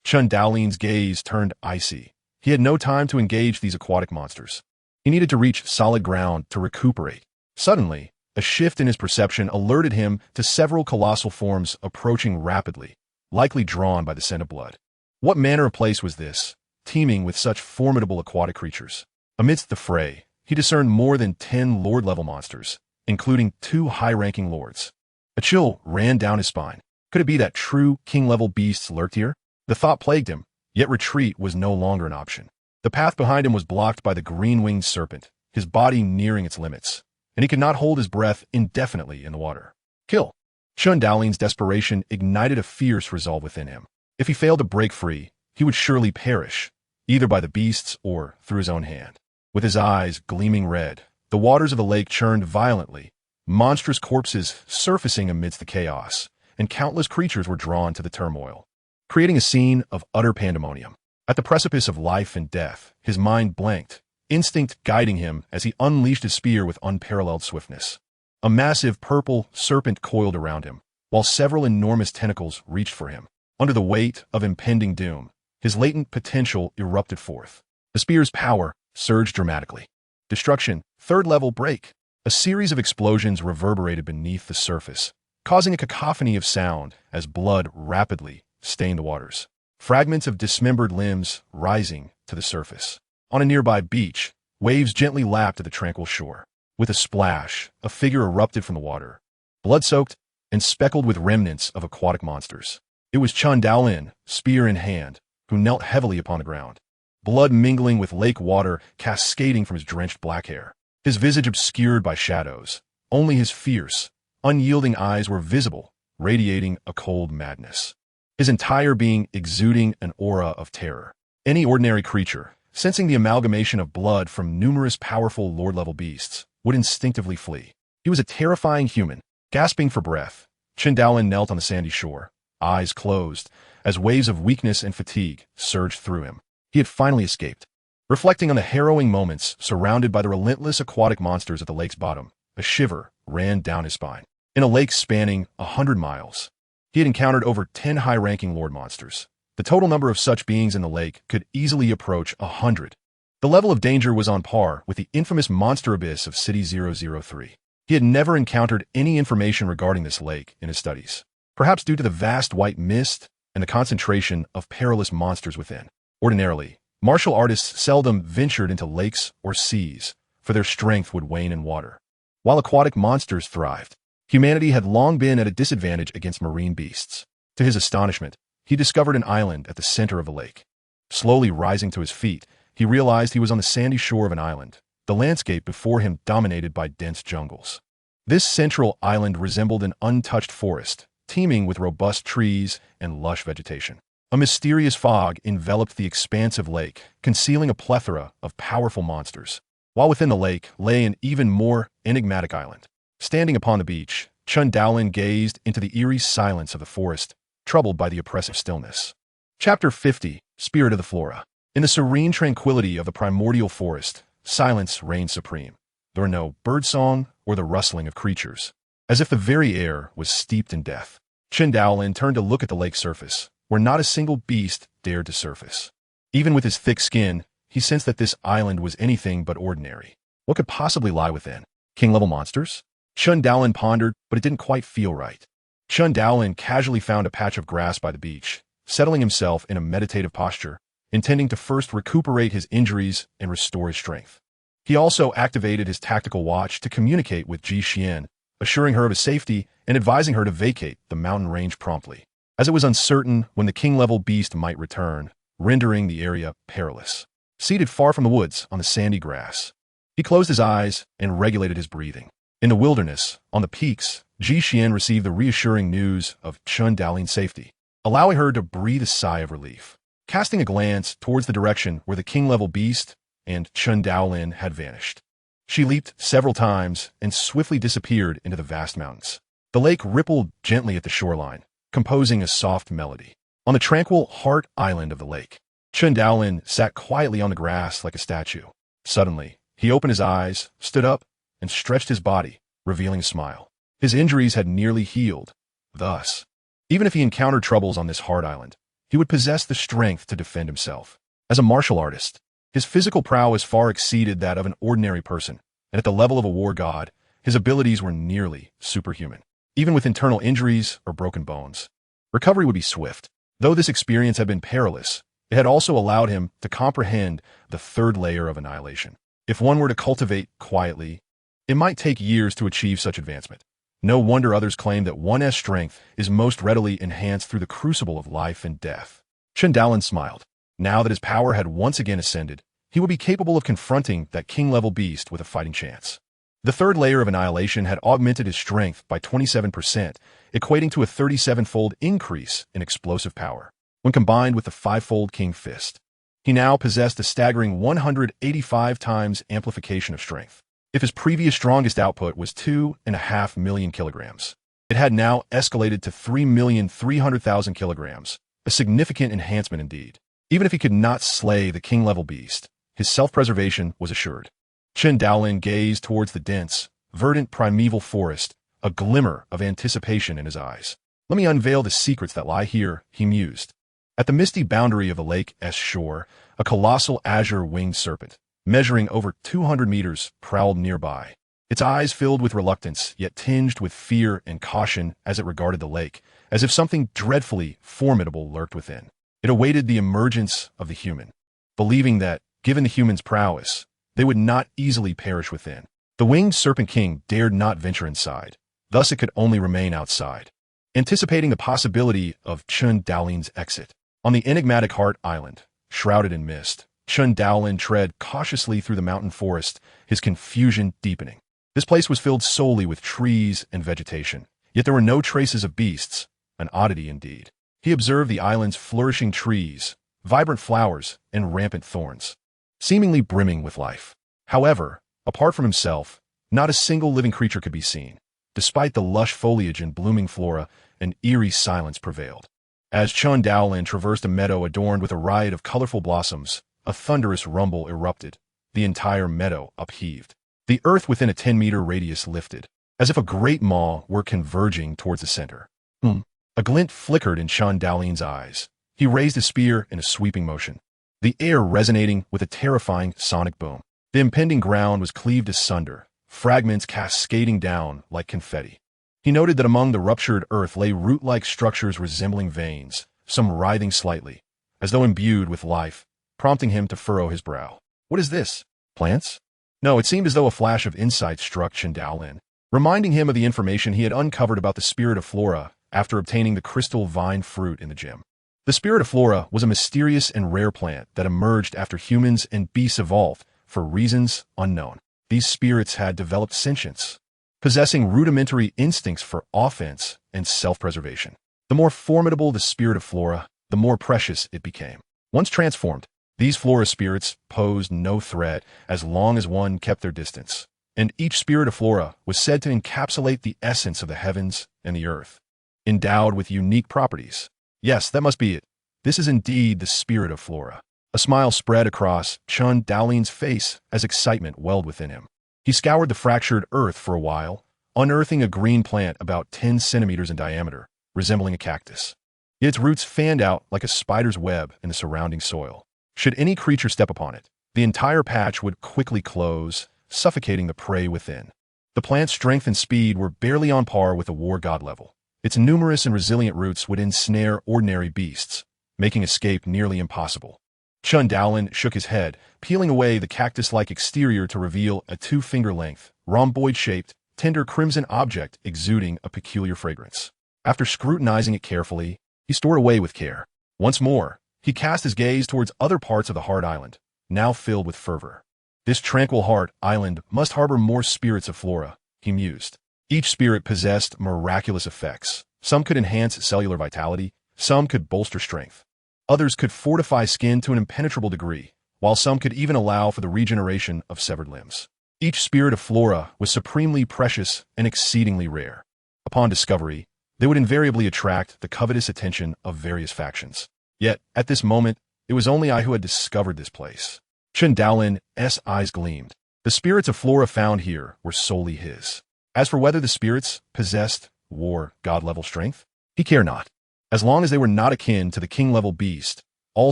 Chen Daolin's gaze turned icy. He had no time to engage these aquatic monsters. He needed to reach solid ground to recuperate. Suddenly, a shift in his perception alerted him to several colossal forms approaching rapidly, likely drawn by the scent of blood. What manner of place was this, teeming with such formidable aquatic creatures? Amidst the fray, he discerned more than 10 lord-level monsters, including 2 high-ranking lords. A chill ran down his spine. Could it be that true king-level beasts lurked here? The thought plagued him, yet retreat was no longer an option. The path behind him was blocked by the green-winged serpent, his body nearing its limits, and he could not hold his breath indefinitely in the water. Kill! Chen Daolin's desperation ignited a fierce resolve within him. If he failed to break free, he would surely perish, either by the beasts or through his own hand. With his eyes gleaming red, the waters of the lake churned violently, monstrous corpses surfacing amidst the chaos, and countless creatures were drawn to the turmoil, creating a scene of utter pandemonium. At the precipice of life and death, his mind blanked, instinct guiding him as he unleashed his spear with unparalleled swiftness. A massive purple serpent coiled around him, while several enormous tentacles reached for him. Under the weight of impending doom, his latent potential erupted forth. The spear's power surged dramatically. Destruction. Third level break. A series of explosions reverberated beneath the surface, causing a cacophony of sound as blood rapidly stained the waters. Fragments of dismembered limbs rising to the surface. On a nearby beach, waves gently lapped at the tranquil shore. With a splash, a figure erupted from the water, blood-soaked and speckled with remnants of aquatic monsters. It was Chen Daolin, spear in hand, who knelt heavily upon the ground, blood mingling with lake water cascading from his drenched black hair. His visage obscured by shadows, only his fierce, unyielding eyes were visible, radiating a cold madness. His entire being exuding an aura of terror. Any ordinary creature, sensing the amalgamation of blood from numerous powerful lord-level beasts, would instinctively flee. He was a terrifying human. Gasping for breath, Chen Daolin knelt on the sandy shore, eyes closed, as waves of weakness and fatigue surged through him. He had finally escaped. Reflecting on the harrowing moments surrounded by the relentless aquatic monsters at the lake's bottom, a shiver ran down his spine. In a lake spanning 100 miles, he had encountered over 10 high-ranking lord monsters. The total number of such beings in the lake could easily approach 100. The level of danger was on par with the infamous monster abyss of City 003. He had never encountered any information regarding this lake in his studies, perhaps due to the vast white mist and the concentration of perilous monsters within. Ordinarily, martial artists seldom ventured into lakes or seas, for their strength would wane in water. While aquatic monsters thrived, humanity had long been at a disadvantage against marine beasts. To his astonishment, he discovered an island at the center of the lake. Slowly rising to his feet, he realized he was on the sandy shore of an island, the landscape before him dominated by dense jungles. This central island resembled an untouched forest, teeming with robust trees and lush vegetation. A mysterious fog enveloped the expansive lake, concealing a plethora of powerful monsters. While within the lake lay an even more enigmatic island. Standing upon the beach, Chen Daolin gazed into the eerie silence of the forest, troubled by the oppressive stillness. Chapter 50, Spirit of the Flora. In the serene tranquility of the primordial forest, silence reigned supreme. There were no birdsong or the rustling of creatures, as if the very air was steeped in death. Chen Daolin turned to look at the lake's surface, where not a single beast dared to surface. Even with his thick skin, he sensed that this island was anything but ordinary. What could possibly lie within? King-level monsters? Chen Daolin pondered, but it didn't quite feel right. Chen Daolin casually found a patch of grass by the beach, settling himself in a meditative posture, intending to first recuperate his injuries and restore his strength. He also activated his tactical watch to communicate with Ji Xian, assuring her of his safety and advising her to vacate the mountain range promptly, as it was uncertain when the king-level beast might return, rendering the area perilous. Seated far from the woods on the sandy grass, he closed his eyes and regulated his breathing. In the wilderness, on the peaks, Ji Xian received the reassuring news of Chen Daolin's safety, allowing her to breathe a sigh of relief. Casting a glance towards the direction where the king-level beast and Chen Daolin had vanished, she leaped several times and swiftly disappeared into the vast mountains. The lake rippled gently at the shoreline, composing a soft melody. On the tranquil heart island of the lake, Chen Daolin sat quietly on the grass like a statue. Suddenly, he opened his eyes, stood up, and stretched his body, revealing a smile. His injuries had nearly healed. Thus, even if he encountered troubles on this hard island, he would possess the strength to defend himself. As a martial artist, his physical prowess far exceeded that of an ordinary person, and at the level of a war god, his abilities were nearly superhuman. Even with internal injuries or broken bones, recovery would be swift. Though this experience had been perilous, it had also allowed him to comprehend the third layer of annihilation. If one were to cultivate quietly, it might take years to achieve such advancement. No wonder others claim that one's strength is most readily enhanced through the crucible of life and death. Chen Daolin smiled. Now that his power had once again ascended, he would be capable of confronting that king-level beast with a fighting chance. The third layer of annihilation had augmented his strength by 27%, equating to a 37-fold increase in explosive power. When combined with the 5-fold King Fist, he now possessed a staggering 185 times amplification of strength. If his previous strongest output was 2.5 million kilograms, it had now escalated to 3,300,000 kilograms, a significant enhancement indeed. Even if he could not slay the king-level beast, his self-preservation was assured. Chen Daolin gazed towards the dense, verdant primeval forest, a glimmer of anticipation in his eyes. Let me unveil the secrets that lie here, he mused. At the misty boundary of the lake's shore, a colossal azure-winged serpent, measuring over 200 meters, prowled nearby. Its eyes filled with reluctance, yet tinged with fear and caution as it regarded the lake, as if something dreadfully formidable lurked within. It awaited the emergence of the human, believing that, given the human's prowess, they would not easily perish within. The winged serpent king dared not venture inside, thus it could only remain outside, anticipating the possibility of Chen Daolin's exit. On the enigmatic Heart Island, shrouded in mist, Chen Daolin tread cautiously through the mountain forest, his confusion deepening. This place was filled solely with trees and vegetation, yet there were no traces of beasts, an oddity indeed. He observed the island's flourishing trees, vibrant flowers, and rampant thorns, seemingly brimming with life. However, apart from himself, not a single living creature could be seen. Despite the lush foliage and blooming flora, an eerie silence prevailed. As Chen Daolin traversed a meadow adorned with a riot of colorful blossoms, a thunderous rumble erupted. The entire meadow upheaved. The earth within a 10-meter radius lifted, as if a great maw were converging towards the center. A glint flickered in Chen Daolin's eyes. He raised his spear in a sweeping motion, the air resonating with a terrifying sonic boom. The impending ground was cleaved asunder, fragments cascading down like confetti. He noted that among the ruptured earth lay root-like structures resembling veins, some writhing slightly, as though imbued with life, prompting him to furrow his brow. What is this? Plants? No, it seemed as though a flash of insight struck Chen Daolin, reminding him of the information he had uncovered about the spirit of flora after obtaining the crystal vine fruit in the gem. The spirit of flora was a mysterious and rare plant that emerged after humans and beasts evolved for reasons unknown. These spirits had developed sentience, possessing rudimentary instincts for offense and self-preservation. The more formidable the spirit of flora, the more precious it became. Once transformed, these flora spirits posed no threat as long as one kept their distance, and each spirit of flora was said to encapsulate the essence of the heavens and the earth, endowed with unique properties. Yes, that must be it. This is indeed the spirit of flora. A smile spread across Chen Daolin's face as excitement welled within him. He scoured the fractured earth for a while, unearthing a green plant about 10 centimeters in diameter, resembling a cactus. Yet its roots fanned out like a spider's web in the surrounding soil. Should any creature step upon it, the entire patch would quickly close, suffocating the prey within. The plant's strength and speed were barely on par with the war god level. Its numerous and resilient roots would ensnare ordinary beasts, making escape nearly impossible. Chen Daolin shook his head, peeling away the cactus-like exterior to reveal a 2-finger-length, rhomboid-shaped, tender crimson object exuding a peculiar fragrance. After scrutinizing it carefully, he stored away with care. Once more, he cast his gaze towards other parts of the Heart Island, now filled with fervor. This tranquil Heart Island must harbor more spirits of flora, he mused. Each spirit possessed miraculous effects. Some could enhance cellular vitality, some could bolster strength. Others could fortify skin to an impenetrable degree, while some could even allow for the regeneration of severed limbs. Each spirit of flora was supremely precious and exceedingly rare. Upon discovery, they would invariably attract the covetous attention of various factions. Yet, at this moment, it was only I who had discovered this place. Chen Daolin's eyes gleamed. The spirits of flora found here were solely his. As for whether the spirits possessed war god-level strength, he cared not. As long as they were not akin to the king-level beast, all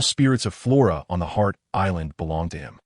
spirits of flora on the Heart Island belonged to him.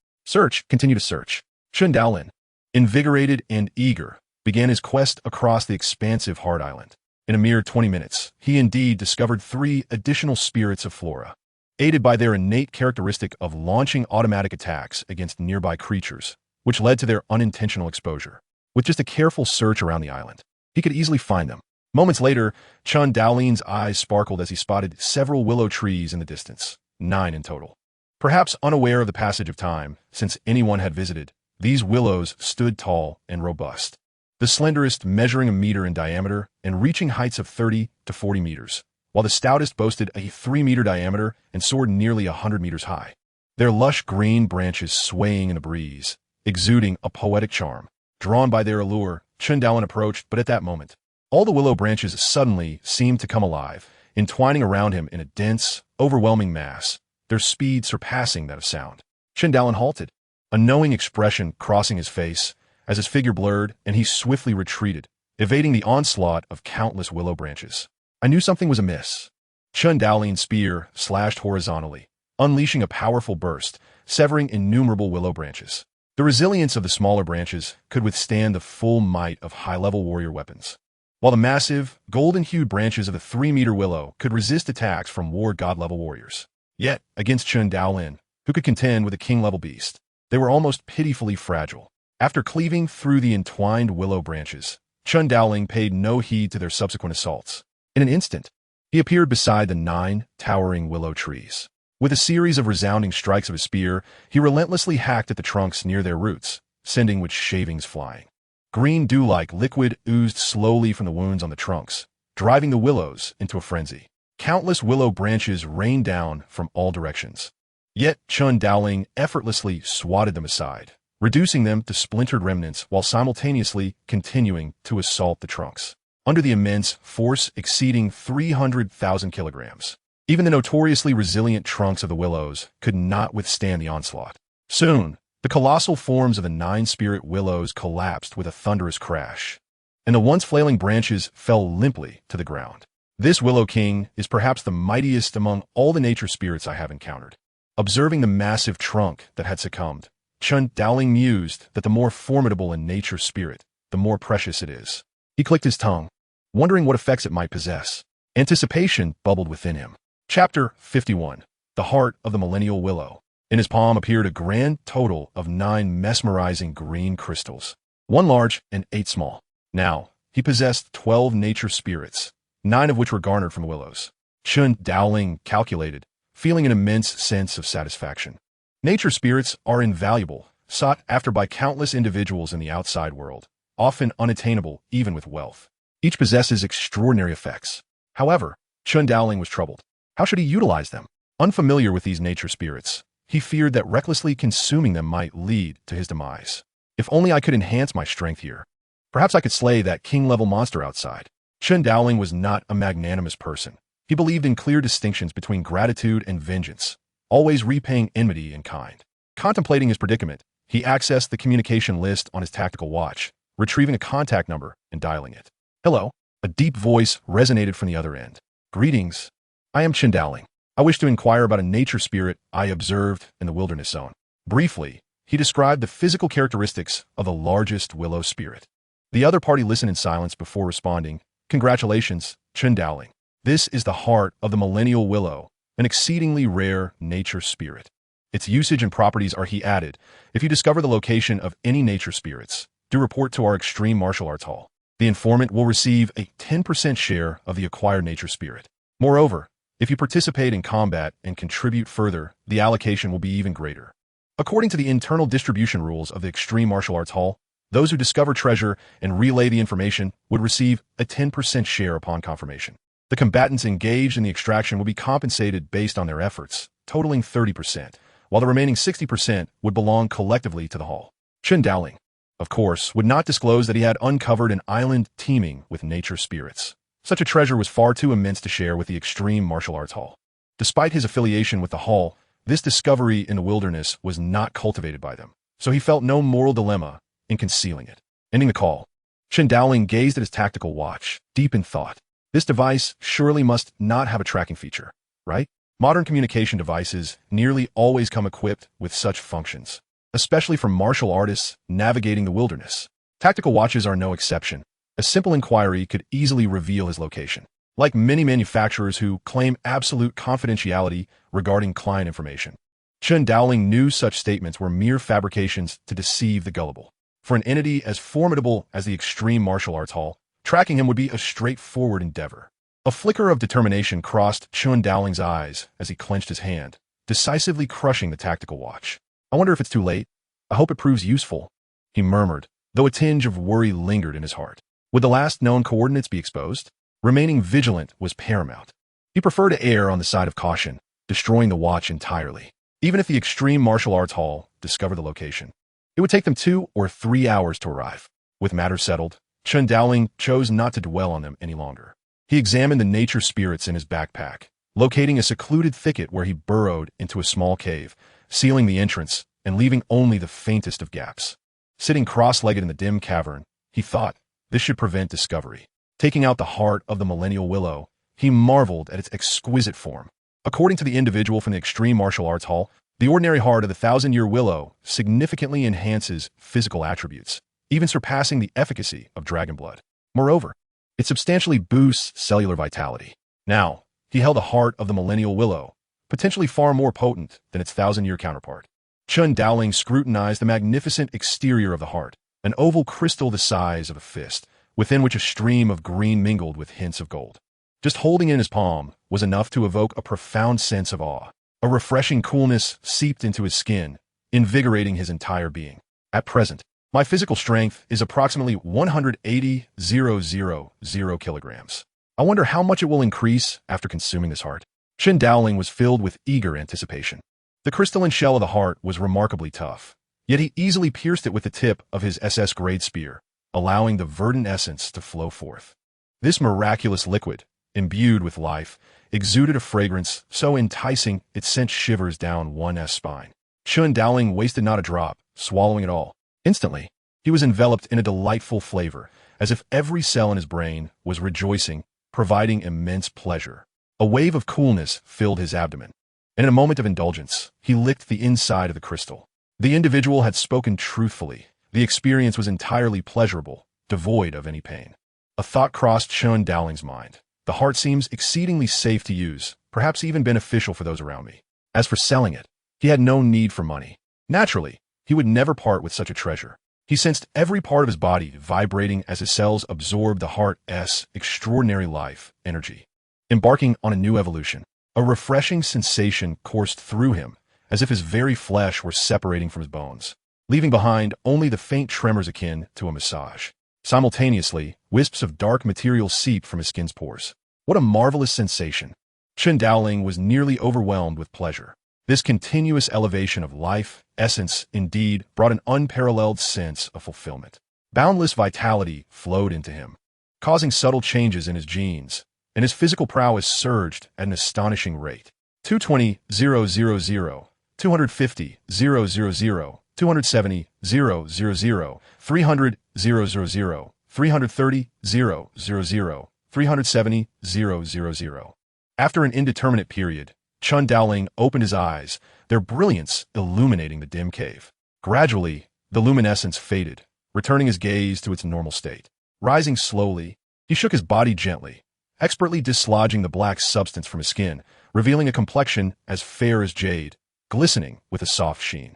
Continue to search. Chen Daolin, invigorated and eager, began his quest across the expansive Heart Island. In a mere 20 minutes, he indeed discovered 3 additional spirits of flora. Aided by their innate characteristic of launching automatic attacks against nearby creatures, which led to their unintentional exposure. With just a careful search around the island, he could easily find them. Moments later, Chen Daolin's eyes sparkled as he spotted several willow trees in the distance, 9 in total. Perhaps unaware of the passage of time, since anyone had visited, these willows stood tall and robust, the slenderest measuring a meter in diameter and reaching heights of 30 to 40 meters, while the stoutest boasted a 3-meter diameter and soared nearly 100 meters high. Their lush green branches swaying in the breeze, exuding a poetic charm. Drawn by their allure, Chen Daolin approached, but at that moment, all the willow branches suddenly seemed to come alive, entwining around him in a dense, overwhelming mass, their speed surpassing that of sound. Chen Daolin halted, a knowing expression crossing his face, as his figure blurred and he swiftly retreated, evading the onslaught of countless willow branches. I knew something was amiss. Chen Daolin's spear slashed horizontally, unleashing a powerful burst, severing innumerable willow branches. The resilience of the smaller branches could withstand the full might of high-level warrior weapons, while the massive, golden-hued branches of the 3-meter willow could resist attacks from war god-level warriors. Yet, against Chen Daolin, who could contend with a king-level beast, they were almost pitifully fragile. After cleaving through the entwined willow branches, Chen Daolin paid no heed to their subsequent assaults. In an instant, he appeared beside the 9 towering willow trees. With a series of resounding strikes of his spear, he relentlessly hacked at the trunks near their roots, sending witch shavings flying. Green dew-like liquid oozed slowly from the wounds on the trunks, driving the willows into a frenzy. Countless willow branches rained down from all directions. Yet Chen Daolin effortlessly swatted them aside, reducing them to splintered remnants while simultaneously continuing to assault the trunks. Under the immense force exceeding 300,000 kilograms, even the notoriously resilient trunks of the willows could not withstand the onslaught. Soon, the colossal forms of the 9 spirit willows collapsed with a thunderous crash, and the once flailing branches fell limply to the ground. This Willow King is perhaps the mightiest among all the nature spirits I have encountered. Observing the massive trunk that had succumbed, Chen Daolin mused that the more formidable a nature spirit, the more precious it is. He clicked his tongue, wondering what effects it might possess. Anticipation bubbled within him. Chapter 51. The Heart of the Millennial Willow. In his palm appeared a grand total of 9 mesmerizing green crystals, 1 large and 8 small. Now, he possessed 12 nature spirits, 9 of which were garnered from the willows. Chen Daolin calculated, feeling an immense sense of satisfaction. Nature spirits are invaluable, sought after by countless individuals in the outside world, often unattainable even with wealth. Each possesses extraordinary effects. However, Chen Daolin was troubled. How should he utilize them? Unfamiliar with these nature spirits, he feared that recklessly consuming them might lead to his demise. If only I could enhance my strength here. Perhaps I could slay that king-level monster outside. Chen Daolin was not a magnanimous person. He believed in clear distinctions between gratitude and vengeance, always repaying enmity in kind. Contemplating his predicament, he accessed the communication list on his tactical watch, retrieving a contact number and dialing it. Hello. A deep voice resonated from the other end. Greetings. I am Chen Daolin. I wish to inquire about a nature spirit I observed in the wilderness zone. Briefly, he described the physical characteristics of the largest willow spirit. The other party listened in silence before responding. Congratulations, Chen Daolin. This is the heart of the millennial willow, an exceedingly rare nature spirit. Its usage and properties are, he added, if you discover the location of any nature spirits, do report to our extreme martial arts hall. The informant will receive a 10% share of the acquired nature spirit. Moreover, if you participate in combat and contribute further, the allocation will be even greater. According to the internal distribution rules of the Extreme Martial Arts Hall, those who discover treasure and relay the information would receive a 10% share upon confirmation. The combatants engaged in the extraction will be compensated based on their efforts, totaling 30%, while the remaining 60% would belong collectively to the hall. Chen Daolin, of course, would not disclose that he had uncovered an island teeming with nature spirits. Such a treasure was far too immense to share with the Extreme Martial Arts Hall. Despite his affiliation with the hall, this discovery in the wilderness was not cultivated by them, so he felt no moral dilemma in concealing it. Ending the call, Chen Daolin gazed at his tactical watch, deep in thought. This device surely must not have a tracking feature, right? Modern communication devices nearly always come equipped with such functions, especially for martial artists navigating the wilderness. Tactical watches are no exception. A simple inquiry could easily reveal his location. Like many manufacturers who claim absolute confidentiality regarding client information, Chen Daolin knew such statements were mere fabrications to deceive the gullible. For an entity as formidable as the Extreme Martial Arts Hall, tracking him would be a straightforward endeavor. A flicker of determination crossed Chen Daolin's eyes as he clenched his hand, decisively crushing the tactical watch. I wonder if it's too late. I hope it proves useful, he murmured, though a tinge of worry lingered in his heart. Would the last known coordinates be exposed? Remaining vigilant was paramount. He preferred to err on the side of caution, destroying the watch entirely. Even if the Extreme Martial Arts Hall discovered the location, it would take them 2 or 3 hours to arrive. With matters settled, Chen Daolin chose not to dwell on them any longer. He examined the nature spirits in his backpack, locating a secluded thicket where he burrowed into a small cave, sealing the entrance and leaving only the faintest of gaps. Sitting cross-legged in the dim cavern, he thought, this should prevent discovery. Taking out the heart of the millennial willow, he marveled at its exquisite form. According to the individual from the Extreme Martial Arts Hall, the ordinary heart of the Thousand-Year Willow significantly enhances physical attributes, even surpassing the efficacy of dragon blood. Moreover, it substantially boosts cellular vitality. Now, he held the heart of the Millennial Willow, potentially far more potent than its thousand-year counterpart. Chen Daolin scrutinized the magnificent exterior of the heart, an oval crystal the size of a fist, within which a stream of green mingled with hints of gold. Just holding it in his palm was enough to evoke a profound sense of awe. A refreshing coolness seeped into his skin, invigorating his entire being. At present, my physical strength is approximately 180,000 kilograms. I wonder how much it will increase after consuming this heart. Chen Daolin was filled with eager anticipation. The crystalline shell of the heart was remarkably tough, yet he easily pierced it with the tip of his SS-grade spear, allowing the verdant essence to flow forth. This miraculous liquid, imbued with life, exuded a fragrance so enticing it sent shivers down one's spine. Chen Daolin wasted not a drop, swallowing it all. Instantly, he was enveloped in a delightful flavor, as if every cell in his brain was rejoicing, providing immense pleasure. A wave of coolness filled his abdomen, and in a moment of indulgence, he licked the inside of the crystal. The individual had spoken truthfully. The experience was entirely pleasurable, devoid of any pain. A thought crossed Chen Daolin's mind. The heart seems exceedingly safe to use, perhaps even beneficial for those around me. As for selling it, he had no need for money. Naturally, he would never part with such a treasure. He sensed every part of his body vibrating as his cells absorbed the heart's extraordinary life energy. Embarking on a new evolution, a refreshing sensation coursed through him, as if his very flesh were separating from his bones, leaving behind only the faint tremors akin to a massage. Simultaneously, wisps of dark material seeped from his skin's pores. What a marvelous sensation! Chen Daolin was nearly overwhelmed with pleasure. This continuous elevation of life, essence, indeed, brought an unparalleled sense of fulfillment. Boundless vitality flowed into him, causing subtle changes in his genes, and his physical prowess surged at an astonishing rate. 220,000, 250,000, 270,000, 300,000, 330,000, 370,000. After an indeterminate period, Chen Daolin opened his eyes, their brilliance illuminating the dim cave. Gradually, the luminescence faded, returning his gaze to its normal state. Rising slowly, he shook his body gently, expertly dislodging the black substance from his skin, revealing a complexion as fair as jade, glistening with a soft sheen.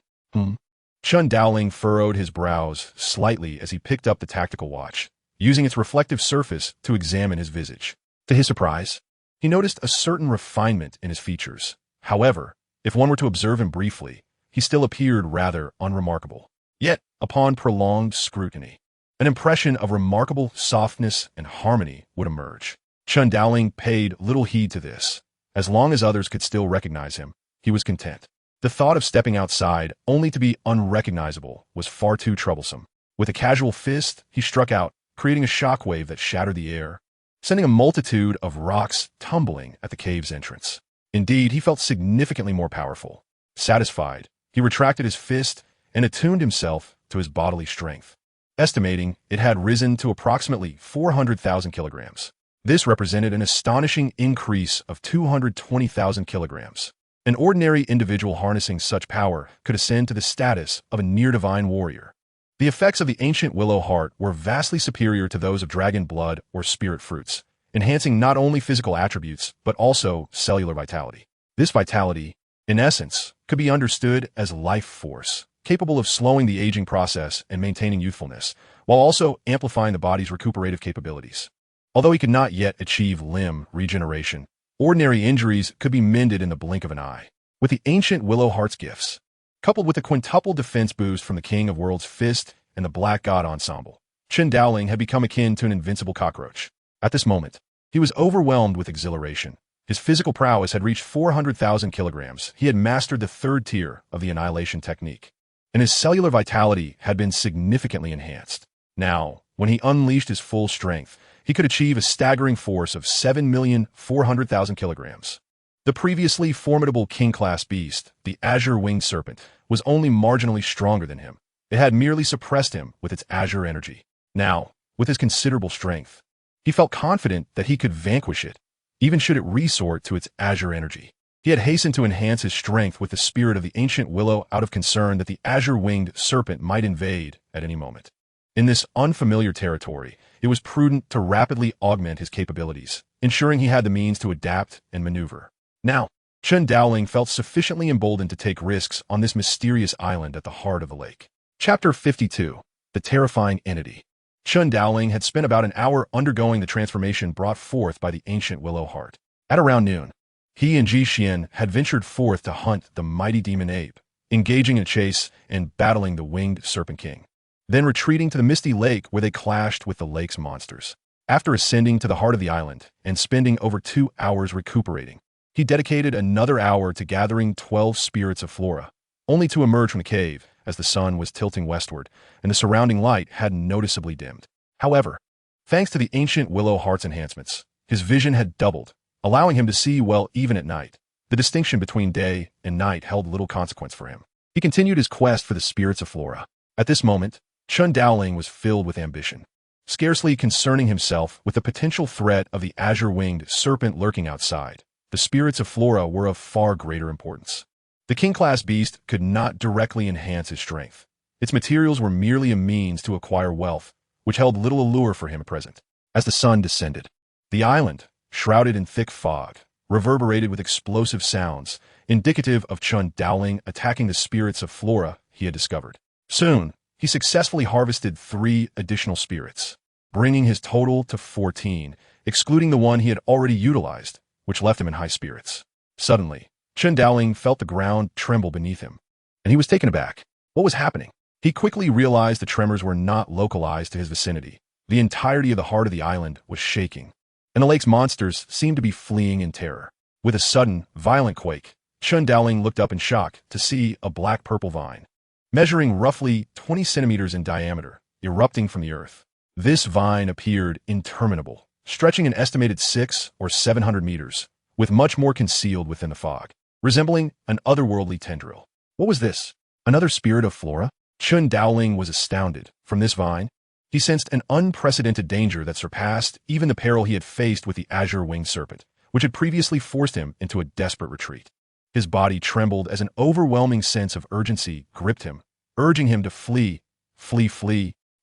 Chen Daolin furrowed his brows slightly as he picked up the tactical watch, using its reflective surface to examine his visage. To his surprise, he noticed a certain refinement in his features. However, if one were to observe him briefly, he still appeared rather unremarkable. Yet, upon prolonged scrutiny, an impression of remarkable softness and harmony would emerge. Chen Daolin paid little heed to this. As long as others could still recognize him, he was content. The thought of stepping outside only to be unrecognizable was far too troublesome. With a casual fist, he struck out, creating a shockwave that shattered the air, sending a multitude of rocks tumbling at the cave's entrance. Indeed, he felt significantly more powerful. Satisfied, he retracted his fist and attuned himself to his bodily strength, estimating it had risen to approximately 400,000 kilograms. This represented an astonishing increase of 220,000 kilograms. An ordinary individual harnessing such power could ascend to the status of a near-divine warrior. The effects of the ancient willow heart were vastly superior to those of dragon blood or spirit fruits, enhancing not only physical attributes but also cellular vitality. This vitality, in essence, could be understood as life force, capable of slowing the aging process and maintaining youthfulness, while also amplifying the body's recuperative capabilities. Although he could not yet achieve limb regeneration, ordinary injuries could be mended in the blink of an eye. With the ancient willow heart's gifts, coupled with the quintuple defense boost from the King of Worlds' fist and the Black God ensemble, Chen Daolin had become akin to an invincible cockroach. At this moment, he was overwhelmed with exhilaration. His physical prowess had reached 400,000 kilograms. He had mastered the third tier of the annihilation technique, and his cellular vitality had been significantly enhanced. Now, when he unleashed his full strength, he could achieve a staggering force of 7,400,000 kilograms. The previously formidable king-class beast, the azure-winged serpent, was only marginally stronger than him. It had merely suppressed him with its azure energy. Now, with his considerable strength, he felt confident that he could vanquish it, even should it resort to its azure energy. He had hastened to enhance his strength with the spirit of the ancient willow out of concern that the azure-winged serpent might invade at any moment. In this unfamiliar territory, it was prudent to rapidly augment his capabilities, ensuring he had the means to adapt and maneuver. Now, Chen Daolin felt sufficiently emboldened to take risks on this mysterious island at the heart of the lake. Chapter 52. The Terrifying Entity. Chen Daolin had spent about an hour undergoing the transformation brought forth by the ancient willow heart. At around noon, he and Ji Xian had ventured forth to hunt the mighty demon ape, engaging in a chase and battling the winged serpent king, then retreating to the misty lake where they clashed with the lake's monsters. After ascending to the heart of the island and spending over 2 hours recuperating, he dedicated another hour to gathering 12 spirits of flora, only to emerge from the cave as the sun was tilting westward and the surrounding light had noticeably dimmed. However, thanks to the ancient willow heart's enhancements, his vision had doubled, allowing him to see well even at night. The distinction between day and night held little consequence for him. He continued his quest for the spirits of flora. At this moment, Chen Daolin was filled with ambition, scarcely concerning himself with the potential threat of the azure-winged serpent lurking outside. The spirits of flora were of far greater importance. The king-class beast could not directly enhance his strength. Its materials were merely a means to acquire wealth, which held little allure for him at present. As the sun descended, the island, shrouded in thick fog, reverberated with explosive sounds, indicative of Chen Daolin attacking the spirits of flora he had discovered. Soon, he successfully harvested 3 additional spirits, bringing his total to 14, excluding the one he had already utilized, which left him in high spirits. Suddenly, Chen Daolin felt the ground tremble beneath him, and he was taken aback. What was happening? He quickly realized the tremors were not localized to his vicinity. The entirety of the heart of the island was shaking, and the lake's monsters seemed to be fleeing in terror. With a sudden, violent quake, Chen Daolin looked up in shock to see a black-purple vine, measuring roughly 20 centimeters in diameter, erupting from the earth. This vine appeared interminable, stretching an estimated 600 or 700 meters, with much more concealed within the fog, resembling an otherworldly tendril. What was this? Another spirit of flora? Chen Daolin was astounded. From this vine, he sensed an unprecedented danger that surpassed even the peril he had faced with the azure-winged serpent, which had previously forced him into a desperate retreat. His body trembled as an overwhelming sense of urgency gripped him, urging him to flee.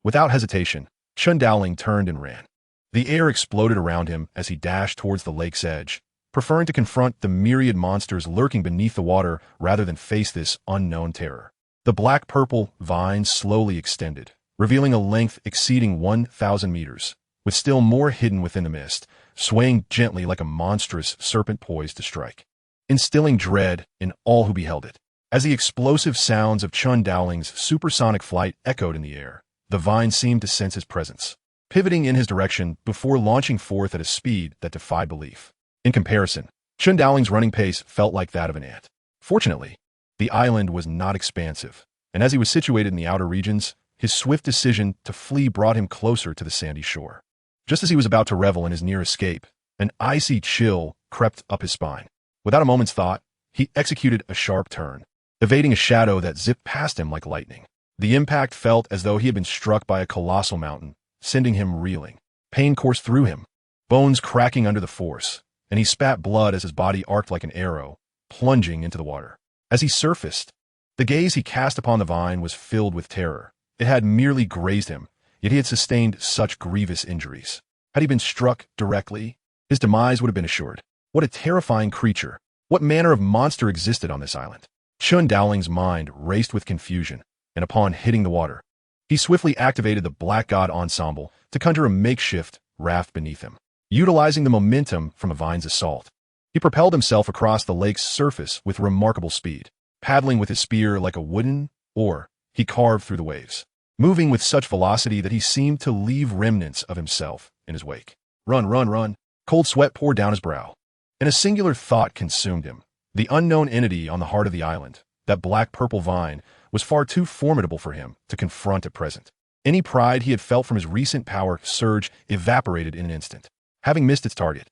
Without hesitation, Chen Daolin turned and ran. The air exploded around him as he dashed towards the lake's edge, preferring to confront the myriad monsters lurking beneath the water rather than face this unknown terror. The black-purple vine slowly extended, revealing a length exceeding 1,000 meters, with still more hidden within the mist, swaying gently like a monstrous serpent poised to strike, instilling dread in all who beheld it. As the explosive sounds of Chen Daolin's supersonic flight echoed in the air, the vine seemed to sense his presence, pivoting in his direction before launching forth at a speed that defied belief. In comparison, Chen Daolin's running pace felt like that of an ant. Fortunately, the island was not expansive, and as he was situated in the outer regions, his swift decision to flee brought him closer to the sandy shore. Just as he was about to revel in his near escape, an icy chill crept up his spine. Without a moment's thought, he executed a sharp turn, evading a shadow that zipped past him like lightning. The impact felt as though he had been struck by a colossal mountain, sending him reeling. Pain coursed through him, bones cracking under the force, and he spat blood as his body arced like an arrow, plunging into the water. As he surfaced, the gaze he cast upon the vine was filled with terror. It had merely grazed him, yet he had sustained such grievous injuries. Had he been struck directly, his demise would have been assured. What a terrifying creature! What manner of monster existed on this island? Chen Daolin's mind raced with confusion, and upon hitting the water, he swiftly activated the Black God Ensemble to conjure a makeshift raft beneath him. Utilizing the momentum from the vine's assault, he propelled himself across the lake's surface with remarkable speed. Paddling with his spear like a wooden oar, he carved through the waves, moving with such velocity that he seemed to leave remnants of himself in his wake. Run. Cold sweat poured down his brow, and a singular thought consumed him. The unknown entity on the heart of the island, that black-purple vine, was far too formidable for him to confront at present. Any pride he had felt from his recent power surge evaporated in an instant. Having missed its target,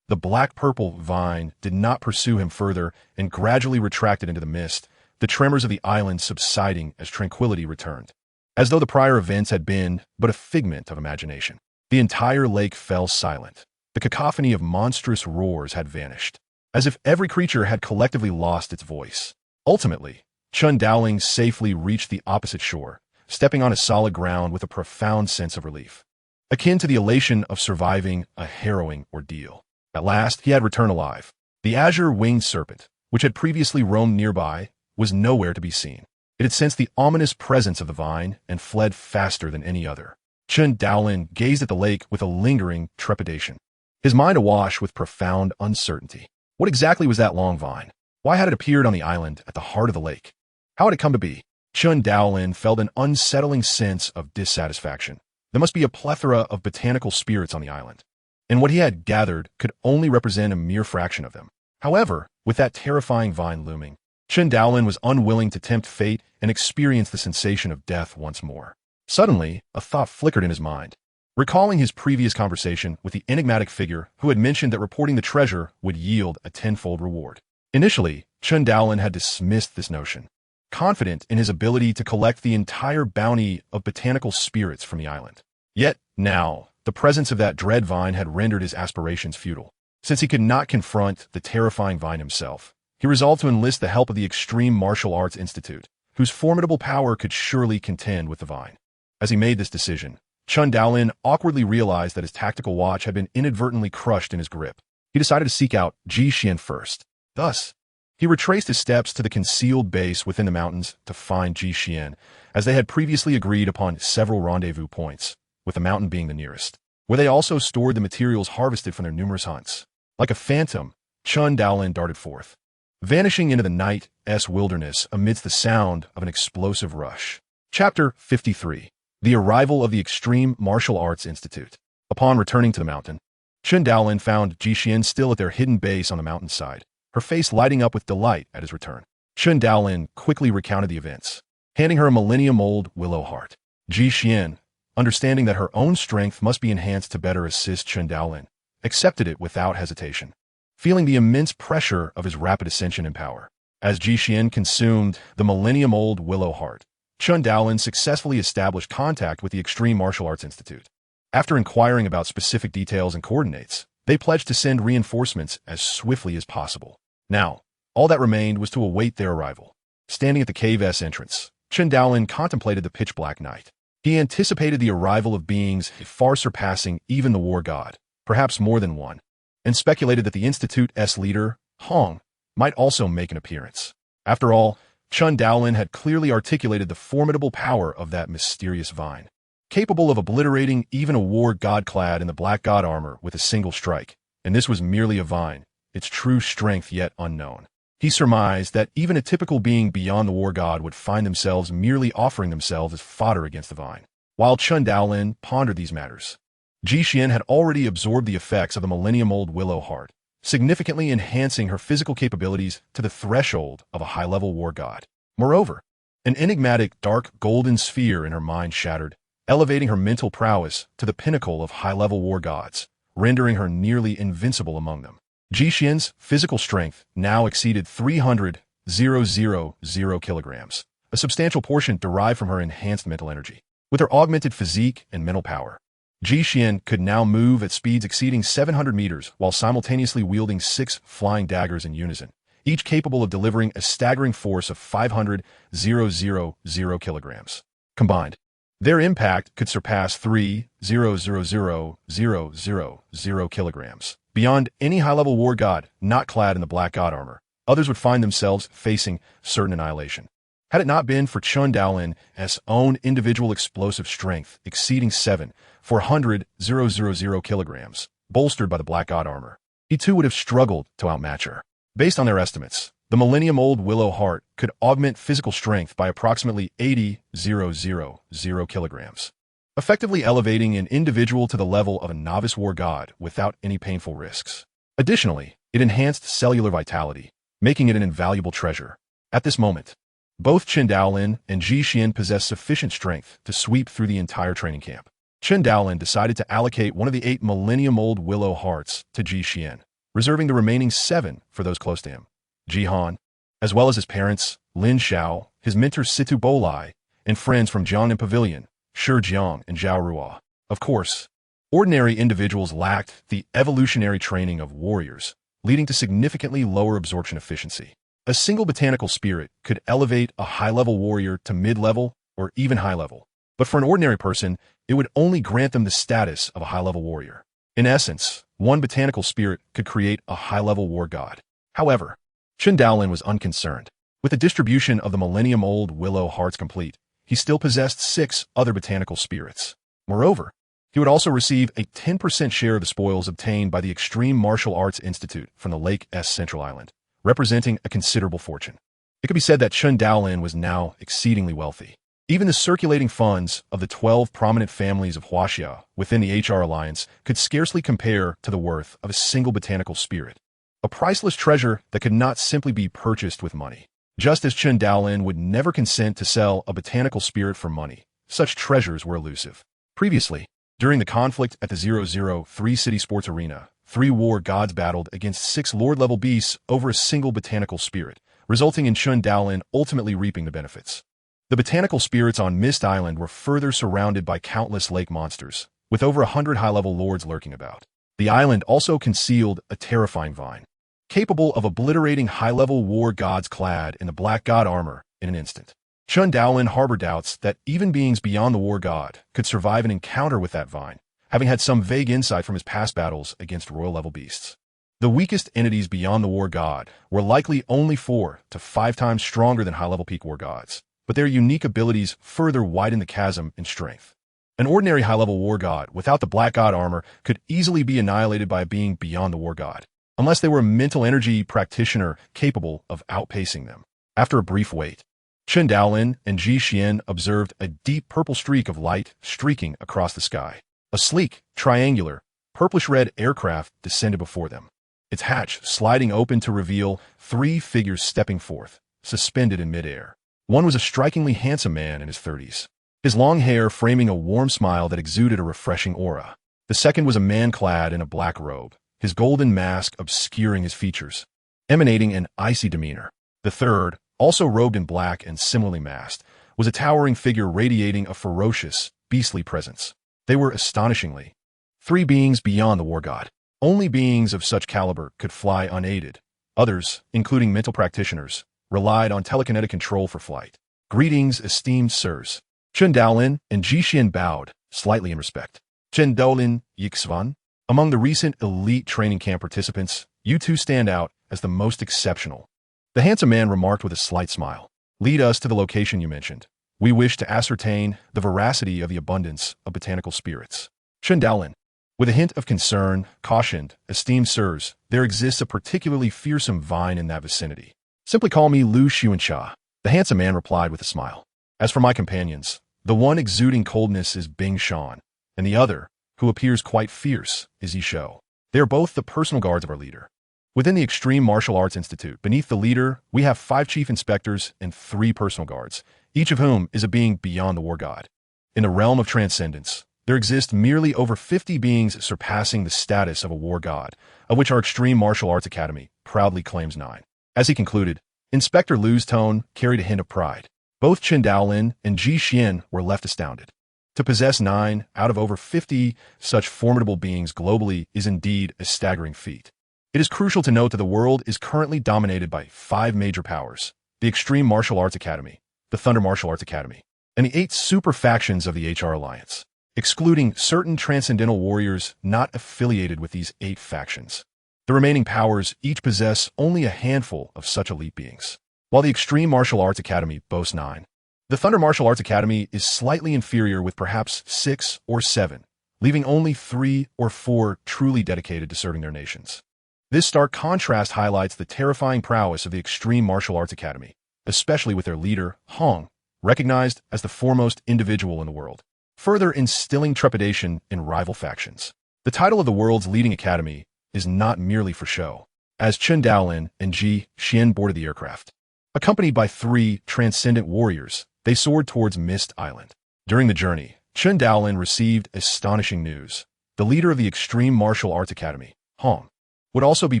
the black-purple vine did not pursue him further and gradually retracted into the mist, the tremors of the island subsiding as tranquility returned. As though the prior events had been but a figment of imagination, the entire lake fell silent. The cacophony of monstrous roars had vanished. as if every creature had collectively lost its voice. Ultimately, Chen Daolin safely reached the opposite shore, stepping on a solid ground with a profound sense of relief, akin to the elation of surviving a harrowing ordeal. At last, he had returned alive. The azure-winged serpent, which had previously roamed nearby, was nowhere to be seen. It had sensed the ominous presence of the vine and fled faster than any other. Chen Daolin gazed at the lake with a lingering trepidation, his mind awash with profound uncertainty. What exactly was that long vine? Why had it appeared on the island at the heart of the lake? How had it come to be? Chen Daolin felt an unsettling sense of dissatisfaction. There must be a plethora of botanical spirits on the island, and what he had gathered could only represent a mere fraction of them. However, with that terrifying vine looming, Chen Daolin was unwilling to tempt fate and experience the sensation of death once more. Suddenly, a thought flickered in his mind. Recalling his previous conversation with the enigmatic figure who had mentioned that reporting the treasure would yield a tenfold reward. Initially, Chen Daolin had dismissed this notion, confident in his ability to collect the entire bounty of botanical spirits from the island. Yet, now, the presence of that dread vine had rendered his aspirations futile. Since he could not confront the terrifying vine himself, he resolved to enlist the help of the Extreme Martial Arts Institute, whose formidable power could surely contend with the vine. As he made this decision, Chen Daolin awkwardly realized that his tactical watch had been inadvertently crushed in his grip. He decided to seek out Ji Xian first. Thus, he retraced his steps to the concealed base within the mountains to find Ji Xian, as they had previously agreed upon several rendezvous points, with the mountain being the nearest, where they also stored the materials harvested from their numerous hunts. Like a phantom, Chen Daolin darted forth, vanishing into the night's wilderness amidst the sound of an explosive rush. Chapter 53. The Arrival of the Extreme Martial Arts Institute. Upon returning to the mountain, Chen Daolin found Ji Xian still at their hidden base on the mountainside, her face lighting up with delight at his return. Chen Daolin quickly recounted the events, handing her a millennium-old willow heart. Ji Xian, understanding that her own strength must be enhanced to better assist Chen Daolin, accepted it without hesitation, feeling the immense pressure of his rapid ascension in power. As Ji Xian consumed the millennium-old willow heart, Chen Daolin successfully established contact with the Extreme Martial Arts Institute. After inquiring about specific details and coordinates, they pledged to send reinforcements as swiftly as possible. Now, all that remained was to await their arrival. Standing at the cave's entrance, Chen Daolin contemplated the pitch-black night. He anticipated the arrival of beings far surpassing even the war god, perhaps more than one, and speculated that the Institute's leader, Hong, might also make an appearance. After all, Chen Daolin had clearly articulated the formidable power of that mysterious vine, capable of obliterating even a war god clad in the black god armor with a single strike, and this was merely a vine, its true strength yet unknown. He surmised that even a typical being beyond the war god would find themselves merely offering themselves as fodder against the vine. While Chen Daolin pondered these matters, Ji Xian had already absorbed the effects of the millennium-old willow heart, significantly enhancing her physical capabilities to the threshold of a high-level war god. Moreover, an enigmatic dark golden sphere in her mind shattered, elevating her mental prowess to the pinnacle of high-level war gods, rendering her nearly invincible among them. Ji Xian's physical strength now exceeded 300,000 kilograms, a substantial portion derived from her enhanced mental energy. With her augmented physique and mental power, Ji Xian could now move at speeds exceeding 700 meters while simultaneously wielding 6 flying daggers in unison, each capable of delivering a staggering force of 500,000 kilograms. Combined, their impact could surpass 3,000,000 kilograms. Beyond any high-level war god not clad in the black god armor, others would find themselves facing certain annihilation. Had it not been for Chen Daolin's own individual explosive strength exceeding 7,400,000 kilograms, bolstered by the black god armor, he too would have struggled to outmatch her. Based on their estimates, the millennium-old willow heart could augment physical strength by approximately 80,000 kilograms, effectively elevating an individual to the level of a novice war god without any painful risks. Additionally, it enhanced cellular vitality, making it an invaluable treasure. At this moment, both Chen Daolin and Ji Xian possessed sufficient strength to sweep through the entire training camp. Chen Daolin decided to allocate one of the 8 millennium-old willow hearts to Ji Xian, reserving the remaining 7 for those close to him. Ji Han, as well as his parents, Lin Xiao, his mentor Situ Bolai, and friends from Jiangnan Pavilion, Shi Jiang and Zhao Ruo. Of course, ordinary individuals lacked the evolutionary training of warriors, leading to significantly lower absorption efficiency. A single botanical spirit could elevate a high-level warrior to mid-level or even high-level, but for an ordinary person, it would only grant them the status of a high-level warrior. In essence, one botanical spirit could create a high-level war god. However, Chen Daolin was unconcerned. With the distribution of the millennium-old willow hearts complete, he still possessed 6 other botanical spirits. Moreover, he would also receive a 10% share of the spoils obtained by the Extreme Martial Arts Institute from the Lake S Central Island, representing a considerable fortune. It could be said that Chen Daolin was now exceedingly wealthy. Even the circulating funds of the 12 prominent families of Huaxia within the HR Alliance could scarcely compare to the worth of a single botanical spirit, a priceless treasure that could not simply be purchased with money. Just as Chen Daolin would never consent to sell a botanical spirit for money, such treasures were elusive. Previously, during the conflict at the 003 City Sports Arena, 3 war gods battled against 6 Lord-level beasts over a single botanical spirit, resulting in Chen Daolin ultimately reaping the benefits. The botanical spirits on Mist Island were further surrounded by countless lake monsters, with over 100 high-level lords lurking about. The island also concealed a terrifying vine, capable of obliterating high-level war gods clad in the black god armor in an instant. Chen Daolin harbored doubts that even beings beyond the war god could survive an encounter with that vine, having had some vague insight from his past battles against royal-level beasts. The weakest entities beyond the war god were likely only 4 to 5 times stronger than high-level peak war gods, but their unique abilities further widened the chasm in strength. An ordinary high-level war god without the black god armor could easily be annihilated by a being beyond the war god, unless they were a mental energy practitioner capable of outpacing them. After a brief wait, Chen Daolin and Ji Xian observed a deep purple streak of light streaking across the sky. A sleek, triangular, purplish-red aircraft descended before them, its hatch sliding open to reveal 3 figures stepping forth, suspended in midair. One was a strikingly handsome man in his 30s, his long hair framing a warm smile that exuded a refreshing aura. The second was a man clad in a black robe, his golden mask obscuring his features, emanating an icy demeanor. The third, also robed in black and similarly masked, was a towering figure radiating a ferocious, beastly presence. They were astonishingly 3 beings beyond the war god. Only beings of such caliber could fly unaided. Others, including mental practitioners, relied on telekinetic control for flight. Greetings, esteemed sirs. Chen Daolin and Ji Xian bowed, slightly in respect. Chen Daolin, Yixvan. Among the recent elite training camp participants, you 2 stand out as the most exceptional. The handsome man remarked with a slight smile. Lead us to the location you mentioned. We wish to ascertain the veracity of the abundance of botanical spirits. Chen Daolin, with a hint of concern, cautioned, esteemed sirs, there exists a particularly fearsome vine in that vicinity. Simply call me Lu Xuanxia, the handsome man replied with a smile. As for my companions, the one exuding coldness is Bing Shan, and the other, who appears quite fierce, is Yishou. They are both the personal guards of our leader. Within the Extreme Martial Arts Institute, beneath the leader, we have 5 chief inspectors and 3 personal guards, each of whom is a being beyond the war god. In the realm of transcendence, there exist merely over 50 beings surpassing the status of a war god, of which our Extreme Martial Arts Academy proudly claims 9. As he concluded, Inspector Lu's tone carried a hint of pride. Both Chen Daolin and Ji Xian were left astounded. To possess 9 out of over 50 such formidable beings globally is indeed a staggering feat. It is crucial to note that the world is currently dominated by 5 major powers: the Extreme Martial Arts Academy, the Thunder Martial Arts Academy, and the 8 super factions of the HR Alliance, excluding certain transcendental warriors not affiliated with these 8 factions. The remaining powers each possess only a handful of such elite beings. While the Extreme Martial Arts Academy boasts 9, the Thunder Martial Arts Academy is slightly inferior with perhaps 6 or 7, leaving only 3 or 4 truly dedicated to serving their nations. This stark contrast highlights the terrifying prowess of the Extreme Martial Arts Academy, especially with their leader, Hong, recognized as the foremost individual in the world, further instilling trepidation in rival factions. The title of the world's leading academy is not merely for show, as Chen Daolin and Ji Xian boarded the aircraft. Accompanied by 3 transcendent warriors, they soared towards Mist Island. During the journey, Chen Daolin received astonishing news. The leader of the Extreme Martial Arts Academy, Hong, would also be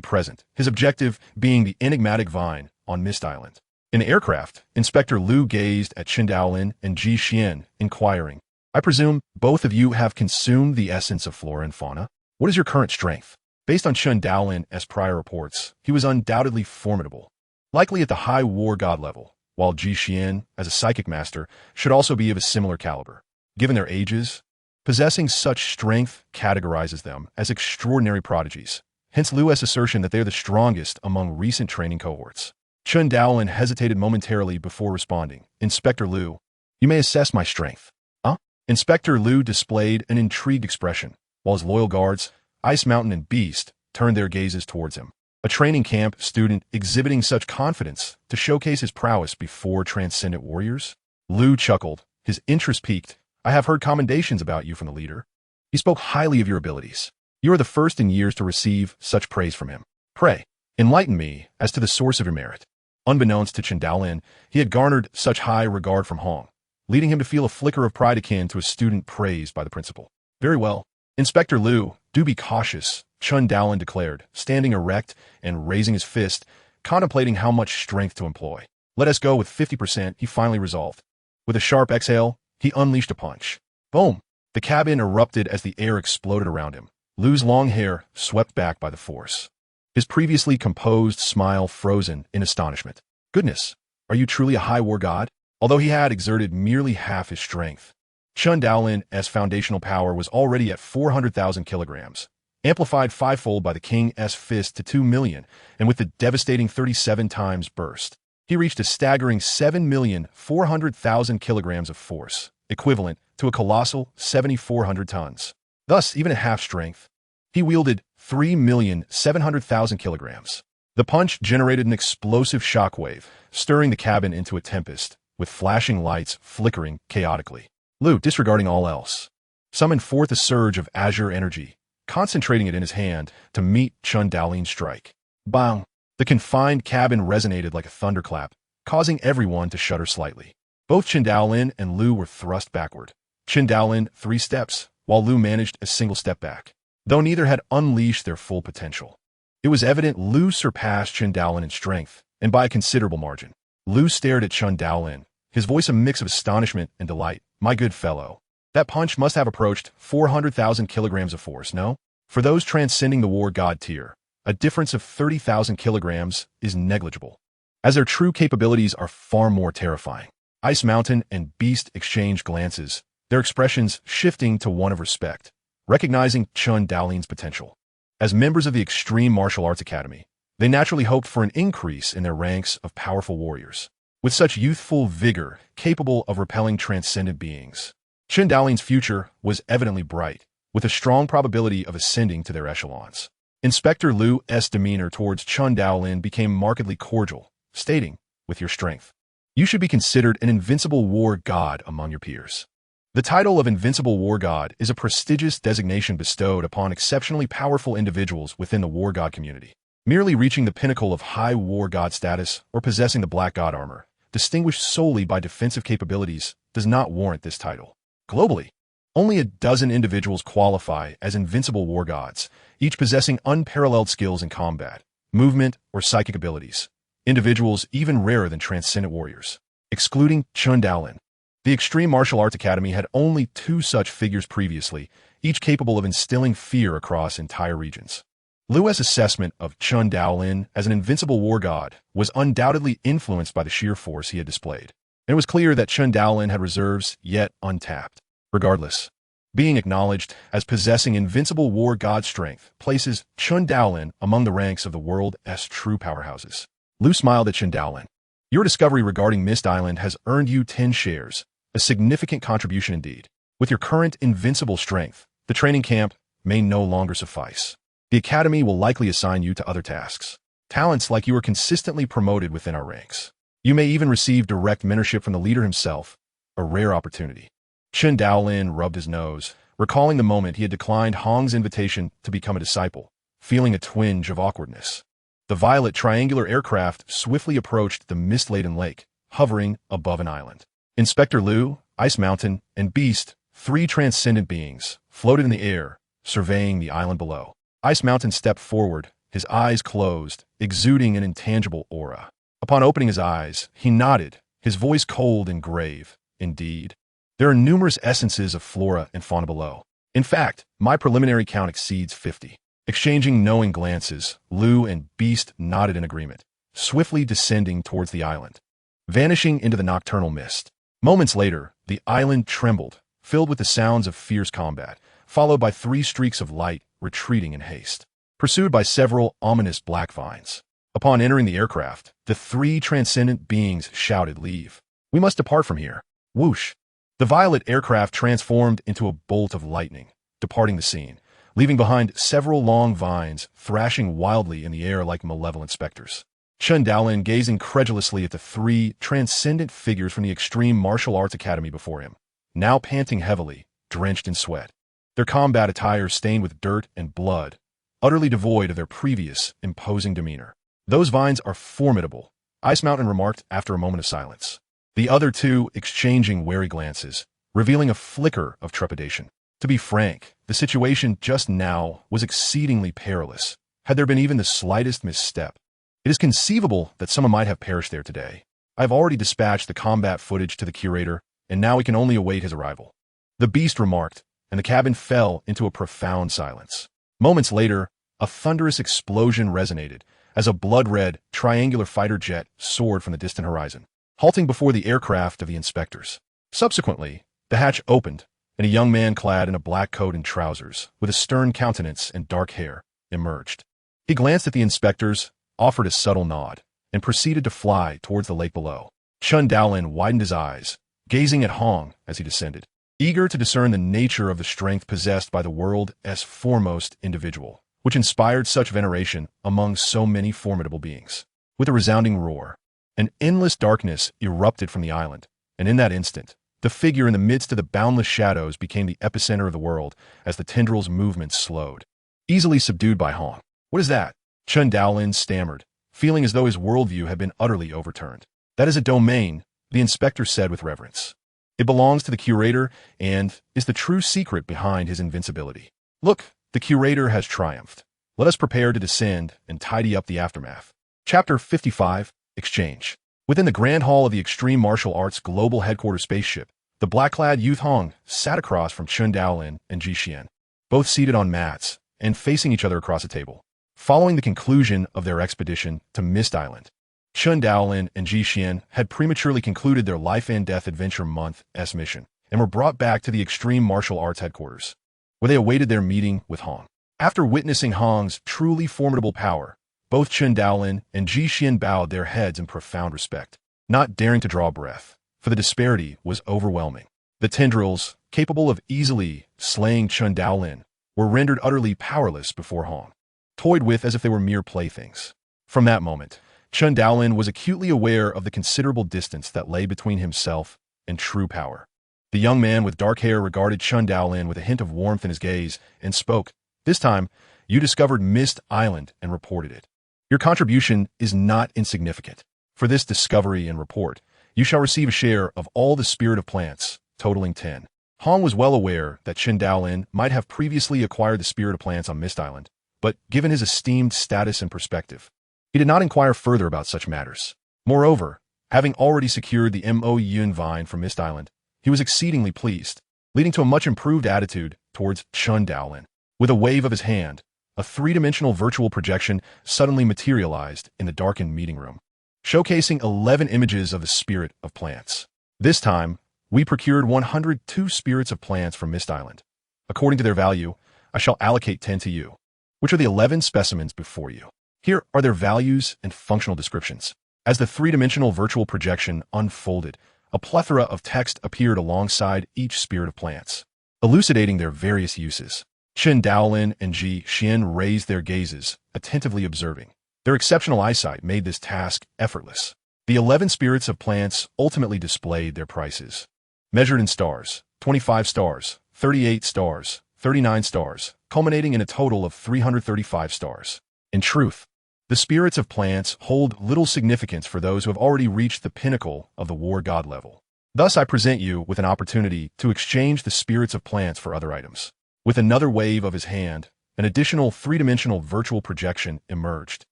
present, his objective being the enigmatic vine on Mist Island. In the aircraft, Inspector Lu gazed at Chen Daolin and Ji Xian, inquiring, I presume both of you have consumed the essence of flora and fauna? What is your current strength? Based on Chen Daolin's prior reports, he was undoubtedly formidable, likely at the high war god level, while Ji Xian, as a psychic master, should also be of a similar caliber. Given their ages, possessing such strength categorizes them as extraordinary prodigies, hence Lu's assertion that they are the strongest among recent training cohorts. Chen Daolin hesitated momentarily before responding. Inspector Liu, you may assess my strength. Huh? Inspector Liu displayed an intrigued expression, while his loyal guards, Ice Mountain and Beast, turned their gazes towards him. A training camp student exhibiting such confidence to showcase his prowess before transcendent warriors? Liu chuckled, his interest piqued. I have heard commendations about you from the leader. He spoke highly of your abilities. You are the first in years to receive such praise from him. Pray, enlighten me as to the source of your merit. Unbeknownst to Chen Daolin, he had garnered such high regard from Hong, leading him to feel a flicker of pride akin to a student praised by the principal. Very well. Inspector Liu, do be cautious, Chen Daolin declared, standing erect and raising his fist, contemplating how much strength to employ. Let us go with 50%, he finally resolved. With a sharp exhale, he unleashed a punch. Boom! The cabin erupted as the air exploded around him. Liu's long hair swept back by the force. His previously composed smile frozen in astonishment. Goodness, are you truly a high war god? Although he had exerted merely half his strength, Chen Daolin's foundational power was already at 400,000 kilograms, amplified fivefold by the king's fist to 2 million, and with the devastating 37 times burst, he reached a staggering 7,400,000 kilograms of force, equivalent to a colossal 7,400 tons. Thus, even at half strength, he wielded 3,700,000 kilograms. The punch generated an explosive shockwave, stirring the cabin into a tempest, with flashing lights flickering chaotically. Liu, disregarding all else, summoned forth a surge of azure energy, concentrating it in his hand to meet Chen Daolin's strike. Bang! The confined cabin resonated like a thunderclap, causing everyone to shudder slightly. Both Chen Daolin and Liu were thrust backward. Chen Daolin 3 steps, while Liu managed a single step back. Though neither had unleashed their full potential, it was evident Liu surpassed Chen Daolin in strength, and by a considerable margin. Liu stared at Chen Daolin, his voice a mix of astonishment and delight. My good fellow, that punch must have approached 400,000 kilograms of force, no? For those transcending the war god tier, a difference of 30,000 kilograms is negligible, as their true capabilities are far more terrifying. Ice Mountain and Beast exchanged glances, their expressions shifting to one of respect, recognizing Chen Daolin's potential. As members of the Extreme Martial Arts Academy, they naturally hoped for an increase in their ranks of powerful warriors, with such youthful vigor capable of repelling transcendent beings. Chen Daolin's future was evidently bright, with a strong probability of ascending to their echelons. Inspector Liu's demeanor towards Chen Daolin became markedly cordial, stating, with your strength, you should be considered an invincible war god among your peers. The title of Invincible War God is a prestigious designation bestowed upon exceptionally powerful individuals within the war god community. Merely reaching the pinnacle of high war god status or possessing the black god armor, distinguished solely by defensive capabilities, does not warrant this title. Globally, only a dozen individuals qualify as invincible war gods, each possessing unparalleled skills in combat, movement, or psychic abilities. Individuals even rarer than transcendent warriors. Excluding Chen Daolin, the Extreme Martial Arts Academy had only 2 such figures previously, each capable of instilling fear across entire regions. Liu's assessment of Chen Daolin as an invincible war god was undoubtedly influenced by the sheer force he had displayed, and it was clear that Chen Daolin had reserves yet untapped. Regardless, being acknowledged as possessing invincible war god strength places Chen Daolin among the ranks of the world's true powerhouses. Liu smiled at Chen Daolin. Your discovery regarding Mist Island has earned you 10 shares, a significant contribution indeed. With your current invincible strength, the training camp may no longer suffice. The Academy will likely assign you to other tasks. Talents like you are consistently promoted within our ranks. You may even receive direct mentorship from the leader himself, a rare opportunity. Chen Daolin rubbed his nose, recalling the moment he had declined Hong's invitation to become a disciple, feeling a twinge of awkwardness. The violet triangular aircraft swiftly approached the mist-laden lake, hovering above an island. Inspector Liu, Ice Mountain, and Beast, 3 transcendent beings, floated in the air, surveying the island below. Ice Mountain stepped forward, his eyes closed, exuding an intangible aura. Upon opening his eyes, he nodded, his voice cold and grave. Indeed, there are numerous essences of flora and fauna below. In fact, my preliminary count exceeds 50. Exchanging knowing glances, Lu and Beast nodded in agreement, swiftly descending towards the island, vanishing into the nocturnal mist. Moments later, the island trembled, filled with the sounds of fierce combat, followed by 3 streaks of light retreating in haste, pursued by several ominous black vines. Upon entering the aircraft, the 3 transcendent beings shouted, "Leave. We must depart from here." Whoosh! The violet aircraft transformed into a bolt of lightning, departing the scene, leaving behind several long vines thrashing wildly in the air like malevolent specters. Chen Daolin gazed incredulously at the 3 transcendent figures from the Extreme Martial Arts Academy before him, now panting heavily, drenched in sweat. Their combat attire stained with dirt and blood, utterly devoid of their previous imposing demeanor. "Those vines are formidable," Ice Mountain remarked after a moment of silence. The other 2 exchanging wary glances, revealing a flicker of trepidation. To be frank, the situation just now was exceedingly perilous, had there been even the slightest misstep. It is conceivable that someone might have perished there today. I have already dispatched the combat footage to the curator, and now we can only await his arrival. The Beast remarked, and the cabin fell into a profound silence. Moments later, a thunderous explosion resonated as a blood-red, triangular fighter jet soared from the distant horizon, halting before the aircraft of the inspectors. Subsequently, the hatch opened, and a young man clad in a black coat and trousers, with a stern countenance and dark hair, emerged. He glanced at the inspectors, offered a subtle nod, and proceeded to fly towards the lake below. Chen Daolin widened his eyes, gazing at Hong as he descended, eager to discern the nature of the strength possessed by the world's foremost individual, which inspired such veneration among so many formidable beings. With a resounding roar, an endless darkness erupted from the island, and in that instant, the figure in the midst of the boundless shadows became the epicenter of the world as the tendrils' movements slowed. Easily subdued by Hong. "What is that?" Chen Daolin stammered, feeling as though his worldview had been utterly overturned. "That is a domain," the inspector said with reverence. "It belongs to the curator and is the true secret behind his invincibility. Look, the curator has triumphed. Let us prepare to descend and tidy up the aftermath." Chapter 55, Exchange. Within the Grand Hall of the Extreme Martial Arts Global Headquarters spaceship, the black-clad youth Hong sat across from Chen Daolin and Ji Xian, both seated on mats and facing each other across a table. Following the conclusion of their expedition to Mist Island, Chen Daolin and Ji Xian had prematurely concluded their Life and Death Adventure Month's mission and were brought back to the Extreme Martial Arts headquarters, where they awaited their meeting with Hong. After witnessing Hong's truly formidable power, both Chen Daolin and Ji Xian bowed their heads in profound respect, not daring to draw breath, for the disparity was overwhelming. The tendrils, capable of easily slaying Chen Daolin, were rendered utterly powerless before Hong, toyed with as if they were mere playthings. From that moment, Chen Daolin was acutely aware of the considerable distance that lay between himself and true power. The young man with dark hair regarded Chen Daolin with a hint of warmth in his gaze and spoke. "This time, you discovered Mist Island and reported it. Your contribution is not insignificant. For this discovery and report, you shall receive a share of all the spirit of plants, totaling 10. Hong was well aware that Chen Daolin might have previously acquired the spirit of plants on Mist Island, but given his esteemed status and perspective, he did not inquire further about such matters. Moreover, having already secured the Mo Yun vine from Mist Island, he was exceedingly pleased, leading to a much improved attitude towards Chen Daolin. With a wave of his hand, a 3-dimensional virtual projection suddenly materialized in the darkened meeting room, showcasing 11 images of the spirit of plants. This time, we procured 102 spirits of plants from Mist Island. According to their value, I shall allocate 10 to you, which are the 11 specimens before you. Here are their values and functional descriptions. As the 3-dimensional virtual projection unfolded, a plethora of text appeared alongside each spirit of plants, elucidating their various uses. Chen Daolin and Ji Xian raised their gazes, attentively observing. Their exceptional eyesight made this task effortless. The 11 spirits of plants ultimately displayed their prices. Measured in stars, 25 stars, 38 stars, 39 stars, culminating in a total of 335 stars. In truth, the spirits of plants hold little significance for those who have already reached the pinnacle of the war god level. Thus, I present you with an opportunity to exchange the spirits of plants for other items. With another wave of his hand, an additional 3-dimensional virtual projection emerged,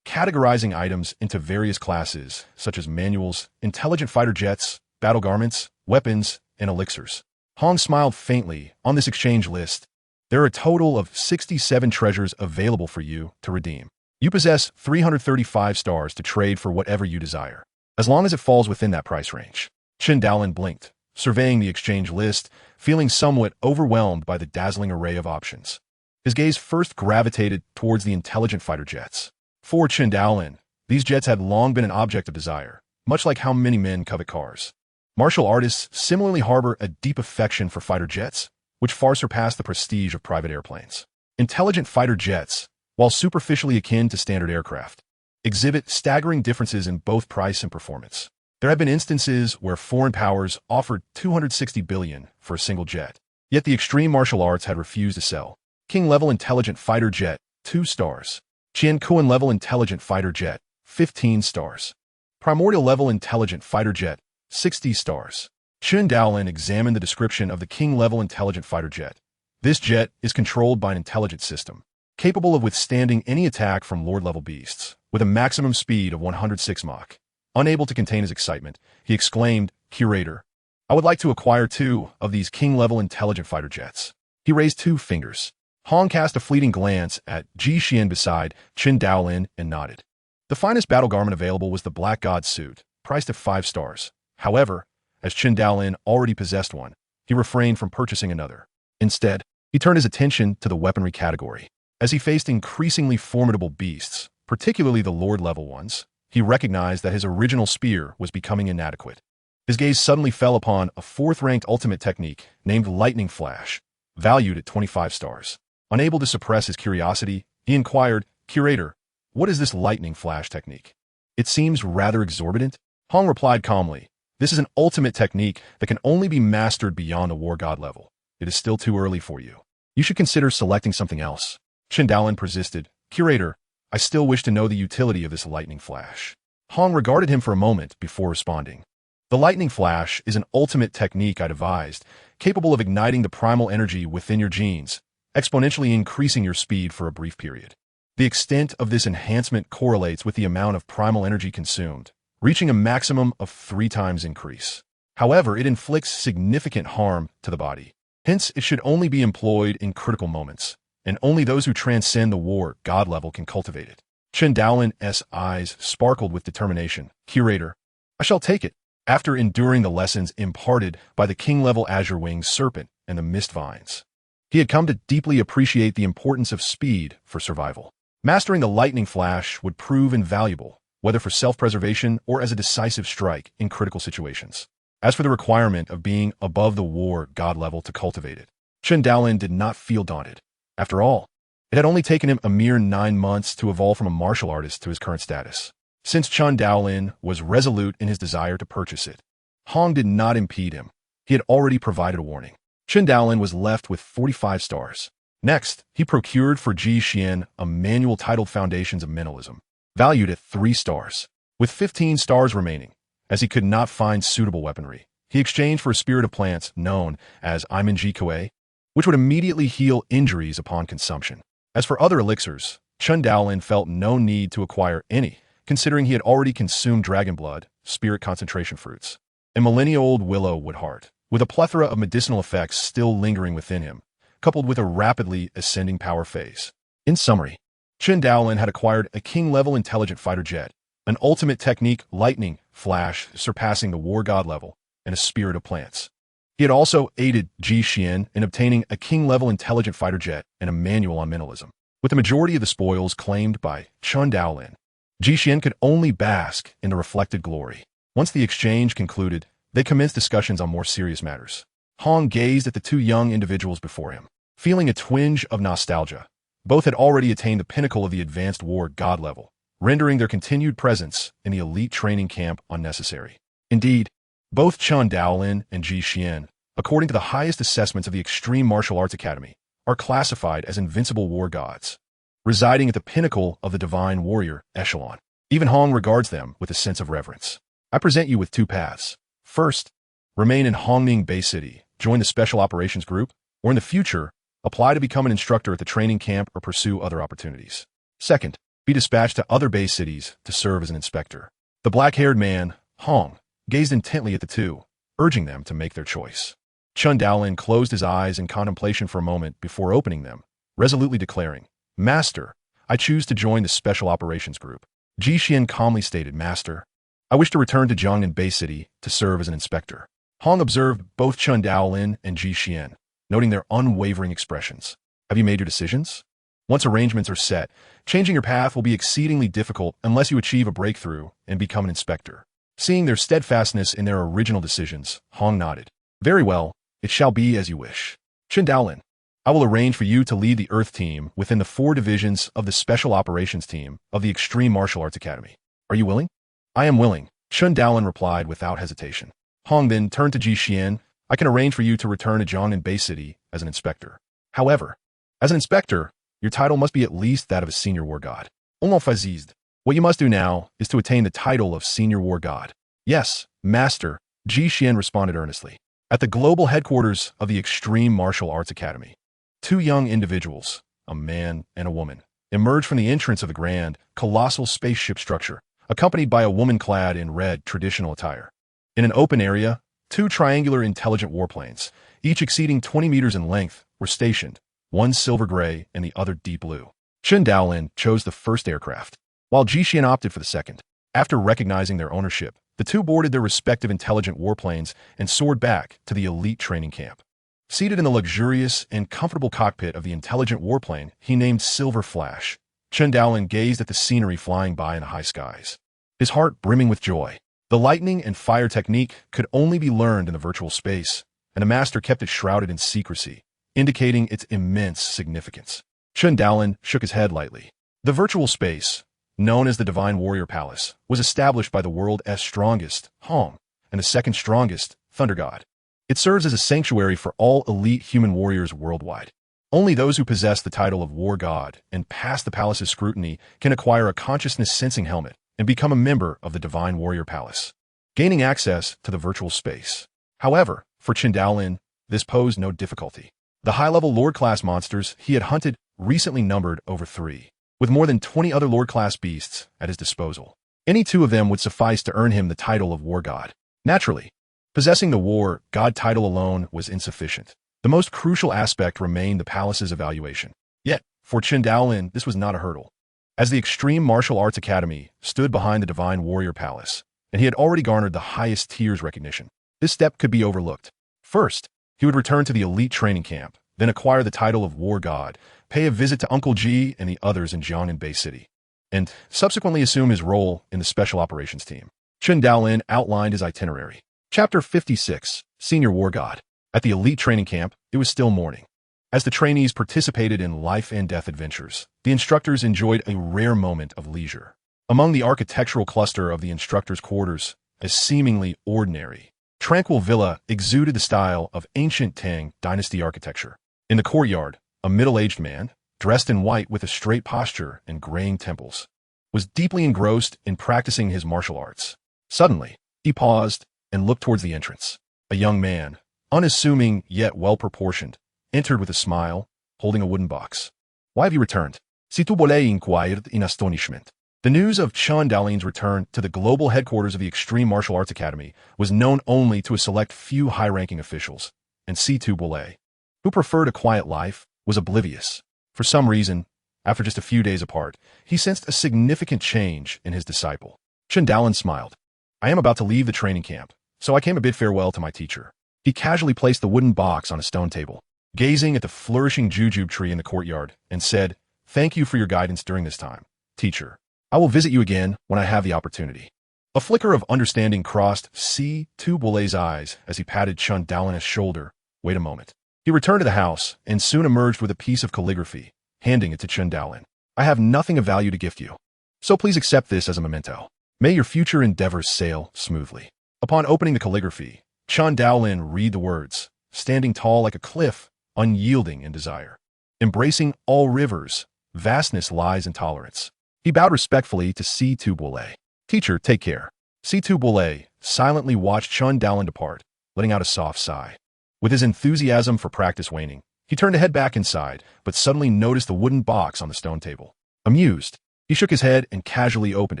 categorizing items into various classes, such as manuals, intelligent fighter jets, battle garments, weapons, and elixirs. Hong smiled faintly on this exchange list, There are a total of 67 treasures available for you to redeem. You possess 335 stars to trade for whatever you desire, as long as it falls within that price range. Chen Daolin blinked, surveying the exchange list, feeling somewhat overwhelmed by the dazzling array of options. His gaze first gravitated towards the intelligent fighter jets. For Chen Daolin, these jets had long been an object of desire, much like how many men covet cars. Martial artists similarly harbor a deep affection for fighter jets, which far surpass the prestige of private airplanes. Intelligent fighter jets, while superficially akin to standard aircraft, exhibit staggering differences in both price and performance. There have been instances where foreign powers offered $260 billion for a single jet, yet the extreme martial arts had refused to sell. King-level intelligent fighter jet, 2 stars. Qian-Kuan-level intelligent fighter jet, 15 stars. Primordial-level intelligent fighter jet, 60 stars. Chen Daolin examined the description of the King-level intelligent fighter jet. This jet is controlled by an intelligent system, capable of withstanding any attack from Lord-level beasts, with a maximum speed of 106 Mach. Unable to contain his excitement, he exclaimed, "Curator, I would like to acquire 2 of these King-level intelligent fighter jets." He raised 2 fingers. Hong cast a fleeting glance at Ji Xian beside Chen Daolin and nodded. The finest battle garment available was the Black God suit, priced at 5 stars. However, as Chen Daolin already possessed one, he refrained from purchasing another. Instead, he turned his attention to the weaponry category. As he faced increasingly formidable beasts, particularly the Lord-level ones, he recognized that his original spear was becoming inadequate. His gaze suddenly fell upon a 4th-ranked ultimate technique named Lightning Flash, valued at 25 stars. Unable to suppress his curiosity, he inquired, "Curator, what is this Lightning Flash technique? It seems rather exorbitant." Hong replied calmly, "This is an ultimate technique that can only be mastered beyond a war god level. It is still too early for you. You should consider selecting something else." Chen Daolin persisted, "Curator, I still wish to know the utility of this lightning flash." Hong regarded him for a moment before responding. "The lightning flash is an ultimate technique I devised, capable of igniting the primal energy within your genes, exponentially increasing your speed for a brief period. The extent of this enhancement correlates with the amount of primal energy consumed, reaching a maximum of 3 times increase. However, it inflicts significant harm to the body. Hence, it should only be employed in critical moments, and only those who transcend the war god level can cultivate it." Chen Daolin's eyes sparkled with determination. "Curator, I shall take it." After enduring the lessons imparted by the king-level azure-winged serpent and the mist vines, he had come to deeply appreciate the importance of speed for survival. Mastering the lightning flash would prove invaluable, whether for self-preservation or as a decisive strike in critical situations. As for the requirement of being above the war god level to cultivate it, Chen Daolin did not feel daunted. After all, it had only taken him a mere 9 months to evolve from a martial artist to his current status. Since Chen Daolin was resolute in his desire to purchase it, Hong did not impede him. He had already provided a warning. Chen Daolin was left with 45 stars. Next, he procured for Ji Xian a manual titled Foundations of Mentalism, valued at 3 stars. With 15 stars remaining, as he could not find suitable weaponry, he exchanged for a spirit of plants known as Imanji Kue, which would immediately heal injuries upon consumption. As for other elixirs, Chen Daolin felt no need to acquire any, considering he had already consumed dragon blood, spirit concentration fruits, and millennia-old willow wood heart, with a plethora of medicinal effects still lingering within him, coupled with a rapidly ascending power phase. In summary, Chen Daolin had acquired a king-level intelligent fighter jet, an ultimate technique lightning flash surpassing the war god level, and a spirit of plants. He had also aided Ji Xian in obtaining a king-level intelligent fighter jet and a manual on mentalism. With the majority of the spoils claimed by Chen Daolin, Ji Xian could only bask in the reflected glory. Once the exchange concluded, they commenced discussions on more serious matters. Hong gazed at the 2 young individuals before him, feeling a twinge of nostalgia. Both had already attained the pinnacle of the advanced war god level, rendering their continued presence in the elite training camp unnecessary. Indeed, both Chen Daolin and Ji Xian, according to the highest assessments of the Extreme Martial Arts Academy, are classified as invincible war gods, residing at the pinnacle of the divine warrior echelon. Even Hong regards them with a sense of reverence. I present you with 2 paths. First, remain in Hongming Bay City, join the Special Operations Group, or in the future, apply to become an instructor at the training camp or pursue other opportunities. Second, be dispatched to other Bay cities to serve as an inspector. The black-haired man, Hong, gazed intently at the 2, urging them to make their choice. Chen Daolin closed his eyes in contemplation for a moment before opening them, resolutely declaring, "Master, I choose to join the Special Operations Group." Ji Xian calmly stated, "Master, I wish to return to Jiangnan Bay City to serve as an inspector." Hong observed both Chen Daolin and Ji Xian, noting their unwavering expressions. "Have you made your decisions?" Once arrangements are set, changing your path will be exceedingly difficult unless you achieve a breakthrough and become an inspector. Seeing their steadfastness in their original decisions, Hong nodded. "Very well, it shall be as you wish. Chen Daolin, I will arrange for you to lead the Earth team within the 4 divisions of the Special Operations Team of the Extreme Martial Arts Academy. Are you willing?" "I am willing," Chen Daolin replied without hesitation. Hong then turned to Ji Xian. "I can arrange for you to return to Jiangnan Bay City as an inspector. However, as an inspector, your title must be at least that of a senior war god. What you must do now is to attain the title of senior war god." "Yes, master," Ji Xian responded earnestly. At the global headquarters of the Extreme Martial Arts Academy, 2 young individuals, a man and a woman, emerged from the entrance of the grand, colossal spaceship structure, accompanied by a woman clad in red traditional attire. In an open area, 2 triangular intelligent warplanes, each exceeding 20 meters in length, were stationed, one silver gray and the other deep blue. Chen Daolin chose the first aircraft, while Ji Xian opted for the second. After recognizing their ownership, the 2 boarded their respective intelligent warplanes and soared back to the elite training camp. Seated in the luxurious and comfortable cockpit of the intelligent warplane he named Silver Flash, Chen Daolin gazed at the scenery flying by in the high skies, his heart brimming with joy. The lightning and fire technique could only be learned in the virtual space, and the master kept it shrouded in secrecy, indicating its immense significance. Chen Daolin shook his head lightly. The virtual space, known as the Divine Warrior Palace, was established by the world's strongest, Hong, and the second strongest, Thunder God. It serves as a sanctuary for all elite human warriors worldwide. Only those who possess the title of War God and pass the palace's scrutiny can acquire a consciousness-sensing helmet and become a member of the Divine Warrior Palace, gaining access to the virtual space. However, for Chen Daolin, this posed no difficulty. The high-level Lord-class monsters he had hunted recently numbered over 3, with more than 20 other Lord-class beasts at his disposal. Any 2 of them would suffice to earn him the title of War God. Naturally, possessing the War God title alone was insufficient. The most crucial aspect remained the palace's evaluation. Yet, for Chen Daolin, this was not a hurdle. As the Extreme Martial Arts Academy stood behind the Divine Warrior Palace, and he had already garnered the highest tiers recognition, this step could be overlooked. First, he would return to the elite training camp, then acquire the title of War God, pay a visit to Uncle Ji and the others in Jiangnan Bay City, and subsequently assume his role in the Special Operations Team. Chen Daolin outlined his itinerary. Chapter 56, Senior War God. At the elite training camp, it was still morning. As the trainees participated in life and death adventures, the instructors enjoyed a rare moment of leisure. Among the architectural cluster of the instructors' quarters, a seemingly ordinary, tranquil villa exuded the style of ancient Tang dynasty architecture. In the courtyard, a middle-aged man, dressed in white with a straight posture and graying temples, was deeply engrossed in practicing his martial arts. Suddenly, he paused and looked towards the entrance. A young man, unassuming yet well-proportioned, entered with a smile, holding a wooden box. "Why have you returned?" Situbole inquired in astonishment. The news of Chen Daolin's return to the global headquarters of the Extreme Martial Arts Academy was known only to a select few high-ranking officials, and Situbole, who preferred a quiet life, was oblivious. For some reason, after just a few days apart, he sensed a significant change in his disciple. Chen Daolin smiled. "I am about to leave the training camp, so I came to bid farewell to my teacher." He casually placed the wooden box on a stone table, gazing at the flourishing jujube tree in the courtyard, and said, "Thank you for your guidance during this time, teacher. I will visit you again when I have the opportunity." A flicker of understanding crossed Situbole's eyes as he patted Chen Daolin's shoulder. "Wait a moment." He returned to the house and soon emerged with a piece of calligraphy, handing it to Chen Daolin. "I have nothing of value to gift you, so please accept this as a memento. May your future endeavors sail smoothly." Upon opening the calligraphy, Chen Daolin read the words, standing tall like a cliff, unyielding in desire. "Embracing all rivers, vastness lies in tolerance." He bowed respectfully to Situbole. "Teacher, take care." Situbole silently watched Chen Daolin depart, letting out a soft sigh. With his enthusiasm for practice waning, he turned to head back inside, but suddenly noticed the wooden box on the stone table. Amused, he shook his head and casually opened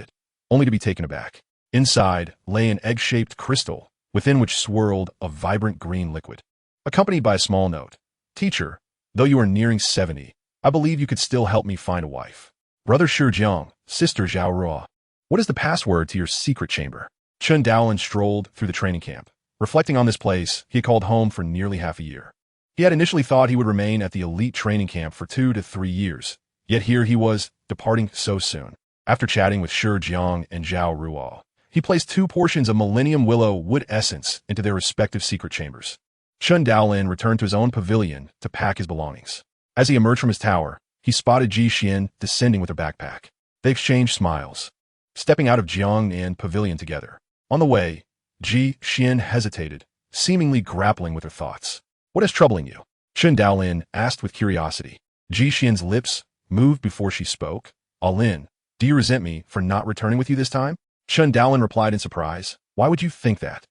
it, only to be taken aback. Inside lay an egg-shaped crystal, within which swirled a vibrant green liquid. accompanied by a small note. Teacher, though you are nearing 70, I believe you could still help me find a wife. Brother Shijiang, sister Zhao Ruo. What is the password to your secret chamber? Chen Daolin strolled through the training camp. Reflecting on this place he had called home for nearly half a year. He had initially thought he would remain at the elite training camp for 2 to 3 years, yet here he was, departing so soon. After chatting with Shijiang and Zhao Ruo, he placed 2 portions of Millennium Willow wood essence into their respective secret chambers. Chen Daolin returned to his own pavilion to pack his belongings. As he emerged from his tower, he spotted Ji Xian descending with her backpack. They exchanged smiles, stepping out of Jiangnan pavilion together. On the way, Ji Xian hesitated, seemingly grappling with her thoughts. What is troubling you? Chen Daolin asked with curiosity. Ji Xian's lips moved before she spoke. Alin, do you resent me for not returning with you this time? Chen Daolin replied in surprise. Why would you think that?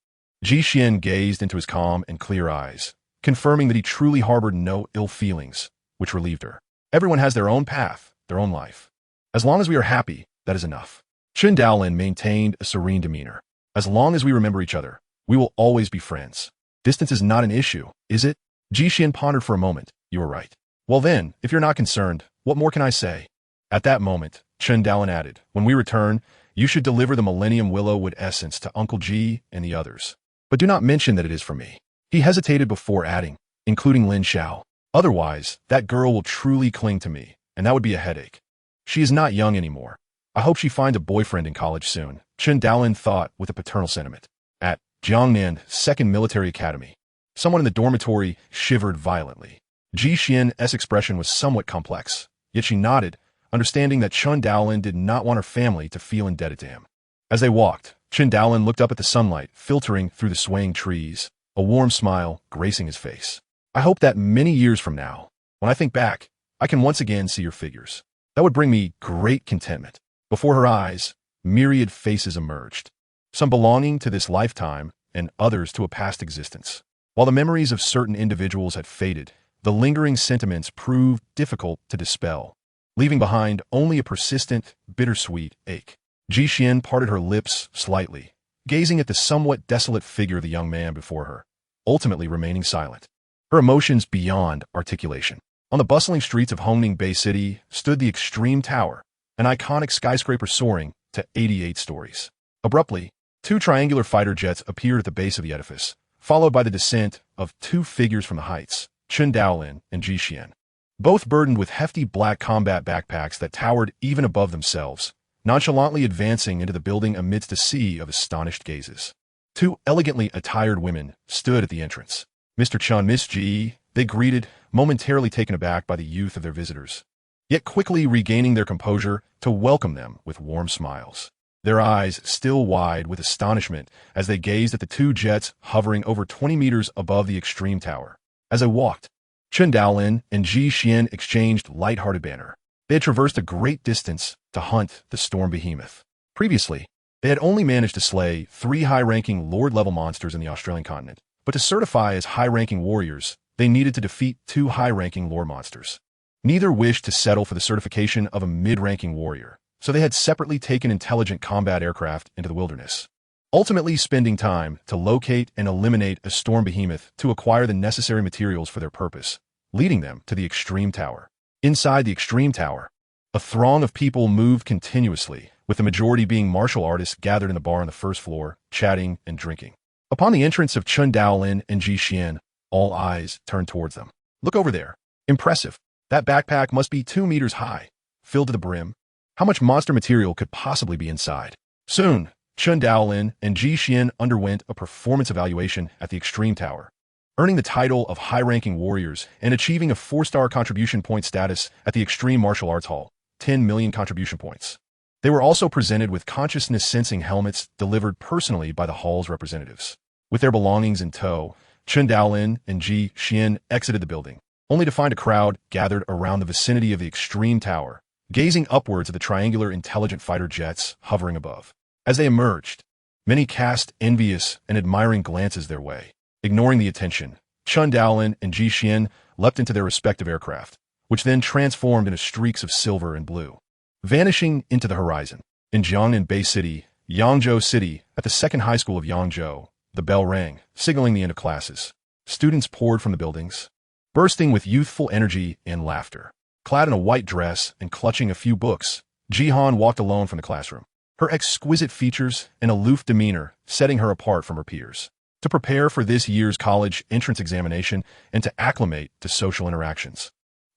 Ji Xian gazed into his calm and clear eyes, confirming that he truly harbored no ill feelings, which relieved her. Everyone has their own path, their own life. As long as we are happy, that is enough. Chen Daolin maintained a serene demeanor. As long as we remember each other, we will always be friends. Distance is not an issue, is it? Ji Xian pondered for a moment. You are right. Well then, if you're not concerned, what more can I say? At that moment, Chen Daolin added, when we return, you should deliver the Millennium Willow wood essence to Uncle Ji and the others. But do not mention that it is from me. He hesitated before adding, including Lin Xiao. Otherwise, that girl will truly cling to me, and that would be a headache. She is not young anymore. I hope she finds a boyfriend in college soon, Chen Daolin thought with a paternal sentiment. At Jiangnan Second Military Academy, someone in the dormitory shivered violently. Ji Xian's expression was somewhat complex, yet she nodded, understanding that Chen Daolin did not want her family to feel indebted to him. As they walked, Chen Daolin looked up at the sunlight filtering through the swaying trees, a warm smile gracing his face. I hope that many years from now, when I think back, I can once again see your figures. That would bring me great contentment. Before her eyes, myriad faces emerged, some belonging to this lifetime and others to a past existence. While the memories of certain individuals had faded, the lingering sentiments proved difficult to dispel, leaving behind only a persistent, bittersweet ache. Ji Xian parted her lips slightly, gazing at the somewhat desolate figure of the young man before her, ultimately remaining silent. Her emotions beyond articulation. On the bustling streets of Hongning Bay City stood the Extreme Tower, an iconic skyscraper soaring to 88 stories. Abruptly, 2 triangular fighter jets appeared at the base of the edifice, followed by the descent of 2 figures from the heights, Chen Daolin and Ji Xian. Both burdened with hefty black combat backpacks that towered even above themselves, nonchalantly advancing into the building amidst a sea of astonished gazes. 2 elegantly attired women stood at the entrance. Mr. Chen, Miss Ji, they greeted, momentarily taken aback by the youth of their visitors, yet quickly regaining their composure to welcome them with warm smiles. Their eyes still wide with astonishment as they gazed at the 2 jets hovering over 20 meters above the Extreme Tower. As they walked, Chen Daolin and Ji Xian exchanged light-hearted banter. They had traversed a great distance to hunt the storm behemoth. Previously, they had only managed to slay 3 high-ranking Lord-level monsters in the Australian continent, but to certify as high-ranking warriors, they needed to defeat 2 high-ranking lore monsters. Neither wished to settle for the certification of a mid-ranking warrior, so they had separately taken intelligent combat aircraft into the wilderness, ultimately spending time to locate and eliminate a storm behemoth to acquire the necessary materials for their purpose, leading them to the Extreme Tower. Inside the Extreme Tower, a throng of people moved continuously, with the majority being martial artists gathered in the bar on the first floor, chatting and drinking. Upon the entrance of Chen Daolin and Ji Xian, all eyes turned towards them. Look over there. Impressive. That backpack must be 2 meters high, filled to the brim. How much monster material could possibly be inside? Soon, Chen Daolin and Ji Xian underwent a performance evaluation at the Extreme Tower, earning the title of high-ranking warriors and achieving a 4-star contribution point status at the Extreme Martial Arts Hall, 10 million contribution points. They were also presented with consciousness-sensing helmets delivered personally by the hall's representatives. With their belongings in tow, Chen Daolin and Ji Xian exited the building, only to find a crowd gathered around the vicinity of the Extreme Tower, gazing upwards at the triangular intelligent fighter jets hovering above. As they emerged, many cast envious and admiring glances their way. Ignoring the attention, Chen Daolin and Ji Xian leapt into their respective aircraft, which then transformed into streaks of silver and blue, vanishing into the horizon. In Jiangnan Bay City, Yangzhou City, at the second high school of Yangzhou, the bell rang, signaling the end of classes. students poured from the buildings, bursting with youthful energy and laughter. Clad in a white dress and clutching a few books, Jihan walked alone from the classroom, her exquisite features and aloof demeanor setting her apart from her peers. To prepare for this year's college entrance examination and to acclimate to social interactions,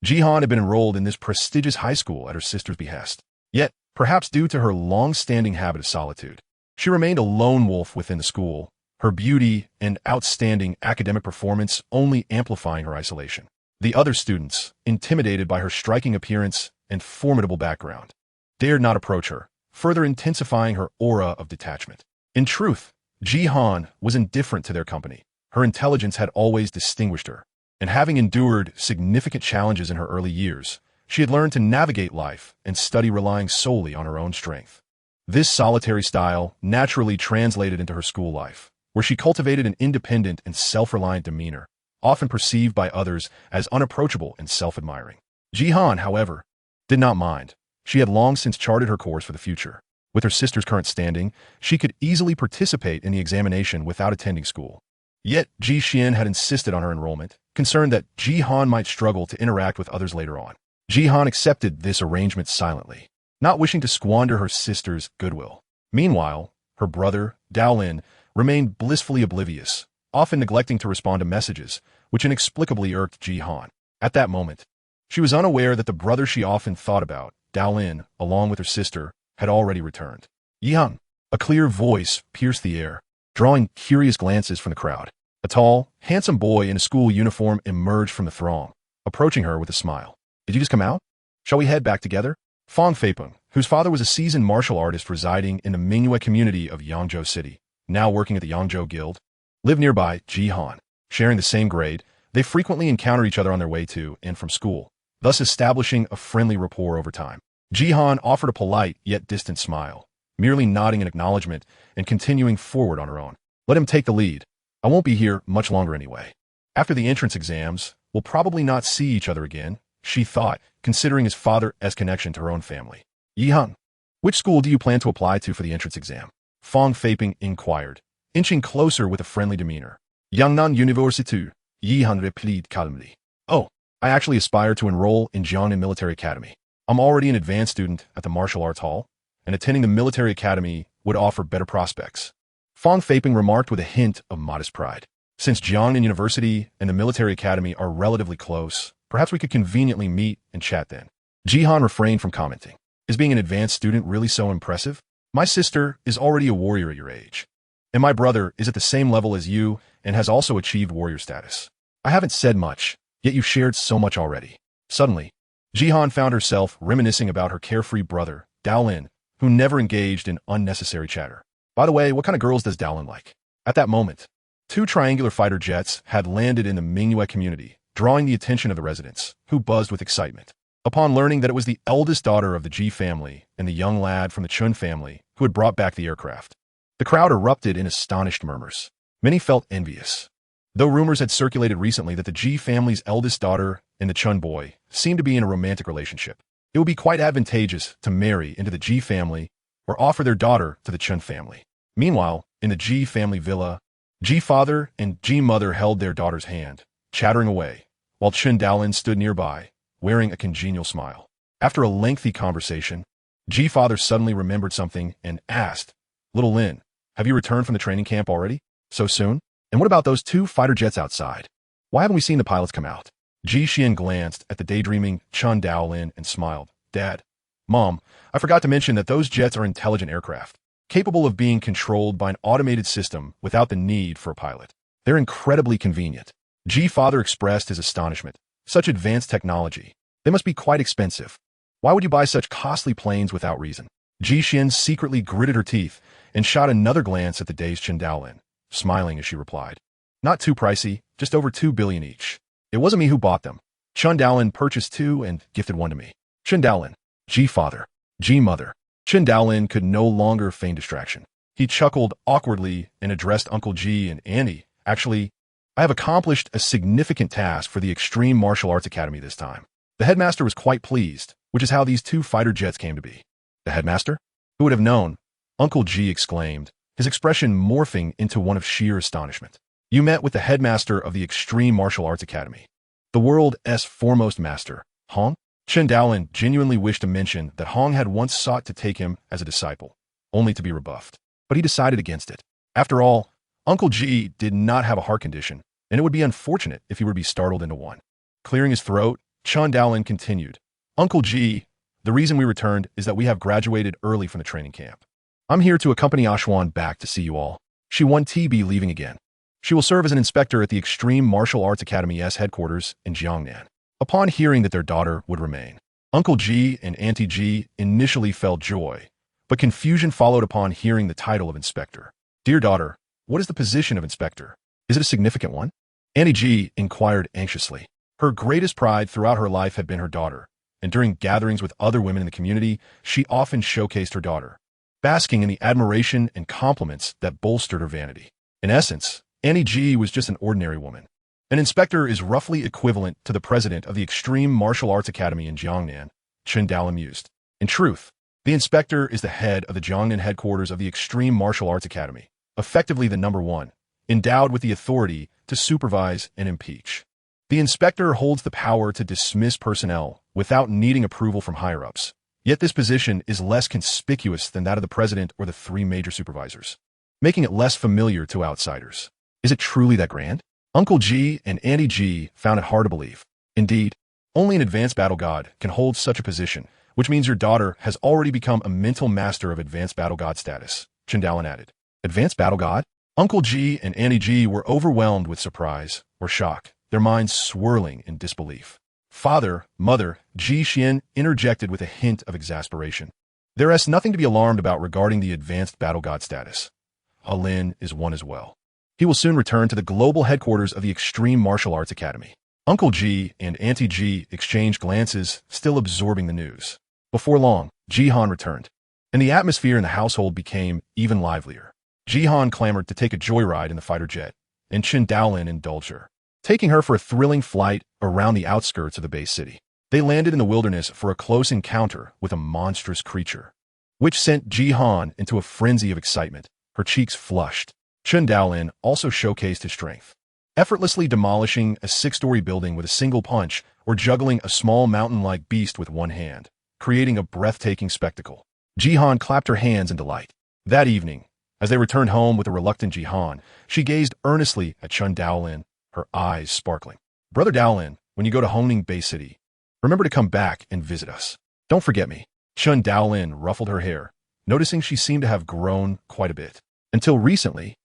Jihan had been enrolled in this prestigious high school at her sister's behest. Yet, perhaps due to her long-standing habit of solitude, she remained a lone wolf within the school, her beauty and outstanding academic performance only amplifying her isolation. The other students, intimidated by her striking appearance and formidable background, dared not approach her, further intensifying her aura of detachment. In truth, Jihan was indifferent to their company. Her intelligence had always distinguished her, and having endured significant challenges in her early years, she had learned to navigate life and study relying solely on her own strength. This solitary style naturally translated into her school life, where she cultivated an independent and self-reliant demeanor, often perceived by others as unapproachable and self-admiring. Jihan, however, did not mind. She had long since charted her course for the future. With her sister's current standing, she could easily participate in the examination without attending school. Yet, Ji Xian had insisted on her enrollment, concerned that Jihan might struggle to interact with others later on. Jihan accepted this arrangement silently, not wishing to squander her sister's goodwill. Meanwhile, her brother, Daolin, remained blissfully oblivious, often neglecting to respond to messages, which inexplicably irked Jihan. At that moment, she was unaware that the brother she often thought about, Daolin, along with her sister, had already returned. Yang, a clear voice pierced the air, drawing curious glances from the crowd. A tall, handsome boy in a school uniform emerged from the throng, approaching her with a smile. Did you just come out? Shall we head back together? Fang Feipeng, whose father was a seasoned martial artist residing in the Mingyue community of Yangzhou City, now working at the Yangzhou Guild, lived nearby Jihan. Sharing the same grade, they frequently encounter each other on their way to and from school, thus establishing a friendly rapport over time. Jihan offered a polite yet distant smile, merely nodding in acknowledgement and continuing forward on her own. Let him take the lead. I won't be here much longer anyway. After the entrance exams, we'll probably not see each other again, she thought, considering his father's connection to her own family. Yihan, which school do you plan to apply to for the entrance exam? Fang Feipeng inquired, inching closer with a friendly demeanor. Yangnan University, Yihan replied calmly. Oh, I actually aspire to enroll in Jiangnan Military Academy. I'm already an advanced student at the Martial Arts Hall, and attending the military academy would offer better prospects. Fang Feipeng remarked with a hint of modest pride. Since Jiangnan University and the military academy are relatively close, perhaps we could conveniently meet and chat then. Jihan refrained from commenting. Is being an advanced student really so impressive? My sister is already a warrior at your age, and my brother is at the same level as you and has also achieved warrior status. I haven't said much, yet you've shared so much already. Suddenly, Jihan found herself reminiscing about her carefree brother, Daolin, who never engaged in unnecessary chatter. By the way, what kind of girls does Daolin like? At that moment, 2 triangular fighter jets had landed in the Mingyue community, drawing the attention of the residents, who buzzed with excitement. Upon learning that it was the eldest daughter of the Ji family and the young lad from the Chen family who had brought back the aircraft, the crowd erupted in astonished murmurs. Many felt envious, though rumors had circulated recently that the Ji family's eldest daughter and the Chen boy seemed to be in a romantic relationship. It would be quite advantageous to marry into the Ji family or offer their daughter to the Chen family. Meanwhile, in the Ji family villa, Ji father and Ji mother held their daughter's hand, chattering away, while Chen Daolin stood nearby, wearing a congenial smile. After a lengthy conversation, Ji father suddenly remembered something and asked, Little Lin, have you returned from the training camp already? So soon? And what about those 2 fighter jets outside? Why haven't we seen the pilots come out? Ji Xian glanced at the daydreaming Chen Daolin and smiled. Dad, Mom, I forgot to mention that those jets are intelligent aircraft, capable of being controlled by an automated system without the need for a pilot. They're incredibly convenient. Ji father expressed his astonishment. Such advanced technology. They must be quite expensive. Why would you buy such costly planes without reason? Ji Xian secretly gritted her teeth and shot another glance at the dazed Chen Daolin, smiling as she replied. Not too pricey, just over 2 billion each. It wasn't me who bought them. Chen Daolin purchased 2 and gifted 1 to me. Chen Daolin, Ji father, Ji mother. Chen Daolin could no longer feign distraction. He chuckled awkwardly and addressed Uncle Ji and Andy. Actually, I have accomplished a significant task for the Extreme Martial Arts Academy this time. The headmaster was quite pleased, which is how these 2 fighter jets came to be. The headmaster? Who would have known? Uncle Ji exclaimed, his expression morphing into one of sheer astonishment. You met with the headmaster of the Extreme Martial Arts Academy, the world's foremost master, Hong. Chen Daolin genuinely wished to mention that Hong had once sought to take him as a disciple, only to be rebuffed. But he decided against it. After all, Uncle Ji did not have a heart condition, and it would be unfortunate if he were to be startled into one. Clearing his throat, Chen Daolin continued, Uncle Ji, the reason we returned is that we have graduated early from the training camp. I'm here to accompany Ashwan back to see you all. She won't be leaving again. She will serve as an inspector at the Extreme Martial Arts Academy's headquarters in Jiangnan. Upon hearing that their daughter would remain, Uncle Ji and Auntie Ji initially felt joy, but confusion followed upon hearing the title of inspector. Dear daughter, what is the position of inspector? Is it a significant one? Auntie Ji inquired anxiously. Her greatest pride throughout her life had been her daughter, and during gatherings with other women in the community, she often showcased her daughter, basking in the admiration and compliments that bolstered her vanity. In essence, Auntie Ji was just an ordinary woman. An inspector is roughly equivalent to the president of the Extreme Martial Arts Academy in Jiangnan, Chen Daolin mused. In truth, the inspector is the head of the Jiangnan headquarters of the Extreme Martial Arts Academy, effectively the number one, endowed with the authority to supervise and impeach. The inspector holds the power to dismiss personnel without needing approval from higher-ups. Yet this position is less conspicuous than that of the president or the three major supervisors, making it less familiar to outsiders. Is it truly that grand? Uncle Ji and Auntie Ji found it hard to believe. Indeed, only an advanced battle god can hold such a position, which means your daughter has already become a mental master of advanced battle god status, Chen Daolin added. Advanced battle god? Uncle Ji and Auntie Ji were overwhelmed with surprise or shock, their minds swirling in disbelief. Father, Mother, Ji Xian interjected with a hint of exasperation. There is nothing to be alarmed about regarding the advanced battle god status. Alin is one as well. He will soon return to the global headquarters of the Extreme Martial Arts Academy. Uncle Ji and Auntie Ji exchanged glances, still absorbing the news. Before long, Jihan returned, and the atmosphere in the household became even livelier. Jihan clamored to take a joyride in the fighter jet, and Chen Daolin indulged her, taking her for a thrilling flight around the outskirts of the base city. They landed in the wilderness for a close encounter with a monstrous creature, which sent Jihan into a frenzy of excitement. Her cheeks flushed. Chen Daolin also showcased his strength, effortlessly demolishing a 6-story building with a single punch or juggling a small mountain-like beast with one hand, creating a breathtaking spectacle. Jihan clapped her hands in delight. That evening, as they returned home with a reluctant Jihan, she gazed earnestly at Chen Daolin, her eyes sparkling. Brother Daolin, when you go to Hongning Bay City, remember to come back and visit us. Don't forget me. Chen Daolin ruffled her hair, noticing she seemed to have grown quite a bit. Until recently,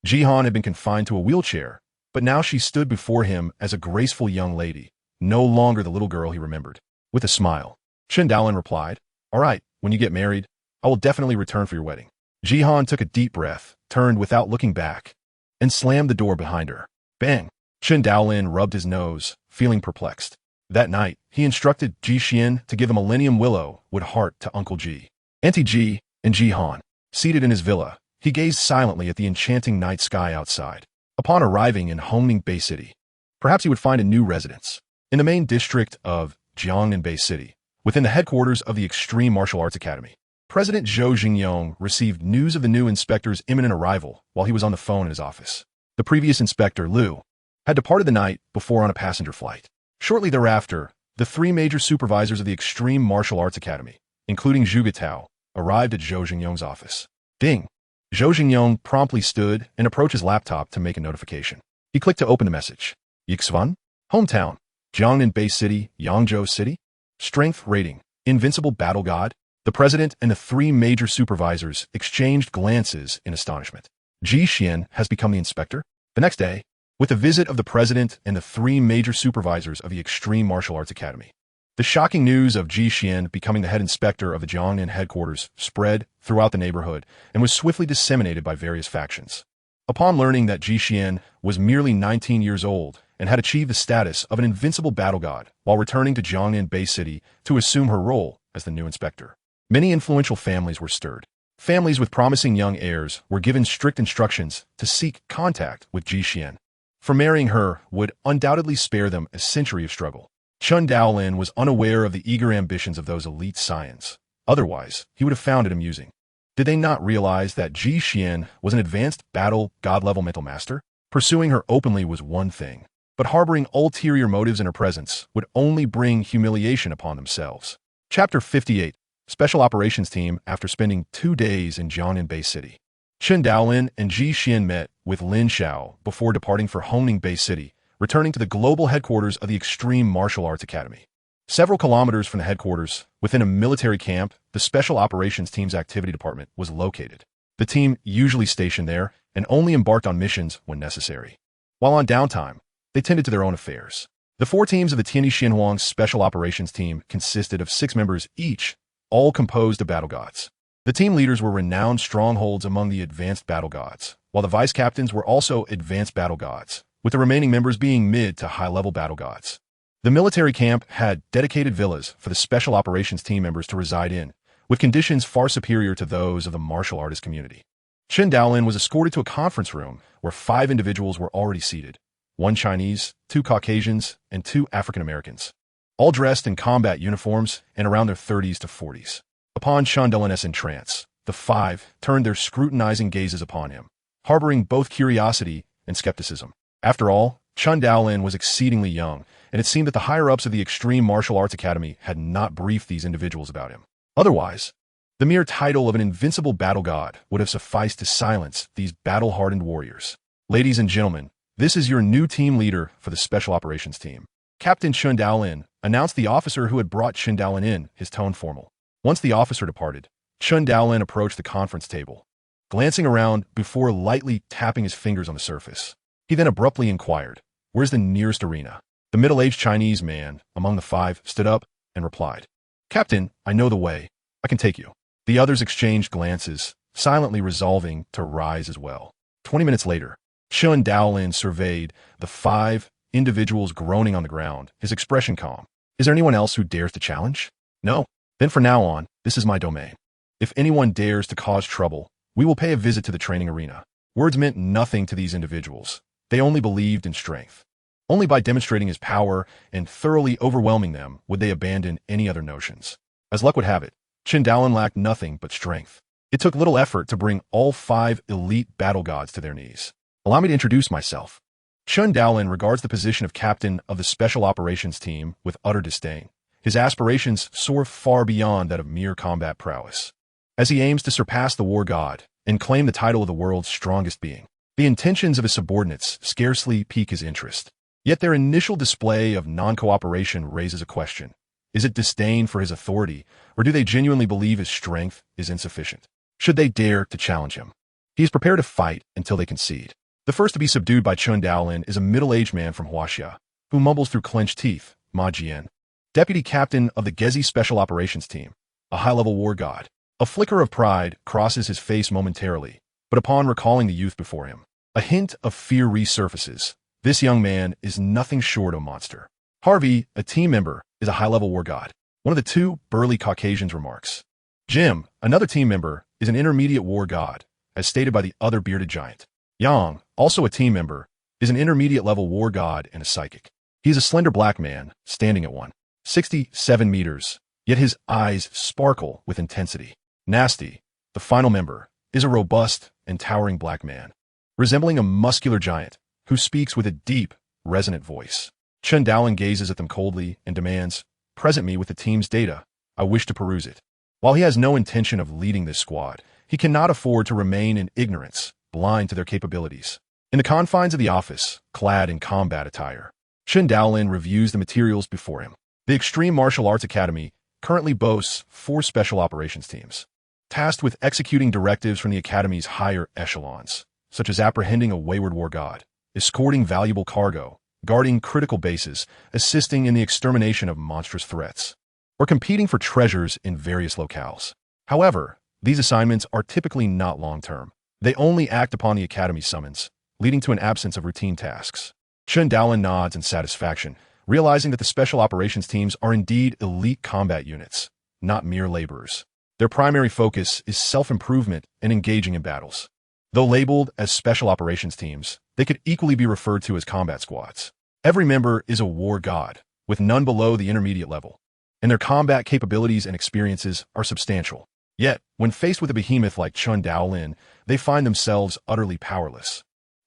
Jihan had been confined to a wheelchair, but now she stood before him as a graceful young lady, no longer the little girl he remembered. With a smile, Chen Daolin replied, All right, when you get married, I will definitely return for your wedding. Jihan took a deep breath, turned without looking back, and slammed the door behind her. Bang! Chen Daolin rubbed his nose, feeling perplexed. That night, he instructed Ji Xian to give a Millennium Willow wood heart to Uncle Ji. Auntie Ji and Jihan, seated in his villa, he gazed silently at the enchanting night sky outside. Upon arriving in Hongning Bay City, perhaps he would find a new residence. In the main district of Jiangnan Bay City, within the headquarters of the Extreme Martial Arts Academy, President Zhou Jingyong received news of the new inspector's imminent arrival while he was on the phone in his office. The previous inspector, Liu, had departed the night before on a passenger flight. Shortly thereafter, the three major supervisors of the Extreme Martial Arts Academy, including Zhu Getao, arrived at Zhou Jingyong's office. Ding! Zhou Jingyong promptly stood and approached his laptop to make a notification. He clicked to open the message. Yixvan? Hometown. Jiangnan Bay City, Yangzhou City. Strength rating. Invincible battle god. The president and the three major supervisors exchanged glances in astonishment. Ji Xian has become the inspector? The next day, with the visit of the president and the three major supervisors of the Extreme Martial Arts Academy, the shocking news of Ji Xian becoming the head inspector of the Jiangnan headquarters spread throughout the neighborhood and was swiftly disseminated by various factions. Upon learning that Ji Xian was merely 19 years old and had achieved the status of an invincible battle god while returning to Jiangnan Bay City to assume her role as the new inspector, many influential families were stirred. Families with promising young heirs were given strict instructions to seek contact with Ji Xian, for marrying her would undoubtedly spare them a century of struggle. Chen Daolin was unaware of the eager ambitions of those elite scions. Otherwise, he would have found it amusing. Did they not realize that Ji Xian was an advanced battle god-level mental master? Pursuing her openly was one thing, but harboring ulterior motives in her presence would only bring humiliation upon themselves. Chapter 58. Special Operations Team after spending 2 days in Jiangnan Bay City. Chen Daolin and Ji Xian met with Lin Xiao before departing for Hongning Bay City, returning to the global headquarters of the Extreme Martial Arts Academy. Several kilometers from the headquarters, within a military camp, the Special Operations Team's activity department was located. The team usually stationed there and only embarked on missions when necessary. While on downtime, they tended to their own affairs. The 4 teams of the Tianyi Xianhuang's Special Operations Team consisted of 6 members each, all composed of battle gods. The team leaders were renowned strongholds among the advanced battle gods, while the vice captains were also advanced battle gods, with the remaining members being mid to high-level battle gods. The military camp had dedicated villas for the Special Operations Team members to reside in, with conditions far superior to those of the martial artist community. Chen Daolin was escorted to a conference room where 5 individuals were already seated, 1 Chinese, 2 Caucasians, and 2 African Americans, all dressed in combat uniforms and around their 30s to 40s. Upon Chen Daolin's entrance, the 5 turned their scrutinizing gazes upon him, harboring both curiosity and skepticism. After all, Chen Daolin was exceedingly young, and it seemed that the higher-ups of the Extreme Martial Arts Academy had not briefed these individuals about him. Otherwise, the mere title of an invincible battle god would have sufficed to silence these battle-hardened warriors. Ladies and gentlemen, this is your new team leader for the Special Operations Team. Captain Chen Daolin announced the officer who had brought Chen Daolin in, his tone formal. Once the officer departed, Chen Daolin approached the conference table, glancing around before lightly tapping his fingers on the surface. He then abruptly inquired, "Where's the nearest arena?" The middle-aged Chinese man among the 5 stood up and replied, "Captain, I know the way. I can take you." The others exchanged glances, silently resolving to rise as well. 20 minutes later, Chen Daolin surveyed the 5 individuals groaning on the ground, his expression calm. "Is there anyone else who dares to challenge?" "No. Then from now on, this is my domain. If anyone dares to cause trouble, we will pay a visit to the training arena." Words meant nothing to these individuals. They only believed in strength. Only by demonstrating his power and thoroughly overwhelming them would they abandon any other notions. As luck would have it, Chen Daolin lacked nothing but strength. It took little effort to bring all 5 elite battle gods to their knees. "Allow me to introduce myself." Chen Daolin regards the position of captain of the Special Operations Team with utter disdain. His aspirations soar far beyond that of mere combat prowess, as he aims to surpass the war god and claim the title of the world's strongest being. The intentions of his subordinates scarcely pique his interest. Yet their initial display of non-cooperation raises a question. Is it disdain for his authority, or do they genuinely believe his strength is insufficient? Should they dare to challenge him? He is prepared to fight until they concede. The first to be subdued by Chen Daolin is a middle-aged man from Huaxia, who mumbles through clenched teeth, "Ma Jian." Deputy captain of the Gezi Special Operations Team, a high-level war god. A flicker of pride crosses his face momentarily, but upon recalling the youth before him, a hint of fear resurfaces. This young man is nothing short of a monster. Harvey, a team member, is a high-level war god. One of the 2 burly Caucasians remarks. Jim, another team member, is an intermediate war god, as stated by the other bearded giant. Yang, also a team member, is an intermediate-level war god and a psychic. He is a slender black man, standing at 1.67 meters, yet his eyes sparkle with intensity. Nasty, the final member, is a robust and towering black man, resembling a muscular giant, who speaks with a deep, resonant voice. Chen Daolin gazes at them coldly and demands, "Present me with the team's data. I wish to peruse it." While he has no intention of leading this squad, he cannot afford to remain in ignorance, blind to their capabilities. In the confines of the office, clad in combat attire, Chen Daolin reviews the materials before him. The Extreme Martial Arts Academy currently boasts 4 special operations teams, tasked with executing directives from the Academy's higher echelons, such as apprehending a wayward war god, escorting valuable cargo, guarding critical bases, assisting in the extermination of monstrous threats, or competing for treasures in various locales. However, these assignments are typically not long-term. They only act upon the Academy's summons, leading to an absence of routine tasks. Chen Daolin nods in satisfaction, realizing that the special operations teams are indeed elite combat units, not mere laborers. Their primary focus is self-improvement and engaging in battles. Though labeled as special operations teams, they could equally be referred to as combat squads. Every member is a war god, with none below the intermediate level, and their combat capabilities and experiences are substantial. Yet, when faced with a behemoth like Chen Daolin, they find themselves utterly powerless.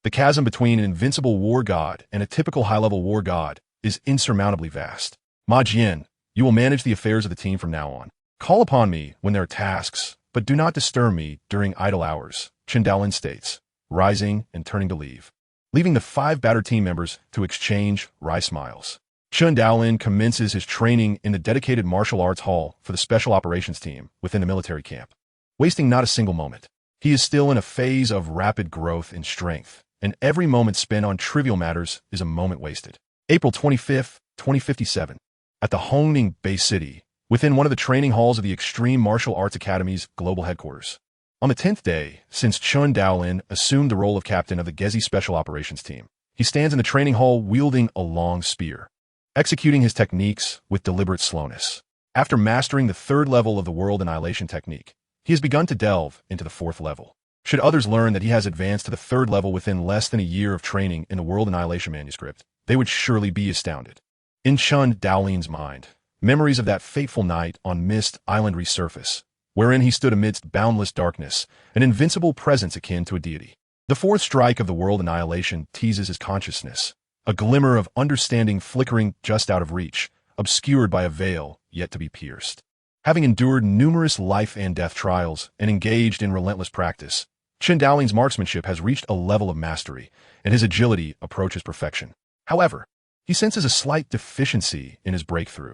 The chasm between an invincible war god and a typical high-level war god is insurmountably vast. Ma Jian, you will manage the affairs of the team from now on. Call upon me when there are tasks, but do not disturb me during idle hours, Chen Daolin states, rising and turning to leave, leaving the 5 battered team members to exchange wry smiles. Chen Daolin commences his training in the dedicated martial arts hall for the special operations team within the military camp, wasting not a single moment. He is still in a phase of rapid growth in strength, and every moment spent on trivial matters is a moment wasted. April 25, 2057. At the Hongning Bay City, within one of the training halls of the Extreme Martial Arts Academy's global headquarters. On the 10th day since Chen Daolin assumed the role of captain of the Gezi Special Operations Team, he stands in the training hall wielding a long spear, executing his techniques with deliberate slowness. After mastering the 3rd level of the World Annihilation technique, he has begun to delve into the 4th level. Should others learn that he has advanced to the 3rd level within less than a year of training in the World Annihilation manuscript, they would surely be astounded. In Chen Daolin's mind, memories of that fateful night on Mist Island resurface, wherein he stood amidst boundless darkness, an invincible presence akin to a deity. The 4th strike of the World Annihilation teases his consciousness, a glimmer of understanding flickering just out of reach, obscured by a veil yet to be pierced. Having endured numerous life and death trials and engaged in relentless practice, Chen Daolin's marksmanship has reached a level of mastery, and his agility approaches perfection. However, he senses a slight deficiency in his breakthrough.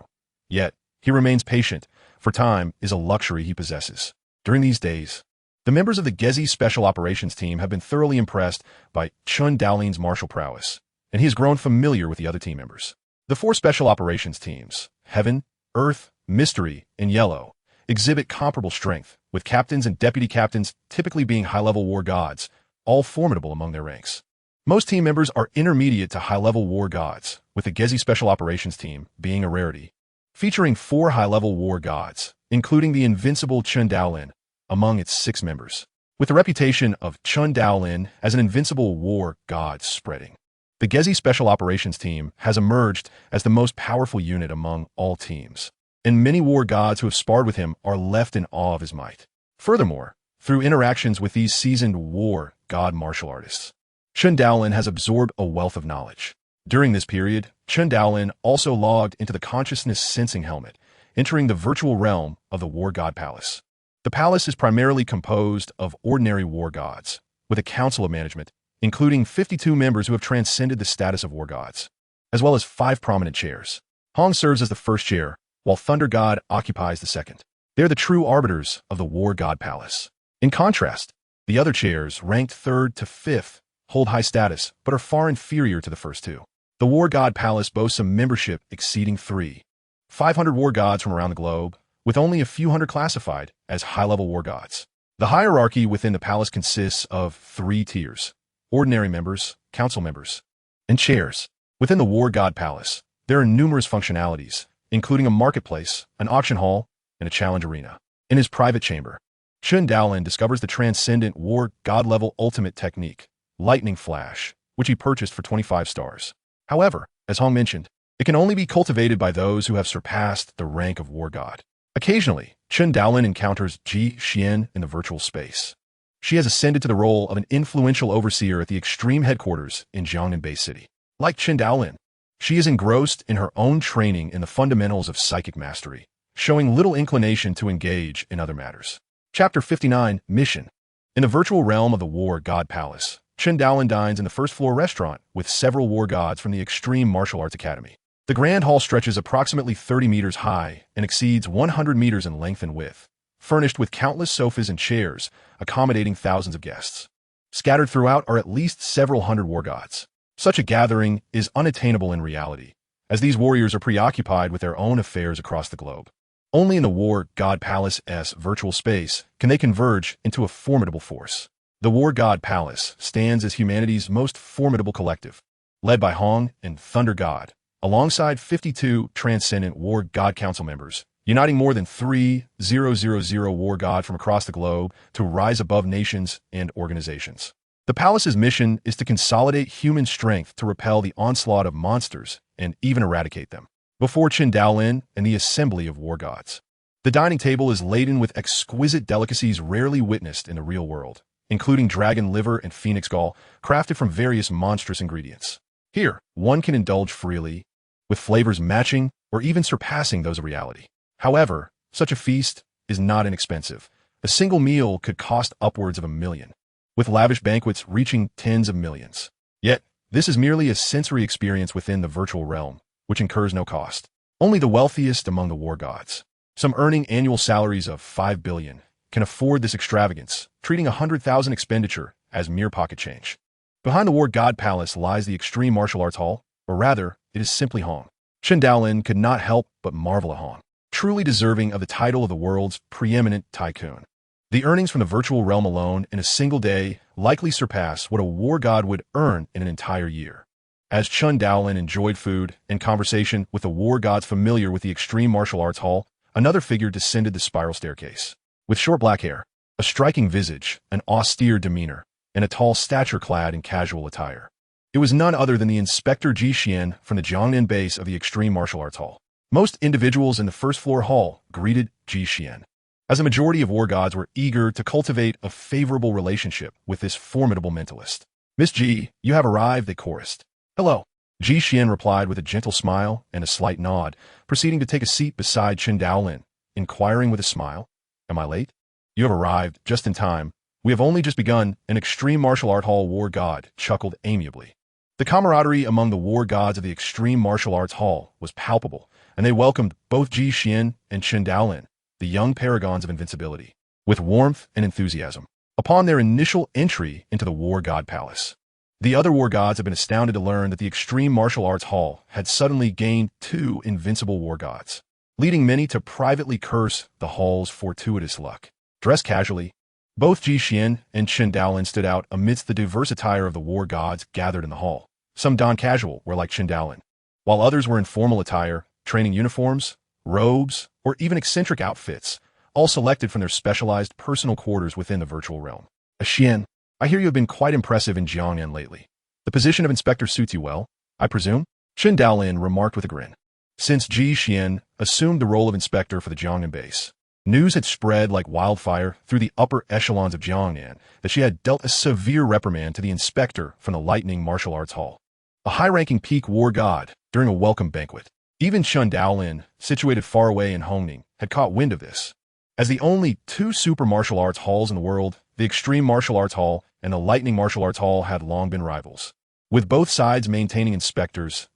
Yet, he remains patient, for time is a luxury he possesses. During these days, the members of the Gezi Special Operations Team have been thoroughly impressed by Chen Daolin's martial prowess, and he has grown familiar with the other team members. The 4 Special Operations Teams, Heaven, Earth, Mystery, and Yellow, exhibit comparable strength, with captains and deputy captains typically being high-level war gods, all formidable among their ranks. Most team members are intermediate to high-level war gods, with the Gezi Special Operations Team being a rarity, featuring 4 high-level war gods, including the invincible Chen Daolin, among its 6 members, with the reputation of Chen Daolin as an invincible war god spreading. The Gezi Special Operations Team has emerged as the most powerful unit among all teams, and many war gods who have sparred with him are left in awe of his might. Furthermore, through interactions with these seasoned war god martial artists, Chen Daolin has absorbed a wealth of knowledge. During this period, Chen Daolin also logged into the consciousness sensing helmet, entering the virtual realm of the War God Palace. The palace is primarily composed of ordinary war gods, with a council of management, including 52 members who have transcended the status of war gods, as well as 5 prominent chairs. Hong serves as the first chair, while Thunder God occupies the second. They are the true arbiters of the War God Palace. In contrast, the other chairs, ranked 3rd to 5th, hold high status, but are far inferior to the first 2. The War God Palace boasts a membership exceeding 500 war gods from around the globe, with only a few hundred classified as high-level war gods. The hierarchy within the palace consists of 3 tiers: ordinary members, council members, and chairs. Within the War God Palace, there are numerous functionalities, including a marketplace, an auction hall, and a challenge arena. In his private chamber, Chen Daolin discovers the transcendent war god-level ultimate technique, Lightning Flash, which he purchased for 25 stars. However, as Hong mentioned, it can only be cultivated by those who have surpassed the rank of war god. Occasionally, Chen Daolin encounters Ji Xian in the virtual space. She has ascended to the role of an influential overseer at the Extreme Headquarters in Jiangnan Bay City. Like Chen Daolin, she is engrossed in her own training in the fundamentals of psychic mastery, showing little inclination to engage in other matters. Chapter 59, Mission. In the virtual realm of the War God Palace, Chen Daolin dines in the first-floor restaurant with several war gods from the Extreme Martial Arts Academy. The Grand Hall stretches approximately 30 meters high and exceeds 100 meters in length and width, furnished with countless sofas and chairs, accommodating thousands of guests. Scattered throughout are at least several hundred war gods. Such a gathering is unattainable in reality, as these warriors are preoccupied with their own affairs across the globe. Only in the War God Palace's virtual space can they converge into a formidable force. The War God Palace stands as humanity's most formidable collective, led by Hong and Thunder God, alongside 52 transcendent War God Council members, uniting more than 3,000 war god from across the globe to rise above nations and organizations. The palace's mission is to consolidate human strength to repel the onslaught of monsters and even eradicate them. Before Chen Daolin and the assembly of war gods, the dining table is laden with exquisite delicacies rarely witnessed in the real world, including dragon liver and phoenix gall, crafted from various monstrous ingredients. Here, one can indulge freely, with flavors matching or even surpassing those of reality. However, such a feast is not inexpensive. A single meal could cost upwards of $1 million, with lavish banquets reaching tens of millions. Yet, this is merely a sensory experience within the virtual realm, which incurs no cost. Only the wealthiest among the war gods, some earning annual salaries of $5 billion, can afford this extravagance, treating 100,000 expenditure as mere pocket change. Behind the War God Palace lies the Extreme Martial Arts Hall, or rather, it is simply Hong. Chen Daolin could not help but marvel at Hong, truly deserving of the title of the world's preeminent tycoon. The earnings from the virtual realm alone in a single day likely surpass what a war god would earn in an entire year. As Chen Daolin enjoyed food and conversation with the war gods familiar with the Extreme Martial Arts Hall, another figure descended the spiral staircase. With short black hair, a striking visage, an austere demeanor, and a tall stature clad in casual attire. It was none other than the Inspector Ji Xian from the Jiangnan base of the Extreme Martial Arts Hall. Most individuals in the first-floor hall greeted Ji Xian, as a majority of war gods were eager to cultivate a favorable relationship with this formidable mentalist. "Miss Ji, you have arrived," they chorused. "Hello." Ji Xian replied with a gentle smile and a slight nod, proceeding to take a seat beside Chen Daolin, inquiring with a smile, "Am I late?" "You have arrived just in time. We have only just begun." An Extreme Martial Art Hall war god chuckled amiably. The camaraderie among the war gods of the Extreme Martial Arts Hall was palpable, and they welcomed both Ji Xian and Chen Daolin, the young paragons of invincibility, with warmth and enthusiasm. Upon their initial entry into the War God Palace, the other war gods had been astounded to learn that the Extreme Martial Arts Hall had suddenly gained 2 invincible war gods, leading many to privately curse the hall's fortuitous luck. Dressed casually, both Ji Xian and Chen Daolin stood out amidst the diverse attire of the war gods gathered in the hall. Some donned casual were like Chen Daolin, while others were in formal attire, training uniforms, robes, or even eccentric outfits, all selected from their specialized personal quarters within the virtual realm. "Xian, I hear you have been quite impressive in Jiangnan lately. The position of inspector suits you well, I presume?" Chen Daolin remarked with a grin. Since Ji Xian assumed the role of inspector for the Jiangnan base, news had spread like wildfire through the upper echelons of Jiangnan that she had dealt a severe reprimand to the inspector from the Lightning Martial Arts Hall, a high-ranking peak war god, during a welcome banquet. Even Chen Daolin, situated far away in Hongning, had caught wind of this. As the only 2 super martial arts halls in the world, the Extreme Martial Arts Hall and the Lightning Martial Arts Hall had long been rivals, with both sides maintaining inspectors,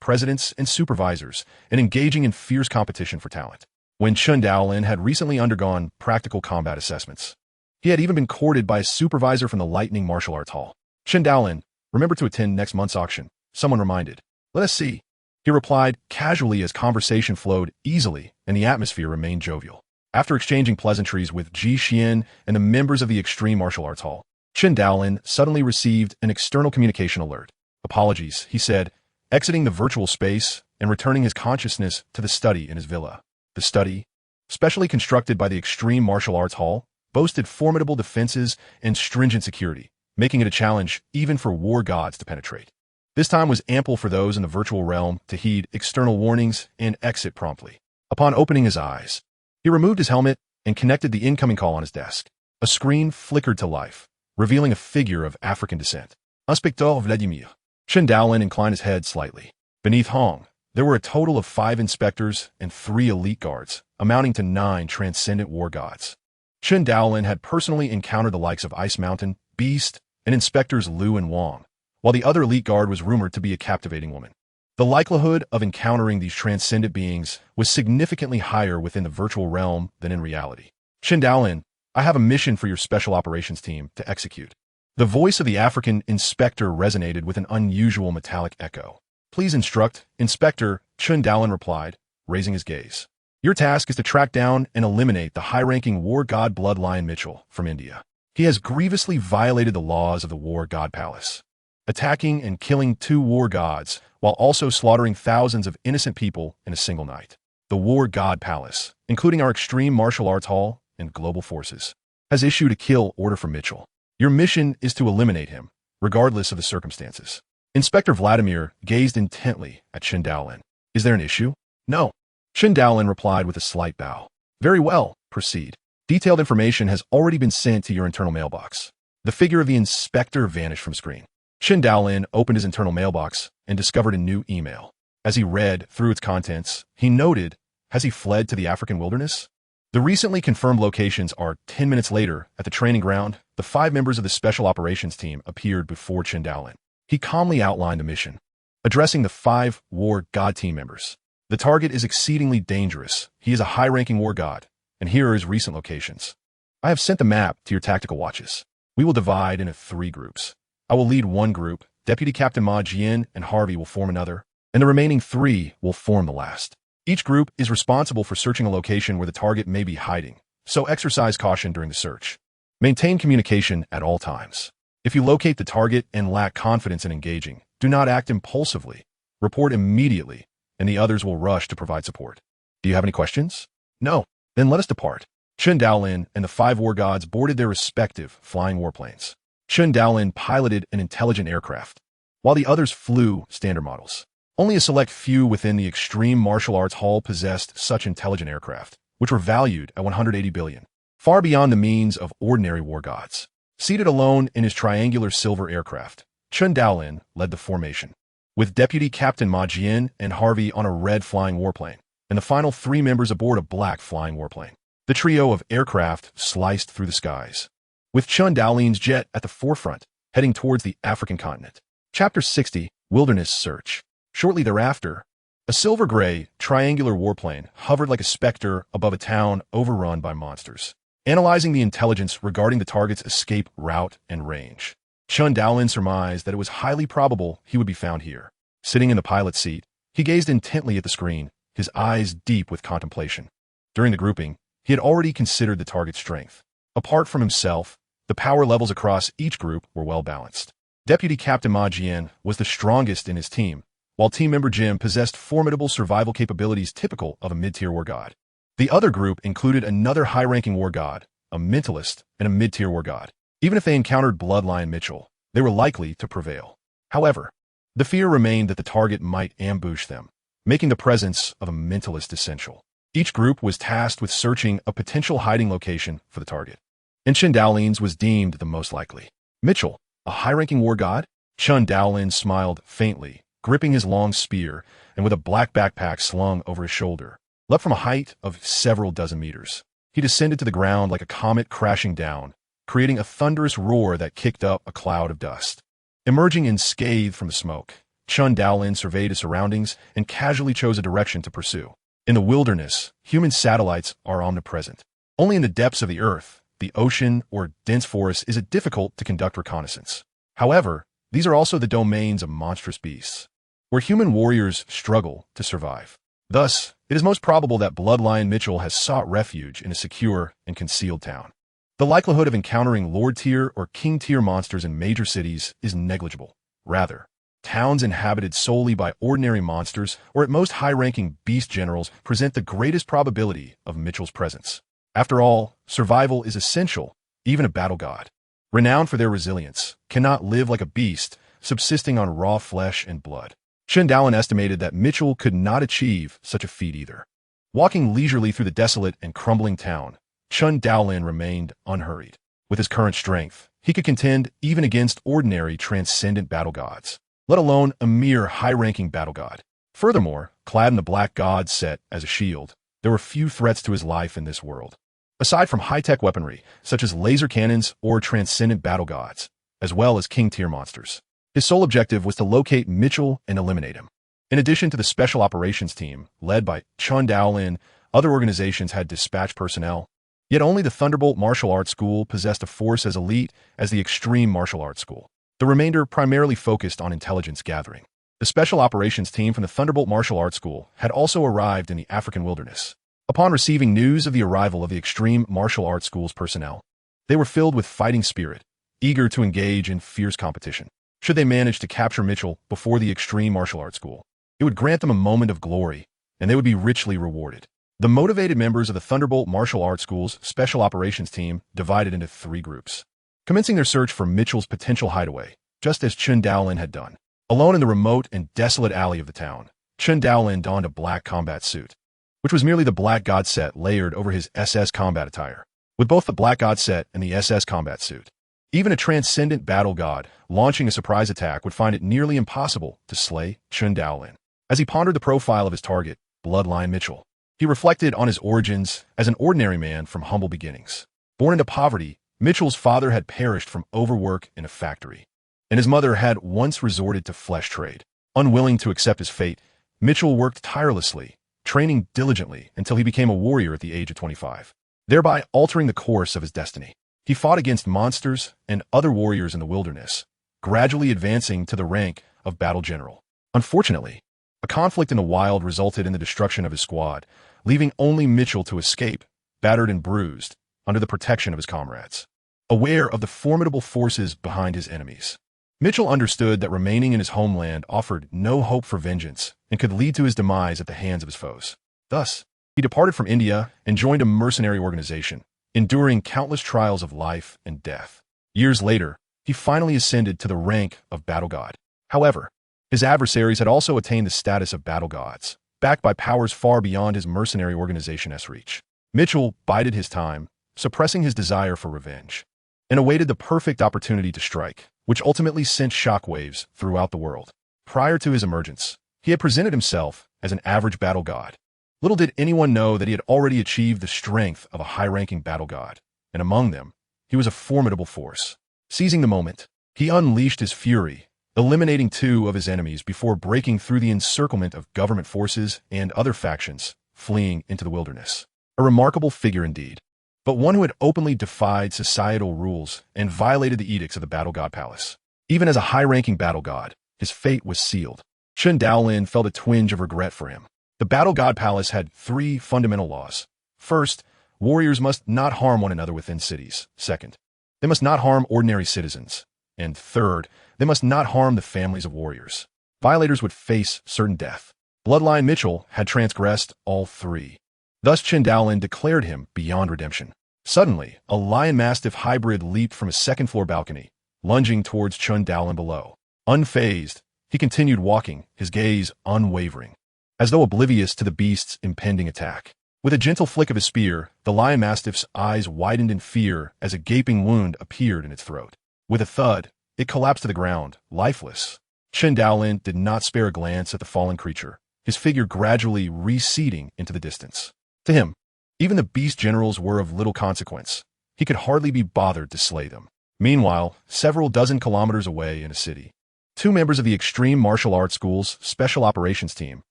presidents, and supervisors, and engaging in fierce competition for talent. When Chen Daolin had recently undergone practical combat assessments, he had even been courted by a supervisor from the Lightning Martial Arts Hall. "Chen Daolin, remember to attend next month's auction," someone reminded. "Let us see," he replied casually as conversation flowed easily and the atmosphere remained jovial. After exchanging pleasantries with Ji Xian and the members of the Extreme Martial Arts Hall, Chen Daolin suddenly received an external communication alert. "Apologies," he said, exiting the virtual space and returning his consciousness to the study in his villa. The study, specially constructed by the Extreme Martial Arts Hall, boasted formidable defenses and stringent security, making it a challenge even for war gods to penetrate. This time was ample for those in the virtual realm to heed external warnings and exit promptly. Upon opening his eyes, he removed his helmet and connected the incoming call on his desk. A screen flickered to life, revealing a figure of African descent. "Inspecteur Vladimir." Chen Daolin inclined his head slightly. Beneath Hong, there were a total of 5 inspectors and 3 elite guards, amounting to 9 transcendent war gods. Chen Daolin had personally encountered the likes of Ice Mountain, Beast, and Inspectors Liu and Wang, while the other elite guard was rumored to be a captivating woman. The likelihood of encountering these transcendent beings was significantly higher within the virtual realm than in reality. "Chen Daolin, I have a mission for your special operations team to execute." The voice of the African inspector resonated with an unusual metallic echo. "Please instruct, Inspector," Chen Daolin replied, raising his gaze. "Your task is to track down and eliminate the high-ranking war god Bloodlion Mitchell from India. He has grievously violated the laws of the War God Palace, attacking and killing 2 war gods while also slaughtering thousands of innocent people in a single night. The War God Palace, including our Extreme Martial Arts Hall and global forces, has issued a kill order for Mitchell. Your mission is to eliminate him, regardless of the circumstances." Inspector Vladimir gazed intently at Chen Daolin. "Is there an issue?" "No." Chen Daolin replied with a slight bow. "Very well, proceed." Detailed information has already been sent to your internal mailbox. The figure of the inspector vanished from screen. Chen Daolin opened his internal mailbox and discovered a new email. As he read through its contents, he noted, has he fled to the African wilderness? The recently confirmed locations are 10 minutes later at the training ground. The 5 members of the Special Operations Team appeared before Chen Daolin. He calmly outlined the mission, addressing the 5 War God team members. The target is exceedingly dangerous. He is a high-ranking war god, and here are his recent locations. I have sent the map to your tactical watches. We will divide into 3 groups. I will lead one group, Deputy Captain Ma Jian and Harvey will form another, and the remaining 3 will form the last. Each group is responsible for searching a location where the target may be hiding, so exercise caution during the search. Maintain communication at all times. If you locate the target and lack confidence in engaging, do not act impulsively. Report immediately, and the others will rush to provide support. Do you have any questions? No? Then let us depart. Chen Daolin and the 5 war gods boarded their respective flying warplanes. Chen Daolin piloted an intelligent aircraft, while the others flew standard models. Only a select few within the Extreme Martial Arts Hall possessed such intelligent aircraft, which were valued at 180 billion, far beyond the means of ordinary war gods. Seated alone in his triangular silver aircraft, Chen Daolin led the formation, with Deputy Captain Ma Jian and Harvey on a red flying warplane, and the final 3 members aboard a black flying warplane. The trio of aircraft sliced through the skies, with Chen Daolin's jet at the forefront, heading towards the African continent. Chapter 60, Wilderness Search. Shortly thereafter, a silver-gray, triangular warplane hovered like a specter above a town overrun by monsters, analyzing the intelligence regarding the target's escape route and range. Chen Daolin surmised that it was highly probable he would be found here. Sitting in the pilot's seat, he gazed intently at the screen, his eyes deep with contemplation. During the grouping, he had already considered the target's strength. Apart from himself, the power levels across each group were well balanced. Deputy Captain Ma Jian was the strongest in his team, while team member Jim possessed formidable survival capabilities typical of a mid-tier war god. The other group included another high-ranking war god, a mentalist, and a mid-tier war god. Even if they encountered Bloodline Mitchell, they were likely to prevail. However, the fear remained that the target might ambush them, making the presence of a mentalist essential. Each group was tasked with searching a potential hiding location for the target, and Chen Daolin's was deemed the most likely. Mitchell, a high-ranking war god? Chen Daolin smiled faintly, gripping his long spear and with a black backpack slung over his shoulder. Leapt from a height of several dozen meters, he descended to the ground like a comet crashing down, creating a thunderous roar that kicked up a cloud of dust. Emerging unscathed from the smoke, Chen Daolin surveyed his surroundings and casually chose a direction to pursue. In the wilderness, human satellites are omnipresent. Only in the depths of the earth, the ocean, or dense forest is it difficult to conduct reconnaissance. However, these are also the domains of monstrous beasts, where human warriors struggle to survive. Thus, it is most probable that Bloodline Mitchell has sought refuge in a secure and concealed town. The likelihood of encountering Lord-tier or King-tier monsters in major cities is negligible. Rather, towns inhabited solely by ordinary monsters or at most high-ranking beast generals present the greatest probability of Mitchell's presence. After all, survival is essential. Even a battle god, renowned for their resilience, cannot live like a beast, subsisting on raw flesh and blood. Chen Daolin estimated that Mitchell could not achieve such a feat either. Walking leisurely through the desolate and crumbling town, Chen Daolin remained unhurried. With his current strength, he could contend even against ordinary transcendent battle gods, let alone a mere high-ranking battle god. Furthermore, clad in the black god set as a shield, there were few threats to his life in this world, aside from high-tech weaponry such as laser cannons or transcendent battle gods, as well as king-tier monsters. His sole objective was to locate Mitchell and eliminate him. In addition to the Special Operations Team, led by Chen Daolin, other organizations had dispatched personnel, yet only the Thunderbolt Martial Arts School possessed a force as elite as the Extreme Martial Arts School. The remainder primarily focused on intelligence gathering. The Special Operations Team from the Thunderbolt Martial Arts School had also arrived in the African wilderness. Upon receiving news of the arrival of the Extreme Martial Arts School's personnel, they were filled with fighting spirit, eager to engage in fierce competition. Should they manage to capture Mitchell before the Extreme Martial Arts School, it would grant them a moment of glory, and they would be richly rewarded. The motivated members of the Thunderbolt Martial Arts School's Special Operations Team divided into 3 groups, commencing their search for Mitchell's potential hideaway, just as Chen Daolin had done. Alone in the remote and desolate alley of the town, Chen Daolin donned a black combat suit, which was merely the black god set layered over his SS combat attire. with both the Black God set and the SS combat suit. Even a transcendent battle god launching a surprise attack would find it nearly impossible to slay Chen Daolin. As he pondered the profile of his target, Bloodline Mitchell, he reflected on his origins as an ordinary man from humble beginnings. Born into poverty, Mitchell's father had perished from overwork in a factory, and his mother had once resorted to flesh trade. Unwilling to accept his fate, Mitchell worked tirelessly, training diligently until he became a warrior at the age of 25, thereby altering the course of his destiny. He fought against monsters and other warriors in the wilderness, gradually advancing to the rank of battle general. Unfortunately, a conflict in the wild resulted in the destruction of his squad, leaving only Mitchell to escape, battered and bruised, under the protection of his comrades. Aware of the formidable forces behind his enemies, Mitchell understood that remaining in his homeland offered no hope for vengeance and could lead to his demise at the hands of his foes. Thus, he departed from India and joined a mercenary organization, enduring countless trials of life and death. Years later, he finally ascended to the rank of battle god. However, his adversaries had also attained the status of battle gods, backed by powers far beyond his mercenary organization's reach. Mitchell bided his time, suppressing his desire for revenge, and awaited the perfect opportunity to strike, which ultimately sent shockwaves throughout the world. Prior to his emergence, he had presented himself as an average battle god. Little did anyone know that he had already achieved the strength of a high-ranking battle god, and among them, he was a formidable force. Seizing the moment, he unleashed his fury, eliminating 2 of his enemies before breaking through the encirclement of government forces and other factions, fleeing into the wilderness. A remarkable figure indeed, but one who had openly defied societal rules and violated the edicts of the Battle God Palace. Even as a high-ranking battle god, his fate was sealed. Chen Daolin felt a twinge of regret for him. The Battle God Palace had 3 fundamental laws. First, warriors must not harm one another within cities. Second, they must not harm ordinary citizens. And third, they must not harm the families of warriors. Violators would face certain death. Bloodline Mitchell had transgressed all 3. Thus Chen Daolin declared him beyond redemption. Suddenly, a lion-mastiff hybrid leaped from a second-floor balcony, lunging towards Chen Daolin below. Unfazed, he continued walking, his gaze unwavering, as though oblivious to the beast's impending attack. With a gentle flick of his spear, the lion-mastiff's eyes widened in fear as a gaping wound appeared in its throat. With a thud, it collapsed to the ground, lifeless. Chen Daolin did not spare a glance at the fallen creature, his figure gradually receding into the distance. To him, even the beast generals were of little consequence. He could hardly be bothered to slay them. Meanwhile, several dozen kilometers away in a city, 2 members of the Extreme Martial Arts School's Special Operations Team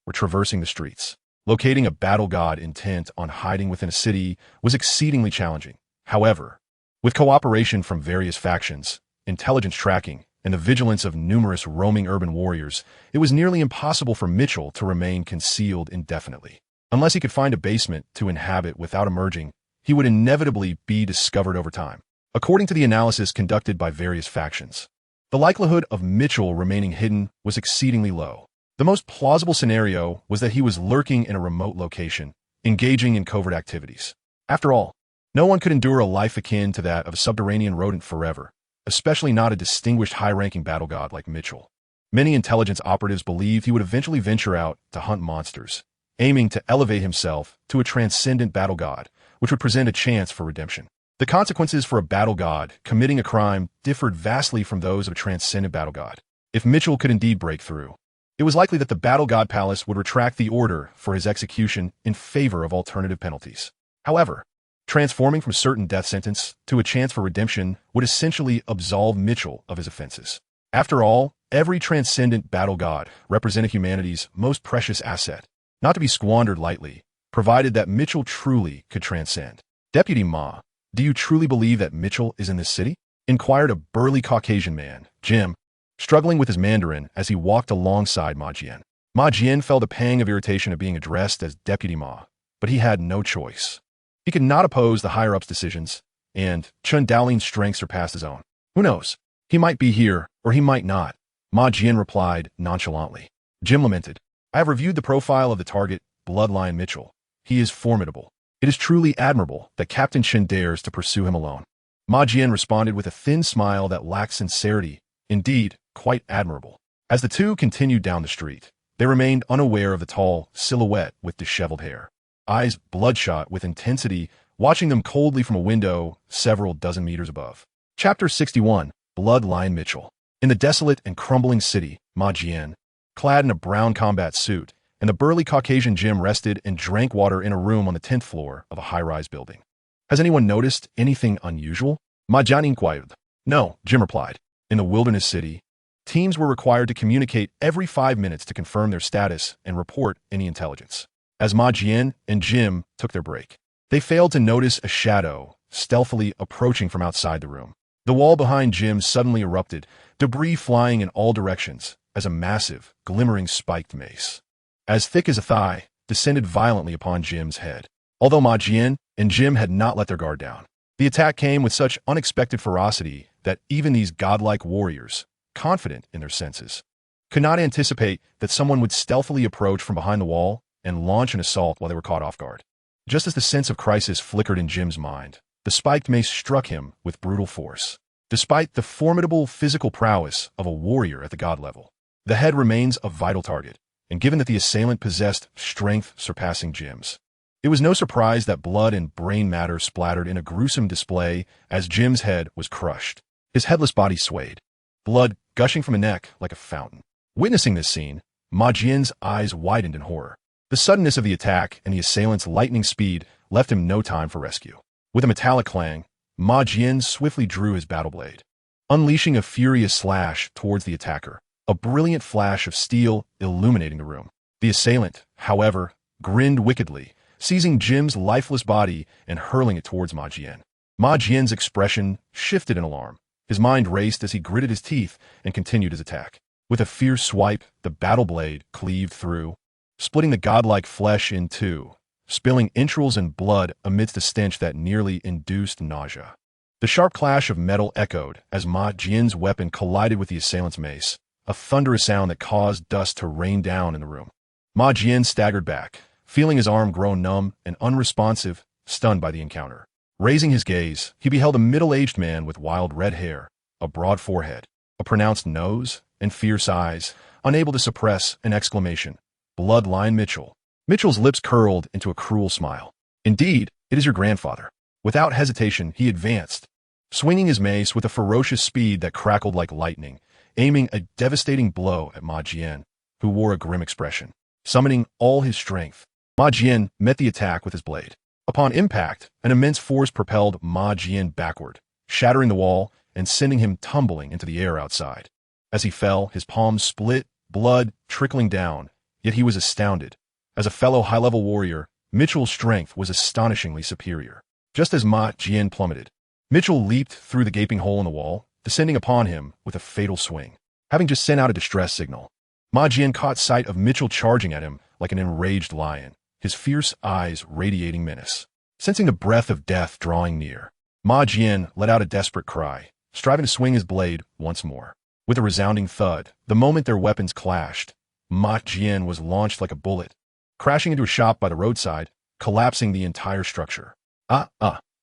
were traversing the streets. Locating a battle god intent on hiding within a city was exceedingly challenging. However, with cooperation from various factions, intelligence tracking, and the vigilance of numerous roaming urban warriors, it was nearly impossible for Mitchell to remain concealed indefinitely. Unless he could find a basement to inhabit without emerging, he would inevitably be discovered over time. According to the analysis conducted by various factions, the likelihood of Mitchell remaining hidden was exceedingly low. The most plausible scenario was that he was lurking in a remote location, engaging in covert activities. After all, no one could endure a life akin to that of a subterranean rodent forever, especially not a distinguished high-ranking battle god like Mitchell. Many intelligence operatives believed he would eventually venture out to hunt monsters, aiming to elevate himself to a transcendent battle god, which would present a chance for redemption. The consequences for a battle god committing a crime differed vastly from those of a transcendent battle god. If Mitchell could indeed break through, it was likely that the Battle God Palace would retract the order for his execution in favor of alternative penalties. However, transforming from a certain death sentence to a chance for redemption would essentially absolve Mitchell of his offenses. After all, every transcendent battle god represented humanity's most precious asset, not to be squandered lightly, provided that Mitchell truly could transcend. Deputy Ma, do you truly believe that Mitchell is in this city? Inquired a burly Caucasian man, Jim, struggling with his Mandarin as he walked alongside Ma Jian. Ma Jian felt a pang of irritation at being addressed as Deputy Ma, but he had no choice. He could not oppose the higher-ups' decisions, and Chen Daolin's strength surpassed his own. Who knows? He might be here, or he might not, Ma Jian replied nonchalantly. Jim lamented, I have reviewed the profile of the target, Bloodline Mitchell. He is formidable. It is truly admirable that Captain Chen dares to pursue him alone. Ma Jian responded with a thin smile that lacked sincerity, indeed, quite admirable. As the two continued down the street, they remained unaware of the tall silhouette with disheveled hair, eyes bloodshot with intensity watching them coldly from a window several dozen meters above. Chapter 61, Bloodline Mitchell. In the desolate and crumbling city, Ma Jian, clad in a brown combat suit, and the burly Caucasian Jim rested and drank water in a room on the 10th floor of a high-rise building. Has anyone noticed anything unusual? Ma Jian inquired. No, Jim replied. In the wilderness city, teams were required to communicate every 5 minutes to confirm their status and report any intelligence. As Ma Jian and Jim took their break, they failed to notice a shadow stealthily approaching from outside the room. The wall behind Jim suddenly erupted, debris flying in all directions as a massive, glimmering spiked mace, as thick as a thigh, descended violently upon Jim's head. Although Ma Jian and Jim had not let their guard down, the attack came with such unexpected ferocity that even these godlike warriors, confident in their senses, could not anticipate that someone would stealthily approach from behind the wall and launch an assault while they were caught off guard. Just as the sense of crisis flickered in Jim's mind, the spiked mace struck him with brutal force. Despite the formidable physical prowess of a warrior at the god level, the head remains a vital target, and given that the assailant possessed strength surpassing Jim's, it was no surprise that blood and brain matter splattered in a gruesome display as Jim's head was crushed. His headless body swayed, blood gushing from a neck like a fountain. Witnessing this scene, Ma Jian's eyes widened in horror. The suddenness of the attack and the assailant's lightning speed left him no time for rescue. With a metallic clang, Ma Jian swiftly drew his battle blade, unleashing a furious slash towards the attacker, a brilliant flash of steel illuminating the room. The assailant, however, grinned wickedly, seizing Jim's lifeless body and hurling it towards Ma Jian. Ma Jian's expression shifted in alarm. His mind raced as he gritted his teeth and continued his attack. With a fierce swipe, the battle blade cleaved through, splitting the godlike flesh in two, spilling entrails and blood amidst a stench that nearly induced nausea. The sharp clash of metal echoed as Ma Jian's weapon collided with the assailant's mace, a thunderous sound that caused dust to rain down in the room. Ma Jian staggered back, feeling his arm grow numb and unresponsive, stunned by the encounter. Raising his gaze, he beheld a middle-aged man with wild red hair, a broad forehead, a pronounced nose, and fierce eyes, unable to suppress an exclamation. Bloodline Mitchell. Mitchell's lips curled into a cruel smile. Indeed, it is your grandfather. Without hesitation, he advanced, swinging his mace with a ferocious speed that crackled like lightning, aiming a devastating blow at Ma Jian, who wore a grim expression. Summoning all his strength, Ma Jian met the attack with his blade. Upon impact, an immense force propelled Ma Jian backward, shattering the wall and sending him tumbling into the air outside. As he fell, his palms split, blood trickling down, yet he was astounded. As a fellow high-level warrior, Mitchell's strength was astonishingly superior. Just as Ma Jian plummeted, Mitchell leaped through the gaping hole in the wall, descending upon him with a fatal swing. Having just sent out a distress signal, Ma Jian caught sight of Mitchell charging at him like an enraged lion, his fierce eyes radiating menace. Sensing the breath of death drawing near, Ma Jian let out a desperate cry, striving to swing his blade once more. With a resounding thud, the moment their weapons clashed, Ma Jian was launched like a bullet, crashing into a shop by the roadside, collapsing the entire structure.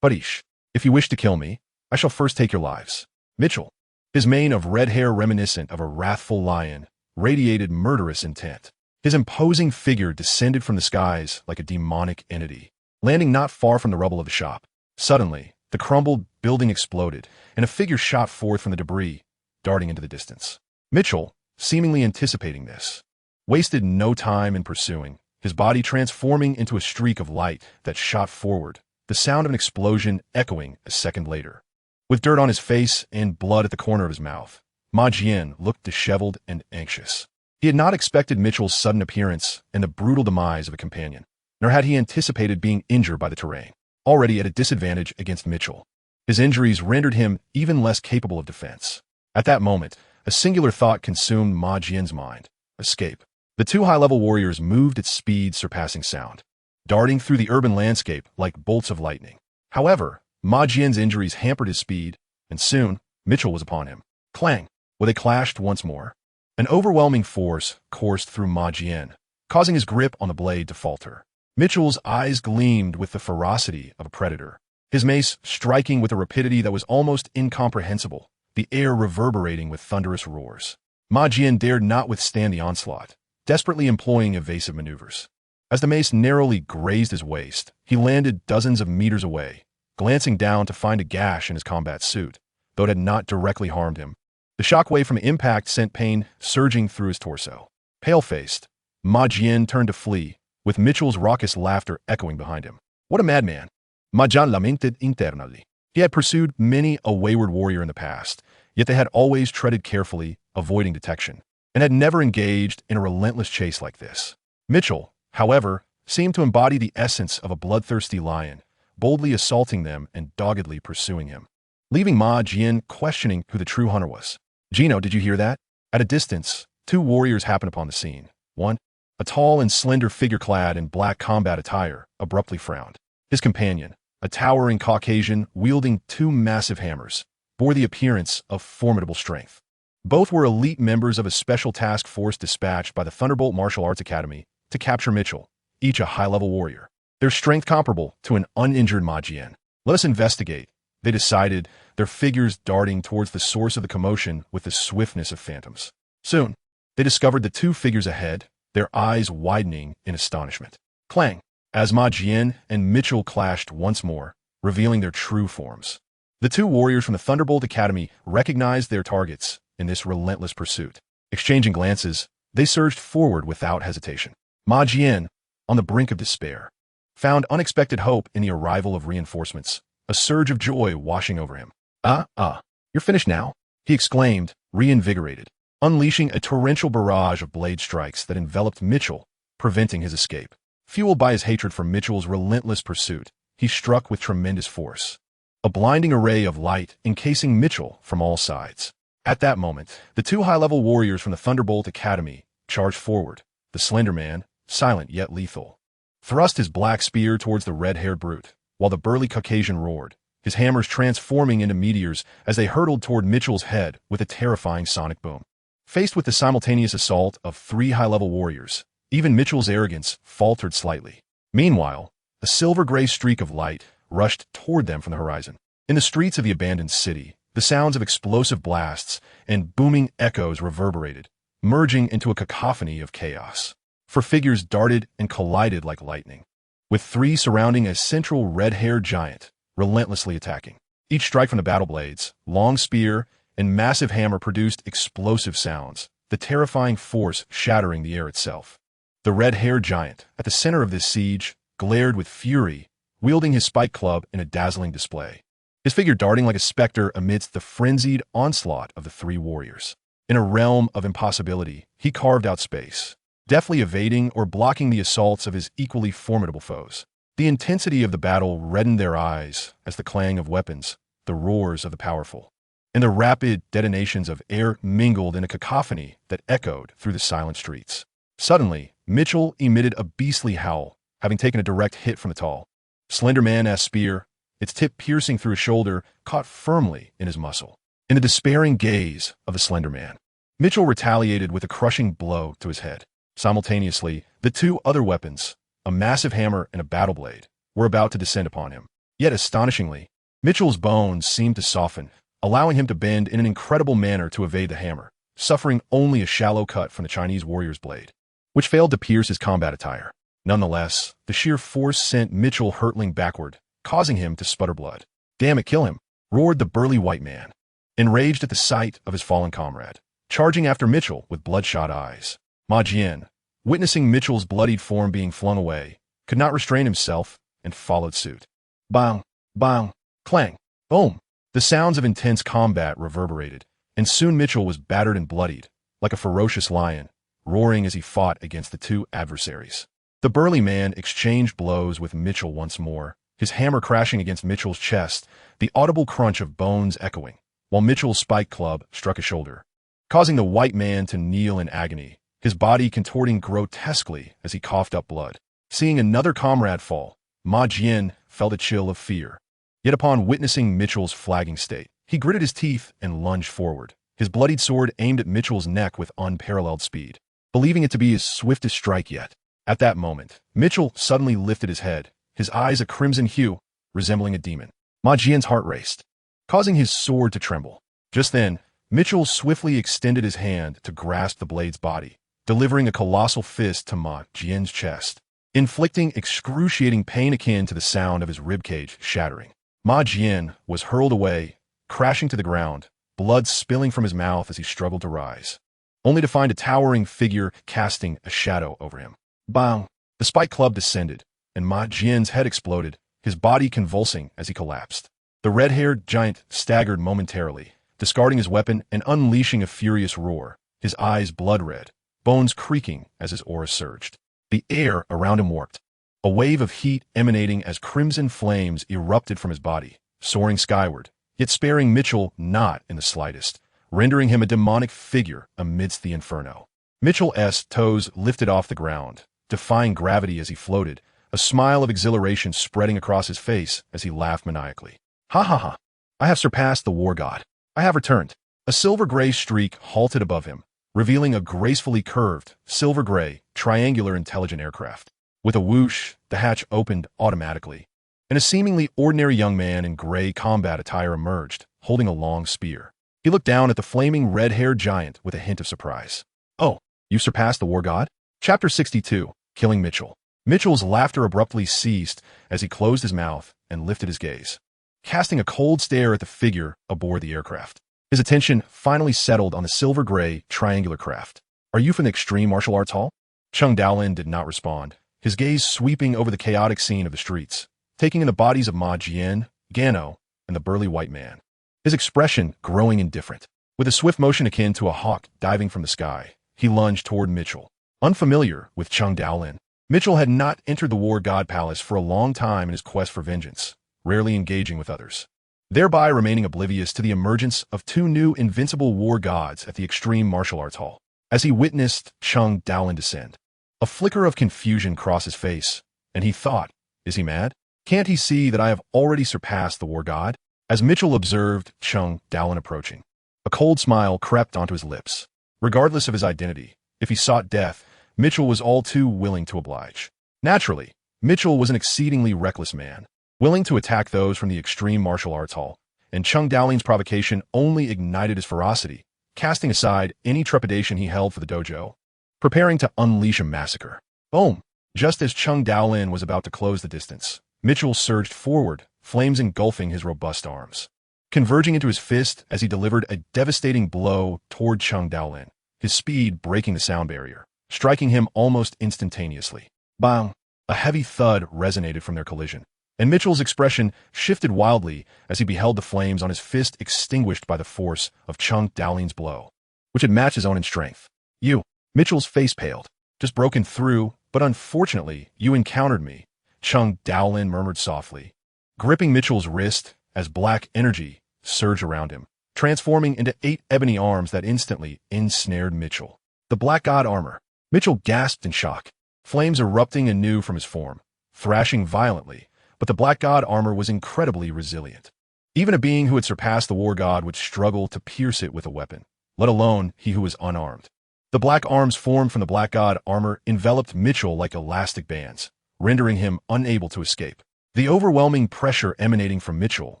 Buddish, if you wish to kill me, I shall first take your lives. Mitchell, his mane of red hair reminiscent of a wrathful lion, radiated murderous intent. His imposing figure descended from the skies like a demonic entity, landing not far from the rubble of the shop. Suddenly, the crumbled building exploded, and a figure shot forth from the debris, darting into the distance. Mitchell, seemingly anticipating this, wasted no time in pursuing, his body transforming into a streak of light that shot forward, the sound of an explosion echoing a second later. With dirt on his face and blood at the corner of his mouth, Ma Jian looked disheveled and anxious. He had not expected Mitchell's sudden appearance and the brutal demise of a companion, nor had he anticipated being injured by the terrain, already at a disadvantage against Mitchell. His injuries rendered him even less capable of defense. At that moment, a singular thought consumed Ma Jian's mind: escape. The two high-level warriors moved at speed surpassing sound, darting through the urban landscape like bolts of lightning. However, Ma Jian's injuries hampered his speed, and soon, Mitchell was upon him. Clang! Well, they clashed once more. An overwhelming force coursed through Ma Jian, causing his grip on the blade to falter. Mitchell's eyes gleamed with the ferocity of a predator, his mace striking with a rapidity that was almost incomprehensible, the air reverberating with thunderous roars. Ma Jian dared not withstand the onslaught, desperately employing evasive maneuvers. As the mace narrowly grazed his waist, he landed dozens of meters away, glancing down to find a gash in his combat suit, though it had not directly harmed him. The shockwave from impact sent pain surging through his torso. Pale-faced, Ma Jian turned to flee, with Mitchell's raucous laughter echoing behind him. What a madman! Ma Jian lamented internally. He had pursued many a wayward warrior in the past, yet they had always treaded carefully, avoiding detection, and had never engaged in a relentless chase like this. Mitchell, however, seemed to embody the essence of a bloodthirsty lion, boldly assaulting them and doggedly pursuing him, leaving Ma Jian questioning who the true hunter was. Gino, did you hear that? At a distance, two warriors happened upon the scene. One, a tall and slender figure clad in black combat attire, abruptly frowned. His companion, a towering Caucasian wielding two massive hammers, bore the appearance of formidable strength. Both were elite members of a special task force dispatched by the Thunderbolt Martial Arts Academy to capture Mitchell, each a high-level warrior. Their strength comparable to an uninjured Ma Jian. Let us investigate, they decided, their figures darting towards the source of the commotion with the swiftness of phantoms. Soon, they discovered the two figures ahead, their eyes widening in astonishment. Clang! As Ma Jian and Mitchell clashed once more, revealing their true forms. The two warriors from the Thunderbolt Academy recognized their targets in this relentless pursuit. Exchanging glances, they surged forward without hesitation. Ma Jian, on the brink of despair, found unexpected hope in the arrival of reinforcements, a surge of joy washing over him. You're finished now? He exclaimed, reinvigorated, unleashing a torrential barrage of blade strikes that enveloped Mitchell, preventing his escape. Fueled by his hatred for Mitchell's relentless pursuit, he struck with tremendous force, a blinding array of light encasing Mitchell from all sides. At that moment, the two high-level warriors from the Thunderbolt Academy charged forward. The slender man, silent yet lethal, thrust his black spear towards the red-haired brute, while the burly Caucasian roared, his hammers transforming into meteors as they hurtled toward Mitchell's head with a terrifying sonic boom. Faced with the simultaneous assault of three high-level warriors, even Mitchell's arrogance faltered slightly. Meanwhile, a silver-gray streak of light rushed toward them from the horizon. In the streets of the abandoned city, the sounds of explosive blasts and booming echoes reverberated, merging into a cacophony of chaos. For figures darted and collided like lightning, with three surrounding a central red-haired giant, relentlessly attacking. Each strike from the battle blades, long spear, and massive hammer produced explosive sounds, the terrifying force shattering the air itself. The red-haired giant, at the center of this siege, glared with fury, wielding his spike club in a dazzling display, his figure darting like a specter amidst the frenzied onslaught of the three warriors. In a realm of impossibility, he carved out space, deftly evading or blocking the assaults of his equally formidable foes. The intensity of the battle reddened their eyes as the clang of weapons, the roars of the powerful, and the rapid detonations of air mingled in a cacophony that echoed through the silent streets. Suddenly, Mitchell emitted a beastly howl, having taken a direct hit from the tall, slender man's spear, its tip piercing through his shoulder, caught firmly in his muscle. In the despairing gaze of the slender man, Mitchell retaliated with a crushing blow to his head. Simultaneously, the two other weapons, a massive hammer and a battle blade, were about to descend upon him. Yet astonishingly, Mitchell's bones seemed to soften, allowing him to bend in an incredible manner to evade the hammer, suffering only a shallow cut from the Chinese warrior's blade, which failed to pierce his combat attire. Nonetheless, the sheer force sent Mitchell hurtling backward, causing him to sputter blood. "Damn it, kill him!" roared the burly white man, enraged at the sight of his fallen comrade, charging after Mitchell with bloodshot eyes. Ma Jian, witnessing Mitchell's bloodied form being flung away, could not restrain himself and followed suit. Bang, bang, clang, boom. The sounds of intense combat reverberated, and soon Mitchell was battered and bloodied, like a ferocious lion, roaring as he fought against the two adversaries. The burly man exchanged blows with Mitchell once more, his hammer crashing against Mitchell's chest, the audible crunch of bones echoing, while Mitchell's spike club struck a shoulder, causing the white man to kneel in agony, his body contorting grotesquely as he coughed up blood. Seeing another comrade fall, Ma Jian felt a chill of fear. Yet upon witnessing Mitchell's flagging state, he gritted his teeth and lunged forward, his bloodied sword aimed at Mitchell's neck with unparalleled speed, believing it to be his swiftest strike yet. At that moment, Mitchell suddenly lifted his head, his eyes a crimson hue, resembling a demon. Ma Jian's heart raced, causing his sword to tremble. Just then, Mitchell swiftly extended his hand to grasp the blade's body, delivering a colossal fist to Ma Jian's chest. inflicting excruciating pain akin to the sound of his ribcage shattering. Ma Jian was hurled away, crashing to the ground, blood spilling from his mouth as he struggled to rise, only to find a towering figure casting a shadow over him. Bang! The spike club descended, and Ma Jian's head exploded, his body convulsing as he collapsed. The red-haired giant staggered momentarily, discarding his weapon and unleashing a furious roar, his eyes blood-red, bones creaking as his aura surged. The air around him warped, a wave of heat emanating as crimson flames erupted from his body, soaring skyward, yet sparing Mitchell not in the slightest, rendering him a demonic figure amidst the inferno. Mitchell's toes lifted off the ground, defying gravity as he floated, a smile of exhilaration spreading across his face as he laughed maniacally. Ha ha ha! I have surpassed the war god. I have returned. A silver-gray streak halted above him, revealing a gracefully curved, silver-gray, triangular intelligent aircraft. With a whoosh, the hatch opened automatically, and a seemingly ordinary young man in gray combat attire emerged, holding a long spear. He looked down at the flaming red-haired giant with a hint of surprise. Oh, you surpassed the war god? Chapter 62, Killing Mitchell. Mitchell's laughter abruptly ceased as he closed his mouth and lifted his gaze, casting a cold stare at the figure aboard the aircraft. His attention finally settled on the silver-gray, triangular craft. Are you from the Extreme Martial Arts Hall? Chen Daolin did not respond, his gaze sweeping over the chaotic scene of the streets, taking in the bodies of Ma Jian, Gano, and the burly white man. His expression growing indifferent. With a swift motion akin to a hawk diving from the sky, he lunged toward Mitchell. Unfamiliar with Chen Daolin, Mitchell had not entered the War God Palace for a long time in his quest for vengeance, rarely engaging with others, thereby remaining oblivious to the emergence of two new invincible war gods at the Extreme Martial Arts Hall. As he witnessed Chen Daolin descend, a flicker of confusion crossed his face, and he thought, is he mad? Can't he see that I have already surpassed the war god? As Mitchell observed Chen Daolin approaching, a cold smile crept onto his lips. Regardless of his identity, if he sought death, Mitchell was all too willing to oblige. Naturally, Mitchell was an exceedingly reckless man, willing to attack those from the Extreme Martial Arts Hall, and Chen Daolin's provocation only ignited his ferocity, casting aside any trepidation he held for the dojo, preparing to unleash a massacre. Boom! Just as Chen Daolin was about to close the distance, Mitchell surged forward, flames engulfing his robust arms, converging into his fist as he delivered a devastating blow toward Chen Daolin, his speed breaking the sound barrier, striking him almost instantaneously. Bang! A heavy thud resonated from their collision, and Mitchell's expression shifted wildly as he beheld the flames on his fist extinguished by the force of Chen Daolin's blow, which had matched his own in strength. You! Mitchell's face paled. Just broken through, but unfortunately, you encountered me, Chen Daolin murmured softly, gripping Mitchell's wrist as black energy surged around him, transforming into 8 ebony arms that instantly ensnared Mitchell. The Black God armor. Mitchell gasped in shock, flames erupting anew from his form, thrashing violently, but the Black God armor was incredibly resilient. Even a being who had surpassed the war god would struggle to pierce it with a weapon, let alone he who was unarmed. The black arms formed from the Black God armor enveloped Mitchell like elastic bands, rendering him unable to escape. The overwhelming pressure emanating from Mitchell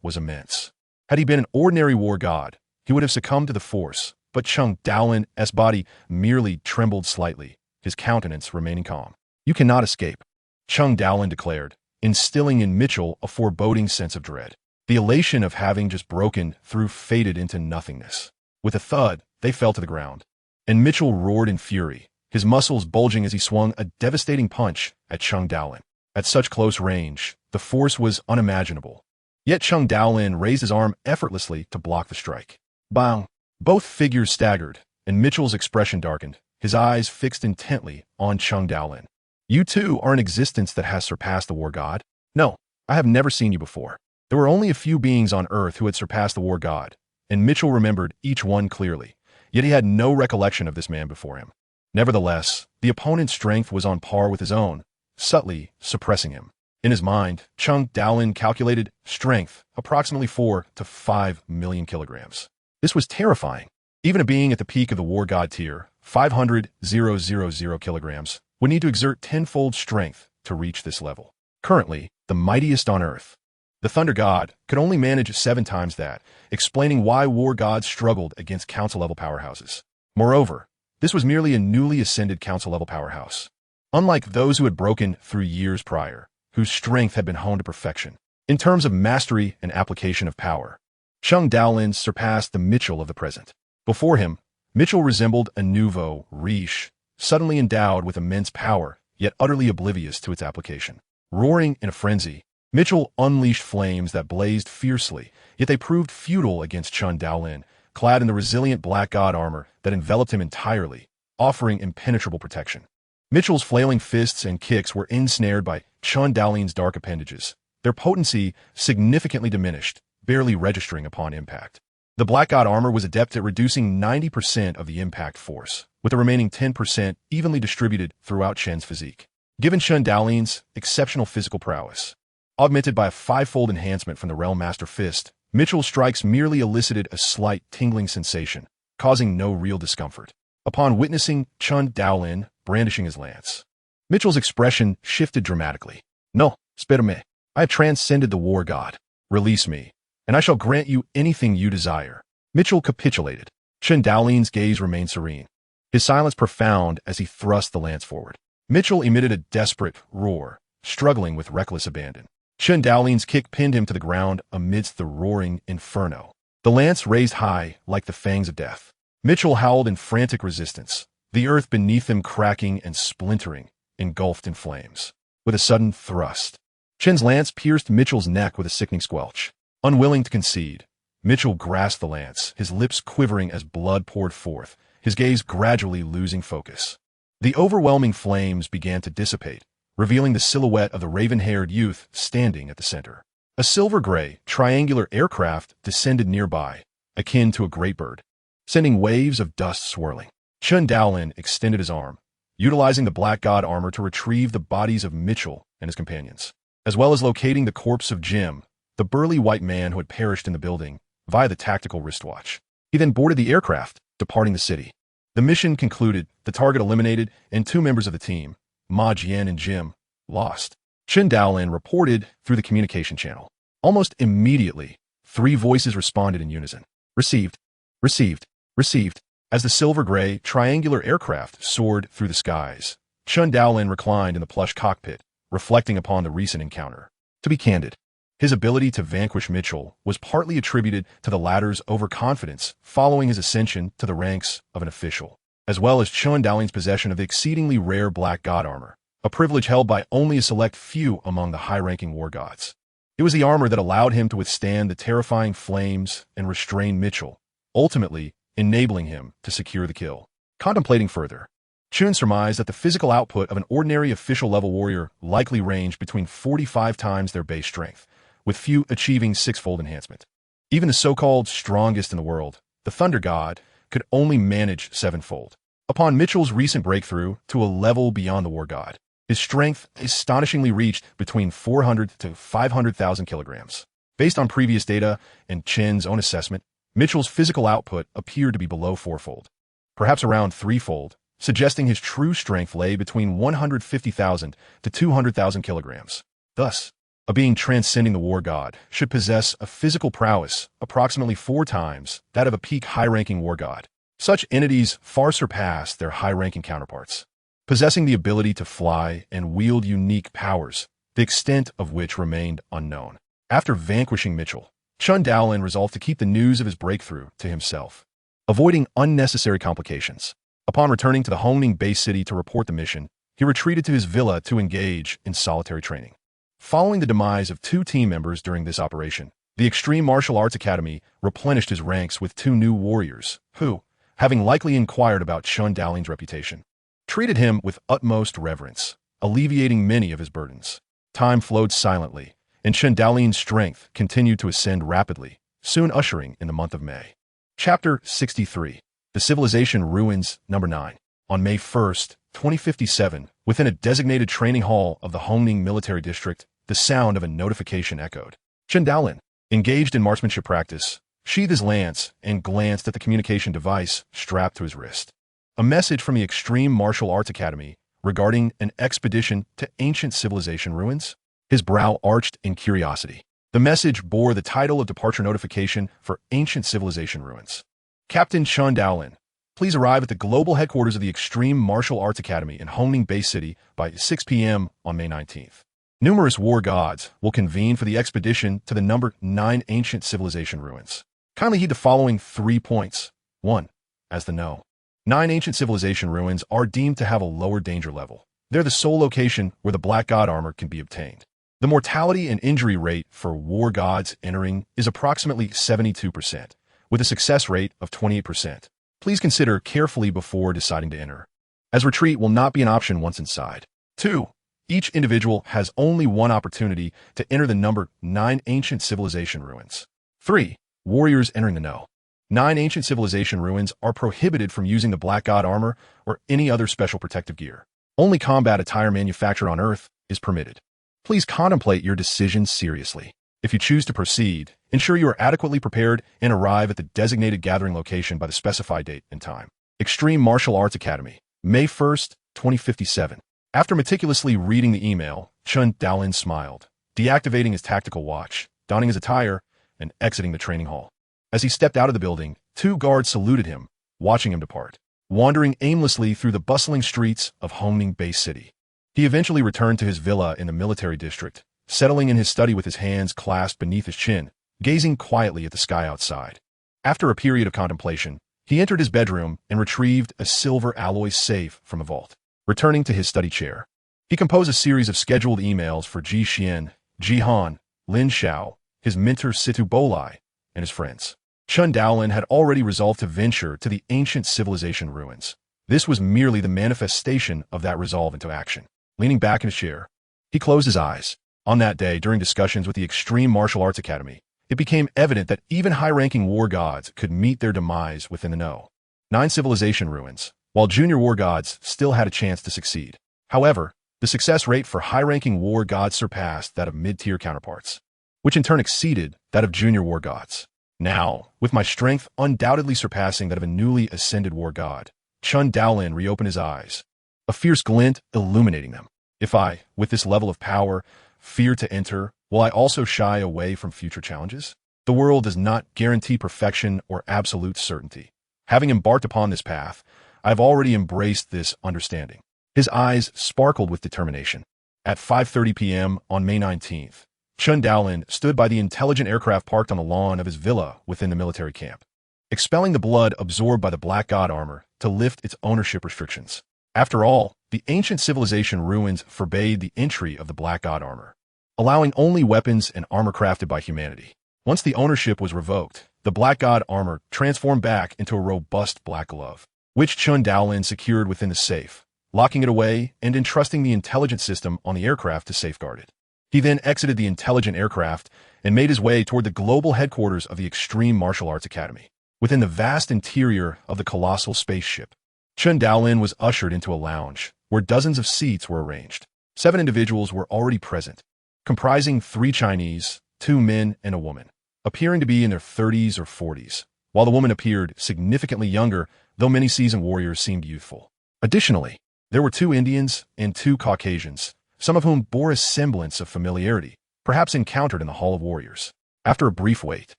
was immense. Had he been an ordinary war god, he would have succumbed to the force, but Chen Daolin's body merely trembled slightly, his countenance remaining calm. You cannot escape, Chen Daolin declared, instilling in Mitchell a foreboding sense of dread. The elation of having just broken through faded into nothingness. With a thud, they fell to the ground, and Mitchell roared in fury, his muscles bulging as he swung a devastating punch at Chen Daolin. At such close range, the force was unimaginable. Yet Chen Daolin raised his arm effortlessly to block the strike. Bang! Both figures staggered, and Mitchell's expression darkened, his eyes fixed intently on Chen Daolin. You too are an existence that has surpassed the war god? No, I have never seen you before. There were only a few beings on Earth who had surpassed the war god, and Mitchell remembered each one clearly, yet he had no recollection of this man before him. Nevertheless, the opponent's strength was on par with his own, subtly suppressing him. In his mind, Chen Daolin calculated strength approximately 4 to 5 million kilograms. This was terrifying. Even a being at the peak of the war god tier, 500,000 kilograms, would need to exert tenfold strength to reach this level. Currently, the mightiest on Earth, the Thunder God, could only manage 7 times that, explaining why war gods struggled against council-level powerhouses. Moreover, this was merely a newly ascended council-level powerhouse. unlike those who had broken through years prior, whose strength had been honed to perfection. In terms of mastery and application of power, Chen Daolin surpassed the Mitchell of the present. Before him, Mitchell resembled a nouveau riche, suddenly endowed with immense power, yet utterly oblivious to its application. Roaring in a frenzy, Mitchell unleashed flames that blazed fiercely, yet they proved futile against Chen Daolin, clad in the resilient black god armor that enveloped him entirely, offering impenetrable protection. Mitchell's flailing fists and kicks were ensnared by Chen Daolin's dark appendages, their potency significantly diminished, barely registering upon impact. The black god armor was adept at reducing 90% of the impact force, with the remaining 10% evenly distributed throughout Chen's physique. Given Chen Daolin's exceptional physical prowess, augmented by a five-fold enhancement from the Realm Master Fist, Mitchell's strikes merely elicited a slight tingling sensation, causing no real discomfort. Upon witnessing Chen Daolin brandishing his lance, Mitchell's expression shifted dramatically. No, spare me. I have transcended the war god. Release me, and I shall grant you anything you desire. Mitchell capitulated. Chen Daolin's gaze remained serene, his silence profound as he thrust the lance forward. Mitchell emitted a desperate roar, struggling with reckless abandon. Chen Daolin's kick pinned him to the ground amidst the roaring inferno. The lance raised high like the fangs of death. Mitchell howled in frantic resistance, the earth beneath him cracking and splintering, engulfed in flames. With a sudden thrust, Chen's lance pierced Mitchell's neck with a sickening squelch. Unwilling to concede, Mitchell grasped the lance, his lips quivering as blood poured forth, his gaze gradually losing focus. The overwhelming flames began to dissipate, revealing the silhouette of the raven-haired youth standing at the center. A silver-gray, triangular aircraft descended nearby, akin to a great bird, sending waves of dust swirling. Chen Daolin extended his arm, utilizing the black god armor to retrieve the bodies of Mitchell and his companions, as well as locating the corpse of Jim, the burly white man who had perished in the building, via the tactical wristwatch. He then boarded the aircraft, departing the city. The mission concluded, the target eliminated, and two members of the team, Ma Jian and Jim, lost. Chen Daolin reported through the communication channel. Almost immediately, three voices responded in unison. Received, received, received. As the silver-gray, triangular aircraft soared through the skies, Chen Daolin reclined in the plush cockpit, reflecting upon the recent encounter. To be candid, his ability to vanquish Mitchell was partly attributed to the latter's overconfidence following his ascension to the ranks of an official, as well as Chen Daolin's possession of the exceedingly rare black god armor, a privilege held by only a select few among the high-ranking war gods. It was the armor that allowed him to withstand the terrifying flames and restrain Mitchell, ultimately enabling him to secure the kill. Contemplating further, Chun surmised that the physical output of an ordinary official-level warrior likely ranged between 45 times their base strength, with few achieving six-fold enhancement. Even the so-called strongest in the world, the Thunder God, could only manage sevenfold. Upon Mitchell's recent breakthrough to a level beyond the war god, his strength astonishingly reached between 400 to 500,000 kilograms. Based on previous data and Chen's own assessment, Mitchell's physical output appeared to be below fourfold, perhaps around threefold, suggesting his true strength lay between 150,000 to 200,000 kilograms. Thus, a being transcending the war god should possess a physical prowess approximately 4 times that of a peak high-ranking war god. Such entities far surpass their high-ranking counterparts, possessing the ability to fly and wield unique powers, the extent of which remained unknown. After vanquishing Mitchell, Chen Daolin resolved to keep the news of his breakthrough to himself, avoiding unnecessary complications. Upon returning to the Hongning base city to report the mission, he retreated to his villa to engage in solitary training. Following the demise of 2 team members during this operation, the Extreme Martial Arts Academy replenished his ranks with 2 new warriors, who, having likely inquired about Chen Daolin's reputation, treated him with utmost reverence, alleviating many of his burdens. Time flowed silently, and Chen Daolin's strength continued to ascend rapidly, soon ushering in the month of May. Chapter 63. The Civilization Ruins, Number 9. On May 1st, 2057, within a designated training hall of the Hongning Military District, the sound of a notification echoed. Chen Daolin, engaged in marksmanship practice, sheathed his lance and glanced at the communication device strapped to his wrist. A message from the Extreme Martial Arts Academy regarding an expedition to ancient civilization ruins? His brow arched in curiosity. The message bore the title of departure notification for ancient civilization ruins. Captain Chen Daolin, Please arrive at the global headquarters of the Extreme Martial Arts Academy in Hongning Bay City by 6 p.m. on May 19th. Numerous war gods will convene for the expedition to the number 9 ancient civilization ruins. Kindly heed the following 3 points. 1. As the no. 9 ancient civilization ruins are deemed to have a lower danger level. They're the sole location where the Black God armor can be obtained. The mortality and injury rate for war gods entering is approximately 72%, with a success rate of 28%. Please consider carefully before deciding to enter, as retreat will not be an option once inside. 2. Each individual has only one opportunity to enter the number 9 ancient civilization ruins. 3. Warriors entering the no. 9 ancient civilization ruins are prohibited from using the Black God armor or any other special protective gear. Only combat attire manufactured on Earth is permitted. Please contemplate your decision seriously. If you choose to proceed, ensure you are adequately prepared and arrive at the designated gathering location by the specified date and time. Extreme Martial Arts Academy, May 1st, 2057. After meticulously reading the email, Chen Daolin smiled, deactivating his tactical watch, donning his attire, and exiting the training hall. As he stepped out of the building, 2 guards saluted him, watching him depart, wandering aimlessly through the bustling streets of Hongning Bay City. He eventually returned to his villa in the military district, settling in his study with his hands clasped beneath his chin, gazing quietly at the sky outside. After a period of contemplation, he entered his bedroom and retrieved a silver alloy safe from a vault. Returning to his study chair, he composed a series of scheduled emails for Ji Xian, Ji Han, Lin Xiao, his mentor Situ Bolai, and his friends. Chen Daolin had already resolved to venture to the ancient civilization ruins. This was merely the manifestation of that resolve into action. Leaning back in his chair, he closed his eyes. On that day, during discussions with the Extreme Martial Arts Academy, it became evident that even high-ranking war gods could meet their demise within the no. 9 civilization ruins, while junior war gods still had a chance to succeed. However, the success rate for high-ranking war gods surpassed that of mid-tier counterparts, which in turn exceeded that of junior war gods. Now, with my strength undoubtedly surpassing that of a newly ascended war god, Chen Daolin reopened his eyes, a fierce glint illuminating them. If I, with this level of power, fear to enter, will I also shy away from future challenges? The world does not guarantee perfection or absolute certainty. Having embarked upon this path, I have already embraced this understanding. His eyes sparkled with determination. At 5:30 p.m. on May 19th, Chen Daolin stood by the intelligent aircraft parked on the lawn of his villa within the military camp, expelling the blood absorbed by the Black God armor to lift its ownership restrictions. After all, the ancient civilization ruins forbade the entry of the Black God armor, allowing only weapons and armor crafted by humanity. Once the ownership was revoked, the Black God armor transformed back into a robust black glove, which Chen Daolin secured within the safe, locking it away and entrusting the intelligence system on the aircraft to safeguard it. He then exited the intelligent aircraft and made his way toward the global headquarters of the Extreme Martial Arts Academy. Within the vast interior of the colossal spaceship, Chen Daolin was ushered into a lounge where dozens of seats were arranged. 7 individuals were already present, comprising 3 Chinese, 2 men, and a woman, appearing to be in their 30s or 40s, while the woman appeared significantly younger, though many seasoned warriors seemed youthful. Additionally, there were 2 Indians and 2 Caucasians, some of whom bore a semblance of familiarity, perhaps encountered in the Hall of Warriors. After a brief wait,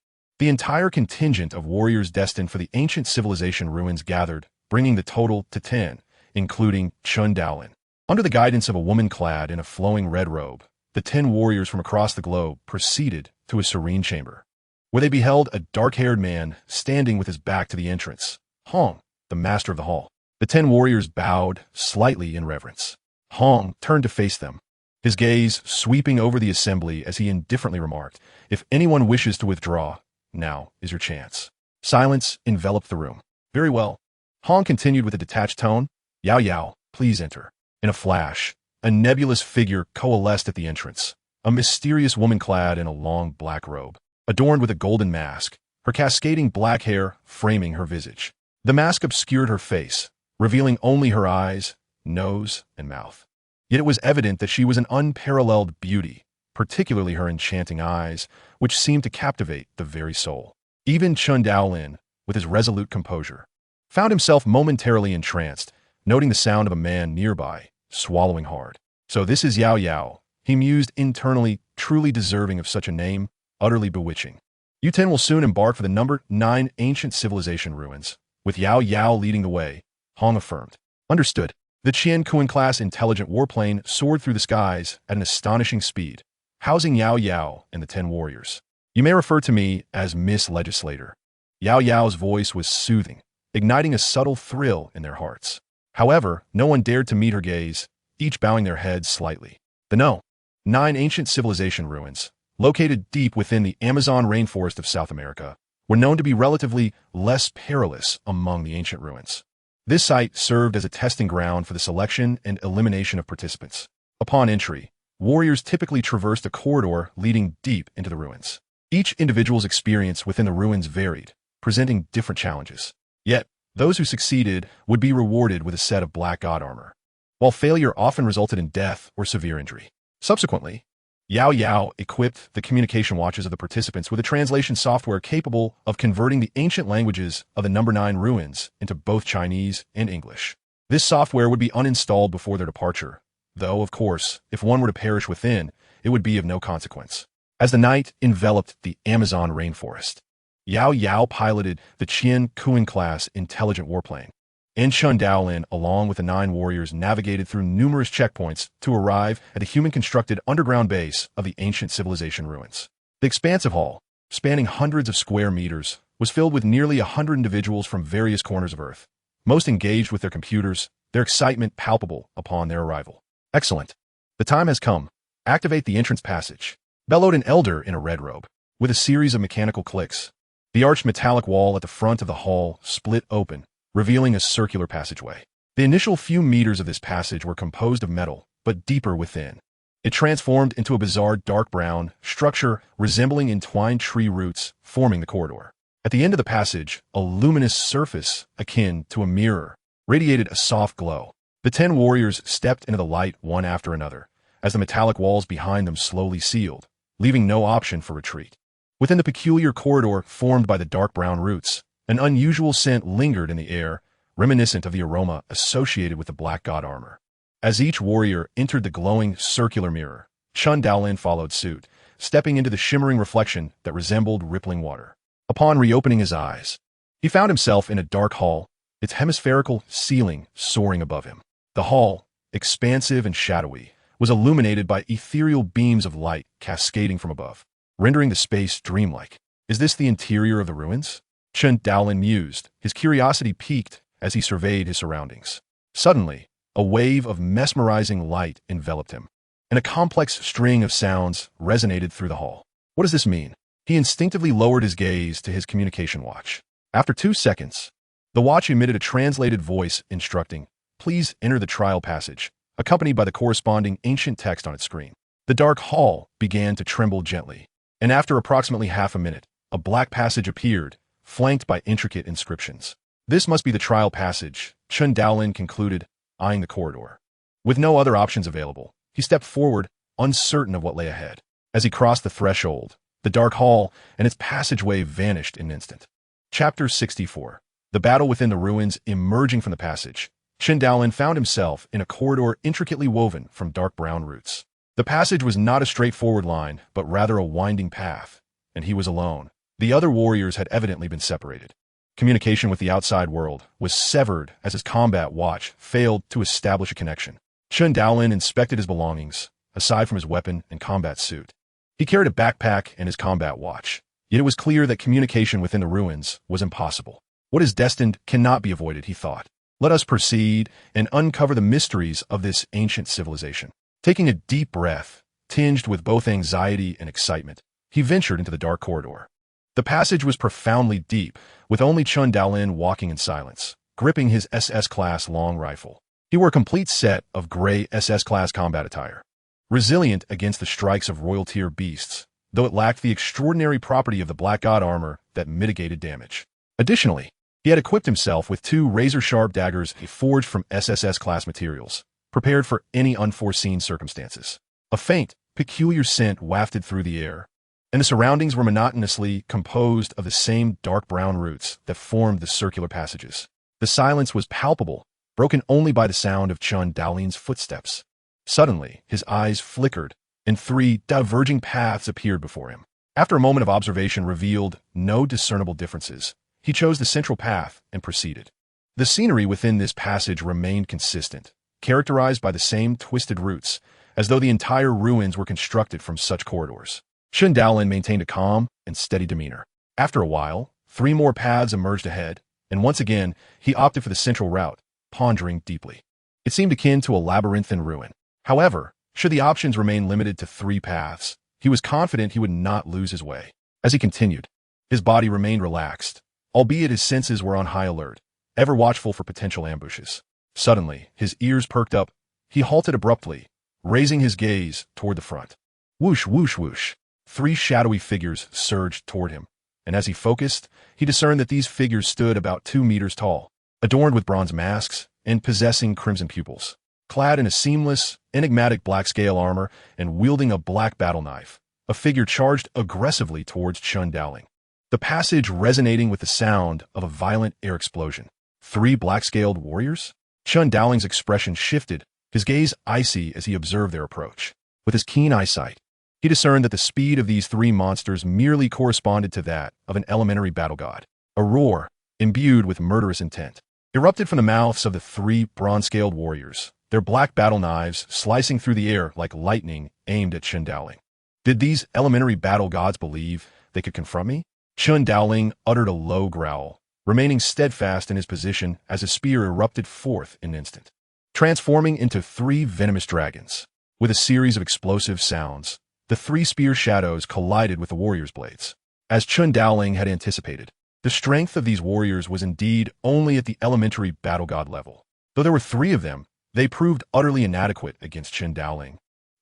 the entire contingent of warriors destined for the ancient civilization ruins gathered, bringing the total to 10, including Chen Daolin. Under the guidance of a woman clad in a flowing red robe, the 10 warriors from across the globe proceeded to a serene chamber, where they beheld a dark-haired man standing with his back to the entrance, Hong, the master of the hall. The 10 warriors bowed slightly in reverence. Hong turned to face them, his gaze sweeping over the assembly as he indifferently remarked, "If anyone wishes to withdraw, now is your chance." Silence enveloped the room. "Very well." Hong continued with a detached tone, "Yao Yao, please enter." In a flash, a nebulous figure coalesced at the entrance, a mysterious woman clad in a long black robe, adorned with a golden mask, her cascading black hair framing her visage. The mask obscured her face, revealing only her eyes, nose, and mouth. Yet it was evident that she was an unparalleled beauty, particularly her enchanting eyes, which seemed to captivate the very soul. Even Chen Daolin, with his resolute composure, found himself momentarily entranced, noting the sound of a man nearby, swallowing hard. "So this is Yao Yao," he mused internally, truly deserving of such a name, utterly bewitching. "You 10 will soon embark for the number 9 ancient civilization ruins, with Yao Yao leading the way, Hong affirmed. Understood. The Qian Kuan-class intelligent warplane soared through the skies at an astonishing speed, housing Yao Yao and the 10 warriors. You may refer to me as Miss Legislator. Yao Yao's voice was soothing, igniting a subtle thrill in their hearts. However, no one dared to meet her gaze, each bowing their heads slightly. The 9 ancient civilization ruins, located deep within the Amazon rainforest of South America, were known to be relatively less perilous among the ancient ruins. This site served as a testing ground for the selection and elimination of participants. Upon entry, warriors typically traversed a corridor leading deep into the ruins. Each individual's experience within the ruins varied, presenting different challenges. Yet, those who succeeded would be rewarded with a set of black god armor, while failure often resulted in death or severe injury. Subsequently, Yao Yao equipped the communication watches of the participants with a translation software capable of converting the ancient languages of the number 9 ruins into both Chinese and English. This software would be uninstalled before their departure, though, of course, if one were to perish within, it would be of no consequence. As the night enveloped the Amazon rainforest, Yao Yao piloted the Qian Kuan-class intelligent warplane, and Chen Daolin, along with the 9 warriors, navigated through numerous checkpoints to arrive at the human-constructed underground base of the ancient civilization ruins. The expansive hall, spanning hundreds of square meters, was filled with nearly 100 individuals from various corners of Earth, most engaged with their computers, their excitement palpable upon their arrival. Excellent. The time has come. Activate the entrance passage, bellowed an elder in a red robe. With a series of mechanical clicks, the arched metallic wall at the front of the hall split open, revealing a circular passageway. The initial few meters of this passage were composed of metal, but deeper within. It transformed into a bizarre dark brown structure resembling entwined tree roots forming the corridor. At the end of the passage, a luminous surface, akin to a mirror, radiated a soft glow. The 10 warriors stepped into the light one after another, as the metallic walls behind them slowly sealed, leaving no option for retreat. Within the peculiar corridor formed by the dark brown roots, an unusual scent lingered in the air, reminiscent of the aroma associated with the black god armor. As each warrior entered the glowing circular mirror, Chen Daolin followed suit, stepping into the shimmering reflection that resembled rippling water. Upon reopening his eyes, he found himself in a dark hall, its hemispherical ceiling soaring above him. The hall, expansive and shadowy, was illuminated by ethereal beams of light cascading from above, rendering the space dreamlike. Is this the interior of the ruins? Chen Daolin mused, his curiosity piqued as he surveyed his surroundings. Suddenly, a wave of mesmerizing light enveloped him, and a complex string of sounds resonated through the hall. What does this mean? He instinctively lowered his gaze to his communication watch. After 2 seconds, the watch emitted a translated voice instructing, "Please enter the trial passage," accompanied by the corresponding ancient text on its screen. The dark hall began to tremble gently, and after approximately half a minute, a black passage appeared, flanked by intricate inscriptions. This must be the trial passage, Chen Daolin concluded, eyeing the corridor. With no other options available, he stepped forward, uncertain of what lay ahead. As he crossed the threshold, the dark hall and its passageway vanished in an instant. Chapter 64. The battle within the ruins. Emerging from the passage, Chen Daolin found himself in a corridor intricately woven from dark brown roots. The passage was not a straightforward line, but rather a winding path, and he was alone. The other warriors had evidently been separated. Communication with the outside world was severed as his combat watch failed to establish a connection. Chen Daolin inspected his belongings, aside from his weapon and combat suit. He carried a backpack and his combat watch, yet it was clear that communication within the ruins was impossible. What is destined cannot be avoided, he thought. Let us proceed and uncover the mysteries of this ancient civilization. Taking a deep breath, tinged with both anxiety and excitement, he ventured into the dark corridor. The passage was profoundly deep, with only Chen Daolin walking in silence, gripping his SS-class long rifle. He wore a complete set of gray SS-class combat attire, resilient against the strikes of royal-tier beasts, though it lacked the extraordinary property of the black god armor that mitigated damage. Additionally, he had equipped himself with 2 razor-sharp daggers forged from SSS-class materials, prepared for any unforeseen circumstances. A faint, peculiar scent wafted through the air, and the surroundings were monotonously composed of the same dark brown roots that formed the circular passages. The silence was palpable, broken only by the sound of Chen Daolin's footsteps. Suddenly, his eyes flickered, and 3 diverging paths appeared before him. After a moment of observation revealed no discernible differences, He chose the central path and proceeded. The scenery within this passage remained consistent, characterized by the same twisted routes, as though the entire ruins were constructed from such corridors. Chen Daolin maintained a calm and steady demeanor. After a while, 3 more paths emerged ahead, and once again, he opted for the central route, pondering deeply. It seemed akin to a labyrinthine ruin. However, should the options remain limited to 3 paths, he was confident he would not lose his way. As he continued, his body remained relaxed, albeit his senses were on high alert, ever watchful for potential ambushes. Suddenly, his ears perked up. He halted abruptly, raising his gaze toward the front. Whoosh, whoosh, whoosh. 3 shadowy figures surged toward him, and as he focused, he discerned that these figures stood about 2 meters tall, adorned with bronze masks and possessing crimson pupils. Clad in a seamless, enigmatic black scale armor and wielding a black battle knife, a figure charged aggressively towards Chen Daolin. The passage resonating with the sound of a violent air explosion. 3 black-scaled warriors? Chen Daolin's expression shifted, his gaze icy as he observed their approach. With his keen eyesight, he discerned that the speed of these 3 monsters merely corresponded to that of an elementary battle god. A roar, imbued with murderous intent, erupted from the mouths of the 3 bronze-scaled warriors, their black battle knives slicing through the air like lightning aimed at Chen Daolin. Did these elementary battle gods believe they could confront me? Chen Daolin uttered a low growl, remaining steadfast in his position as a spear erupted forth in an instant, transforming into 3 venomous dragons. With a series of explosive sounds, the 3 spear shadows collided with the warriors' blades. As Chen Daolin had anticipated, the strength of these warriors was indeed only at the elementary battle god level. Though there were 3 of them, they proved utterly inadequate against Chen Daolin,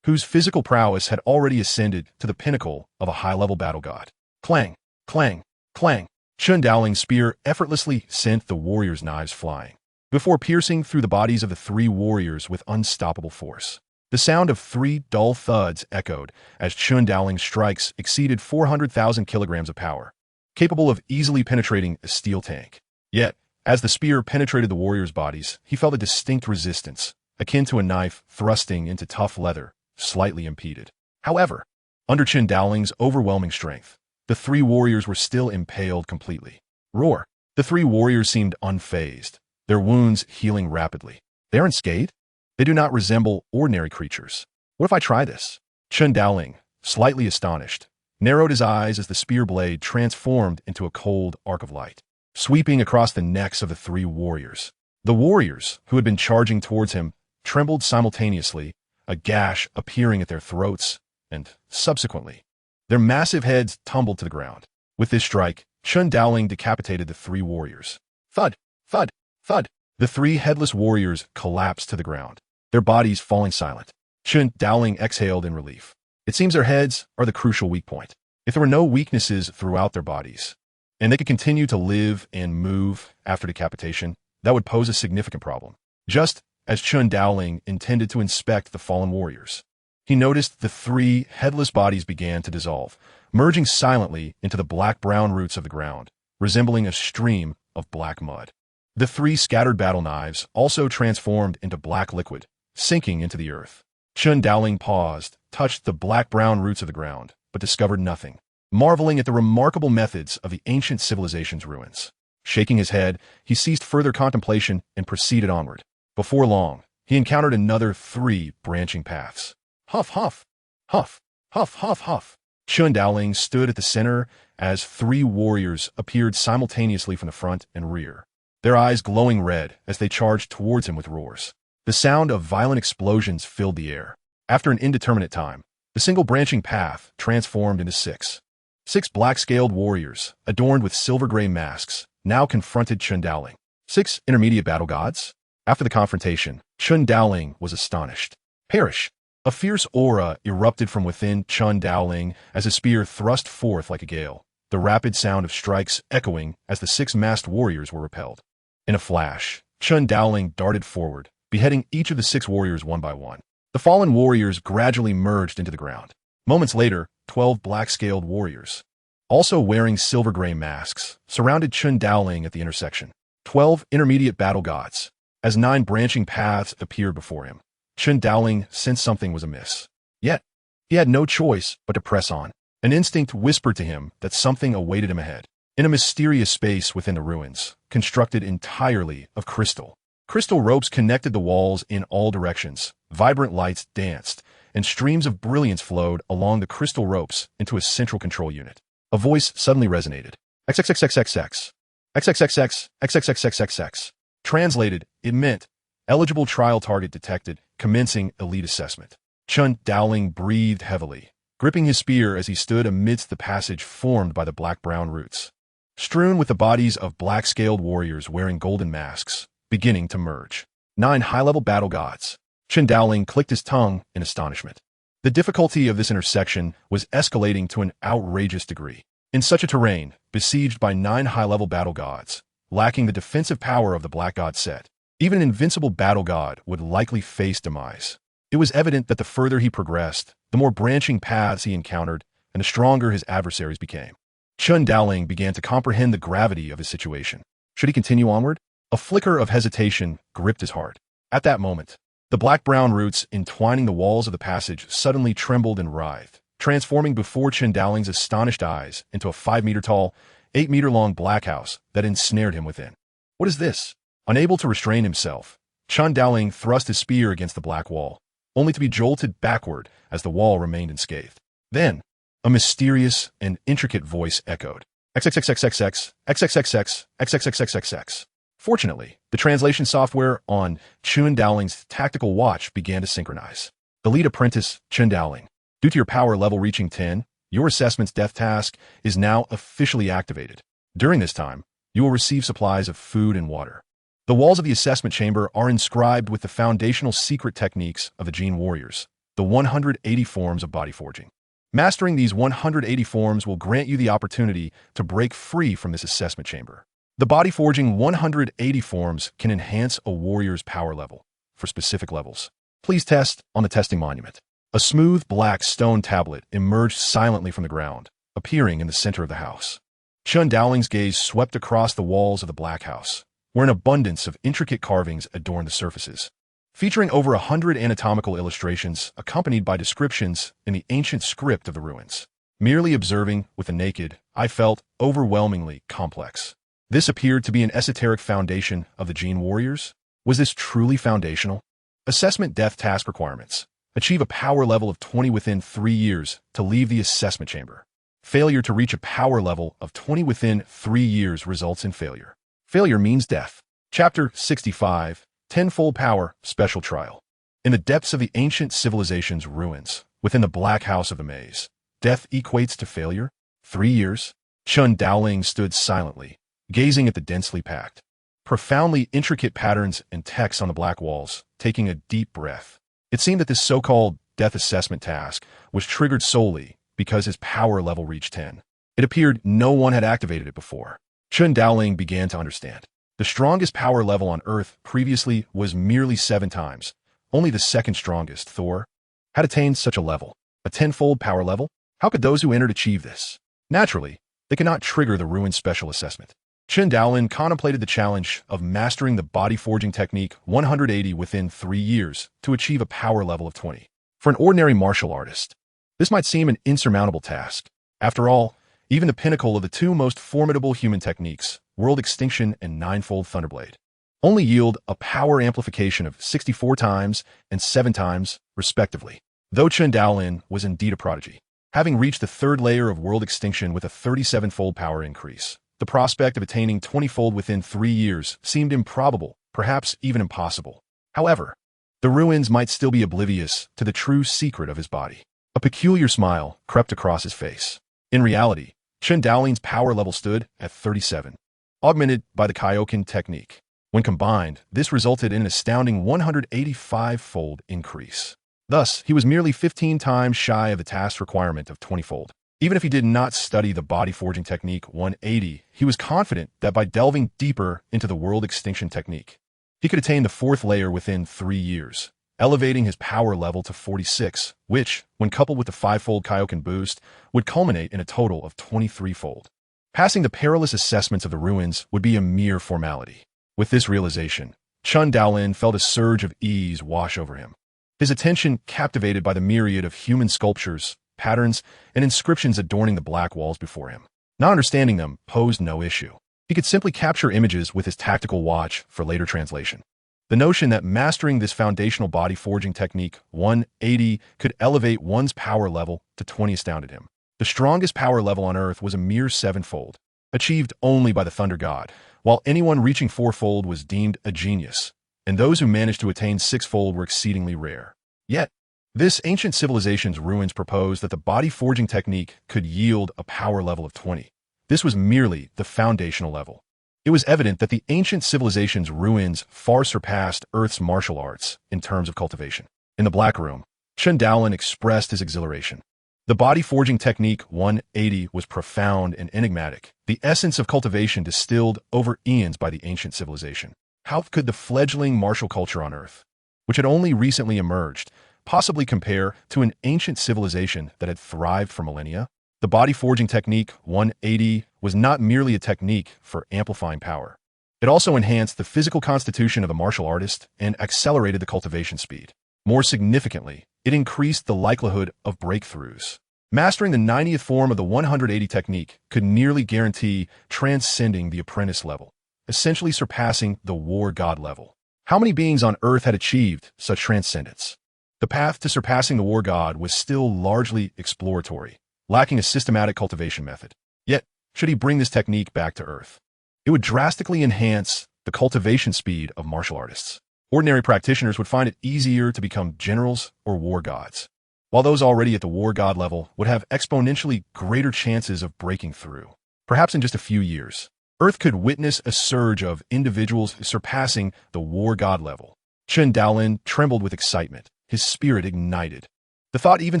whose physical prowess had already ascended to the pinnacle of a high-level battle god. Clang! Clang! Clang! Chen Daolin's spear effortlessly sent the warriors' knives flying, before piercing through the bodies of the 3 warriors with unstoppable force. The sound of 3 dull thuds echoed as Chen Daolin's strikes exceeded 400,000 kilograms of power, capable of easily penetrating a steel tank. Yet, as the spear penetrated the warriors' bodies, he felt a distinct resistance, akin to a knife thrusting into tough leather, slightly impeded. However, under Chen Daolin's overwhelming strength, the 3 warriors were still impaled completely. Roar! The 3 warriors seemed unfazed, their wounds healing rapidly. They aren't unscathed? They do not resemble ordinary creatures. What if I try this? Chen Daolin, slightly astonished, narrowed his eyes as the spear blade transformed into a cold arc of light, sweeping across the necks of the 3 warriors. The warriors, who had been charging towards him, trembled simultaneously, a gash appearing at their throats, and, subsequently, their massive heads tumbled to the ground. With this strike, Chen Daolin decapitated the 3 warriors. Thud! Thud! Thud! The 3 headless warriors collapsed to the ground, their bodies falling silent. Chen Daolin exhaled in relief. It seems their heads are the crucial weak point. If there were no weaknesses throughout their bodies, and they could continue to live and move after decapitation, that would pose a significant problem. Just as Chen Daolin intended to inspect the fallen warriors, he noticed the 3 headless bodies began to dissolve, merging silently into the black-brown roots of the ground, resembling a stream of black mud. The 3 scattered battle knives also transformed into black liquid, sinking into the earth. Chen Daolin paused, touched the black-brown roots of the ground, but discovered nothing, marveling at the remarkable methods of the ancient civilization's ruins. Shaking his head, he ceased further contemplation and proceeded onward. Before long, he encountered another 3 branching paths. Huff, huff, huff, huff, huff, huff. Chen Daolin stood at the center as 3 warriors appeared simultaneously from the front and rear, their eyes glowing red as they charged towards him with roars. The sound of violent explosions filled the air. After an indeterminate time, the single branching path transformed into 6. 6 black-scaled warriors, adorned with silver-gray masks, now confronted Chen Daolin. 6 intermediate battle gods? After the confrontation, Chen Daolin was astonished. Perish! A fierce aura erupted from within Chen Daolin as his spear thrust forth like a gale, the rapid sound of strikes echoing as the 6 masked warriors were repelled. In a flash, Chen Daolin darted forward, beheading each of the 6 warriors one by one. The fallen warriors gradually merged into the ground. Moments later, 12 black-scaled warriors, also wearing silver-gray masks, surrounded Chen Daolin at the intersection. 12 intermediate battle gods. As 9 branching paths appeared before him, Chen Daolin sensed something was amiss. Yet, he had no choice but to press on. An instinct whispered to him that something awaited him ahead. in a mysterious space within the ruins, constructed entirely of crystal. Crystal ropes connected the walls in all directions, vibrant lights danced, and streams of brilliance flowed along the crystal ropes into a central control unit. A voice suddenly resonated. XXXXXX. XXXX. XXXXXX. Translated, it meant, eligible trial target detected, commencing elite assessment. Chen Daolin breathed heavily, gripping his spear as he stood amidst the passage formed by the black-brown roots, strewn with the bodies of black-scaled warriors wearing golden masks, beginning to merge. 9 high-level battle gods. Chen Daolin clicked his tongue in astonishment. The difficulty of this intersection was escalating to an outrageous degree. In such a terrain, besieged by 9 high-level battle gods, lacking the defensive power of the black god set, even an invincible battle god would likely face demise. It was evident that the further he progressed, the more branching paths he encountered, and the stronger his adversaries became. Chen Daolin began to comprehend the gravity of his situation. Should he continue onward? A flicker of hesitation gripped his heart. At that moment, the black-brown roots entwining the walls of the passage suddenly trembled and writhed, transforming before Chen Daolin's astonished eyes into a 5-meter-tall, 8-meter-long black house that ensnared him within. What is this? Unable to restrain himself, Chen Daolin thrust his spear against the black wall, only to be jolted backward as the wall remained unscathed. Then, a mysterious and intricate voice echoed. XXXXXX, XXXX, XXXXXX. Fortunately, the translation software on Chen Daolin's tactical watch began to synchronize. The lead apprentice, Chen Daolin. Due to your power level reaching 10, your assessment's death task is now officially activated. During this time, you will receive supplies of food and water. The walls of the assessment chamber are inscribed with the foundational secret techniques of the Gene Warriors, the 180 forms of body forging. Mastering these 180 forms will grant you the opportunity to break free from this assessment chamber. The body forging 180 forms can enhance a warrior's power level for specific levels. Please test on the testing monument. A smooth black stone tablet emerged silently from the ground, appearing in the center of the house. Chen Daolin's gaze swept across the walls of the black house, where an abundance of intricate carvings adorned the surfaces, featuring over 100 anatomical illustrations accompanied by descriptions in the ancient script of the ruins. Merely observing with the naked eye felt overwhelmingly complex. This appeared to be an esoteric foundation of the Gene Warriors. Was this truly foundational? Assessment death task requirements. Achieve a power level of 20 within 3 years to leave the assessment chamber. Failure to reach a power level of 20 within 3 years results in failure. Failure means death. Chapter 65, Tenfold Power, Special Trial. In the depths of the ancient civilization's ruins, within the black house of the maze, death equates to failure? 3 years? Chen Daolin stood silently, gazing at the densely packed, profoundly intricate patterns and texts on the black walls, taking a deep breath. It seemed that this so-called death assessment task was triggered solely because his power level reached 10. It appeared no one had activated it before. Chen Daolin began to understand. The strongest power level on Earth previously was merely 7 times. Only the second strongest, Thor, had attained such a level. A 10-fold power level? How could those who entered achieve this? Naturally, they could not trigger the ruined special assessment. Chen Daolin contemplated the challenge of mastering the body forging technique 180 within 3 years to achieve a power level of 20. For an ordinary martial artist, this might seem an insurmountable task. After all, even the pinnacle of the 2 most formidable human techniques, world extinction and 9-fold thunderblade, only yield a power amplification of 64 times and 7 times, respectively. Though Chen Daolin was indeed a prodigy, having reached the 3rd layer of world extinction with a 37-fold power increase, the prospect of attaining 20-fold within 3 years seemed improbable, perhaps even impossible. However, the ruins might still be oblivious to the true secret of his body. A peculiar smile crept across his face. In reality, Chen Daolin's power level stood at 37, augmented by the Kaioken technique. When combined, this resulted in an astounding 185-fold increase. Thus, he was merely 15 times shy of the task requirement of 20-fold. Even if he did not study the body forging technique 180, he was confident that by delving deeper into the world extinction technique, he could attain the 4th layer within 3 years, elevating his power level to 46, which, when coupled with the 5-fold Kaioken boost, would culminate in a total of 23-fold. Passing the perilous assessments of the ruins would be a mere formality. With this realization, Chen Daolin felt a surge of ease wash over him, his attention captivated by the myriad of human sculptures, patterns, and inscriptions adorning the black walls before him. Not understanding them posed no issue. He could simply capture images with his tactical watch for later translation. The notion that mastering this foundational body forging technique 180 could elevate one's power level to 20 astounded him. The strongest power level on Earth was a mere sevenfold, achieved only by the Thunder God, while anyone reaching fourfold was deemed a genius, and those who managed to attain sixfold were exceedingly rare. Yet, this ancient civilization's ruins proposed that the body forging technique could yield a power level of 20. This was merely the foundational level. It was evident that the ancient civilization's ruins far surpassed Earth's martial arts in terms of cultivation. In the Black Room, Chen Daolin expressed his exhilaration. The body forging technique 180 was profound and enigmatic, the essence of cultivation distilled over eons by the ancient civilization. How could the fledgling martial culture on Earth, which had only recently emerged, possibly compare to an ancient civilization that had thrived for millennia? The body forging technique 180 was not merely a technique for amplifying power. It also enhanced the physical constitution of the martial artist and accelerated the cultivation speed. More significantly, it increased the likelihood of breakthroughs. Mastering the 90th form of the 180 technique could nearly guarantee transcending the apprentice level, essentially surpassing the war god level. How many beings on Earth had achieved such transcendence? The path to surpassing the war god was still largely exploratory, lacking a systematic cultivation method. Yet, should he bring this technique back to Earth, it would drastically enhance the cultivation speed of martial artists. Ordinary practitioners would find it easier to become generals or war gods, while those already at the war god level would have exponentially greater chances of breaking through. Perhaps in just a few years, Earth could witness a surge of individuals surpassing the war god level. Chen Daolin trembled with excitement, his spirit ignited. The thought even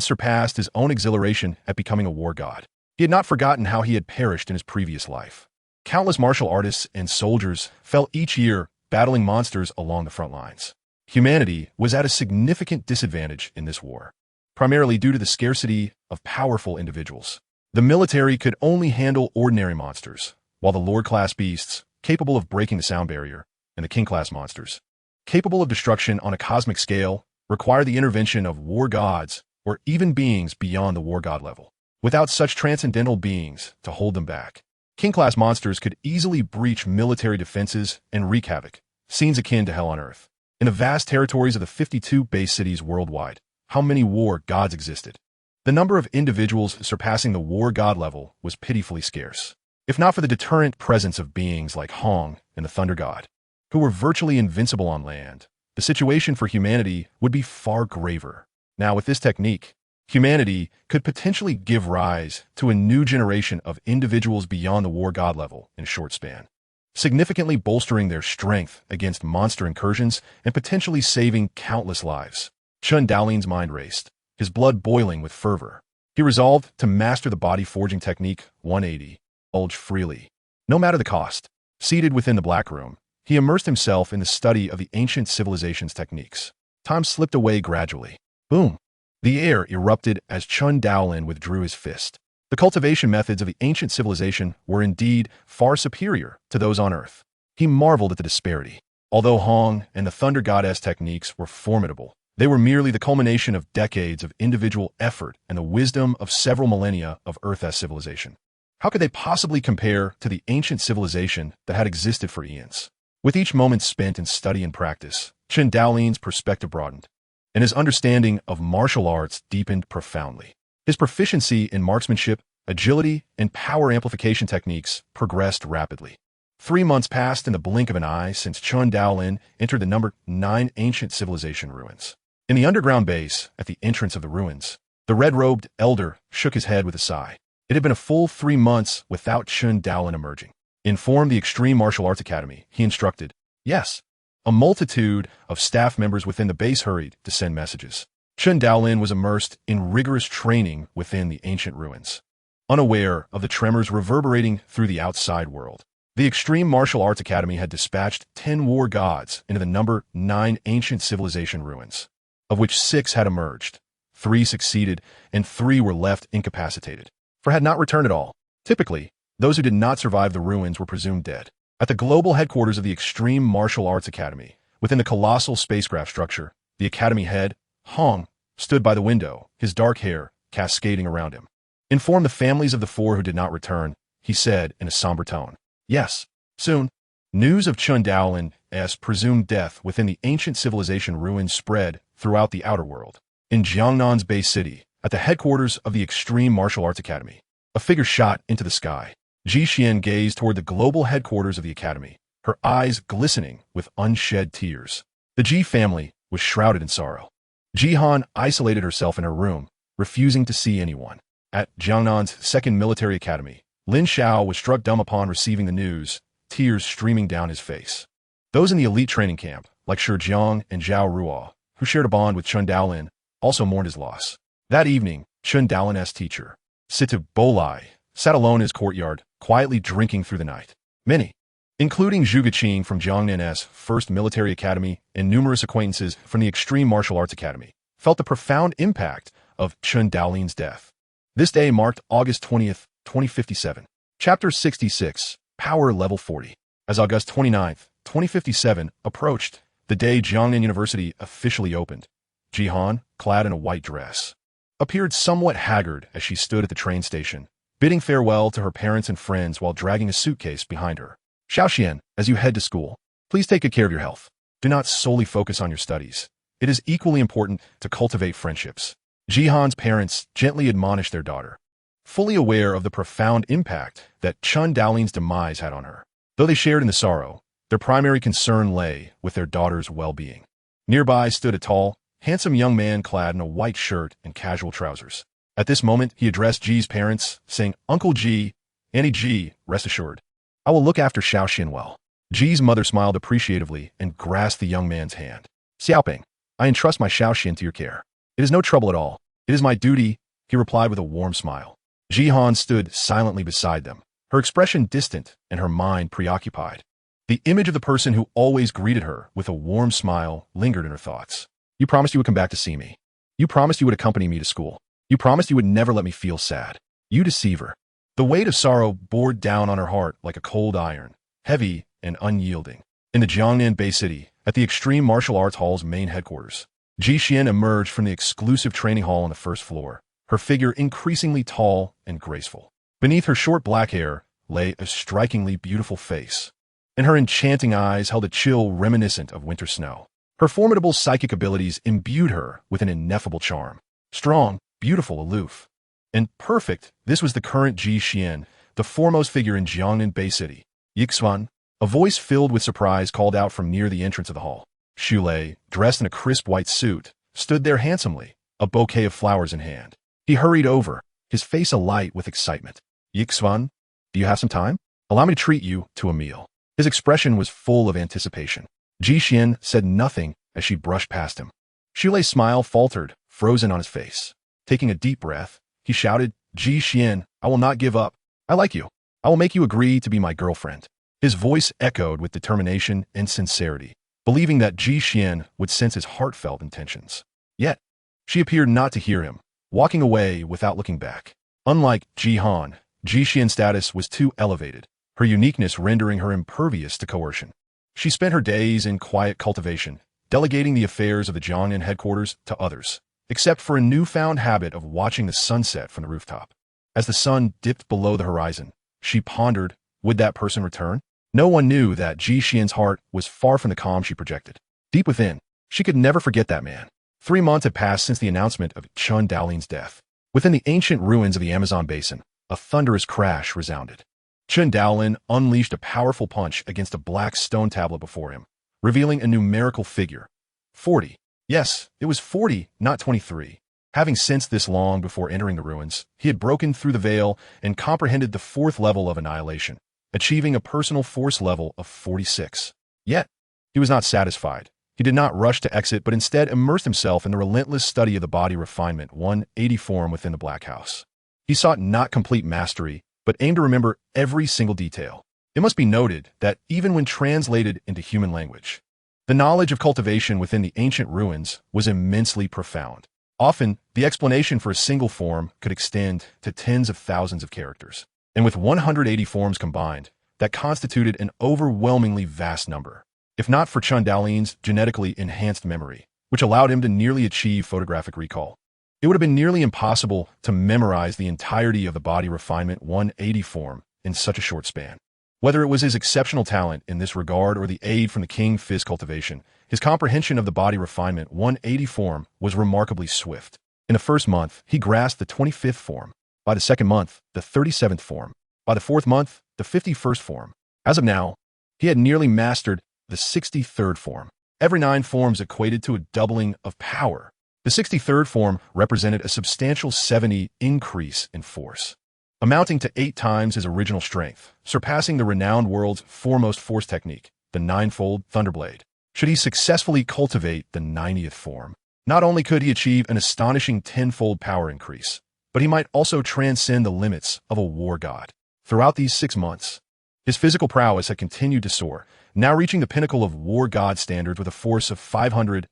surpassed his own exhilaration at becoming a war god. He had not forgotten how he had perished in his previous life. Countless martial artists and soldiers fell each year battling monsters along the front lines. Humanity was at a significant disadvantage in this war, primarily due to the scarcity of powerful individuals. The military could only handle ordinary monsters, while the Lord-class beasts, capable of breaking the sound barrier, and the King-class monsters, capable of destruction on a cosmic scale, required the intervention of war gods or even beings beyond the war god level. Without such transcendental beings to hold them back, King-class monsters could easily breach military defenses and wreak havoc, scenes akin to hell on Earth. In the vast territories of the 52 base cities worldwide, how many war gods existed? The number of individuals surpassing the war god level was pitifully scarce. If not for the deterrent presence of beings like Hong and the Thunder God, who were virtually invincible on land, the situation for humanity would be far graver. Now, with this technique, humanity could potentially give rise to a new generation of individuals beyond the war god level in a short span, significantly bolstering their strength against monster incursions and potentially saving countless lives. Chen Daolin's mind raced, his blood boiling with fervor. He resolved to master the body forging technique 180, indulge freely, no matter the cost. Seated within the Black Room, he immersed himself in the study of the ancient civilization's techniques. Time slipped away gradually. Boom! The air erupted as Chen Daolin withdrew his fist. The cultivation methods of the ancient civilization were indeed far superior to those on Earth. He marveled at the disparity. Although Hong and the Thunder Goddess techniques were formidable, they were merely the culmination of decades of individual effort and the wisdom of several millennia of Earth's civilization. How could they possibly compare to the ancient civilization that had existed for eons? With each moment spent in study and practice, Chen Daolin's perspective broadened, and his understanding of martial arts deepened profoundly. His proficiency in marksmanship, agility, and power amplification techniques progressed rapidly. 3 months passed in the blink of an eye since Chen Daolin entered the number 9 ancient civilization ruins. In the underground base, at the entrance of the ruins, the red-robed elder shook his head with a sigh. It had been a full 3 months without Chen Daolin emerging. Inform the Extreme Martial Arts Academy, he instructed. Yes. A multitude of staff members within the base hurried to send messages. Chen Daolin was immersed in rigorous training within the ancient ruins, unaware of the tremors reverberating through the outside world. The Extreme Martial Arts Academy had dispatched 10 war gods into the number 9 ancient civilization ruins, of which 6 had emerged, 3 succeeded, and 3 were left incapacitated, or had not returned at all. Typically, those who did not survive the ruins were presumed dead. At the global headquarters of the Extreme Martial Arts Academy, within the colossal spacecraft structure, the Academy head, Hong, stood by the window, his dark hair cascading around him. Inform the families of the 4 who did not return, he said in a somber tone. Yes, soon. News of Chen Daolin's presumed death within the ancient civilization ruins spread throughout the outer world. In Jiangnan's Bay City, at the headquarters of the Extreme Martial Arts Academy, a figure shot into the sky. Ji Xian gazed toward the global headquarters of the academy, her eyes glistening with unshed tears. The Ji family was shrouded in sorrow. Jihan isolated herself in her room, refusing to see anyone. At Jiangnan's second military academy, Lin Xiao was struck dumb upon receiving the news, tears streaming down his face. Those in the elite training camp, like Shi Jiang and Zhao Ruo, who shared a bond with Chen Daolin, also mourned his loss. That evening, Chen Daolin's teacher, Situ Bolai, sat alone in his courtyard, quietly drinking through the night. Many, including Zhu Geqing from Jiangnan's first military academy and numerous acquaintances from the Extreme Martial Arts Academy, felt the profound impact of Chen Daolin's death. This day marked August 20th, 2057. Chapter 66, Power Level 40. As August 29th, 2057 approached, the day Jiangnan University officially opened, Jihan, clad in a white dress, appeared somewhat haggard as she stood at the train station, bidding farewell to her parents and friends while dragging a suitcase behind her. Xiaoxian, as you head to school, please take good care of your health. Do not solely focus on your studies. It is equally important to cultivate friendships. Jihan's parents gently admonished their daughter, fully aware of the profound impact that Chen Daolin's demise had on her. Though they shared in the sorrow, their primary concern lay with their daughter's well-being. Nearby stood a tall, handsome young man clad in a white shirt and casual trousers. At this moment, he addressed Ji's parents, saying, Uncle Ji, Auntie Ji, rest assured, I will look after Xiaoxian well. Ji's mother smiled appreciatively and grasped the young man's hand. Xiaoping, I entrust my Xiaoxian to your care. It is no trouble at all. It is my duty, he replied with a warm smile. Jihan stood silently beside them, her expression distant and her mind preoccupied. The image of the person who always greeted her with a warm smile lingered in her thoughts. You promised you would come back to see me. You promised you would accompany me to school. You promised you would never let me feel sad. You deceiver. The weight of sorrow bore down on her heart like a cold iron, heavy and unyielding. In the Jiangnan Bay City, at the Extreme Martial Arts Hall's main headquarters, Ji Xian emerged from the exclusive training hall on the first floor, her figure increasingly tall and graceful. Beneath her short black hair lay a strikingly beautiful face, and her enchanting eyes held a chill reminiscent of winter snow. Her formidable psychic abilities imbued her with an ineffable charm. Strong, beautiful, aloof, and perfect, this was the current Ji Xian, the foremost figure in Jiangnan Bay City. Yixuan, a voice filled with surprise called out from near the entrance of the hall. Xu Lei, dressed in a crisp white suit, stood there handsomely, a bouquet of flowers in hand. He hurried over, his face alight with excitement. Yixuan, do you have some time? Allow me to treat you to a meal. His expression was full of anticipation. Ji Xian said nothing as she brushed past him. Xu Lei's smile faltered, frozen on his face. Taking a deep breath, he shouted, Ji Xian, I will not give up. I like you. I will make you agree to be my girlfriend. His voice echoed with determination and sincerity, believing that Ji Xian would sense his heartfelt intentions. Yet, she appeared not to hear him, walking away without looking back. Unlike Jihan, Ji Xian's status was too elevated, her uniqueness rendering her impervious to coercion. She spent her days in quiet cultivation, delegating the affairs of the Jiangnan headquarters to others, except for a newfound habit of watching the sunset from the rooftop. As the sun dipped below the horizon, she pondered, would that person return? No one knew that Ji Xian's heart was far from the calm she projected. Deep within, she could never forget that man. 3 months had passed since the announcement of Chen Daolin's death. Within the ancient ruins of the Amazon basin, a thunderous crash resounded. Chen Daolin unleashed a powerful punch against a black stone tablet before him, revealing a numerical figure. 40. Yes, it was 40, not 23. Having sensed this long before entering the ruins, he had broken through the veil and comprehended the 4th level of annihilation, achieving a personal force level of 46. Yet, he was not satisfied. He did not rush to exit, but instead immersed himself in the relentless study of the body refinement 180 form within the Black House. He sought not complete mastery, but aimed to remember every single detail. It must be noted that even when translated into human language, the knowledge of cultivation within the ancient ruins was immensely profound. Often, the explanation for a single form could extend to tens of thousands of characters. And with 180 forms combined, that constituted an overwhelmingly vast number. If not for Chen Daolin's genetically enhanced memory, which allowed him to nearly achieve photographic recall, it would have been nearly impossible to memorize the entirety of the body refinement 180 form in such a short span. Whether it was his exceptional talent in this regard or the aid from the King Fizz cultivation, his comprehension of the body refinement 180 form was remarkably swift. In the first month, he grasped the 25th form. By the second month, the 37th form. By the fourth month, the 51st form. As of now, he had nearly mastered the 63rd form. Every 9 forms equated to a doubling of power. The 63rd form represented a substantial 70 increase in force, amounting to 8 times his original strength, surpassing the renowned world's foremost force technique, the ninefold Thunderblade. Should he successfully cultivate the 90th form, not only could he achieve an astonishing tenfold power increase, but he might also transcend the limits of a war god. Throughout these 6 months, his physical prowess had continued to soar, now reaching the pinnacle of war god standards with a force of 500,000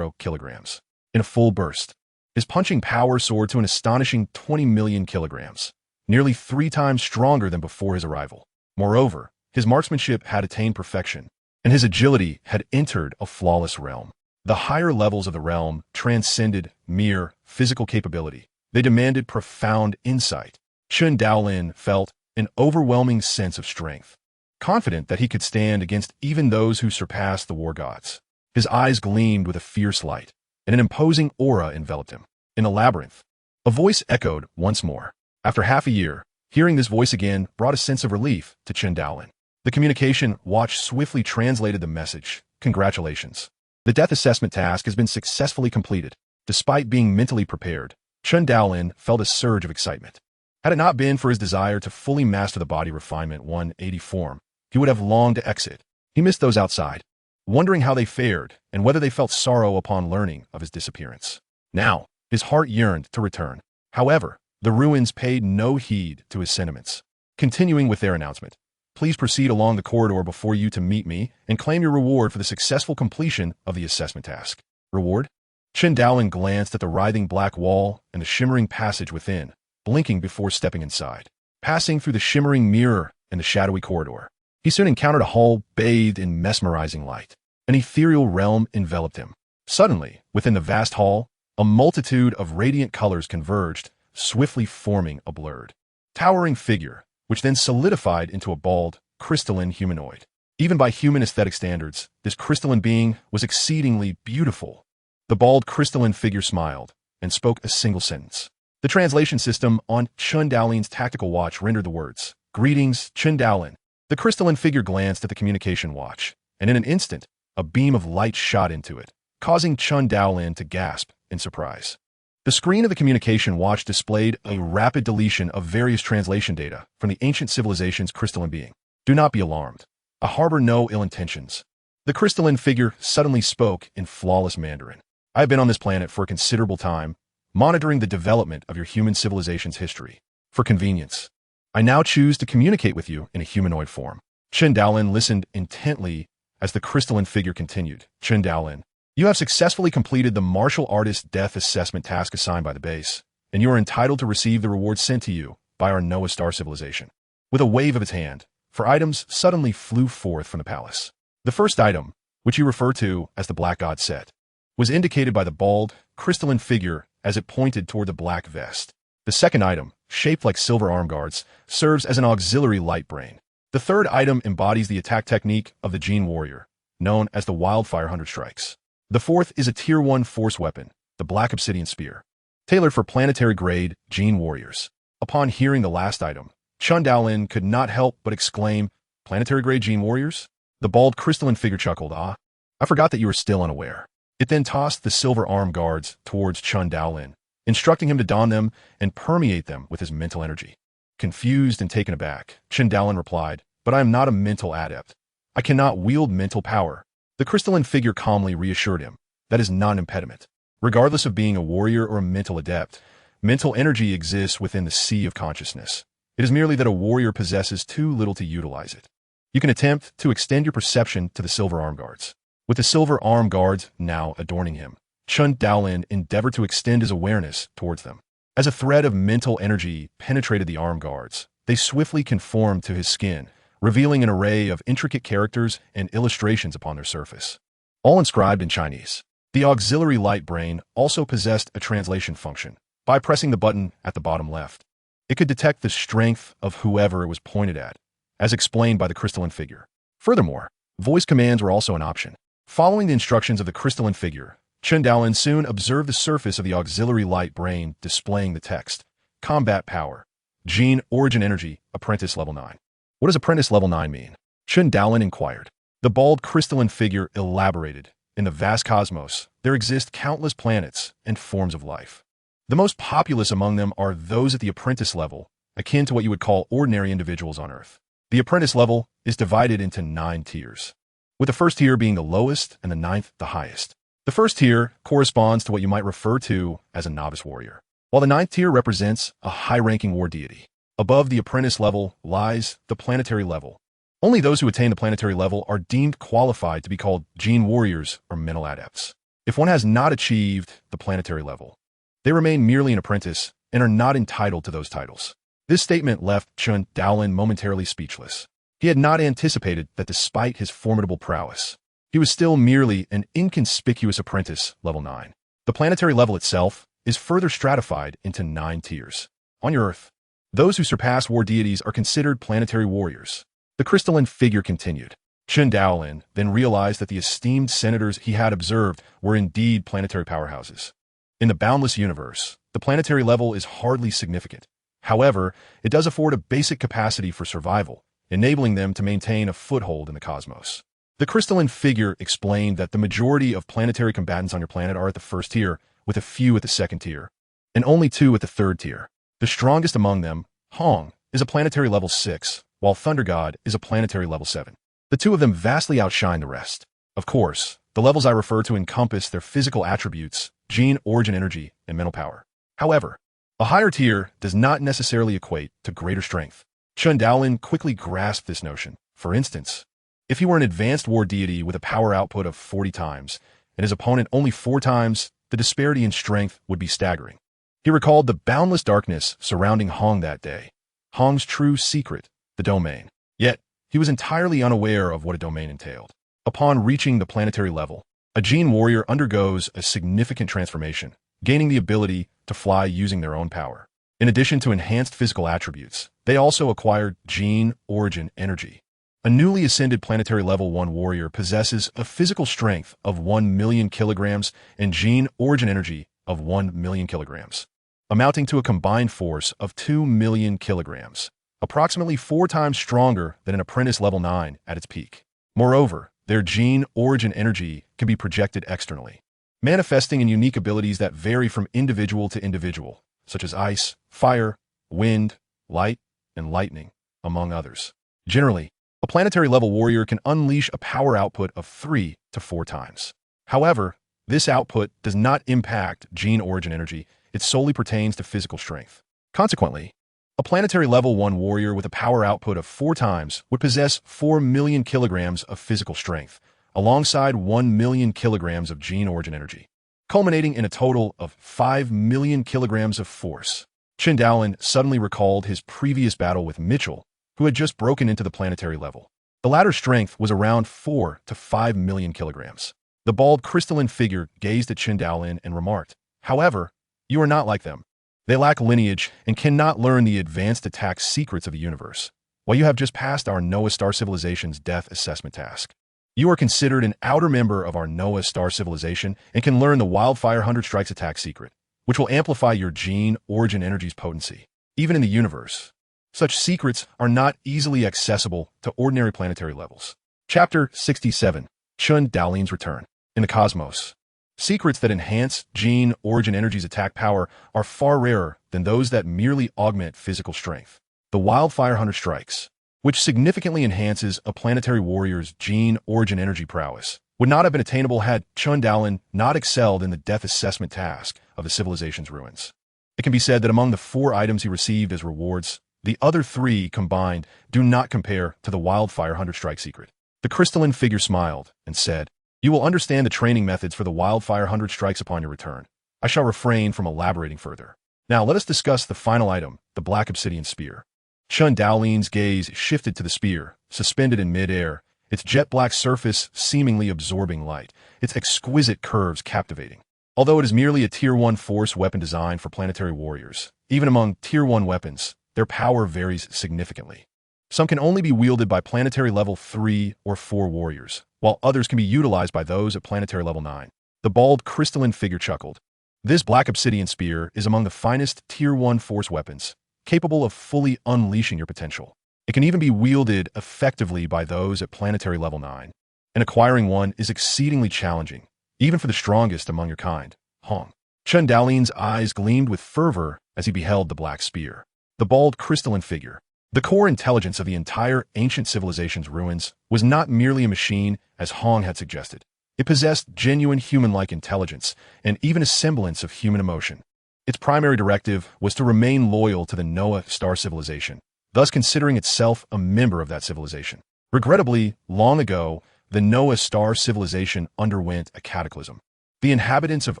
kilograms. In a full burst, his punching power soared to an astonishing 20 million kilograms, nearly 3 times stronger than before his arrival. Moreover, his marksmanship had attained perfection, and his agility had entered a flawless realm. The higher levels of the realm transcended mere physical capability. They demanded profound insight. Chen Daolin felt an overwhelming sense of strength, confident that he could stand against even those who surpassed the war gods. His eyes gleamed with a fierce light, and an imposing aura enveloped him. In a labyrinth, a voice echoed once more. After half a year, hearing this voice again brought a sense of relief to Chen Daolin. The communication watch swiftly translated the message. Congratulations. The death assessment task has been successfully completed. Despite being mentally prepared, Chen Daolin felt a surge of excitement. Had it not been for his desire to fully master the body refinement 180 form, he would have longed to exit. He missed those outside, wondering how they fared and whether they felt sorrow upon learning of his disappearance. Now, his heart yearned to return. However, the ruins paid no heed to his sentiments. Continuing with their announcement, please proceed along the corridor before you to meet me and claim your reward for the successful completion of the assessment task. Reward? Chen Daolin glanced at the writhing black wall and the shimmering passage within, blinking before stepping inside. Passing through the shimmering mirror and the shadowy corridor, he soon encountered a hall bathed in mesmerizing light. An ethereal realm enveloped him. Suddenly, within the vast hall, a multitude of radiant colors converged, swiftly forming a blurred, towering figure, which then solidified into a bald, crystalline humanoid. Even by human aesthetic standards, this crystalline being was exceedingly beautiful. The bald crystalline figure smiled and spoke a single sentence. The translation system on Chen Daolin's tactical watch rendered the words, "Greetings, Chen Daolin." The crystalline figure glanced at the communication watch, and in an instant, a beam of light shot into it, causing Chen Daolin to gasp in surprise. The screen of the communication watch displayed a rapid deletion of various translation data from the ancient civilization's crystalline being. Do not be alarmed. I harbor no ill intentions. The crystalline figure suddenly spoke in flawless Mandarin. I have been on this planet for a considerable time, monitoring the development of your human civilization's history. For convenience, I now choose to communicate with you in a humanoid form. Chen Daolin listened intently as the crystalline figure continued. Chen Daolin, you have successfully completed the martial artist death assessment task assigned by the base, and you are entitled to receive the reward sent to you by our Noah Star civilization. With a wave of its hand, 4 items suddenly flew forth from the palace. The first item, which you refer to as the Black God set, was indicated by the bald, crystalline figure as it pointed toward the black vest. The second item, shaped like silver arm guards, serves as an auxiliary light brain. The third item embodies the attack technique of the Gene Warrior, known as the Wildfire 100 Strikes. The fourth is a Tier 1 force weapon, the Black Obsidian Spear, tailored for planetary-grade Gene Warriors. Upon hearing the last item, Chen Daolin could not help but exclaim, "Planetary-grade Gene Warriors?" The bald crystalline figure chuckled, "Ah, I forgot that you were still unaware." It then tossed the silver arm guards towards Chen Daolin, instructing him to don them and permeate them with his mental energy. Confused and taken aback, Chen Daolin replied, "But I am not a mental adept. I cannot wield mental power." The crystalline figure calmly reassured him, "That is not an impediment. Regardless of being a warrior or a mental adept, mental energy exists within the sea of consciousness. It is merely that a warrior possesses too little to utilize it. You can attempt to extend your perception to the silver arm guards." With the silver arm guards now adorning him, Chen Daolin endeavored to extend his awareness towards them. As a thread of mental energy penetrated the arm guards, they swiftly conformed to his skin, revealing an array of intricate characters and illustrations upon their surface, all inscribed in Chinese. The auxiliary light brain also possessed a translation function. By pressing the button at the bottom left, It could detect the strength of whoever it was pointed at, as explained by the crystalline figure. Furthermore, voice commands were also an option. Following the instructions of the crystalline figure, Chen Daolin soon observed the surface of the auxiliary light brain displaying the text, Combat Power, Gene Origin Energy, Apprentice Level 9. What does Apprentice Level 9 mean? Chen Daolin inquired. The bald crystalline figure elaborated. In the vast cosmos, there exist countless planets and forms of life. The most populous among them are those at the apprentice level, akin to what you would call ordinary individuals on Earth. The apprentice level is divided into 9 tiers, with the first tier being the lowest and the 9th the highest. The first tier corresponds to what you might refer to as a novice warrior, while the 9th tier represents a high-ranking war deity. Above the apprentice level lies the planetary level. Only those who attain the planetary level are deemed qualified to be called gene warriors or mental adepts. If one has not achieved the planetary level, they remain merely an apprentice and are not entitled to those titles. This statement left Chen Daolin momentarily speechless. He had not anticipated that despite his formidable prowess, he was still merely an inconspicuous apprentice level 9. The planetary level itself is further stratified into 9 tiers. On your Earth, those who surpass war deities are considered planetary warriors. The crystalline figure continued. Chen Daolin then realized that the esteemed senators he had observed were indeed planetary powerhouses. In the boundless universe, the planetary level is hardly significant. However, it does afford a basic capacity for survival, enabling them to maintain a foothold in the cosmos. The crystalline figure explained that the majority of planetary combatants on your planet are at the first tier, with a few at the second tier, and only 2 at the third tier. The strongest among them, Hong, is a planetary level 6, while Thunder God is a planetary level 7. The 2 of them vastly outshine the rest. Of course, the levels I refer to encompass their physical attributes, gene origin energy, and mental power. However, a higher tier does not necessarily equate to greater strength. Chen Daolin quickly grasped this notion. For instance, if he were an advanced war deity with a power output of 40 times, and his opponent only 4 times, the disparity in strength would be staggering. He recalled the boundless darkness surrounding Hong that day, Hong's true secret, the domain. Yet, he was entirely unaware of what a domain entailed. Upon reaching the planetary level, a gene warrior undergoes a significant transformation, gaining the ability to fly using their own power. In addition to enhanced physical attributes, they also acquired gene origin energy. A newly ascended planetary level 1 warrior possesses a physical strength of 1 million kilograms and gene origin energy of 1 million kilograms, amounting to a combined force of 2 million kilograms. Approximately 4 times stronger than an apprentice level 9 at its peak. Moreover, their gene origin energy can be projected externally, manifesting in unique abilities that vary from individual to individual, such as ice, fire, wind, light, and lightning, among others. Generally, a planetary level warrior can unleash a power output of 3 to 4 times. However, this output does not impact gene origin energy, it solely pertains to physical strength. Consequently, a planetary level 1 warrior with a power output of 4 times would possess 4 million kilograms of physical strength, alongside 1 million kilograms of gene origin energy, culminating in a total of 5 million kilograms of force. Chen Daolin suddenly recalled his previous battle with Mitchell, who had just broken into the planetary level. The latter's strength was around 4 to 5 million kilograms. The bald crystalline figure gazed at Chen Daolin and remarked, "However, you are not like them. They lack lineage and cannot learn the advanced attack secrets of the universe. While you have just passed our Noah Star Civilization's death assessment task, you are considered an outer member of our Noah Star Civilization and can learn the Wildfire 100 Strikes attack secret, which will amplify your gene origin energy's potency. Even in the universe, such secrets are not easily accessible to ordinary planetary levels." Chapter 67. Chen Daolin's Return. In the cosmos, secrets that enhance gene origin energy's attack power are far rarer than those that merely augment physical strength. The Wildfire 100 Strikes, which significantly enhances a planetary warrior's gene origin energy prowess, would not have been attainable had Chen Daolin not excelled in the death assessment task of the civilization's ruins. It can be said that among the 4 items he received as rewards, the other 3 combined do not compare to the Wildfire 100 Strike secret. The crystalline figure smiled and said, "You will understand the training methods for the Wildfire 100 Strikes upon your return. I shall refrain from elaborating further. Now let us discuss the final item, the Black Obsidian Spear." Chen Daolin's gaze shifted to the spear, suspended in mid-air, its jet-black surface seemingly absorbing light, its exquisite curves captivating. Although it is merely a Tier 1 force weapon designed for planetary warriors, even among Tier 1 weapons, their power varies significantly. Some can only be wielded by planetary level 3 or 4 warriors, while others can be utilized by those at planetary level 9. The bald crystalline figure chuckled. This black obsidian spear is among the finest Tier 1 force weapons, capable of fully unleashing your potential. It can even be wielded effectively by those at planetary level 9. And acquiring one is exceedingly challenging, even for the strongest among your kind. Hong. Chen Daolin's eyes gleamed with fervor as he beheld the black spear. The bald crystalline figure, the core intelligence of the entire ancient civilization's ruins, was not merely a machine as Hong had suggested. It possessed genuine human-like intelligence and even a semblance of human emotion. Its primary directive was to remain loyal to the Noah star civilization, thus considering itself a member of that civilization. Regrettably, long ago, the Noah star civilization underwent a cataclysm. The inhabitants of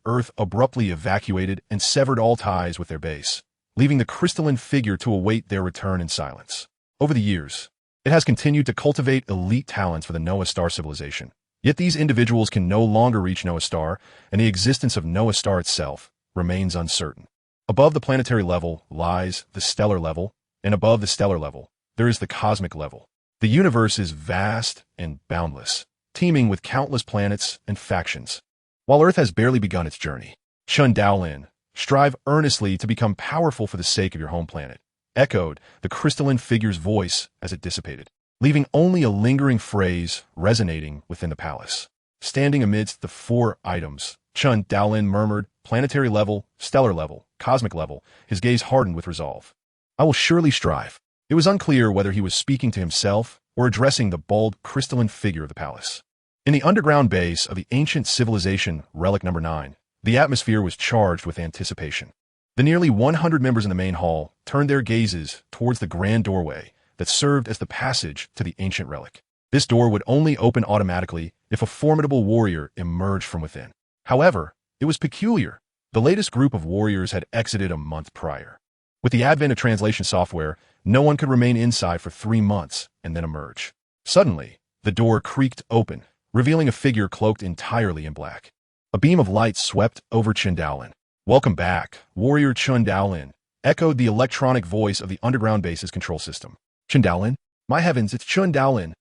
Earth abruptly evacuated and severed all ties with their base, leaving the crystalline figure to await their return in silence. Over the years, it has continued to cultivate elite talents for the Noah star civilization. Yet these individuals can no longer reach Noah star, and the existence of Noah star itself remains uncertain. Above the planetary level lies the stellar level, and above the stellar level, there is the cosmic level. The universe is vast and boundless, teeming with countless planets and factions. While Earth has barely begun its journey, Chen Daolin, strive earnestly to become powerful for the sake of your home planet, echoed the crystalline figure's voice as it dissipated, leaving only a lingering phrase resonating within the palace. Standing amidst the 4 items, Chen Daolin murmured, planetary level, stellar level, cosmic level, his gaze hardened with resolve. I will surely strive. It was unclear whether he was speaking to himself or addressing the bald crystalline figure of the palace. In the underground base of the ancient civilization Relic Number 9, the atmosphere was charged with anticipation. The nearly 100 members in the main hall turned their gazes towards the grand doorway that served as the passage to the ancient relic. This door would only open automatically if a formidable warrior emerged from within. However, it was peculiar. The latest group of warriors had exited a month prior. With the advent of translation software, no one could remain inside for 3 months and then emerge. Suddenly, the door creaked open, revealing a figure cloaked entirely in black. A beam of light swept over Chen Daolin. Welcome back, warrior Chen Daolin, echoed the electronic voice of the underground base's control system. Chen Daolin? My heavens, it's Chen Daolin.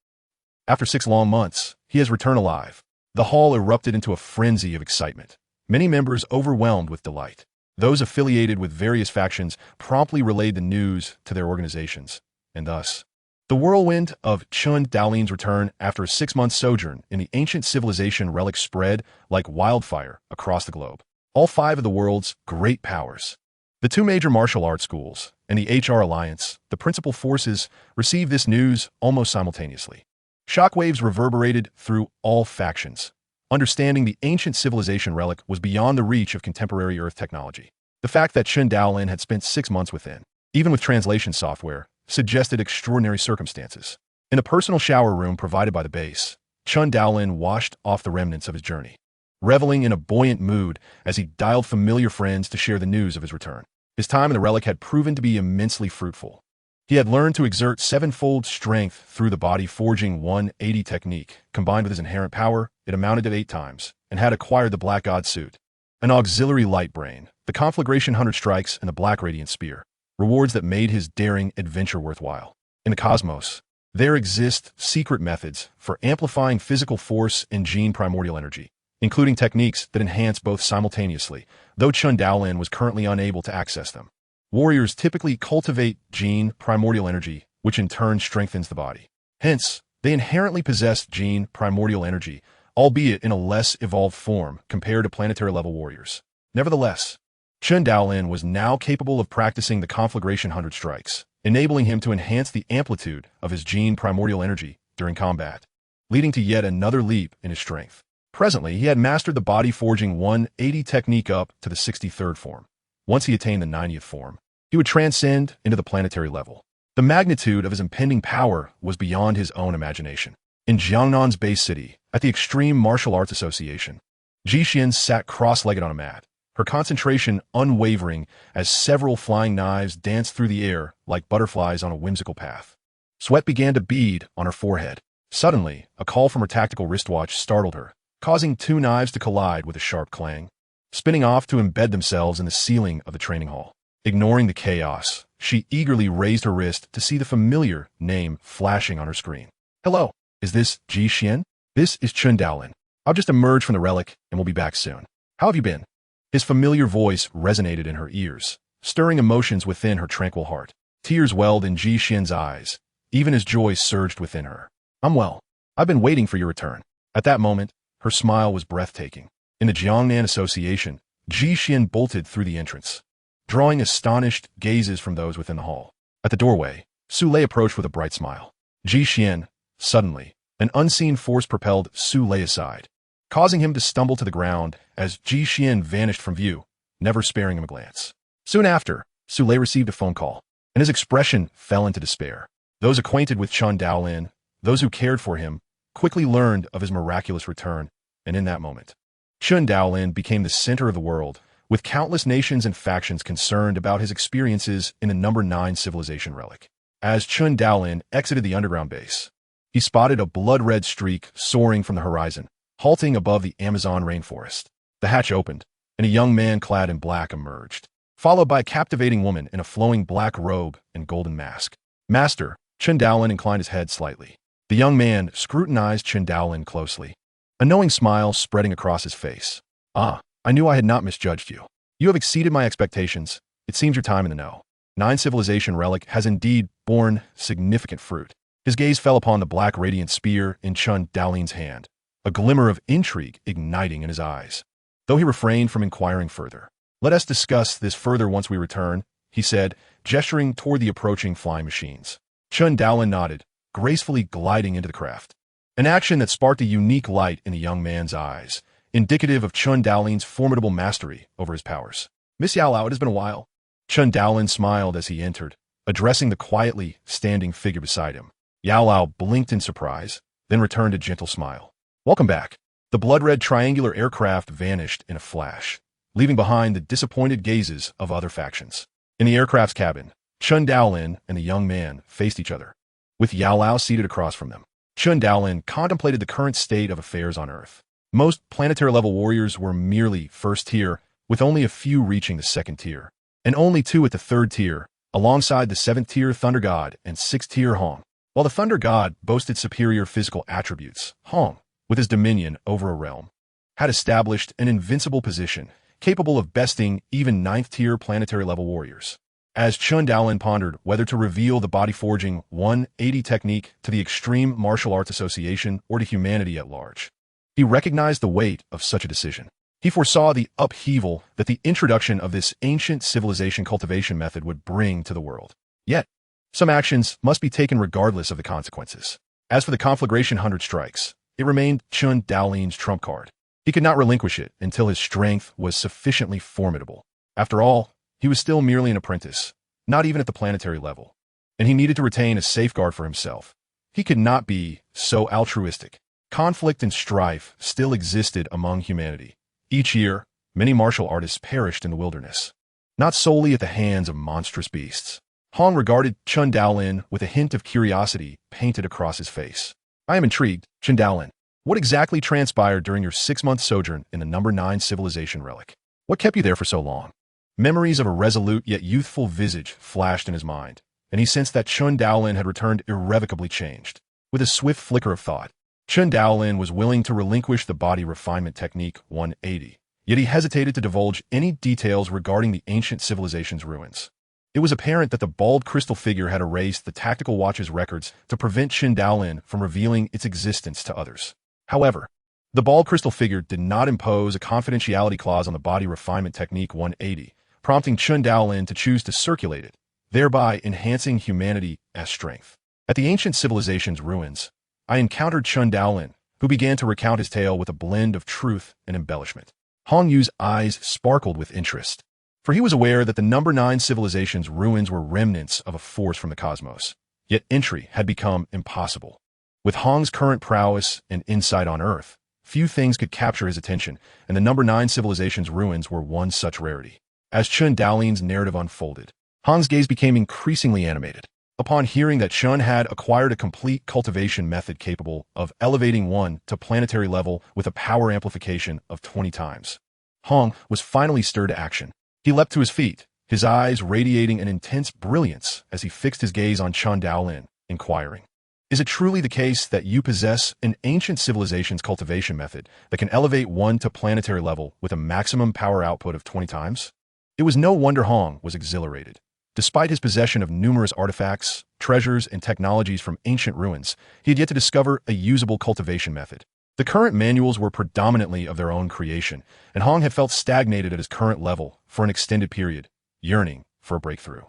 After 6 long months, he has returned alive. The hall erupted into a frenzy of excitement, many members overwhelmed with delight. Those affiliated with various factions promptly relayed the news to their organizations, and thus, the whirlwind of Chen Daolin's return after a 6-month sojourn in the ancient civilization relic spread like wildfire across the globe. All 5 of the world's great powers, the 2 major martial arts schools, and the HR Alliance, the principal forces, received this news almost simultaneously. Shockwaves reverberated through all factions. Understanding the ancient civilization relic was beyond the reach of contemporary Earth technology. The fact that Chen Daolin had spent 6 months within, even with translation software, suggested extraordinary circumstances. In a personal shower room provided by the base, Chen Daolin washed off the remnants of his journey, reveling in a buoyant mood as he dialed familiar friends to share the news of his return. His time in the relic had proven to be immensely fruitful. He had learned to exert 7-fold strength through the body forging 180 technique. Combined with his inherent power, it amounted to 8 times, and had acquired the Black God suit, an auxiliary light brain, the Conflagration 100 strikes, and the Black Radiant spear. Rewards that made his daring adventure worthwhile. In the cosmos, there exist secret methods for amplifying physical force and gene primordial energy, including techniques that enhance both simultaneously, though Chen Daolin was currently unable to access them. Warriors typically cultivate gene primordial energy, which in turn strengthens the body. Hence, they inherently possess gene primordial energy, albeit in a less evolved form compared to planetary-level warriors. Nevertheless, Chen Daolin was now capable of practicing the Conflagration 100 strikes, enabling him to enhance the amplitude of his gene primordial energy during combat, leading to yet another leap in his strength. Presently, he had mastered the body forging 180 technique up to the 63rd form. Once he attained the 90th form, he would transcend into the planetary level. The magnitude of his impending power was beyond his own imagination. In Jiangnan's base city, at the Extreme Martial Arts Association, Jixin sat cross-legged on a mat, her concentration unwavering as several flying knives danced through the air like butterflies on a whimsical path. Sweat began to bead on her forehead. Suddenly, a call from her tactical wristwatch startled her, causing 2 knives to collide with a sharp clang, spinning off to embed themselves in the ceiling of the training hall. Ignoring the chaos, she eagerly raised her wrist to see the familiar name flashing on her screen. Hello, is this Ji Xian? This is Chen Daolin. I'll just emerge from the relic and we'll be back soon. How have you been? His familiar voice resonated in her ears, stirring emotions within her tranquil heart. Tears welled in Ji Xian's eyes, even as joy surged within her. I'm well. I've been waiting for your return. At that moment, her smile was breathtaking. In the Jiangnan Association, Ji Xian bolted through the entrance, drawing astonished gazes from those within the hall. At the doorway, Su Lei approached with a bright smile. Ji Xian, suddenly, an unseen force propelled Su Lei aside, causing him to stumble to the ground as Ji Xian vanished from view, never sparing him a glance. Soon after, Su Lei received a phone call, and his expression fell into despair. Those acquainted with Chen Daolin, those who cared for him, quickly learned of his miraculous return, and in that moment, Chen Daolin became the center of the world, with countless nations and factions concerned about his experiences in the number 9 civilization relic. As Chen Daolin exited the underground base, he spotted a blood-red streak soaring from the horizon, halting above the Amazon rainforest. The hatch opened, and a young man clad in black emerged, followed by a captivating woman in a flowing black robe and golden mask. Master, Chen Daolin inclined his head slightly. The young man scrutinized Chen Daolin closely, a knowing smile spreading across his face. Ah, I knew I had not misjudged you. You have exceeded my expectations. It seems your time in the know. 9 civilization relic has indeed borne significant fruit. His gaze fell upon the black radiant spear in Chen Daolin's hand, a glimmer of intrigue igniting in his eyes. Though he refrained from inquiring further. Let us discuss this further once we return, he said, gesturing toward the approaching flying machines. Chen Daolin nodded, gracefully gliding into the craft. An action that sparked a unique light in the young man's eyes, indicative of Chen Daolin's formidable mastery over his powers. Miss Yao Lao, it has been a while. Chen Daolin smiled as he entered, addressing the quietly standing figure beside him. Yao Lao blinked in surprise, then returned a gentle smile. Welcome back. The blood-red triangular aircraft vanished in a flash, leaving behind the disappointed gazes of other factions. In the aircraft's cabin, Chen Daolin and the young man faced each other, with Yao Lao seated across from them. Chen Daolin contemplated the current state of affairs on Earth. Most planetary-level warriors were merely first tier, with only a few reaching the second tier, and only 2 at the third tier, alongside the 7th tier Thunder God and 6th tier Hong. While the Thunder God boasted superior physical attributes, Hong, with his dominion over a realm, had established an invincible position, capable of besting even 9th tier planetary-level warriors. As Chen Daolin pondered whether to reveal the body-forging 180 technique to the Extreme Martial Arts Association or to humanity at large, he recognized the weight of such a decision. He foresaw the upheaval that the introduction of this ancient civilization cultivation method would bring to the world. Yet, some actions must be taken regardless of the consequences. As for the Conflagration 100 strikes, it remained Chen Daolin's trump card. He could not relinquish it until his strength was sufficiently formidable. After all, he was still merely an apprentice, not even at the planetary level, and he needed to retain a safeguard for himself. He could not be so altruistic. Conflict and strife still existed among humanity. Each year, many martial artists perished in the wilderness, not solely at the hands of monstrous beasts. Hong regarded Chen Daolin with a hint of curiosity painted across his face. I am intrigued, Chen Daolin. What exactly transpired during your 6-month sojourn in the number 9 civilization relic? What kept you there for so long? Memories of a resolute yet youthful visage flashed in his mind, and he sensed that Chen Daolin had returned irrevocably changed. With a swift flicker of thought, Chen Daolin was willing to relinquish the body refinement technique 180, yet he hesitated to divulge any details regarding the ancient civilization's ruins. It was apparent that the bald crystal figure had erased the tactical watch's records to prevent Chen Daolin from revealing its existence to others. However, the bald crystal figure did not impose a confidentiality clause on the body refinement technique 180, prompting Chen Daolin to choose to circulate it, thereby enhancing humanity as strength. At the ancient civilization's ruins, I encountered Chen Daolin, who began to recount his tale with a blend of truth and embellishment. Hong Yu's eyes sparkled with interest, for he was aware that the number 9 civilization's ruins were remnants of a force from the cosmos, yet entry had become impossible. With Hong's current prowess and insight on Earth, few things could capture his attention, and the number 9 civilization's ruins were one such rarity. As Chen Daolin's narrative unfolded, Hong's gaze became increasingly animated. Upon hearing that Chen had acquired a complete cultivation method capable of elevating one to planetary level with a power amplification of 20 times, Hong was finally stirred to action. He leapt to his feet, his eyes radiating an intense brilliance as he fixed his gaze on Chen Daolin, inquiring, "Is it truly the case that you possess an ancient civilization's cultivation method that can elevate one to planetary level with a maximum power output of 20 times? It was no wonder Hong was exhilarated. Despite his possession of numerous artifacts, treasures, and technologies from ancient ruins, he had yet to discover a usable cultivation method. The current manuals were predominantly of their own creation, and Hong had felt stagnated at his current level for an extended period, yearning for a breakthrough.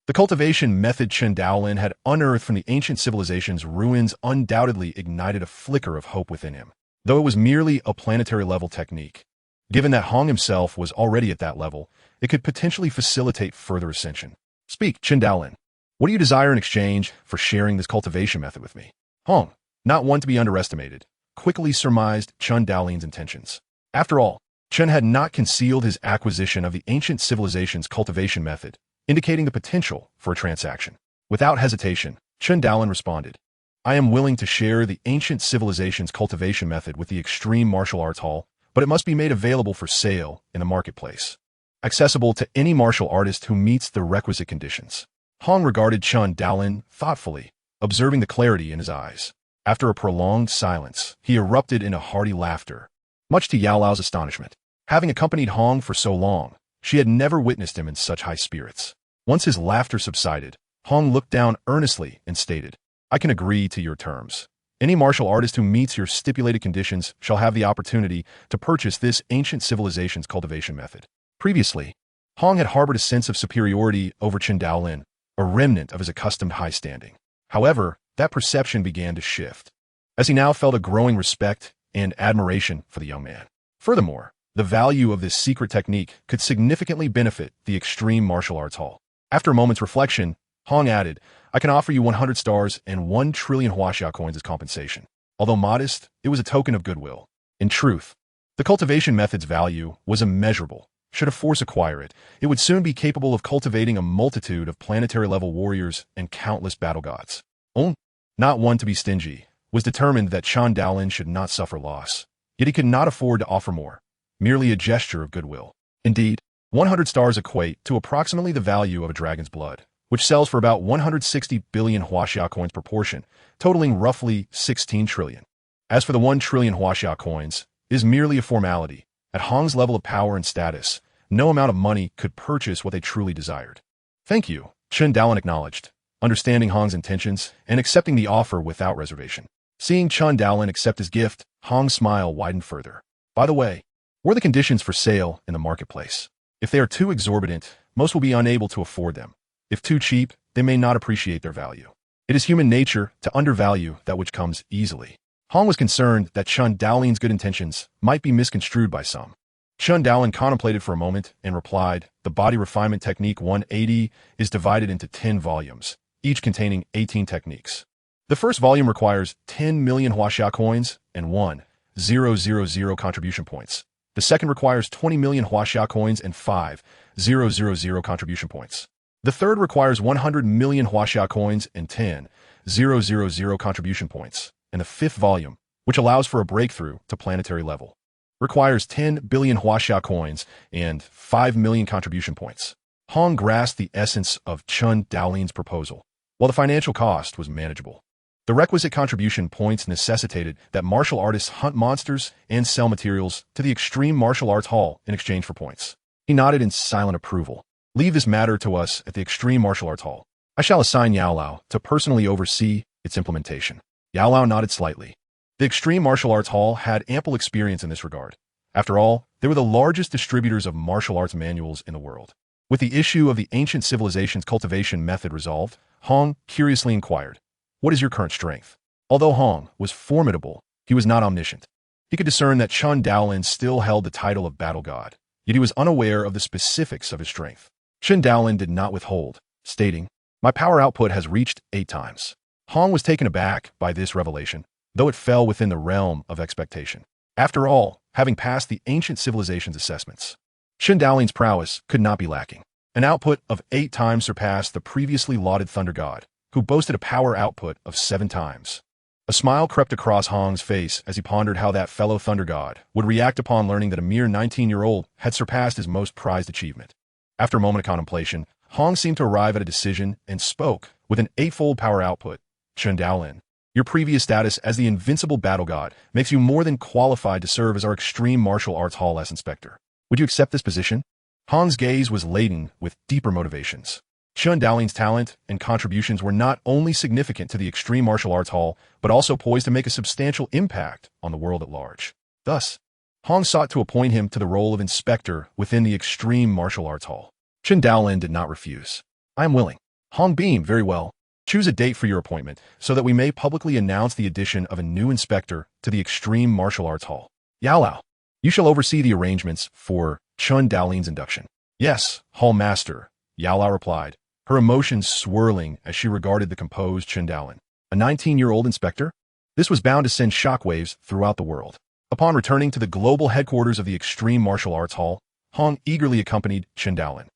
The cultivation method Chen Daolin had unearthed from the ancient civilization's ruins undoubtedly ignited a flicker of hope within him, though it was merely a planetary-level technique. Given that Hong himself was already at that level, it could potentially facilitate further ascension. "Speak, Chen Daolin. What do you desire in exchange for sharing this cultivation method with me?" Hong, not one to be underestimated, quickly surmised Chen Daolin's intentions. After all, Chen had not concealed his acquisition of the ancient civilization's cultivation method, indicating the potential for a transaction. Without hesitation, Chen Daolin responded, "I am willing to share the ancient civilization's cultivation method with the Extreme Martial Arts Hall, but it must be made available for sale in the marketplace, accessible to any martial artist who meets the requisite conditions." Hong regarded Chen Daolin thoughtfully, observing the clarity in his eyes. After a prolonged silence, he erupted into hearty laughter, much to Yao Lao's astonishment. Having accompanied Hong for so long, she had never witnessed him in such high spirits. Once his laughter subsided, Hong looked down earnestly and stated, "I can agree to your terms. Any martial artist who meets your stipulated conditions shall have the opportunity to purchase this ancient civilization's cultivation method." Previously, Hong had harbored a sense of superiority over Chen Daolin, a remnant of his accustomed high standing. However, that perception began to shift, as he now felt a growing respect and admiration for the young man. Furthermore, the value of this secret technique could significantly benefit the Extreme Martial Arts Hall. After a moment's reflection, Hong added, "I can offer you 100 stars and 1 trillion huaxia coins as compensation." Although modest, it was a token of goodwill. In truth, the cultivation method's value was immeasurable. Should a force acquire it, it would soon be capable of cultivating a multitude of planetary-level warriors and countless battle gods. Hong, not one to be stingy, was determined that Chen Daolin should not suffer loss. Yet he could not afford to offer more, merely a gesture of goodwill. Indeed, 100 stars equate to approximately the value of a dragon's blood, which sells for about 160 billion huaxia coins per portion, totaling roughly 16 trillion. As for the 1 trillion huaxia coins, it is merely a formality. At Hong's level of power and status, no amount of money could purchase what they truly desired. "Thank you," Chen Daolin acknowledged, understanding Hong's intentions and accepting the offer without reservation. Seeing Chen Daolin accept his gift, Hong's smile widened further. "By the way, what are the conditions for sale in the marketplace? If they are too exorbitant, most will be unable to afford them. If too cheap, they may not appreciate their value. It is human nature to undervalue that which comes easily." Hong was concerned that Chen Daolin's good intentions might be misconstrued by some. Chen Daolin contemplated for a moment and replied, "The Body Refinement Technique 180 is divided into 10 volumes, each containing 18 techniques. The first volume requires 10 million huaxia coins and 1,000 contribution points. The second requires 20 million huaxia coins and 5,000 contribution points. The third requires 100 million huaxia coins and 10,000 contribution points. And the fifth volume, which allows for a breakthrough to planetary level, requires 10 billion huaxia coins and 5 million contribution points." Hong grasped the essence of Chen Daolin's proposal, while the financial cost was manageable. The requisite contribution points necessitated that martial artists hunt monsters and sell materials to the Extreme Martial Arts Hall in exchange for points. He nodded in silent approval. "Leave this matter to us at the Extreme Martial Arts Hall. I shall assign Yao Lao to personally oversee its implementation." Yao Lao nodded slightly. The Extreme Martial Arts Hall had ample experience in this regard. After all, they were the largest distributors of martial arts manuals in the world. With the issue of the ancient civilization's cultivation method resolved, Hong curiously inquired, "What is your current strength?" Although Hong was formidable, he was not omniscient. He could discern that Chen Daolin still held the title of battle god, yet he was unaware of the specifics of his strength. Chen Daolin did not withhold, stating, "My power output has reached 8 times. Hong was taken aback by this revelation, though it fell within the realm of expectation. After all, having passed the ancient civilization's assessments, Chen Daolin's prowess could not be lacking. An output of 8 times surpassed the previously lauded Thunder God, who boasted a power output of 7 times. A smile crept across Hong's face as he pondered how that fellow Thunder God would react upon learning that a mere 19-year-old had surpassed his most prized achievement. After a moment of contemplation, Hong seemed to arrive at a decision and spoke with an eightfold power output. Chen Daolin, your previous status as the invincible battle god makes you more than qualified to serve as our extreme martial arts hall as inspector. Would you accept this position? Hong's gaze was laden with deeper motivations. Chen Daolin's talent and contributions were not only significant to the Extreme Martial Arts Hall, but also poised to make a substantial impact on the world at large. Thus, Hong sought to appoint him to the role of inspector within the Extreme Martial Arts Hall. Chen Daolin did not refuse. I am willing. Hong beamed. Very well. Choose a date for your appointment so that we may publicly announce the addition of a new inspector to the Extreme Martial Arts Hall. Yao Lao, you shall oversee the arrangements for Chen Daolin's induction. Yes, Hall Master, Yao Lao replied, her emotions swirling as she regarded the composed Chen Daolin. A 19-year-old inspector? This was bound to send shockwaves throughout the world. Upon returning to the global headquarters of the Extreme Martial Arts Hall, Hong eagerly accompanied Chen Daolin,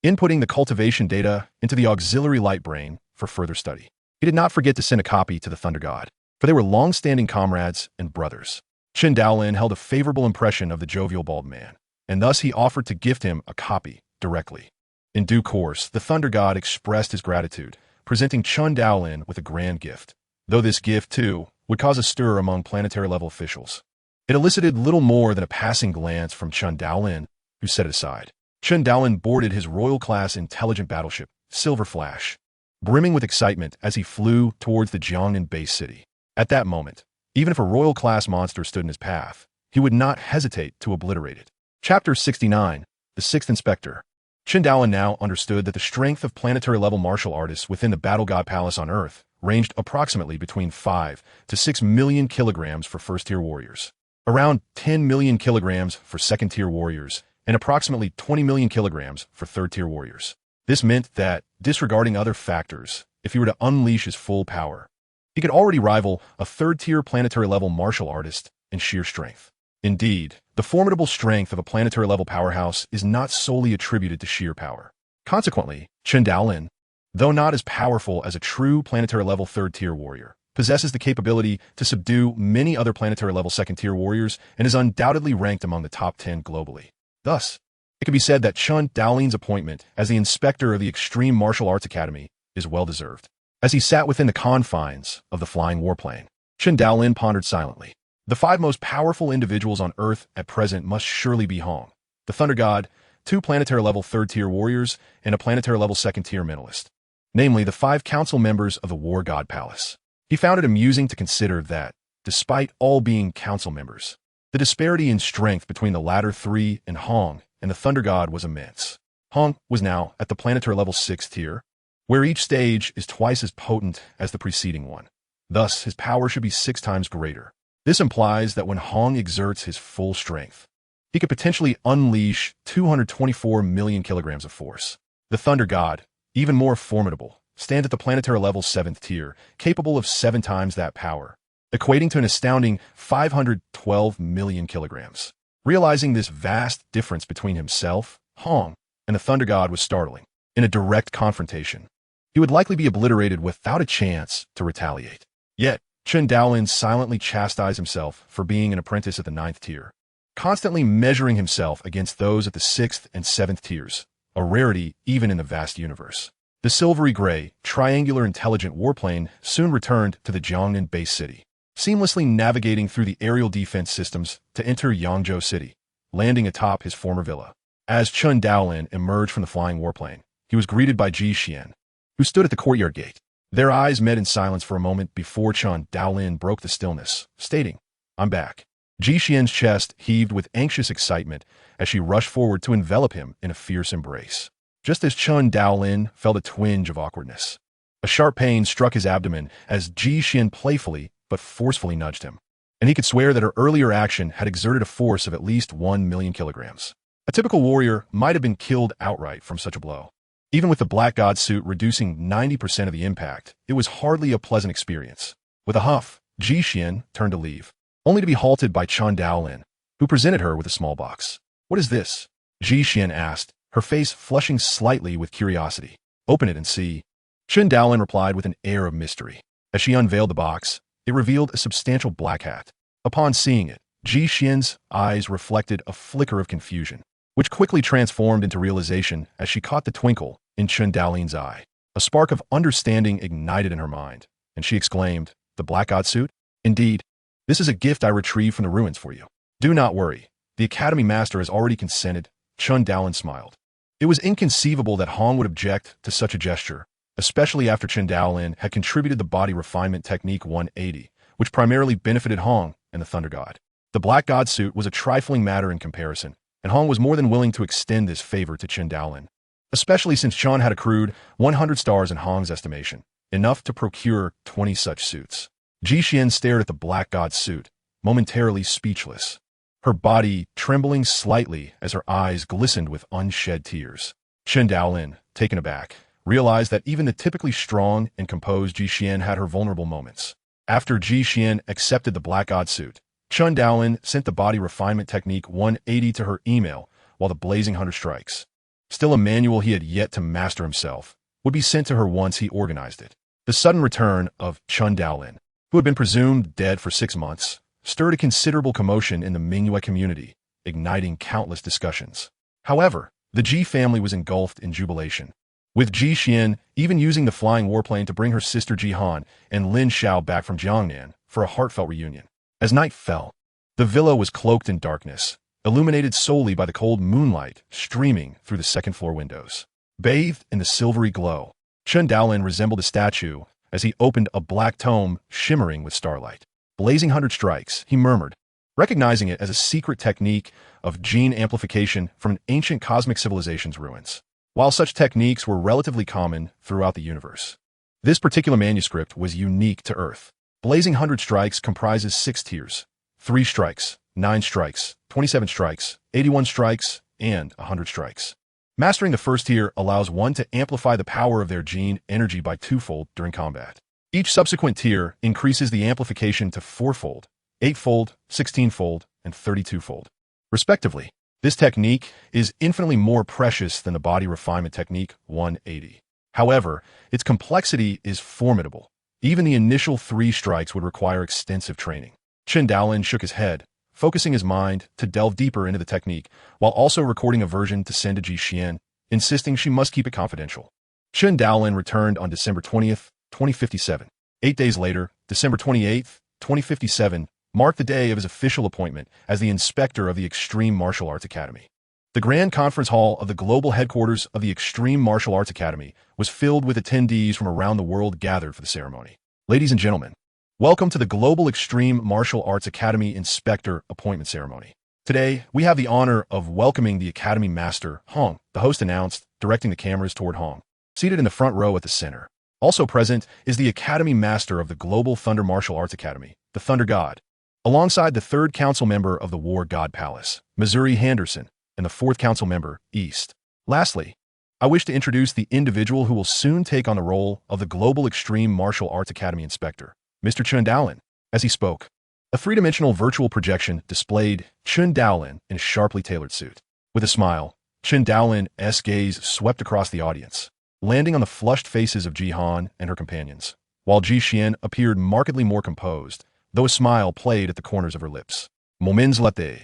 inputting the cultivation data into the auxiliary light brain for further study. He did not forget to send a copy to the Thunder God, for they were long-standing comrades and brothers. Chen Daolin held a favorable impression of the jovial bald man, and thus he offered to gift him a copy directly. In due course, the Thunder God expressed his gratitude, presenting Chen Daolin with a grand gift, though this gift, too, would cause a stir among planetary-level officials. It elicited little more than a passing glance from Chen Daolin, who set it aside. Chen Daolin boarded his royal-class intelligent battleship, Silver Flash, brimming with excitement as he flew towards the Jiangnan base city. At that moment, even if a royal-class monster stood in his path, he would not hesitate to obliterate it. Chapter 69, The Sixth Inspector. Chen Daolin now understood that the strength of planetary-level martial artists within the Battle God Palace on Earth ranged approximately between 5 to 6 million kilograms for first-tier warriors, around 10 million kilograms for second-tier warriors, and approximately 20 million kilograms for third-tier warriors. This meant that, disregarding other factors, if he were to unleash his full power, he could already rival a third-tier planetary-level martial artist in sheer strength. Indeed, the formidable strength of a planetary-level powerhouse is not solely attributed to sheer power. Consequently, Chen Daolin, though not as powerful as a true planetary-level third-tier warrior, possesses the capability to subdue many other planetary-level second-tier warriors and is undoubtedly ranked among the top 10 globally. Thus, it can be said that Chen Daolin's appointment as the inspector of the Extreme Martial Arts Academy is well-deserved. As he sat within the confines of the flying warplane, Chen Daolin pondered silently. The 5 most powerful individuals on Earth at present must surely be Hong, the Thunder God, 2 planetary-level third-tier warriors, and a planetary-level second-tier mentalist, namely the 5 council members of the War God Palace. He found it amusing to consider that, despite all being council members, the disparity in strength between the latter 3 and Hong and the Thunder God was immense. Hong was now at the planetary-level 6th tier, where each stage is twice as potent as the preceding one. Thus, his power should be 6 times greater. This implies that when Hong exerts his full strength, he could potentially unleash 224 million kilograms of force. The Thunder God, even more formidable, stands at the planetary level 7th tier, capable of 7 times that power, equating to an astounding 512 million kilograms. Realizing this vast difference between himself, Hong, and the Thunder God was startling. In a direct confrontation, he would likely be obliterated without a chance to retaliate. Yet, Chen Daolin silently chastised himself for being an apprentice at the 9th tier, constantly measuring himself against those at the 6th and 7th tiers, a rarity even in the vast universe. The silvery gray, triangular intelligent warplane soon returned to the Jiangnan base city, seamlessly navigating through the aerial defense systems to enter Yangzhou City, landing atop his former villa. As Chen Daolin emerged from the flying warplane, he was greeted by Ji Xian, who stood at the courtyard gate. Their eyes met in silence for a moment before Chen Daolin broke the stillness, stating, "I'm back." Ji Xian's chest heaved with anxious excitement as she rushed forward to envelop him in a fierce embrace. Just as Chen Daolin felt a twinge of awkwardness, a sharp pain struck his abdomen as Ji Xian playfully but forcefully nudged him, and he could swear that her earlier action had exerted a force of at least 1 million kilograms. A typical warrior might have been killed outright from such a blow. Even with the Black God suit reducing 90% of the impact, it was hardly a pleasant experience. With a huff, Ji Xian turned to leave, only to be halted by Chen Daolin, who presented her with a small box. "What is this?" Ji Xian asked, her face flushing slightly with curiosity. "Open it and see." Chen Daolin replied with an air of mystery. As she unveiled the box, it revealed a substantial black hat. Upon seeing it, Ji Xian's eyes reflected a flicker of confusion. which quickly transformed into realization as she caught the twinkle in Chen Daolin's eye. A spark of understanding ignited in her mind, and she exclaimed, "The Black God suit? Indeed, this is a gift I retrieved from the ruins for you. Do not worry. The Academy Master has already consented." Chen Daolin smiled. It was inconceivable that Hong would object to such a gesture, especially after Chen Daolin had contributed the body refinement technique 180, which primarily benefited Hong and the Thunder God. The Black God suit was a trifling matter in comparison, and Hong was more than willing to extend this favor to Chen Daolin, especially since Chen had accrued 100 stars in Hong's estimation, enough to procure 20 such suits. Ji Xian stared at the Black God suit, momentarily speechless, her body trembling slightly as her eyes glistened with unshed tears. Chen Daolin, taken aback, realized that even the typically strong and composed Ji Xian had her vulnerable moments. After Ji Xian accepted the Black God suit, Chen Daolin sent the body refinement technique 180 to her email while the blazing 100 strikes, still a manual he had yet to master himself, would be sent to her once he organized it. The sudden return of Chen Daolin, who had been presumed dead for 6 months, stirred a considerable commotion in the Mingyue community, igniting countless discussions. However, the Ji family was engulfed in jubilation, with Ji Xian even using the flying warplane to bring her sister Ji Han and Lin Xiao back from Jiangnan for a heartfelt reunion. As night fell, the villa was cloaked in darkness, illuminated solely by the cold moonlight streaming through the second-floor windows. Bathed in the silvery glow, Chen Daolin resembled a statue as he opened a black tome shimmering with starlight. "Blazing 100 strikes," he murmured, recognizing it as a secret technique of gene amplification from an ancient cosmic civilization's ruins. While such techniques were relatively common throughout the universe, this particular manuscript was unique to Earth. Blazing 100 strikes comprises 6 tiers: 3 strikes, 9 strikes, 27 strikes, 81 strikes, and 100 strikes. Mastering the first tier allows one to amplify the power of their gene energy by 2-fold during combat. Each subsequent tier increases the amplification to 4-fold, 8-fold, 16-fold, and 32-fold, respectively. This technique is infinitely more precious than the body refinement technique 180. However, its complexity is formidable. Even the initial 3 strikes would require extensive training. Chen Daolin shook his head, focusing his mind to delve deeper into the technique, while also recording a version to send to Ji Xian, insisting she must keep it confidential. Chen Daolin returned on December 20th, 2057. 8 days later, December 28th, 2057, marked the day of his official appointment as the inspector of the Extreme Martial Arts Academy. The Grand Conference Hall of the global headquarters of the Extreme Martial Arts Academy was filled with attendees from around the world gathered for the ceremony. Ladies and gentlemen, welcome to the Global Extreme Martial Arts Academy Inspector Appointment Ceremony. Today, we have the honor of welcoming the Academy Master, Hong, the host announced, directing the cameras toward Hong, seated in the front row at the center. Also present is the Academy Master of the Global Thunder Martial Arts Academy, the Thunder God, alongside the 3rd Council Member of the War God Palace, Missouri Henderson, and the 4th Council Member, East. Lastly, I wish to introduce the individual who will soon take on the role of the Global Extreme Martial Arts Academy Inspector, Mr. Chen Daolin. As he spoke, a 3-dimensional virtual projection displayed Chen Daolin in a sharply tailored suit. With a smile, Chen Daolin's gaze swept across the audience, landing on the flushed faces of Ji Han and her companions, while Ji Xian appeared markedly more composed, though a smile played at the corners of her lips. Moments later,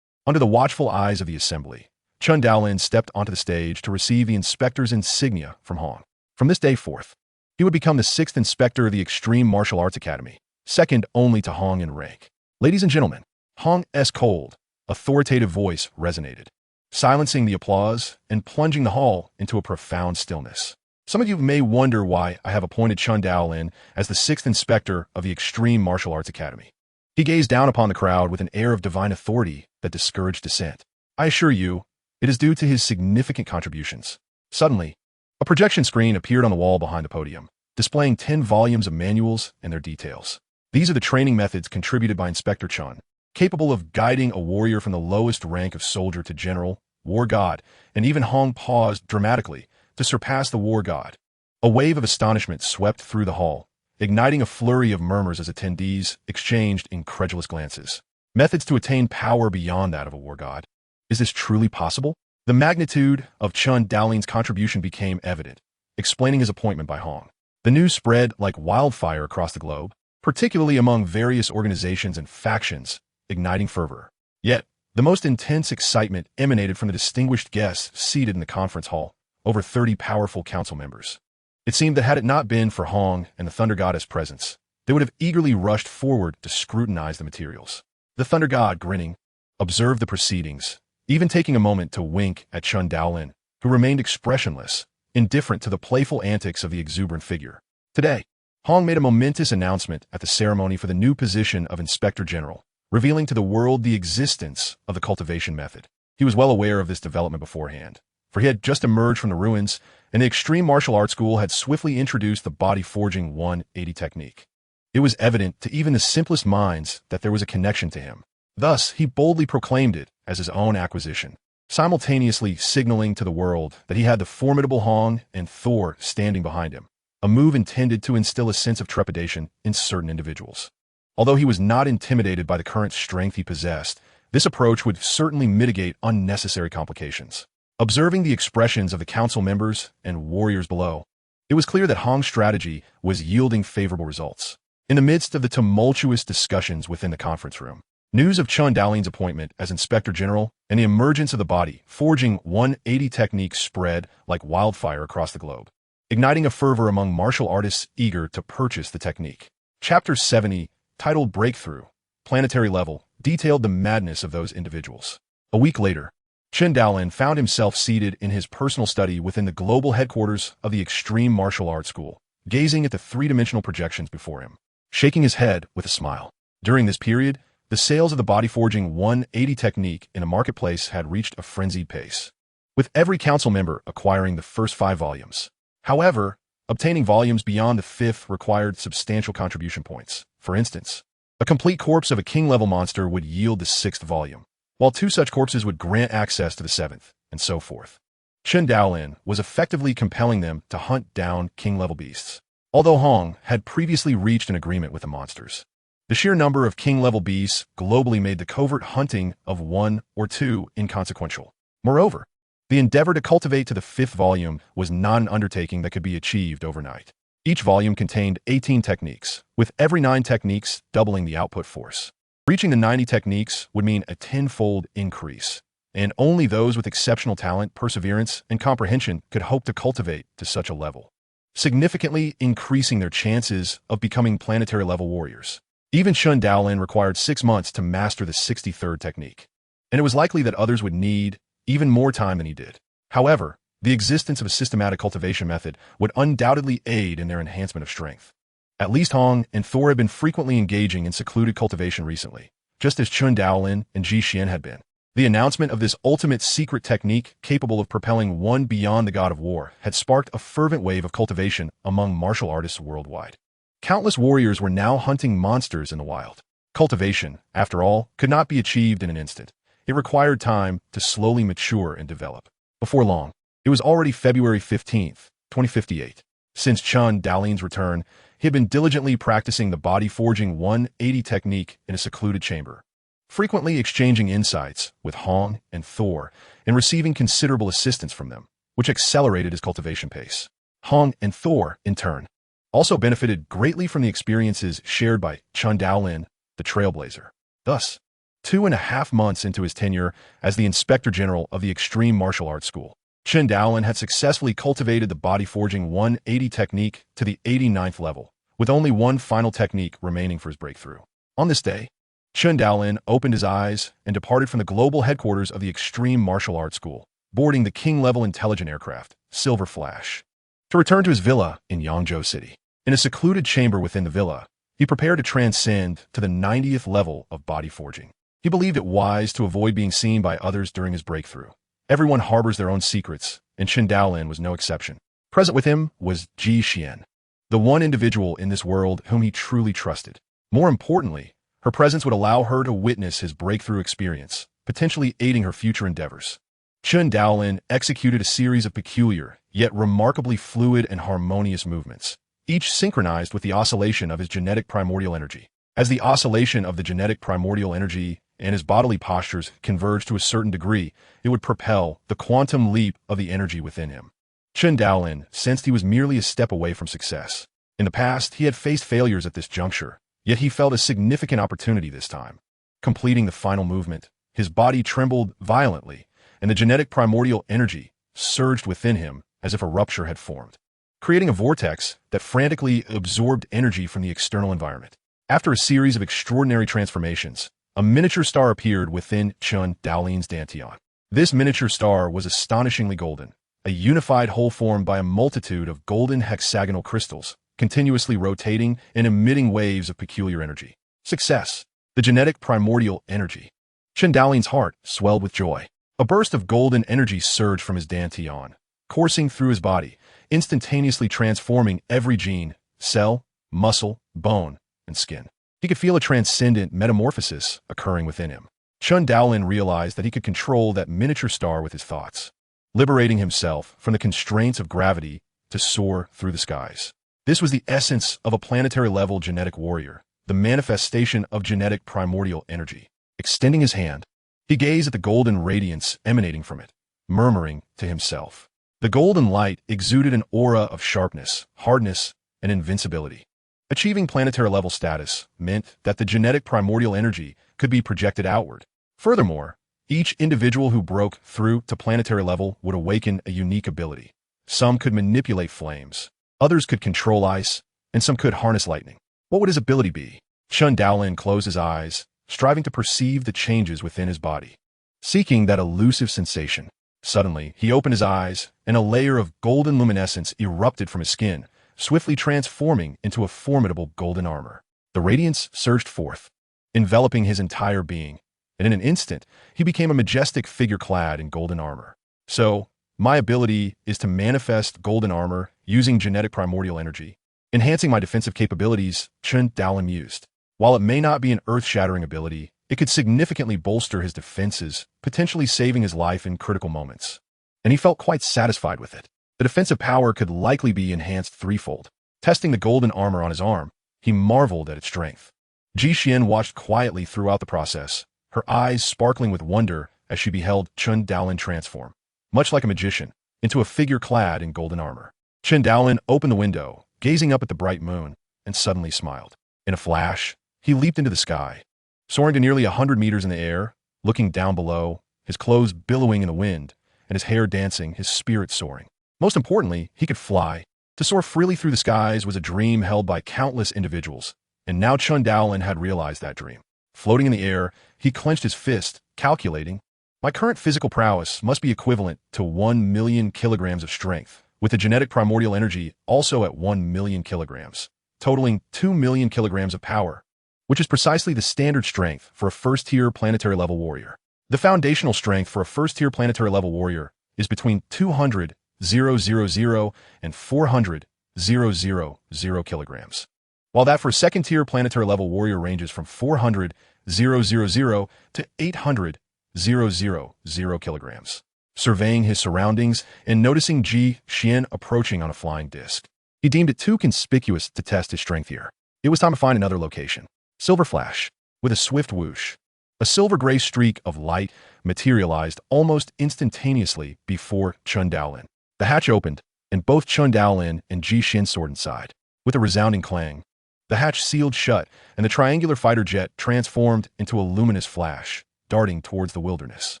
under the watchful eyes of the assembly, Chen Daolin stepped onto the stage to receive the inspector's insignia from Hong. From this day forth, he would become the 6th inspector of the Extreme Martial Arts Academy, second only to Hong in rank. Ladies and gentlemen, Hong's cold, authoritative voice resonated, silencing the applause and plunging the hall into a profound stillness. Some of you may wonder why I have appointed Chen Daolin as the 6th inspector of the Extreme Martial Arts Academy. He gazed down upon the crowd with an air of divine authority that discouraged dissent. I assure you, it is due to his significant contributions. Suddenly, a projection screen appeared on the wall behind the podium, displaying 10 volumes of manuals and their details. These are the training methods contributed by Inspector Chen, capable of guiding a warrior from the lowest rank of soldier to general, war god, and even Hong paused dramatically to surpass the war god. A wave of astonishment swept through the hall, igniting a flurry of murmurs as attendees exchanged incredulous glances. Methods to attain power beyond that of a war god. Is this truly possible? The magnitude of Chen Daolin's contribution became evident, explaining his appointment by Hong. The news spread like wildfire across the globe, particularly among various organizations and factions, igniting fervor. Yet, The most intense excitement emanated from the distinguished guests seated in the conference hall, over 30 powerful council members. It seemed that had it not been for Hong and the Thunder Goddess' presence, they would have eagerly rushed forward to scrutinize the materials. The Thunder God, grinning, observed the proceedings, even taking a moment to wink at Chen Daolin, who remained expressionless, indifferent to the playful antics of the exuberant figure. Today, Hong made a momentous announcement at the ceremony for the new position of Inspector General, revealing to the world the existence of the cultivation method. He was well aware of this development beforehand, for he had just emerged from the ruins, and the Extreme Martial Arts School had swiftly introduced the body-forging 180 technique. It was evident to even the simplest minds that there was a connection to him. Thus, he boldly proclaimed it as his own acquisition, simultaneously signaling to the world that he had the formidable Hong and Thor standing behind him, a move intended to instill a sense of trepidation in certain individuals. Although he was not intimidated by the current strength he possessed, this approach would certainly mitigate unnecessary complications. Observing the expressions of the council members and warriors below, it was clear that Hong's strategy was yielding favorable results. In the midst of the tumultuous discussions within the conference room, news of Chen Daolin's appointment as Inspector General and the emergence of the body-forging 180 technique spread like wildfire across the globe, igniting a fervor among martial artists eager to purchase the technique. Chapter 70, titled Breakthrough, Planetary Level, detailed the madness of those individuals. A week later, Chen Daolin found himself seated in his personal study within the global headquarters of the Extreme Martial Arts School, gazing at the three-dimensional projections before him, shaking his head with a smile. During this period, the sales of the body-forging 180 technique in the marketplace had reached a frenzied pace, with every council member acquiring the first 5 volumes. However, obtaining volumes beyond the 5th required substantial contribution points. For instance, a complete corpse of a king-level monster would yield the 6th volume, while 2 such corpses would grant access to the 7th, and so forth. Chen Daolin was effectively compelling them to hunt down king-level beasts, although Hong had previously reached an agreement with the monsters. The sheer number of king-level beasts globally made the covert hunting of 1 or 2 inconsequential. Moreover, the endeavor to cultivate to the 5th volume was not an undertaking that could be achieved overnight. Each volume contained 18 techniques, with every 9 techniques doubling the output force. Reaching the 90 techniques would mean a 10-fold increase, and only those with exceptional talent, perseverance, and comprehension could hope to cultivate to such a level, significantly increasing their chances of becoming planetary-level warriors. Even Chen Daolin required 6 months to master the 63rd technique, and it was likely that others would need even more time than he did. However, the existence of a systematic cultivation method would undoubtedly aid in their enhancement of strength. At least Hong and Thor had been frequently engaging in secluded cultivation recently, just as Chen Daolin and Ji Xian had been. The announcement of this ultimate secret technique capable of propelling one beyond the god of war had sparked a fervent wave of cultivation among martial artists worldwide. Countless warriors were now hunting monsters in the wild. Cultivation, after all, could not be achieved in an instant. It required time to slowly mature and develop. Before long, it was already February 15th, 2058. Since Chen Daolin's return, he had been diligently practicing the body-forging 180 technique in a secluded chamber, frequently exchanging insights with Hong and Thor and receiving considerable assistance from them, which accelerated his cultivation pace. Hong and Thor, in turn, also benefited greatly from the experiences shared by Chen Daolin, the trailblazer. Thus, 2.5 months into his tenure as the Inspector General of the Extreme Martial Arts School, Chen Daolin had successfully cultivated the body-forging 180 technique to the 89th level, with only one final technique remaining for his breakthrough. On this day, Chen Daolin opened his eyes and departed from the global headquarters of the Extreme Martial Arts School, boarding the king-level intelligent aircraft, Silver Flash, to return to his villa in Yangzhou City. In a secluded chamber within the villa, he prepared to transcend to the 90th level of body forging. He believed it wise to avoid being seen by others during his breakthrough. Everyone harbors their own secrets, and Chen Daolin was no exception. Present with him was Ji Xian, the one individual in this world whom he truly trusted. More importantly, her presence would allow her to witness his breakthrough experience, potentially aiding her future endeavors. Chen Daolin executed a series of peculiar, yet remarkably fluid and harmonious movements, each synchronized with the oscillation of his genetic primordial energy. As the oscillation of the genetic primordial energy and his bodily postures converged to a certain degree, it would propel the quantum leap of the energy within him. Chen Daolin sensed he was merely a step away from success. In the past, he had faced failures at this juncture, yet he felt a significant opportunity this time. Completing the final movement, His body trembled violently, and the genetic primordial energy surged within him as if a rupture had formed, creating a vortex that frantically absorbed energy from the external environment. After a series of extraordinary transformations, a miniature star appeared within Chen Daolin's dantian. This miniature star was astonishingly golden, a unified whole formed by a multitude of golden hexagonal crystals, continuously rotating and emitting waves of peculiar energy. Success. The genetic primordial energy. Chen Daolin's heart swelled with joy. A burst of golden energy surged from his dantian, coursing through his body, instantaneously transforming every gene, cell, muscle, bone, and skin. He could feel a transcendent metamorphosis occurring within him. Chen Daolin realized that he could control that miniature star with his thoughts, liberating himself from the constraints of gravity to soar through the skies. This was the essence of a planetary-level genetic warrior, the manifestation of genetic primordial energy. Extending his hand, he gazed at the golden radiance emanating from it, murmuring to himself. The golden light exuded an aura of sharpness, hardness, and invincibility. Achieving planetary-level status meant that the genetic primordial energy could be projected outward. Furthermore, each individual who broke through to planetary level would awaken a unique ability. Some could manipulate flames, others could control ice, and some could harness lightning. What would his ability be? Chen Daolin closed his eyes, striving to perceive the changes within his body, seeking that elusive sensation. Suddenly, he opened his eyes, and a layer of golden luminescence erupted from his skin, swiftly transforming into a formidable golden armor. The radiance surged forth, enveloping his entire being, and in an instant, he became a majestic figure clad in golden armor. So, my ability is to manifest golden armor using genetic primordial energy, enhancing my defensive capabilities, Chen Daolin mused. While it may not be an earth-shattering ability, it could significantly bolster his defenses, potentially saving his life in critical moments. And he felt quite satisfied with it. The defensive power could likely be enhanced threefold. Testing the golden armor on his arm, he marveled at its strength. Ji Xian watched quietly throughout the process, her eyes sparkling with wonder as she beheld Chen Daolin transform, much like a magician, into a figure clad in golden armor. Chen Daolin opened the window, gazing up at the bright moon, and suddenly smiled. In a flash, he leaped into the sky, soaring to nearly 100 meters in the air, looking down below, his clothes billowing in the wind, and his hair dancing, his spirit soaring. Most importantly, he could fly. To soar freely through the skies was a dream held by countless individuals, and now Chen Daolin had realized that dream. Floating in the air, he clenched his fist, calculating, my current physical prowess must be equivalent to 1 million kilograms of strength, with the genetic primordial energy also at 1 million kilograms, totaling 2 million kilograms of power, which is precisely the standard strength for a first-tier planetary-level warrior. The foundational strength for a first-tier planetary-level warrior is between 200,000 and 400,000 kilograms, while that for a second-tier planetary-level warrior ranges from 400,000 to 800,000 kilograms. Surveying his surroundings and noticing Ji Xian approaching on a flying disc, he deemed it too conspicuous to test his strength here. It was time to find another location. Silver flash. With a swift whoosh, a silver-gray streak of light materialized almost instantaneously before Chen Daolin. The hatch opened, and both Chen Daolin and Ji Xian soared inside. With a resounding clang, the hatch sealed shut, and the triangular fighter jet transformed into a luminous flash, darting towards the wilderness.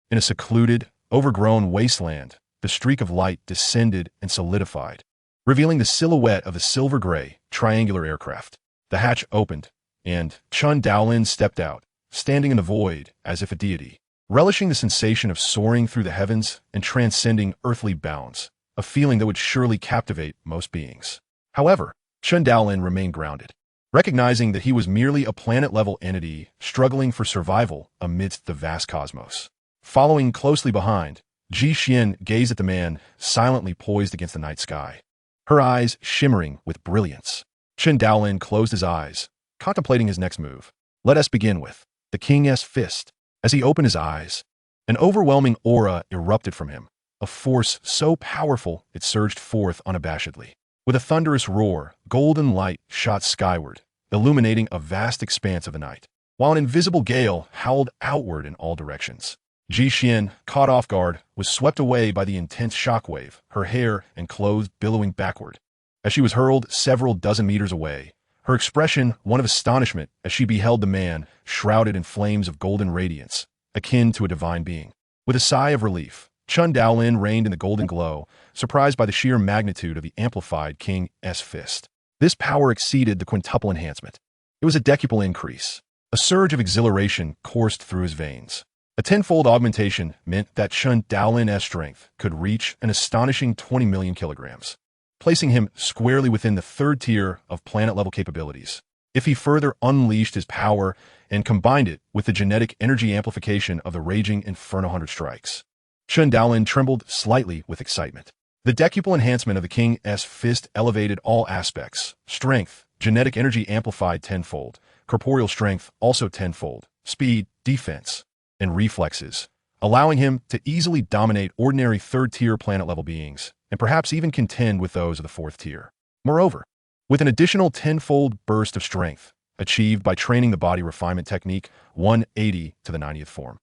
In a secluded, overgrown wasteland, the streak of light descended and solidified, revealing the silhouette of a silver-gray, triangular aircraft. The hatch opened, and Chen Daolin stepped out, standing in the void as if a deity, relishing the sensation of soaring through the heavens and transcending earthly bounds, a feeling that would surely captivate most beings. However, Chen Daolin remained grounded, recognizing that he was merely a planet-level entity struggling for survival amidst the vast cosmos. Following closely behind, Ji Xian gazed at the man silently poised against the night sky, her eyes shimmering with brilliance. Chen Daolin closed his eyes, contemplating his next move. Let us begin with the King's Fist. As he opened his eyes, an overwhelming aura erupted from him, a force so powerful it surged forth unabashedly. With a thunderous roar, golden light shot skyward, illuminating a vast expanse of the night, while an invisible gale howled outward in all directions. Ji Xian, caught off guard, was swept away by the intense shockwave, her hair and clothes billowing backward. As she was hurled several dozen meters away, her expression one of astonishment as she beheld the man, shrouded in flames of golden radiance, akin to a divine being. With a sigh of relief, Chen Daolin reigned in the golden glow, surprised by the sheer magnitude of the amplified King's fist. This power exceeded the quintuple enhancement. It was a decuple increase. A surge of exhilaration coursed through his veins. A tenfold augmentation meant that Chen Daolin's strength could reach an astonishing 20 million kilograms, placing him squarely within the third tier of planet-level capabilities. If he further unleashed his power and combined it with the genetic energy amplification of the raging Inferno 100 strikes, Chen Daolin trembled slightly with excitement. The decuple enhancement of the King's fist elevated all aspects: strength, genetic energy amplified tenfold, corporeal strength also tenfold, speed, defense, and reflexes, allowing him to easily dominate ordinary third-tier planet-level beings, and perhaps even contend with those of the fourth tier. Moreover, with an additional tenfold burst of strength, achieved by training the body refinement technique 180 to the 90th form,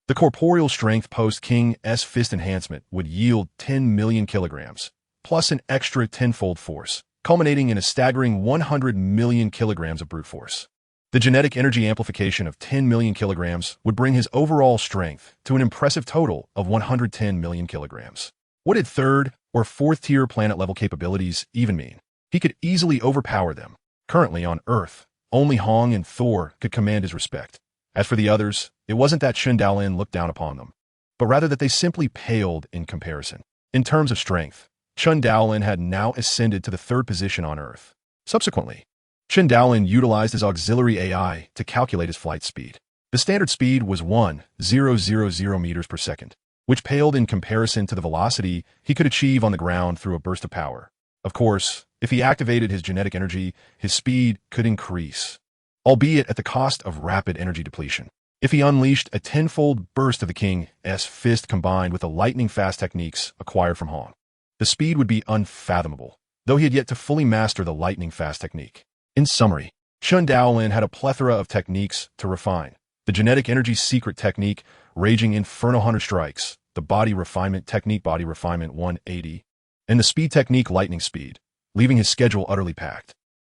the corporeal strength post-King's fist enhancement would yield 10 million kilograms, plus an extra tenfold force, culminating in a staggering 100 million kilograms of brute force. The genetic energy amplification of 10 million kilograms would bring his overall strength to an impressive total of 110 million kilograms. What did third or fourth-tier planet-level capabilities even mean? He could easily overpower them. Currently on Earth, only Hong and Thor could command his respect. As for the others, it wasn't that Chen Daolin looked down upon them, but rather that they simply paled in comparison. In terms of strength, Chen Daolin had now ascended to the third position on Earth. Subsequently, Chen Daolin utilized his auxiliary AI to calculate his flight speed. The standard speed was 1,000 meters per second, which paled in comparison to the velocity he could achieve on the ground through a burst of power. Of course, if he activated his genetic energy, his speed could increase, albeit at the cost of rapid energy depletion. If he unleashed a tenfold burst of the King's fist combined with the lightning-fast techniques acquired from Hong, the speed would be unfathomable, though he had yet to fully master the lightning-fast technique. In summary, Chen Daolin had a plethora of techniques to refine: the genetic energy secret technique, raging Inferno 100 strikes, the body refinement technique, body refinement 180, and the speed technique, lightning speed, leaving his schedule utterly packed.